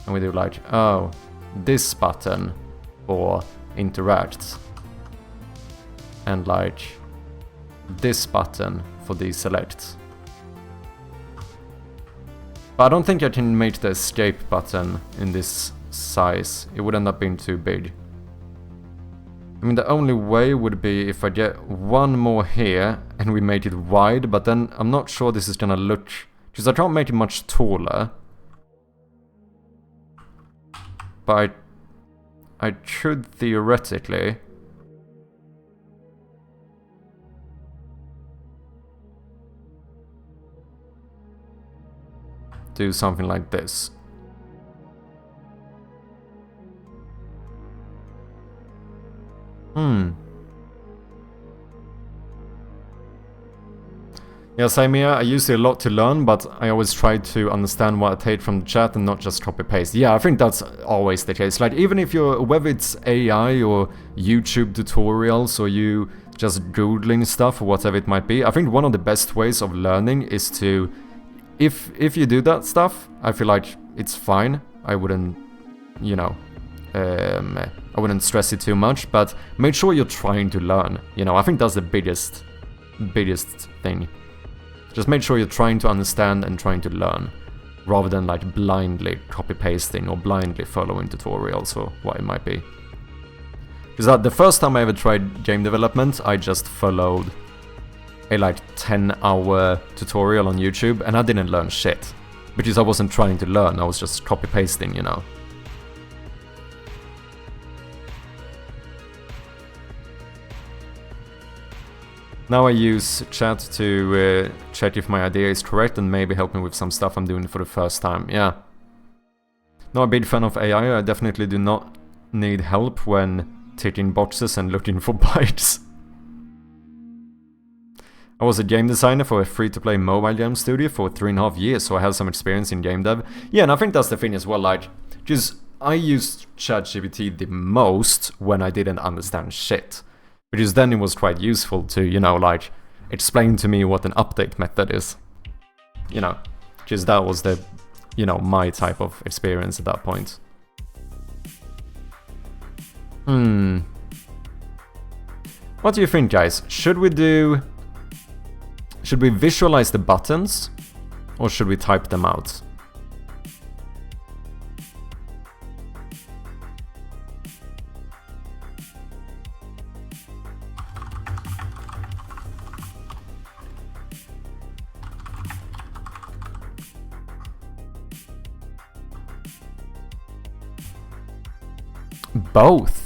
And we do like, oh, this button for interact. And like this button for deselect. But I don't think I can make the escape button in this size. It would end up being too big. I mean, the only way would be if I get one more here and we make it wide, but then I'm not sure this is gonna look... Because I can't make it much taller. But I could theoretically do something like this. Yeah, same here. I use it a lot to learn, but I always try to understand what I take from the chat and not just copy-paste. Yeah, I think that's always the case. Like, even if you're, whether it's AI or YouTube tutorials or you just Googling stuff or whatever it might be, I think one of the best ways of learning is to, if you do that stuff, I feel like it's fine. I wouldn't, you know, I wouldn't stress it too much, but make sure you're trying to learn. You know, I think that's the biggest thing. Just make sure you're trying to understand and trying to learn, rather than like blindly copy-pasting or blindly following tutorials or what it might be. Because the first time I ever tried game development, I just followed a like 10-hour tutorial on YouTube, and I didn't learn shit. Because I wasn't trying to learn, I was just copy-pasting, you know. Now I use chat to check if my idea is correct and maybe help me with some stuff I'm doing for the first time. Yeah. Not a big fan of AI. I definitely do not need help when ticking boxes and looking for bytes. I was a game designer for a free-to-play mobile game studio for 3.5 years, so I have some experience in game dev. Yeah, and I think that's the thing as well, like, just I used ChatGPT the most when I didn't understand shit. Because then it was quite useful to, you know, like, explain to me what an update method is. You know, because that was the, you know, my type of experience at that point. What do you think, guys? Should we visualize the buttons? Or should we type them out? Both.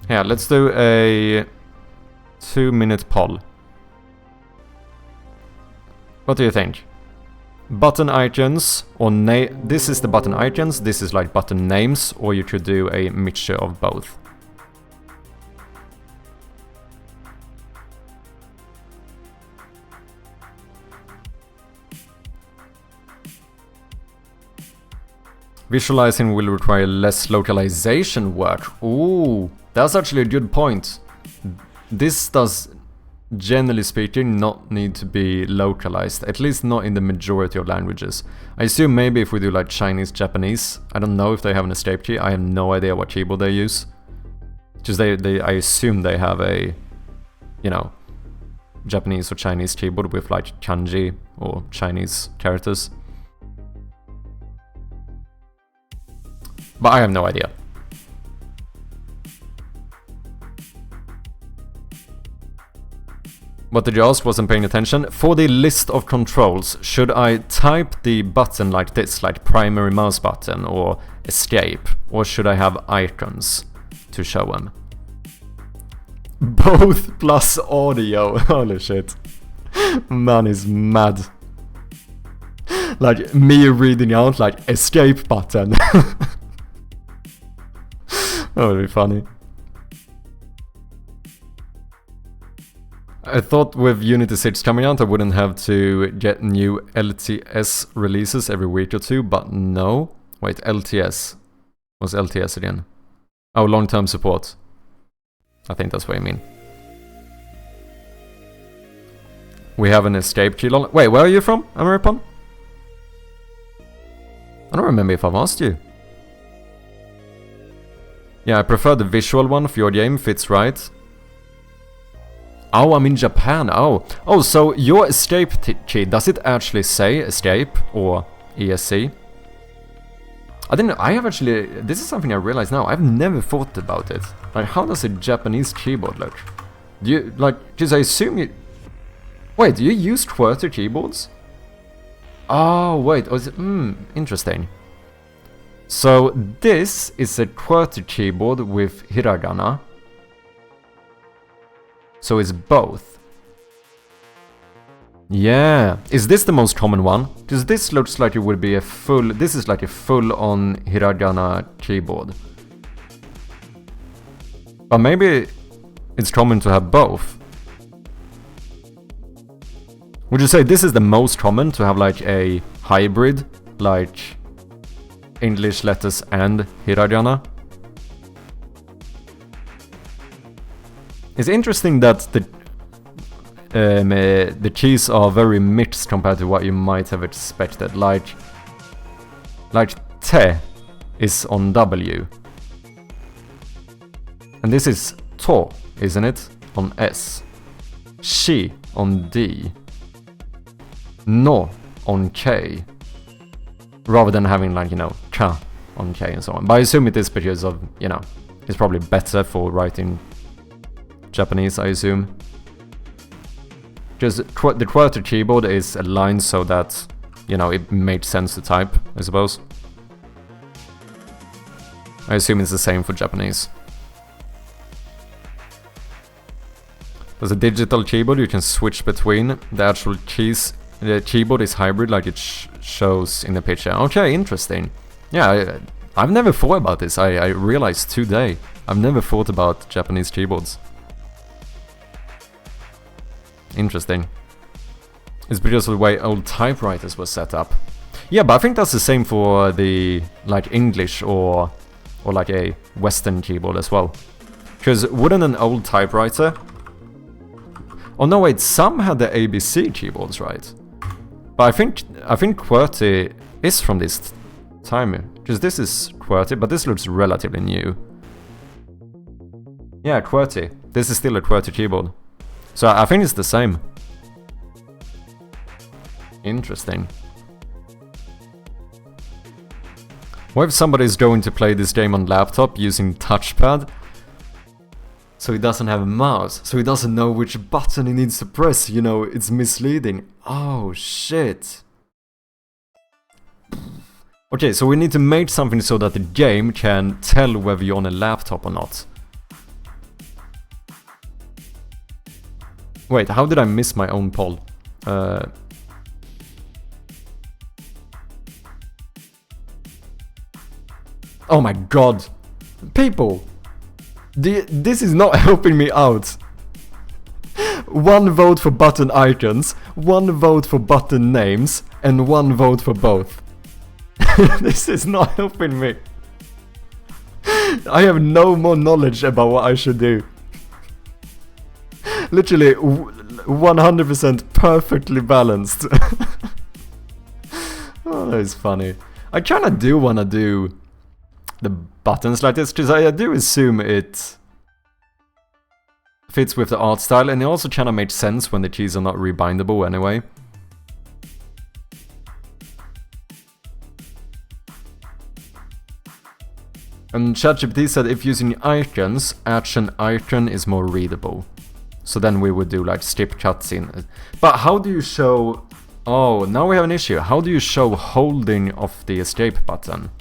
Yeah, let's do a 2-minute poll. What do you think? Button icons or this is the button icons, this is like button names, or you could do a mixture of both. Visualizing will require less localization work. Ooh, that's actually a good point. This does, generally speaking, not need to be localized, at least not in the majority of languages. I assume maybe if we do like Chinese, Japanese, I don't know if they have an escape key, I have no idea what keyboard they use. Just I assume they have a, you know, Japanese or Chinese keyboard with like kanji or Chinese characters. But I have no idea. What did you ask? Wasn't paying attention. For the list of controls, should I type the button like this, like primary mouse button or escape, or should I have icons to show them? Both plus audio. Holy shit. Man is mad. Like me reading out like escape button. That would be funny. I thought with Unity 6 coming out I wouldn't have to get new LTS releases every week or two, but no. Wait, LTS. What's LTS again? Oh, long-term support. I think that's what you mean. We have an escape key. Wait, where are you from, Ameripon? I don't remember if I've asked you. Yeah, I prefer the visual one for your game, fits right. Oh, I'm in Japan. Oh, so your escape key, does it actually say escape or ESC? I have actually, this is something I realize now, I've never thought about it. Like, how does a Japanese keyboard look? Do you, like, because I assume you... Wait, do you use QWERTY keyboards? Oh, wait, was it... interesting. So, this is a QWERTY keyboard with hiragana. So it's both. Yeah. Is this the most common one? Because this looks like it would be a full... This is like a full-on hiragana keyboard. But maybe it's common to have both. Would you say this is the most common to have like a hybrid, like English letters and hiragana? It's interesting that the keys are very mixed compared to what you might have expected. Like te is on W. And this is to, isn't it? On S. Shi on D. No on K. Rather than having like, you know, ka on K and so on. But I assume it is because of, you know, it's probably better for writing Japanese, I assume. Because the QWERTY keyboard is aligned so that, you know, it makes sense to type, I suppose. I assume it's the same for Japanese. There's a digital keyboard you can switch between. The actual keys, the keyboard is hybrid like it shows in the picture. Okay, interesting. Yeah, I've never thought about this. I realized today. I've never thought about Japanese keyboards. Interesting. It's because of the way old typewriters were set up. Yeah, but I think that's the same for the like English or like a Western keyboard as well. Because wouldn't an old typewriter... Oh no, wait, some had the ABC keyboards, right? But I think QWERTY is from this time. Because this is QWERTY, but this looks relatively new. Yeah, QWERTY. This is still a QWERTY keyboard. So I think it's the same. Interesting. What if somebody's going to play this game on laptop using touchpad? So he doesn't have a mouse, so he doesn't know which button he needs to press, you know, it's misleading. Oh shit. Okay, so we need to make something so that the game can tell whether you're on a laptop or not. Wait, how did I miss my own poll? Oh my god. People! This is not helping me out. 1 vote for button icons, 1 vote for button names, and 1 vote for both. This is not helping me. I have no more knowledge about what I should do. Literally 100% perfectly balanced. Oh, that is funny. I kinda do wanna do the buttons like this, because I do assume it fits with the art style, and it also kinda makes sense when the keys are not rebindable anyway. And ChatGPT said if using icons, action icon is more readable. So then we would do like skip cutscene. But how do you show... Oh, now we have an issue. How do you show holding of the escape button?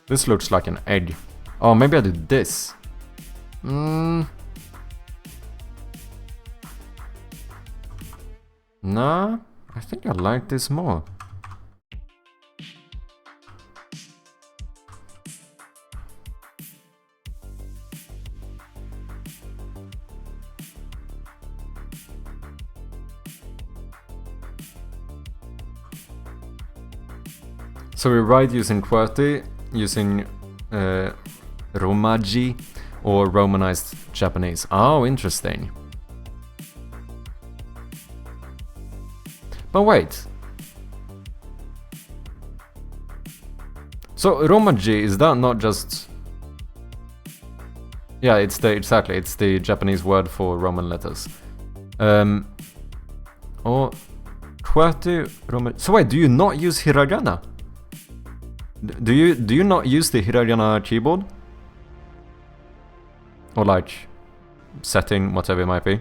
This looks like an egg. Oh, maybe I do this. Nah, I think I like this more. So we write using QWERTY, using Romaji or Romanized Japanese. Oh, interesting. But wait. So Romaji, is that not just... Yeah, it's the Japanese word for Roman letters. Och 20 Roman. So wait, do you not use hiragana? Do you not use the hiragana keyboard? Or like setting, whatever it might be?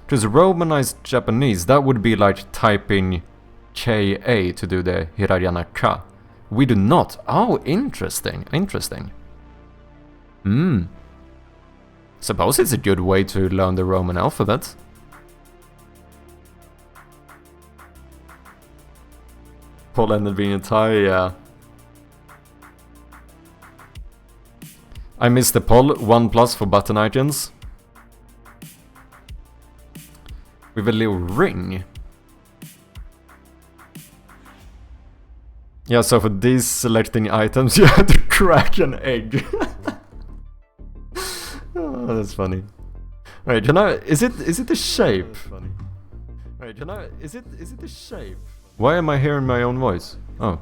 Because Romanized Japanese, that would be like typing KA to do the hiragana ka. We do not. Oh, interesting. Interesting. Suppose it's a good way to learn the Roman alphabet. Paul ended being a tie, yeah. I missed the poll, 1+ for button icons. With a little ring. Yeah, so for these selecting items you have to crack an egg. Oh, that's funny. Wait, you know, is it the shape? Funny. Wait, you know, is it the shape? Why am I hearing my own voice? Oh.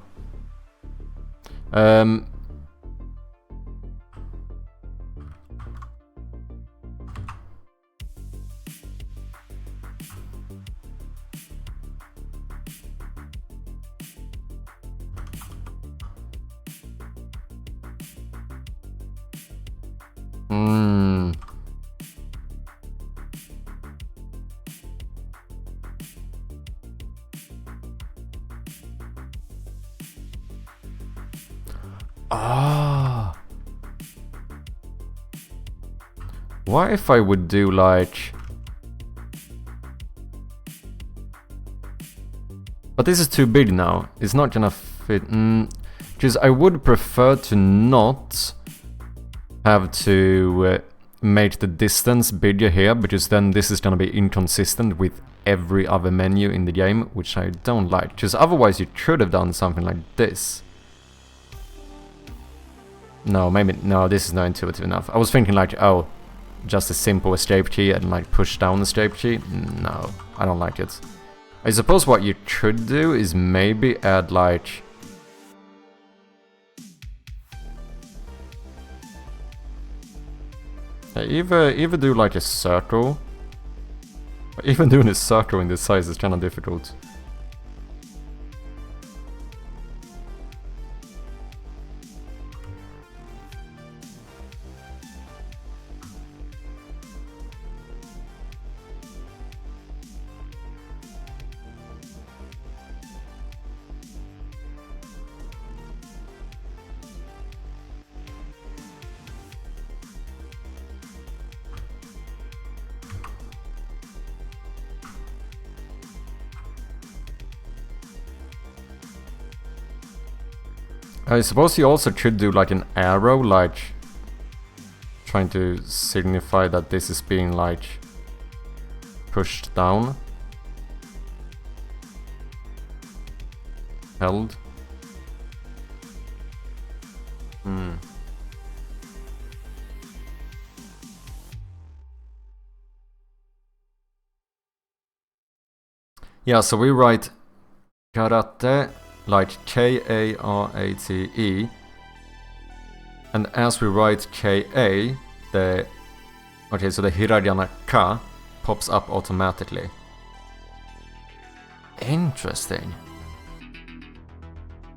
Ah. What if I would do like... But this is too big now. It's not gonna fit. Because I would prefer to not have to make the distance bigger here, because then this is gonna be inconsistent with every other menu in the game, which I don't like. Because otherwise you could have done something like this. No, maybe, no, this is not intuitive enough. I was thinking like, oh, just a simple escape key and like push down the escape key. No, I don't like it. I suppose what you could do is maybe add like... either do like a circle. Even doing a circle in this size is kind of difficult. I suppose you also could do like an arrow, like trying to signify that this is being like pushed down. Held. Yeah, so we write karate like K-A-R-A-T-E, and as we write K-A, the hiragana ka pops up automatically. Interesting.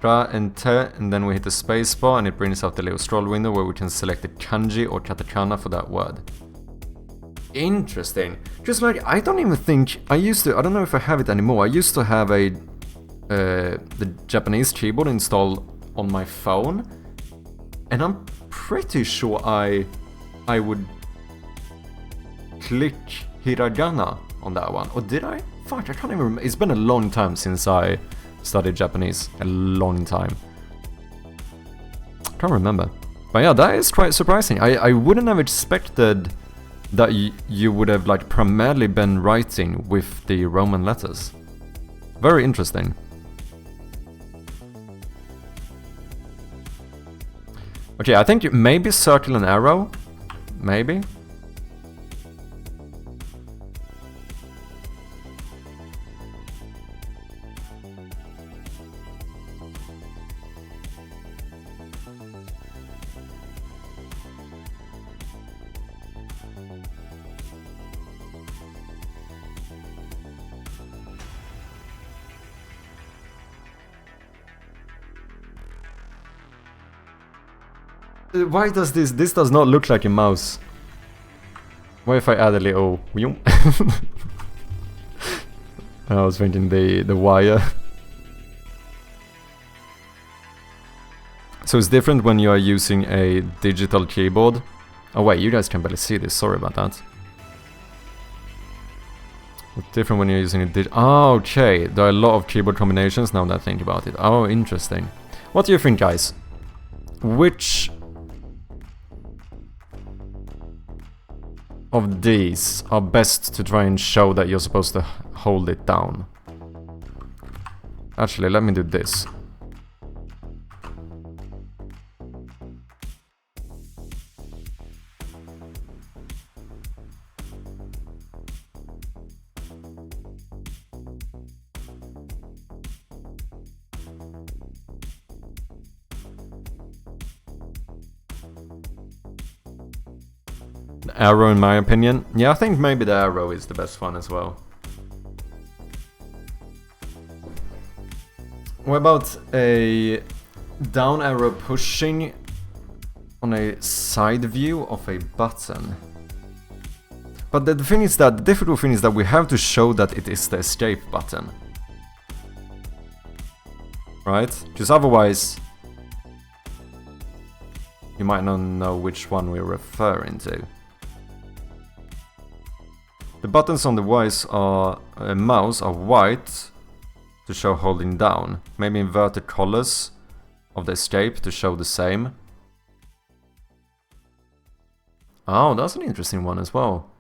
Ra and te, and then we hit the space bar and it brings up the little scroll window where we can select the kanji or katakana for that word. Interesting. Just like, I don't even think, I don't know if I have it anymore, I used to have the Japanese keyboard installed on my phone, and I'm pretty sure I would click hiragana on that one. Or did I? Fuck, I can't even remember. It's been a long time since I studied Japanese. A long time. Can't remember. But yeah, that is quite surprising. I wouldn't have expected that you would have like primarily been writing with the Roman letters. Very interesting. Okay, I think maybe circle and arrow. Maybe. Why does this does not look like a mouse? What if I add a little... I was thinking the wire. So it's different when you are using a digital keyboard. Oh wait, you guys can barely see this, sorry about that. It's different when you're using a oh, okay, there are a lot of keyboard combinations now that I think about it. Oh, interesting. What do you think, guys? Which of these are best to try and show that you're supposed to hold it down? Actually, let me do this. The arrow, in my opinion. Yeah, I think maybe the arrow is the best one as well. What about a down arrow pushing on a side view of a button? But the thing is that, the difficult thing is that we have to show that it is the escape button. Right? Because otherwise, you might not know which one we're referring to. The buttons on the mouse are white to show holding down. Maybe invert the colors of the escape to show the same. Oh, that's an interesting one as well.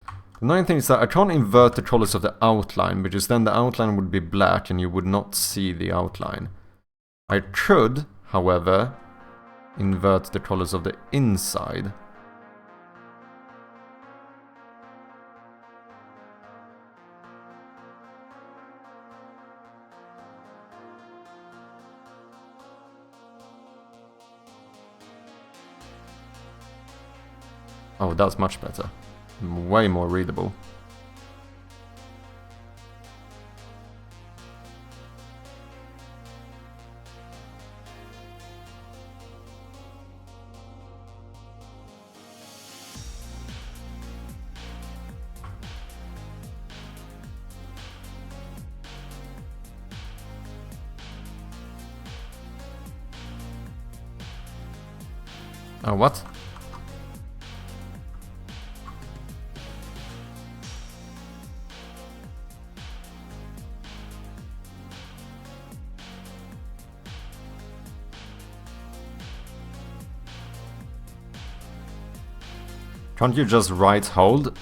The annoying thing is that I can't invert the colors of the outline, because then the outline would be black and you would not see the outline. I could, however, invert the colors of the inside. Oh, that's much better. Way more readable. Oh, what? Can't you just right hold?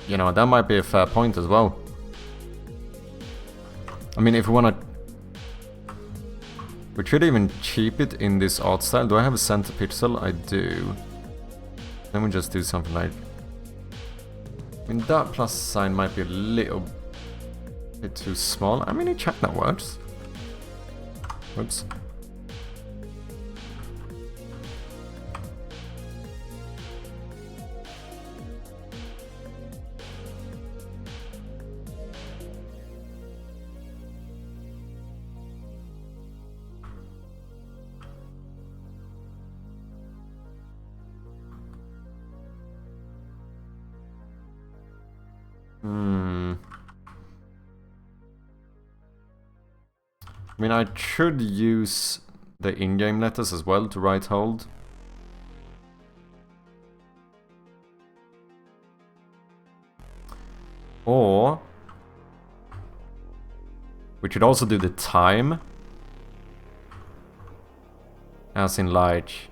You know, that might be a fair point as well. I mean, if we wanna... We could even keep it in this art style. Do I have a center pixel? I do. Then we just do something like... I mean, that plus sign might be a little bit too small. I mean, it check that works. Whoops. I mean, I could use the in-game letters as well to right hold. Or we could also do the time. As in like...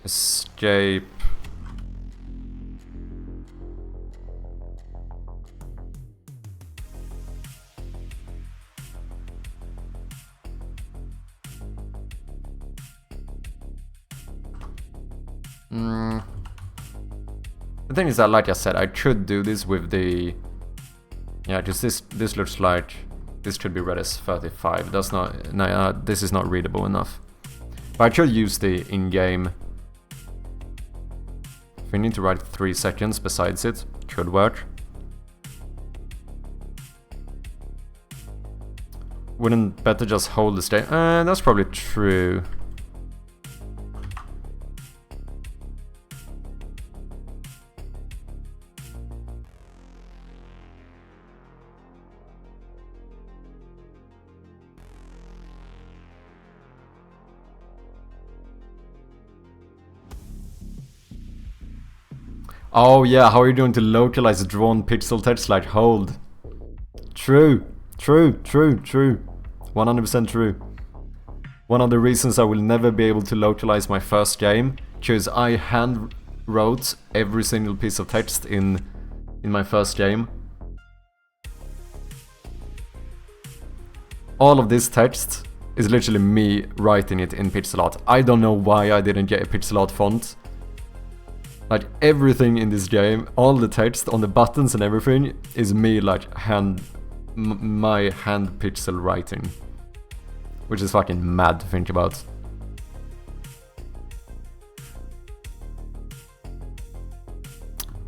Escape... The thing is that, like I said, I could do this with the... Yeah, because this looks like... This should be read as 35. That's not... No, this is not readable enough. But I could use the in-game If we need to write 3 seconds besides it, should work. Wouldn't better just hold the state? That's probably true. Oh yeah, how are you doing to localize drawn pixel text like hold? True, true, true, true. 100% true. One of the reasons I will never be able to localize my first game, because I hand wrote every single piece of text in my first game. All of this text is literally me writing it in pixel art. I don't know why I didn't get a pixel art font. Like everything in this game, all the text on the buttons and everything is me like my hand pixel writing. Which is fucking mad to think about.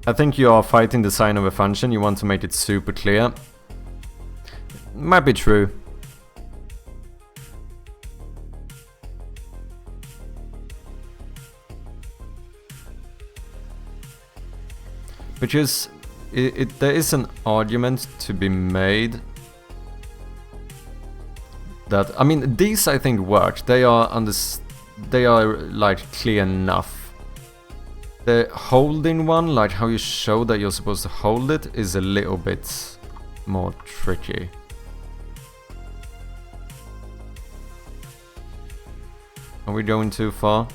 I think you are fighting the sign of a function, you want to make it super clear. Might be true. Because there is an argument to be made that, I mean, these I think work. They are like clear enough. The holding one, like how you show that you're supposed to hold it, is a little bit more tricky. Are we going too far?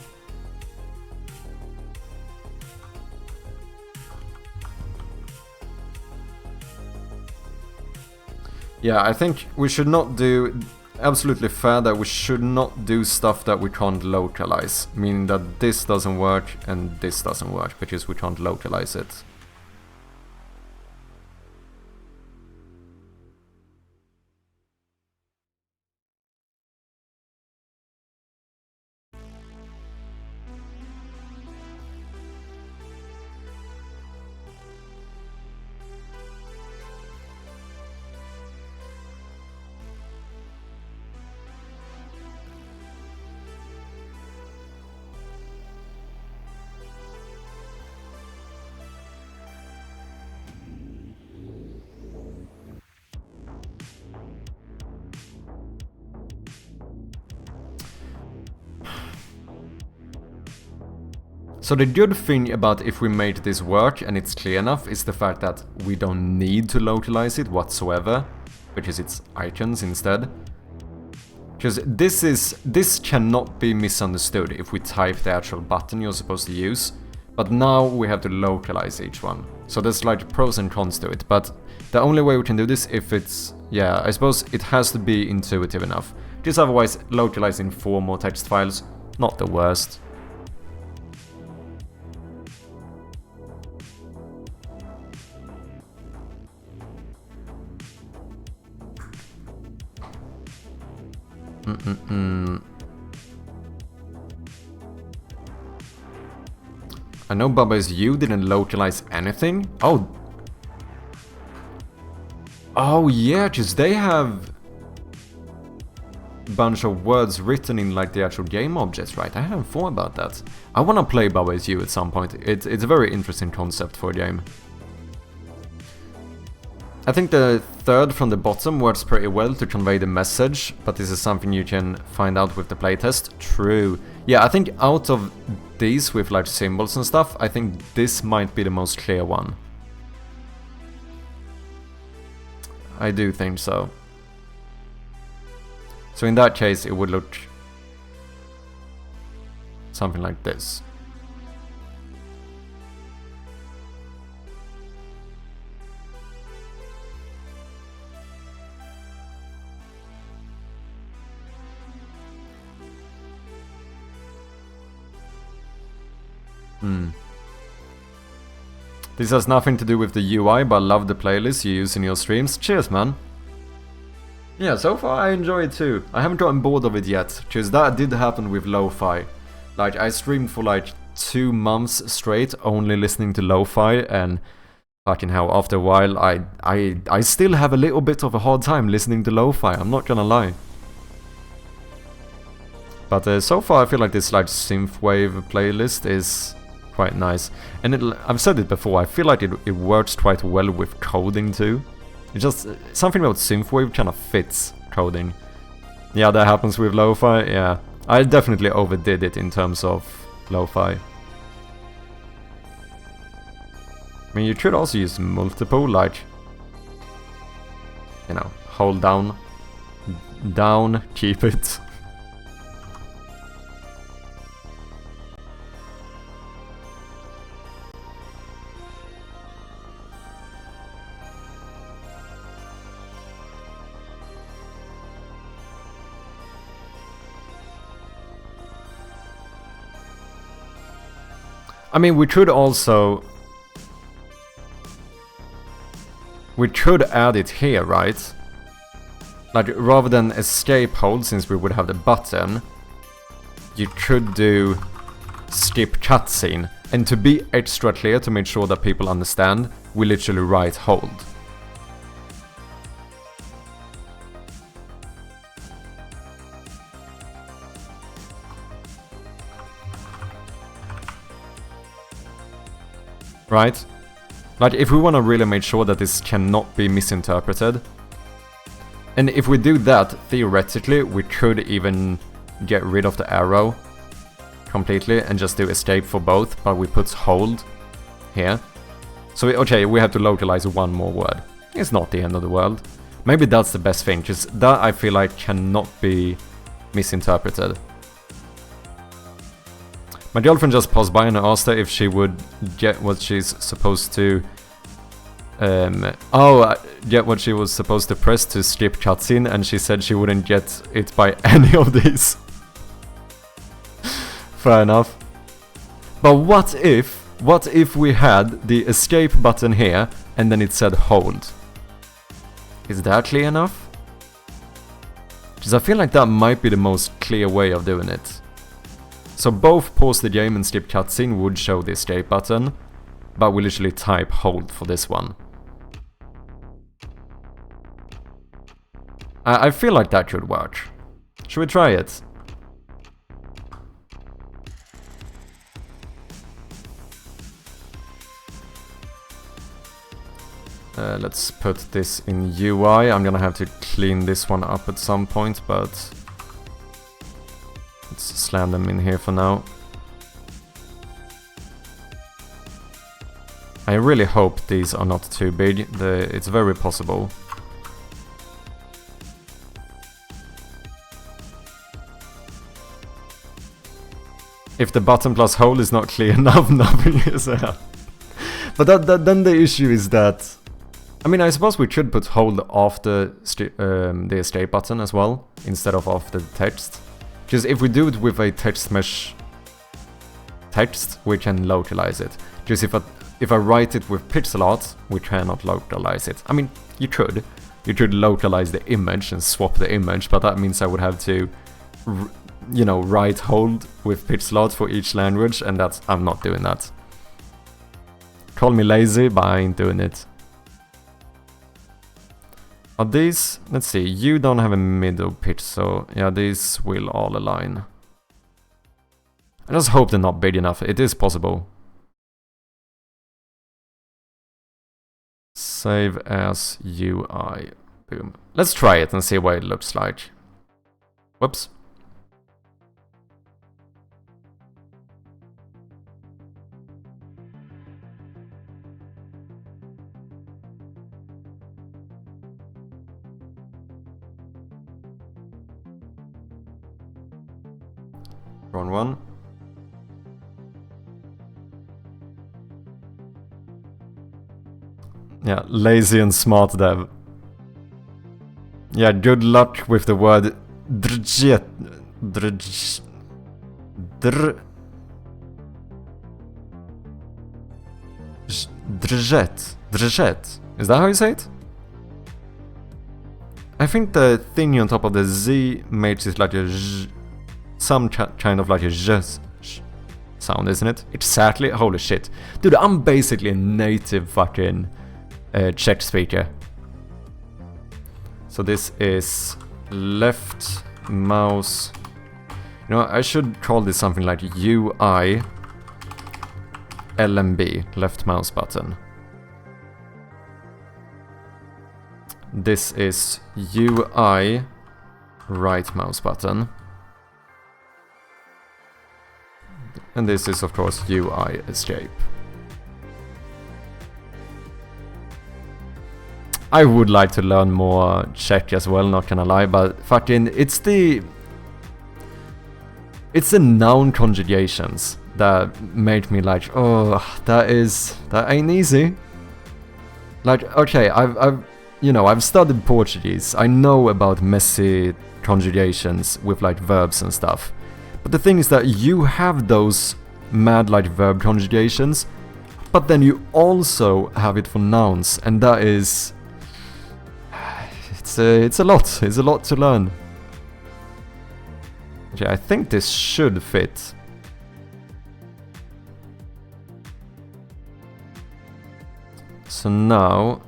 Yeah, I think we should not do... Absolutely fair that we should not do stuff that we can't localize. Meaning that this doesn't work and this doesn't work because we can't localize it. So the good thing about if we made this work and it's clear enough is the fact that we don't need to localize it whatsoever, because it's icons instead. Because this cannot be misunderstood if we type the actual button you're supposed to use, but now we have to localize each one. So there's like pros and cons to it, but the only way we can do this if it's, yeah, I suppose it has to be intuitive enough. Because otherwise localizing 4 more text files, not the worst. I know Baba Is You didn't localize anything. Oh yeah, because they have a bunch of words written in like the actual game objects, right? I haven't thought about that. I want to play Baba Is You at some point. It's a very interesting concept for a game. I think the third from the bottom works pretty well to convey the message, but this is something you can find out with the playtest. True. Yeah, I think out of these with like symbols and stuff, I think this might be the most clear one. I do think so. So in that case, it would look something like this. This has nothing to do with the UI, but I love the playlist you use in your streams. Cheers, man. Yeah, so far I enjoy it too. I haven't gotten bored of it yet, because that did happen with lo-fi. Like, I streamed for like 2 months straight only listening to lo-fi, and fucking hell, after a while I still have a little bit of a hard time listening to lo-fi, I'm not gonna lie. But so far I feel like this like synthwave playlist is quite nice. And I've said it before, I feel like it works quite well with coding too. It's just something about synthwave kind of fits coding. Yeah, that happens with lo-fi, yeah. I definitely overdid it in terms of lo-fi. I mean, you could also use multiple, like, you know, hold down, keep it. I mean, we could add it here, right? Like, rather than escape hold, since we would have the button, you could do skip cutscene. And to be extra clear, to make sure that people understand, we literally write hold. Right? Like, if we want to really make sure that this cannot be misinterpreted. And if we do that, theoretically, we could even get rid of the arrow completely and just do escape for both, but we put hold here. So, okay, we have to localize one more word. It's not the end of the world. Maybe that's the best thing, because that I feel like cannot be misinterpreted. My girlfriend just paused by and I asked her if she would get what she's supposed to... get what she was supposed to press to skip cutscene, and she said she wouldn't get it by any of these. Fair enough. But what if we had the escape button here and then it said hold? Is that clear enough? Because I feel like that might be the most clear way of doing it. So both pause the game and skip cutscene would show the escape button, but we literally type hold for this one. I feel like that could work. Should we try it? Let's put this in UI. I'm gonna have to clean this one up at some point, but let's slam them in here for now. I really hope these are not too big. It's very possible. If the button plus hold is not clear enough, nothing is there. But then the issue is that... I mean, I suppose we should put hold after the escape button as well, instead of after the text. Because if we do it with a text mesh text, we can localize it. Because if I write it with pixel art, we cannot localize it. I mean, you could. You could localize the image and swap the image, but that means I would have to, you know, write hold with pixel art for each language, and I'm not doing that. Call me lazy, but I ain't doing it. Are these... let's see, you don't have a middle pitch, so yeah, these will all align. I just hope they're not big enough. It is possible. Save as UI. Boom. Let's try it and see what it looks like. Whoops. Wrong one. Yeah, lazy and smart dev. Yeah, good luck with the word drjet. Drjet. Is that how you say it? I think the thingy on top of the Z makes it like a Z, some kind of like a Z sound, isn't it? Exactly. Holy shit. Dude, I'm basically a native fucking Czech speaker. So this is left mouse. You know, I should call this something like UI LMB, left mouse button. This is UI right mouse button. And this is of course UI escape. I would like to learn more Czech as well, not gonna lie, but fucking it's the noun conjugations that made me like, oh, that ain't easy. Like, okay, I've studied Portuguese. I know about messy conjugations with like verbs and stuff. But the thing is that you have those mad like verb conjugations, but then you also have it for nouns, and that is it's a lot. It's a lot to learn. Okay, I think this should fit. So now,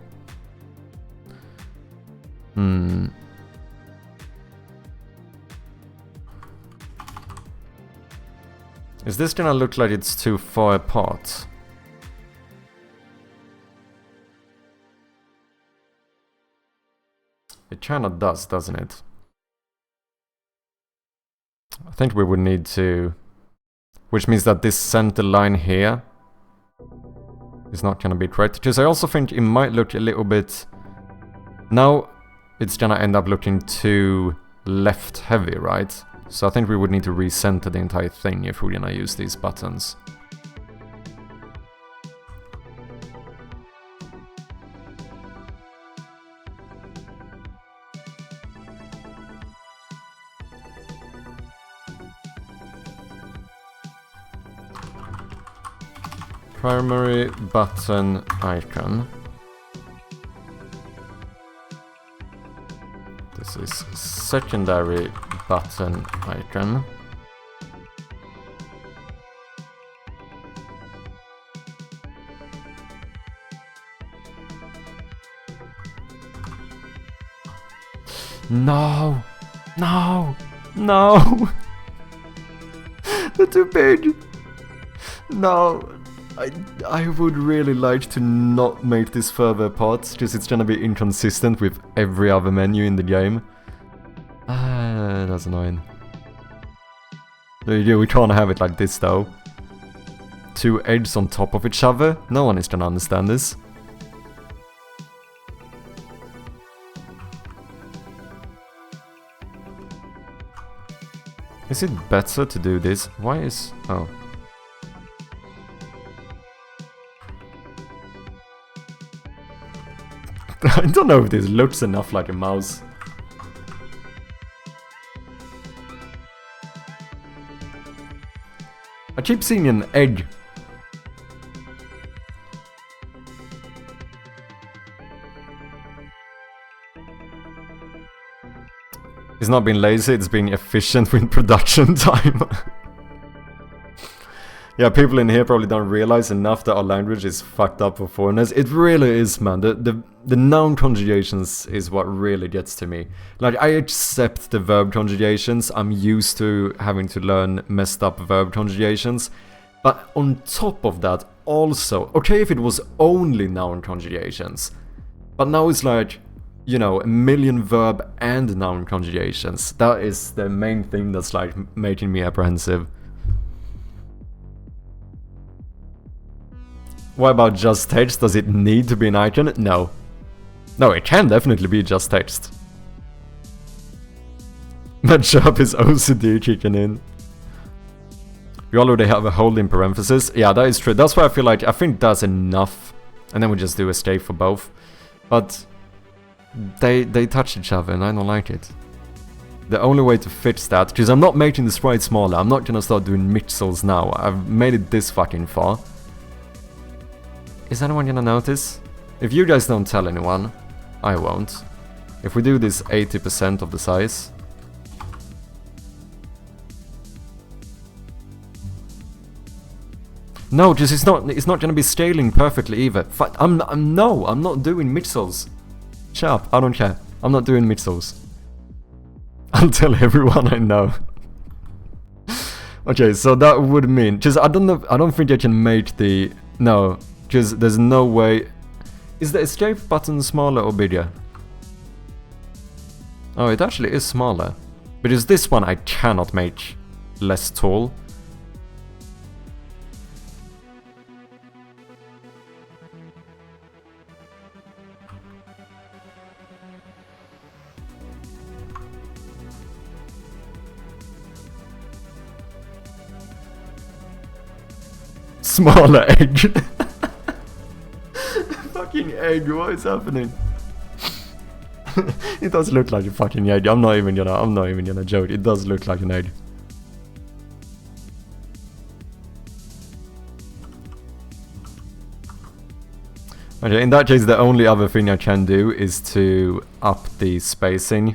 is this gonna look like it's too far apart? It kinda does, doesn't it? I think we would need to... Which means that this center line here is not gonna be correct. Because I also think it might look a little bit... Now it's gonna end up looking too left heavy, right? So I think we would need to recenter the entire thing if we're gonna use these buttons. Primary button icon. This is secondary button icon. No! No! No! They're too big! No! I would really like to not make this further apart, because it's gonna be inconsistent with every other menu in the game. That's annoying. We can't have it like this though. Two edges on top of each other? No one is gonna understand this. Is it better to do this? Why is... oh. I don't know if this looks enough like a mouse. I keep seeing an egg. It's not being lazy, it's being efficient with production time. Yeah, people in here probably don't realize enough that our language is fucked up for foreigners. It really is, man. The noun conjugations is what really gets to me. Like, I accept the verb conjugations. I'm used to having to learn messed up verb conjugations. But on top of that, also, okay if it was only noun conjugations. But now it's like, you know, a million verb and noun conjugations. That is the main thing that's like making me apprehensive. What about just text? Does it need to be an icon? No. No, it can definitely be just text. Matchup is OCD kicking in. We already have a hold in parentheses. Yeah, that is true. That's why I think that's enough. And then we just do escape for both. But they touch each other and I don't like it. The only way to fix that, because I'm not making the sprite smaller. I'm not gonna start doing pixels now. I've made it this fucking far. Is anyone gonna notice? If you guys don't tell anyone, I won't. If we do this 80% of the size. No, just it's not gonna be scaling perfectly either. I'm not doing midsouls. Shut up, I don't care. I'm not doing midsouls. I'll tell everyone I know. Okay, so that would mean just I don't think I can make the no, just there's no way. Is the escape button smaller or bigger? Oh, it actually is smaller. Because this one I cannot make less tall. Smaller egg. Fucking egg, what is happening? It does look like a fucking egg. I'm not even gonna joke. It does look like an egg. Okay, in that case the only other thing I can do is to up the spacing.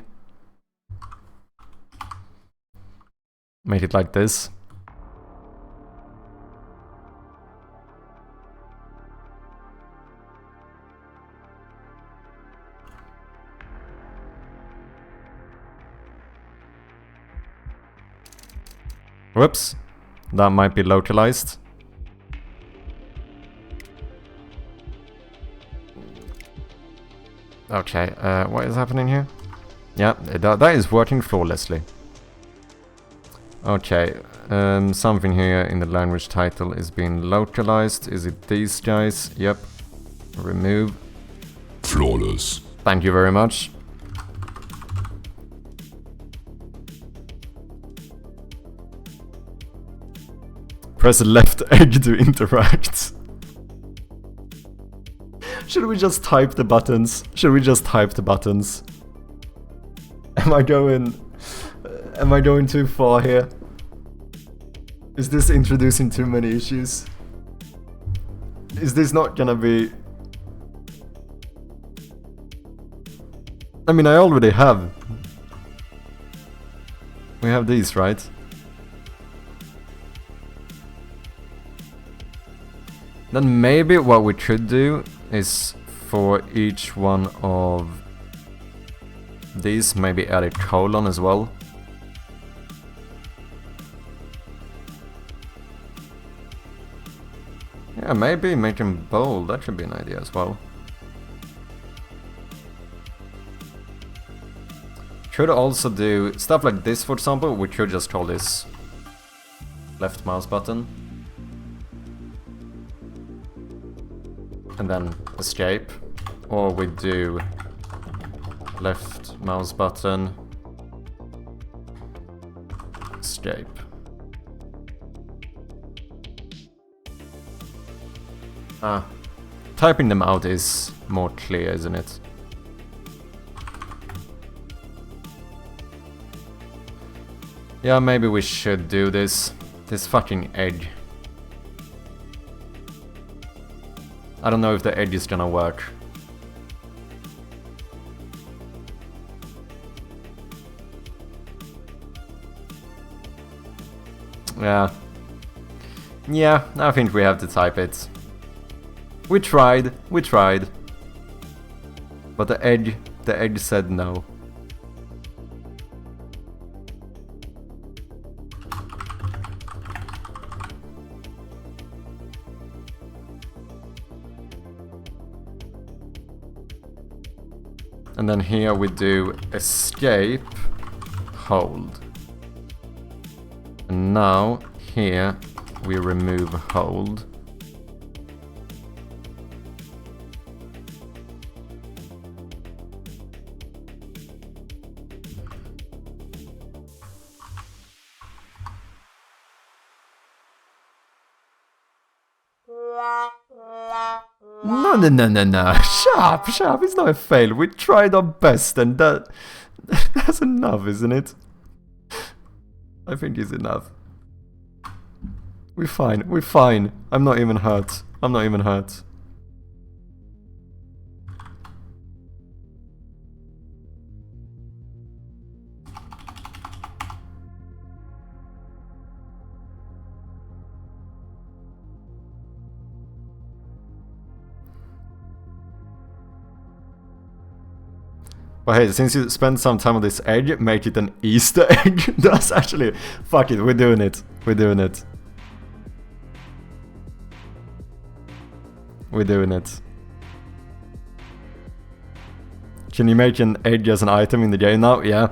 Make it like this. Whoops, that might be localized. Okay, what is happening here? Yeah, that is working flawlessly. Okay, something here in the language title is being localized. Is it these guys? Yep. Remove. Flawless. Thank you very much. Press left egg to interact. Should we just type the buttons? Should we just type the buttons? Am I going too far here? Is this introducing too many issues? Is this not gonna be... I mean, I already have. We have these, right? Then maybe what we could do is for each one of these maybe add a colon as well. Yeah, maybe make them bold, that should be an idea as well. Could also do stuff like this, for example. We could just call this left mouse button. And then escape. Or we do left mouse button, escape. Typing them out is more clear, isn't it? Yeah, maybe we should do this. This fucking egg. I don't know if the egg is gonna work. Yeah, I think we have to type it. We tried. But the egg said no. And then here we do escape, hold. And now here we remove hold. No. Shut up. It's not a fail. We tried our best and that's enough, isn't it? I think it's enough. We're fine. I'm not even hurt. But hey, since you spent some time on this edge, make it an Easter egg. That's actually... Fuck it, we're doing it. We're doing it. We're doing it. Can you make an edge as an item in the game now? Yeah,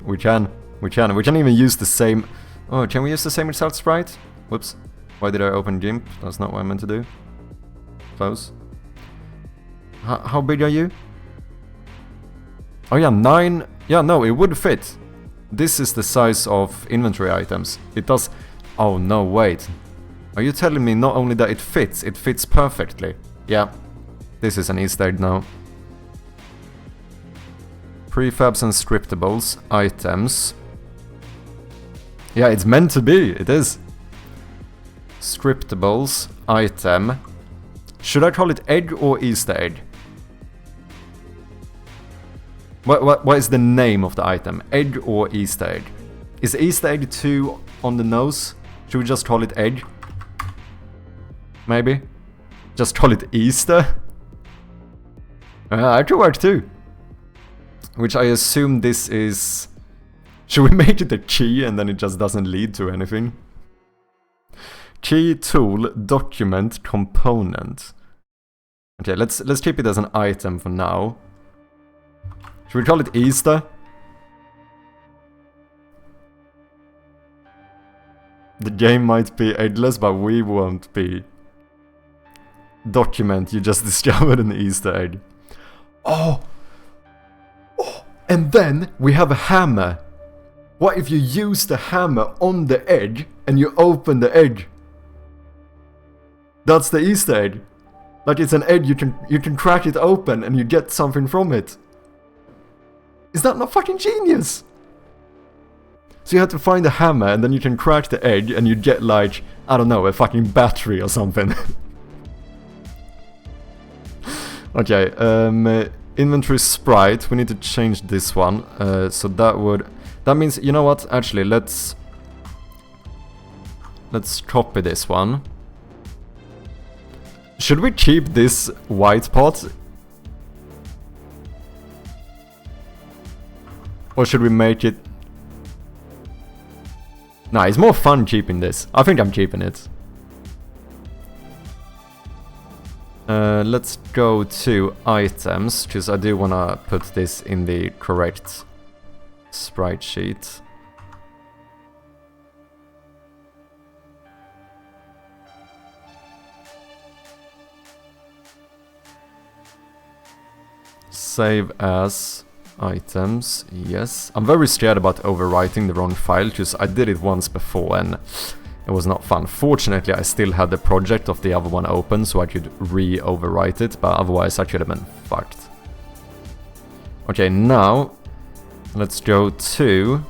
we can. We can. We can even use the same... Oh, can we use the same result sprite? Whoops. Why did I open GIMP? That's not what I meant to do. Close. How big are you? Oh yeah, 9... Yeah, no, it would fit. This is the size of inventory items. It does... Oh no, wait. Are you telling me not only that it fits perfectly? Yeah. This is an Easter egg now. Prefabs and scriptables, items. Yeah, it's meant to be, it is. Scriptables, item. Should I call it egg or Easter egg? What is the name of the item? Egg or Easter egg? Is Easter egg too on the nose? Should we just call it egg? Maybe? Just call it Easter? That could work too. Which I assume this is... Should we make it a key and then it just doesn't lead to anything? Key, tool, document, component. Okay, let's keep it as an item for now. Should we call it Easter? The game might be eggless, but we won't be. Document, you just discovered an Easter egg. Oh! Oh! And then we have a hammer. What if you use the hammer on the egg and you open the egg? That's the Easter egg. Like it's an egg, you can crack it open and you get something from it. Is that not fucking genius? So you have to find a hammer and then you can crack the egg and you get like, I don't know, a fucking battery or something. Okay, inventory sprite, we need to change this one. So that means, you know what, actually let's copy this one. Should we keep this white pot? Or should we make it... Nah, it's more fun keeping this. I think I'm keeping it. Let's go to items, because I do want to put this in the correct sprite sheet. Save as items, yes. I'm very scared about overwriting the wrong file, because I did it once before and it was not fun. Fortunately, I still had the project of the other one open, so I could re-overwrite it, but otherwise I could have been fucked. Okay, now let's go to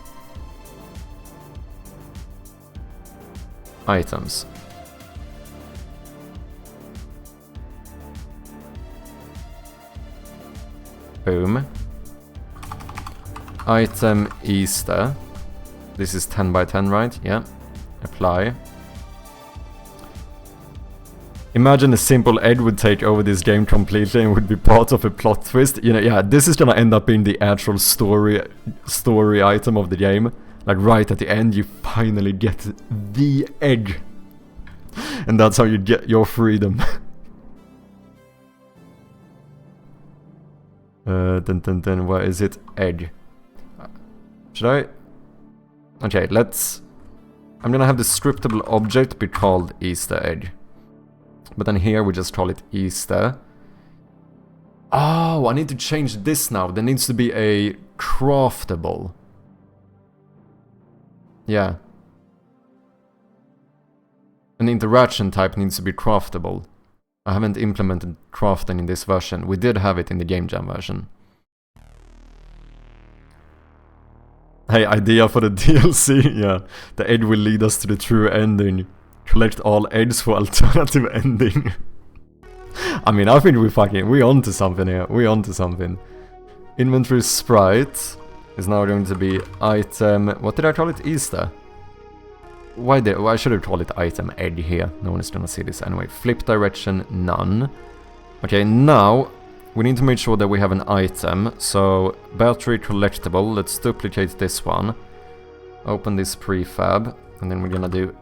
items. Boom. Item Easter. This is 10 by 10, right? Yeah. Apply. Imagine a simple egg would take over this game completely and would be part of a plot twist. You know, yeah, this is gonna end up being the actual story item of the game. Like right at the end, you finally get the egg. And that's how you get your freedom. Then where is it? Egg. Should I? Okay, let's... I'm gonna have the scriptable object be called Easter egg. But then here we just call it Easter. Oh, I need to change this now. There needs to be a craftable. Yeah. An interaction type needs to be craftable. I haven't implemented crafting in this version. We did have it in the Game Jam version. Hey, idea for the DLC? Yeah. The egg will lead us to the true ending. Collect all eggs for alternative ending. I mean, I think we onto something here. We onto something. Inventory sprite is now going to be item... What did I call it? Easter? Why should I call it item egg here? No one is gonna see this anyway. Flip direction, none. Okay, now we need to make sure that we have an item. So, battery collectible, let's duplicate this one. Open this prefab, and then we're gonna do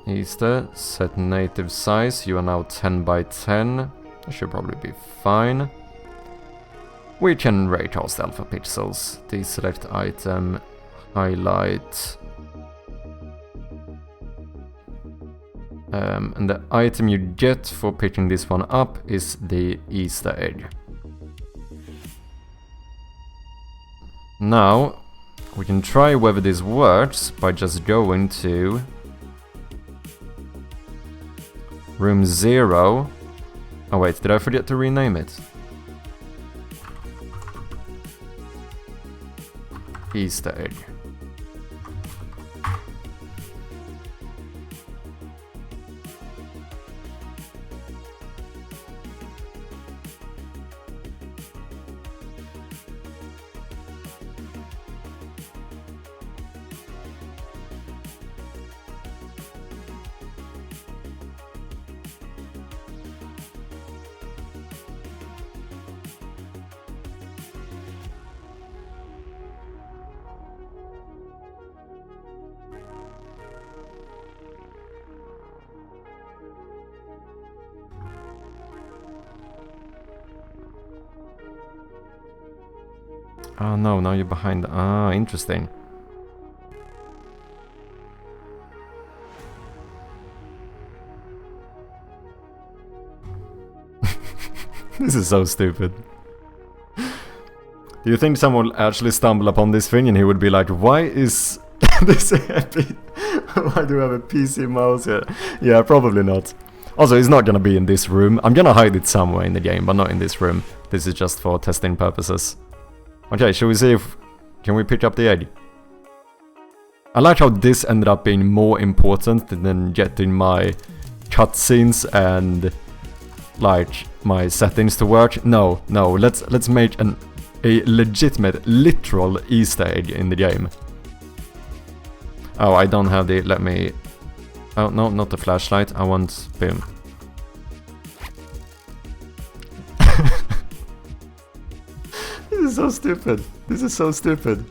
Easter, set native size, you are now 10 by 10. That should probably be fine. We can raycast alpha pixels, deselect item, highlight. And the item you get for picking this one up is the Easter egg. Now, we can try whether this works by just going to room 0. Oh wait, did I forget to rename it? Easter egg. Oh no, now you're behind. Ah, interesting. This is so stupid. Do you think someone will actually stumble upon this thing and he would be like, why is this heavy? Why do I have a PC mouse here? Yeah, probably not. Also, it's not gonna be in this room. I'm gonna hide it somewhere in the game, but not in this room. This is just for testing purposes. Okay, shall we see if... Can we pick up the egg? I like how this ended up being more important than getting my cutscenes and like my settings to work. No, let's make a legitimate, literal Easter egg in the game. Oh, I don't have the... Let me... Oh, no, not the flashlight. I want... Boom. This is so stupid. This is so stupid.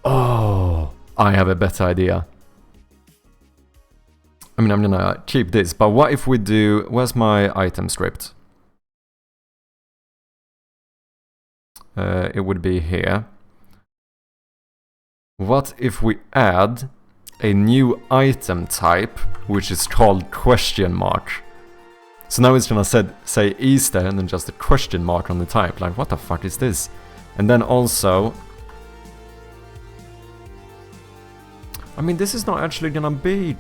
Oh, I have a better idea. I mean, I'm gonna keep this, but what if we do... Where's my item script? It would be here. What if we add a new item type, which is called question mark? So now it's gonna say Easter and then just a question mark on the type. Like, what the fuck is this? And then also... I mean, this is not actually gonna be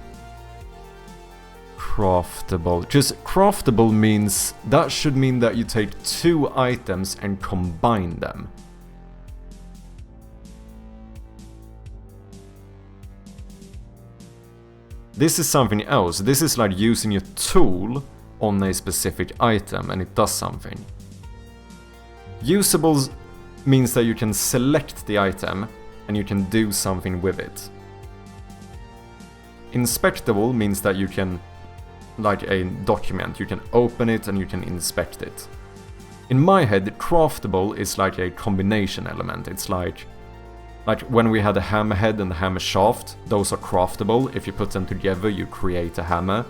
craftable. Just craftable means... That should mean that you take two items and combine them. This is something else. This is like using a tool on a specific item and it does something. Usables means that you can select the item and you can do something with it. Inspectable means that you can, like a document, you can open it and you can inspect it. In my head, craftable is like a combination element. It's like when we had the hammerhead and the hammer shaft, those are craftable. If you put them together, you create a hammer.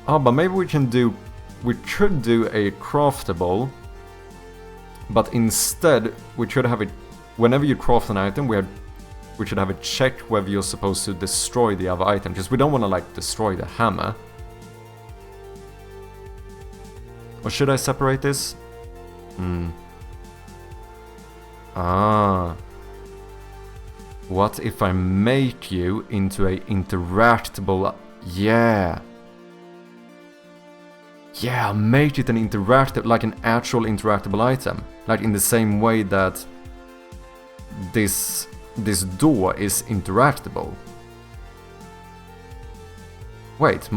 Ah, but maybe we could do a craftable, but instead we should have it, whenever you craft an item, we should have it check whether you're supposed to destroy the other item, because we don't want to like destroy the hammer. Or should I separate this? Ah. What if I make you into a interactable... Yeah. Yeah, make it an interactive, like an actual interactable item. Like in the same way that this door is interactable. Wait,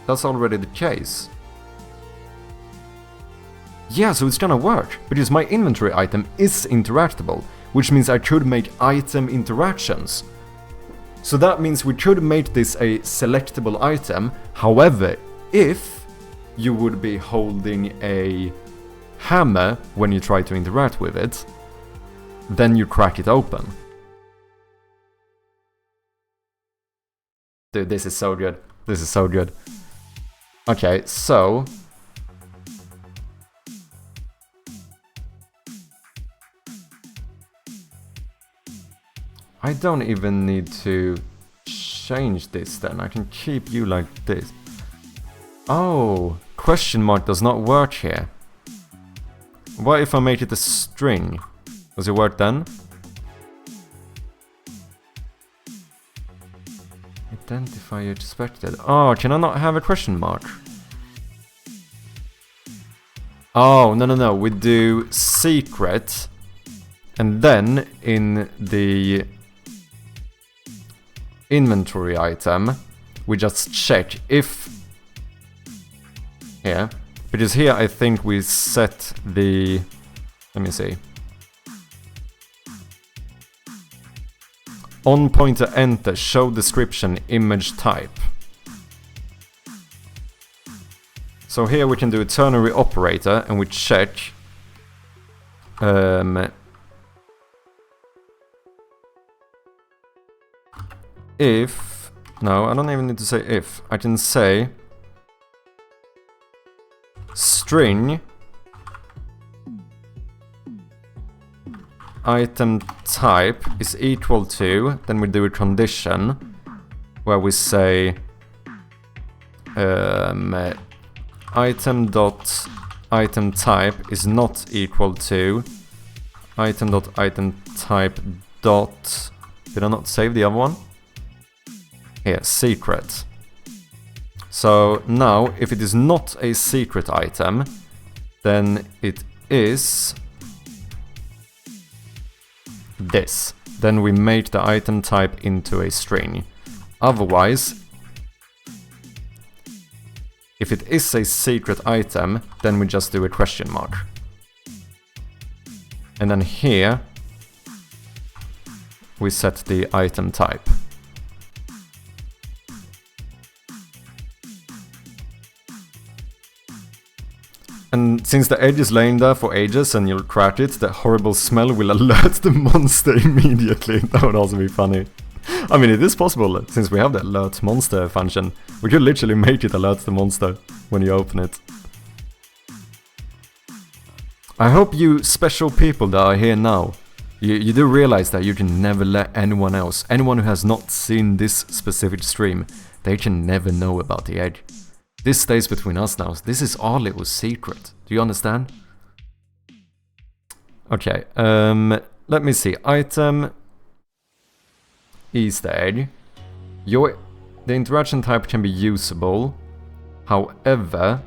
that's already the case. Yeah, so it's gonna work, because my inventory item is interactable, which means I could make item interactions. So that means we could make this a selectable item. However, if you would be holding a hammer when you try to interact with it, then you crack it open. Dude, this is so good. This is so good. Okay, so... I don't even need to change this then. I can keep you like this. Oh, question mark does not work here. What if I make it a string? Does it work then? Identify expected. Oh, can I not have a question mark? Oh, no. We do secret. And then in the inventory item, we just check if... Yeah. Because here I think we set the... Let me see. On pointer enter, show description, image type. So here we can do a ternary operator and we check if... No, I don't even need to say if. I can say string item type is equal to, then we do a condition where we say item type is not equal to item type dot... Did I not save the other one? Here, secret. So now, if it is not a secret item, then it is this. Then we make the item type into a string. Otherwise, if it is a secret item, then we just do a question mark. And then here, we set the item type. And since the egg is laying there for ages and you'll crack it, the horrible smell will alert the monster immediately. That would also be funny. I mean, it is possible, since we have the alert monster function. We could literally make it alert the monster when you open it. I hope you special people that are here now, you do realize that you can never let anyone else, anyone who has not seen this specific stream, they can never know about the egg. This stays between us now. This is our little secret. Do you understand? Okay, let me see. Item Easter egg. The interaction type can be usable. However,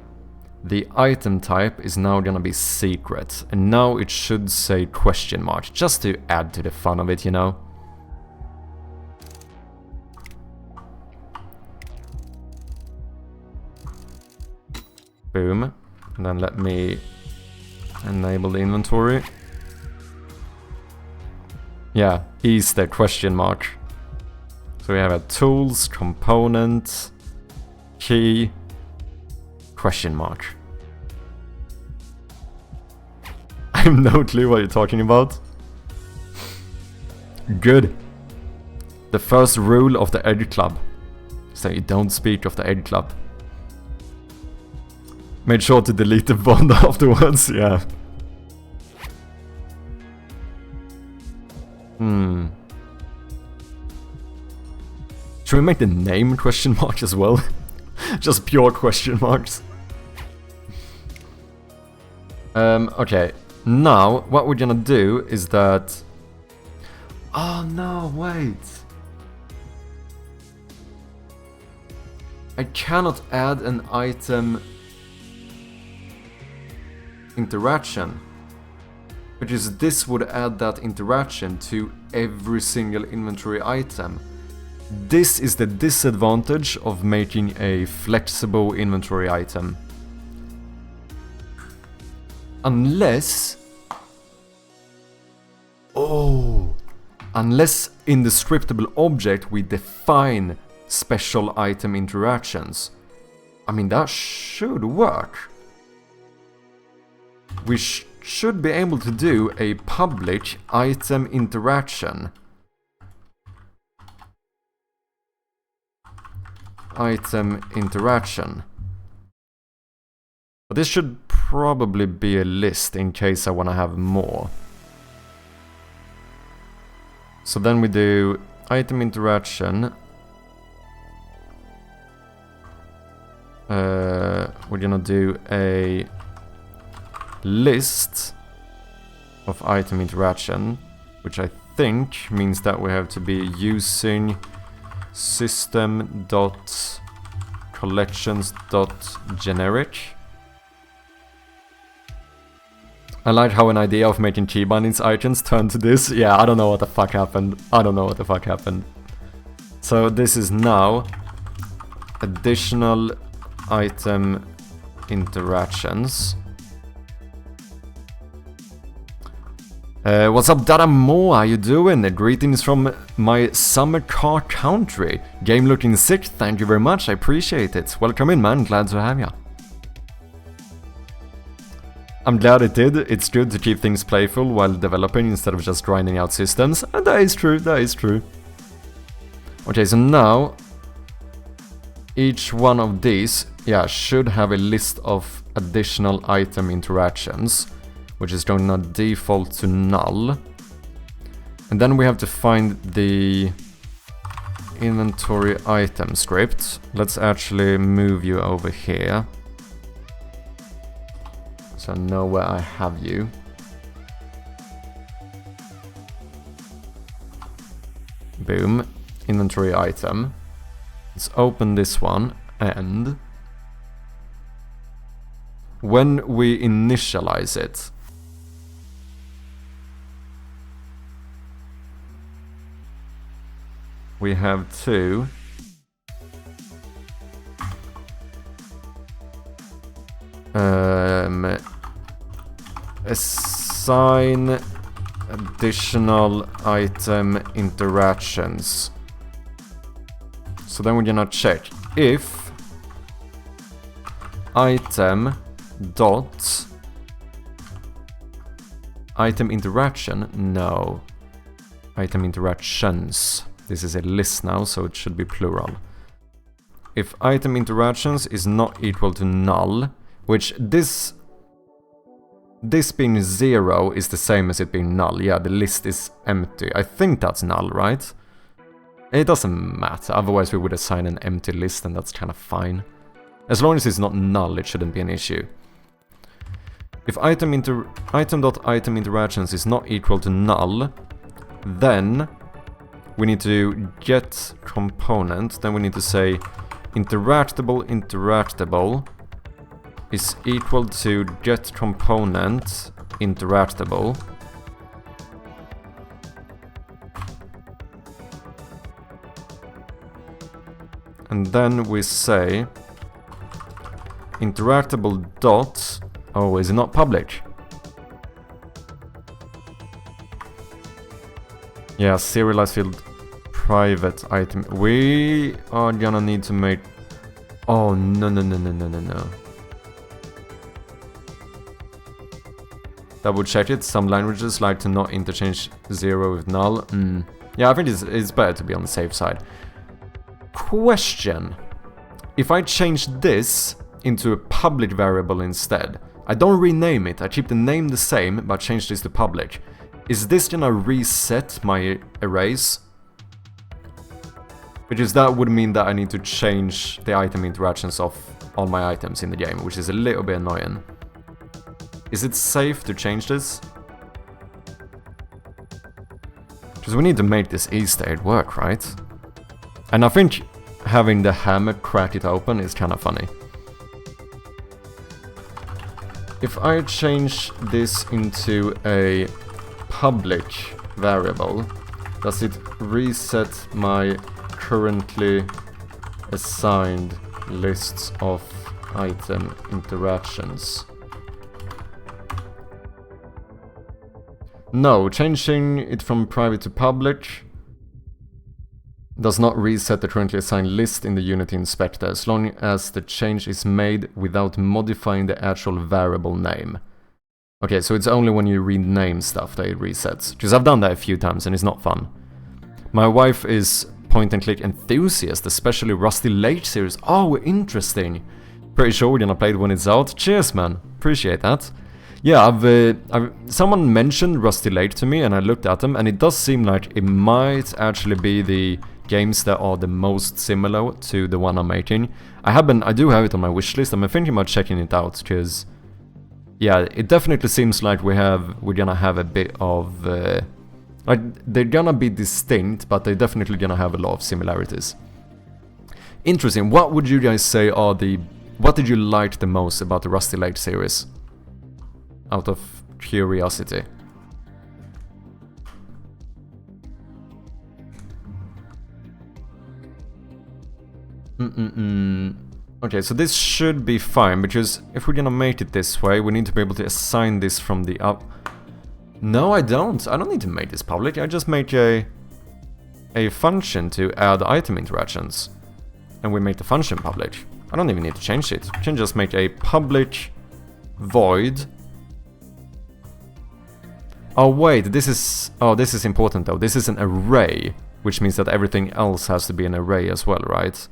the item type is now gonna be secret. And now it should say question mark. Just to add to the fun of it, you know? Boom. And then let me enable the inventory. Yeah, Easter question mark. So we have a tools, component, key, question mark. I have no clue what you're talking about. Good. The first rule of the Egg Club is that you don't speak of the Egg Club. Made sure to delete the bond afterwards, yeah. Should we make the name question mark as well? Just pure question marks. Okay. Now, what we're gonna do is that... Oh no, wait. I cannot add an item interaction, because this would add that interaction to every single inventory item. This is the disadvantage of making a flexible inventory item. Unless... Oh! Unless in the scriptable object we define special item interactions. I mean, that should work. We should be able to do a public item interaction. Item interaction. But this should probably be a list in case I want to have more. So then we do item interaction. We're gonna do a list of item interaction, which I think means that we have to be using system.collections.generic. I like how an idea of making key bindings icons turned to this. Yeah, I don't know what the fuck happened. So this is now additional item interactions. What's up, Dada Mo? How you doing? Greetings from my summer car country. Game looking sick, thank you very much, I appreciate it. Welcome in, man, glad to have ya. I'm glad it did. It's good to keep things playful while developing instead of just grinding out systems. And that is true, that is true. Okay, so now each one of these, yeah, should have a list of additional item interactions, which is going to default to null. And then we have to find the inventory item script. Let's actually move you over here, so I know where I have you. Boom. Inventory item. Let's open this one, and when we initialize it, we have to assign additional item interactions. So then we're gonna check if item dot item interaction, no, item interactions. This is a list now, so it should be plural. If item interactions is not equal to null, which this being 0 is the same as it being null. Yeah, the list is empty. I think that's null, right? It doesn't matter, otherwise we would assign an empty list and that's kind of fine. As long as it's not null, it shouldn't be an issue. If item.item interactions is not equal to null, then we need to get component, then we need to say interactable is equal to get component interactable. And then we say interactable dot, oh, is it not public? Yeah, serialized field private item. We are gonna need to make... Oh, no. Double check it. Some languages like to not interchange 0 with null. Yeah, I think it's better to be on the safe side. Question. If I change this into a public variable instead, I don't rename it, I keep the name the same, but change this to public. Is this gonna reset my arrays? Because that would mean that I need to change the item interactions of all my items in the game, which is a little bit annoying. Is it safe to change this? Because we need to make this Easter egg work, right? And I think having the hammer crack it open is kind of funny. If I change this into a public variable, does it reset my currently assigned lists of item interactions? No, changing it from private to public does not reset the currently assigned list in the Unity inspector, as long as the change is made without modifying the actual variable name. Okay, so it's only when you rename stuff that it resets. Because I've done that a few times and it's not fun. My wife is point-and-click enthusiast, especially Rusty Lake series. Oh, interesting. Pretty sure we're gonna play it when it's out. Cheers, man. Appreciate that. Yeah, someone mentioned Rusty Lake to me and I looked at them and it does seem like it might actually be the games that are the most similar to the one I'm making. I do have it on my wishlist. I'm thinking about checking it out because, yeah, it definitely seems like we're gonna have a bit of like they're gonna be distinct, but they're definitely gonna have a lot of similarities. Interesting. What would you guys say are what did you like the most about the Rusty Lake series? Out of curiosity. Okay, so this should be fine, because if we're gonna make it this way, we need to be able to assign this from the up. No, I don't. I don't need to make this public. I just make a function to add item interactions. And we make the function public. I don't even need to change it. We can just make a public void. Oh wait, this is important though. This is an array, which means that everything else has to be an array as well, right?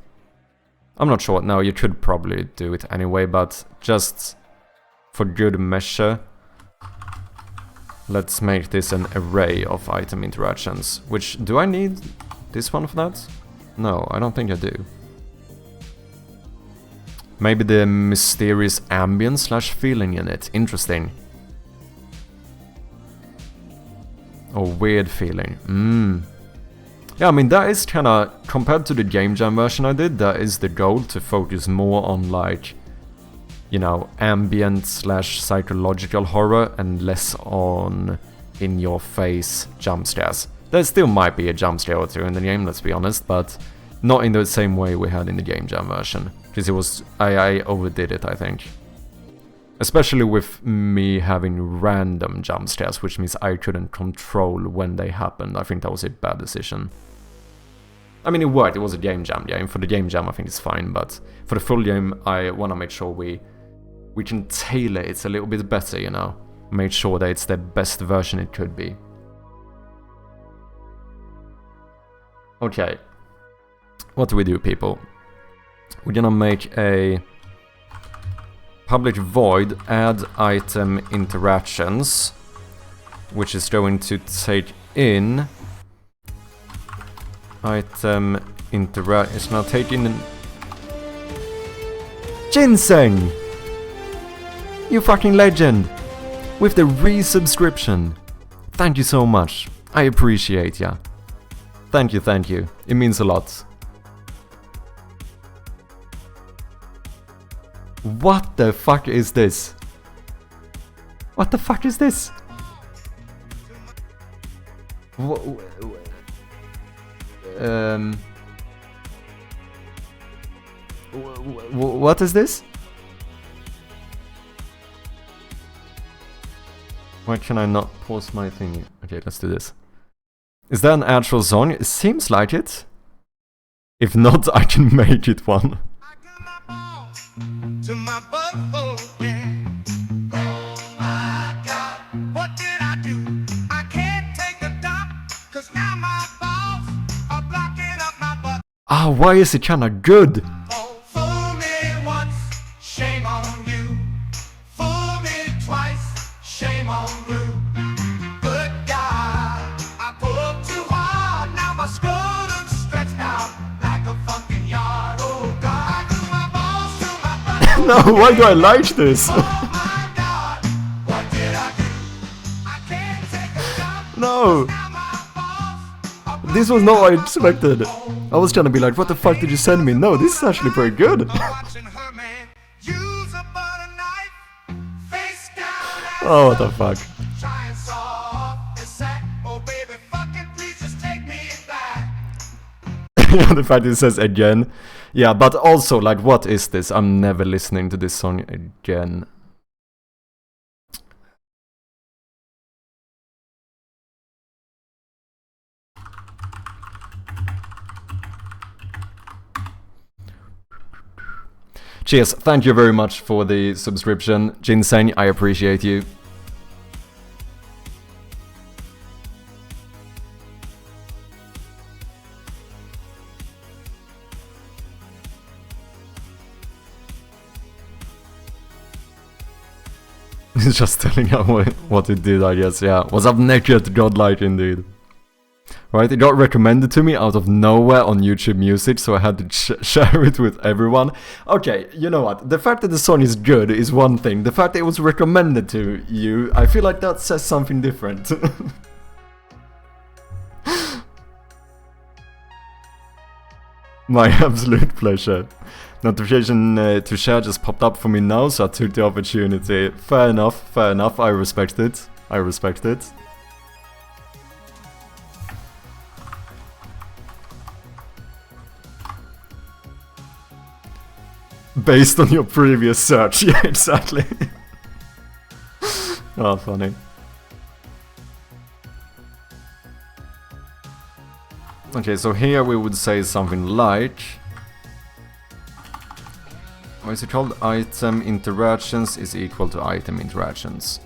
I'm not sure. No, you could probably do it anyway, but just for good measure, let's make this an array of item interactions. Which, do I need this one for that? No, I don't think I do. Maybe the mysterious ambience / feeling in it. Interesting. Or weird feeling. Yeah, I mean, that is kinda, compared to the Game Jam version I did, that is the goal, to focus more on, like, you know, ambient / psychological horror and less on in-your-face jump scares. There still might be a jump scare or two in the game, let's be honest, but not in the same way we had in the Game Jam version. Because it was, I overdid it, I think. Especially with me having random jump scares, which means I couldn't control when they happened. I think that was a bad decision. I mean, it worked. It was a Game Jam game. For the Game Jam, I think it's fine, but for the full game, I want to make sure we can tailor it a little bit better, you know? Make sure that it's the best version it could be. Okay. What do we do, people? We're gonna make a public void add item interactions, which is going to take in item interact. It's gonna take in Ginseng! You fucking legend! With the resubscription. Thank you so much. I appreciate ya. Thank you, thank you. It means a lot. What the fuck is this? What the fuck is this? What is this? Why can I not pause my thing? Okay, let's do this. Is that an actual song? It seems like it. If not, I can make it one. To my butthole, yeah. Oh my God, what did I do? I can't take a dump, 'cause now my balls are blocking up my butt. Ah, why is it kinda good? Oh, fool me once, shame on you. Fool me twice, shame on you. Good God, I pulled too hard, now my scrotum's stretched out like a fucking yard. Oh God, I grew my balls to my butt. No, why do I like this? Oh my God, what did I do? I can't take a dump. No, Now my balls are this was not what I expected. I was trying to be like, what the fuck did you send me? No, this is actually pretty good. watching her man use a butter knife, face down. Oh, what the fuck. Try and saw off the sack. Oh baby, fucking please just take me back. The fact it says again. Yeah, but also, like, what is this? I'm never listening to this song again. Cheers, thank you very much for the subscription. Ginseng, I appreciate you. Just telling out what it did, I guess, yeah. What's up, Naked Godlike, indeed. Right, it got recommended to me out of nowhere on YouTube Music, so I had to share it with everyone. Okay, you know what? The fact that the song is good is one thing. The fact that it was recommended to you, I feel like that says something different. My absolute pleasure. Notification to share just popped up for me now, so I took the opportunity. Fair enough, I respect it. I respect it. Based on your previous search, yeah, exactly. Oh, funny. Okay, so here we would say something like... what is it called? Item interactions is equal to item interactions.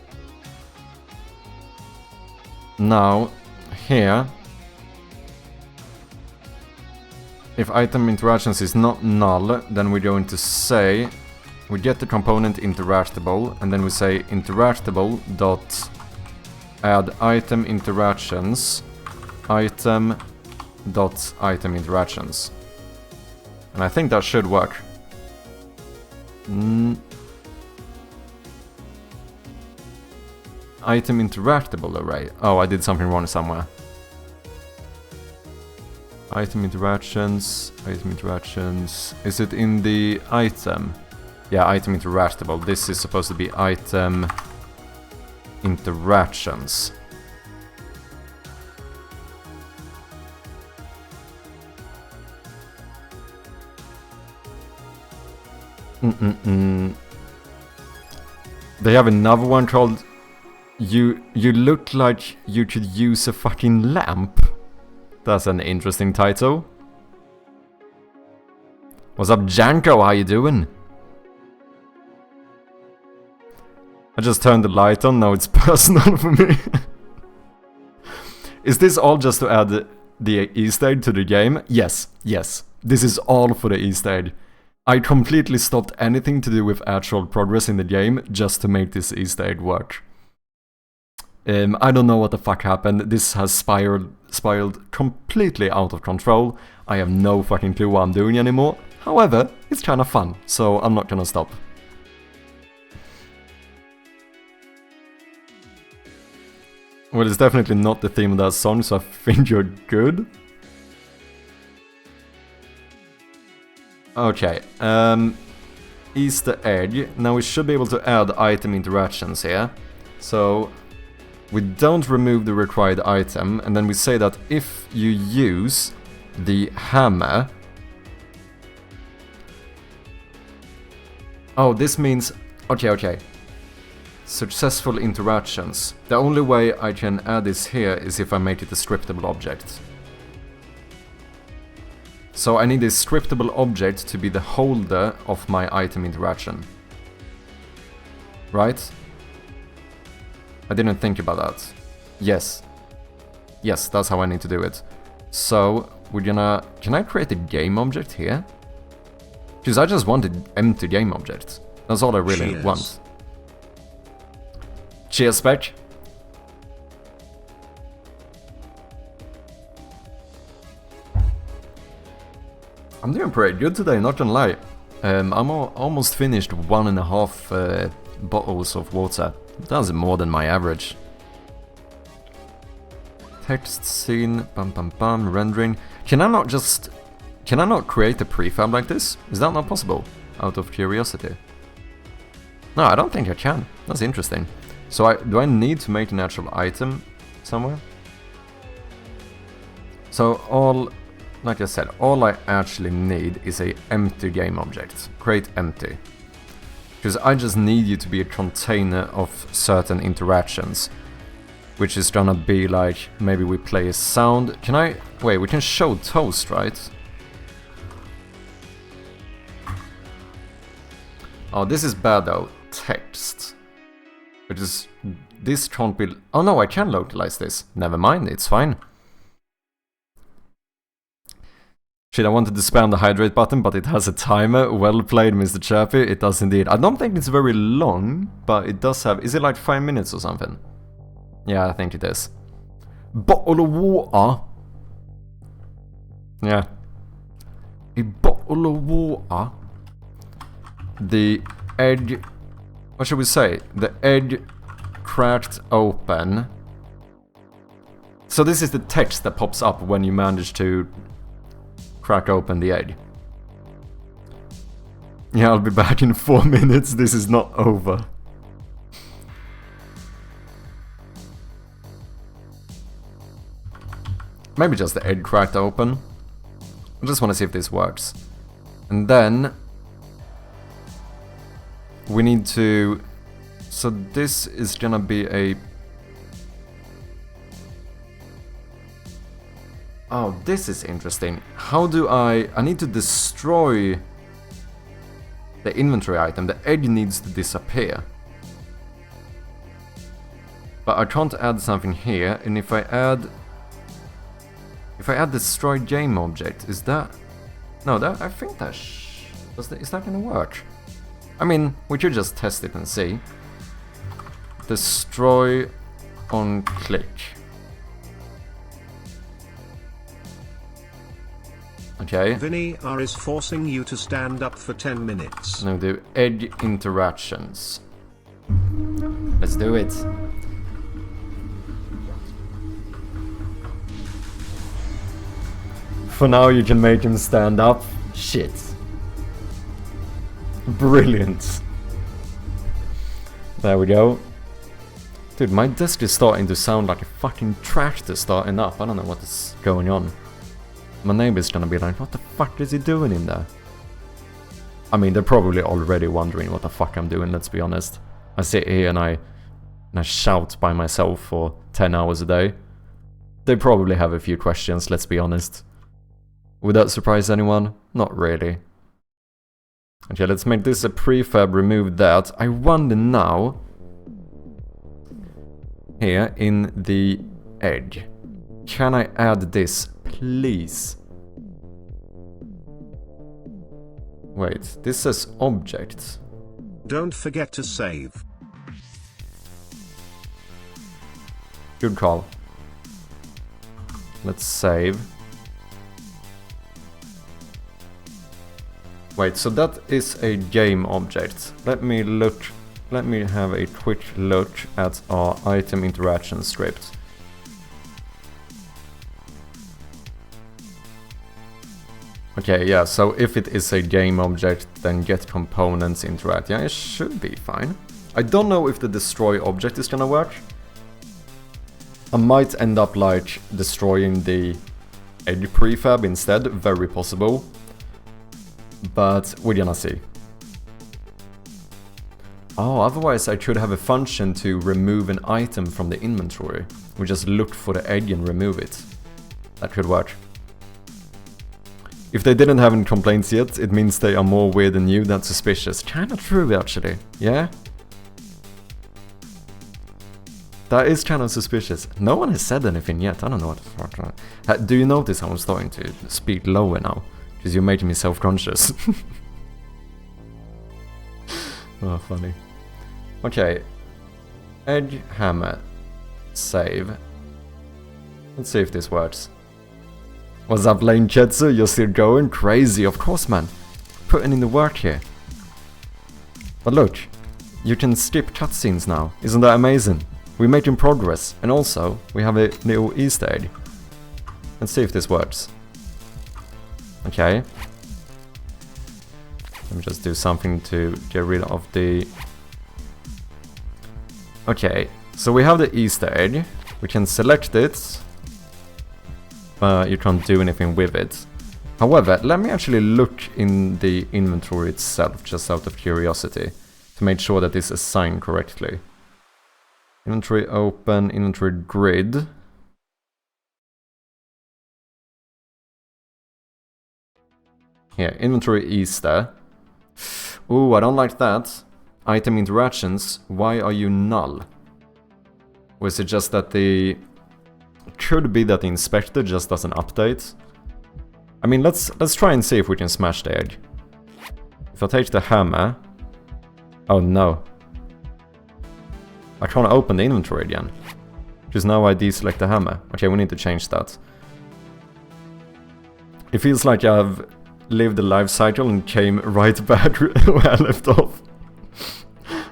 Now, here... if item interactions is not null, then we're going to say... we get the component interactable, and then we say interactable dot add item interactions item dot item interactions. And I think that should work. Item interactable array. Oh, I did something wrong somewhere. Item interactions. Is it in the item? Yeah, item interactable. This is supposed to be item interactions. They have another one called You look like you could use a fucking lamp. That's an interesting title. What's up, Janko? How you doing? I just turned the light on, now it's personal for me. Is this all just to add the Easter egg to the game? Yes. This is all for the Easter egg. I completely stopped anything to do with actual progress in the game just to make this Easter egg work. I don't know what the fuck happened. This has spiraled completely out of control. I have no fucking clue what I'm doing anymore. However, it's kind of fun, so I'm not gonna stop. Well, it's definitely not the theme of that song, so I think you're good. Okay, Easter egg. Now we should be able to add item interactions here. So we don't remove the required item, and then we say that if you use the hammer... Oh, this means... Okay. Successful interactions. The only way I can add this here is if I make it a scriptable object. So I need a scriptable object to be the holder of my item interaction. Right? I didn't think about that. Yes, that's how I need to do it. So we're gonna... Can I create a game object here? Because I just wanted empty game object. That's all I really want. Cheers, Spec. I'm doing pretty good today, not gonna lie. I'm almost finished 1.5 bottles of water. That's more than my average. Text scene, rendering. Can I not create a prefab like this? Is that not possible? Out of curiosity. No, I don't think I can. That's interesting. So do I need to make an actual item somewhere? So like I said, all I actually need is a empty game object. Create empty. Because I just need you to be a container of certain interactions. Which is gonna be like, maybe we play a sound. Wait, we can show toast, right? Oh, this is bad though. Text. Which is... This can't be... Oh no, I can localize this. Never mind, it's fine. Shit, I wanted to spam the hydrate button, but it has a timer. Well played, Mr. Chirpy. It does indeed. I don't think it's very long, but it does have... Is it like 5 minutes or something? Yeah, I think it is. Bottle of water. Yeah. A bottle of water. The edge... What should we say? The edge cracked open. So this is the text that pops up when you manage to crack open the edge. Yeah, I'll be back in 4 minutes. This is not over. Maybe just the edge cracked open. I just want to see if this works. And then... we need to... So this is gonna be a... Oh, this is interesting. How do I need to destroy the inventory item. The edge needs to disappear. But I can't add something here, and if I add destroy game object, is that... No, that I think that is that gonna work? I mean, we could just test it and see. Destroy on click. Okay. Vinny R is forcing you to stand up for 10 minutes. Now do edge interactions. Let's do it. For now you can make him stand up. Shit. Brilliant. There we go. Dude, my desk is starting to sound like a fucking tractor starting up. I don't know what is going on. My neighbor's gonna be like, what the fuck is he doing in there? I mean, they're probably already wondering what the fuck I'm doing, let's be honest. I sit here and I shout by myself for 10 hours a day. They probably have a few questions, let's be honest. Would that surprise anyone? Not really. Okay, let's make this a prefab, remove that. I wonder now... Here, in the edge. Can I add this, please? Wait, this says objects. Don't forget to save. Good call. Let's save. Wait, so that is a game object. Let me have a quick look at our item interaction script. Okay, yeah, so if it is a game object, then get components interact. Yeah, it should be fine. I don't know if the destroy object is gonna work. I might end up like destroying the edge prefab instead, very possible. But we're gonna see. Oh, otherwise I should have a function to remove an item from the inventory. We just look for the edge and remove it. That could work. If they didn't have any complaints yet, it means they are more weird than you than suspicious. Kinda true, actually. Yeah? That is kind of suspicious. No one has said anything yet. I don't know what the fuck. Do you notice how I'm starting to speak lower now? Because you're making me self-conscious. Oh, funny. Okay. Edge, hammer. Save. Let's see if this works. What's up, Lane Chetsu? You're still going? Crazy, of course, man. Putting in the work here. But look, you can skip cutscenes now. Isn't that amazing? We're making progress. And also, we have a little Easter egg. Let's see if this works. Okay. Let me just do something to get rid of the... Okay, so we have the Easter egg. We can select it. You can't do anything with it. However, let me actually look in the inventory itself, just out of curiosity, to make sure that it's assigned correctly. Inventory open, inventory grid. Here, inventory Easter. Ooh, I don't like that. Item interactions, why are you null? Or is it just that the... It could be that the inspector just doesn't update. I mean, let's try and see if we can smash the egg. If I take the hammer... Oh no. I can't open the inventory again. Because now I deselect the hammer. Okay, we need to change that. It feels like I've lived the life cycle and came right back where I left off.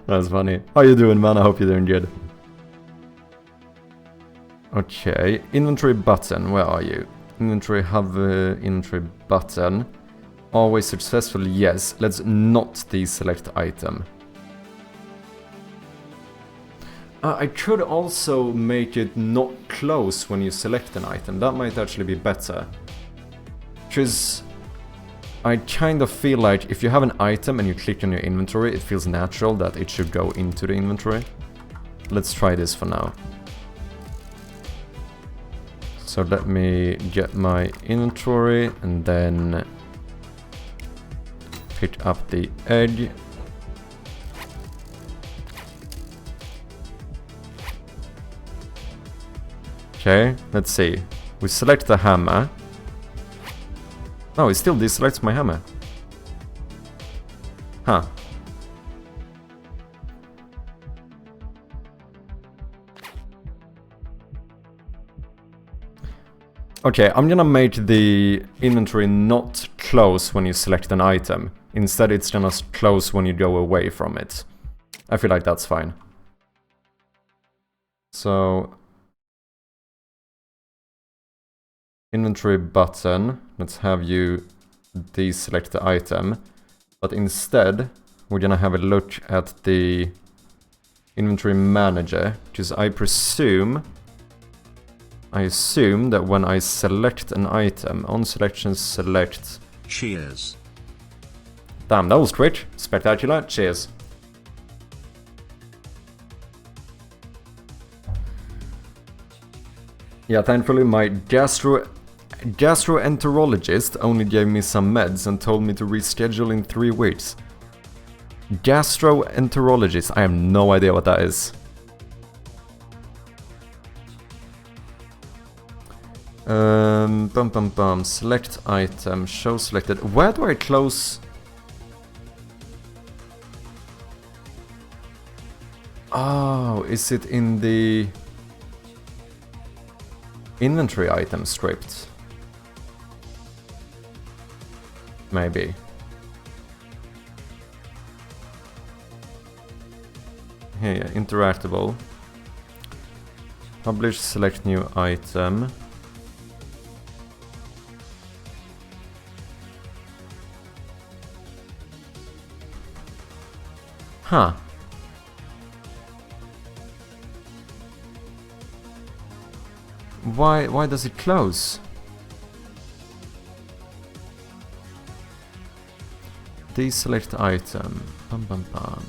That's funny. How you doing, man? I hope you're doing good. Okay, inventory button. Where are you? Inventory hover, inventory button. Always successful, yes. Let's not deselect item. I could also make it not close when you select an item. That might actually be better. Because I kind of feel like if you have an item and you click on your inventory, it feels natural that it should go into the inventory. Let's try this for now. So let me get my inventory and then pick up the egg. Okay, let's see. We select the hammer. No, it still deselects my hammer. Huh. Okay, I'm gonna make the inventory not close when you select an item. Instead, it's gonna close when you go away from it. I feel like that's fine. So... Inventory button, let's have you deselect the item. But instead, we're gonna have a look at the inventory manager, because I assume that when I select an item, on selection select... Cheers. Damn, that was quick. Spectacular. Cheers. Yeah, thankfully my gastroenterologist only gave me some meds and told me to reschedule in 3 weeks. Gastroenterologist, I have no idea what that is. Select item, show selected. Where do I close? Oh, is it in the inventory item script? Maybe. Here, yeah, interactable. Publish, select new item. Huh. Why does it close? Deselect item. Bum bum bum.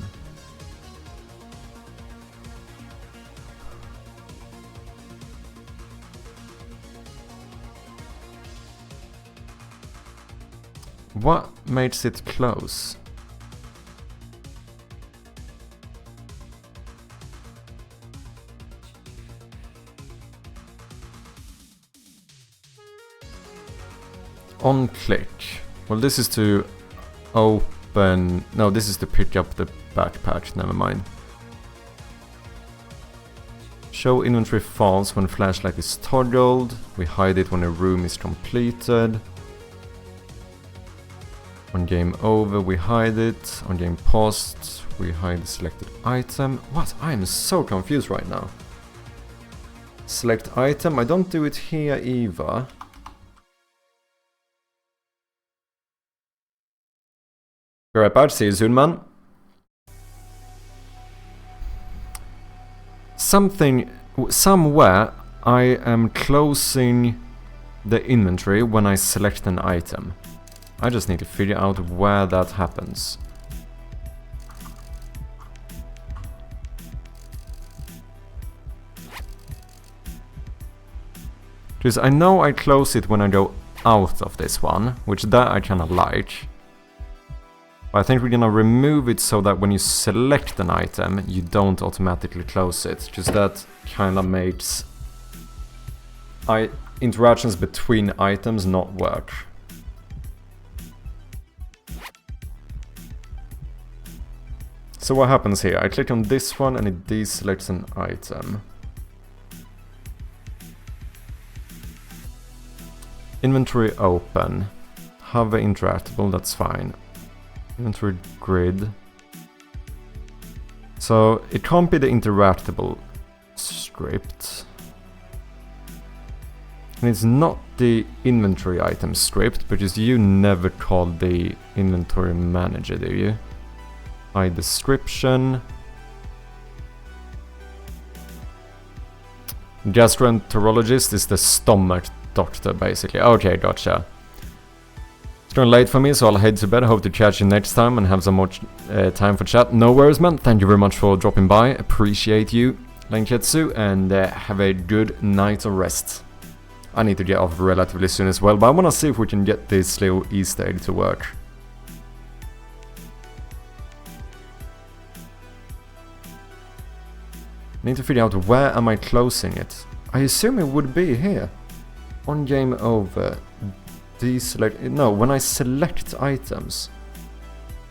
What makes it close? On click. Well, this is to open... No, this is to pick up the backpack. Never mind. Show inventory false when flashlight is toggled. We hide it when a room is completed. On game over, we hide it. On game paused, we hide the selected item. What? I am so confused right now. Select item. I don't do it here either. Be right back. See you soon, man. Somewhere I am closing the inventory when I select an item. I just need to figure out where that happens. Because I know I close it when I go out of this one, which that I kinda like. But I think we're gonna remove it so that when you select an item, you don't automatically close it. Just that kinda makes interactions between items not work. So what happens here? I click on this one and it deselects an item. Inventory open. Hover interactable, that's fine. Inventory grid. So it can't be the interactable script. And it's not the inventory item script, because you never called the inventory manager, do you? Hide description. Gastroenterologist is the stomach doctor, basically. Okay, gotcha. It's getting late for me, so I'll head to bed. I hope to catch you next time and have some more time for chat. No worries, man. Thank you very much for dropping by. Appreciate you, Lanketsu, and have a good night of rest. I need to get off relatively soon as well, but I want to see if we can get this little Easter egg to work. Need to figure out where am I closing it. I assume it would be here. On game over. Deselect. No, when I select items.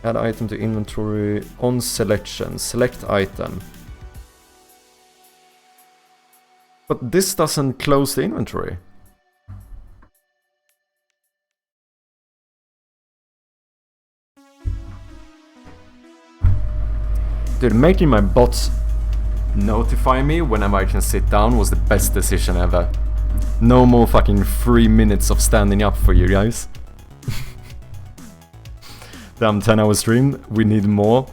Add item to inventory. On selection. Select item. But this doesn't close the inventory. Dude, making my bots notify me whenever I can sit down was the best decision ever. No more fucking 3 minutes of standing up for you guys. Damn 10-hour stream, we need more.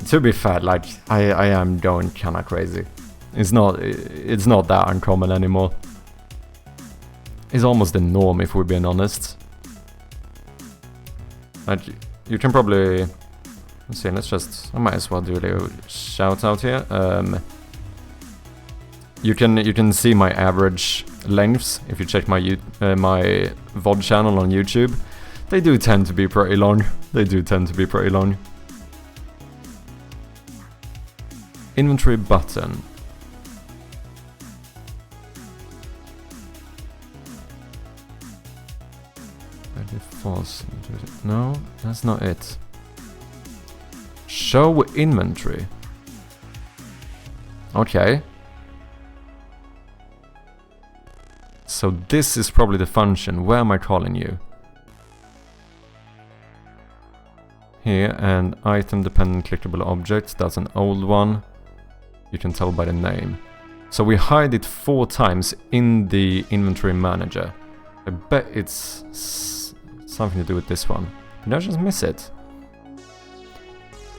To be fair, like, I am going kinda crazy. It's not that uncommon anymore. It's almost the norm, if we're being honest. Like, you can probably... Let's see, I might as well do a little shout out here. You can see my average lengths if you check my my VOD channel on YouTube. They do tend to be pretty long. Inventory button. False. No, that's not it. Show inventory. Okay. So this is probably the function. Where am I calling you? Here, and item dependent clickable object. That's an old one. You can tell by the name. So we hide it 4 times in the inventory manager. I bet it's something to do with this one. Did I just miss it?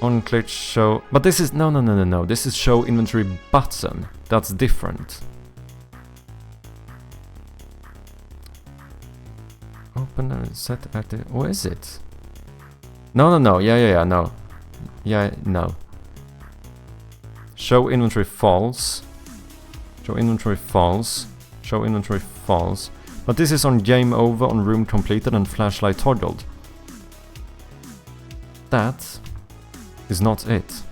On click show, but this is no. This is show inventory button. That's different. Open and set at the. What is it? No. Yeah. No. Yeah, no. Show inventory false. Show inventory false. Show inventory false. But this is on game over, on room completed, and flashlight toggled. That is not it.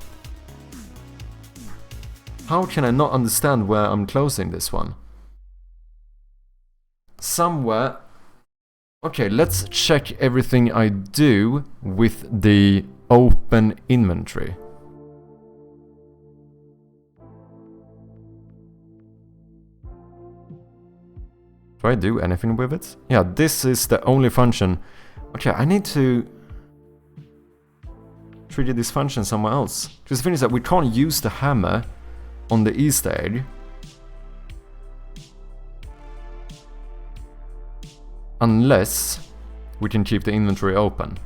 How can I not understand where I'm closing this one? Somewhere. Okay, let's check everything I do with the open inventory. Do I do anything with it? Yeah, this is the only function. Okay, I need to trigger this function somewhere else. Because the thing is that we can't use the hammer on the Easter egg unless we can keep the inventory open.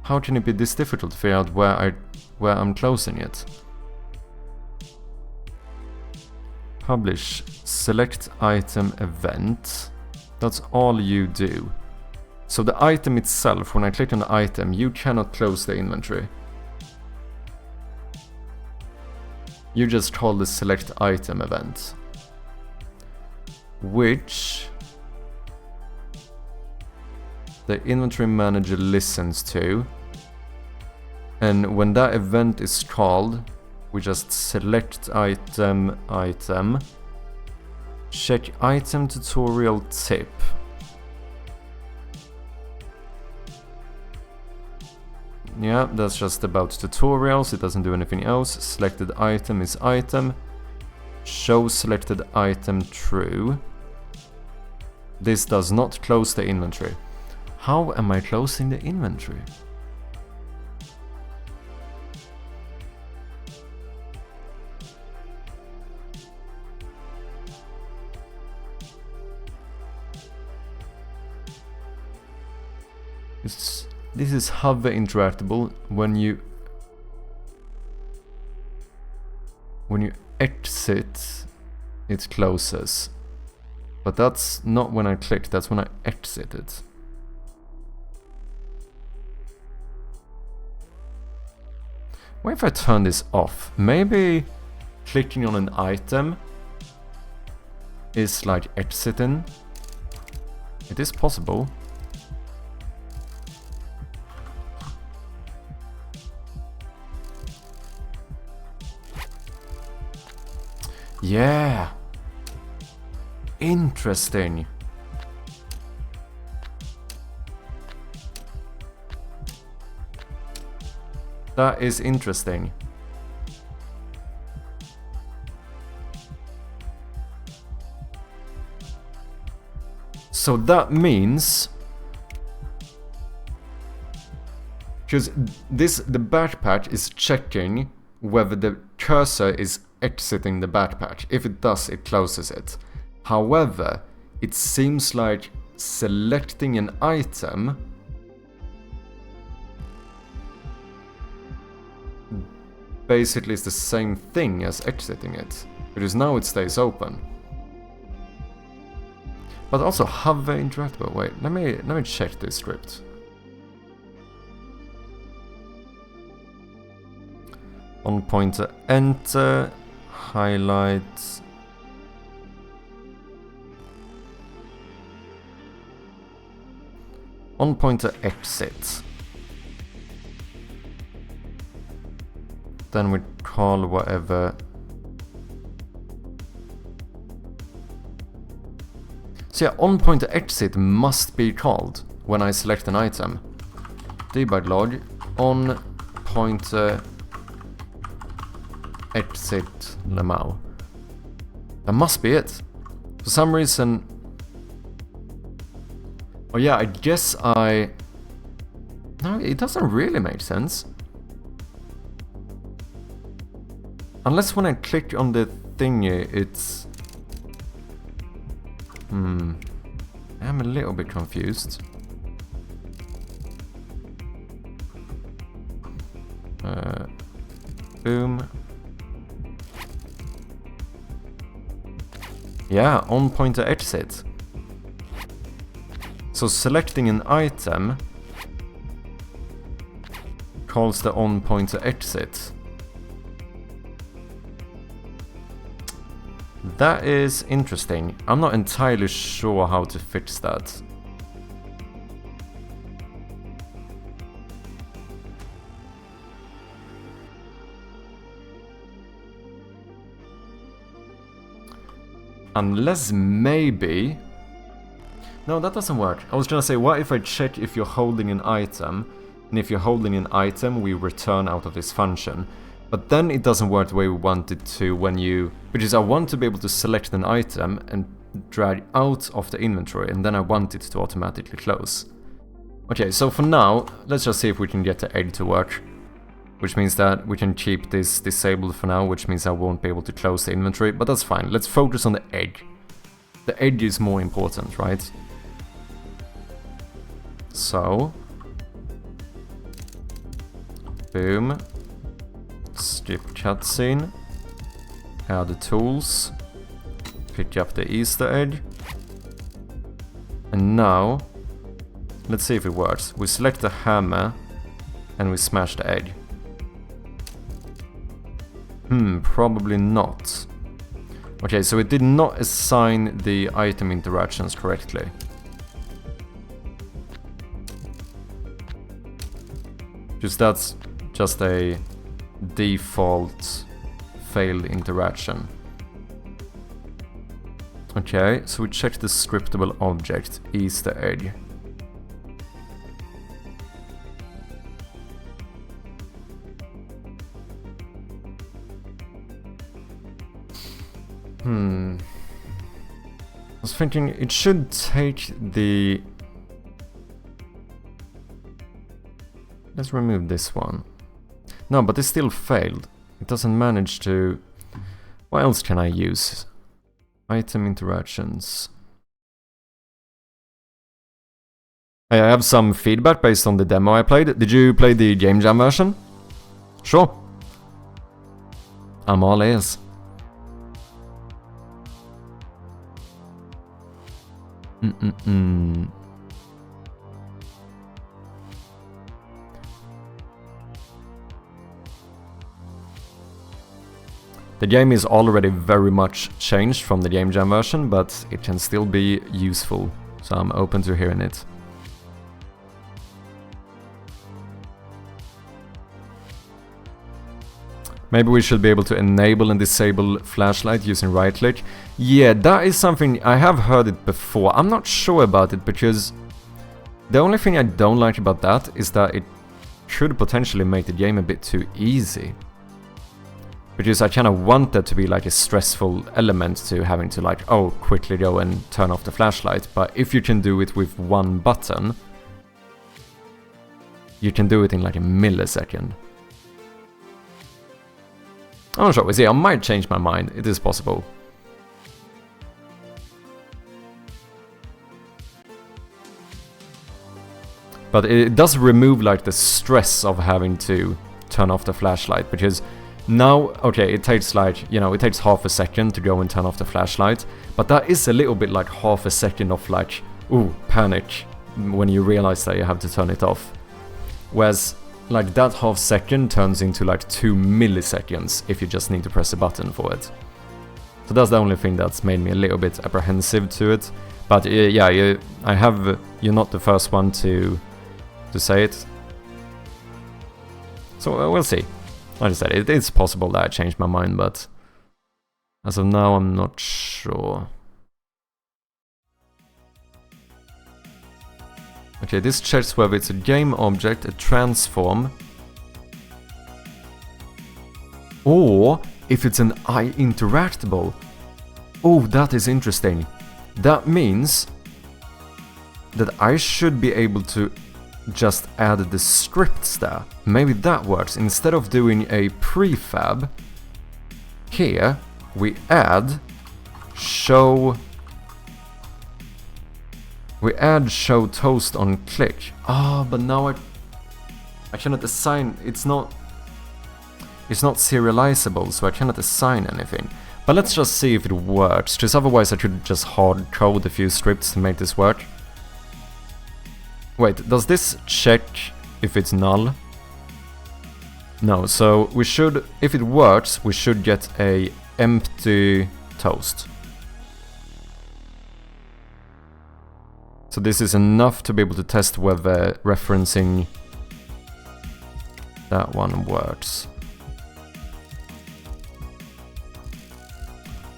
How can it be this difficult to figure out where I'm closing it? Publish, select item event. That's all you do. So the item itself, when I click on the item, you cannot close the inventory. You just call the select item event. Which the inventory manager listens to. And when that event is called, we just select item, check item tutorial tip. Yeah, that's just about tutorials, it doesn't do anything else. Selected item is item. Show selected item true. This does not close the inventory. How am I closing the inventory? This is hover interactable. When you exit, it closes. But that's not when I click, that's when I exit it. What if I turn this off? Maybe clicking on an item is like exiting. It is possible. Yeah. Interesting. That is interesting. So that means, because the backpack is checking whether the cursor is exiting the backpack. If it does, it closes it. However, it seems like selecting an item basically is the same thing as exiting it, because now it stays open. But also hover interactable. Wait, let me check this script. On pointer enter, highlight. On pointer exit. Then we call whatever. So yeah, on pointer exit must be called when I select an item. Debug log on pointer exit lemao. That must be it. For some reason. Oh yeah, I guess I. No, it doesn't really make sense. Unless when I click on the thingy, it's... I'm a little bit confused. Boom. Yeah, on pointer exit. So selecting an item calls the on pointer exit. That is interesting. I'm not entirely sure how to fix that. Unless maybe... No, that doesn't work. I was gonna say, what if I check if you're holding an item, and if you're holding an item, we return out of this function. But then it doesn't work the way we want it to when you... Because I want to be able to select an item and drag out of the inventory, and then I want it to automatically close. Okay, so for now, let's just see if we can get the egg to work. Which means that we can keep this disabled for now, which means I won't be able to close the inventory, but that's fine. Let's focus on the egg. The egg is more important, right? So... Boom. Skip cutscene. Add the tools. Pick up the Easter egg. And now, let's see if it works. We select the hammer and we smash the egg. Probably not. Okay, so it did not assign the item interactions correctly. Because that's just a default failed interaction. Okay, so we check the scriptable object, Easter egg. I was thinking it should take the... Let's remove this one. No, but it still failed. It doesn't manage to... What else can I use? Item interactions. Hey, I have some feedback based on the demo I played. Did you play the Game Jam version? Sure. I'm all ears. The game is already very much changed from the Game Jam version, but it can still be useful, so I'm open to hearing it. Maybe we should be able to enable and disable flashlight using right click. Yeah, that is something, I have heard it before. I'm not sure about it because the only thing I don't like about that is that it could potentially make the game a bit too easy. Because I kind of want that to be like a stressful element to having to like, oh, quickly go and turn off the flashlight. But if you can do it with one button, you can do it in like a millisecond. I'm not sure, we see, I might change my mind, it is possible. But it does remove like the stress of having to turn off the flashlight, because now, okay, it takes like, you know, it takes half a second to go and turn off the flashlight, but that is a little bit like half a second of like, ooh, panic, when you realize that you have to turn it off. Whereas, like that half second turns into like 2 milliseconds if you just need to press a button for it. So that's the only thing that's made me a little bit apprehensive to it. But yeah, you're not the first one to say it. So we'll see. Like I said, it is possible that I changed my mind, but as of now I'm not sure. Okay, this checks whether it's a game object, a transform, or if it's an interactable. Oh, that is interesting. That means that I should be able to just add the scripts there. Maybe that works. Instead of doing a prefab, here we add show toast on click. Ah, but now I cannot assign, it's not serializable, so I cannot assign anything. But let's just see if it works, because otherwise I could just hard code a few scripts to make this work. Wait, does this check if it's null? No, so we should, if it works, we should get a empty toast. So this is enough to be able to test whether referencing that one works.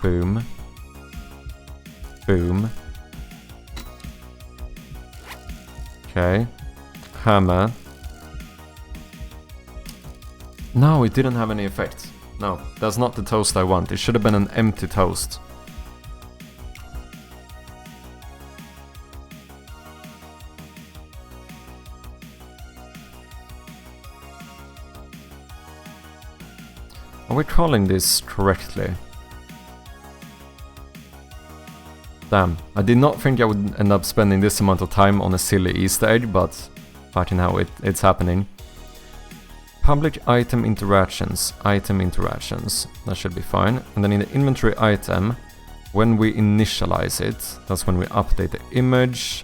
Boom. Boom. Okay. Hammer. No, it didn't have any effect. No, that's not the toast I want. It should have been an empty toast. Are we calling this correctly? Damn, I did not think I would end up spending this amount of time on a silly Easter egg, but fucking hell, it's happening. Public item interactions, that should be fine. And then in the inventory item, when we initialize it, that's when we update the image.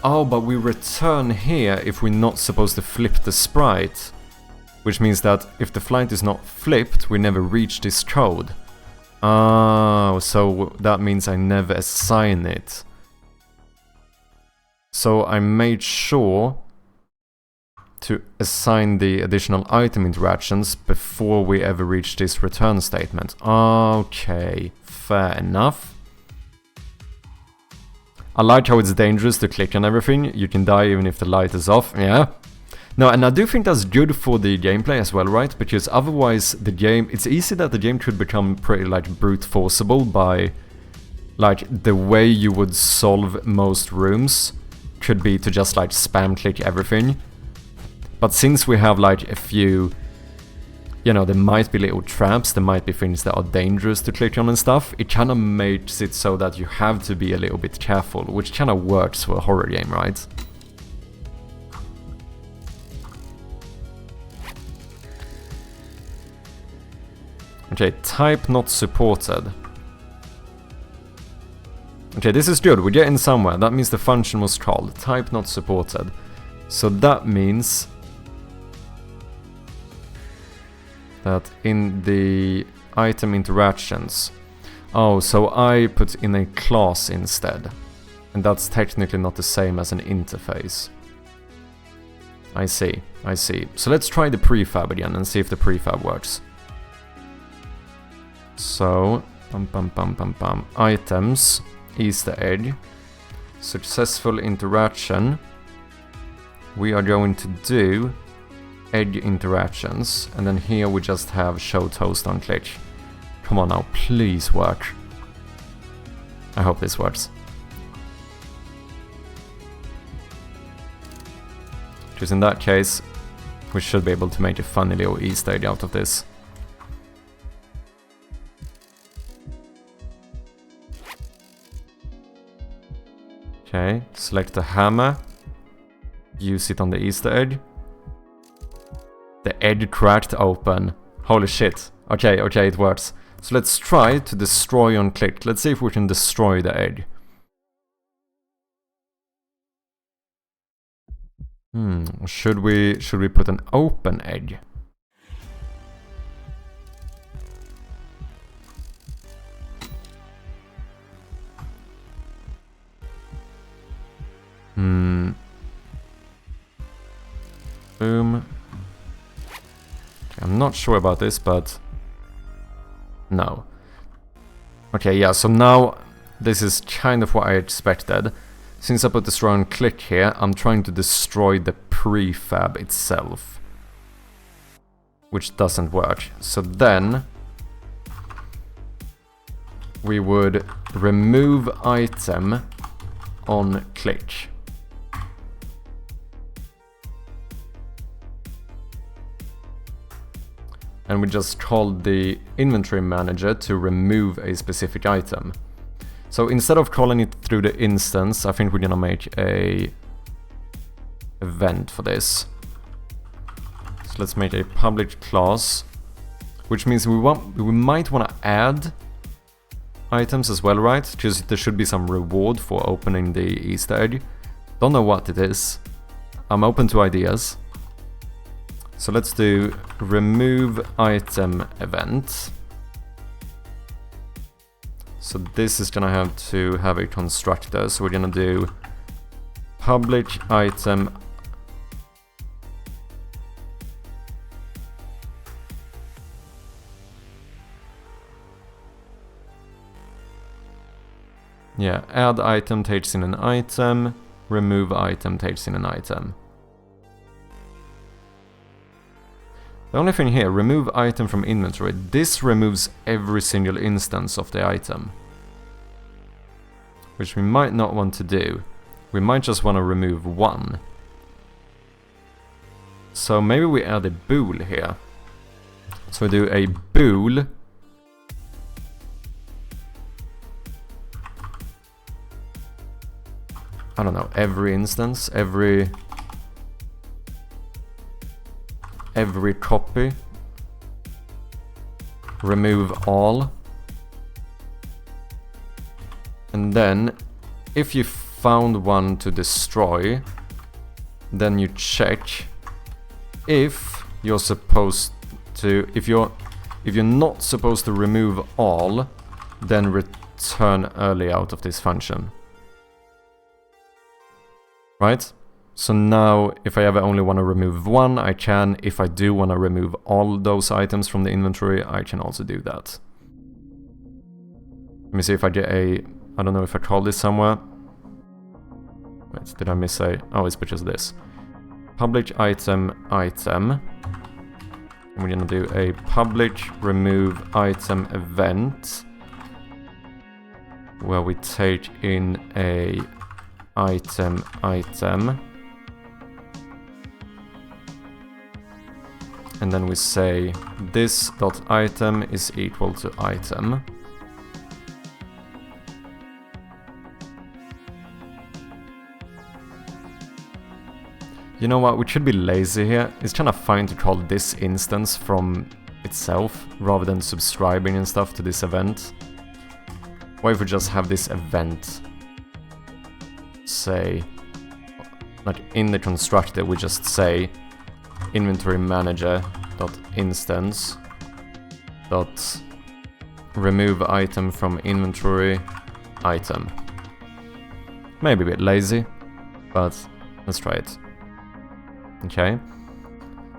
Oh, but we return here if we're not supposed to flip the sprite. Which means that if the flight is not flipped, we never reach this code. Oh, so that means I never assign it. So I made sure to assign the additional item interactions before we ever reach this return statement. Okay, fair enough. I like how it's dangerous to click on everything. You can die even if the light is off. Yeah. No, and I do think that's good for the gameplay as well, right? Because otherwise the game... It's easy that the game could become pretty, like, brute forceable by... Like, the way you would solve most rooms could be to just, like, spam click everything. But since we have, like, a few... You know, there might be little traps, there might be things that are dangerous to click on and stuff. It kind of makes it so that you have to be a little bit careful, which kind of works for a horror game, right? Okay, type not supported. Okay, this is good, we're getting somewhere. That means the function was called, type not supported. So that means that in the item interactions... Oh, so I put in a class instead. And that's technically not the same as an interface. I see, I see. So let's try the prefab again and see if the prefab works. So, items, Easter egg, successful interaction. We are going to do egg interactions, and then here we just have show toast on click. Come on now, please work. I hope this works. Because in that case, we should be able to make a funny little Easter egg out of this. Okay, select the hammer, use it on the Easter egg. The egg cracked open. Holy shit. Okay, okay, it works. So let's try to destroy on click. Let's see if we can destroy the egg. Should we put an open egg? Boom. I'm not sure about this, but no. Okay, yeah, so now this is kind of what I expected. Since I put destroy on click here, I'm trying to destroy the prefab itself, which doesn't work. So then we would remove item on click. And we just called the inventory manager to remove a specific item. So instead of calling it through the instance, I think we're gonna make a event for this. So let's make a public class, which means we might want to add items as well, right? Because there should be some reward for opening the Easter egg. Don't know what it is. I'm open to ideas. So let's do remove item event. So this is gonna have to have a constructor. So we're gonna do public item . Yeah, add item takes in an item, remove item takes in an item. The only thing here, remove item from inventory. This removes every single instance of the item, which we might not want to do. We might just want to remove one. So maybe we add a bool here. So we do a bool . I don't know, every instance, every copy, remove all, and then if you found one to destroy, then you check if you're supposed to, if you're if you're not supposed to remove all, then return early out of this function. Right? So now, if I ever only want to remove one, I can. If I do want to remove all those items from the inventory, I can also do that. Let me see if I get a... I don't know if I called this somewhere. Wait, did I miss a... Oh, it's because of this. Public item, item. And we're gonna do a public remove item event, where we take in a item, item. And then we say this.item is equal to item. You know what, we should be lazy here. It's kind of fine to call this instance from itself, rather than subscribing and stuff to this event. What if we just have this event, say, like in the constructor we just say inventory manager dot instance dot remove item from inventory item. Maybe a bit lazy, but let's try it. Okay.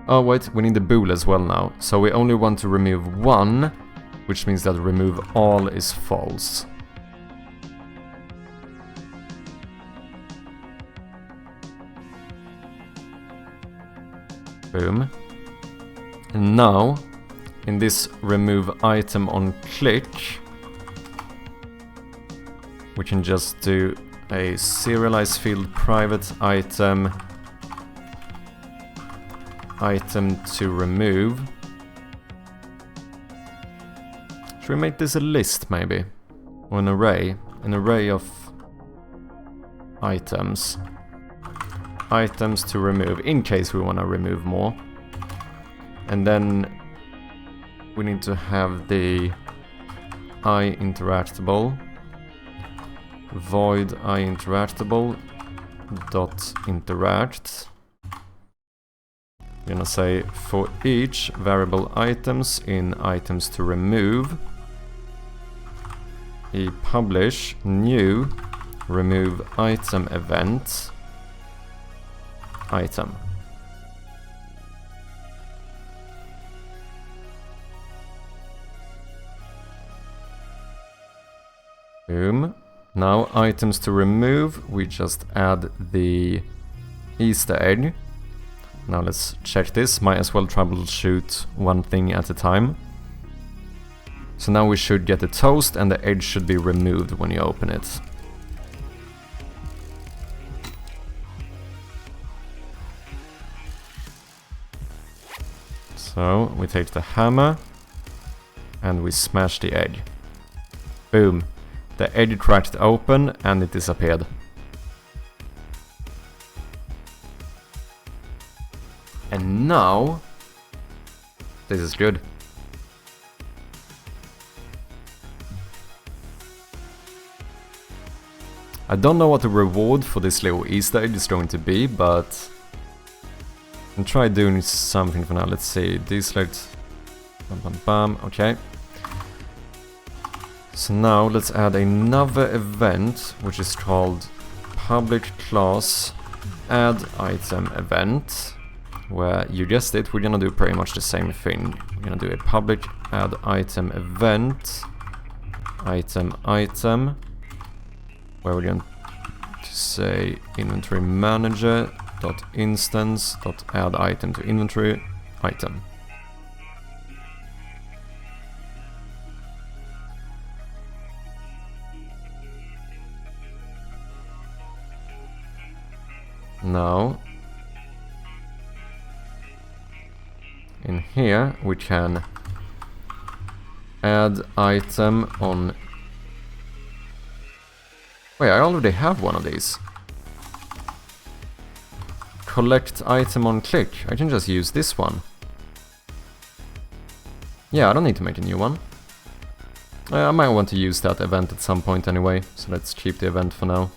Oh wait, we need the bool as well now. So we only want to remove one, which means that remove all is false. Boom. And now, in this remove item on click, we can just do a serialize field private item to remove. Should we make this a list maybe? Or an array? An array of items. Items to remove, in case we want to remove more. And then we need to have the iInteractable void iInteractable dot interact. We're gonna say for each variable items in items to remove, publish new remove item event item. Boom. Now items to remove, we just add the Easter egg. Now let's check this, might as well troubleshoot one thing at a time. So now we should get the toast and the edge should be removed when you open it. So we take the hammer and we smash the egg. Boom. The edge cracked open and it disappeared. And now, this is good. I don't know what the reward for this little Easter egg is going to be, but I'll try doing something for now. Let's see, deselect, bam bam bam, okay. So now let's add another event, which is called public class add item event. Where, you guessed it, we're gonna do pretty much the same thing. We're gonna do a public add item event, item, where we're going to say inventory manager dot instance dot add item to inventory item. Now, in here we can add item on... Wait, I already have one of these. Collect item on click. I can just use this one. Yeah, I don't need to make a new one. I might want to use that event at some point anyway, so let's keep the event for now.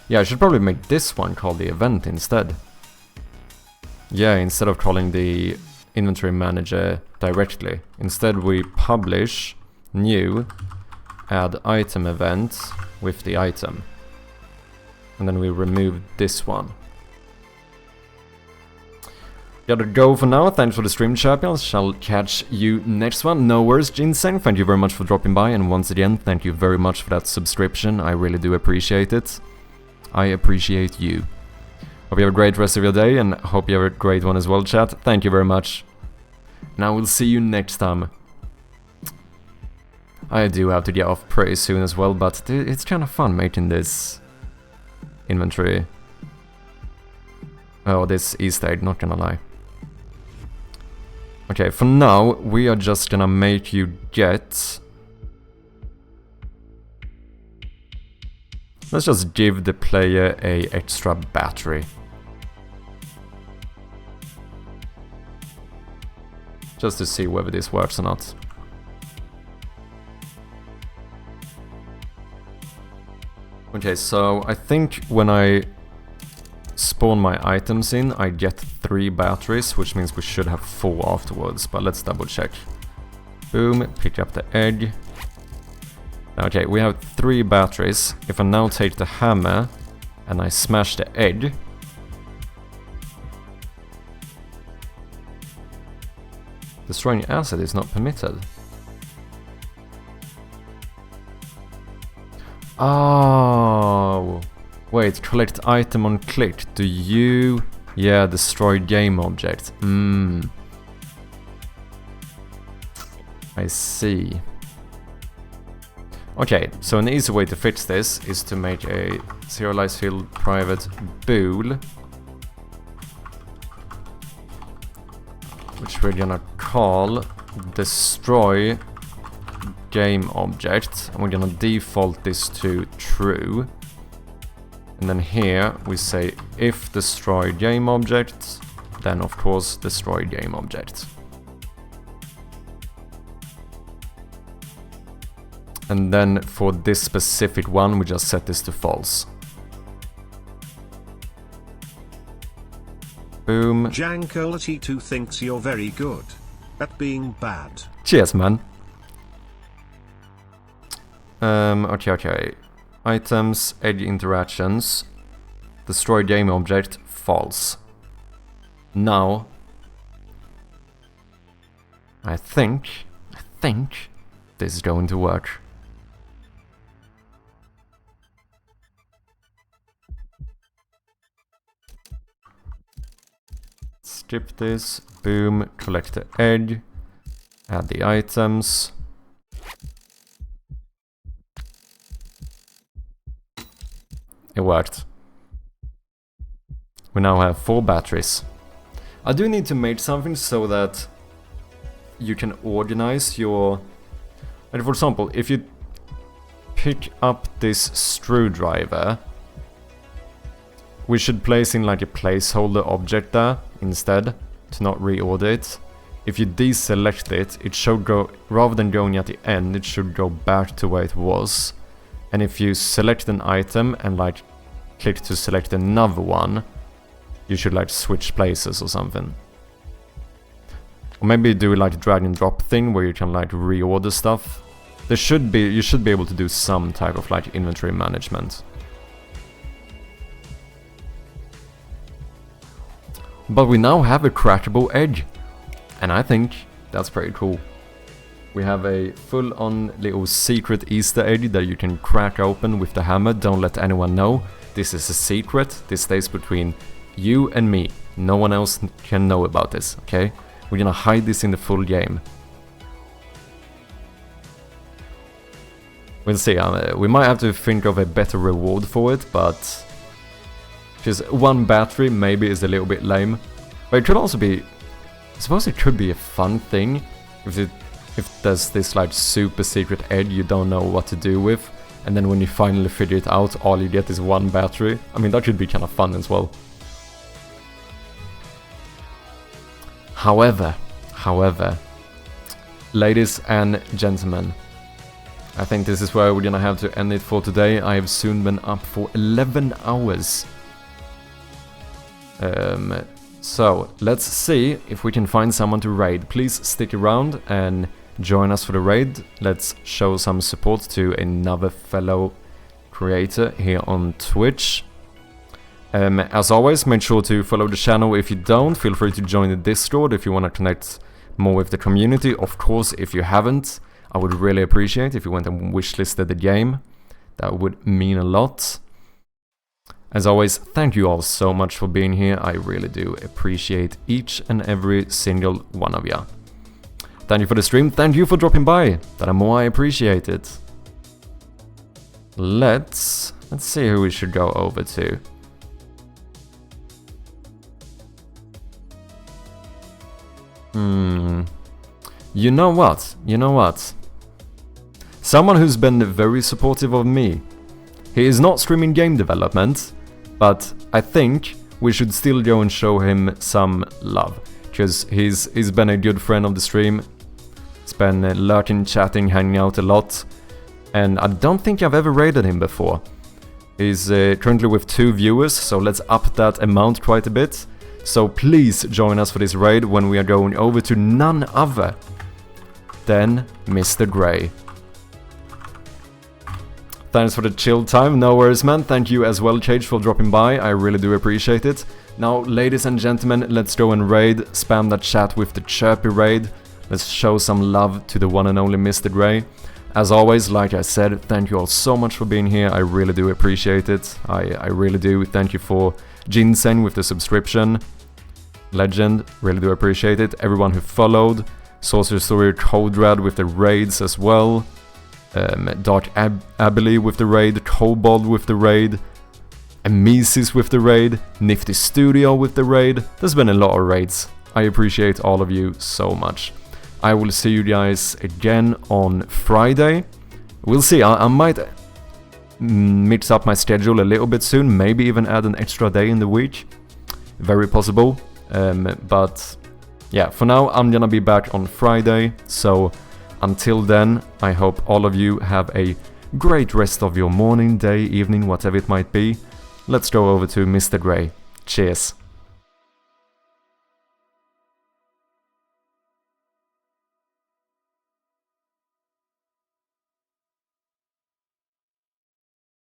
Yeah, I should probably make this one called the event instead. Yeah, instead of calling the inventory manager directly. Instead we publish new add item event with the item. And then we remove this one. Gotta go for now. Thanks for the stream, champions. Shall catch you next one. No worries, Ginseng. Thank you very much for dropping by. And once again, thank you very much for that subscription. I really do appreciate it. I appreciate you. Hope you have a great rest of your day, and hope you have a great one as well, chat. Thank you very much. And I will see you next time. I do have to get off pretty soon as well, but it's kind of fun making this inventory. Oh, this Easter egg, not gonna lie. Okay, for now, we are just gonna make you get... Let's just give the player a extra battery. Just to see whether this works or not. Okay, so I think when I spawn my items in, I get 3 batteries, which means we should have 4 afterwards, but let's double check. Boom, pick up the egg. Okay, we have 3 batteries. If I now take the hammer and I smash the egg, destroying acid is not permitted. Oh, wait, collect item on click. Do you... Yeah, destroy game object. I see. Okay, so an easy way to fix this is to make a serialized field private bool, which we're gonna call destroy game object, and we're gonna default this to true. And then here we say if destroy game object, then of course destroy game object. And then for this specific one, we just set this to false. Boom. Jankolity2 thinks you're very good at being bad. Cheers, man. Okay. Items, edge interactions, destroy game object, false. Now, I think this is going to work. Skip this, boom, collect the egg, add the items. It worked. We now have 4 batteries. I do need to make something so that you can organize your... And for example, if you pick up this screwdriver, we should place in like a placeholder object there instead to not reorder it. If you deselect it, it should go, rather than going at the end, it should go back to where it was. And if you select an item and like click to select another one, you should like switch places or something. Or maybe do like a drag and drop thing where you can like reorder stuff. You should be able to do some type of like inventory management. But we now have a crackable edge, and I think that's pretty cool. We have a full-on little secret Easter egg that you can crack open with the hammer. Don't let anyone know. This is a secret. This stays between you and me. No one else can know about this, okay? We're gonna hide this in the full game. We'll see. We might have to think of a better reward for it, but... Just 1 battery maybe is a little bit lame. But it could also be... I suppose it could be a fun thing if there's this like super secret egg you don't know what to do with, and then when you finally figure it out, all you get is 1 battery. I mean, that could be kind of fun as well. However, ladies and gentlemen, I think this is where we're gonna have to end it for today. I have soon been up for 11 hours So, let's see if we can find someone to raid. Please stick around and join us for the raid. Let's show some support to another fellow creator here on Twitch. As always, make sure to follow the channel if you don't. Feel free to join the Discord if you want to connect more with the community. Of course, if you haven't, I would really appreciate if you went and wishlisted the game. That would mean a lot. As always, thank you all so much for being here. I really do appreciate each and every single one of you. Thank you for the stream. Thank you for dropping by. That more I appreciate it. Let's see who we should go over to. You know what? Someone who's been very supportive of me. He is not streaming game development, but I think we should still go and show him some love. Because he's been a good friend of the stream. He's been lurking, chatting, hanging out a lot. And I don't think I've ever raided him before. He's currently with 2 viewers, so let's up that amount quite a bit. So please join us for this raid when we are going over to none other than Mr. Grey. Thanks for the chill time, no worries man. Thank you as well, Cage, for dropping by. I really do appreciate it. Now, ladies and gentlemen, let's go and raid. Spam that chat with the chirpy raid. Let's show some love to the one and only Mr. Grey. As always, like I said, thank you all so much for being here. I really do appreciate it. I really do. Thank you for Ginseng with the subscription. Legend, really do appreciate it. Everyone who followed. Sorcerer Story Codrad with the raids as well. Dark Abilene with the raid, Kobold with the raid, Amesis with the raid, Nifty Studio with the raid. There's been a lot of raids. I appreciate all of you so much. I will see you guys again on Friday. We'll see, I might mix up my schedule a little bit soon, maybe even add an extra day in the week. Very possible. But yeah, for now I'm gonna be back on Friday, so until then, I hope all of you have a great rest of your morning, day, evening, whatever it might be. Let's go over to Mr. Grey. Cheers.